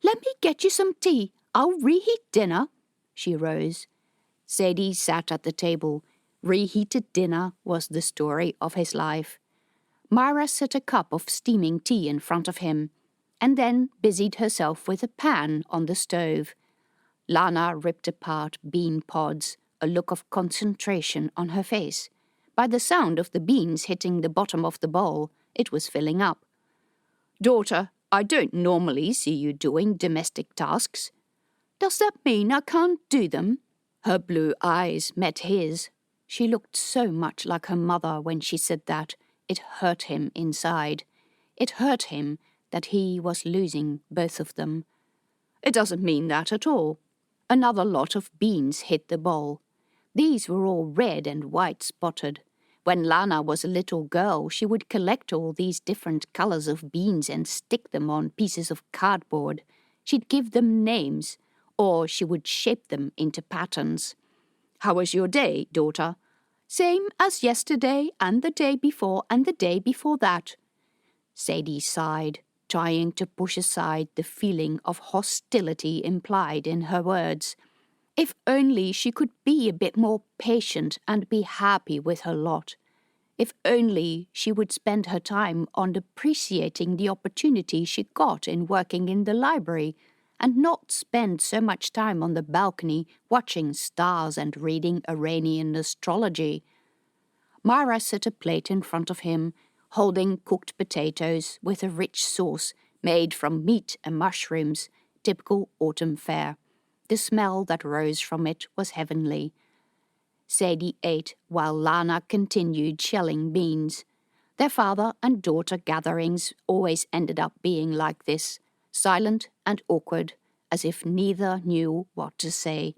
S1: Let me get you some tea. I'll reheat dinner. She rose. Sadie sat at the table. Reheated dinner was the story of his life. Myra set a cup of steaming tea in front of him, and then busied herself with a pan on the stove. Lana ripped apart bean pods, a look of concentration on her face. By the sound of the beans hitting the bottom of the bowl, it was filling up. Daughter, I don't normally see you doing domestic tasks. Does that mean I can't do them? Her blue eyes met his. She looked so much like her mother when she said that. It hurt him inside. It hurt him that he was losing both of them. It doesn't mean that at all. Another lot of beans hit the bowl. These were all red and white spotted. When Lana was a little girl, she would collect all these different colors of beans and stick them on pieces of cardboard. She'd give them names, or she would shape them into patterns. "How was your day, daughter?" "Same as yesterday and the day before and the day before that." Sadie sighed, trying to push aside the feeling of hostility implied in her words. If only she could be a bit more patient and be happy with her lot. If only she would spend her time on appreciating the opportunity she got in working in the library, and not spend so much time on the balcony watching stars and reading Aranian astrology. Myra set a plate in front of him, holding cooked potatoes with a rich sauce made from meat and mushrooms, typical autumn fare. The smell that rose from it was heavenly. Sadie ate while Lana continued shelling beans. Their father and daughter gatherings always ended up being like this, silent and awkward, as if neither knew what to say.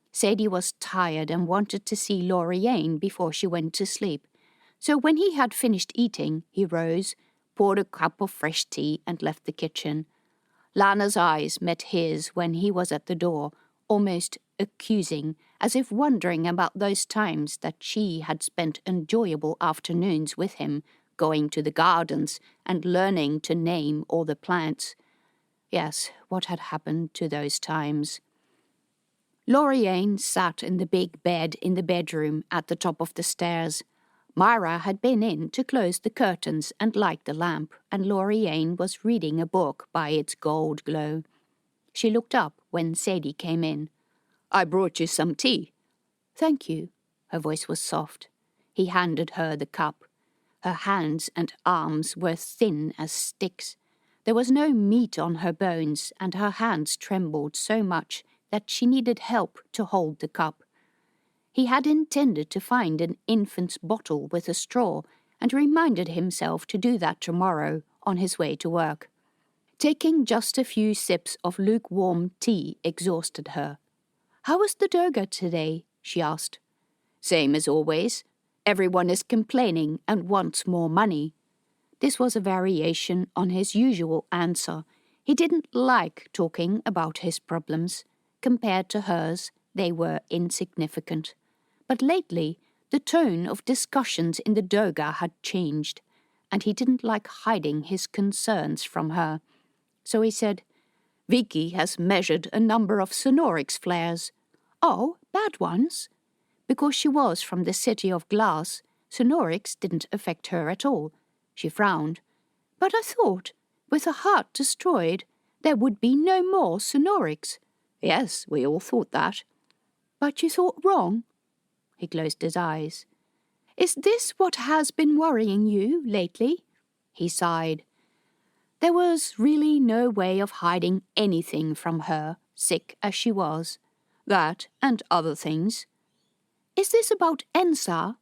S1: Sadie was tired and wanted to see Loriane before she went to sleep. So when he had finished eating, he rose, poured a cup of fresh tea and left the kitchen. Lana's eyes met his when he was at the door, almost accusing, as if wondering about those times that she had spent enjoyable afternoons with him, going to the gardens and learning to name all the plants. Yes, what had happened to those times? Loriane sat in the big bed in the bedroom at the top of the stairs. Myra had been in to close the curtains and light the lamp, and Loriane was reading a book by its gold glow. She looked up when Sadie came in. "I brought you some tea." "Thank you." Her voice was soft. He handed her the cup. Her hands and arms were thin as sticks. There was no meat on her bones, and her hands trembled so much that she needed help to hold the cup. He had intended to find an infant's bottle with a straw, and reminded himself to do that tomorrow on his way to work. Taking just a few sips of lukewarm tea exhausted her. "How was the Doga today?" she asked. "Same as always. Everyone is complaining and wants more money." This was a variation on his usual answer. He didn't like talking about his problems. Compared to hers, they were insignificant. But lately, the tone of discussions in the Doga had changed, and he didn't like hiding his concerns from her. So he said, "Vicky has measured a number of Sonorix flares." "Oh, bad ones?" Because she was from the city of glass, Sonorix didn't affect her at all. She frowned. "But I thought, with a heart destroyed, there would be no more Sonorix." "Yes, we all thought that." "But you thought wrong?" He closed his eyes. "Is this what has been worrying you lately?" He sighed. There was really no way of hiding anything from her, sick as she was. That and other things. "Is this about Ensa?"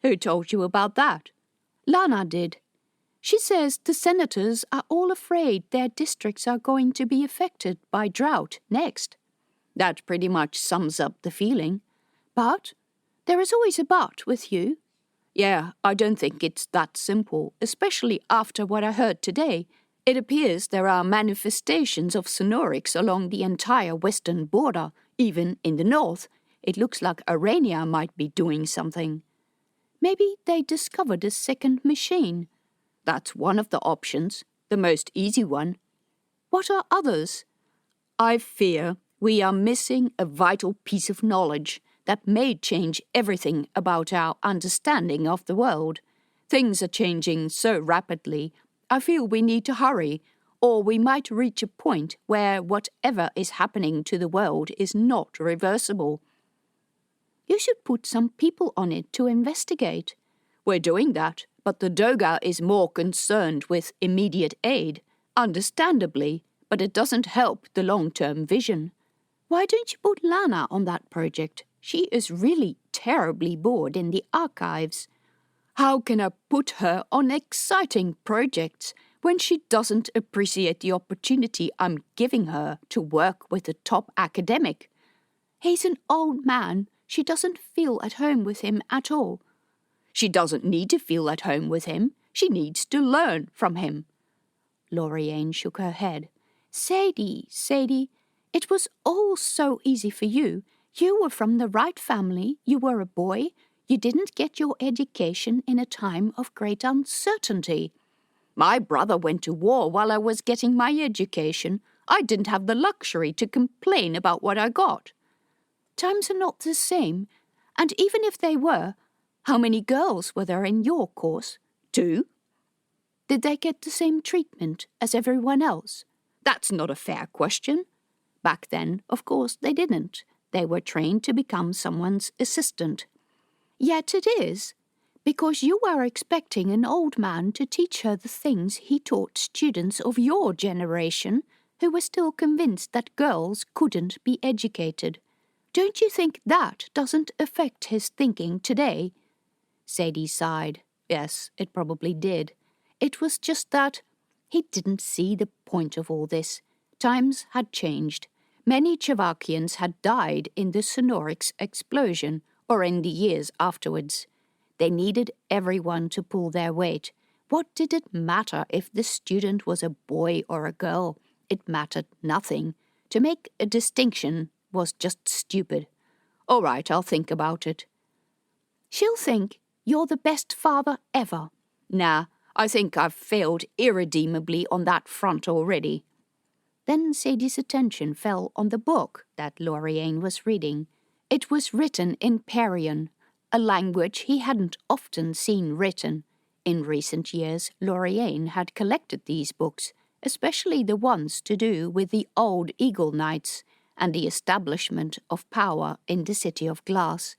S1: "Who told you about that?" "Lana did. She says the senators are all afraid their districts are going to be affected by drought next." "That pretty much sums up the feeling." "But there is always a but with you." "Yeah, I don't think it's that simple, especially after what I heard today. It appears there are manifestations of Sonorix along the entire western border, even in the north. It looks like Arania might be doing something." "Maybe they discovered a second machine." "That's one of the options, the most easy one." "What are others?" "I fear we are missing a vital piece of knowledge that may change everything about our understanding of the world. Things are changing so rapidly. I feel we need to hurry, or we might reach a point where whatever is happening to the world is not reversible." "You should put some people on it to investigate." "We're doing that, but the Doga is more concerned with immediate aid, understandably, but it doesn't help the long-term vision." "Why don't you put Lana on that project? She is really terribly bored in the archives. How can I put her on exciting projects when she doesn't appreciate the opportunity I'm giving her to work with a top academic? He's an old man. She doesn't feel at home with him at all. She doesn't need to feel at home with him. She needs to learn from him. Loriane shook her head. Sadie, it was all so easy for you. You were from the right family. You were a boy. You didn't get your education in a time of great uncertainty. My brother went to war while I was getting my education. I didn't have the luxury to complain about what I got. Times are not the same, and even if they were, how many girls were there in your course? 2? Did they get the same treatment as everyone else? That's not a fair question. Back then, of course, they didn't. They were trained to become someone's assistant. Yet it is, because you were expecting an old man to teach her the things he taught students of your generation who were still convinced that girls couldn't be educated. Don't you think that doesn't affect his thinking today? Sadie sighed. Yes, it probably did. It was just that he didn't see the point of all this. Times had changed. Many Chevakians had died in the Sonorix explosion or in the years afterwards. They needed everyone to pull their weight. What did it matter if the student was a boy or a girl? It mattered nothing. To make a distinction was just stupid. All right, I'll think about it. She'll think you're the best father ever. Nah, I think I've failed irredeemably on that front already. Then Sadie's attention fell on the book that Loriane was reading. It was written in Parian, a language he hadn't often seen written. In recent years, Loriane had collected these books, especially the ones to do with the old Eagle Knights and the establishment of power in the City of Glass.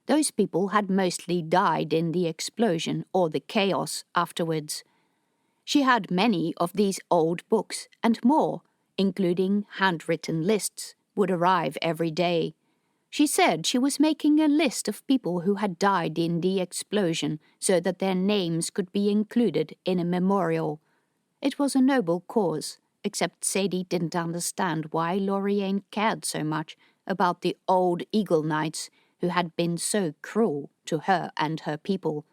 S1: Those people had mostly died in the explosion or the chaos afterwards. She had many of these old books, and more, including handwritten lists, would arrive every day. She said she was making a list of people who had died in the explosion so that their names could be included in a memorial. It was a noble cause, except Sadie didn't understand why Loriane cared so much about the old Eagle Knights who had been so cruel to her and her people.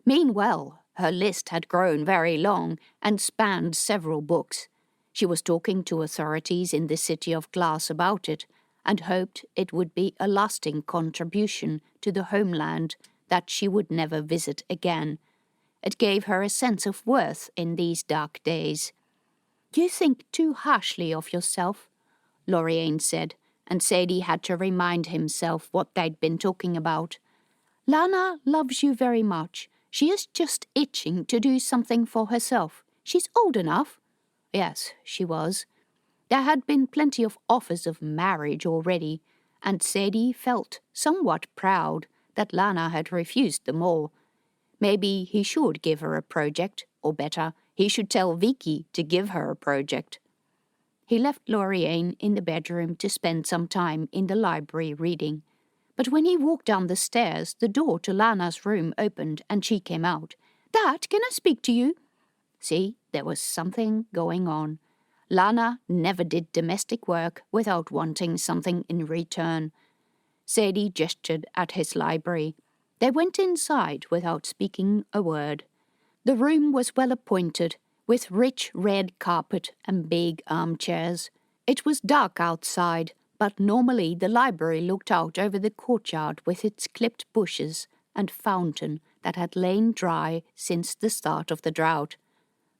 S1: Meanwhile, her list had grown very long and spanned several books. She was talking to authorities in the City of Glass about it, and hoped it would be a lasting contribution to the homeland that she would never visit again. It gave her a sense of worth in these dark days. You think too harshly of yourself, Loriane said, and Sadie had to remind himself what they'd been talking about. Lana loves you very much. She is just itching to do something for herself. She's old enough. Yes, she was. There had been plenty of offers of marriage already, and Sadie felt somewhat proud that Lana had refused them all. Maybe he should give her a project, or better, he should tell Vicky to give her a project. He left Loriane in the bedroom to spend some time in the library reading. But when he walked down the stairs, the door to Lana's room opened and she came out. Dad, can I speak to you? See, there was something going on. Lana never did domestic work without wanting something in return. Sadie gestured at his library. They went inside without speaking a word. The room was well appointed, with rich red carpet and big armchairs. It was dark outside, but normally the library looked out over the courtyard with its clipped bushes and fountain that had lain dry since the start of the drought.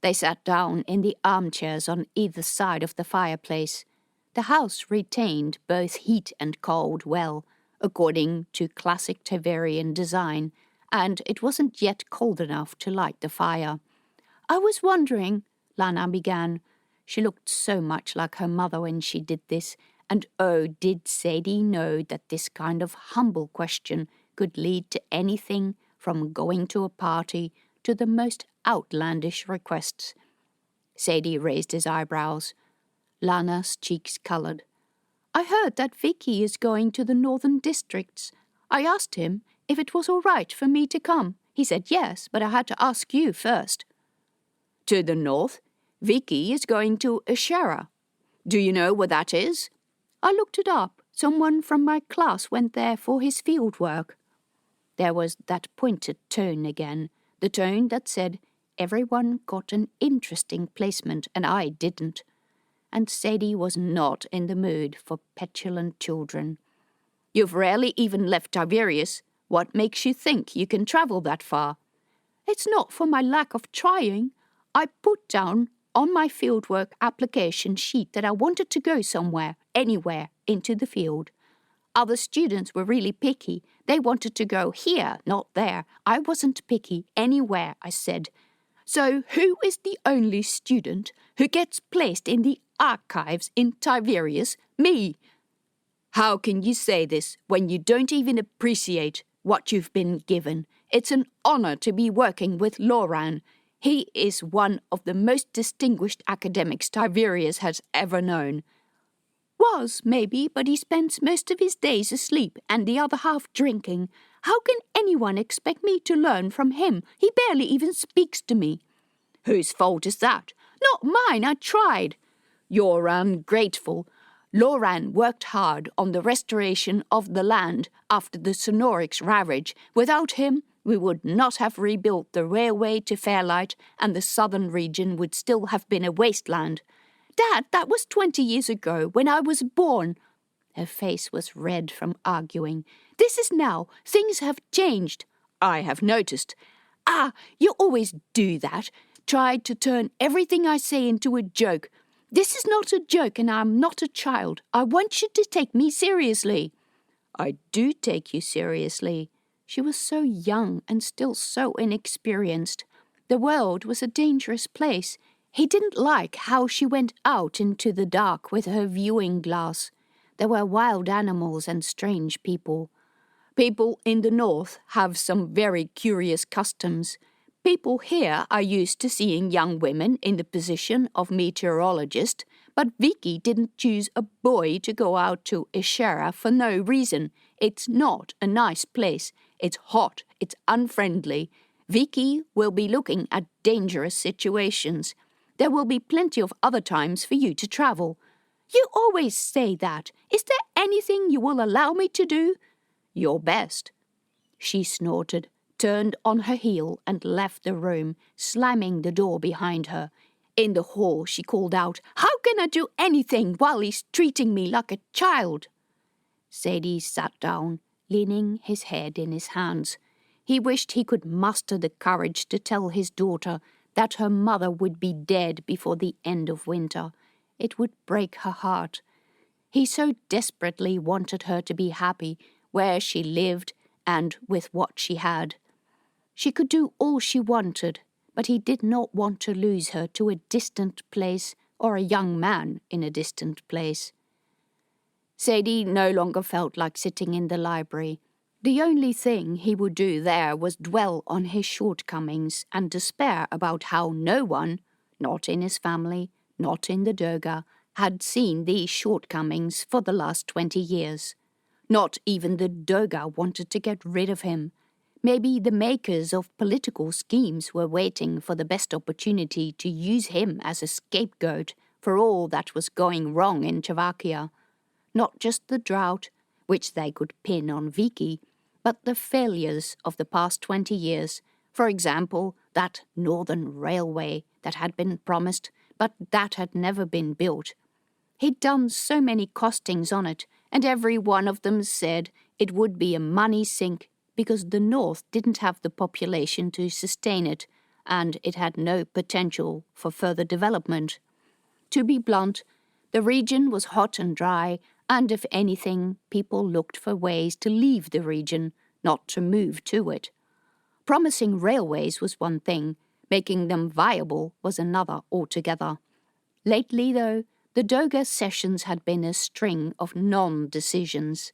S1: They sat down in the armchairs on either side of the fireplace. The house retained both heat and cold well, according to classic Tavarian design, and it wasn't yet cold enough to light the fire. I was wondering, Lana began. She looked so much like her mother when she did this, and oh, did Sadie know that this kind of humble question could lead to anything from going to a party to the most outlandish requests. Sadie raised his eyebrows. Lana's cheeks coloured. I heard that Vicky is going to the northern districts. I asked him if it was all right for me to come. He said yes, but I had to ask you first. To the north? Vicky is going to Ishara. Do you know where that is? I looked it up. Someone from my class went there for his field work. There was that pointed tone again, the tone that said everyone got an interesting placement and I didn't. And Sadie was not in the mood for petulant children. You've rarely even left Tiberius. What makes you think you can travel that far? It's not for my lack of trying. I put down on my fieldwork application sheet that I wanted to go somewhere, anywhere, into the field. Other students were really picky. They wanted to go here, not there. I wasn't picky. Anywhere, I said. So who is the only student who gets placed in the archives in Tiberius? Me. How can you say this when you don't even appreciate what you've been given? It's an honor to be working with Loran. He is one of the most distinguished academics Tiberius has ever known. Was, maybe, but he spends most of his days asleep and the other half drinking. How can anyone expect me to learn from him? He barely even speaks to me. Whose fault is that? Not mine, I tried. You're ungrateful. Loran worked hard on the restoration of the land after the Sonorix ravage. Without him, we would not have rebuilt the railway to Fairlight, and the southern region would still have been a wasteland. Dad, that was 20 years ago, when I was born. Her face was red from arguing. This is now. Things have changed. I have noticed. Ah, you always do that. Tried to turn everything I say into a joke. This is not a joke, and I'm not a child. I want you to take me seriously. I do take you seriously. She was so young and still so inexperienced. The world was a dangerous place. He didn't like how she went out into the dark with her viewing glass. There were wild animals and strange people. People in the north have some very curious customs. People here are used to seeing young women in the position of meteorologist, but Vicky didn't choose a boy to go out to Ishara for no reason. It's not a nice place. It's hot. It's unfriendly. Vicky will be looking at dangerous situations. There will be plenty of other times for you to travel. You always say that. Is there anything you will allow me to do? Your best. She snorted, turned on her heel and left the room, slamming the door behind her. In the hall she called out, How can I do anything while he's treating me like a child? Sadie sat down, leaning his head in his hands. He wished he could muster the courage to tell his daughter that her mother would be dead before the end of winter. It would break her heart. He so desperately wanted her to be happy where she lived and with what she had. She could do all she wanted, but he did not want to lose her to a distant place or a young man in a distant place. Sadie no longer felt like sitting in the library. The only thing he would do there was dwell on his shortcomings and despair about how no one, not in his family, not in the Doga, had seen these shortcomings for the last 20 years. Not even the Doga wanted to get rid of him. Maybe the makers of political schemes were waiting for the best opportunity to use him as a scapegoat for all that was going wrong in Czechoslovakia. Not just the drought, which they could pin on Vicky, but the failures of the past 20 years. For example, that northern railway that had been promised, but that had never been built. He'd done so many costings on it, and every one of them said it would be a money sink because the north didn't have the population to sustain it, and it had no potential for further development. To be blunt, the region was hot and dry, and if anything, people looked for ways to leave the region, not to move to it. Promising railways was one thing, making them viable was another altogether. Lately, though, the Doga sessions had been a string of non-decisions.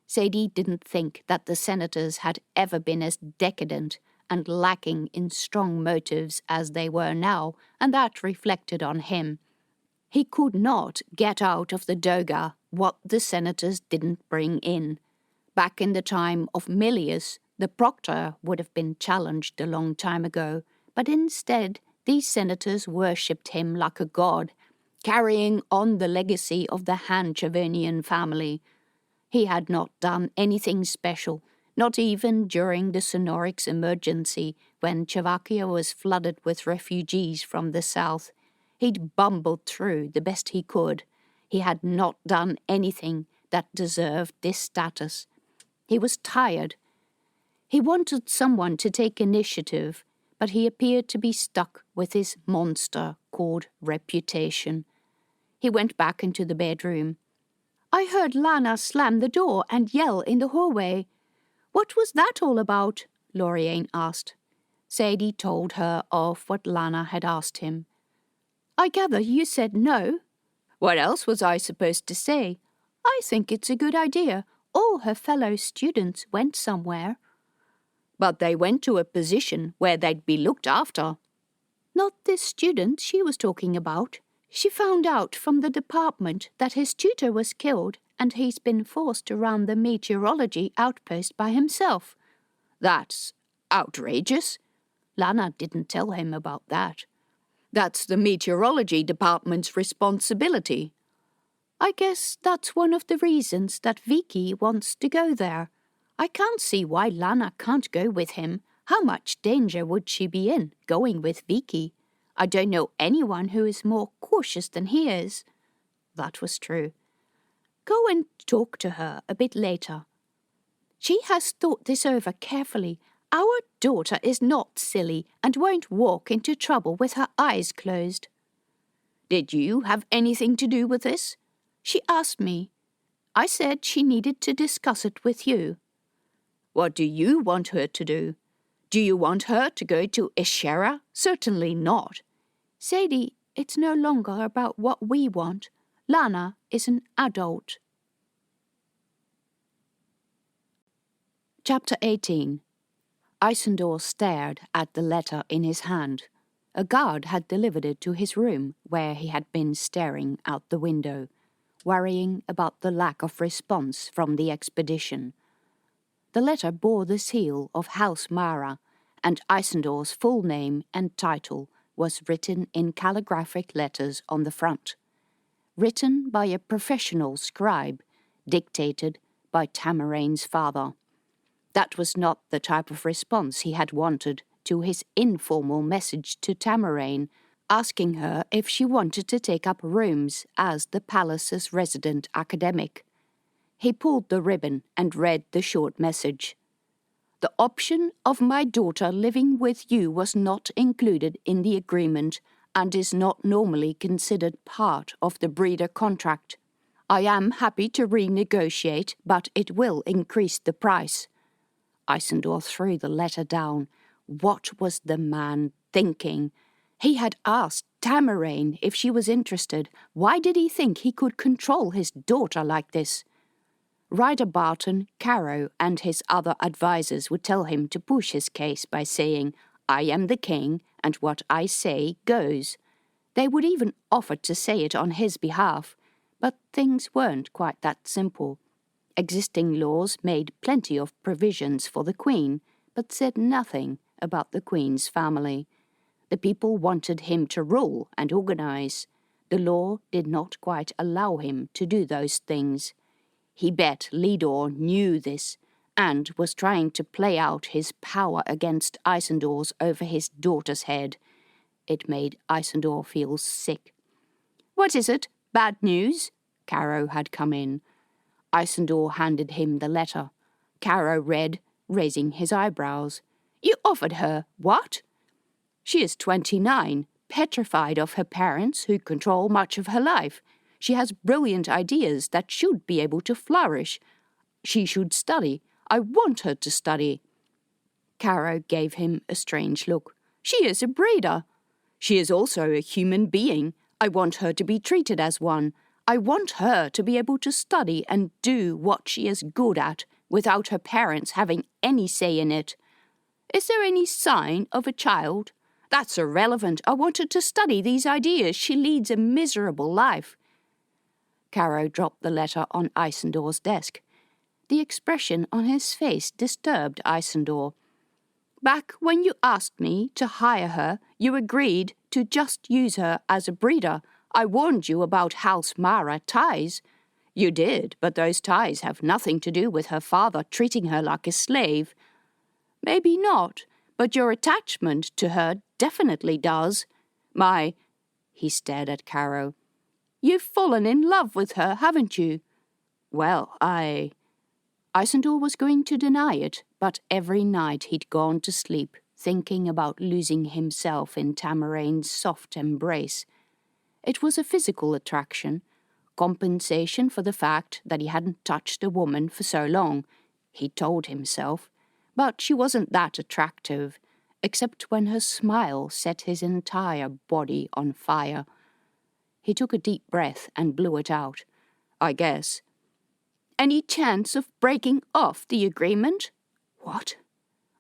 S1: Sadie didn't think that the senators had ever been as decadent and lacking in strong motives as they were now, and that reflected on him. He could not get out of the Doga what the senators didn't bring in. Back in the time of Milius, the proctor would have been challenged a long time ago, but instead these senators worshipped him like a god, carrying on the legacy of the Han-Chavernian family. He had not done anything special, not even during the Sonorix emergency when Czechoslovakia was flooded with refugees from the south. He'd bumbled through the best he could. He had not done anything that deserved this status. He was tired. He wanted someone to take initiative, but he appeared to be stuck with his monster called reputation. He went back into the bedroom. I heard Lana slam the door and yell in the hallway. What was that all about? Loriane asked. Sadie told her of what Lana had asked him. I gather you said no. What else was I supposed to say? I think it's a good idea. All her fellow students went somewhere. But they went to a position where they'd be looked after. Not this student she was talking about. She found out from the department that his tutor was killed and he's been forced to run the meteorology outpost by himself. That's outrageous. Lana didn't tell him about that. That's the meteorology department's responsibility. I guess that's one of the reasons that Vicky wants to go there. I can't see why Lana can't go with him. How much danger would she be in going with Vicky? I don't know anyone who is more cautious than he is. That was true. Go and talk to her a bit later. She has thought this over carefully. Our daughter is not silly and won't walk into trouble with her eyes closed. Did you have anything to do with this? She asked me. I said she needed to discuss it with you. What do you want her to do? Do you want her to go to Ishera? Certainly not. Sadie, it's no longer about what we want. Lana is an adult. Chapter 18. Isandor stared at the letter in his hand. A guard had delivered it to his room, where he had been staring out the window, worrying about the lack of response from the expedition. The letter bore the seal of House Mara, and Isandor's full name and title was written in calligraphic letters on the front. Written by a professional scribe, dictated by Tamaraine's father. That was not the type of response he had wanted to his informal message to Tamaraine, asking her if she wanted to take up rooms as the palace's resident academic. He pulled the ribbon and read the short message. The option of my daughter living with you was not included in the agreement and is not normally considered part of the breeder contract. I am happy to renegotiate, but it will increase the price. Isandor threw the letter down. What was the man thinking? He had asked Tamaraine if she was interested. Why did he think he could control his daughter like this? Ryder Barton, Caro, and his other advisers would tell him to push his case by saying, I am the king, and what I say goes. They would even offer to say it on his behalf, but things weren't quite that simple. Existing laws made plenty of provisions for the Queen, but said nothing about the Queen's family. The people wanted him to rule and organize. The law did not quite allow him to do those things. He bet Lidor knew this and was trying to play out his power against Isandor's over his daughter's head. It made Isandor feel sick. What is it? Bad news? Caro had come in. Isandor handed him the letter. Caro read, raising his eyebrows. You offered her what? She is 29, petrified of her parents who control much of her life. She has brilliant ideas that should be able to flourish. She should study. I want her to study. Caro gave him a strange look. She is a breeder. She is also a human being. I want her to be treated as one. I want her to be able to study and do what she is good at, without her parents having any say in it. Is there any sign of a child? That's irrelevant. I want her to study these ideas. She leads a miserable life. Caro dropped the letter on Isandor's desk. The expression on his face disturbed Isandor. Back when you asked me to hire her, you agreed to just use her as a breeder. I warned you about House Mara ties. You did, but those ties have nothing to do with her father treating her like a slave. Maybe not, but your attachment to her definitely does. He stared at Caro. You've fallen in love with her, haven't you? Well, Isandor was going to deny it, but every night he'd gone to sleep thinking about losing himself in Tamarane's soft embrace. It was a physical attraction, compensation for the fact that he hadn't touched a woman for so long, he told himself, but she wasn't that attractive, except when her smile set his entire body on fire. He took a deep breath and blew it out. I guess. Any chance of breaking off the agreement? What?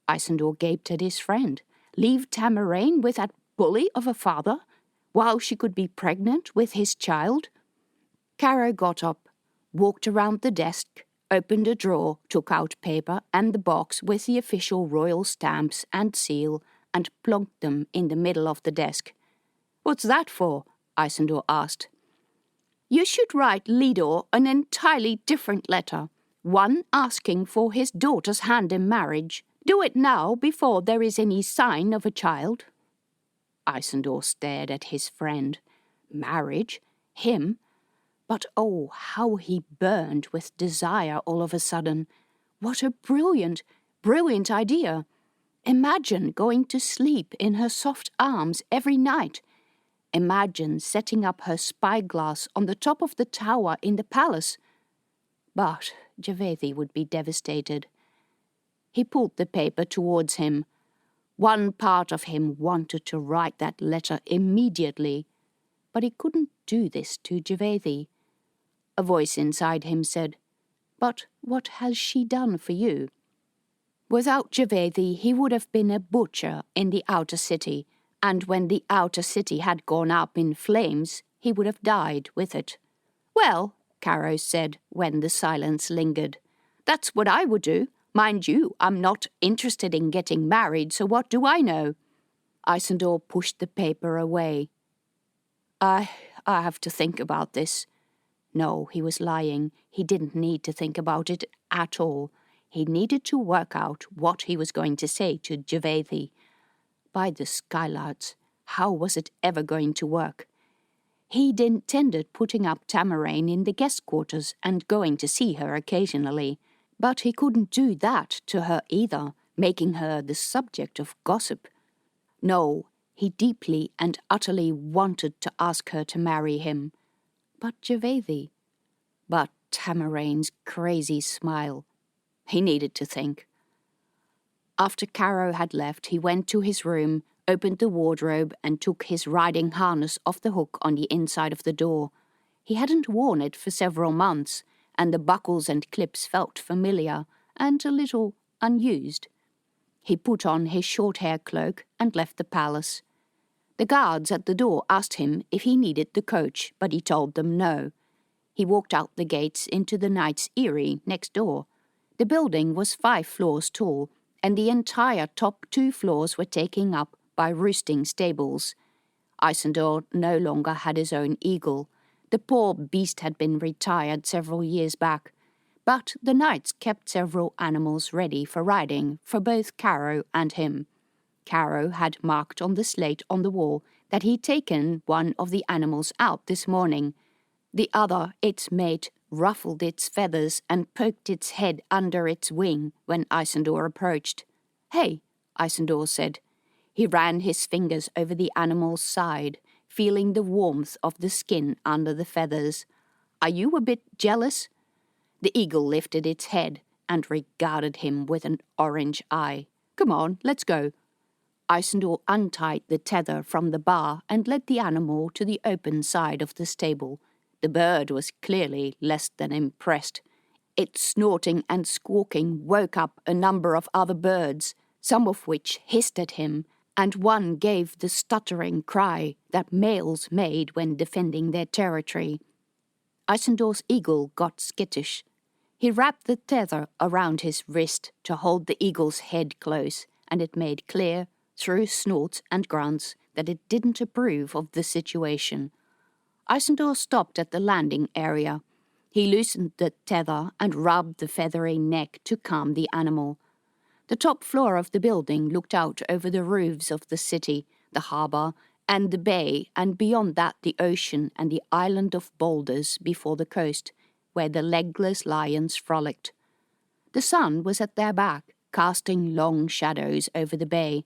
S1: Isandor gaped at his friend. Leave Tamarane with that bully of a father, while she could be pregnant with his child? Caro got up, walked around the desk, opened a drawer, took out paper and the box with the official royal stamps and seal, and plonked them in the middle of the desk. What's that for? Isandor asked. You should write Lidor an entirely different letter, one asking for his daughter's hand in marriage. Do it now before there is any sign of a child. Isandor stared at his friend. Marriage? Him? But oh, how he burned with desire all of a sudden. What a brilliant, brilliant idea. Imagine going to sleep in her soft arms every night. Imagine setting up her spyglass on the top of the tower in the palace. But Javethi would be devastated. He pulled the paper towards him. One part of him wanted to write that letter immediately, but he couldn't do this to Javethi. A voice inside him said, But what has she done for you? Without Javethi, he would have been a butcher in the outer city, and when the outer city had gone up in flames, he would have died with it. Well, Caro said when the silence lingered, that's what I would do. Mind you, I'm not interested in getting married, so what do I know? Isandor pushed the paper away. I have to think about this. No, he was lying. He didn't need to think about it at all. He needed to work out what he was going to say to Javethi. By the skylarks, how was it ever going to work? He'd intended putting up Tamarane in the guest quarters and going to see her occasionally, but he couldn't do that to her either, making her the subject of gossip. No, he deeply and utterly wanted to ask her to marry him. But Javethi. But Tamarane's crazy smile. He needed to think. After Caro had left, he went to his room, opened the wardrobe and took his riding harness off the hook on the inside of the door. He hadn't worn it for several months, and the buckles and clips felt familiar and a little unused. He put on his short-hair cloak and left the palace. The guards at the door asked him if he needed the coach, but he told them no. He walked out the gates into the Knight's Eyrie next door. The building was 5 floors tall, and the entire top 2 floors were taken up by roosting stables. Isandor no longer had his own eagle. The poor beast had been retired several years back, but the knights kept several animals ready for riding for both Caro and him. Caro had marked on the slate on the wall that he'd taken one of the animals out this morning. The other, its mate, ruffled its feathers and poked its head under its wing when Isandor approached. "Hey," Isandor said. He ran his fingers over the animal's side, feeling the warmth of the skin under the feathers. "Are you a bit jealous?" The eagle lifted its head and regarded him with an orange eye. "Come on, let's go." Isandor untied the tether from the bar and led the animal to the open side of the stable. The bird was clearly less than impressed. Its snorting and squawking woke up a number of other birds, some of which hissed at him, and one gave the stuttering cry that males made when defending their territory. Isandor's eagle got skittish. He wrapped the tether around his wrist to hold the eagle's head close, and it made clear, through snorts and grunts, that it didn't approve of the situation. Isandor stopped at the landing area. He loosened the tether and rubbed the feathery neck to calm the animal. The top floor of the building looked out over the roofs of the city, the harbour, and the bay, and beyond that the ocean and the island of boulders before the coast, where the legless lions frolicked. The sun was at their back, casting long shadows over the bay.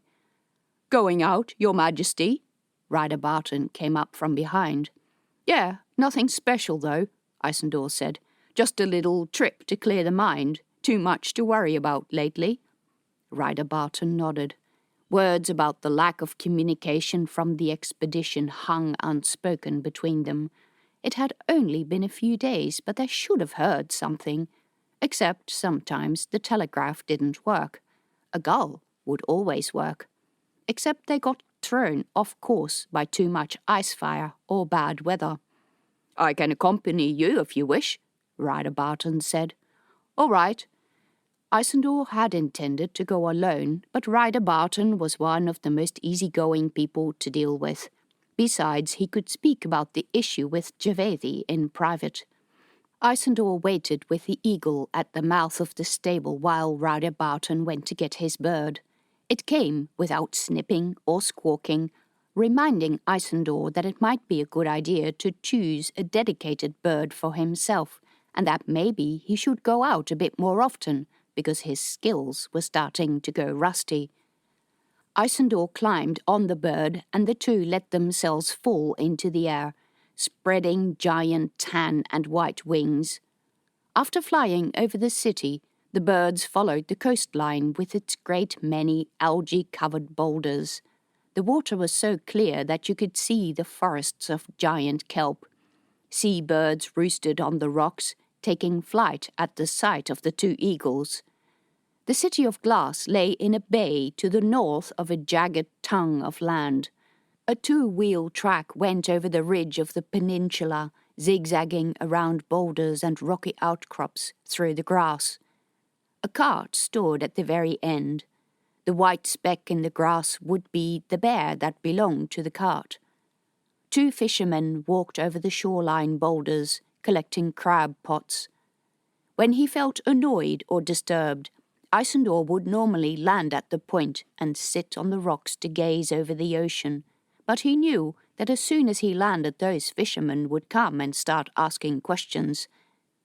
S1: "Going out, Your Majesty?" Ryder Barton came up from behind. "Yeah, nothing special, though," Isandor said. "Just a little trip to clear the mind. Too much to worry about lately." Ryder Barton nodded. Words about the lack of communication from the expedition hung unspoken between them. It had only been a few days, but they should have heard something. Except sometimes the telegraph didn't work. A gull would always work. Except they got thrown off course by too much icefire or bad weather. "I can accompany you if you wish," Ryder Barton said. "All right." Isandor had intended to go alone, but Ryder Barton was one of the most easygoing people to deal with. Besides, he could speak about the issue with Javethi in private. Isandor waited with the eagle at the mouth of the stable while Ryder Barton went to get his bird. It came without snipping or squawking, reminding Isandor that it might be a good idea to choose a dedicated bird for himself, and that maybe he should go out a bit more often, because his skills were starting to go rusty. Isandor climbed on the bird, and the two let themselves fall into the air, spreading giant tan and white wings. After flying over the city, the birds followed the coastline with its great many algae-covered boulders. The water was so clear that you could see the forests of giant kelp. Seabirds roosted on the rocks, taking flight at the sight of the two eagles. The city of glass lay in a bay to the north of a jagged tongue of land. A two-wheel track went over the ridge of the peninsula, zigzagging around boulders and rocky outcrops through the grass. A cart stood at the very end. The white speck in the grass would be the bear that belonged to the cart. Two fishermen walked over the shoreline boulders, collecting crab pots. When he felt annoyed or disturbed, Isandor would normally land at the point and sit on the rocks to gaze over the ocean, but he knew that as soon as he landed those fishermen would come and start asking questions.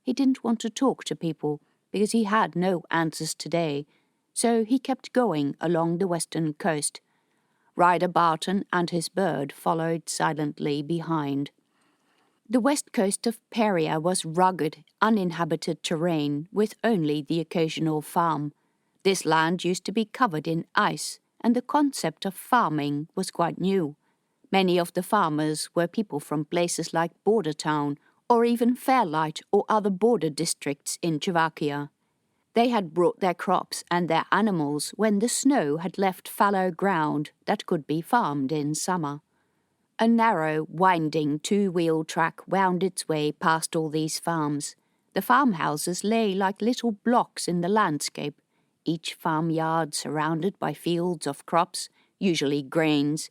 S1: He didn't want to talk to people, because he had no answers today, so he kept going along the western coast. Ryder Barton and his bird followed silently behind. The west coast of Peria was rugged, uninhabited terrain with only the occasional farm. This land used to be covered in ice, and the concept of farming was quite new. Many of the farmers were people from places like Bordertown or even Fairlight or other border districts in Slovakia. They had brought their crops and their animals when the snow had left fallow ground that could be farmed in summer. A narrow, winding two-wheel track wound its way past all these farms. The farmhouses lay like little blocks in the landscape, each farmyard surrounded by fields of crops, usually grains.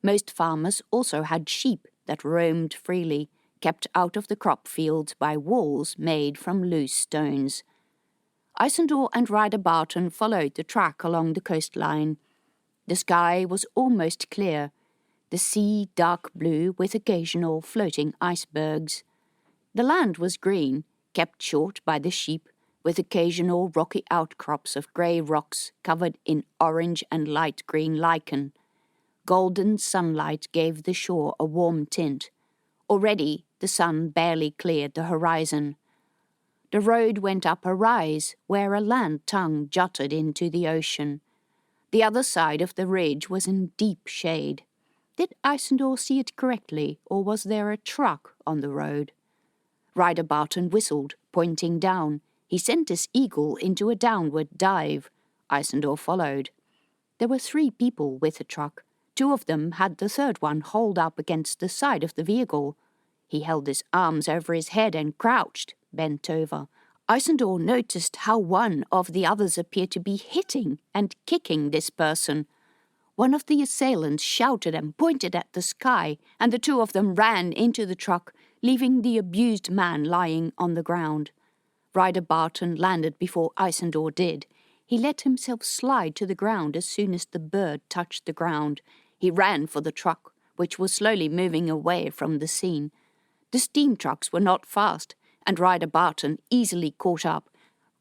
S1: Most farmers also had sheep that roamed freely, kept out of the crop fields by walls made from loose stones. Isandor and Ryder Barton followed the track along the coastline. The sky was almost clear, the sea dark blue with occasional floating icebergs. The land was green, kept short by the sheep, with occasional rocky outcrops of grey rocks covered in orange and light green lichen. Golden sunlight gave the shore a warm tint. Already the sun barely cleared the horizon. The road went up a rise where a land tongue jutted into the ocean. The other side of the ridge was in deep shade. Did Isandor see it correctly, or was there a truck on the road? Ryder Barton whistled, pointing down. He sent his eagle into a downward dive. Isandor followed. There were 3 people with the truck. 2 of them had the third one hauled up against the side of the vehicle. He held his arms over his head and crouched, bent over. Isandor noticed how one of the others appeared to be hitting and kicking this person. One of the assailants shouted and pointed at the sky, and the two of them ran into the truck, leaving the abused man lying on the ground. Ryder Barton landed before Isandor did. He let himself slide to the ground as soon as the bird touched the ground. He ran for the truck, which was slowly moving away from the scene. The steam trucks were not fast, and Ryder Barton easily caught up.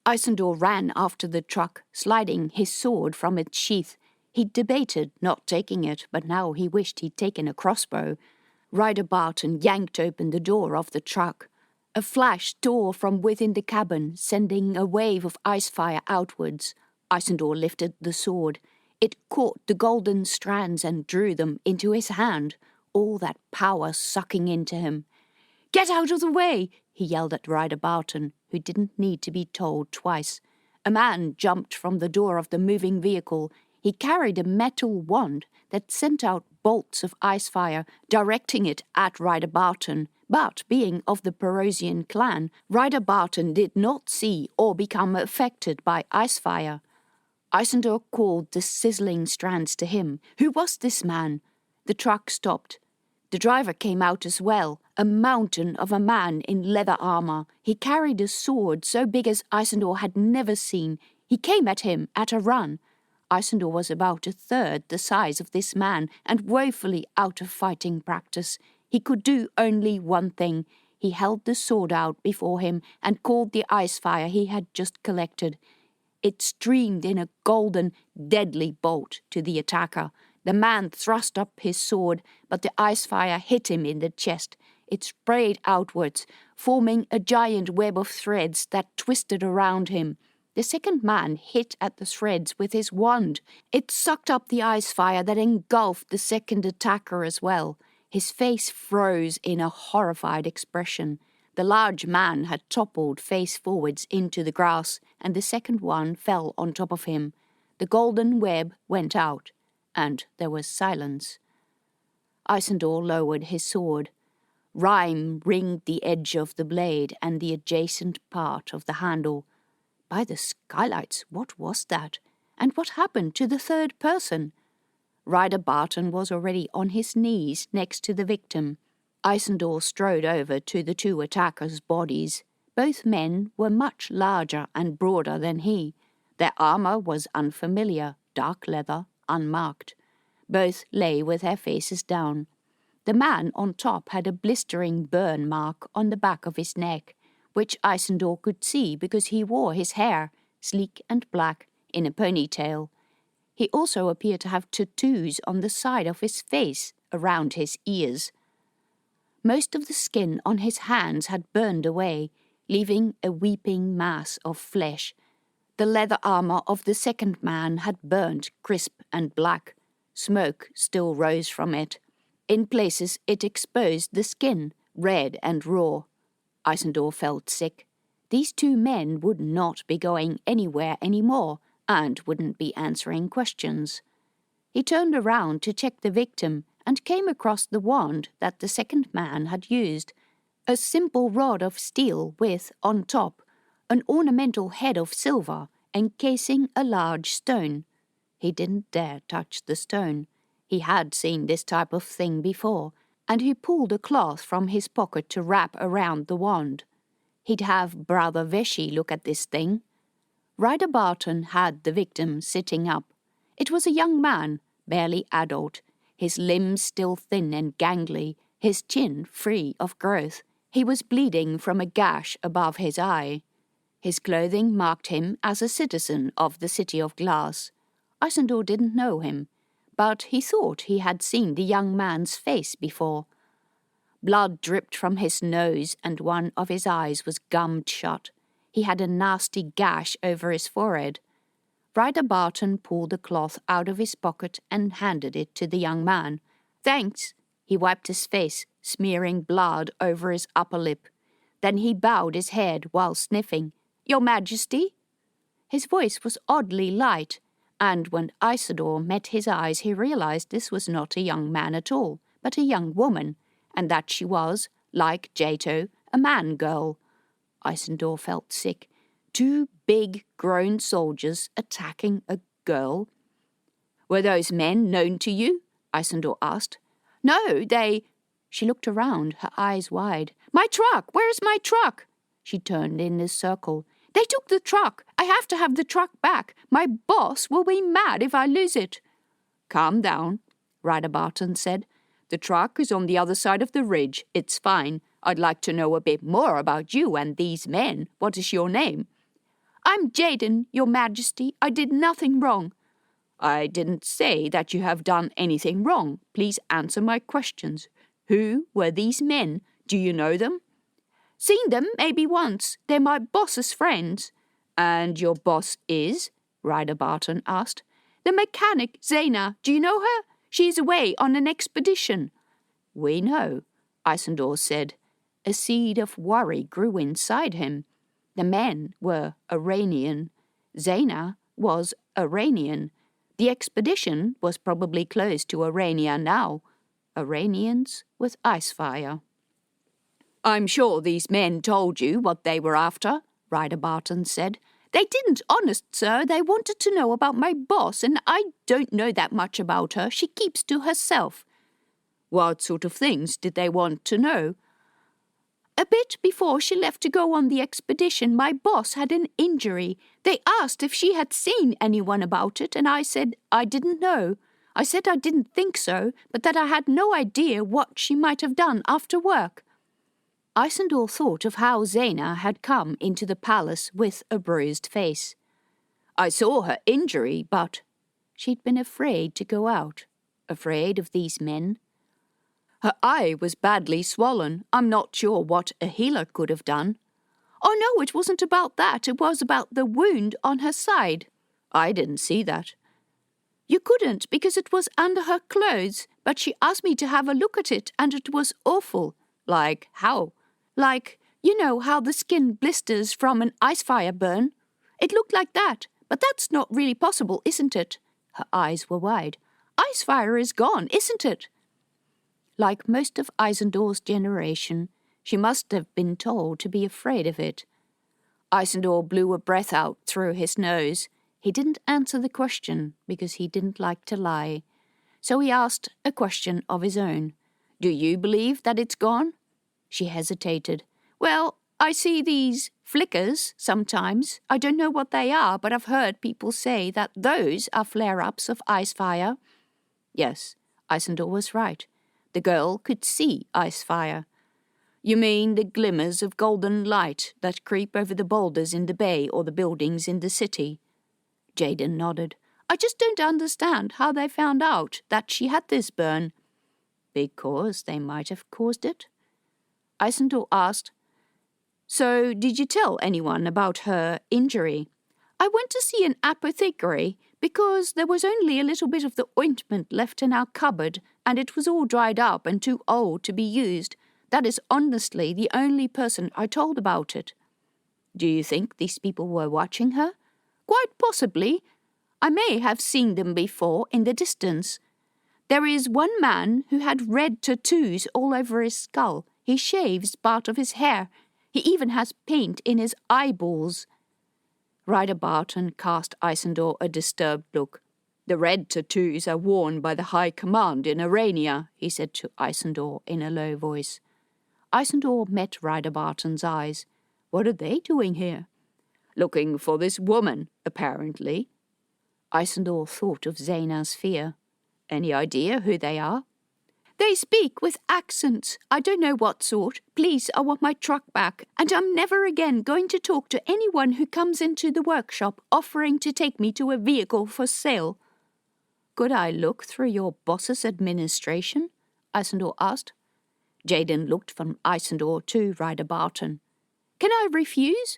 S1: Isandor ran after the truck, sliding his sword from its sheath. He debated not taking it, but now he wished he'd taken a crossbow. Ryder Barton yanked open the door of the truck. A flash tore from within the cabin, sending a wave of icefire outwards. Isandor lifted the sword. It caught the golden strands and drew them into his hand, all that power sucking into him. "Get out of the way!" he yelled at Ryder Barton, who didn't need to be told twice. A man jumped from the door of the moving vehicle. He carried a metal wand that sent out bolts of icefire, directing it at Ryder Barton. But, being of the Perosian clan, Ryder Barton did not see or become affected by icefire. Isandor called the sizzling strands to him. Who was this man? The truck stopped. The driver came out as well, a mountain of a man in leather armour. He carried a sword so big as Isandor had never seen. He came at him at a run. Isandor was about a third the size of this man and woefully out of fighting practice. He could do only one thing. He held the sword out before him and called the icefire he had just collected. It streamed in a golden, deadly bolt to the attacker. The man thrust up his sword, but the icefire hit him in the chest. It sprayed outwards, forming a giant web of threads that twisted around him. The second man hit at the threads with his wand. It sucked up the icefire that engulfed the second attacker as well. His face froze in a horrified expression. The large man had toppled face forwards into the grass, and the second one fell on top of him. The golden web went out, and there was silence. Isandor lowered his sword. Rime ringed the edge of the blade and the adjacent part of the handle. By the skylights, what was that? And what happened to the third person? Ryder Barton was already on his knees next to the victim. Isandor strode over to the two attackers' bodies. Both men were much larger and broader than he. Their armour was unfamiliar, dark leather, unmarked. Both lay with their faces down. The man on top had a blistering burn mark on the back of his neck, which Isandor could see because he wore his hair, sleek and black, in a ponytail. He also appeared to have tattoos on the side of his face, around his ears. Most of the skin on his hands had burned away, leaving a weeping mass of flesh. The leather armour of the second man had burnt crisp and black. Smoke still rose from it. In places it exposed the skin, red and raw. Isandor felt sick. These two men would not be going anywhere anymore, and wouldn't be answering questions. He turned around to check the victim and came across the wand that the second man had used, a simple rod of steel with, on top, an ornamental head of silver encasing a large stone. He didn't dare touch the stone. He had seen this type of thing before, and he pulled a cloth from his pocket to wrap around the wand. He'd have Brother Veshy look at this thing. Ryder Barton had the victim sitting up. It was a young man, barely adult, his limbs still thin and gangly, his chin free of growth. He was bleeding from a gash above his eye. His clothing marked him as a citizen of the City of Glass. Isandor didn't know him, but he thought he had seen the young man's face before. Blood dripped from his nose and one of his eyes was gummed shut. He had a nasty gash over his forehead. Ryder Barton pulled the cloth out of his pocket and handed it to the young man. "Thanks." He wiped his face, smearing blood over his upper lip. Then he bowed his head while sniffing. "Your Majesty?" His voice was oddly light, and when Isandor met his eyes he realized this was not a young man at all, but a young woman, and that she was, like Jato, a man-girl. Isandor felt sick. 2 big, grown soldiers attacking a girl. Were those men known to you? Isandor asked. No, they... She looked around, her eyes wide. My truck! Where's my truck? She turned in a circle. They took the truck. I have to have the truck back. My boss will be mad if I lose it. Calm down, Ryder Barton said. The truck is on the other side of the ridge. It's fine. I'd like to know a bit more about you and these men. What is your name? I'm Jaden, Your Majesty. I did nothing wrong. I didn't say that you have done anything wrong. Please answer my questions. Who were these men? Do you know them? Seen them maybe once. They're my boss's friends. And your boss is? Ryder Barton asked. The mechanic, Zena. Do you know her? She's away on an expedition. We know, Isandor said. A seed of worry grew inside him. The men were Aranian. Zena was Aranian. The expedition was probably close to Arania now. Aranians with icefire. I'm sure these men told you what they were after, Ryder Barton said. They didn't, honest sir. They wanted to know about my boss, and I don't know that much about her. She keeps to herself. What sort of things did they want to know? A bit before she left to go on the expedition, my boss had an injury. They asked if she had seen anyone about it, and I said I didn't know. I said I didn't think so, but that I had no idea what she might have done after work. Isandor thought of how Zena had come into the palace with a bruised face. I saw her injury, but she'd been afraid to go out, afraid of these men. Her eye was badly swollen. I'm not sure what a healer could have done. Oh, no, it wasn't about that. It was about the wound on her side. I didn't see that. You couldn't, because it was under her clothes, but she asked me to have a look at it, and it was awful. Like how? Like, you know how the skin blisters from an icefire burn? It looked like that, but that's not really possible, isn't it? Her eyes were wide. Icefire is gone, isn't it? Like most of Isandor's generation, she must have been told to be afraid of it. Isandor blew a breath out through his nose. He didn't answer the question because he didn't like to lie. So he asked a question of his own. Do you believe that it's gone? She hesitated. Well, I see these flickers sometimes. I don't know what they are, but I've heard people say that those are flare-ups of icefire. Yes, Isandor was right. The girl could see icefire. You mean the glimmers of golden light that creep over the boulders in the bay or the buildings in the city? Jaden nodded. I just don't understand how they found out that she had this burn. Because they might have caused it? Isandor asked. So did you tell anyone about her injury? I went to see an apothecary because there was only a little bit of the ointment left in our cupboard and it was all dried up and too old to be used. That is honestly the only person I told about it. Do you think these people were watching her? Quite possibly. I may have seen them before in the distance. There is one man who had red tattoos all over his skull. He shaves part of his hair. He even has paint in his eyeballs. Ryder Barton cast Isandor a disturbed look. The red tattoos are worn by the High Command in Arania, he said to Isandor in a low voice. Isandor met Ryder Barton's eyes. What are they doing here? Looking for this woman, apparently. Isandor thought of Zena's fear. Any idea who they are? They speak with accents. I don't know what sort. Please, I want my truck back, and I'm never again going to talk to anyone who comes into the workshop offering to take me to a vehicle for sale. Could I look through your boss's administration? Isandor asked. Jaden looked from Isandor to Ryder Barton. Can I refuse?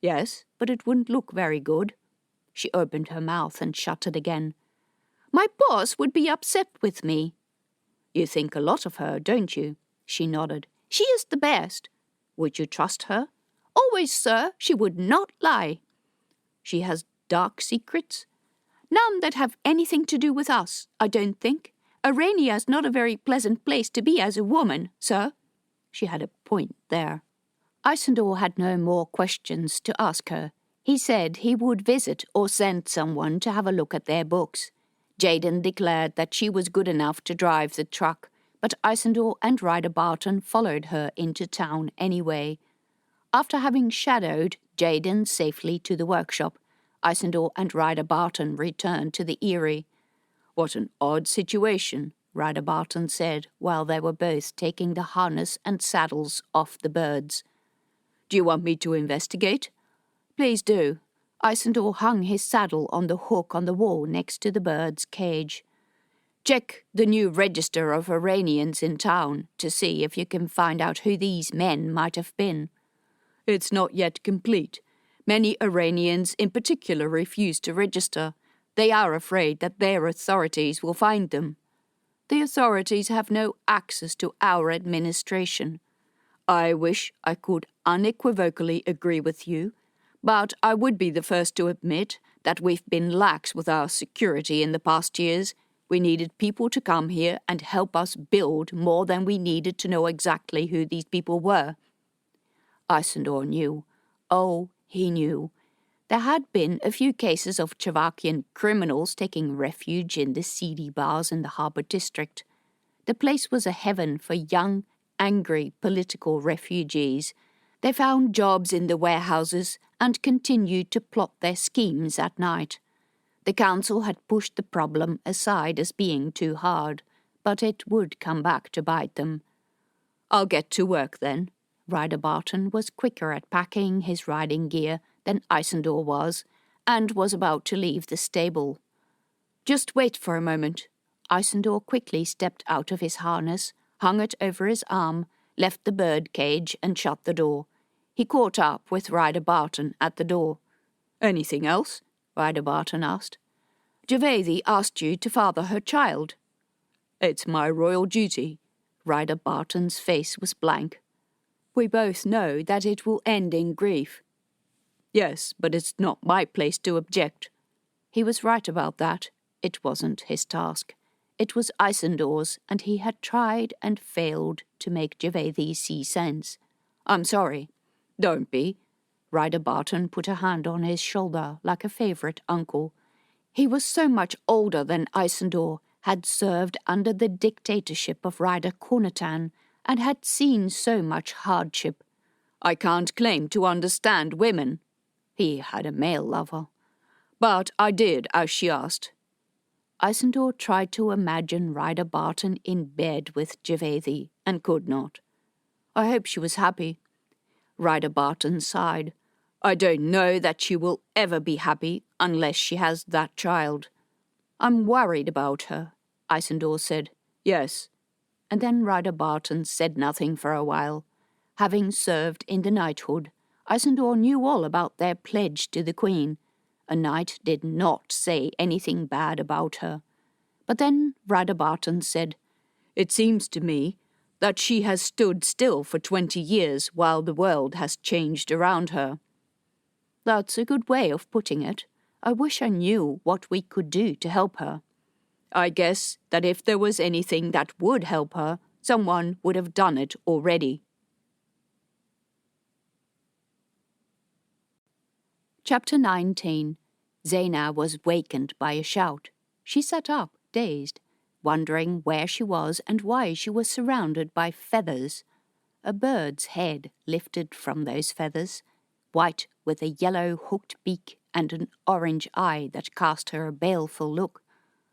S1: Yes, but it wouldn't look very good. She opened her mouth and shut it again. My boss would be upset with me. You think a lot of her, don't you? She nodded. She is the best. Would you trust her? Always, sir. She would not lie. She has dark secrets? None that have anything to do with us, I don't think. Arania is not a very pleasant place to be as a woman, sir. She had a point there. Isandor had no more questions to ask her. He said he would visit or send someone to have a look at their books. Jaden declared that she was good enough to drive the truck, but Isandor and Ryder Barton followed her into town anyway. After having shadowed Jaden safely to the workshop, Isandor and Ryder Barton returned to the Eyrie. "What an odd situation," Ryder Barton said while they were both taking the harness and saddles off the birds. "Do you want me to investigate?" "Please do." Isandor hung his saddle on the hook on the wall next to the bird's cage. "Check the new register of Aranians in town to see if you can find out who these men might have been." "It's not yet complete. Many Aranians in particular refuse to register. They are afraid that their authorities will find them." "The authorities have no access to our administration." "I wish I could unequivocally agree with you, but I would be the first to admit that we've been lax with our security in the past years. We needed people to come here and help us build more than we needed to know exactly who these people were." Isandor knew. Oh, he knew. There had been a few cases of Chavakian criminals taking refuge in the seedy bars in the harbour district. The place was a heaven for young, angry political refugees. They found jobs in the warehouses and continued to plot their schemes at night. The council had pushed the problem aside as being too hard, but it would come back to bite them. "I'll get to work then." Ryder Barton was quicker at packing his riding gear than Isandor was, and was about to leave the stable. "Just wait for a moment." Isandor quickly stepped out of his harness, hung it over his arm, left the bird cage and shut the door. He caught up with Ryder Barton at the door. "Anything else?" Ryder Barton asked. "Gervais asked you to father her child." "It's my royal duty." Ryder Barton's face was blank. "We both know that it will end in grief." "Yes, but it's not my place to object." He was right about that. It wasn't his task. It was Isandor's, and he had tried and failed to make Gervais see sense. "I'm sorry." "Don't be." Ryder Barton put a hand on his shoulder like a favourite uncle. He was so much older than Isandor, had served under the dictatorship of Ryder Cornatan, and had seen so much hardship. "I can't claim to understand women." He had a male lover. "But I did as she asked." Isandor tried to imagine Ryder Barton in bed with Gervais, and could not. "I hope she was happy." Ryder Barton sighed. "I don't know that she will ever be happy unless she has that child." "I'm worried about her," Isandor said. "Yes." And then Ryder Barton said nothing for a while. Having served in the knighthood, Isandor knew all about their pledge to the Queen. A knight did not say anything bad about her. But then Ryder Barton said, "It seems to me that she has stood still for 20 years while the world has changed around her." "That's a good way of putting it. I wish I knew what we could do to help her." "I guess that if there was anything that would help her, someone would have done it already." Chapter 19. Zaina was wakened by a shout. She sat up, dazed, wondering where she was and why she was surrounded by feathers. A bird's head lifted from those feathers, white with a yellow hooked beak and an orange eye that cast her a baleful look.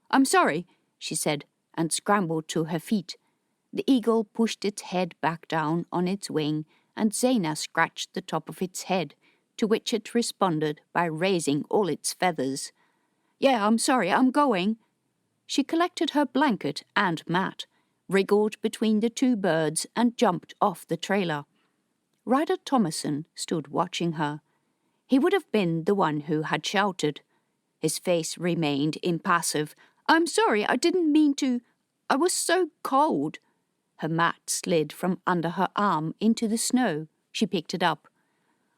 S1: "I'm sorry," she said, and scrambled to her feet. The eagle pushed its head back down on its wing, and Zaina scratched the top of its head, to which it responded by raising all its feathers. "Yeah, I'm sorry, I'm going." She collected her blanket and mat, wriggled between the two birds, and jumped off the trailer. Ryder Thomason stood watching her. He would have been the one who had shouted. His face remained impassive. "I'm sorry, I didn't mean to. I was so cold." Her mat slid from under her arm into the snow. She picked it up.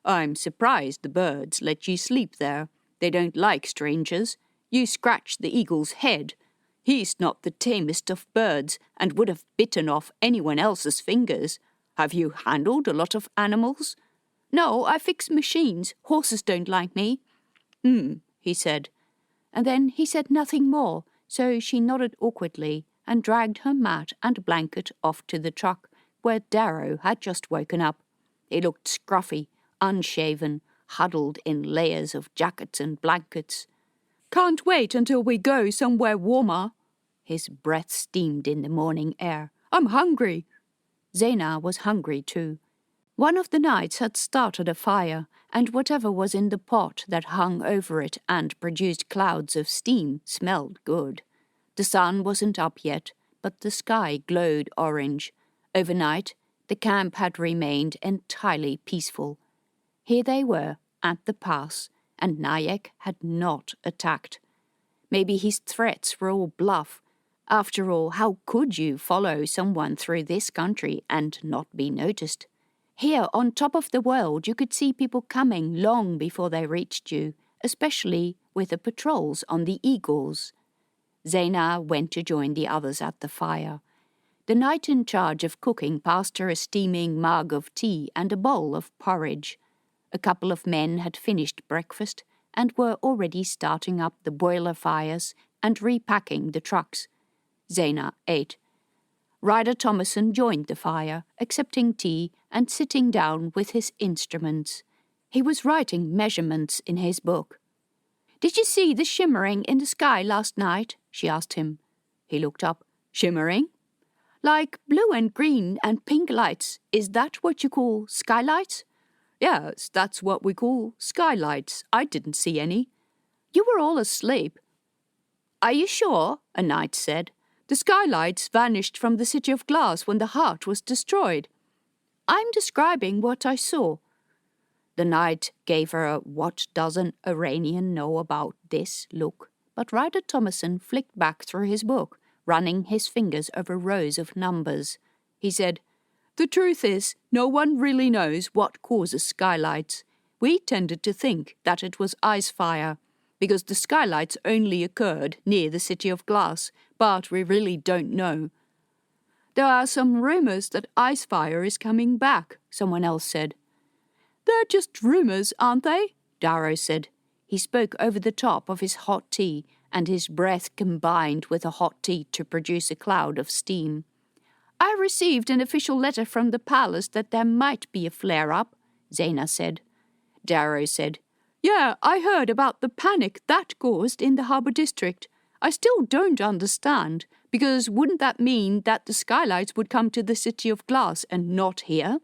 S1: "I'm surprised the birds let you sleep there. They don't like strangers. You scratched the eagle's head. He's not the tamest of birds, and would have bitten off anyone else's fingers. Have you handled a lot of animals? No, I fix machines. Horses don't like me. He said. And then he said nothing more, so she nodded awkwardly and dragged her mat and blanket off to the truck, where Darrow had just woken up. He looked scruffy, unshaven, huddled in layers of jackets and blankets. Can't wait until we go somewhere warmer. His breath steamed in the morning air. I'm hungry. Zaina was hungry too. One of the knights had started a fire, and whatever was in the pot that hung over it and produced clouds of steam smelled good. The sun wasn't up yet, but the sky glowed orange. Overnight, the camp had remained entirely peaceful. Here they were, at the pass, and Nayek had not attacked. Maybe his threats were all bluff. After all, how could you follow someone through this country and not be noticed? Here, on top of the world, you could see people coming long before they reached you, especially with the patrols on the Eagles. Zaina went to join the others at the fire. The knight in charge of cooking passed her a steaming mug of tea and a bowl of porridge. A couple of men had finished breakfast and were already starting up the boiler fires and repacking the trucks. Zaina ate. Ryder Thomason joined the fire, accepting tea and sitting down with his instruments. He was writing measurements in his book. "Did you see the shimmering in the sky last night?" she asked him. He looked up. "Shimmering? Like blue and green and pink lights. Is that what you call skylights?" "Yes, that's what we call skylights. I didn't see any." "You were all asleep." "Are you sure?" a knight said. "The skylights vanished from the city of glass when the heart was destroyed." "I'm describing what I saw." The knight gave her a "what does an Aranian know about this" look, but Ryder Thomason flicked back through his book, running his fingers over rows of numbers. He said, "The truth is, no one really knows what causes skylights. We tended to think that it was icefire, because the skylights only occurred near the city of glass, but we really don't know." "There are some rumours that icefire is coming back," someone else said. "They're just rumours, aren't they?" Darrow said. He spoke over the top of his hot tea, and his breath combined with the hot tea to produce a cloud of steam. "I received an official letter from the palace that there might be a flare-up," Zaina said. Darrow said, "Yeah, I heard about the panic that caused in the harbour district. I still don't understand, because wouldn't that mean that the skylights would come to the city of glass and not here?"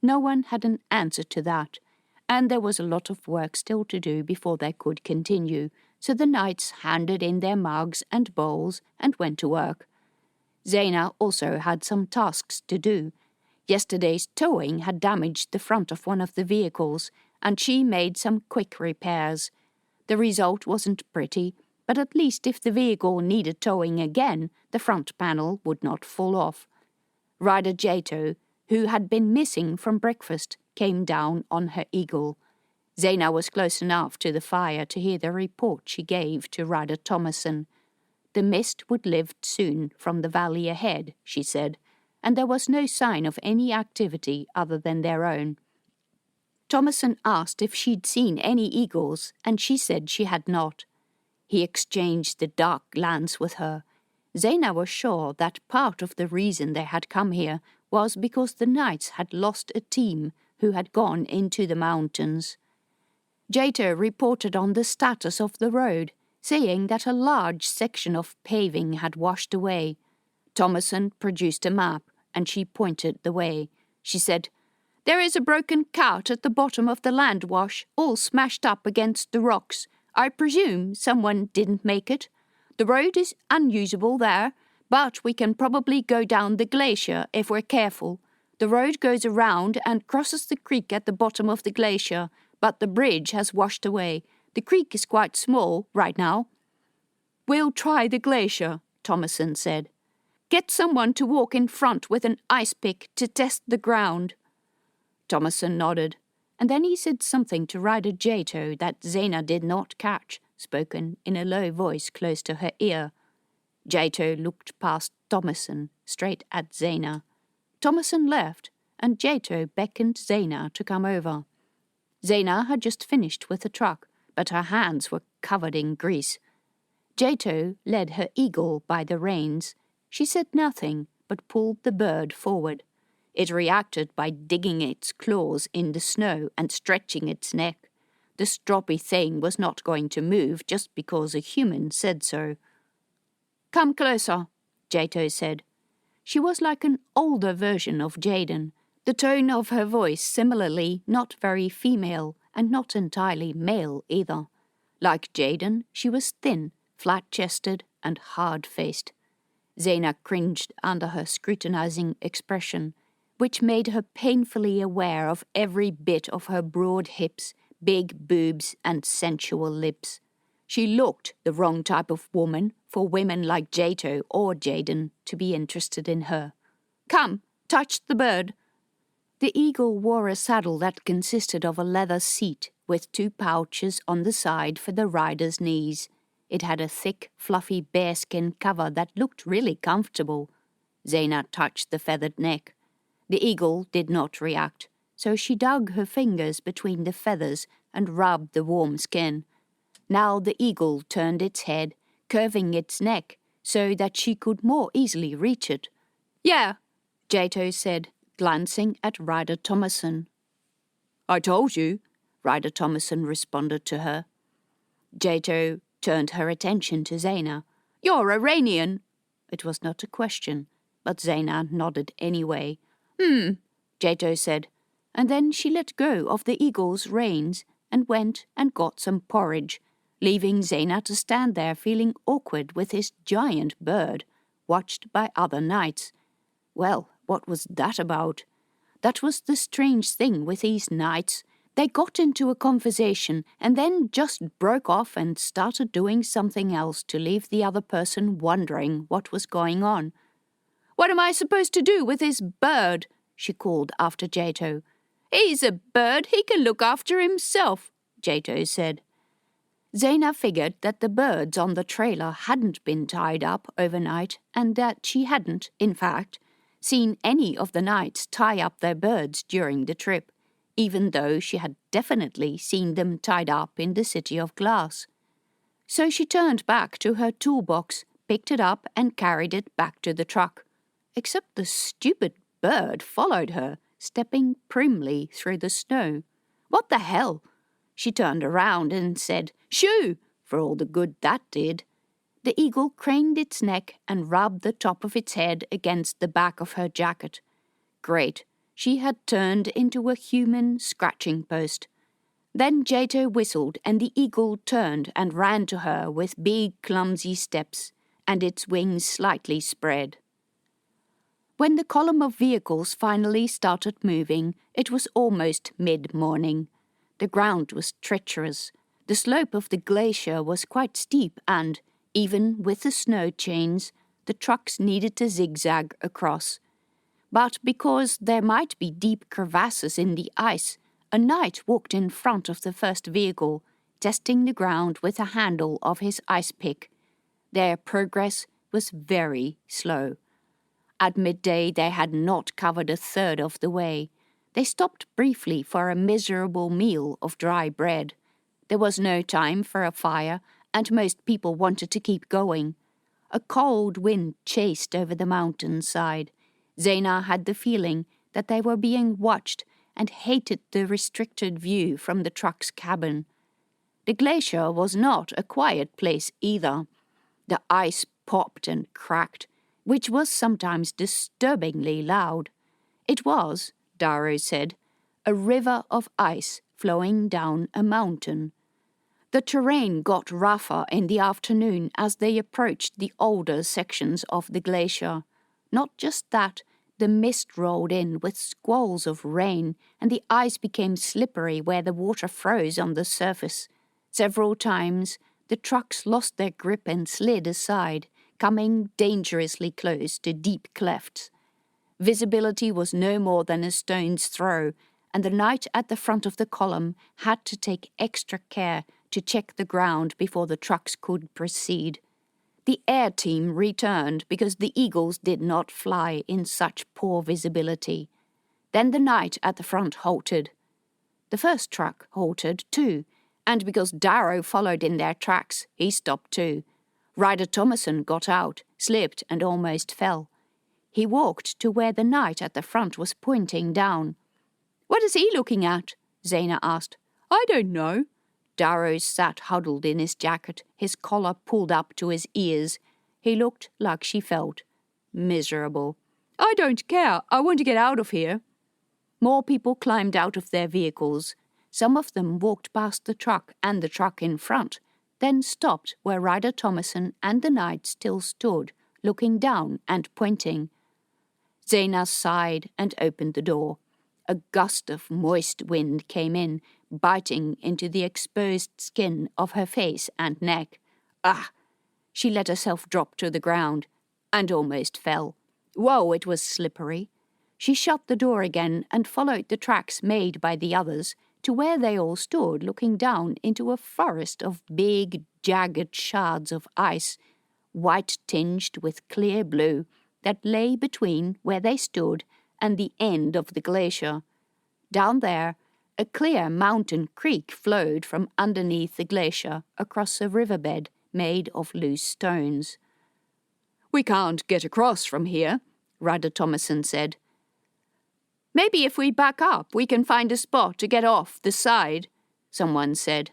S1: No one had an answer to that, and there was a lot of work still to do before they could continue, so the knights handed in their mugs and bowls and went to work. Zaina also had some tasks to do. Yesterday's towing had damaged the front of one of the vehicles, and she made some quick repairs. The result wasn't pretty, but at least if the vehicle needed towing again, the front panel would not fall off. Ryder Jato, who had been missing from breakfast, came down on her eagle. Zaina was close enough to the fire to hear the report she gave to Ryder Thomason. The mist would lift soon from the valley ahead, she said, and there was no sign of any activity other than their own. Thomason asked if she'd seen any eagles, and she said she had not. He exchanged the dark glance with her. Zaina was sure that part of the reason they had come here was because the knights had lost a team who had gone into the mountains. Jato reported on the status of the road, saying that a large section of paving had washed away. Thomason produced a map, and she pointed the way. She said, "There is a broken cart at the bottom of the land wash, all smashed up against the rocks. I presume someone didn't make it. The road is unusable there, but we can probably go down the glacier if we're careful. The road goes around and crosses the creek at the bottom of the glacier, but the bridge has washed away. The creek is quite small right now." "We'll try the glacier," Thomason said. "Get someone to walk in front with an ice pick to test the ground." Thomason nodded, and then he said something to Ryder Jato that Zaina did not catch, spoken in a low voice close to her ear. Jato looked past Thomason, straight at Zaina. Thomason left, and Jato beckoned Zaina to come over. Zaina had just finished with the truck, but her hands were covered in grease. Jato led her eagle by the reins. She said nothing, but pulled the bird forward. It reacted by digging its claws in the snow and stretching its neck. The stroppy thing was not going to move just because a human said so. "Come closer," Jato said. She was like an older version of Jaden, the tone of her voice similarly not very female and not entirely male either. Like Jaden, she was thin, flat-chested and hard-faced. Zaina cringed under her scrutinizing expression, which made her painfully aware of every bit of her broad hips, big boobs and sensual lips. She looked the wrong type of woman for women like Jato or Jaden to be interested in her. "Come, touch the bird." The eagle wore a saddle that consisted of a leather seat with 2 pouches on the side for the rider's knees. It had a thick, fluffy bearskin cover that looked really comfortable. Zaina touched the feathered neck. The eagle did not react, so she dug her fingers between the feathers and rubbed the warm skin. Now the eagle turned its head, curving its neck so that she could more easily reach it. "Yeah," Jato said, glancing at Ryder Thomason. "I told you," Ryder Thomason responded to her. Jato turned her attention to Zaina. "You're Aranian." It was not a question, but Zaina nodded anyway. Jato said, and then she let go of the eagle's reins and went and got some porridge, leaving Zaina to stand there feeling awkward with his giant bird, watched by other knights. Well, what was that about? That was the strange thing with these knights. They got into a conversation and then just broke off and started doing something else to leave the other person wondering what was going on. "What am I supposed to do with this bird?" she called after Jato. "He's a bird, he can look after himself," Jato said. Zaina figured that the birds on the trailer hadn't been tied up overnight and that she hadn't, in fact, seen any of the knights tie up their birds during the trip, even though she had definitely seen them tied up in the City of Glass. So she turned back to her toolbox, picked it up and carried it back to the truck. Except the stupid bird followed her, stepping primly through the snow. What the hell? She turned around and said, "Shoo!" for all the good that did. The eagle craned its neck and rubbed the top of its head against the back of her jacket. Great, she had turned into a human scratching post. Then Jato whistled and the eagle turned and ran to her with big clumsy steps, and its wings slightly spread. When the column of vehicles finally started moving, it was almost mid-morning. The ground was treacherous. The slope of the glacier was quite steep and, even with the snow chains, the trucks needed to zigzag across. But because there might be deep crevasses in the ice, a knight walked in front of the first vehicle, testing the ground with the handle of his ice pick. Their progress was very slow. At midday they had not covered a third of the way. They stopped briefly for a miserable meal of dry bread. There was no time for a fire, and most people wanted to keep going. A cold wind chased over the mountainside. Zaina had the feeling that they were being watched and hated the restricted view from the truck's cabin. The glacier was not a quiet place either. The ice popped and cracked, which was sometimes disturbingly loud. It was, Darrow said, a river of ice flowing down a mountain. The terrain got rougher in the afternoon as they approached the older sections of the glacier. Not just that, the mist rolled in with squalls of rain, and the ice became slippery where the water froze on the surface. Several times, the trucks lost their grip and slid aside, coming dangerously close to deep clefts. Visibility was no more than a stone's throw, and the knight at the front of the column had to take extra care to check the ground before the trucks could proceed. The air team returned because the eagles did not fly in such poor visibility. Then the knight at the front halted. The first truck halted too, and because Darrow followed in their tracks, he stopped too. Ryder Thomason got out, slipped and almost fell. He walked to where the knight at the front was pointing down. "What is he looking at?" Zaina asked. "I don't know." Darrow sat huddled in his jacket, his collar pulled up to his ears. He looked like she felt. Miserable. "I don't care. I want to get out of here." More people climbed out of their vehicles. Some of them walked past the truck and the truck in front, then stopped where Ryder Thomason and the knight still stood, looking down and pointing. Zaina sighed and opened the door. A gust of moist wind came in, biting into the exposed skin of her face and neck. Ah! She let herself drop to the ground, and almost fell. Whoa, it was slippery. She shut the door again and followed the tracks made by the others to where they all stood looking down into a forest of big, jagged shards of ice, white tinged with clear blue, that lay between where they stood and the end of the glacier. Down there, a clear mountain creek flowed from underneath the glacier across a riverbed made of loose stones. "We can't get across from here," Ryder Thomason said. "Maybe if we back up, we can find a spot to get off the side," someone said.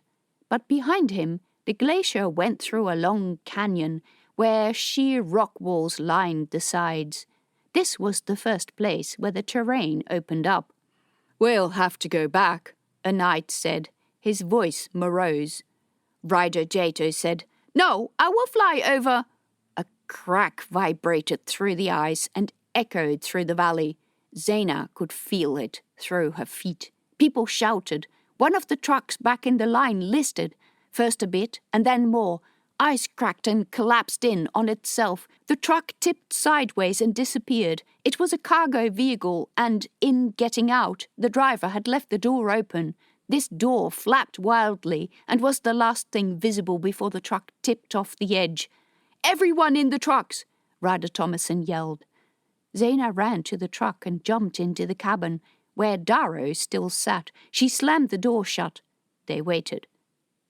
S1: But behind him, the glacier went through a long canyon where sheer rock walls lined the sides. This was the first place where the terrain opened up. "We'll have to go back," a knight said, his voice morose. Ryder Jato said, "No, I will fly over." A crack vibrated through the ice and echoed through the valley. Zaina could feel it through her feet. People shouted. One of the trucks back in the line listed, first a bit and then more. Ice cracked and collapsed in on itself. The truck tipped sideways and disappeared. It was a cargo vehicle, and in getting out, the driver had left the door open. This door flapped wildly and was the last thing visible before the truck tipped off the edge. "Everyone in the trucks!" Ryder Thomason yelled. Zaina ran to the truck and jumped into the cabin, where Darrow still sat. She slammed the door shut. They waited.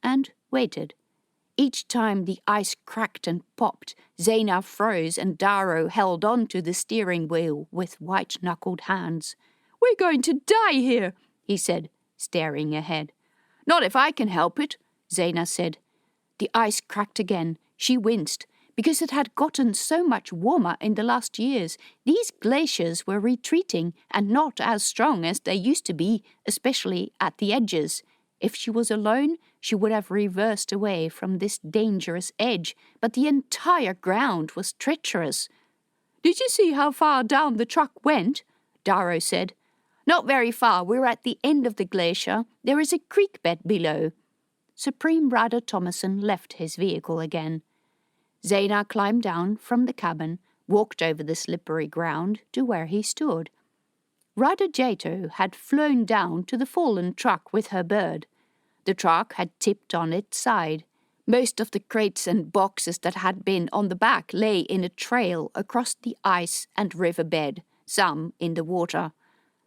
S1: And waited. Each time the ice cracked and popped, Zaina froze and Darrow held on to the steering wheel with white-knuckled hands. "We're going to die here," he said, staring ahead. "Not if I can help it," Zaina said. The ice cracked again. She winced. Because it had gotten so much warmer in the last years, these glaciers were retreating and not as strong as they used to be, especially at the edges. If she was alone, she would have reversed away from this dangerous edge, but the entire ground was treacherous. "Did you see how far down the truck went?" Darrow said. "Not very far. We're at the end of the glacier. There is a creek bed below." Supreme Ryder Thomason left his vehicle again. Zaina climbed down from the cabin, walked over the slippery ground to where he stood. Ryder Jato had flown down to the fallen truck with her bird. The truck had tipped on its side. Most of the crates and boxes that had been on the back lay in a trail across the ice and riverbed, some in the water.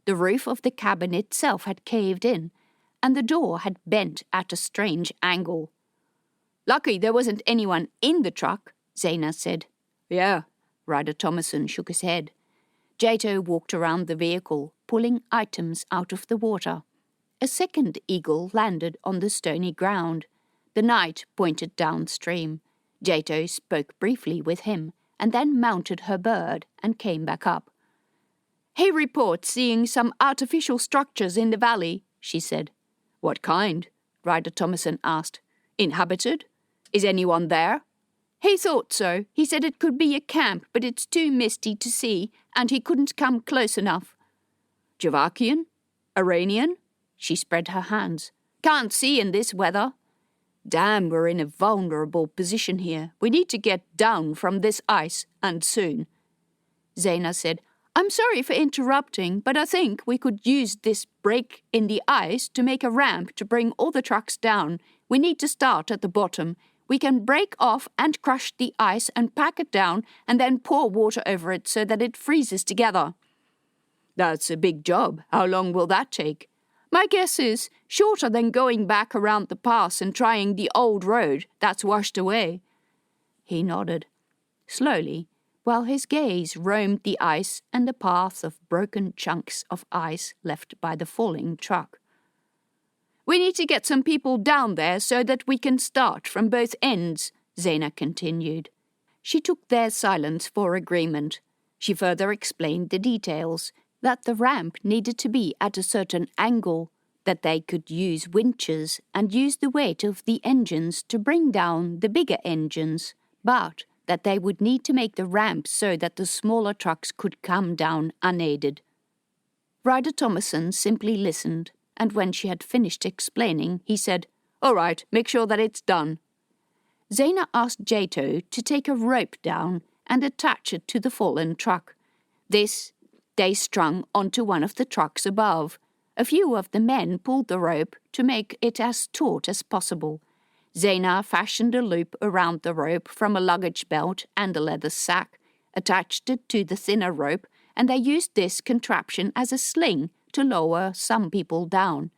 S1: The roof of the cabin itself had caved in, and the door had bent at a strange angle. "Lucky there wasn't anyone in the truck," Zaina said. "Yeah," Ryder Thomason shook his head. Jato walked around the vehicle, pulling items out of the water. A second eagle landed on the stony ground. The knight pointed downstream. Jato spoke briefly with him, and then mounted her bird and came back up. "He reports seeing some artificial structures in the valley," she said. "What kind?" Ryder Thomason asked. "Inhabited? Is anyone there?" "He thought so. He said it could be a camp, but it's too misty to see, and he couldn't come close enough." "Javakian? Aranian?" She spread her hands. "Can't see in this weather." "Damn, we're in a vulnerable position here. We need to get down from this ice, and soon." Zaina said, "I'm sorry for interrupting, but I think we could use this break in the ice to make a ramp to bring all the trucks down. We need to start at the bottom. We can break off and crush the ice and pack it down and then pour water over it so that it freezes together." That's a big job. How long will that take? My guess is shorter than going back around the pass and trying the old road that's washed away. He nodded. Slowly, while his gaze roamed the ice and the path of broken chunks of ice left by the falling truck. We need to get some people down there so that we can start from both ends, Zena continued. She took their silence for agreement. She further explained the details, that the ramp needed to be at a certain angle, that they could use winches and use the weight of the engines to bring down the bigger engines, but that they would need to make the ramp so that the smaller trucks could come down unaided. Ryder Thomason simply listened, and when she had finished explaining, he said, "All right, make sure that it's done." Zena asked Jato to take a rope down and attach it to the fallen truck. This they strung onto one of the trucks above. A few of the men pulled the rope to make it as taut as possible. Zena fashioned a loop around the rope from a luggage belt and a leather sack, attached it to the thinner rope, and they used this contraption as a sling to lower some people down.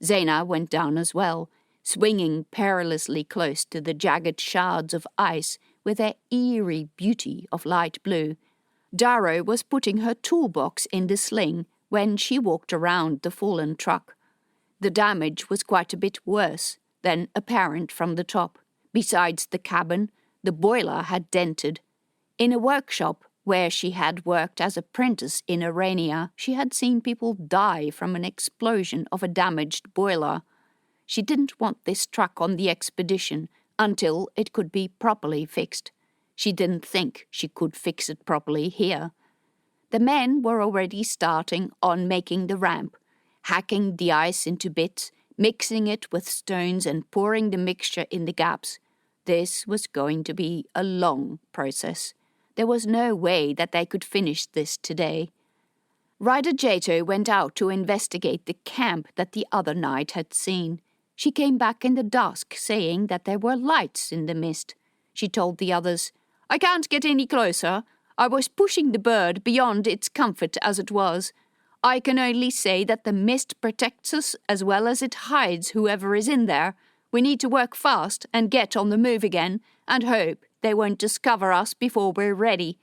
S1: Zena went down as well, swinging perilously close to the jagged shards of ice with their eerie beauty of light blue. Darrow was putting her toolbox in the sling when she walked around the fallen truck. The damage was quite a bit worse than apparent from the top. Besides the cabin, the boiler had dented. In a workshop where she had worked as apprentice in Arania, she had seen people die from an explosion of a damaged boiler. She didn't want this truck on the expedition until it could be properly fixed. She didn't think she could fix it properly here. The men were already starting on making the ramp, hacking the ice into bits, mixing it with stones and pouring the mixture in the gaps. This was going to be a long process. There was no way that they could finish this today. Ryder Jato went out to investigate the camp that the other night had seen. She came back in the dusk saying that there were lights in the mist. She told the others, "I can't get any closer. I was pushing the bird beyond its comfort as it was. I can only say that the mist protects us as well as it hides whoever is in there. We need to work fast and get on the move again and hope they won't discover us before we're ready."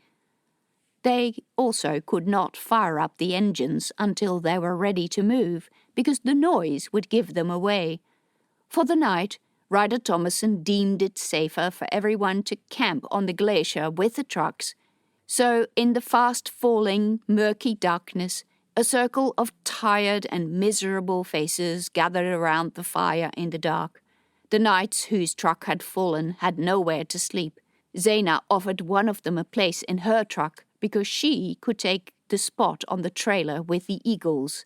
S1: They also could not fire up the engines until they were ready to move, because the noise would give them away. For the night, Ryder Thomason deemed it safer for everyone to camp on the glacier with the trucks. So, in the fast-falling, murky darkness, a circle of tired and miserable faces gathered around the fire in the dark. The knights whose truck had fallen had nowhere to sleep. Zena offered one of them a place in her truck because she could take the spot on the trailer with the eagles.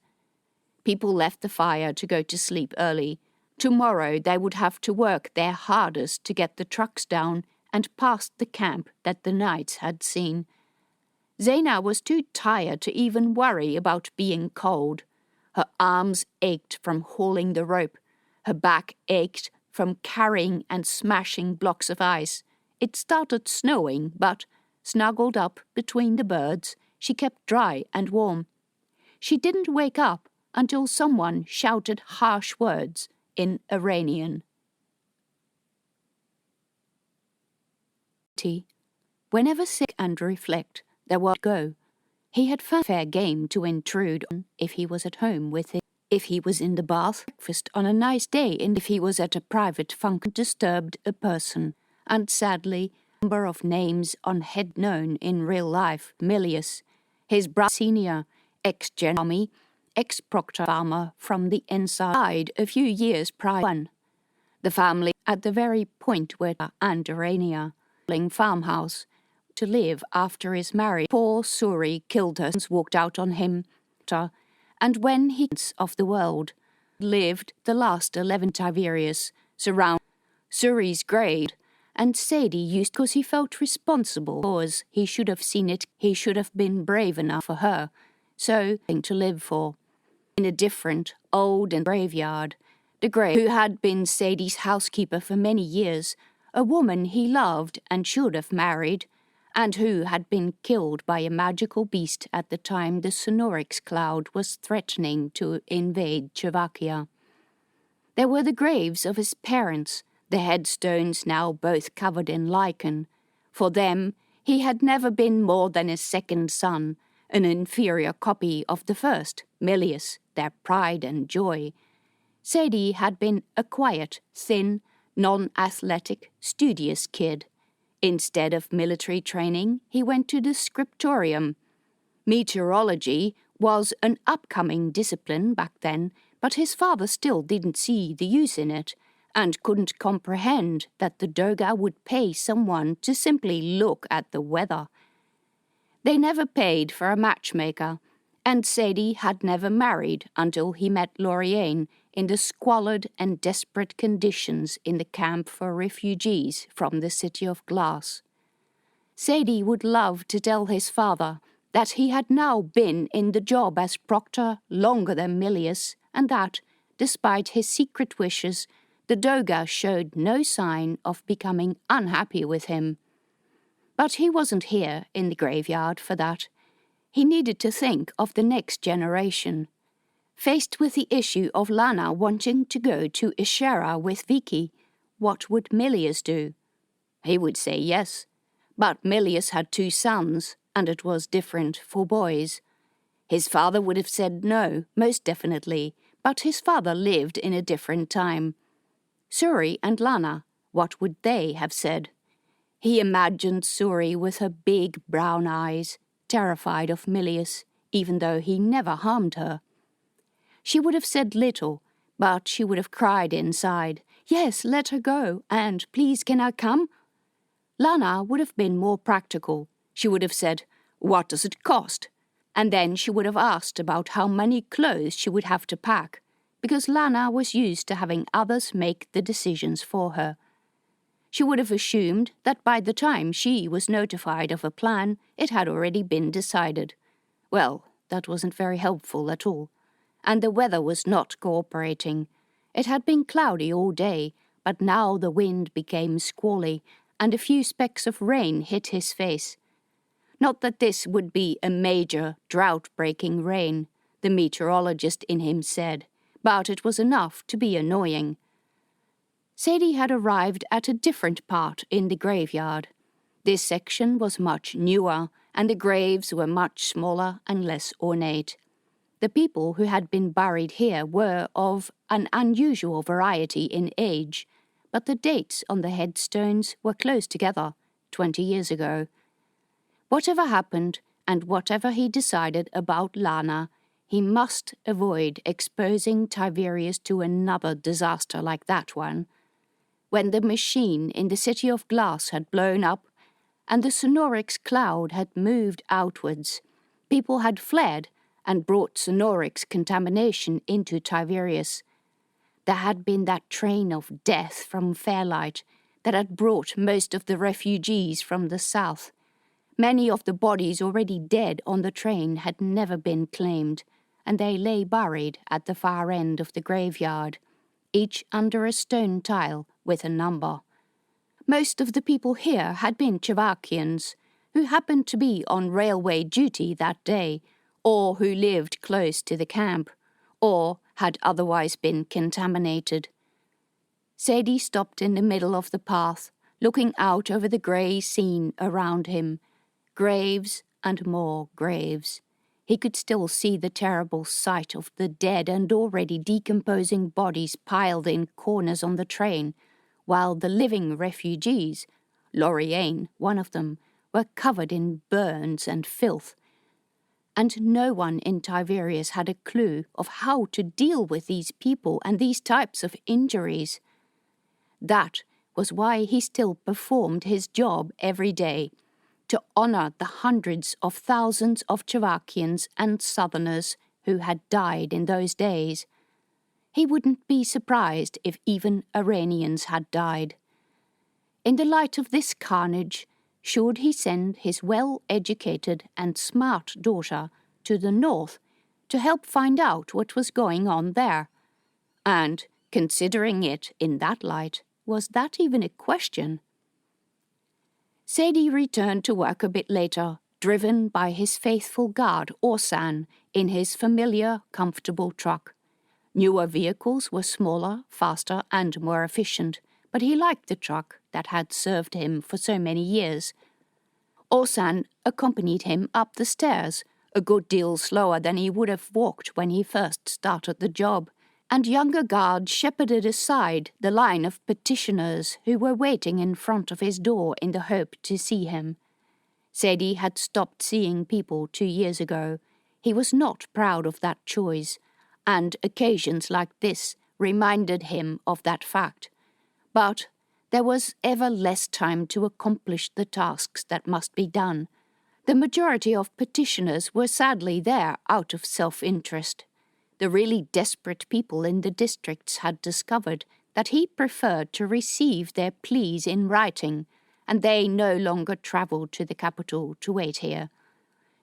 S1: People left the fire to go to sleep early. Tomorrow they would have to work their hardest to get the trucks down and past the camp that the knights had seen. Zena was too tired to even worry about being cold. Her arms ached from hauling the rope. Her back ached from carrying and smashing blocks of ice. It started snowing, but, snuggled up between the birds, she kept dry and warm. She didn't wake up until someone shouted harsh words in Iranian. Whenever sick and reflect, there was go. He had found fair game to intrude on if he was at home with it, if he was in the bath, breakfast on a nice day, and if he was at a private function, disturbed a person. And sadly, a number of names on head known in real life, Milius, his brother senior, ex-Gen ex-proctor farmer from the inside, died a few years prior. The family at the very point where and Arania, farmhouse, to live after his marriage. Poor Suri killed her and walked out on him, and when he of the world lived the last 11 Tiberius surround Suri's grave, and Sadie used because he felt responsible because he should have seen it. He should have been brave enough for her, so to live for. In a different, old and graveyard, the grave who had been Sadie's housekeeper for many years, a woman he loved and should have married, and who had been killed by a magical beast at the time the Sonorix cloud was threatening to invade Czechoslovakia. There were the graves of his parents, the headstones now both covered in lichen. For them, he had never been more than a second son, an inferior copy of the first, Milius, their pride and joy. Sadie had been a quiet, thin, non-athletic, studious kid. Instead of military training, he went to the scriptorium. Meteorology was an upcoming discipline back then, but his father still didn't see the use in it, and couldn't comprehend that the Doga would pay someone to simply look at the weather. They never paid for a matchmaker, and Sadie had never married until he met Lorraine in the squalid and desperate conditions in the camp for refugees from the City of Glass. Sadie would love to tell his father that he had now been in the job as proctor longer than Milius, and that, despite his secret wishes, the Doga showed no sign of becoming unhappy with him. But he wasn't here in the graveyard for that. He needed to think of the next generation. Faced with the issue of Lana wanting to go to Ishera with Vicky, what would Milius do? He would say yes, but Milius had 2 sons, and it was different for boys. His father would have said no, most definitely, but his father lived in a different time. Suri and Lana, what would they have said? He imagined Suri with her big brown eyes, terrified of Milius, even though he never harmed her. She would have said little, but she would have cried inside, "Yes, let her go, and please can I come?" Lana would have been more practical. She would have said, "What does it cost?" And then she would have asked about how many clothes she would have to pack, because Lana was used to having others make the decisions for her. She would have assumed that by the time she was notified of a plan, it had already been decided. Well, that wasn't very helpful at all. And the weather was not cooperating. It had been cloudy all day, but now the wind became squally, and a few specks of rain hit his face. Not that this would be a major, drought-breaking rain, the meteorologist in him said, but it was enough to be annoying. Sadie had arrived at a different part in the graveyard. This section was much newer, and the graves were much smaller and less ornate. The people who had been buried here were of an unusual variety in age, but the dates on the headstones were close together, 20 years ago. Whatever happened, and whatever he decided about Lana, he must avoid exposing Tiberius to another disaster like that one. When the machine in the City of Glass had blown up, and the Sonorix cloud had moved outwards, people had fled and brought Sonorix contamination into Tiberius. There had been that train of death from Fairlight that had brought most of the refugees from the south. Many of the bodies already dead on the train had never been claimed, and they lay buried at the far end of the graveyard, each under a stone tile with a number. Most of the people here had been Czechoslovakians, who happened to be on railway duty that day, or who lived close to the camp, or had otherwise been contaminated. Sadie stopped in the middle of the path, looking out over the grey scene around him. Graves and more graves. He could still see the terrible sight of the dead and already decomposing bodies piled in corners on the train, while the living refugees, Lorraine, one of them, were covered in burns and filth. And no one in Tiberius had a clue of how to deal with these people and these types of injuries. That was why he still performed his job every day, to honor the hundreds of thousands of Czechoslovakians and Southerners who had died in those days. He wouldn't be surprised if even Aranians had died. In the light of this carnage, should he send his well-educated and smart daughter to the north to help find out what was going on there? And, considering it in that light, was that even a question? Sadie returned to work a bit later, driven by his faithful guard, Orsan, in his familiar, comfortable truck. Newer vehicles were smaller, faster, and more efficient, but he liked the truck that had served him for so many years. Orsan accompanied him up the stairs, a good deal slower than he would have walked when he first started the job, and younger guards shepherded aside the line of petitioners who were waiting in front of his door in the hope to see him. Sadie had stopped seeing people 2 years ago. He was not proud of that choice, and occasions like this reminded him of that fact. But there was ever less time to accomplish the tasks that must be done. The majority of petitioners were sadly there out of self-interest. The really desperate people in the districts had discovered that he preferred to receive their pleas in writing, and they no longer travelled to the capital to wait here.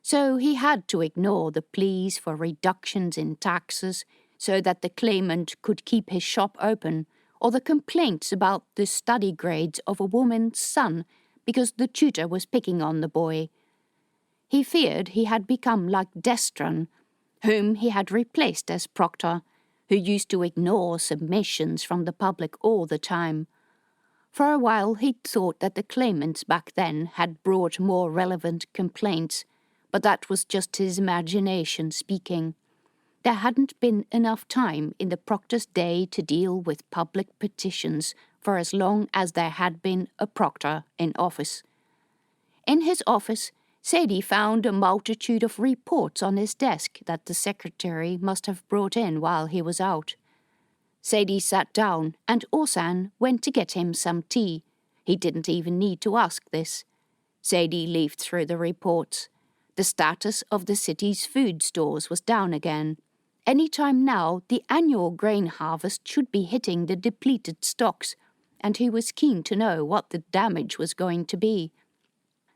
S1: So he had to ignore the pleas for reductions in taxes so that the claimant could keep his shop open, or the complaints about the study grades of a woman's son because the tutor was picking on the boy. He feared he had become like Destron, whom he had replaced as proctor, who used to ignore submissions from the public all the time. For a while he'd thought that the claimants back then had brought more relevant complaints, but that was just his imagination speaking. There hadn't been enough time in the proctor's day to deal with public petitions for as long as there had been a proctor in office. In his office, Sadie found a multitude of reports on his desk that the secretary must have brought in while he was out. Sadie sat down, and Orsan went to get him some tea. He didn't even need to ask this. Sadie leafed through the reports. The status of the city's food stores was down again. Any time now, the annual grain harvest should be hitting the depleted stocks, and he was keen to know what the damage was going to be.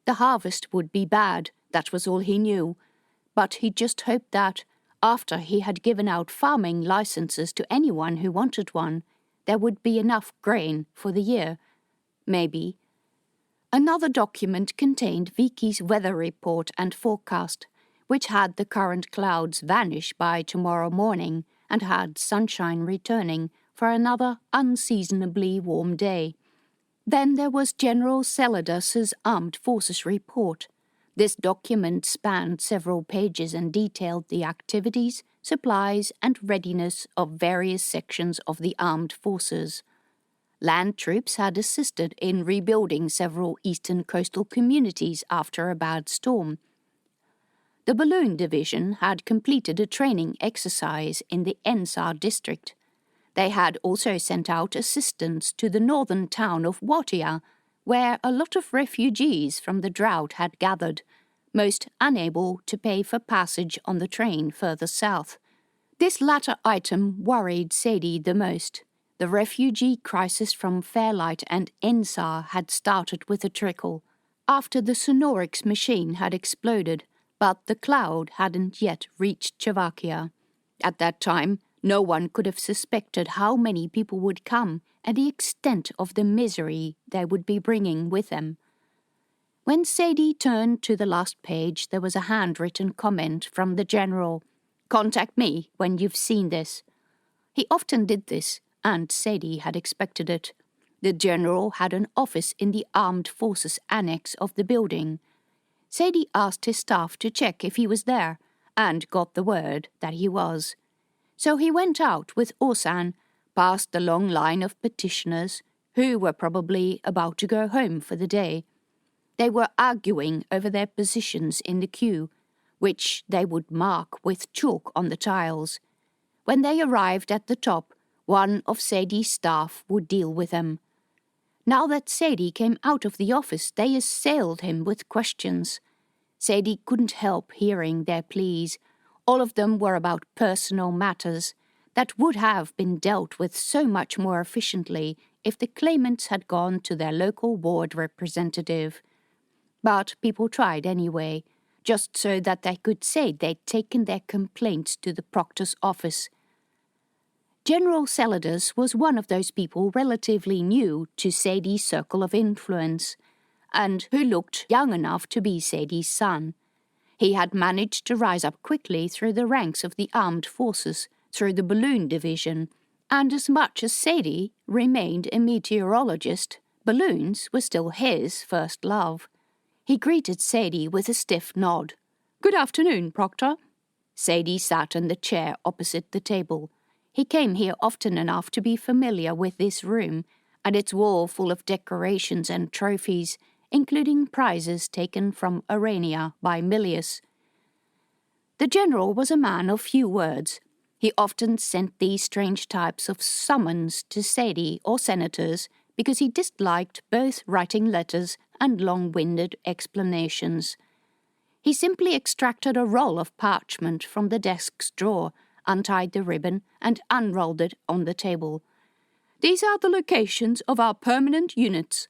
S1: The harvest would be bad, that was all he knew, but he just hoped that, after he had given out farming licenses to anyone who wanted one, there would be enough grain for the year. Maybe. Another document contained Vicky's weather report and forecast, which had the current clouds vanish by tomorrow morning and had sunshine returning for another unseasonably warm day. Then there was General Celadus's Armed Forces report. This document spanned several pages and detailed the activities, supplies, and readiness of various sections of the armed forces. Land troops had assisted in rebuilding several eastern coastal communities after a bad storm. The Balloon Division had completed a training exercise in the Ensar district. They had also sent out assistance to the northern town of Watia, where a lot of refugees from the drought had gathered, most unable to pay for passage on the train further south. This latter item worried Sadie the most. The refugee crisis from Fairlight and Ensar had started with a trickle, after the Sonorix machine had exploded, but the cloud hadn't yet reached Chavakia. At that time, no one could have suspected how many people would come and the extent of the misery they would be bringing with them. When Sadie turned to the last page, there was a handwritten comment from the general. "Contact me when you've seen this." He often did this, and Sadie had expected it. The general had an office in the Armed Forces annex of the building. Sadie asked his staff to check if he was there, and got the word that he was. So he went out with Orsan, past the long line of petitioners, who were probably about to go home for the day. They were arguing over their positions in the queue, which they would mark with chalk on the tiles. When they arrived at the top, one of Sadie's staff would deal with them. Now that Sadie came out of the office, they assailed him with questions. Sadie couldn't help hearing their pleas. All of them were about personal matters that would have been dealt with so much more efficiently if the claimants had gone to their local ward representative. But people tried anyway, just so that they could say they'd taken their complaints to the proctor's office. General Celadus was one of those people relatively new to Sadie's circle of influence, and who looked young enough to be Sadie's son. He had managed to rise up quickly through the ranks of the armed forces, through the balloon division, and as much as Sadie remained a meteorologist, balloons were still his first love. He greeted Sadie with a stiff nod. "Good afternoon, Proctor." Sadie sat in the chair opposite the table. He came here often enough to be familiar with this room, and its wall full of decorations and trophies, including prizes taken from Arania by Milius. The general was a man of few words. He often sent these strange types of summons to Sadie or senators because he disliked both writing letters and long-winded explanations. He simply extracted a roll of parchment from the desk's drawer, untied the ribbon, and unrolled it on the table. "These are the locations of our permanent units."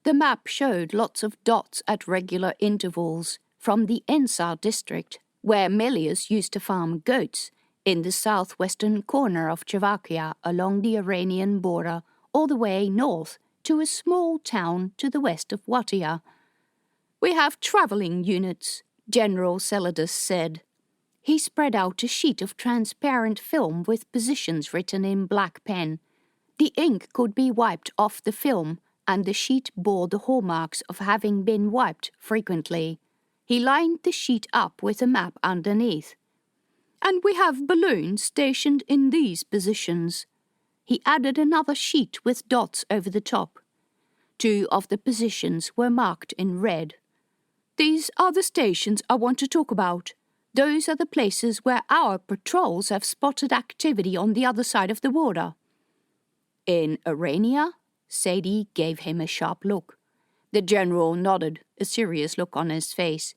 S1: The map showed lots of dots at regular intervals from the Ensar district, where Milius used to farm goats, in the southwestern corner of Czechoslovakia along the Iranian border, all the way north to a small town to the west of Watia. "We have travelling units," General Celadus said. He spread out a sheet of transparent film with positions written in black pen. The ink could be wiped off the film, and the sheet bore the hallmarks of having been wiped frequently. He lined the sheet up with a map underneath. "And we have balloons stationed in these positions." He added another sheet with dots over the top. 2 of the positions were marked in red. "These are the stations I want to talk about. Those are the places where our patrols have spotted activity on the other side of the border." "In Arania?" Sadie gave him a sharp look. The general nodded, a serious look on his face.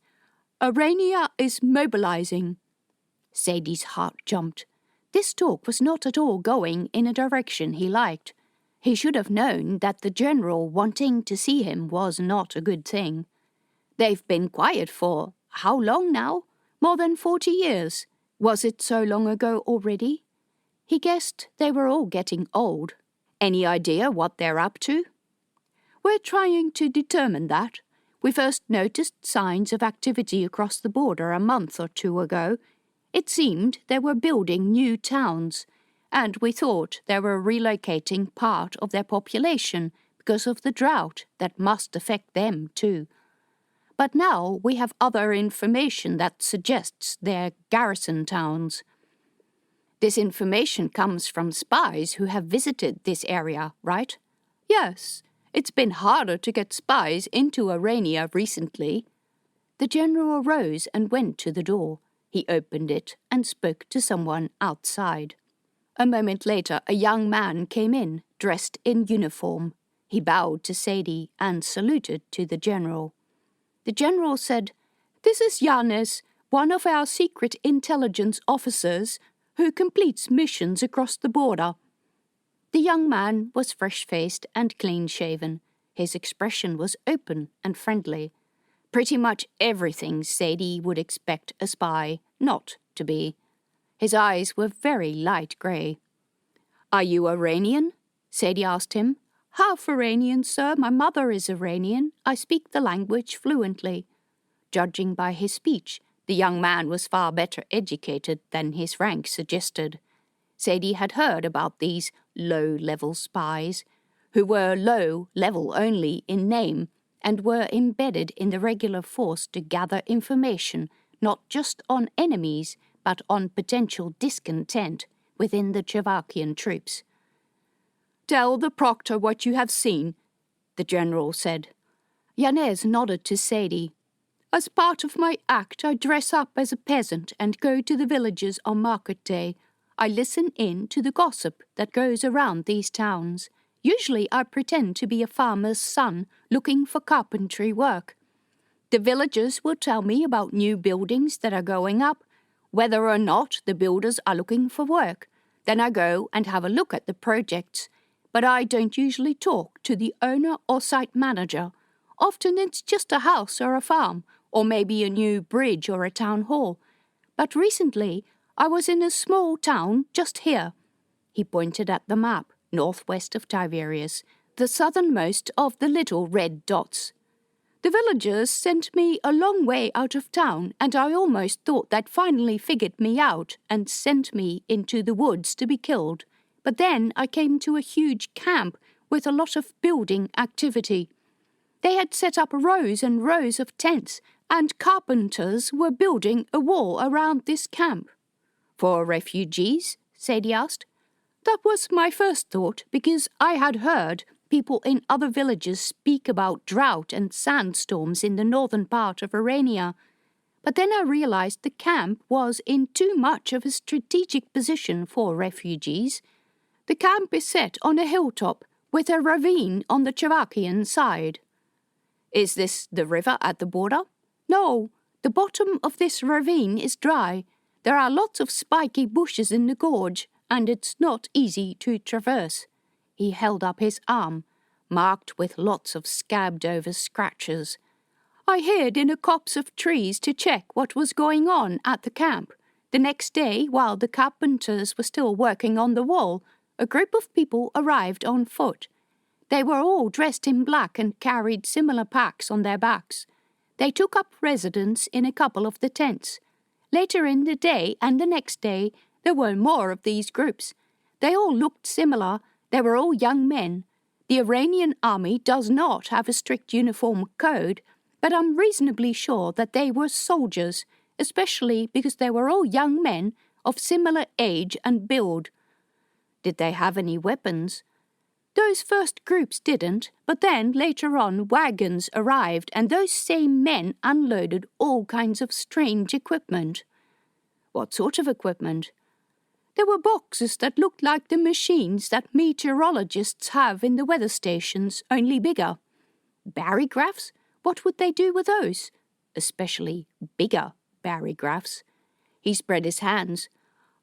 S1: "Arania is mobilizing." Sadie's heart jumped. This talk was not at all going in a direction he liked. He should have known that the general wanting to see him was not a good thing. "They've been quiet for how long now? More than 40 years. Was it so long ago already?" He guessed they were all getting old. "Any idea what they're up to?" "We're trying to determine that. We first noticed signs of activity across the border a month or 2 ago. It seemed they were building new towns, and we thought they were relocating part of their population because of the drought that must affect them too. But now we have other information that suggests they're garrison towns." "This information comes from spies who have visited this area, right?" "Yes. It's been harder to get spies into Arania recently." The general rose and went to the door. He opened it and spoke to someone outside. A moment later, a young man came in, dressed in uniform. He bowed to Sadie and saluted to the general. The general said, "This is Yanes, one of our secret intelligence officers who completes missions across the border." The young man was fresh-faced and clean-shaven. His expression was open and friendly. Pretty much everything Sadie would expect a spy not to be. His eyes were very light grey. "Are you Iranian?" Sadie asked him. "Half Iranian, sir. My mother is Iranian. I speak the language fluently." Judging by his speech, the young man was far better educated than his rank suggested. Sadie had heard about these low-level spies, who were low-level only in name and were embedded in the regular force to gather information not just on enemies but on potential discontent within the Czechoslovakian troops. "Tell the proctor what you have seen," the general said. Yanez nodded to Sadie. "As part of my act, I dress up as a peasant and go to the villages on market day. I listen in to the gossip that goes around these towns. Usually I pretend to be a farmer's son looking for carpentry work. The villagers will tell me about new buildings that are going up, whether or not the builders are looking for work. Then I go and have a look at the projects. But I don't usually talk to the owner or site manager. Often it's just a house or a farm, or maybe a new bridge or a town hall. But recently I was in a small town just here." He pointed at the map, northwest of Tiberias, the southernmost of the little red dots. The villagers sent me a long way out of town, and I almost thought they'd finally figured me out and sent me into the woods to be killed. But then I came to a huge camp with a lot of building activity. They had set up rows and rows of tents, and carpenters were building a wall around this camp. For refugees? Sadie asked. That was my first thought, because I had heard people in other villages speak about drought and sandstorms in the northern part of Arania. But then I realized the camp was in too much of a strategic position for refugees. The camp is set on a hilltop with a ravine on the Chavakian side. Is this the river at the border? No, the bottom of this ravine is dry. There are lots of spiky bushes in the gorge, and it's not easy to traverse. He held up his arm, marked with lots of scabbed-over scratches. I hid in a copse of trees to check what was going on at the camp. The next day, while the carpenters were still working on the wall, a group of people arrived on foot. They were all dressed in black and carried similar packs on their backs. They took up residence in a couple of the tents. Later in the day and the next day, there were more of these groups. They all looked similar. They were all young men. The Iranian army does not have a strict uniform code, but I'm reasonably sure that they were soldiers, especially because they were all young men of similar age and build. Did they have any weapons? Those first groups didn't, but then later on wagons arrived and those same men unloaded all kinds of strange equipment. What sort of equipment? There were boxes that looked like the machines that meteorologists have in the weather stations, only bigger. Barographs? What would they do with those? Especially bigger barographs. He spread his hands.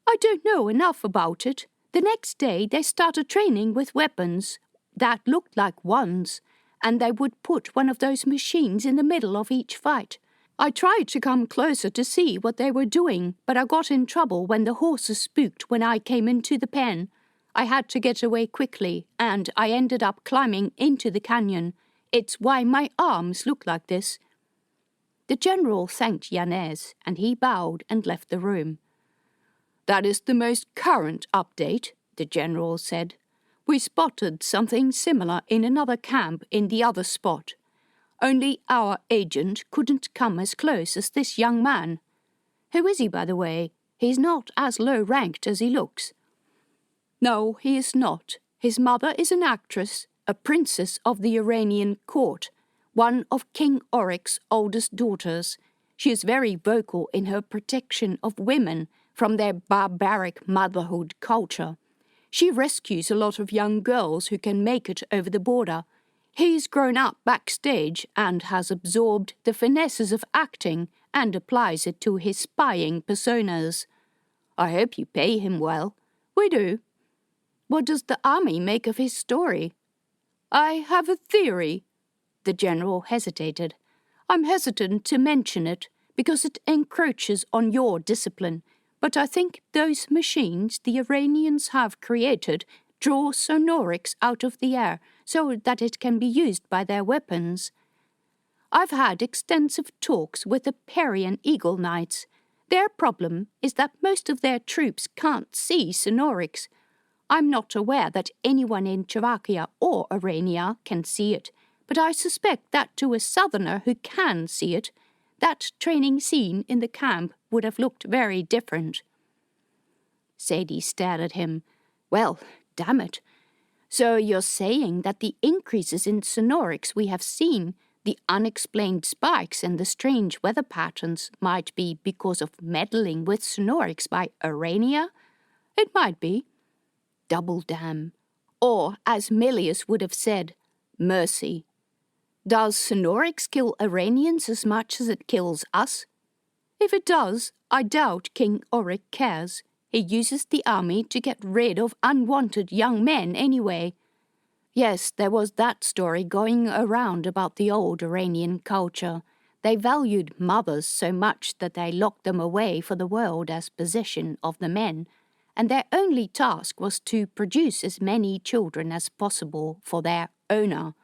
S1: I don't know enough about it. The next day they started training with weapons that looked like wands, and they would put one of those machines in the middle of each fight. I tried to come closer to see what they were doing, but I got in trouble when the horses spooked when I came into the pen. I had to get away quickly, and I ended up climbing into the canyon. It's why my arms look like this. The general thanked Yanez, and he bowed and left the room. That is the most current update, the general said. We spotted something similar in another camp in the other spot. Only our agent couldn't come as close as this young man. Who is he, by the way? He's not as low-ranked as he looks. No, he is not. His mother is an actress, a princess of the Iranian court, one of King Oric's oldest daughters. She is very vocal in her protection of women from their barbaric motherhood culture. She rescues a lot of young girls who can make it over the border. He's grown up backstage and has absorbed the finesses of acting and applies it to his spying personas. I hope you pay him well. We do. What does the army make of his story? I have a theory. The general hesitated. I'm hesitant to mention it because it encroaches on your discipline. But I think those machines the Iranians have created draw sonorics out of the air so that it can be used by their weapons. I've had extensive talks with the Parian Eagle Knights. Their problem is that most of their troops can't see sonorics. I'm not aware that anyone in Chavakia or Arania can see it, but I suspect that to a southerner who can see it, that training scene in the camp would have looked very different. Sadie stared at him. Well, damn it. So you're saying that the increases in sonorics we have seen, the unexplained spikes and the strange weather patterns might be because of meddling with sonorics by Arania? It might be. Double damn. Or, as Melius would have said, mercy. Does sonorics kill Iranians as much as it kills us? If it does, I doubt King Oric cares. He uses the army to get rid of unwanted young men anyway. Yes, there was that story going around about the old Iranian culture. They valued mothers so much that they locked them away for the world as possession of the men, and their only task was to produce as many children as possible for their owner.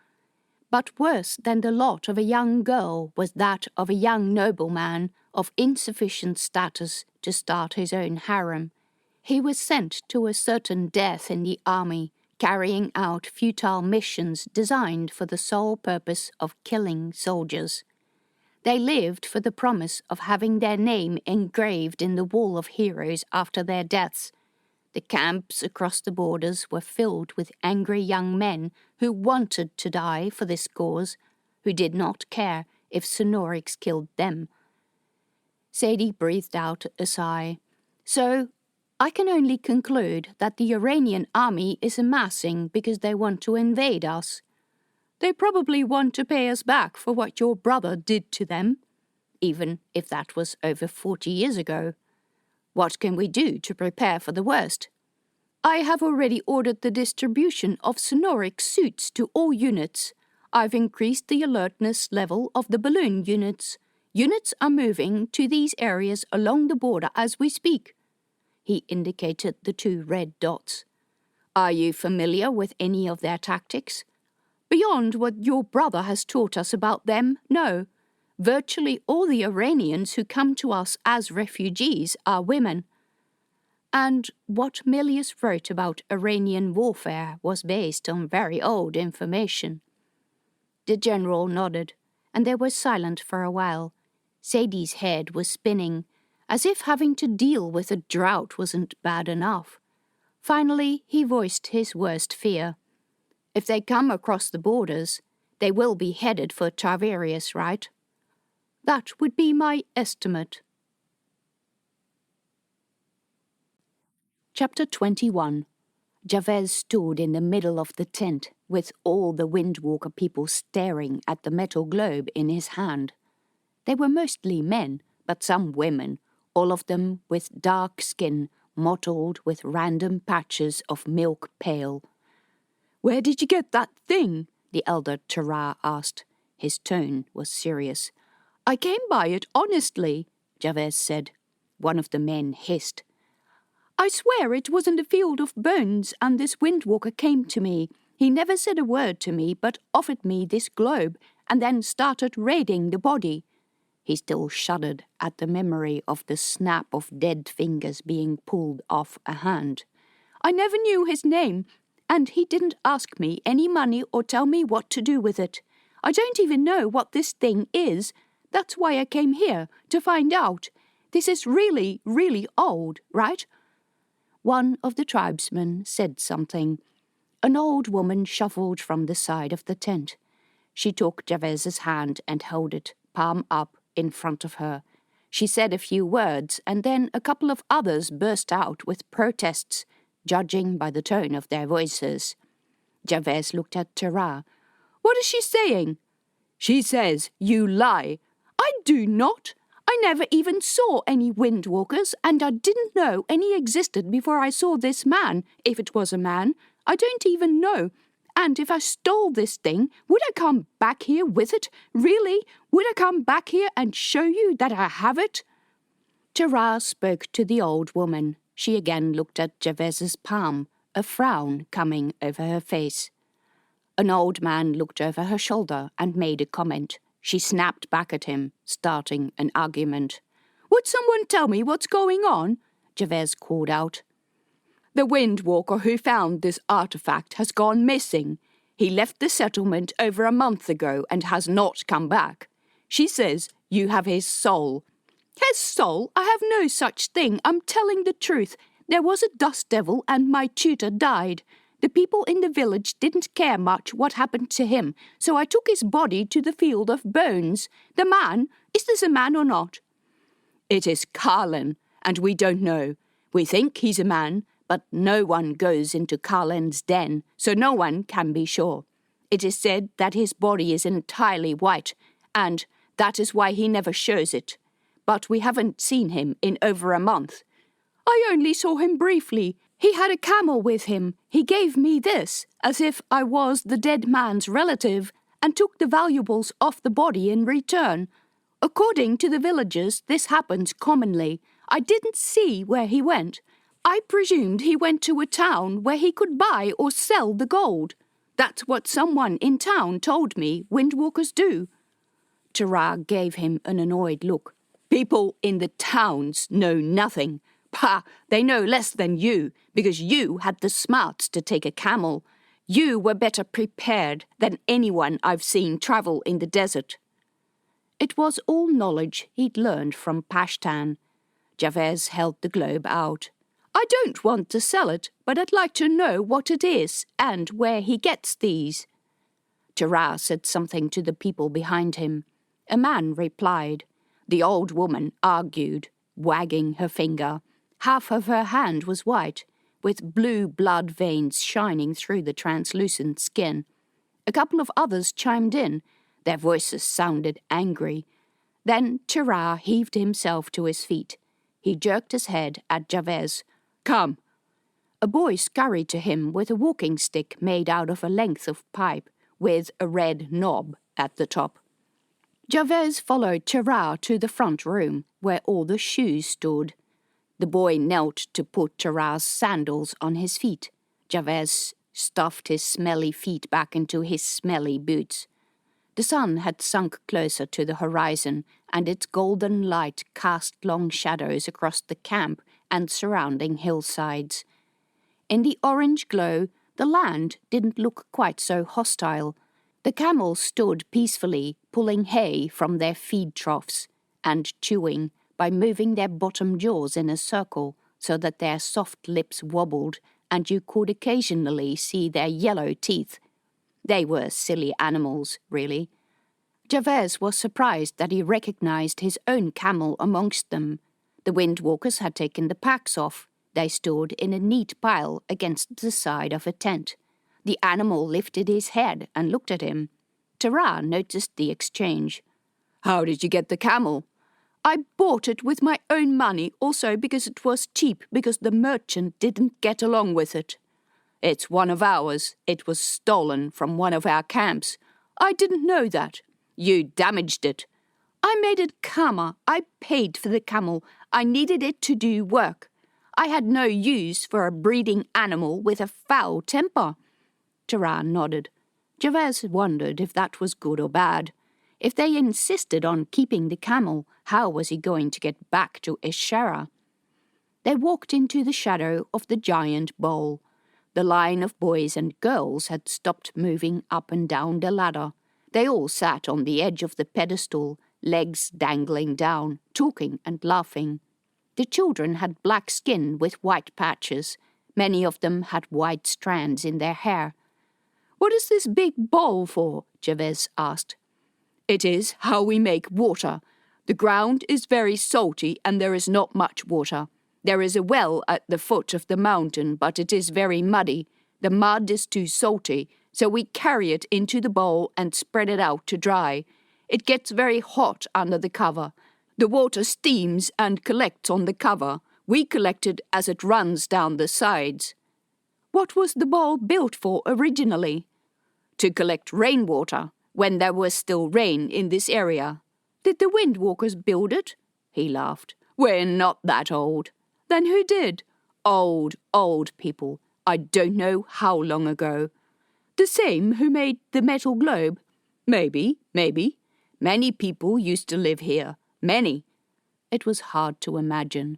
S1: But worse than the lot of a young girl was that of a young nobleman of insufficient status to start his own harem. He was sent to a certain death in the army, carrying out futile missions designed for the sole purpose of killing soldiers. They lived for the promise of having their name engraved in the wall of heroes after their deaths. The camps across the borders were filled with angry young men who wanted to die for this cause, who did not care if Sonorix killed them. Sadie breathed out a sigh. So, I can only conclude that the Iranian army is amassing because they want to invade us. They probably want to pay us back for what your brother did to them, even if that was over 40 years ago. What can we do to prepare for the worst? I have already ordered the distribution of Sonorix suits to all units. I've increased the alertness level of the balloon units. Units are moving to these areas along the border as we speak. He indicated the 2 red dots. Are you familiar with any of their tactics? Beyond what your brother has taught us about them, no. Virtually all the Iranians who come to us as refugees are women. And what Milius wrote about Iranian warfare was based on very old information. The general nodded, and they were silent for a while. Sadie's head was spinning, as if having to deal with a drought wasn't bad enough. Finally, he voiced his worst fear. If they come across the borders, they will be headed for Tiberias, right? That would be my estimate. Chapter 21. Javez stood in the middle of the tent, with all the Windwalker people staring at the metal globe in his hand. They were mostly men, but some women, all of them with dark skin mottled with random patches of milk pale. "Where did you get that thing?" the elder Terah asked. His tone was serious. "I came by it honestly," Javez said. One of the men hissed. "I swear it was in the field of bones, and this Windwalker came to me. He never said a word to me, but offered me this globe, and then started raiding the body." He still shuddered at the memory of the snap of dead fingers being pulled off a hand. "I never knew his name, and he didn't ask me any money or tell me what to do with it. I don't even know what this thing is. That's why I came here, to find out. This is really, really old, right?" One of the tribesmen said something. An old woman shuffled from the side of the tent. She took Javez's hand and held it, palm up, in front of her. She said a few words, and then a couple of others burst out with protests, judging by the tone of their voices. Javez looked at Terah. "What is she saying?" "She says you lie." "I do not. I never even saw any Windwalkers, and I didn't know any existed before I saw this man, if it was a man. I don't even know. And if I stole this thing, would I come back here with it? Really? Would I come back here and show you that I have it?" Terah spoke to the old woman. She again looked at Javez's palm, a frown coming over her face. An old man looked over her shoulder and made a comment. She snapped back at him, starting an argument. "Would someone tell me what's going on?" Javez called out. "The Windwalker who found this artifact has gone missing. He left the settlement over a month ago and has not come back. She says you have his soul." "His soul? I have no such thing. I'm telling the truth. There was a dust devil and my tutor died. The people in the village didn't care much what happened to him, so I took his body to the field of bones. The man, is this a man or not?" "It is Carlin, and we don't know. We think he's a man, but no one goes into Carlin's den, so no one can be sure. It is said that his body is entirely white, and that is why he never shows it. But we haven't seen him in over a month." "I only saw him briefly. He had a camel with him. He gave me this, as if I was the dead man's relative, and took the valuables off the body in return. According to the villagers, this happens commonly. I didn't see where he went. I presumed he went to a town where he could buy or sell the gold. That's what someone in town told me windwalkers do. Tara gave him an annoyed look. People in the towns know nothing. Pah, they know less than you, because you had the smarts to take a camel. You were better prepared than anyone I've seen travel in the desert. It was all knowledge he'd learned from Pashtan. Javez held the globe out. I don't want to sell it, but I'd like to know what it is and where he gets these. Tara said something to the people behind him. A man replied. The old woman argued, wagging her finger. Half of her hand was white, with blue blood veins shining through the translucent skin. A couple of others chimed in. Their voices sounded angry. Then Tara heaved himself to his feet. He jerked his head at Javez. Come. A boy scurried to him with a walking stick made out of a length of pipe, with a red knob at the top. Javez followed Tara to the front room, where all the shoes stood. The boy knelt to put Tara's sandals on his feet. Javez stuffed his smelly feet back into his smelly boots. The sun had sunk closer to the horizon, and its golden light cast long shadows across the camp and surrounding hillsides. In the orange glow, the land didn't look quite so hostile. The camels stood peacefully, pulling hay from their feed troughs, and chewing by moving their bottom jaws in a circle so that their soft lips wobbled, and you could occasionally see their yellow teeth. They were silly animals, really. Javez was surprised that he recognized his own camel amongst them. The windwalkers had taken the packs off. They stood in a neat pile against the side of a tent. The animal lifted his head and looked at him. Tara noticed the exchange. How did you get the camel? I bought it with my own money, also because it was cheap, because the merchant didn't get along with it. It's one of ours. It was stolen from one of our camps. I didn't know that. You damaged it. I made it calmer. I paid for the camel. I needed it to do work. I had no use for a breeding animal with a foul temper. Tara nodded. Javez wondered if that was good or bad. If they insisted on keeping the camel, how was he going to get back to Ishara? They walked into the shadow of the giant bowl. The line of boys and girls had stopped moving up and down the ladder. They all sat on the edge of the pedestal, legs dangling down, talking and laughing. The children had black skin with white patches. Many of them had white strands in their hair. What is this big bowl for? Javez asked. It is how we make water. The ground is very salty and there is not much water. There is a well at the foot of the mountain, but it is very muddy. The mud is too salty, so we carry it into the bowl and spread it out to dry. It gets very hot under the cover. The water steams and collects on the cover. We collect it as it runs down the sides. What was the bowl built for originally? To collect rainwater, when there was still rain in this area. Did the windwalkers build it? He laughed. We're not that old. Then who did? Old people. I don't know how long ago. The same who made the metal globe? Maybe. Many people used to live here. Many. It was hard to imagine.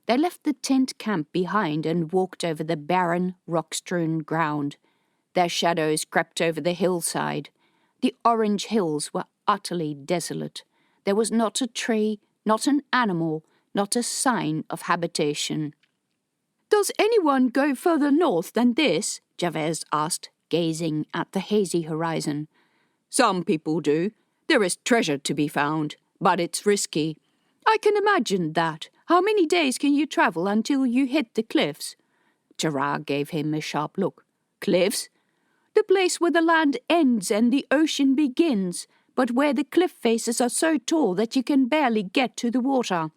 S1: They left the tent camp behind and walked over the barren, rock-strewn ground. Their shadows crept over the hillside. The orange hills were utterly desolate. There was not a tree, not an animal, not a sign of habitation. Does anyone go further north than this? Javez asked, gazing at the hazy horizon. Some people do. There is treasure to be found, but it's risky. I can imagine that. How many days can you travel until you hit the cliffs? Tara gave him a sharp look. Cliffs? The place where the land ends and the ocean begins, but where the cliff faces are so tall that you can barely get to the water.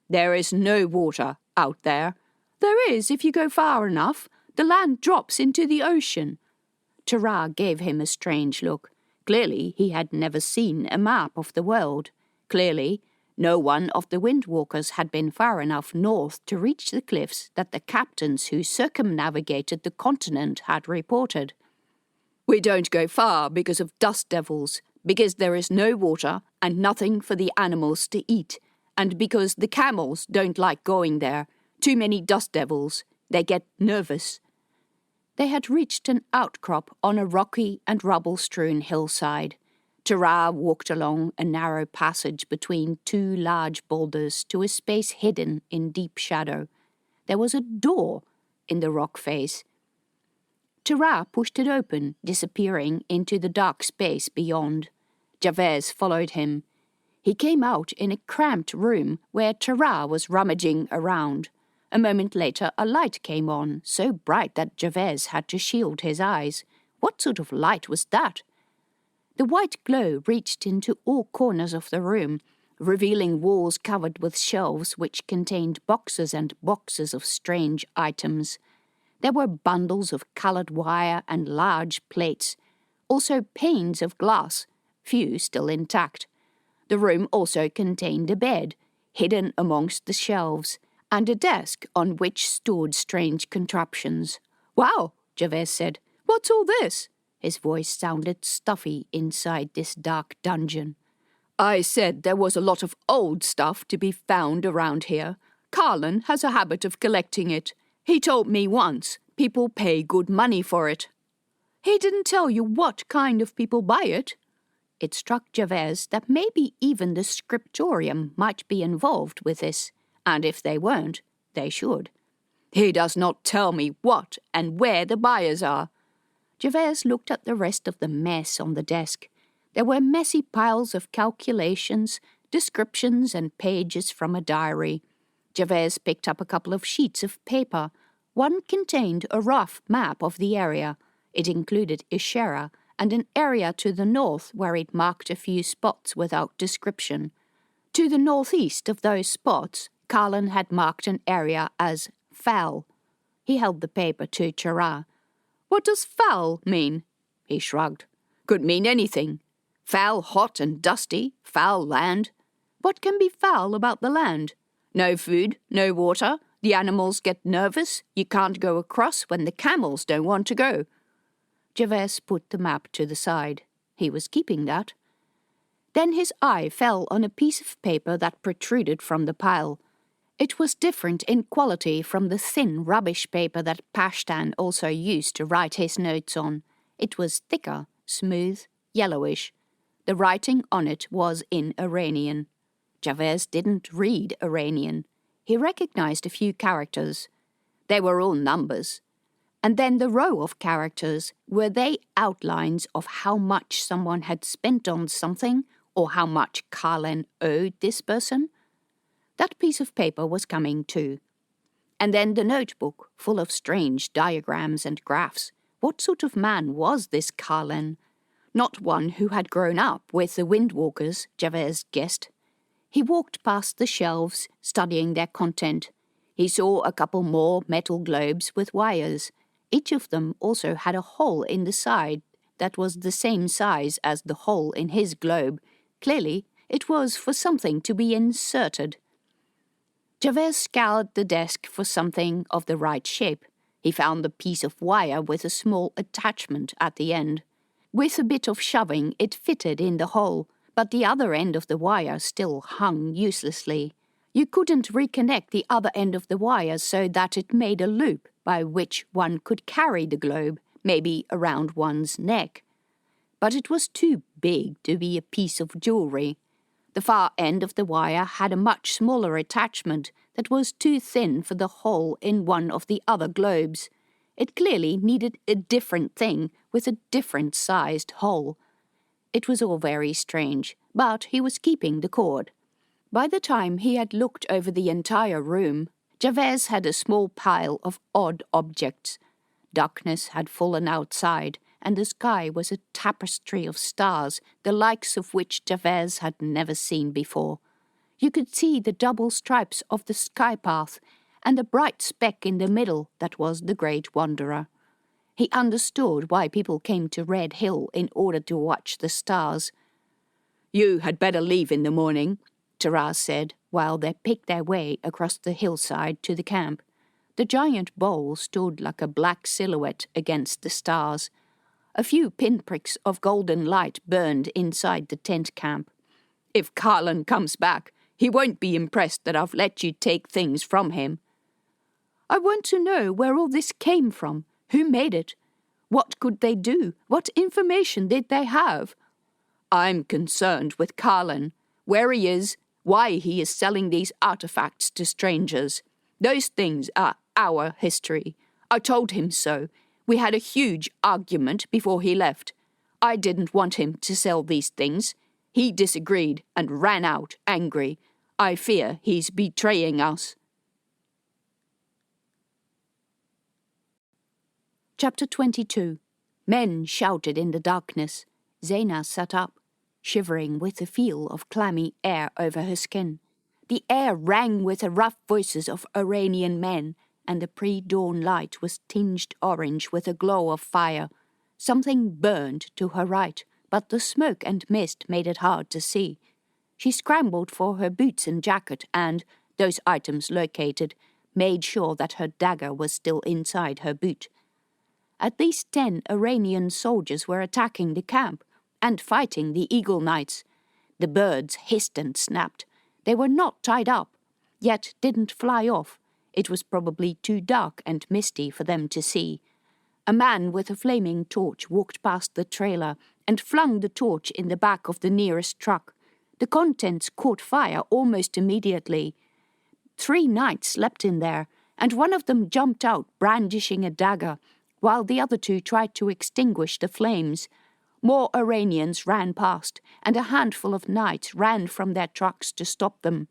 S1: There is no water out there. There is if you go far enough. The land drops into the ocean. Tara gave him a strange look. Clearly he had never seen a map of the world. Clearly no one of the windwalkers had been far enough north to reach the cliffs that the captains who circumnavigated the continent had reported. We don't go far because of dust devils, because there is no water and nothing for the animals to eat, and because the camels don't like going there. Too many dust devils. They get nervous. They had reached an outcrop on a rocky and rubble-strewn hillside. Tara walked along a narrow passage between two large boulders to a space hidden in deep shadow. There was a door in the rock face. Tara pushed it open, disappearing into the dark space beyond. Javaise followed him. He came out in a cramped room where Tara was rummaging around. A moment later a light came on, so bright that Javaise had to shield his eyes. What sort of light was that? The white glow reached into all corners of the room, revealing walls covered with shelves which contained boxes and boxes of strange items. There were bundles of coloured wire and large plates, also panes of glass, few still intact. The room also contained a bed, hidden amongst the shelves, and a desk on which stored strange contraptions. "Wow," Javaise said. "What's all this?" His voice sounded stuffy inside this dark dungeon. "I said there was a lot of old stuff to be found around here. Carlin has a habit of collecting it. He told me once people pay good money for it." "He didn't tell you what kind of people buy it?" It struck Javaise that maybe even the scriptorium might be involved with this, and if they weren't, they should. "He does not tell me what and where the buyers are." Javaise looked at the rest of the mess on the desk. There were messy piles of calculations, descriptions and pages from a diary. Javaise picked up a couple of sheets of paper. One contained a rough map of the area. It included Ishera and an area to the north where it marked a few spots without description. To the northeast of those spots, Carlin had marked an area as foul. He held the paper to Tara. "What does foul mean?" He shrugged. "Could mean anything. Foul, hot and dusty, foul land. What can be foul about the land? No food, no water, the animals get nervous, you can't go across when the camels don't want to go." Javaise put the map to the side. He was keeping that. Then his eye fell on a piece of paper that protruded from the pile. It was different in quality from the thin rubbish paper that Pashtan also used to write his notes on. It was thicker, smooth, yellowish. The writing on it was in Aranian. Javaise didn't read Aranian. He recognized a few characters. They were all numbers. And then the row of characters, were they outlines of how much someone had spent on something or how much Carlin owed this person? That piece of paper was coming too. And then the notebook, full of strange diagrams and graphs. What sort of man was this Carlin? Not one who had grown up with the Windwalkers, Javaise guessed. He walked past the shelves, studying their content. He saw a couple more metal globes with wires. Each of them also had a hole in the side that was the same size as the hole in his globe. Clearly, it was for something to be inserted. Javaise scoured the desk for something of the right shape. He found the piece of wire with a small attachment at the end. With a bit of shoving, it fitted in the hole, but the other end of the wire still hung uselessly. You couldn't reconnect the other end of the wire so that it made a loop by which one could carry the globe, maybe around one's neck. But it was too big to be a piece of jewelry. The far end of the wire had a much smaller attachment that was too thin for the hole in one of the other globes. It clearly needed a different thing with a different sized hole. It was all very strange, but he was keeping the cord. By the time he had looked over the entire room, Javaise had a small pile of odd objects. Darkness had fallen outside, and the sky was a tapestry of stars, the likes of which Javaise had never seen before. You could see the double stripes of the sky path, and the bright speck in the middle that was the Great Wanderer. He understood why people came to Red Hill in order to watch the stars. "You had better leave in the morning," Tara said, while they picked their way across the hillside to the camp. The giant bowl stood like a black silhouette against the stars. A few pinpricks of golden light burned inside the tent camp. "If Carlin comes back, he won't be impressed that I've let you take things from him." "I want to know where all this came from. Who made it? What could they do? What information did they have?" "I'm concerned with Carlin. Where he is, why he is selling these artifacts to strangers. Those things are our history. I told him so. We had a huge argument before he left. I didn't want him to sell these things. He disagreed and ran out angry. I fear he's betraying us." Chapter 22. Men shouted in the darkness. Zaina sat up, shivering with the feel of clammy air over her skin. The air rang with the rough voices of Aranian men, and the pre-dawn light was tinged orange with a glow of fire. Something burned to her right, but the smoke and mist made it hard to see. She scrambled for her boots and jacket and, those items located, made sure that her dagger was still inside her boot. At least 10 Iranian soldiers were attacking the camp and fighting the Eagle Knights. The birds hissed and snapped. They were not tied up, yet didn't fly off. It was probably too dark and misty for them to see. A man with a flaming torch walked past the trailer and flung the torch in the back of the nearest truck. The contents caught fire almost immediately. 3 knights slept in there, and one of them jumped out brandishing a dagger, while the other 2 tried to extinguish the flames. More Iranians ran past, and a handful of knights ran from their trucks to stop them.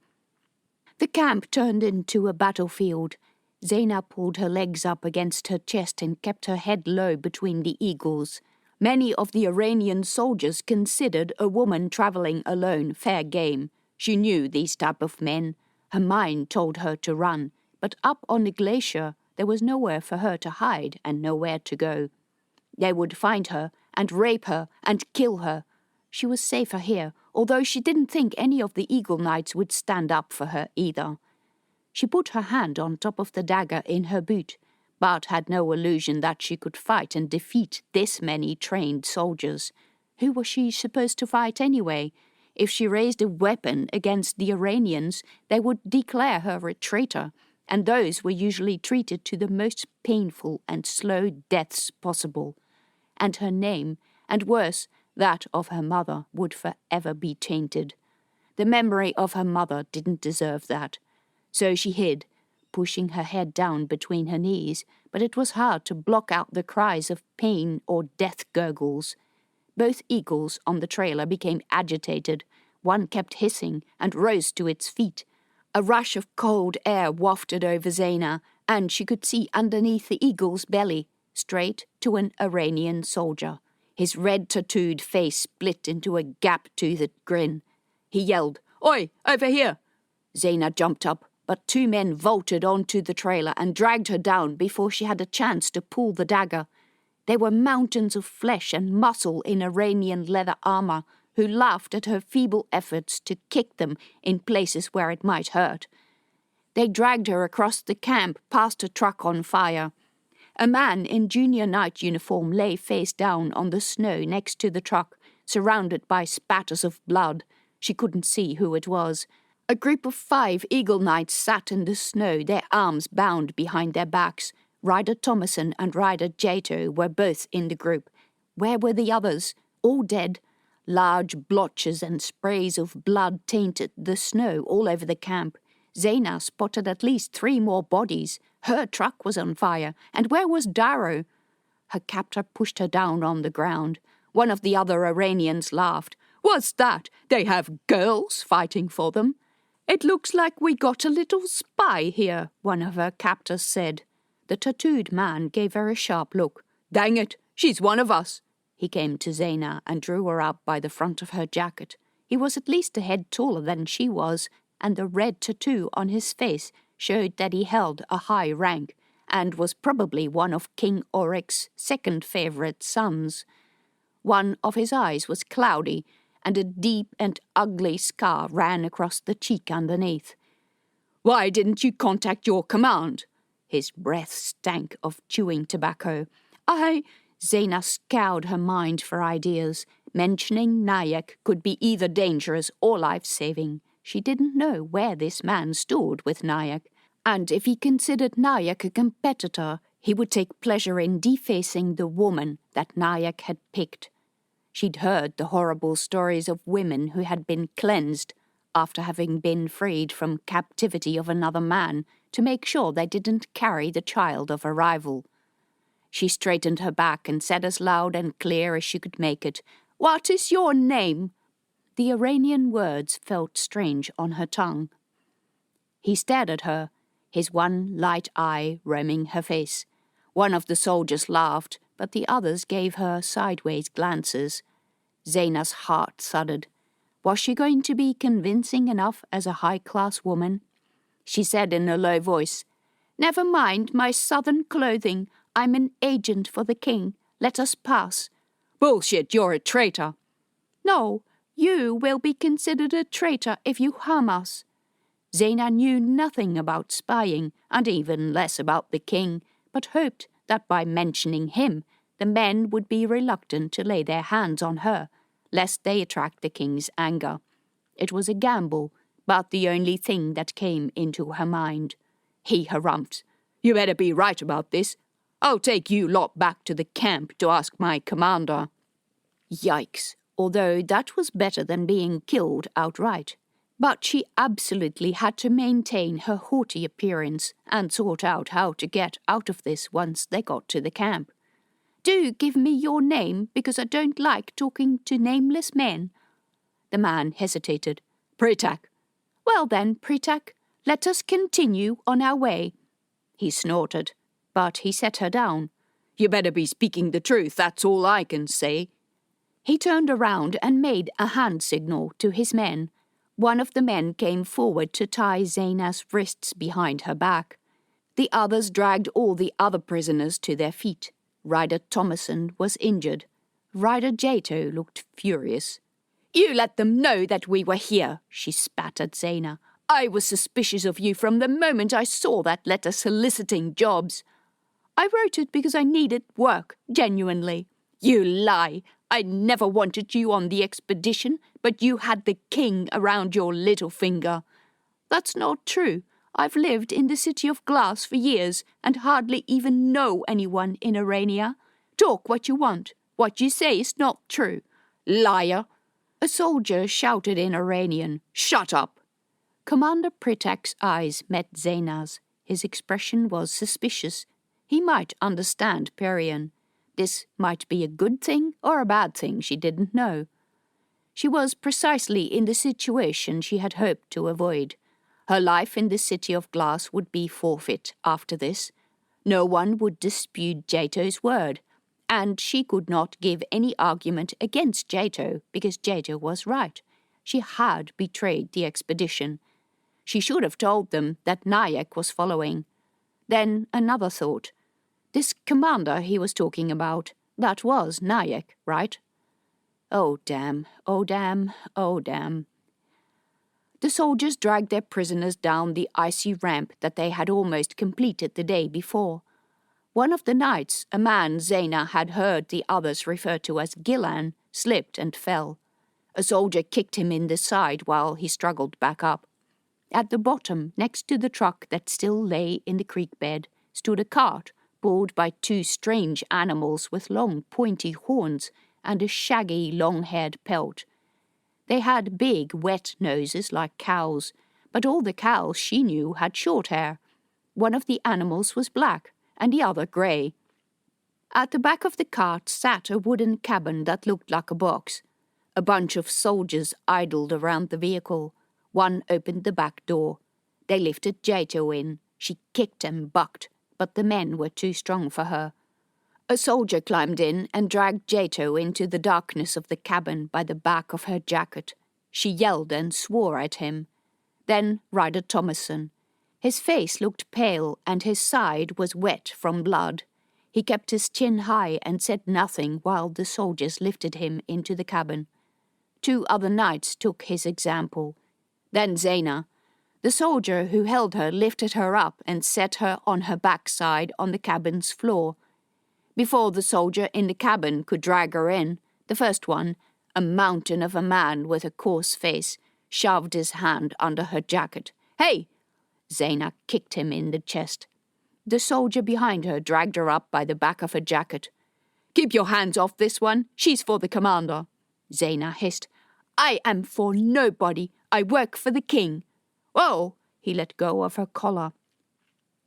S1: The camp turned into a battlefield. Zaina pulled her legs up against her chest and kept her head low between the eagles. Many of the Iranian soldiers considered a woman travelling alone fair game. She knew these type of men. Her mind told her to run, but up on the glacier there was nowhere for her to hide and nowhere to go. They would find her and rape her and kill her. She was safer here, although she didn't think any of the Eagle Knights would stand up for her either. She put her hand on top of the dagger in her boot, but had no illusion that she could fight and defeat this many trained soldiers. Who was she supposed to fight anyway? If she raised a weapon against the Iranians, they would declare her a traitor, and those were usually treated to the most painful and slow deaths possible. And her name, and worse, that of her mother, would forever be tainted. The memory of her mother didn't deserve that. So she hid, pushing her head down between her knees, but it was hard to block out the cries of pain or death gurgles. Both eagles on the trailer became agitated. One kept hissing and rose to its feet. A rush of cold air wafted over Zaina, and she could see underneath the eagle's belly, straight to an Iranian soldier. His red-tattooed face split into a gap-toothed grin. He yelled, "Oi, over here!" Zaina jumped up, but 2 men vaulted onto the trailer and dragged her down before she had a chance to pull the dagger. They were mountains of flesh and muscle in Iranian leather armor, who laughed at her feeble efforts to kick them in places where it might hurt. They dragged her across the camp past a truck on fire. A man in junior knight uniform lay face down on the snow next to the truck, surrounded by spatters of blood. She couldn't see who it was. A group of 5 Eagle Knights sat in the snow, their arms bound behind their backs. Ryder Thomason and Ryder Jato were both in the group. Where were the others? All dead. Large blotches and sprays of blood tainted the snow all over the camp. Zaina spotted at least 3 more bodies. Her truck was on fire, and where was Darrow? Her captor pushed her down on the ground. One of the other Iranians laughed. "What's that? They have girls fighting for them?" "It looks like we got a little spy here," one of her captors said. The tattooed man gave her a sharp look. "Dang it, she's one of us." He came to Zaina and drew her up by the front of her jacket. He was at least a head taller than she was, and the red tattoo on his face showed that he held a high rank, and was probably one of King Oric's 2nd favorite sons. One of his eyes was cloudy, and a deep and ugly scar ran across the cheek underneath. "Why didn't you contact your command?" His breath stank of chewing tobacco. Zaina scoured her mind for ideas. Mentioning Nayak could be either dangerous or life-saving. She didn't know where this man stood with Nayak, and if he considered Nayak a competitor, he would take pleasure in defacing the woman that Nayak had picked. She'd heard the horrible stories of women who had been cleansed after having been freed from captivity of another man to make sure they didn't carry the child of a rival. She straightened her back and said as loud and clear as she could make it, "What is your name?" The Aranian words felt strange on her tongue. He stared at her, his one light eye roaming her face. One of the soldiers laughed, but the others gave her sideways glances. Zaina's heart thudded. Was she going to be convincing enough as a high-class woman? She said in a low voice, "Never mind my southern clothing. I'm an agent for the king. Let us pass." "Bullshit, you're a traitor." "No, you will be considered a traitor if you harm us." Zaina knew nothing about spying, and even less about the king, but hoped that by mentioning him, the men would be reluctant to lay their hands on her, lest they attract the king's anger. It was a gamble, but the only thing that came into her mind. He harumphed, "You better be right about this. I'll take you lot back to the camp to ask my commander." Yikes, although that was better than being killed outright. But she absolutely had to maintain her haughty appearance and sort out how to get out of this once they got to the camp. "Do give me your name, because I don't like talking to nameless men." The man hesitated. "Pritak." "Well then, Pritak, let us continue on our way." He snorted, but he set her down. "You better be speaking the truth, that's all I can say." He turned around and made a hand signal to his men. One of the men came forward to tie Zaina's wrists behind her back. The others dragged all the other prisoners to their feet. Ryder Thomason was injured. Ryder Jato looked furious. "You let them know that we were here," she spat at Zaina. "I was suspicious of you from the moment I saw that letter soliciting jobs." "I wrote it because I needed work, genuinely." "You lie. I never wanted you on the expedition, but you had the king around your little finger." "That's not true. I've lived in the City of Glass for years and hardly even know anyone in Arania. Talk what you want. What you say is not true." "Liar!" A soldier shouted in Iranian, "Shut up!" Commander Pritak's eyes met Zaina's. His expression was suspicious. He might understand Parian. This might be a good thing or a bad thing, she didn't know. She was precisely in the situation she had hoped to avoid. Her life in the City of Glass would be forfeit after this. No one would dispute Jato's word, and she could not give any argument against Jato because Jato was right. She had betrayed the expedition. She should have told them that Nayak was following. Then another thought. This commander he was talking about, that was Nayak, right? Oh damn, oh damn, oh damn. The soldiers dragged their prisoners down the icy ramp that they had almost completed the day before. One of the knights, a man Zaina had heard the others refer to as Gillan, slipped and fell. A soldier kicked him in the side while he struggled back up. At the bottom, next to the truck that still lay in the creek bed, stood a cart pulled by two strange animals with long pointy horns and a shaggy long-haired pelt. They had big wet noses like cows, but all the cows she knew had short hair. One of the animals was black and the other grey. At the back of the cart sat a wooden cabin that looked like a box. A bunch of soldiers idled around the vehicle. One opened the back door. They lifted Jato in. She kicked and bucked, but the men were too strong for her. A soldier climbed in and dragged Jato into the darkness of the cabin by the back of her jacket. She yelled and swore at him. Then Ryder Thomason. His face looked pale and his side was wet from blood. He kept his chin high and said nothing while the soldiers lifted him into the cabin. Two other knights took his example. Then Zaina. The soldier who held her lifted her up and set her on her backside on the cabin's floor. Before the soldier in the cabin could drag her in, the first one, a mountain of a man with a coarse face, shoved his hand under her jacket. "Hey!" Zaina kicked him in the chest. The soldier behind her dragged her up by the back of her jacket. "Keep your hands off this one. She's for the commander." Zaina hissed. "I am for nobody. I work for the king." "Whoa!" He let go of her collar.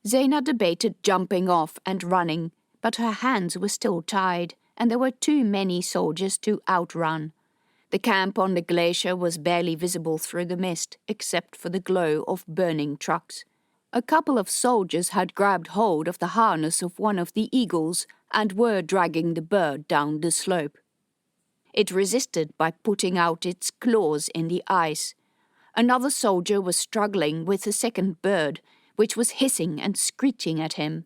S1: Zaina debated jumping off and running, but her hands were still tied, and there were too many soldiers to outrun. The camp on the glacier was barely visible through the mist, except for the glow of burning trucks. A couple of soldiers had grabbed hold of the harness of one of the eagles and were dragging the bird down the slope. It resisted by putting out its claws in the ice. Another soldier was struggling with the second bird, which was hissing and screeching at him.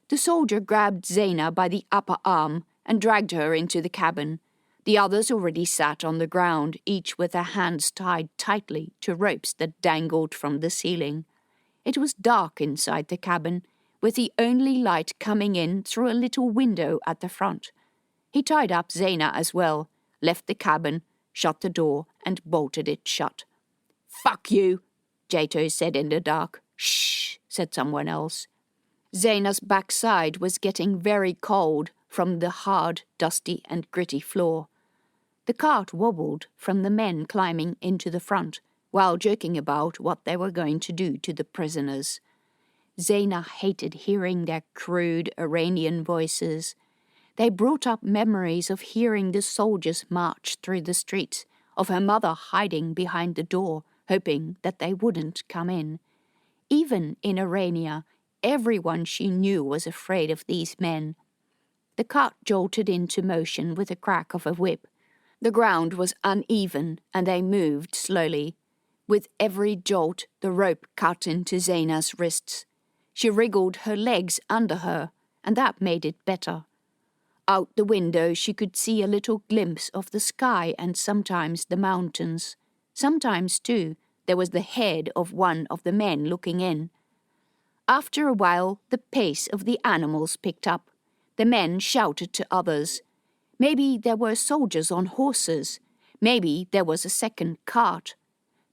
S1: The soldier grabbed Zaina by the upper arm and dragged her into the cabin. The others already sat on the ground, each with their hands tied tightly to ropes that dangled from the ceiling. It was dark inside the cabin, with the only light coming in through a little window at the front. He tied up Zaina as well, left the cabin, shut the door, and bolted it shut. "Fuck you," Jato said in the dark. "Shh," said someone else. Zaina's backside was getting very cold from the hard, dusty and gritty floor. The cart wobbled from the men climbing into the front, while joking about what they were going to do to the prisoners. Zaina hated hearing their crude Iranian voices. They brought up memories of hearing the soldiers march through the streets, of her mother hiding behind the door, hoping that they wouldn't come in. Even in Arania, everyone she knew was afraid of these men. The cart jolted into motion with a crack of a whip. The ground was uneven, and they moved slowly. With every jolt, the rope cut into Zaina's wrists. She wriggled her legs under her, and that made it better. Out the window she could see a little glimpse of the sky and sometimes the mountains. Sometimes, too, there was the head of one of the men looking in. After a while, the pace of the animals picked up. The men shouted to others. Maybe there were soldiers on horses. Maybe there was a second cart.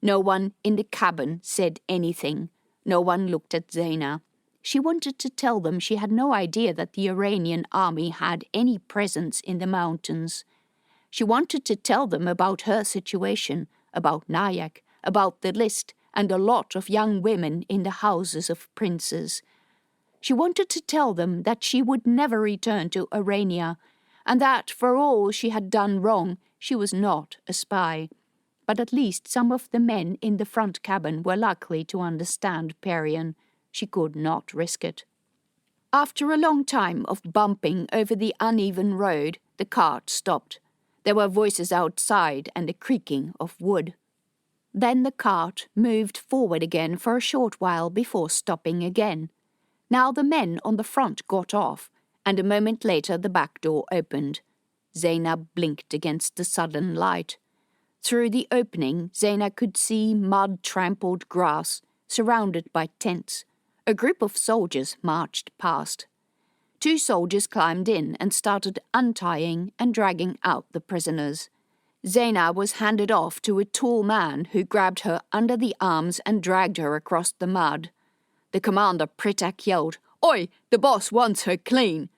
S1: No one in the cabin said anything. No one looked at Zaina. She wanted to tell them she had no idea that the Iranian army had any presence in the mountains. She wanted to tell them about her situation, about Nayak, about the list and a lot of young women in the houses of princes. She wanted to tell them that she would never return to Arania, and that for all she had done wrong, she was not a spy. But at least some of the men in the front cabin were likely to understand Parian. She could not risk it. After a long time of bumping over the uneven road, the cart stopped. There were voices outside and the creaking of wood. Then the cart moved forward again for a short while before stopping again. Now the men on the front got off, and a moment later the back door opened. Zaina blinked against the sudden light. Through the opening, Zaina could see mud-trampled grass, surrounded by tents. A group of soldiers marched past. 2 soldiers climbed in and started untying and dragging out the prisoners. Zaina was handed off to a tall man who grabbed her under the arms and dragged her across the mud. The commander Pritak yelled, "Oi, the boss wants her clean!"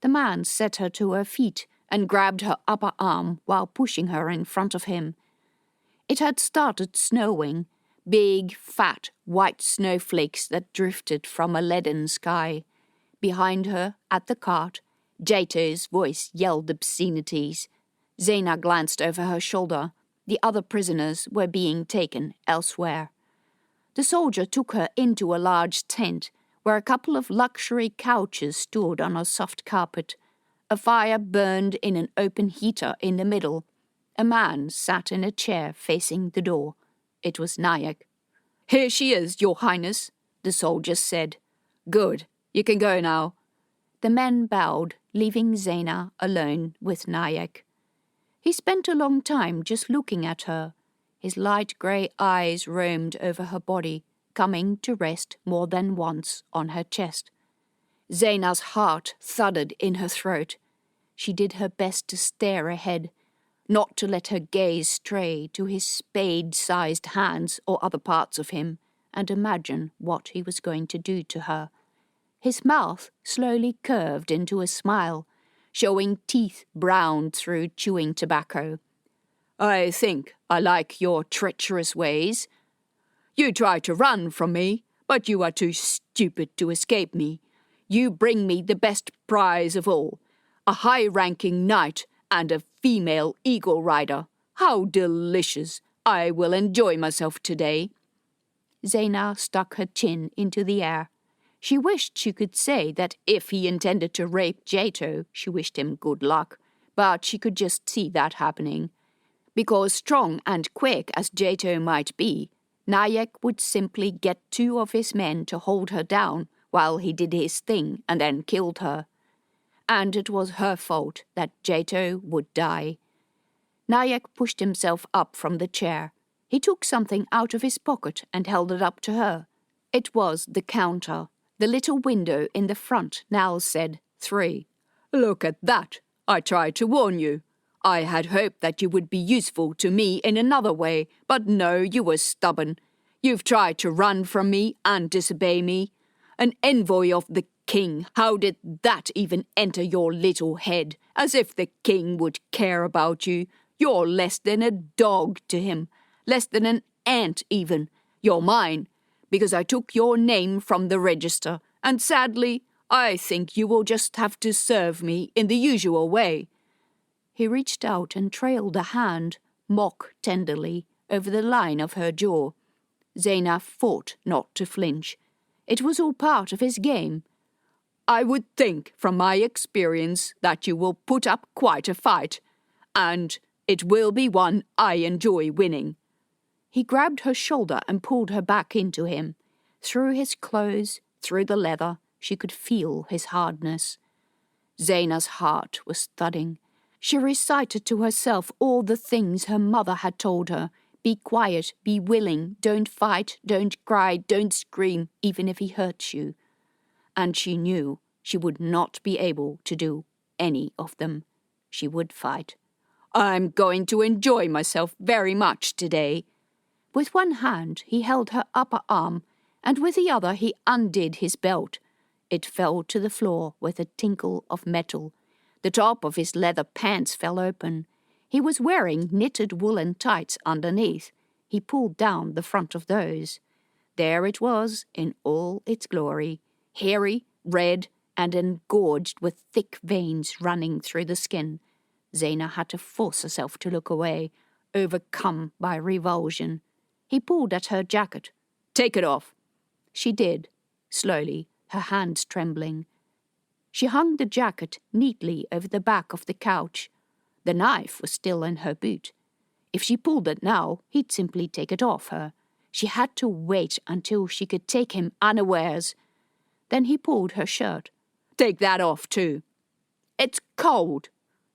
S1: The man set her to her feet and grabbed her upper arm while pushing her in front of him. It had started snowing, big, fat, white snowflakes that drifted from a leaden sky. Behind her, at the cart, Jato's voice yelled obscenities. Zaina glanced over her shoulder. The other prisoners were being taken elsewhere. The soldier took her into a large tent, where a couple of luxury couches stood on a soft carpet. A fire burned in an open heater in the middle. A man sat in a chair facing the door. It was Nayak. "Here she is, Your Highness," the soldier said. "Good. You can go now." The men bowed, leaving Zaina alone with Nayak. He spent a long time just looking at her. His light grey eyes roamed over her body, coming to rest more than once on her chest. Zaina's heart thudded in her throat. She did her best to stare ahead, not to let her gaze stray to his spade-sized hands or other parts of him, and imagine what he was going to do to her. His mouth slowly curved into a smile, showing teeth browned through chewing tobacco. "I think I like your treacherous ways. You try to run from me, but you are too stupid to escape me. You bring me the best prize of all, a high-ranking knight and a female eagle rider. How delicious! I will enjoy myself today." Zaina stuck her chin into the air. She wished she could say that if he intended to rape Jato, she wished him good luck, but she could just see that happening. Because strong and quick as Jato might be, Nayek would simply get 2 of his men to hold her down while he did his thing and then killed her. And it was her fault that Jato would die. Nayek pushed himself up from the chair. He took something out of his pocket and held it up to her. It was the counter. The little window in the front now said 3. "Look at that! I tried to warn you. I had hoped that you would be useful to me in another way, but no, you were stubborn. You've tried to run from me and disobey me. An envoy of the king, how did that even enter your little head? As if the king would care about you. You're less than a dog to him, less than an ant even. You're mine, because I took your name from the register, and sadly, I think you will just have to serve me in the usual way." He reached out and trailed a hand, mock tenderly, over the line of her jaw. Zaina fought not to flinch. It was all part of his game. "I would think, from my experience, that you will put up quite a fight, and it will be one I enjoy winning." He grabbed her shoulder and pulled her back into him. Through his clothes, through the leather, she could feel his hardness. Zaina's heart was thudding. She recited to herself all the things her mother had told her. Be quiet, be willing, don't fight, don't cry, don't scream, even if he hurts you. And she knew she would not be able to do any of them. She would fight. "I'm going to enjoy myself very much today." With one hand he held her upper arm, and with the other he undid his belt. It fell to the floor with a tinkle of metal. The top of his leather pants fell open. He was wearing knitted woolen tights underneath. He pulled down the front of those. There it was in all its glory, hairy, red, and engorged with thick veins running through the skin. Zaina had to force herself to look away, overcome by revulsion. He pulled at her jacket. "Take it off." She did, slowly, her hands trembling. She hung the jacket neatly over the back of the couch. The knife was still in her boot. If she pulled it now, he'd simply take it off her. She had to wait until she could take him unawares. Then he pulled her shirt. "Take that off too." "It's cold."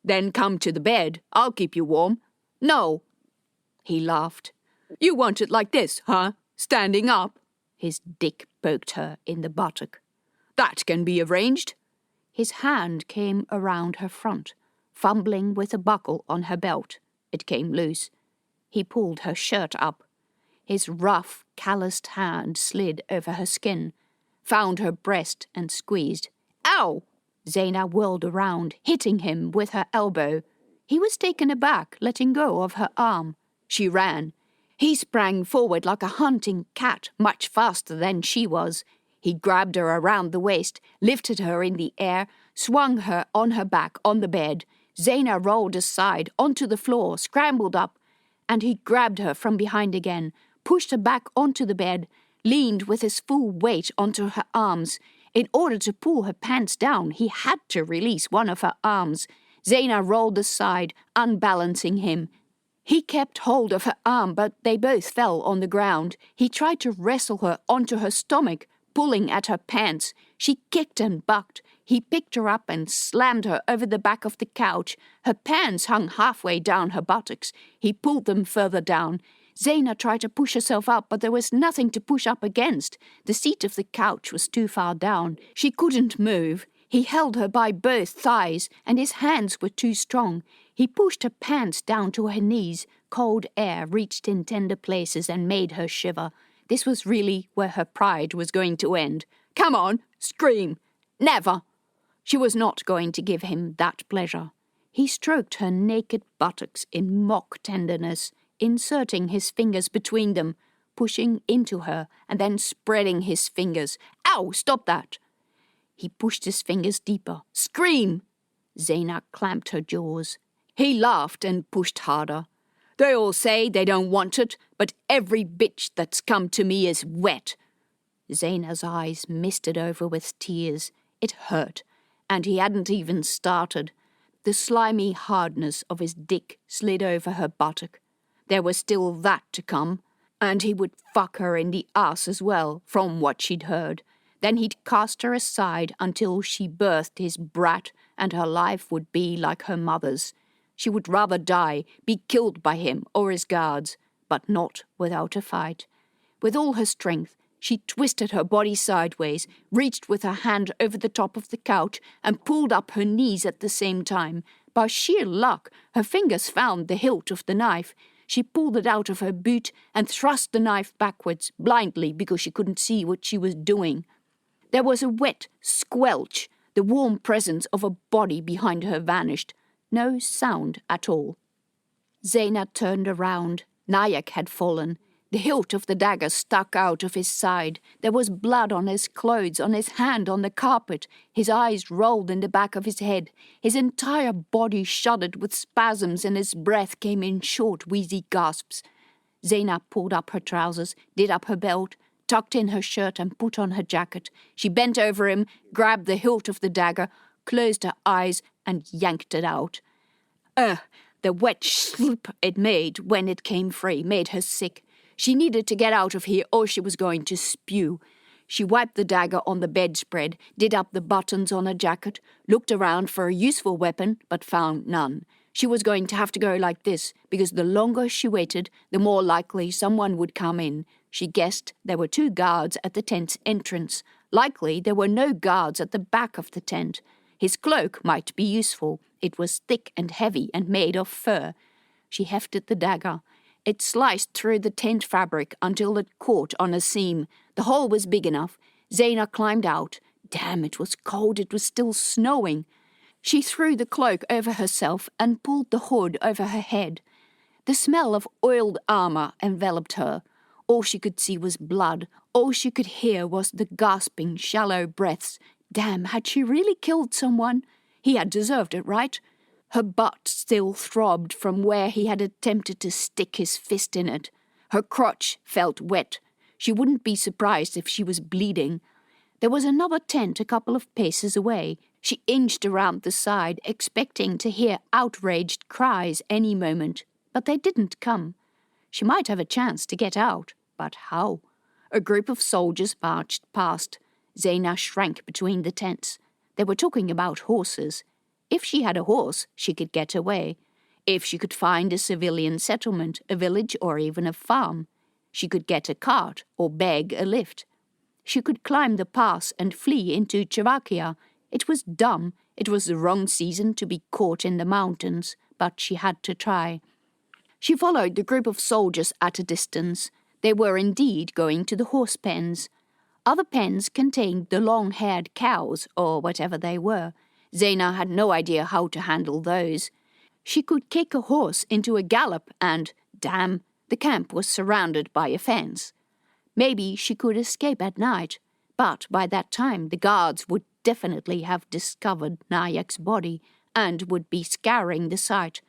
S1: "Then come to the bed. I'll keep you warm." "No." He laughed. "You want it like this, huh? Standing up?" His dick poked her in the buttock. "That can be arranged." His hand came around her front, fumbling with a buckle on her belt. It came loose. He pulled her shirt up. His rough, calloused hand slid over her skin, found her breast and squeezed. "Ow!" Zaina whirled around, hitting him with her elbow. He was taken aback, letting go of her arm. She ran. He sprang forward like a hunting cat, much faster than she was. He grabbed her around the waist, lifted her in the air, swung her on her back on the bed. Zaina rolled aside, onto the floor, scrambled up, and he grabbed her from behind again, pushed her back onto the bed, leaned with his full weight onto her arms. In order to pull her pants down, he had to release one of her arms. Zaina rolled aside, unbalancing him. He kept hold of her arm, but they both fell on the ground. He tried to wrestle her onto her stomach, pulling at her pants. She kicked and bucked. He picked her up and slammed her over the back of the couch. Her pants hung halfway down her buttocks. He pulled them further down. Zaina tried to push herself up, but there was nothing to push up against. The seat of the couch was too far down. She couldn't move. He held her by both thighs, and his hands were too strong. He pushed her pants down to her knees. Cold air reached in tender places and made her shiver. This was really where her pride was going to end. "Come on, scream!" "Never!" She was not going to give him that pleasure. He stroked her naked buttocks in mock tenderness, inserting his fingers between them, pushing into her, and then spreading his fingers. "Ow, stop that!" He pushed his fingers deeper. "Scream!" Zaina clamped her jaws. He laughed and pushed harder. "They all say they don't want it, but every bitch that's come to me is wet." Zaina's eyes misted over with tears. It hurt, and he hadn't even started. The slimy hardness of his dick slid over her buttock. There was still that to come, and he would fuck her in the ass as well, from what she'd heard. Then he'd cast her aside until she birthed his brat, and her life would be like her mother's. She would rather die, be killed by him or his guards, but not without a fight. With all her strength, she twisted her body sideways, reached with her hand over the top of the couch, and pulled up her knees at the same time. By sheer luck, her fingers found the hilt of the knife. She pulled it out of her boot and thrust the knife backwards, blindly because she couldn't see what she was doing. There was a wet squelch. The warm presence of a body behind her vanished. No sound at all. Zaina turned around. Nayak had fallen. The hilt of the dagger stuck out of his side. There was blood on his clothes, on his hand, on the carpet. His eyes rolled in the back of his head. His entire body shuddered with spasms, and his breath came in short, wheezy gasps. Zaina pulled up her trousers, did up her belt, tucked in her shirt and put on her jacket. She bent over him, grabbed the hilt of the dagger, closed her eyes and yanked it out. The wet sloop it made when it came free made her sick. She needed to get out of here or she was going to spew. She wiped the dagger on the bedspread, did up the buttons on her jacket, looked around for a useful weapon, but found none. She was going to have to go like this, because the longer she waited, the more likely someone would come in. She guessed there were 2 guards at the tent's entrance. Likely there were no guards at the back of the tent. His cloak might be useful. It was thick and heavy and made of fur. She hefted the dagger. It sliced through the tent fabric until it caught on a seam. The hole was big enough. Zaina climbed out. Damn, it was cold. It was still snowing. She threw the cloak over herself and pulled the hood over her head. The smell of oiled armor enveloped her. All she could see was blood. All she could hear was the gasping, shallow breaths. Damn, had she really killed someone? He had deserved it, right? Her butt still throbbed from where he had attempted to stick his fist in it. Her crotch felt wet. She wouldn't be surprised if she was bleeding. There was another tent a couple of paces away. She inched around the side, expecting to hear outraged cries any moment, but they didn't come. She might have a chance to get out, but how? A group of soldiers marched past. Zaina shrank between the tents. They were talking about horses. If she had a horse, she could get away. If she could find a civilian settlement, a village, or even a farm, she could get a cart or beg a lift. She could climb the pass and flee into Czechoslovakia. It was dumb. It was the wrong season to be caught in the mountains, but she had to try. She followed the group of soldiers at a distance. They were indeed going to the horse pens. Other pens contained the long-haired cows, or whatever they were. Zaina had no idea how to handle those. She could kick a horse into a gallop and, damn, the camp was surrounded by a fence. Maybe she could escape at night, but by that time the guards would definitely have discovered Nayak's body and would be scouring the site.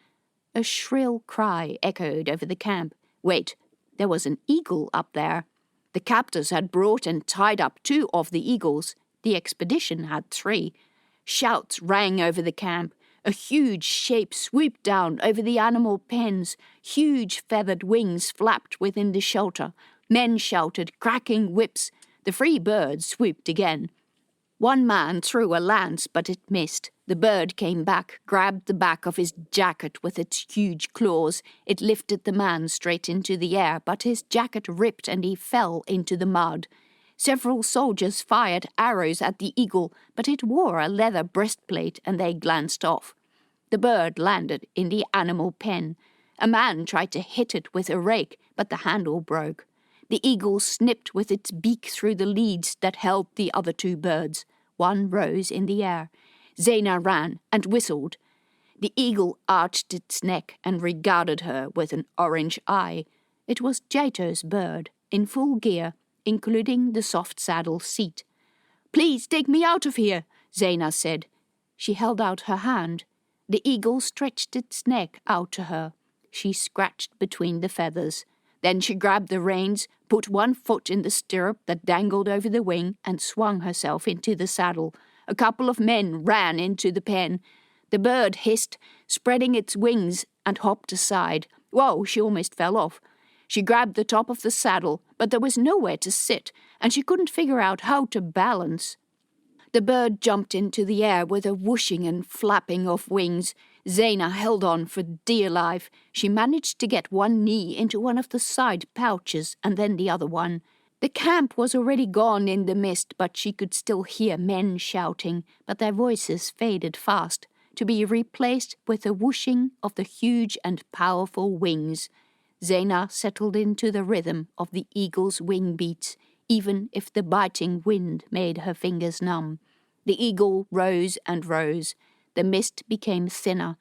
S1: A shrill cry echoed over the camp. Wait, there was an eagle up there. The captors had brought and tied up 2 of the eagles. The expedition had 3. Shouts rang over the camp. A huge shape swooped down over the animal pens. Huge feathered wings flapped within the shelter. Men shouted, cracking whips. The free birds swooped again. One man threw a lance, but it missed. The bird came back, grabbed the back of his jacket with its huge claws. It lifted the man straight into the air, but his jacket ripped and he fell into the mud. Several soldiers fired arrows at the eagle, but it wore a leather breastplate and they glanced off. The bird landed in the animal pen. A man tried to hit it with a rake, but the handle broke. The eagle snipped with its beak through the leads that held the other two birds. One rose in the air. Zena ran and whistled. The eagle arched its neck and regarded her with an orange eye. It was Jato's bird, in full gear, including the soft saddle seat. "Please take me out of here," Zena said. She held out her hand. The eagle stretched its neck out to her. She scratched between the feathers. Then she grabbed the reins, put one foot in the stirrup that dangled over the wing, and swung herself into the saddle. A couple of men ran into the pen. The bird hissed, spreading its wings, and hopped aside. Whoa, she almost fell off. She grabbed the top of the saddle, but there was nowhere to sit, and she couldn't figure out how to balance. The bird jumped into the air with a whooshing and flapping of wings. Zena held on for dear life. She managed to get one knee into one of the side pouches and then the other one. The camp was already gone in the mist, but she could still hear men shouting, but their voices faded fast, to be replaced with the whooshing of the huge and powerful wings. Zena settled into the rhythm of the eagle's wing beats, even if the biting wind made her fingers numb. The eagle rose and rose. The mist became thinner.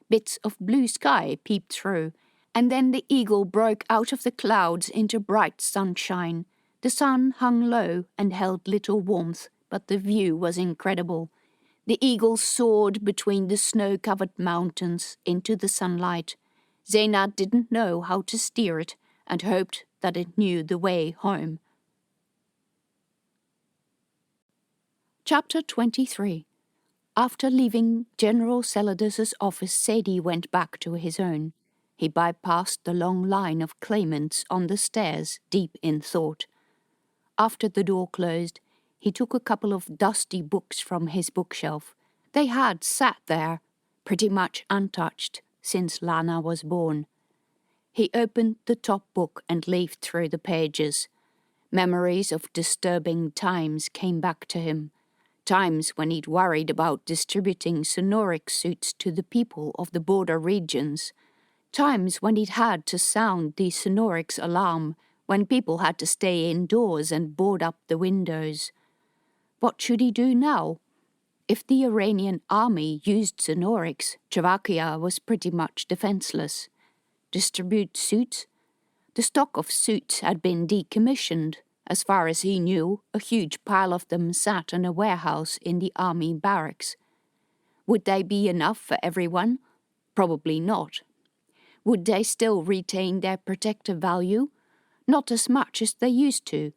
S1: Bits of blue sky peeped through, and then the eagle broke out of the clouds into bright sunshine. The sun hung low and held little warmth, but the view was incredible. The eagle soared between the snow-covered mountains into the sunlight. Zena didn't know how to steer it and hoped that it knew the way home. Chapter 23. After leaving General Celadus's office, Sadie went back to his own. He bypassed the long line of claimants on the stairs, deep in thought. After the door closed, he took a couple of dusty books from his bookshelf. They had sat there, pretty much untouched, since Lana was born. He opened the top book and leafed through the pages. Memories of disturbing times came back to him. Times when he'd worried about distributing sonoric suits to the people of the border regions. Times when he'd had to sound the sonorics alarm, when people had to stay indoors and board up the windows. What should he do now? If the Aranian army used sonorics, Czechoslovakia was pretty much defenseless. Distribute suits? The stock of suits had been decommissioned. As far as he knew, a huge pile of them sat in a warehouse in the army barracks. Would they be enough for everyone? Probably not. Would they still retain their protective value? Not as much as they used to,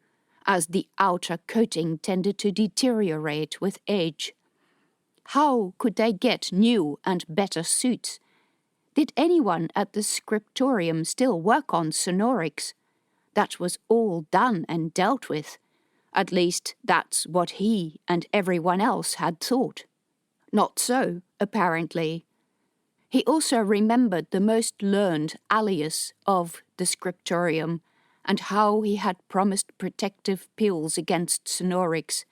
S1: as the outer coating tended to deteriorate with age. How could they get new and better suits? Did anyone at the scriptorium still work on sonorics? That was all done and dealt with. At least that's what he and everyone else had thought. Not so, apparently. He also remembered the most learned alias of the scriptorium and how he had promised protective pills against sonorics,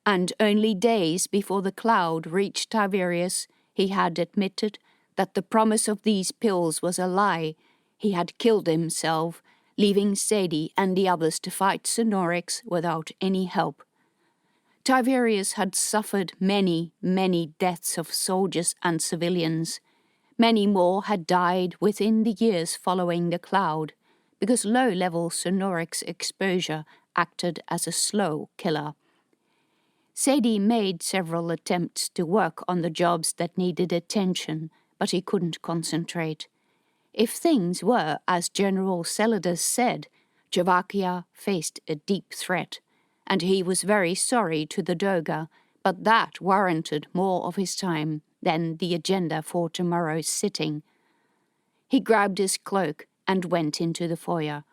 S1: and only days before the cloud reached Tiberius, he had admitted that the promise of these pills was a lie. He had killed himself, leaving Sadie and the others to fight sonorics without any help. Tiberius had suffered many, many deaths of soldiers and civilians. Many more had died within the years following the cloud, because low-level sonorics exposure acted as a slow killer. Sadie made several attempts to work on the jobs that needed attention, but he couldn't concentrate. If things were as General Celadus said, Czechoslovakia faced a deep threat, and he was very sorry to the Doga, but that warranted more of his time than the agenda for tomorrow's sitting. He grabbed his cloak and went into the foyer.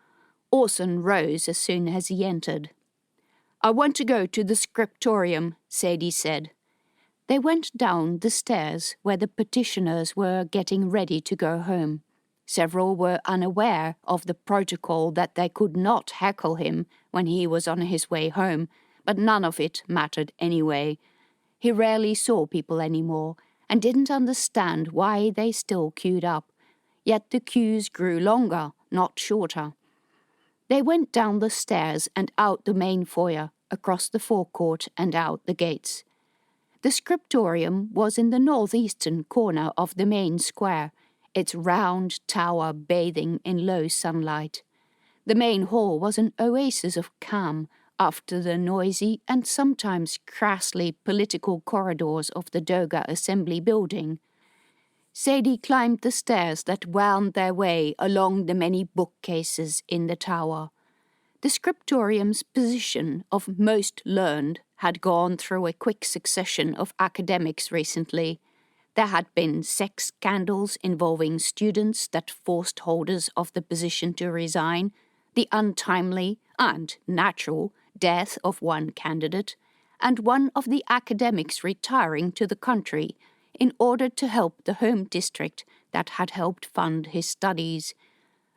S1: Orson rose as soon as he entered. I want to go to the scriptorium, Sadie said. They went down the stairs where the petitioners were getting ready to go home. Several were unaware of the protocol that they could not heckle him when he was on his way home, but none of it mattered anyway. He rarely saw people anymore and didn't understand why they still queued up. Yet the queues grew longer, not shorter. They went down the stairs and out the main foyer, across the forecourt and out the gates. The scriptorium was in the northeastern corner of the main square, its round tower bathing in low sunlight. The main hall was an oasis of calm after the noisy and sometimes crassly political corridors of the Doga Assembly building. Sadie climbed the stairs that wound their way along the many bookcases in the tower. The scriptorium's position of most learned had gone through a quick succession of academics recently. There had been sex scandals involving students that forced holders of the position to resign, the untimely and natural death of one candidate, and one of the academics retiring to the country in order to help the home district that had helped fund his studies.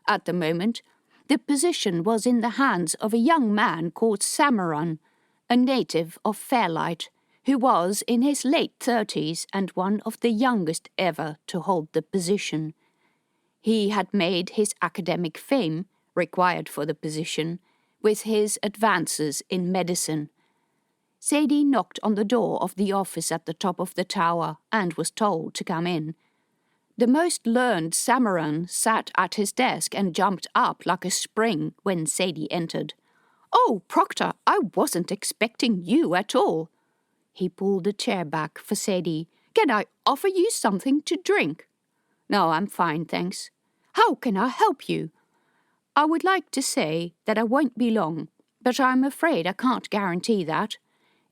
S1: At the moment, the position was in the hands of a young man called Samaran, a native of Fairlight, who was in his late 30s and one of the youngest ever to hold the position. He had made his academic fame, required for the position, with his advances in medicine. Sadie knocked on the door of the office at the top of the tower and was told to come in. The most learned Samaran sat at his desk and jumped up like a spring when Sadie entered. "Oh, Proctor, I wasn't expecting you at all." He pulled a chair back for Sadie. "Can I offer you something to drink?" "No, I'm fine, thanks." "How can I help you?" "I would like to say that I won't be long, but I'm afraid I can't guarantee that.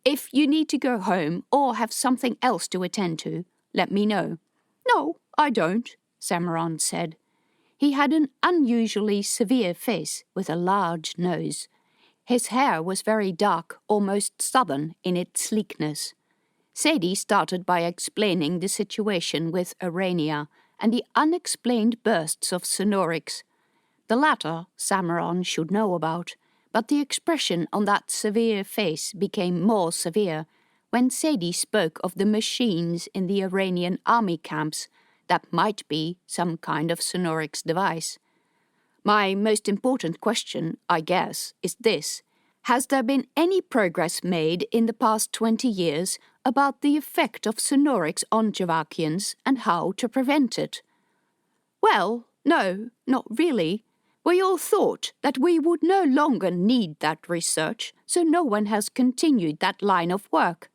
S1: If you need to go home or have something else to attend to, let me know." "No, I don't," Samaran said. He had an unusually severe face with a large nose. His hair was very dark, almost southern in its sleekness. Sadie started by explaining the situation with Arania and the unexplained bursts of sonorics. The latter Samaran should know about, but the expression on that severe face became more severe when Sadie spoke of the machines in the Iranian army camps that might be some kind of sonorics device. "My most important question, I guess, is this. Has there been any progress made in the past 20 years about the effect of sonorics on Javakians and how to prevent it?" "Well, no, not really. We all thought that we would no longer need that research, so no one has continued that line of work.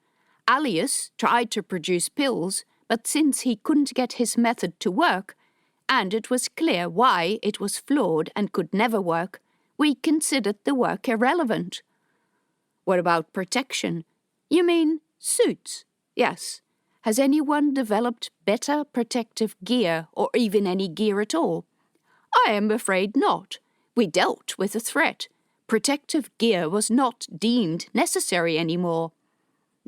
S1: Alias tried to produce pills, but since he couldn't get his method to work, and it was clear why it was flawed and could never work, we considered the work irrelevant." "What about protection?" "You mean suits?" "Yes. Has anyone developed better protective gear or even any gear at all?" "I am afraid not. We dealt with the threat. Protective gear was not deemed necessary anymore."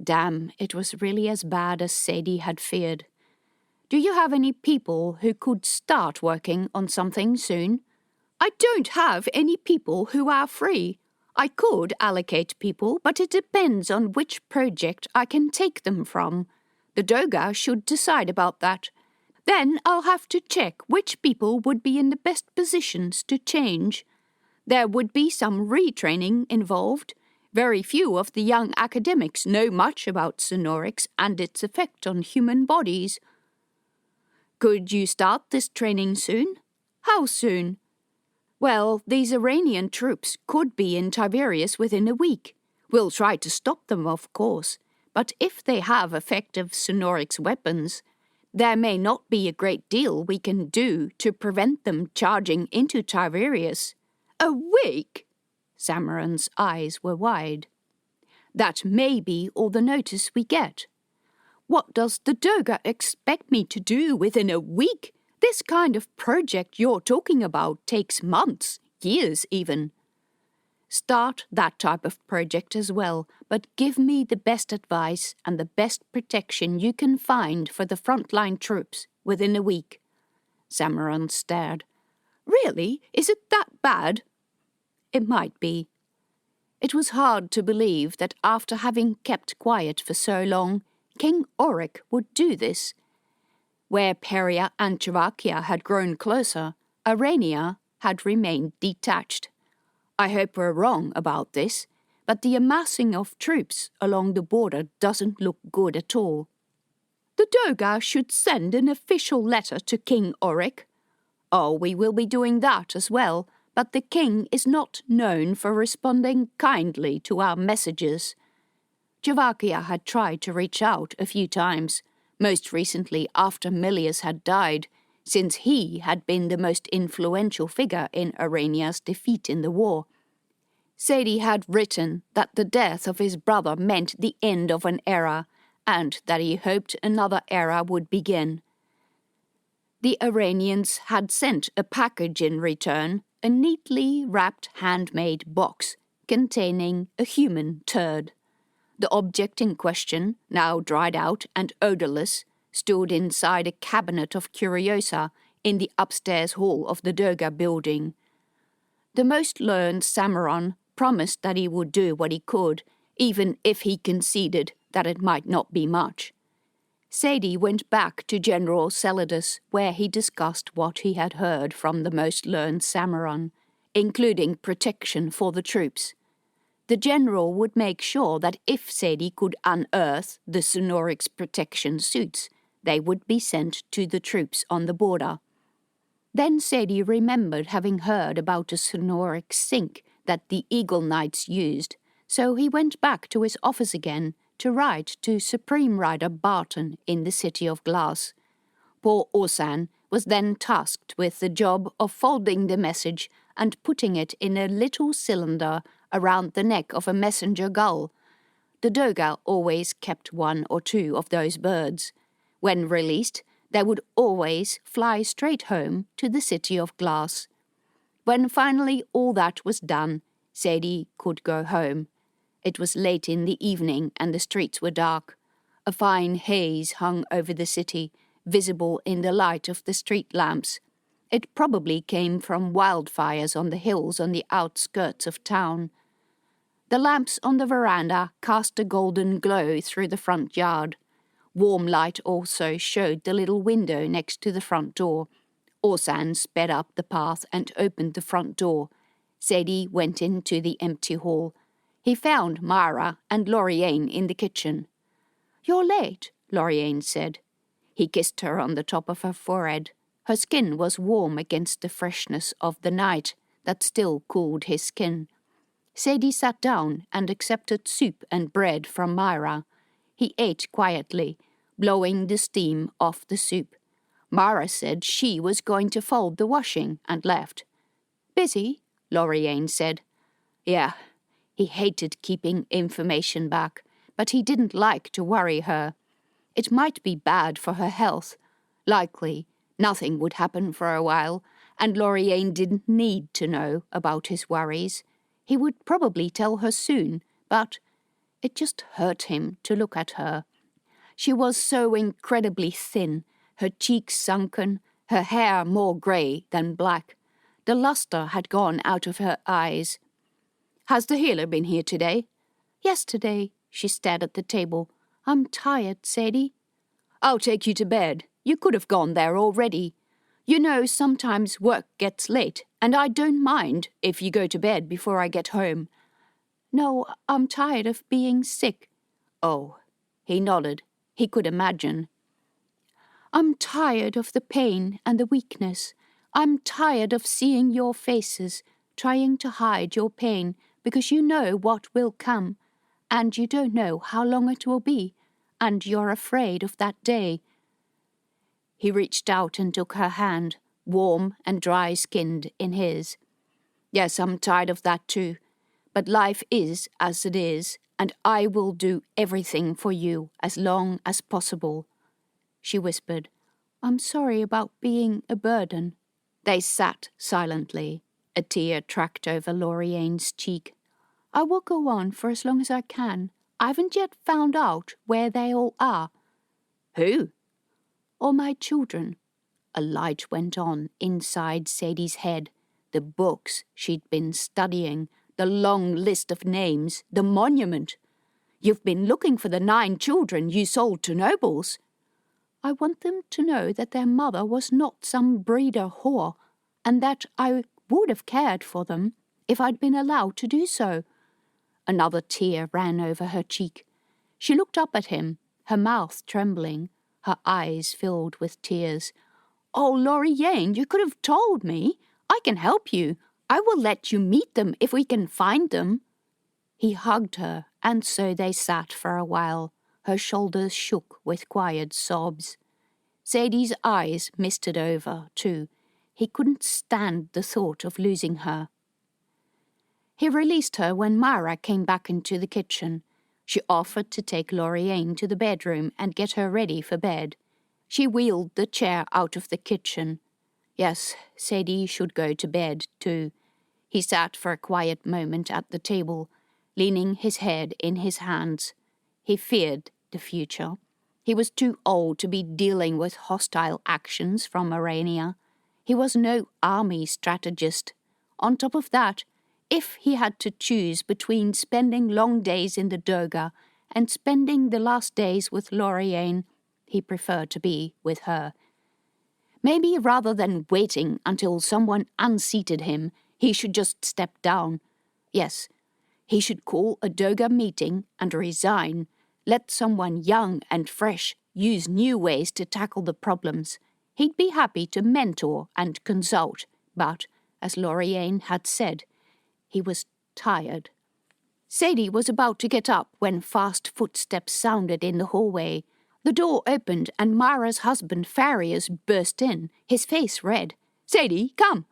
S1: Damn, it was really as bad as Sadie had feared. "Do you have any people who could start working on something soon?" "I don't have any people who are free. I could allocate people, but it depends on which project I can take them from. The Doga should decide about that. Then I'll have to check which people would be in the best positions to change. There would be some retraining involved. Very few of the young academics know much about sonorics and its effect on human bodies." "Could you start this training soon?" "How soon?" "Well, these Iranian troops could be in Tiberias within a week. We'll try to stop them, of course, but if they have effective sonorics weapons, there may not be a great deal we can do to prevent them charging into Tiberias." "A week?" Samaran's eyes were wide. "That may be all the notice we get." "What does the Doga expect me to do within a week? This kind of project you're talking about takes months, years even." Start that type of project as well, but give me the best advice and the best protection you can find for the frontline troops within a week." Samaron stared. "Really? Is it that bad?" It might be. It was hard to believe that after having kept quiet for so long, King Auric would do this. Where Peria and Chavakia had grown closer, Arania had remained detached. I hope we're wrong about this, but the amassing of troops along the border doesn't look good at all. "The Doga should send an official letter to King Auric." "Oh, we will be doing that as well, but the king is not known for responding kindly to our messages." Chavakia had tried to reach out a few times, most recently after Milius had died, since he had been the most influential figure in Arania's defeat in the war. Sadie had written that the death of his brother meant the end of an era, and that he hoped another era would begin. The Aranians had sent a package in return, a neatly wrapped handmade box containing a human turd. The object in question, now dried out and odourless, stood inside a cabinet of curiosa in the upstairs hall of the Doga building. The most learned Samaron promised that he would do what he could, even if he conceded that it might not be much. Sadie went back to General Celadus, where he discussed what he had heard from the most learned Samaron, including protection for the troops. The general would make sure that if Sadie could unearth the Sonoric's protection suits, they would be sent to the troops on the border. Then Sadie remembered having heard about a Sonoric sink that the Eagle Knights used, so he went back to his office again to write to Supreme Rider Barton in the City of Glass. Poor Orsan was then tasked with the job of folding the message and putting it in a little cylinder around the neck of a messenger gull. The Doga always kept one or two of those birds. When released, they would always fly straight home to the City of Glass. When finally all that was done, Sadie could go home. It was late in the evening and the streets were dark. A fine haze hung over the city, visible in the light of the street lamps. It probably came from wildfires on the hills on the outskirts of town. The lamps on the veranda cast a golden glow through the front yard. Warm light also showed the little window next to the front door. Orsan sped up the path and opened the front door. Sadie went into the empty hall. He found Myra and Loriane in the kitchen. "You're late," Loriane said. He kissed her on the top of her forehead. Her skin was warm against the freshness of the night that still cooled his skin. Sadie sat down and accepted soup and bread from Myra. He ate quietly, blowing the steam off the soup. Myra said she was going to fold the washing and left. "Busy?" Loriane said. "Yeah." He hated keeping information back, but he didn't like to worry her. It might be bad for her health. Likely, nothing would happen for a while, and Loriane didn't need to know about his worries. He would probably tell her soon, but it just hurt him to look at her. She was so incredibly thin, her cheeks sunken, her hair more grey than black. The luster had gone out of her eyes. "Has the healer been here today?" "Yesterday." She stared at the table. "I'm tired, Sadie." "I'll take you to bed. You could have gone there already. You know, sometimes work gets late, and I don't mind if you go to bed before I get home." "No, I'm tired of being sick." "Oh." He nodded. He could imagine. "I'm tired of the pain and the weakness. I'm tired of seeing your faces, trying to hide your pain, because you know what will come, and you don't know how long it will be, and you're afraid of that day." He reached out and took her hand, warm and dry-skinned, in his. "Yes, I'm tired of that too. But life is as it is, and I will do everything for you as long as possible." She whispered, "I'm sorry about being a burden." They sat silently. A tear tracked over Loriane's cheek. I will go on for as long as I can. I haven't yet found out where they all are.
S2: Who?
S1: All my children. A light went on inside Sadie's head. The books she'd been studying, the long list of names, the monument. You've been looking for the 9 children you sold to nobles. I want them to know that their mother was not some breeder whore, and that I would have cared for them if I'd been allowed to do so. Another tear ran over her cheek. She looked up at him, her mouth trembling, her eyes filled with tears. Oh, Lauriane, you could have told me. I can help you. I will let you meet them if we can find them. He hugged her, and so they sat for a while. Her shoulders shook with quiet sobs. Sadie's eyes misted over, too. He couldn't stand the thought of losing her. He released her when Myra came back into the kitchen. She offered to take Lauriane to the bedroom and get her ready for bed. She wheeled the chair out of the kitchen. Yes, Sadie should go to bed, too. He sat for a quiet moment at the table, leaning his head in his hands. He feared the future. He was too old to be dealing with hostile actions from Arania. He was no army strategist. On top of that, if he had to choose between spending long days in the Doga and spending the last days with Lauriane, he preferred to be with her. Maybe rather than waiting until someone unseated him, he should just step down. Yes, he should call a Doga meeting and resign. Let someone young and fresh use new ways to tackle the problems. He'd be happy to mentor and consult, but, as Lauriane had said, he was tired. Sadie was about to get up when fast footsteps sounded in the hallway. The door opened and Myra's husband Farius burst in, his face red. "Sadie, come!"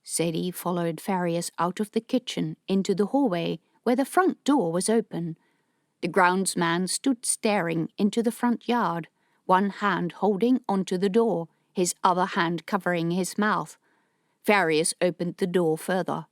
S1: Sadie followed Farius out of the kitchen into the hallway where the front door was open. The groundsman stood staring into the front yard, one hand holding onto the door, his other hand covering his mouth. Farius opened the door further.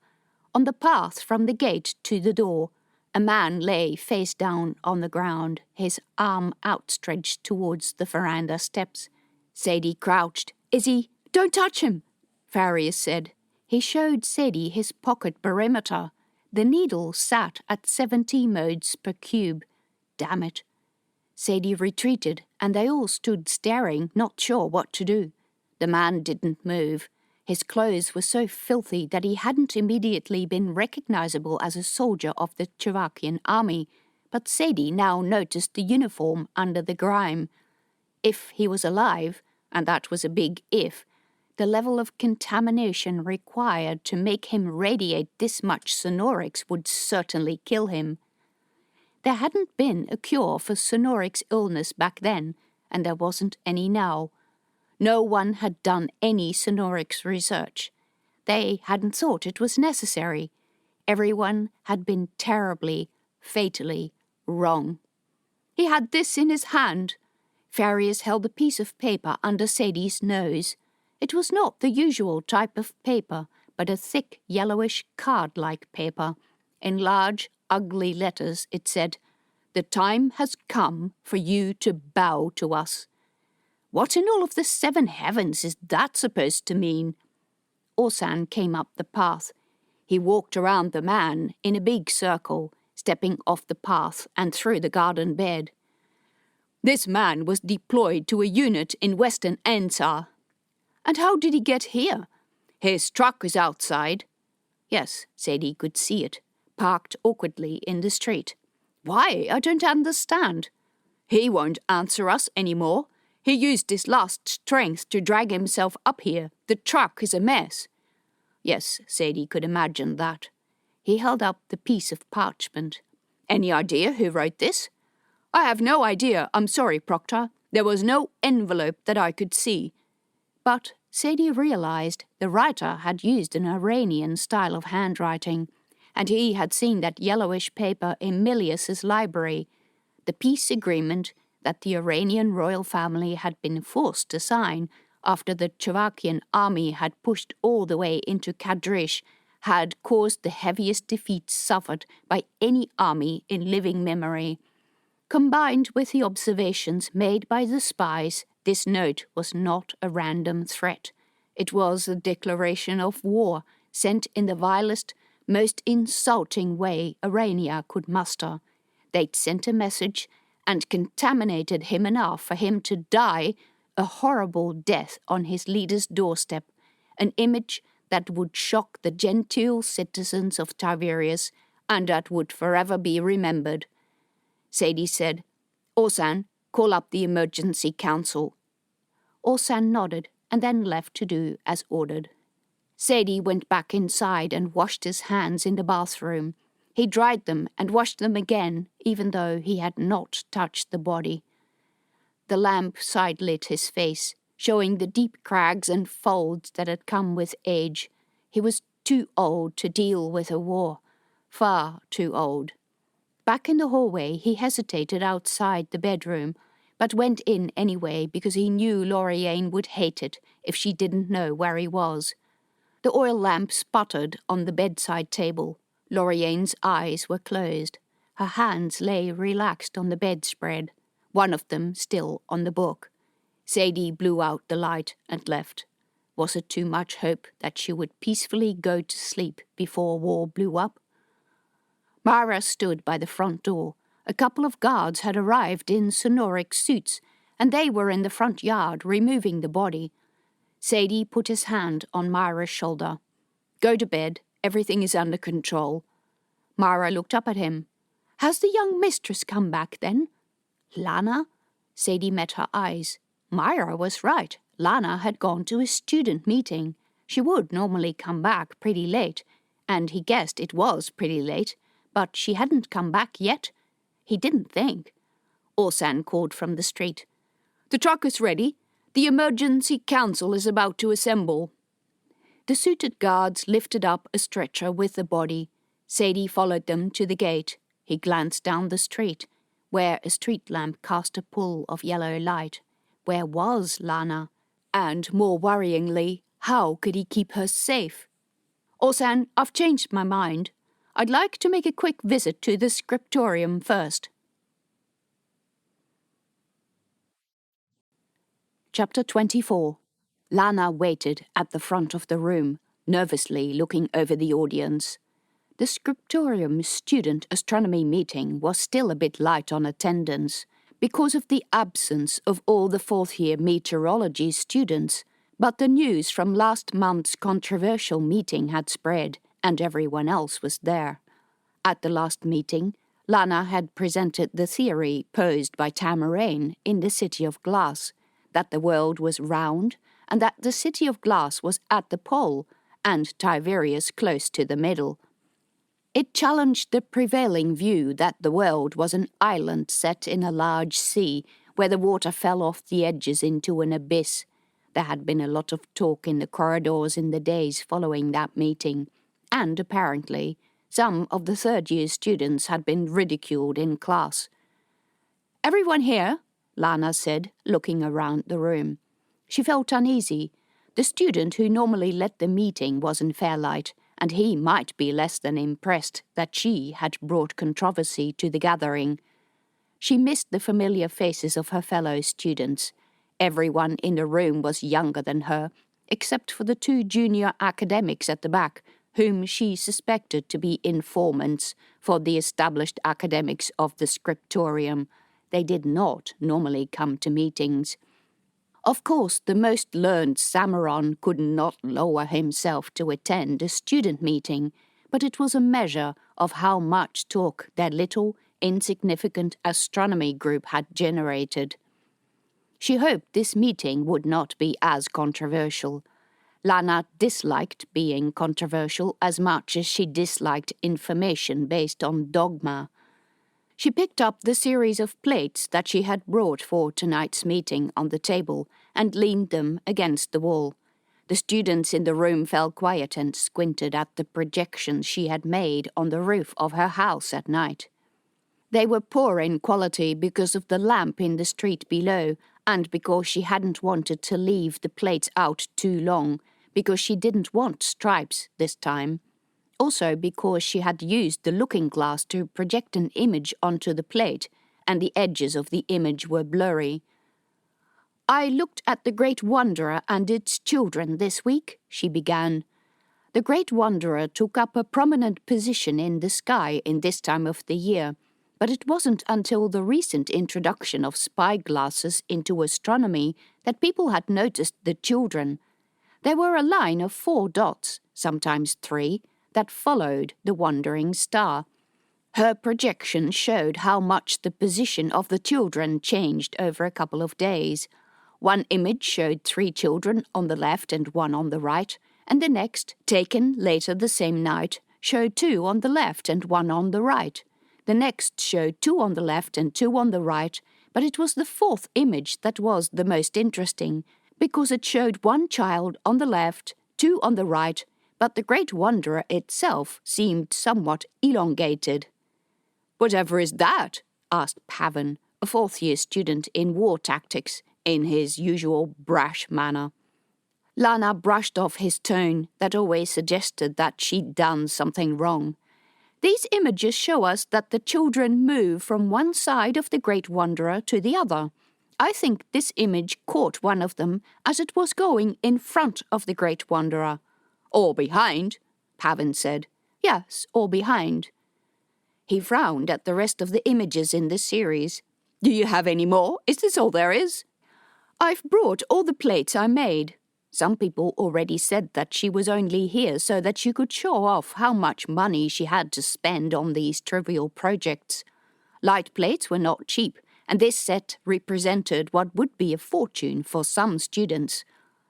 S1: On the path from the gate to the door, a man lay face down on the ground, his arm outstretched towards the veranda steps. Sadie crouched. "Izzy, don't touch him," Farius said. He showed Sadie his pocket barometer. The needle sat at 70 modes per cube. Damn it. Sadie retreated, and they all stood staring, not sure what to do. The man didn't move. His clothes were so filthy that he hadn't immediately been recognizable as a soldier of the Chavakian army, but Sadie now noticed the uniform under the grime. If he was alive, and that was a big if, the level of contamination required to make him radiate this much sonorics would certainly kill him. There hadn't been a cure for sonorics illness back then, and there wasn't any now. No one had done any sonorics research. They hadn't thought it was necessary. Everyone had been terribly, fatally wrong. He had this in his hand. Farius held a piece of paper under Sadie's nose. It was not the usual type of paper, but a thick, yellowish, card-like paper. In large, ugly letters it said, "The time has come for you to bow to us." What in all of the 7 heavens is that supposed to mean? Orsan came up the path. He walked around the man in a big circle, stepping off the path and through the garden bed. "This man was deployed to a unit in Western Ansar." "And how did he get here?" "His truck is outside." Yes, Sadie could see it, parked awkwardly in the street. "Why? I don't understand." "He won't answer us anymore. He used his last strength to drag himself up here. The truck is a mess." Yes, Sadie could imagine that. He held up the piece of parchment. "Any idea who wrote this?" "I have no idea. I'm sorry, Proctor. There was no envelope that I could see." But Sadie realized the writer had used an Iranian style of handwriting, and he had seen that yellowish paper in Milius's library. The peace agreement that the Iranian royal family had been forced to sign after the Chavakian army had pushed all the way into Kadrish had caused the heaviest defeats suffered by any army in living memory. Combined with the observations made by the spies, this note was not a random threat. It was a declaration of war sent in the vilest, most insulting way Arania could muster. They'd sent a message and contaminated him enough for him to die a horrible death on his leader's doorstep, an image that would shock the genteel citizens of Tiberias and that would forever be remembered. Sadie said, "Orsan, call up the emergency council." Orsan nodded and then left to do as ordered. Sadie went back inside and washed his hands in the bathroom. He dried them and washed them again, even though he had not touched the body. The lamp side-lit his face, showing the deep cracks and folds that had come with age. He was too old to deal with a war. Far too old. Back in the hallway, he hesitated outside the bedroom, but went in anyway because he knew Loriane would hate it if she didn't know where he was. The oil lamp sputtered on the bedside table. Loriane's eyes were closed. Her hands lay relaxed on the bedspread, one of them still on the book. Sadie blew out the light and left. Was it too much hope that she would peacefully go to sleep before war blew up? Mara stood by the front door. A couple of guards had arrived in sonoric suits, and they were in the front yard removing the body. Sadie put his hand on Mara's shoulder. "Go to bed. Everything is under control." Mara looked up at him. "Has the young mistress come back, then?" "Lana?" Sadie met her eyes. Myra was right. Lana had gone to a student meeting. She would normally come back pretty late, and he guessed it was pretty late, but she hadn't come back yet. He didn't think. Orsan called from the street. "The truck is ready. The emergency council is about to assemble." The suited guards lifted up a stretcher with the body. Sadie followed them to the gate. He glanced down the street, where a street lamp cast a pool of yellow light. Where was Lana? And, more worryingly, how could he keep her safe? "Orsan, I've changed my mind. I'd like to make a quick visit to the scriptorium first." Chapter 24. Lana waited at the front of the room, nervously looking over the audience. The scriptorium student astronomy meeting was still a bit light on attendance because of the absence of all the fourth-year meteorology students, but the news from last month's controversial meeting had spread, and everyone else was there. At the last meeting, Lana had presented the theory posed by Tamarane in the City of Glass, that the world was round and that the City of Glass was at the pole and Tiberias close to the middle. It challenged the prevailing view that the world was an island set in a large sea where the water fell off the edges into an abyss. There had been a lot of talk in the corridors in the days following that meeting, and apparently some of the third-year students had been ridiculed in class. "Everyone here?" Lana said, looking around the room. She felt uneasy. The student who normally led the meeting was in Fairlight, and he might be less than impressed that she had brought controversy to the gathering. She missed the familiar faces of her fellow students. Everyone in the room was younger than her, except for the two junior academics at the back, whom she suspected to be informants for the established academics of the scriptorium. They did not normally come to meetings. Of course, the most learned Samaron could not lower himself to attend a student meeting, but it was a measure of how much talk their little, insignificant astronomy group had generated. She hoped this meeting would not be as controversial. Lana disliked being controversial as much as she disliked information based on dogma. She picked up the series of plates that she had brought for tonight's meeting on the table and leaned them against the wall. The students in the room fell quiet and squinted at the projections she had made on the roof of her house at night. They were poor in quality because of the lamp in the street below and because she hadn't wanted to leave the plates out too long, because she didn't want stripes this time. Also because she had used the looking glass to project an image onto the plate, and the edges of the image were blurry. "I looked at the Great Wanderer and its children this week," she began. The Great Wanderer took up a prominent position in the sky in this time of the year, but it wasn't until the recent introduction of spyglasses into astronomy that people had noticed the children. There were a line of 4 dots, sometimes 3, that followed the wandering star. Her projection showed how much the position of the children changed over a couple of days. One image showed 3 children on the left and 1 on the right, and the next, taken later the same night, showed 2 on the left and 1 on the right. The next showed 2 on the left and 2 on the right, but it was the 4th image that was the most interesting, because it showed 1 child on the left, 2 on the right, but the Great Wanderer itself seemed somewhat elongated. "Whatever is that?" asked Pavan, a 4th-year student in war tactics, in his usual brash manner. Lana brushed off his tone that always suggested that she'd done something wrong. "These images show us that the children move from one side of the Great Wanderer to the other. I think this image caught one of them as it was going in front of the Great Wanderer." "Or behind," Pavan said. "Yes, or behind." He frowned at the rest of the images in the series. "Do you have any more? Is this all there is?" "I've brought all the plates I made." Some people already said that she was only here so that she could show off how much money she had to spend on these trivial projects. Light plates were not cheap, and this set represented what would be a fortune for some students.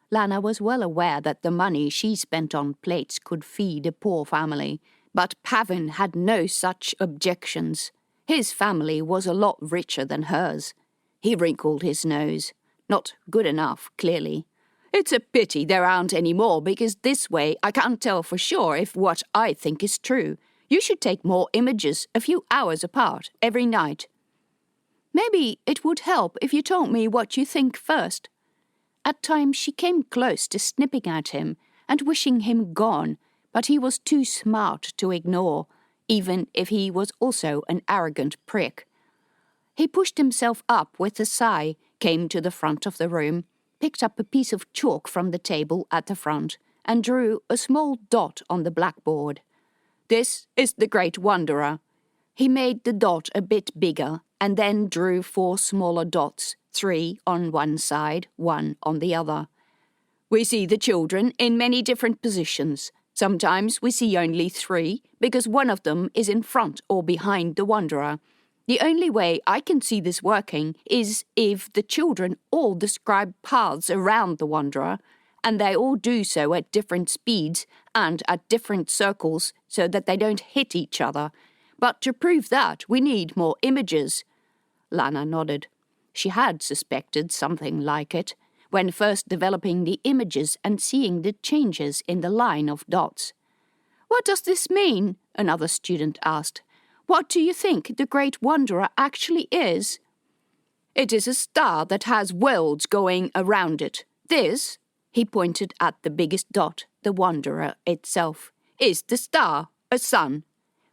S1: Lana was well aware that the money she spent on plates could feed a poor family, but Pavan had no such objections. His family was a lot richer than hers. He wrinkled his nose. Not good enough, clearly. "It's a pity there aren't any more, because this way I can't tell for sure if what I think is true. You should take more images, a few hours apart, every night." "Maybe it would help if you told me what you think first." At times she came close to snipping at him and wishing him gone, but he was too smart to ignore, even if he was also an arrogant prick. He pushed himself up with a sigh, came to the front of the room, picked up a piece of chalk from the table at the front, and drew a small dot on the blackboard. "This is the Great Wanderer." He made the dot a bit bigger, and then drew 4 smaller dots, 3 on one side, 1 on the other. "We see the children in many different positions. Sometimes we see only 3, because one of them is in front or behind the Wanderer. The only way I can see this working is if the children all describe paths around the Wanderer, and they all do so at different speeds and at different circles so that they don't hit each other. But to prove that, we need more images." Lana nodded. She had suspected something like it, when first developing the images and seeing the changes in the line of dots. "What does this mean?" another student asked. "What do you think the Great Wanderer actually is?" "It is a star that has worlds going around it. This," he pointed at the biggest dot, the Wanderer itself, "is the star, a sun.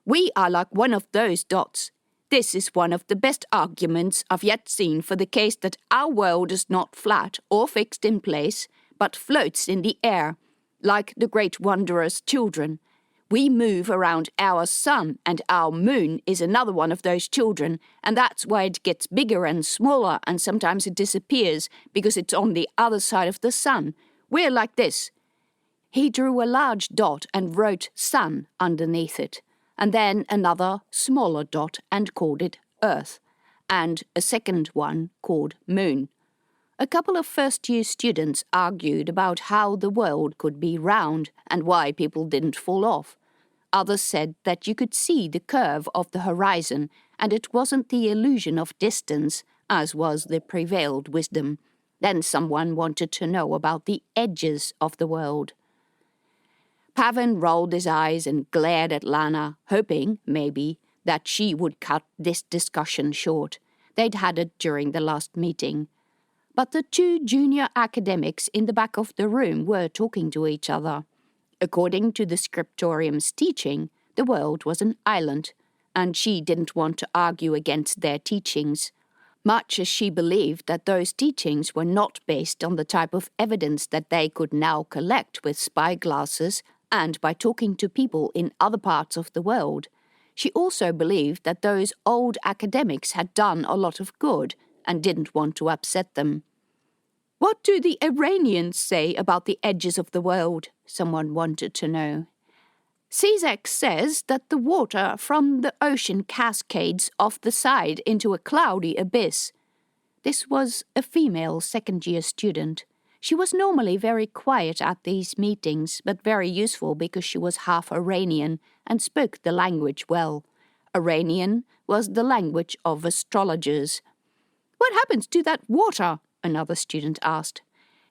S1: We are like one of those dots. This is one of the best arguments I've yet seen for the case that our world is not flat or fixed in place, but floats in the air, like the Great Wanderer's children. We move around our sun, and our moon is another one of those children, and that's why it gets bigger and smaller, and sometimes it disappears because it's on the other side of the sun. We're like this." He drew a large dot and wrote sun underneath it, and then another smaller dot and called it Earth, and a second one called Moon. A couple of first-year students argued about how the world could be round and why people didn't fall off. Others said that you could see the curve of the horizon, and it wasn't the illusion of distance, as was the prevailed wisdom. Then someone wanted to know about the edges of the world. Pavan rolled his eyes and glared at Lana, hoping, maybe, that she would cut this discussion short. They'd had it during the last meeting. But the 2 junior academics in the back of the room were talking to each other. According to the scriptorium's teaching, the world was an island, and she didn't want to argue against their teachings, much as she believed that those teachings were not based on the type of evidence that they could now collect with spyglasses and by talking to people in other parts of the world. She also believed that those old academics had done a lot of good and didn't want to upset them. "What do the Iranians say about the edges of the world?" someone wanted to know. "Cizek says that the water from the ocean cascades off the side into a cloudy abyss." This was a female second-year student. She was normally very quiet at these meetings, but very useful because she was half Iranian and spoke the language well. Iranian was the language of astrologers. "What happens to that water?" another student asked.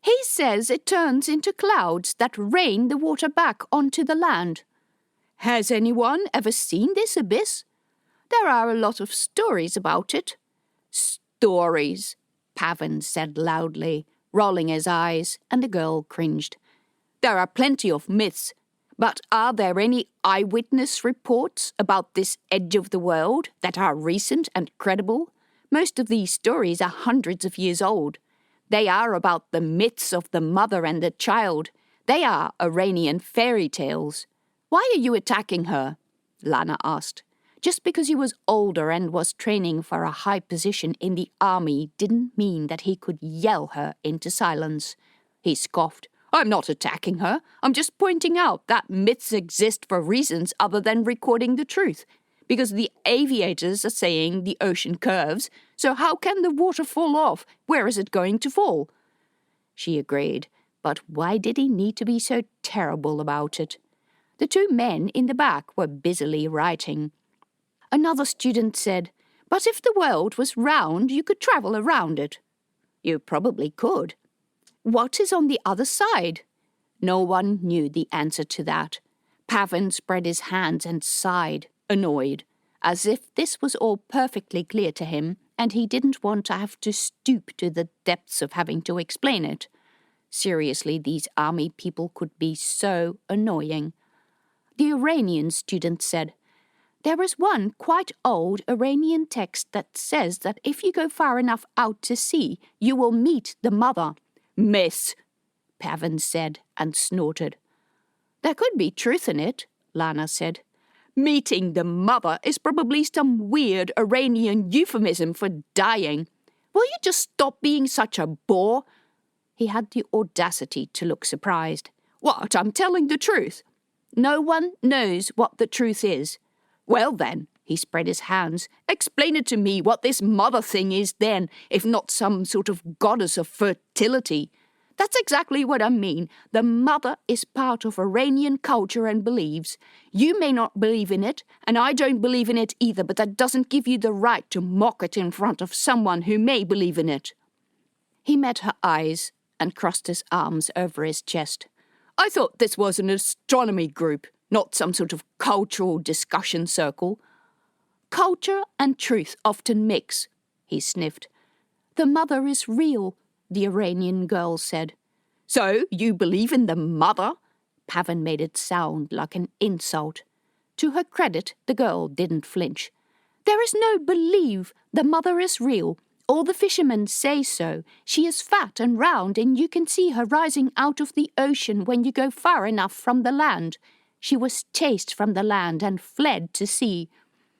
S1: "He says it turns into clouds that rain the water back onto the land." "Has anyone ever seen this abyss?" "There are a lot of stories about it." "Stories," Pavan said loudly, rolling his eyes, and the girl cringed. "There are plenty of myths, but are there any eyewitness reports about this edge of the world that are recent and credible? Most of these stories are hundreds of years old. They are about the myths of the mother and the child. They are Iranian fairy tales." "Why are you attacking her?" Lana asked. Just because he was older and was training for a high position in the army didn't mean that he could yell her into silence. He scoffed. "I'm not attacking her. I'm just pointing out that myths exist for reasons other than recording the truth. Because the aviators are saying the ocean curves, so how can the water fall off? Where is it going to fall?" She agreed, but why did he need to be so terrible about it? The two men in the back were busily writing. Another student said, "But if the world was round, you could travel around it." "You probably could." "What is on the other side?" No one knew the answer to that. Pavan spread his hands and sighed, annoyed, as if this was all perfectly clear to him and he didn't want to have to stoop to the depths of having to explain it. Seriously, these army people could be so annoying. The Iranian student said, "There is one quite old Iranian text that says that if you go far enough out to sea, you will meet the mother." "Miss," Pavan said and snorted. "There could be truth in it," Lana said. "Meeting the mother is probably some weird Iranian euphemism for dying. Will you just stop being such a bore?" He had the audacity to look surprised. "What, I'm telling the truth." "No one knows what the truth is." "Well then," he spread his hands, "explain it to me what this mother thing is then, if not some sort of goddess of fertility." "That's exactly what I mean. The mother is part of Iranian culture and beliefs. You may not believe in it, and I don't believe in it either, but that doesn't give you the right to mock it in front of someone who may believe in it." He met her eyes and crossed his arms over his chest. "I thought this was an astronomy group, not some sort of cultural discussion circle." "Culture and truth often mix," he sniffed. "The mother is real," the Iranian girl said. "So you believe in the mother?" Pavan made it sound like an insult. To her credit, the girl didn't flinch. "There is no believe. The mother is real. All the fishermen say so. She is fat and round, and you can see her rising out of the ocean when you go far enough from the land. She was chased from the land and fled to sea."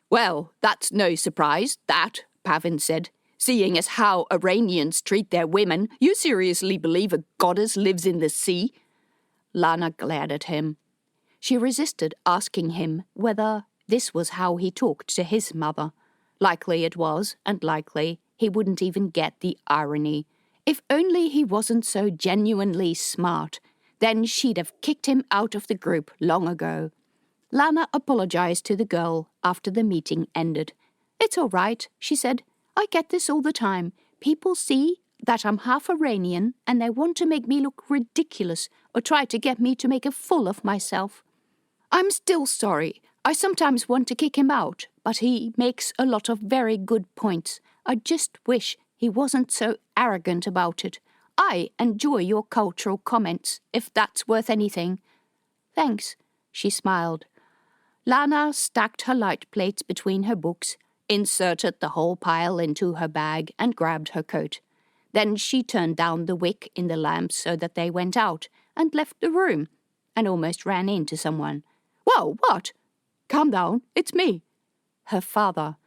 S1: "Well, that's no surprise, that," Pavan said. "Seeing as how Iranians treat their women, you seriously believe a goddess lives in the sea?" Lana glared at him. She resisted asking him whether this was how he talked to his mother. Likely it was, and likely he wouldn't even get the irony. If only he wasn't so genuinely smart, then she'd have kicked him out of the group long ago. Lana apologized to the girl after the meeting ended. "It's all right," she said. "I get this all the time. People see that I'm half Iranian and they want to make me look ridiculous or try to get me to make a fool of myself. I'm still sorry. I sometimes want to kick him out, but he makes a lot of very good points. I just wish he wasn't so arrogant about it. I enjoy your cultural comments, if that's worth anything." Thanks, she smiled. Lana stacked her light plates between her books, inserted the whole pile into her bag, and grabbed her coat. Then she turned down the wick in the lamp so that they went out, and left the room, and almost ran into someone. "Whoa, what?" "Calm down, it's me." Her father.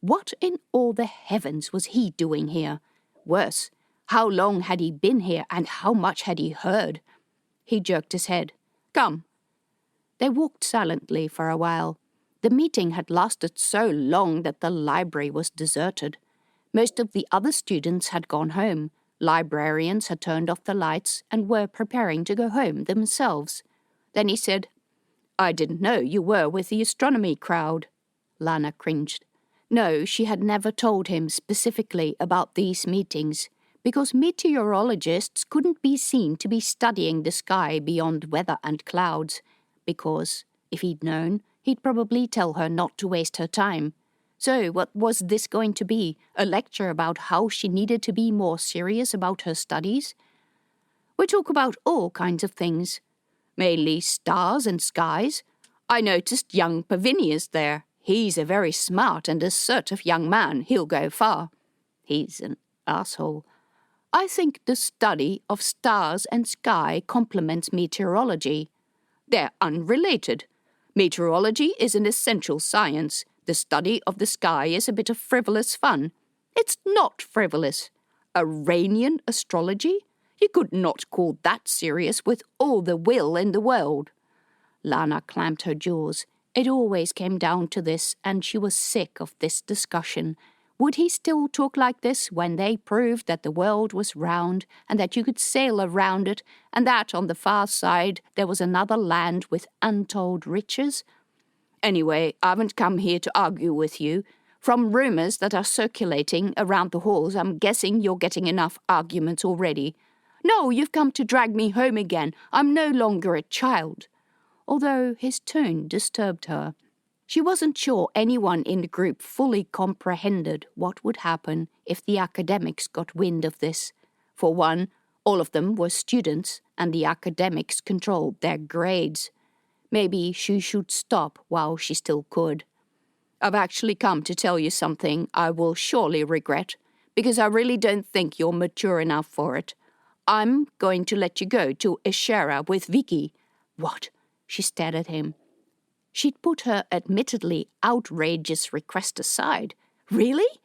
S1: What in all the heavens was he doing here? Worse, how long had he been here, and how much had he heard? He jerked his head. "Come." They walked silently for a while. The meeting had lasted so long that the library was deserted. Most of the other students had gone home. Librarians had turned off the lights and were preparing to go home themselves. Then he said, "I didn't know you were with the astronomy crowd." Lana cringed. No, she had never told him specifically about these meetings, because meteorologists couldn't be seen to be studying the sky beyond weather and clouds, because, if he'd known, he'd probably tell her not to waste her time. So what was this going to be? A lecture about how she needed to be more serious about her studies? We talk about all kinds of things. Mainly stars and skies. I noticed young Pavinius there. He's a very smart and assertive young man. He'll go far. He's an asshole. I think the study of stars and sky complements meteorology. They're unrelated. Meteorology is an essential science. The study of the sky is a bit of frivolous fun. It's not frivolous. Aranian astrology? You could not call that serious with all the will in the world. Lana clamped her jaws. It always came down to this, and she was sick of this discussion. Would he still talk like this when they proved that the world was round and that you could sail around it, and that on the far side there was another land with untold riches? Anyway, I haven't come here to argue with you. From rumours that are circulating around the halls, I'm guessing you're getting enough arguments already. No, you've come to drag me home again. I'm no longer a child. Although his tone disturbed her. She wasn't sure anyone in the group fully comprehended what would happen if the academics got wind of this. For one, all of them were students, and the academics controlled their grades. Maybe she should stop while she still could. I've actually come to tell you something I will surely regret, because I really don't think you're mature enough for it. I'm going to let you go to Ishera with Vicky. What? She stared at him. She'd put her admittedly outrageous request aside. Really?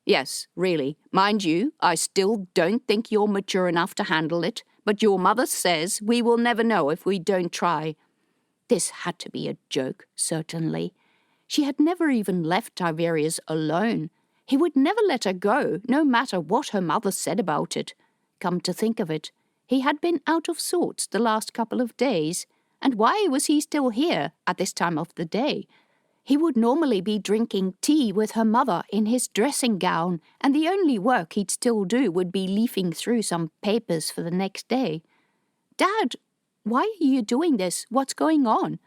S1: Yes, really. Mind you, I still don't think you're mature enough to handle it, but your mother says we will never know if we don't try. This had to be a joke, certainly. She had never even left Tiberius alone. He would never let her go, no matter what her mother said about it. Come to think of it, he had been out of sorts the last couple of days. And why was he still here at this time of the day? He would normally be drinking tea with her mother in his dressing gown, and the only work he'd still do would be leafing through some papers for the next day. Dad, why are you doing this? What's going on?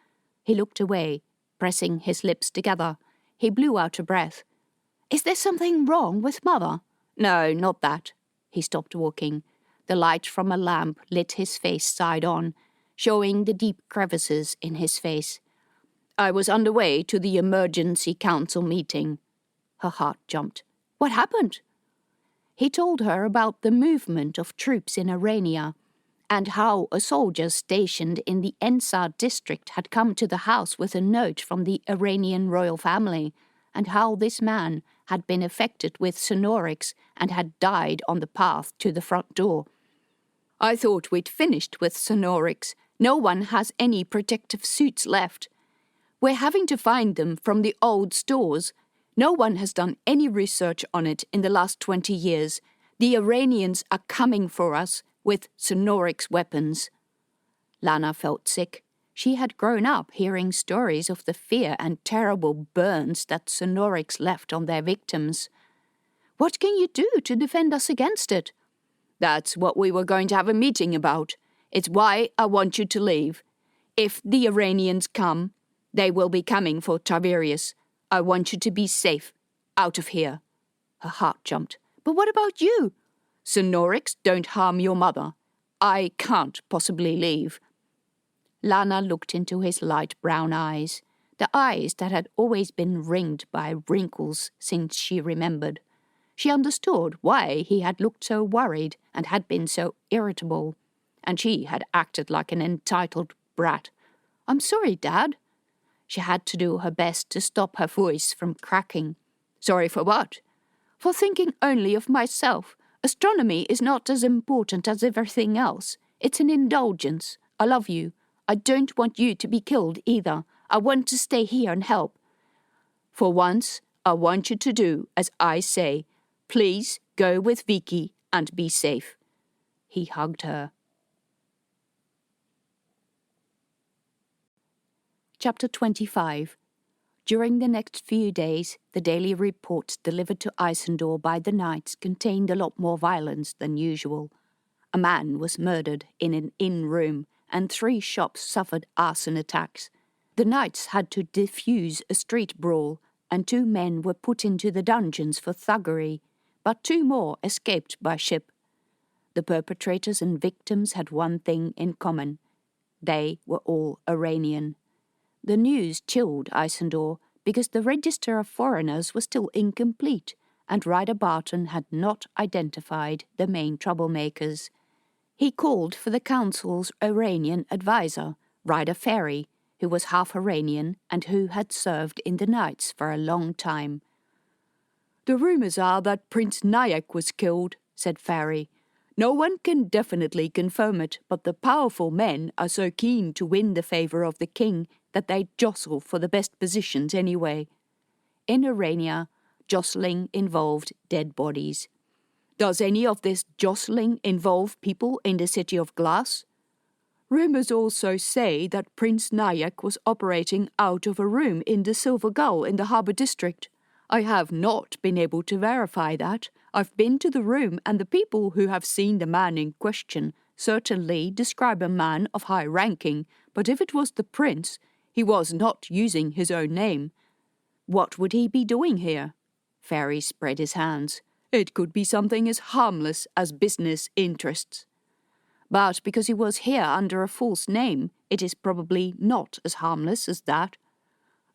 S1: He looked away, pressing his lips together. He blew out a breath. Is there something wrong with Mother? No, not that. He stopped walking. The light from a lamp lit his face side on, showing the deep crevices in his face. I was underway to the emergency council meeting. Her heart jumped. What happened? He told her about the movement of troops in Arania, and how a soldier stationed in the Ensar district had come to the house with a note from the Iranian royal family, and how this man had been affected with sonorics and had died on the path to the front door. I thought we'd finished with sonorics. No one has any protective suits left. We're having to find them from the old stores. No one has done any research on it in the last 20 years. The Iranians are coming for us with sonorics weapons. Lana felt sick. She had grown up hearing stories of the fear and terrible burns that sonorics left on their victims. What can you do to defend us against it? That's what we were going to have a meeting about. It's why I want you to leave. If the Iranians come, they will be coming for Tiberius. I want you to be safe. Out of here. Her heart jumped. But what about you? Sonorics don't harm your mother. I can't possibly leave. Lana looked into his light brown eyes, the eyes that had always been ringed by wrinkles since she remembered. She understood why he had looked so worried and had been so irritable, and she had acted like an entitled brat. "I'm sorry, Dad." She had to do her best to stop her voice from cracking. "Sorry for what?" "For thinking only of myself. Astronomy is not as important as everything else. It's an indulgence. I love you. I don't want you to be killed either. I want to stay here and help." "For once, I want you to do as I say. Please go with Vicky and be safe." He hugged her. Chapter 25. During the next few days, the daily reports delivered to Isandor by the knights contained a lot more violence than usual. A man was murdered in an inn room, and 3 shops suffered arson attacks. The knights had to defuse a street brawl, and 2 men were put into the dungeons for thuggery, but 2 more escaped by ship. The perpetrators and victims had one thing in common. They were all Aranian. The news chilled Isandor because the register of foreigners was still incomplete, and Ryder Barton had not identified the main troublemakers. He called for the council's Aranian advisor, Ryder Ferry, who was half Aranian and who had served in the Knights for a long time. "The rumours are that Prince Nyack was killed," said Ferry. "No one can definitely confirm it, but the powerful men are so keen to win the favour of the king that they jostle for the best positions anyway." In Arania, jostling involved dead bodies. "Does any of this jostling involve people in the City of Glass?" "Rumours also say that Prince Nyack was operating out of a room in the Silver Gull in the harbour district. I have not been able to verify that. I've been to the room, and the people who have seen the man in question certainly describe a man of high ranking, but if it was the prince, he was not using his own name." "What would he be doing here?" Ferry spread his hands. "It could be something as harmless as business interests." "But because he was here under a false name, it is probably not as harmless as that."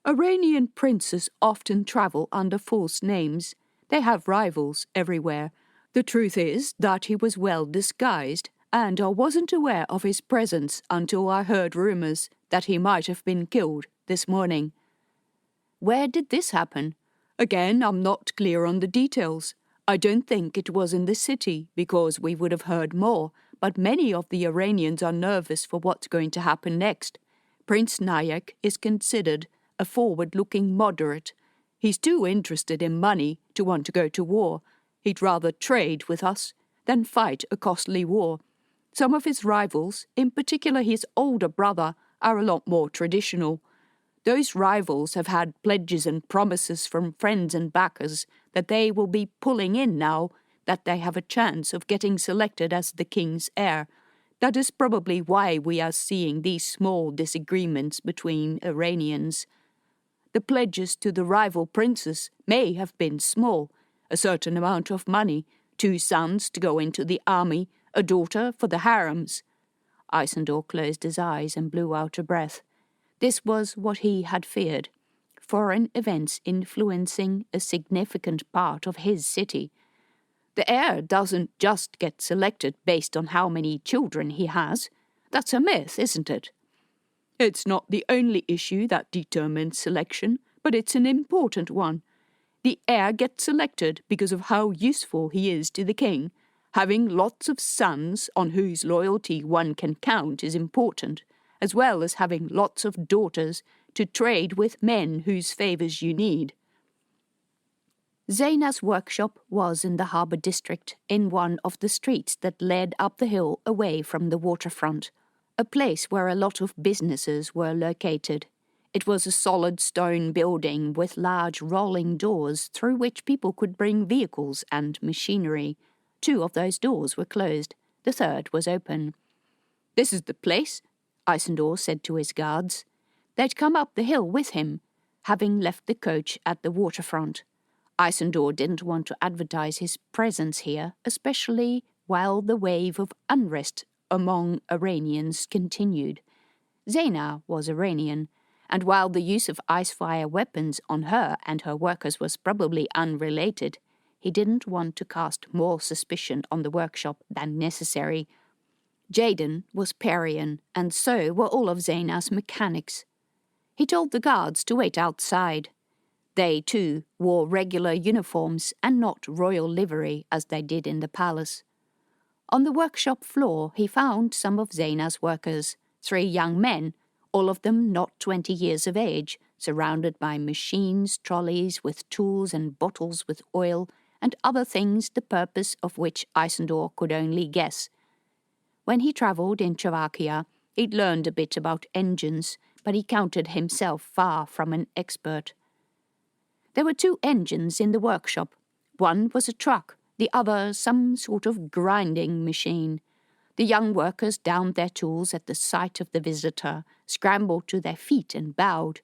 S1: "Iranian princes often travel under false names. They have rivals everywhere. The truth is that he was well disguised, and I wasn't aware of his presence until I heard rumours that he might have been killed this morning." "Where did this happen?" "Again, I'm not clear on the details. I don't think it was in the city, because we would have heard more, but many of the Iranians are nervous for what's going to happen next. Prince Nyack is considered a forward-looking moderate. He's too interested in money to want to go to war. He'd rather trade with us than fight a costly war. Some of his rivals, in particular his older brother, are a lot more traditional. Those rivals have had pledges and promises from friends and backers that they will be pulling in now that they have a chance of getting selected as the king's heir. That is probably why we are seeing these small disagreements between Iranians. The pledges to the rival princes may have been small, a certain amount of money, 2 sons to go into the army, a daughter for the harems." Isandor closed his eyes and blew out a breath. This was what he had feared. Foreign events influencing a significant part of his city. The heir doesn't just get selected based on how many children he has. That's a myth, isn't it? "It's not the only issue that determines selection, but it's an important one. The heir gets selected because of how useful he is to the king. Having lots of sons on whose loyalty one can count is important, as well as having lots of daughters to trade with men whose favours you need." Zaina's workshop was in the harbour district, in one of the streets that led up the hill away from the waterfront, a place where a lot of businesses were located. It was a solid stone building with large rolling doors through which people could bring vehicles and machinery. 2 of those doors were closed. The 3rd was open. "This is the place," Isandor said to his guards. They'd come up the hill with him, having left the coach at the waterfront. Isandor didn't want to advertise his presence here, especially while the wave of unrest among Iranians continued. Zaina was Iranian, and while the use of icefire weapons on her and her workers was probably unrelated, he didn't want to cast more suspicion on the workshop than necessary. Jaden was Parian, and so were all of Zaina's mechanics. He told the guards to wait outside. They, too, wore regular uniforms and not royal livery as they did in the palace. On the workshop floor he found some of Zaina's workers, 3 young men, all of them not 20 years of age, surrounded by machines, trolleys with tools and bottles with oil, and other things the purpose of which Isandor could only guess. When he travelled in Slovakia, he'd learned a bit about engines, but he counted himself far from an expert. There were 2 engines in the workshop. One was a truck, the other some sort of grinding machine. The young workers downed their tools at the sight of the visitor, scrambled to their feet and bowed.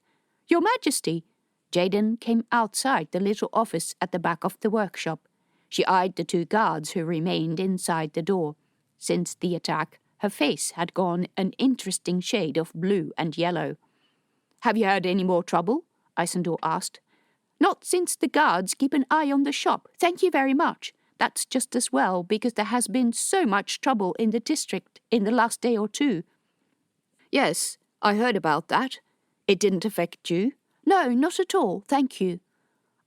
S1: "Your Majesty!" Jaden came outside the little office at the back of the workshop. She eyed the 2 guards who remained inside the door. Since the attack, her face had gone an interesting shade of blue and yellow. "Have you had any more trouble?" Isandor asked. "Not since the guards keep an eye on the shop, thank you very much. That's just as well, because there has been so much trouble in the district in the last day or 2. "Yes, I heard about that. It didn't affect you?" "No, not at all, thank you."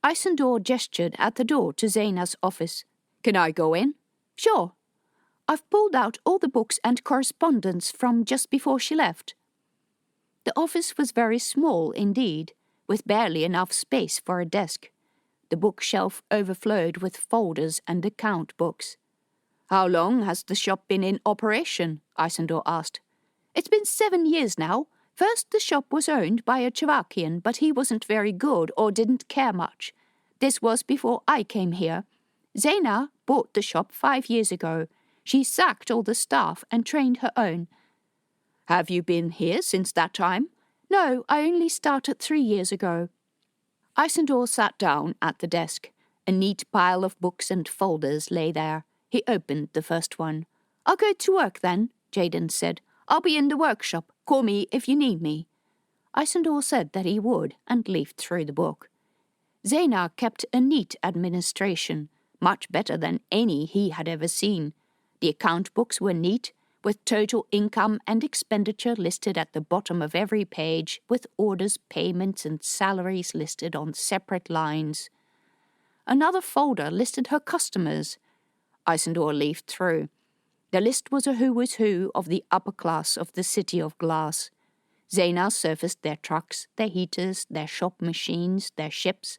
S1: Isandor gestured at the door to Zaina's office. "Can I go in?" "Sure." "I've pulled out all the books and correspondence from just before she left." The office was very small indeed, with barely enough space for a desk. The bookshelf overflowed with folders and account books. "How long has the shop been in operation?" Isandor asked. "It's been 7 years now. First the shop was owned by a Slovakian, but he wasn't very good or didn't care much. This was before I came here. Zaina bought the shop 5 years ago. She sacked all the staff and trained her own." "Have you been here since that time?" "No, I only started 3 years ago." Isandor sat down at the desk. A neat pile of books and folders lay there. He opened the first one. "I'll go to work then," Jaden said. "I'll be in the workshop. Call me if you need me." Isandor said that he would and leafed through the book. Zaina kept a neat administration, much better than any he had ever seen. The account books were neat, with total income and expenditure listed at the bottom of every page, with orders, payments, and salaries listed on separate lines. Another folder listed her customers. Isandor leafed through. The list was a who was who of the upper class of the City of Glass. Zaina surfaced their trucks, their heaters, their shop machines, their ships.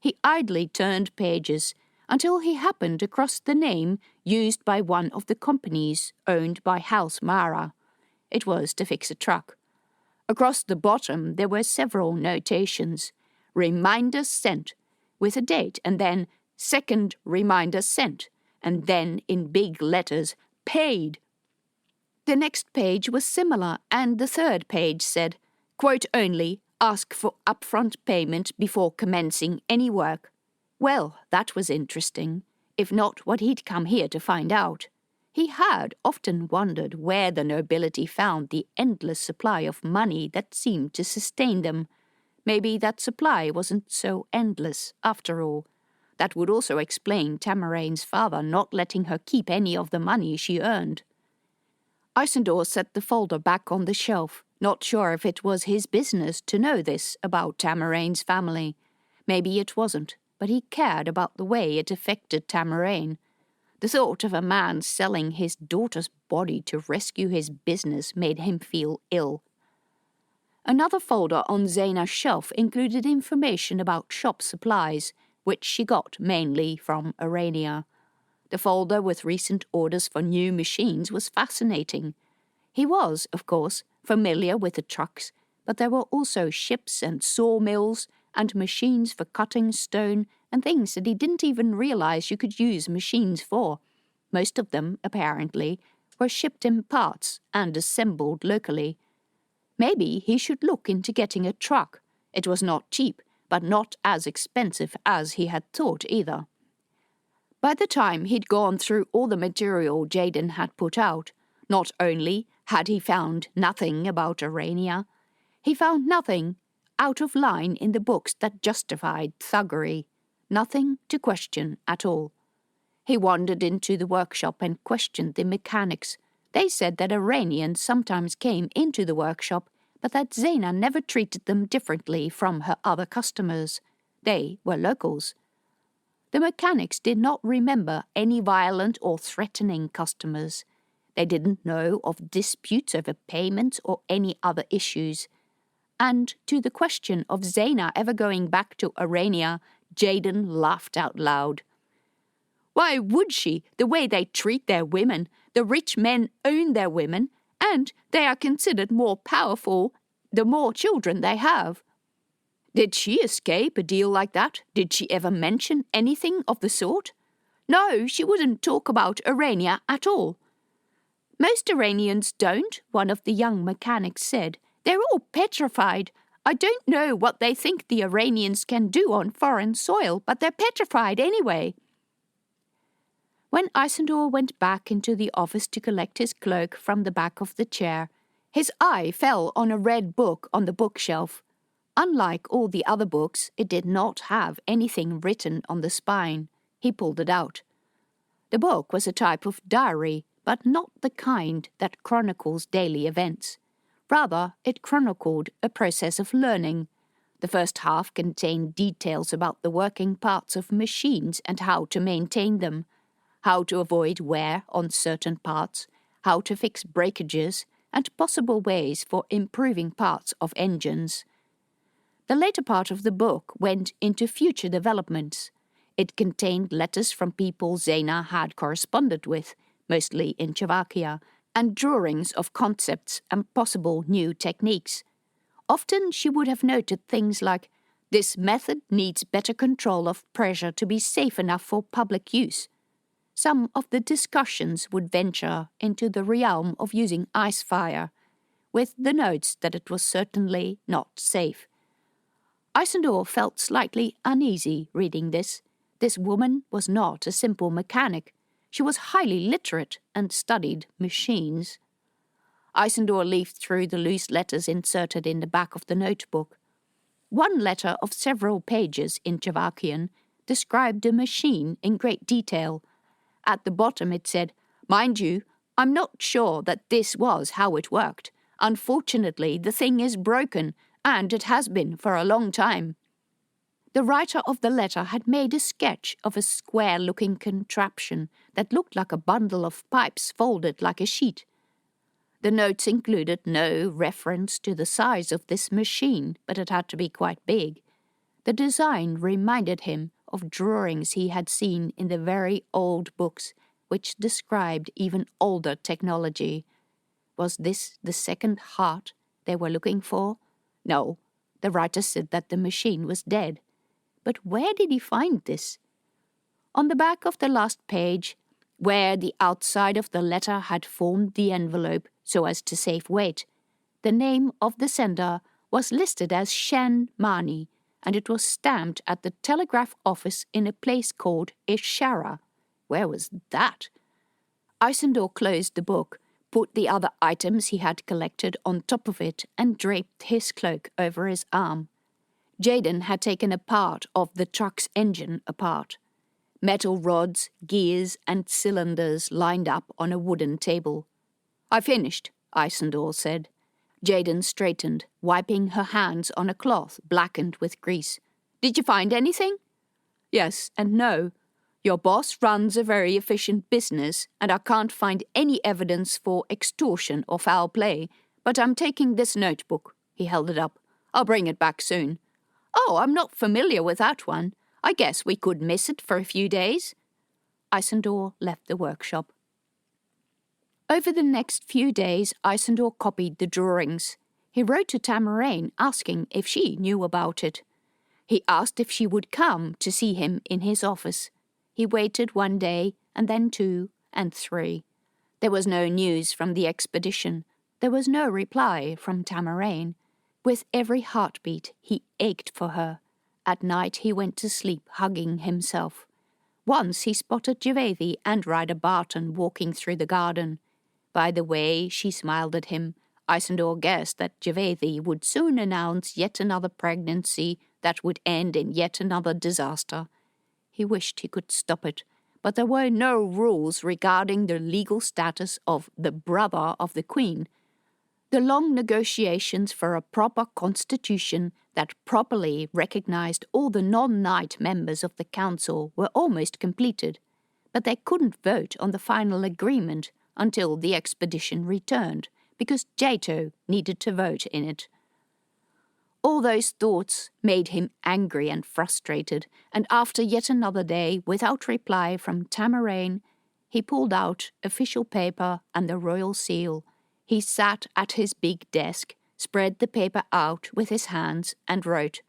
S1: He idly turned pages, until he happened across the name used by one of the companies owned by House Mara. It was to fix a truck. Across the bottom there were several notations. "Reminder sent," with a date, and then "second reminder sent," and then in big letters, "paid." The next page was similar, and the third page said, "Quote only, ask for upfront payment before commencing any work." Well, that was interesting, if not what he'd come here to find out. He had often wondered where the nobility found the endless supply of money that seemed to sustain them. Maybe that supply wasn't so endless, after all. That would also explain Tamarane's father not letting her keep any of the money she earned. Isandor set the folder back on the shelf, not sure if it was his business to know this about Tamarane's family. Maybe it wasn't, but he cared about the way it affected Tamarane. The thought of a man selling his daughter's body to rescue his business made him feel ill. Another folder on Zaina's shelf included information about shop supplies, which she got mainly from Arania. The folder with recent orders for new machines was fascinating. He was, of course, familiar with the trucks, but there were also ships and sawmills and machines for cutting stone and things that he didn't even realize you could use machines for. Most of them, apparently, were shipped in parts and assembled locally. Maybe he should look into getting a truck. It was not cheap, but not as expensive as he had thought either. By the time he'd gone through all the material Jaden had put out, not only Had he found nothing about Arania? He found nothing out of line in the books that justified thuggery, nothing to question at all. He wandered into the workshop and questioned the mechanics. They said that Iranians sometimes came into the workshop, but that Zena never treated them differently from her other customers. They were locals. The mechanics did not remember any violent or threatening customers. They didn't know of disputes over payments or any other issues. And to the question of Zena ever going back to Arania, Jaden laughed out loud. Why would she, the way they treat their women? The rich men own their women, and they are considered more powerful the more children they have. Did she escape a deal like that? Did she ever mention anything of the sort? No, she wouldn't talk about Arania at all. Most Iranians don't, one of the young mechanics said. They're all petrified. I don't know what they think the Iranians can do on foreign soil, but they're petrified anyway. When Isandor went back into the office to collect his cloak from the back of the chair, his eye fell on a red book on the bookshelf. Unlike all the other books, it did not have anything written on the spine. He pulled it out. The book was a type of diary, but not the kind that chronicles daily events. Rather, it chronicled a process of learning. The first half contained details about the working parts of machines and how to maintain them, how to avoid wear on certain parts, how to fix breakages, and possible ways for improving parts of engines. The later part of the book went into future developments. It contained letters from people Zena had corresponded with, mostly in Slovakia, and drawings of concepts and possible new techniques. Often she would have noted things like, "This method needs better control of pressure to be safe enough for public use." Some of the discussions would venture into the realm of using icefire, with the notes that it was certainly not safe. Isandor felt slightly uneasy reading this. This woman was not a simple mechanic. She was highly literate and studied machines. Isandor leafed through the loose letters inserted in the back of the notebook. One letter of several pages in Slovakian described the machine in great detail. At the bottom it said, "Mind you, I'm not sure that this was how it worked. Unfortunately, the thing is broken, and it has been for a long time." The writer of the letter had made a sketch of a square-looking contraption that looked like a bundle of pipes folded like a sheet. The notes included no reference to the size of this machine, but it had to be quite big. The design reminded him of drawings he had seen in the very old books, which described even older technology. Was this the second heart they were looking for? No, the writer said that the machine was dead. But where did he find this? On the back of the last page, where the outside of the letter had formed the envelope so as to save weight, the name of the sender was listed as Shen Mani, and it was stamped at the telegraph office in a place called Ishara. Where was that? Isandor closed the book, put the other items he had collected on top of it, and draped his cloak over his arm. Jaden had taken a part of the truck's engine apart. Metal rods, gears, and cylinders lined up on a wooden table. "I finished," Isandor said. Jaden straightened, wiping her hands on a cloth blackened with grease. "Did you find anything?" "Yes and no. Your boss runs a very efficient business, and I can't find any evidence for extortion or foul play, but I'm taking this notebook." He held it up. "I'll bring it back soon." "Oh, I'm not familiar with that one. I guess we could miss it for a few days." Isandor left the workshop. Over the next few days, Isandor copied the drawings. He wrote to Tamarane asking if she knew about it. He asked if she would come to see him in his office. He waited 1 day, and then 2, and 3. There was no news from the expedition. There was no reply from Tamarane. With every heartbeat, he ached for her. At night, he went to sleep hugging himself. Once he spotted Javedi and Ryder Barton walking through the garden. By the way she smiled at him, Isandor guessed that Javethi would soon announce yet another pregnancy that would end in yet another disaster. He wished he could stop it, but there were no rules regarding the legal status of the brother of the Queen. The long negotiations for a proper constitution that properly recognized all the non-knight members of the council were almost completed, but they couldn't vote on the final agreement until the expedition returned, because Jato needed to vote in it. All those thoughts made him angry and frustrated, and after yet another day without reply from Tamarane, he pulled out official paper and the royal seal. He sat at his big desk, spread the paper out with his hands, and wrote,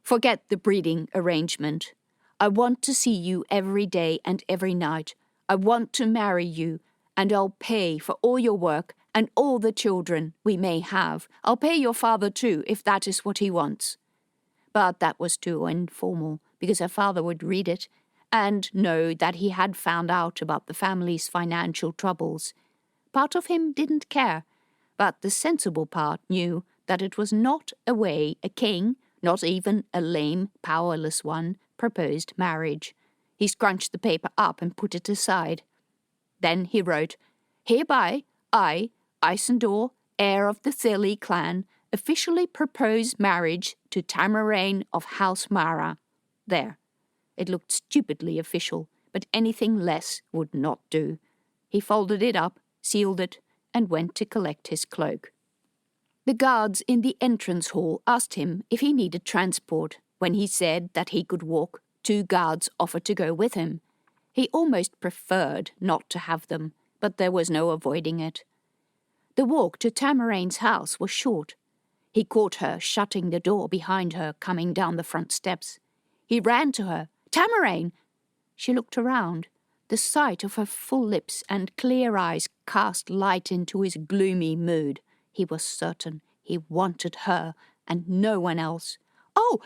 S1: "Forget the breeding arrangement. I want to see you every day and every night. I want to marry you, and I'll pay for all your work and all the children we may have. I'll pay your father too, if that is what he wants." But that was too informal, because her father would read it and know that he had found out about the family's financial troubles. Part of him didn't care, but the sensible part knew that it was not a way a king, not even a lame, powerless one, proposed marriage. He scrunched the paper up and put it aside. Then he wrote, "Hereby, I, Isandor, heir of the Thili clan, officially propose marriage to Tamarane of House Mara." There. It looked stupidly official, but anything less would not do. He folded it up, sealed it, and went to collect his cloak. The guards in the entrance hall asked him if he needed transport. When he said that he could walk, 2 guards offered to go with him. He almost preferred not to have them, but there was no avoiding it. The walk to Tamarane's house was short. He caught her shutting the door behind her coming down the front steps. He ran to her. "Tamarane!" She looked around. The sight of her full lips and clear eyes cast light into his gloomy mood. He was certain he wanted her and no one else. "Oh,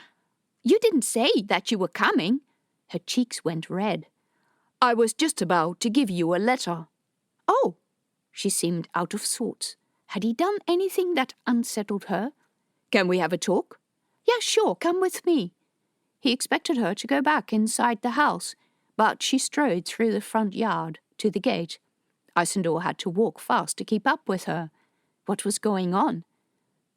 S1: you didn't say that you were coming." Her cheeks went red. "I was just about to give you a letter." "Oh." She seemed out of sorts. Had he done anything that unsettled her? "Can we have a talk?" "Yeah, sure, come with me." He expected her to go back inside the house, but she strode through the front yard to the gate. Isandor had to walk fast to keep up with her. What was going on?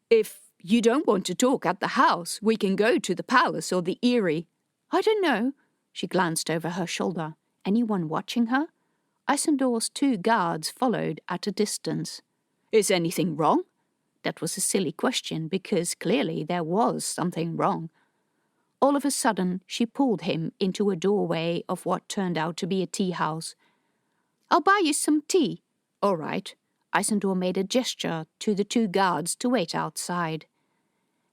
S1: "If you don't want to talk at the house, we can go to the palace or the Eyrie." "I don't know." She glanced over her shoulder. Anyone watching her? Isandor's 2 guards followed at a distance. "Is anything wrong?" That was a silly question, because clearly there was something wrong. All of a sudden, she pulled him into a doorway of what turned out to be a tea house. "I'll buy you some tea." "All right." Isandor made a gesture to the 2 guards to wait outside.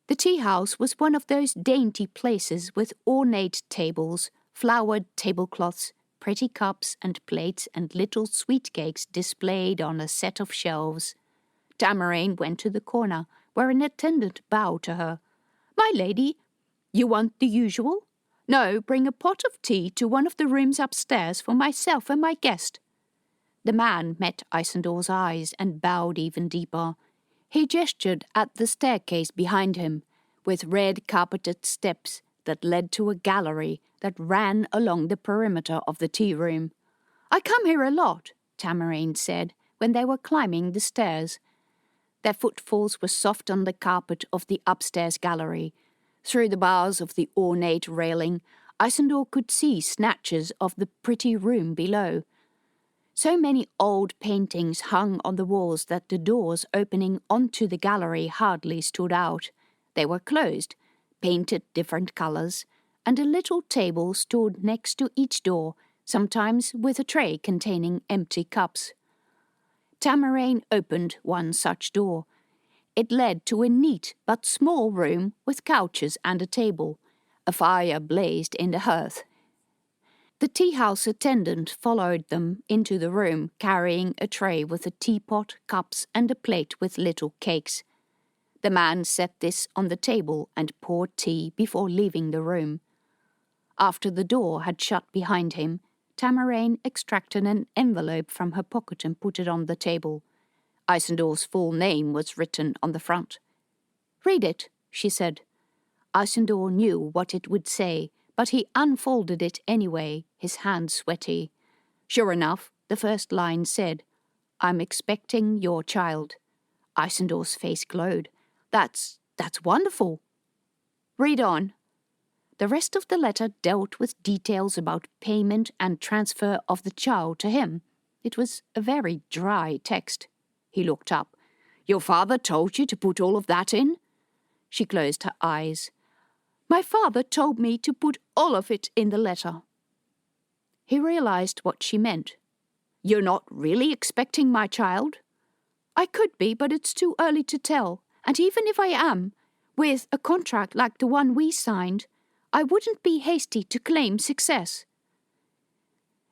S1: The tea house was one of those dainty places with ornate tables, flowered tablecloths, pretty cups and plates and little sweet cakes displayed on a set of shelves. Tamarane went to the corner, where an attendant bowed to her. "My lady, you want the usual?" "No, bring a pot of tea to one of the rooms upstairs for myself and my guest." The man met Isandor's eyes and bowed even deeper. He gestured at the staircase behind him, with red carpeted steps that led to a gallery that ran along the perimeter of the tea room. "I come here a lot," Tamarane said, when they were climbing the stairs. Their footfalls were soft on the carpet of the upstairs gallery. Through the bars of the ornate railing, Isandor could see snatches of the pretty room below. So many old paintings hung on the walls that the doors opening onto the gallery hardly stood out. They were closed, painted different colours, and a little table stood next to each door, sometimes with a tray containing empty cups. Tamarane opened one such door. It led to a neat but small room with couches and a table. A fire blazed in the hearth. The tea-house attendant followed them into the room, carrying a tray with a teapot, cups, and a plate with little cakes. The man set this on the table and poured tea before leaving the room. After the door had shut behind him, Tamarain extracted an envelope from her pocket and put it on the table. Isandor's full name was written on the front. "Read it," she said. Isandor knew what it would say, but he unfolded it anyway, his hands sweaty. Sure enough, the first line said, "I'm expecting your child." Isandor's face glowed. That's wonderful." "Read on." The rest of the letter dealt with details about payment and transfer of the child to him. It was a very dry text. He looked up. "Your father told you to put all of that in?" She closed her eyes. "My father told me to put all of it in the letter." He realized what she meant. "You're not really expecting my child?" "I could be, but it's too early to tell. And even if I am, with a contract like the one we signed, I wouldn't be hasty to claim success."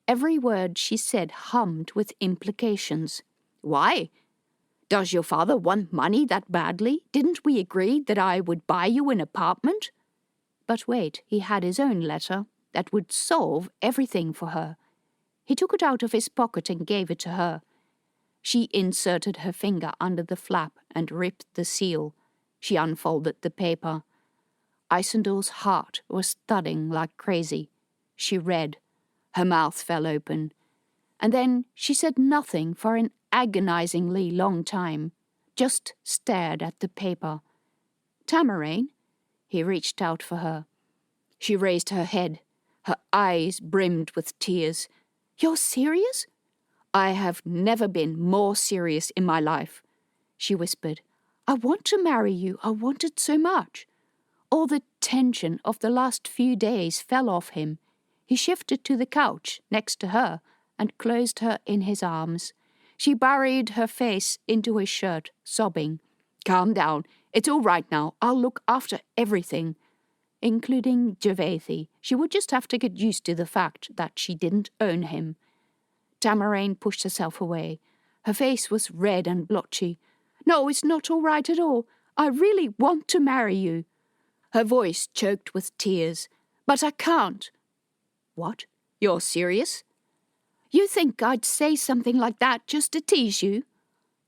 S1: Every word she said hummed with implications. "Why? Does your father want money that badly? Didn't we agree that I would buy you an apartment?" But wait, he had his own letter that would solve everything for her. He took it out of his pocket and gave it to her. She inserted her finger under the flap and ripped the seal. She unfolded the paper. Isandor's heart was thudding like crazy. She read. Her mouth fell open. And then she said nothing for an agonizingly long time, just stared at the paper. "Tamarain?" He reached out for her. She raised her head. Her eyes brimmed with tears. "You're serious?" "I have never been more serious in my life," she whispered. "I want to marry you. I want it so much." All the tension of the last few days fell off him. He shifted to the couch next to her and closed her in his arms. She buried her face into his shirt, sobbing. "Calm down. It's all right now. I'll look after everything." Including Gervaithi. She would just have to get used to the fact that she didn't own him. Tamarain pushed herself away. Her face was red and blotchy. "No, it's not all right at all. I really want to marry you." Her voice choked with tears. "But I can't." "What? You're serious?" "You think I'd say something like that just to tease you?"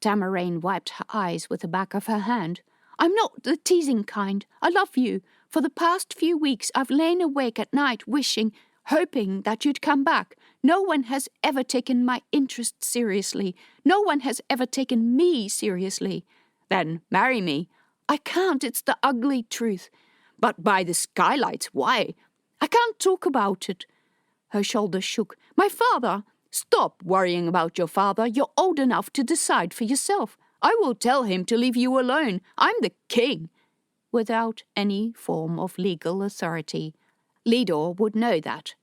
S1: Tamarain wiped her eyes with the back of her hand. "I'm not the teasing kind. I love you. For the past few weeks I've lain awake at night wishing, hoping that you'd come back. No one has ever taken my interest seriously. No one has ever taken me seriously." "Then marry me." "I can't. It's the ugly truth." "But by the skylights, why?" "I can't talk about it." Her shoulders shook. "My father." "Stop worrying about your father. You're old enough to decide for yourself. I will tell him to leave you alone. I'm the king." Without any form of legal authority. Lidor would know that.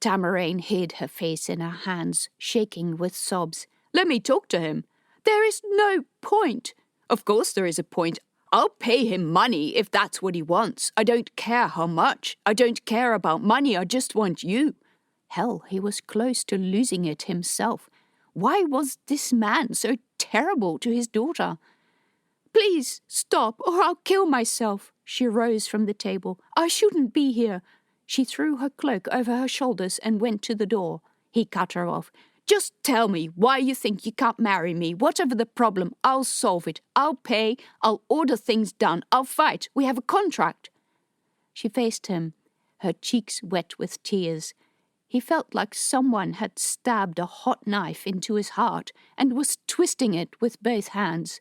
S1: Tamarain hid her face in her hands, shaking with sobs. "Let me talk to him." "There is no point." "Of course there is a point. I'll pay him money if that's what he wants. I don't care how much. I don't care about money. I just want you." Hell, he was close to losing it himself. Why was this man so terrible to his daughter? "Please stop, or I'll kill myself." She rose from the table. "I shouldn't be here." She threw her cloak over her shoulders and went to the door. He cut her off. "Just tell me why you think you can't marry me. Whatever the problem, I'll solve it. I'll pay. I'll order things done. I'll fight. We have a contract." She faced him, her cheeks wet with tears. He felt like someone had stabbed a hot knife into his heart and was twisting it with both hands.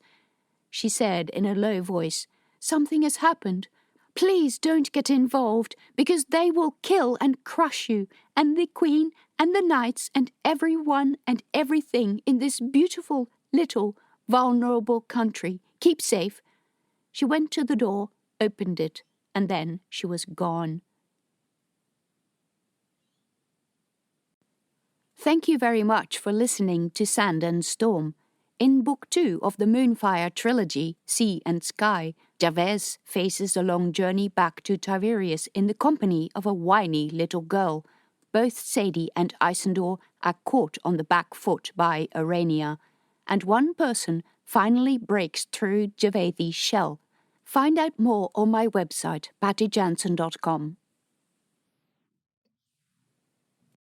S1: She said in a low voice, "Something has happened. Please don't get involved, because they will kill and crush you, and the queen, and the knights, and everyone and everything in this beautiful, little, vulnerable country. Keep safe." She went to the door, opened it, and then she was gone. Thank you very much for listening to Sand and Storm. In Book 2 of the Moonfire trilogy, Sea and Sky, Jabez faces a long journey back to Tiberias in the company of a whiny little girl. Both Sadie and Isandor are caught on the back foot by Arania, and one person finally breaks through Gervaithi's shell. Find out more on my website, pattyjansen.com.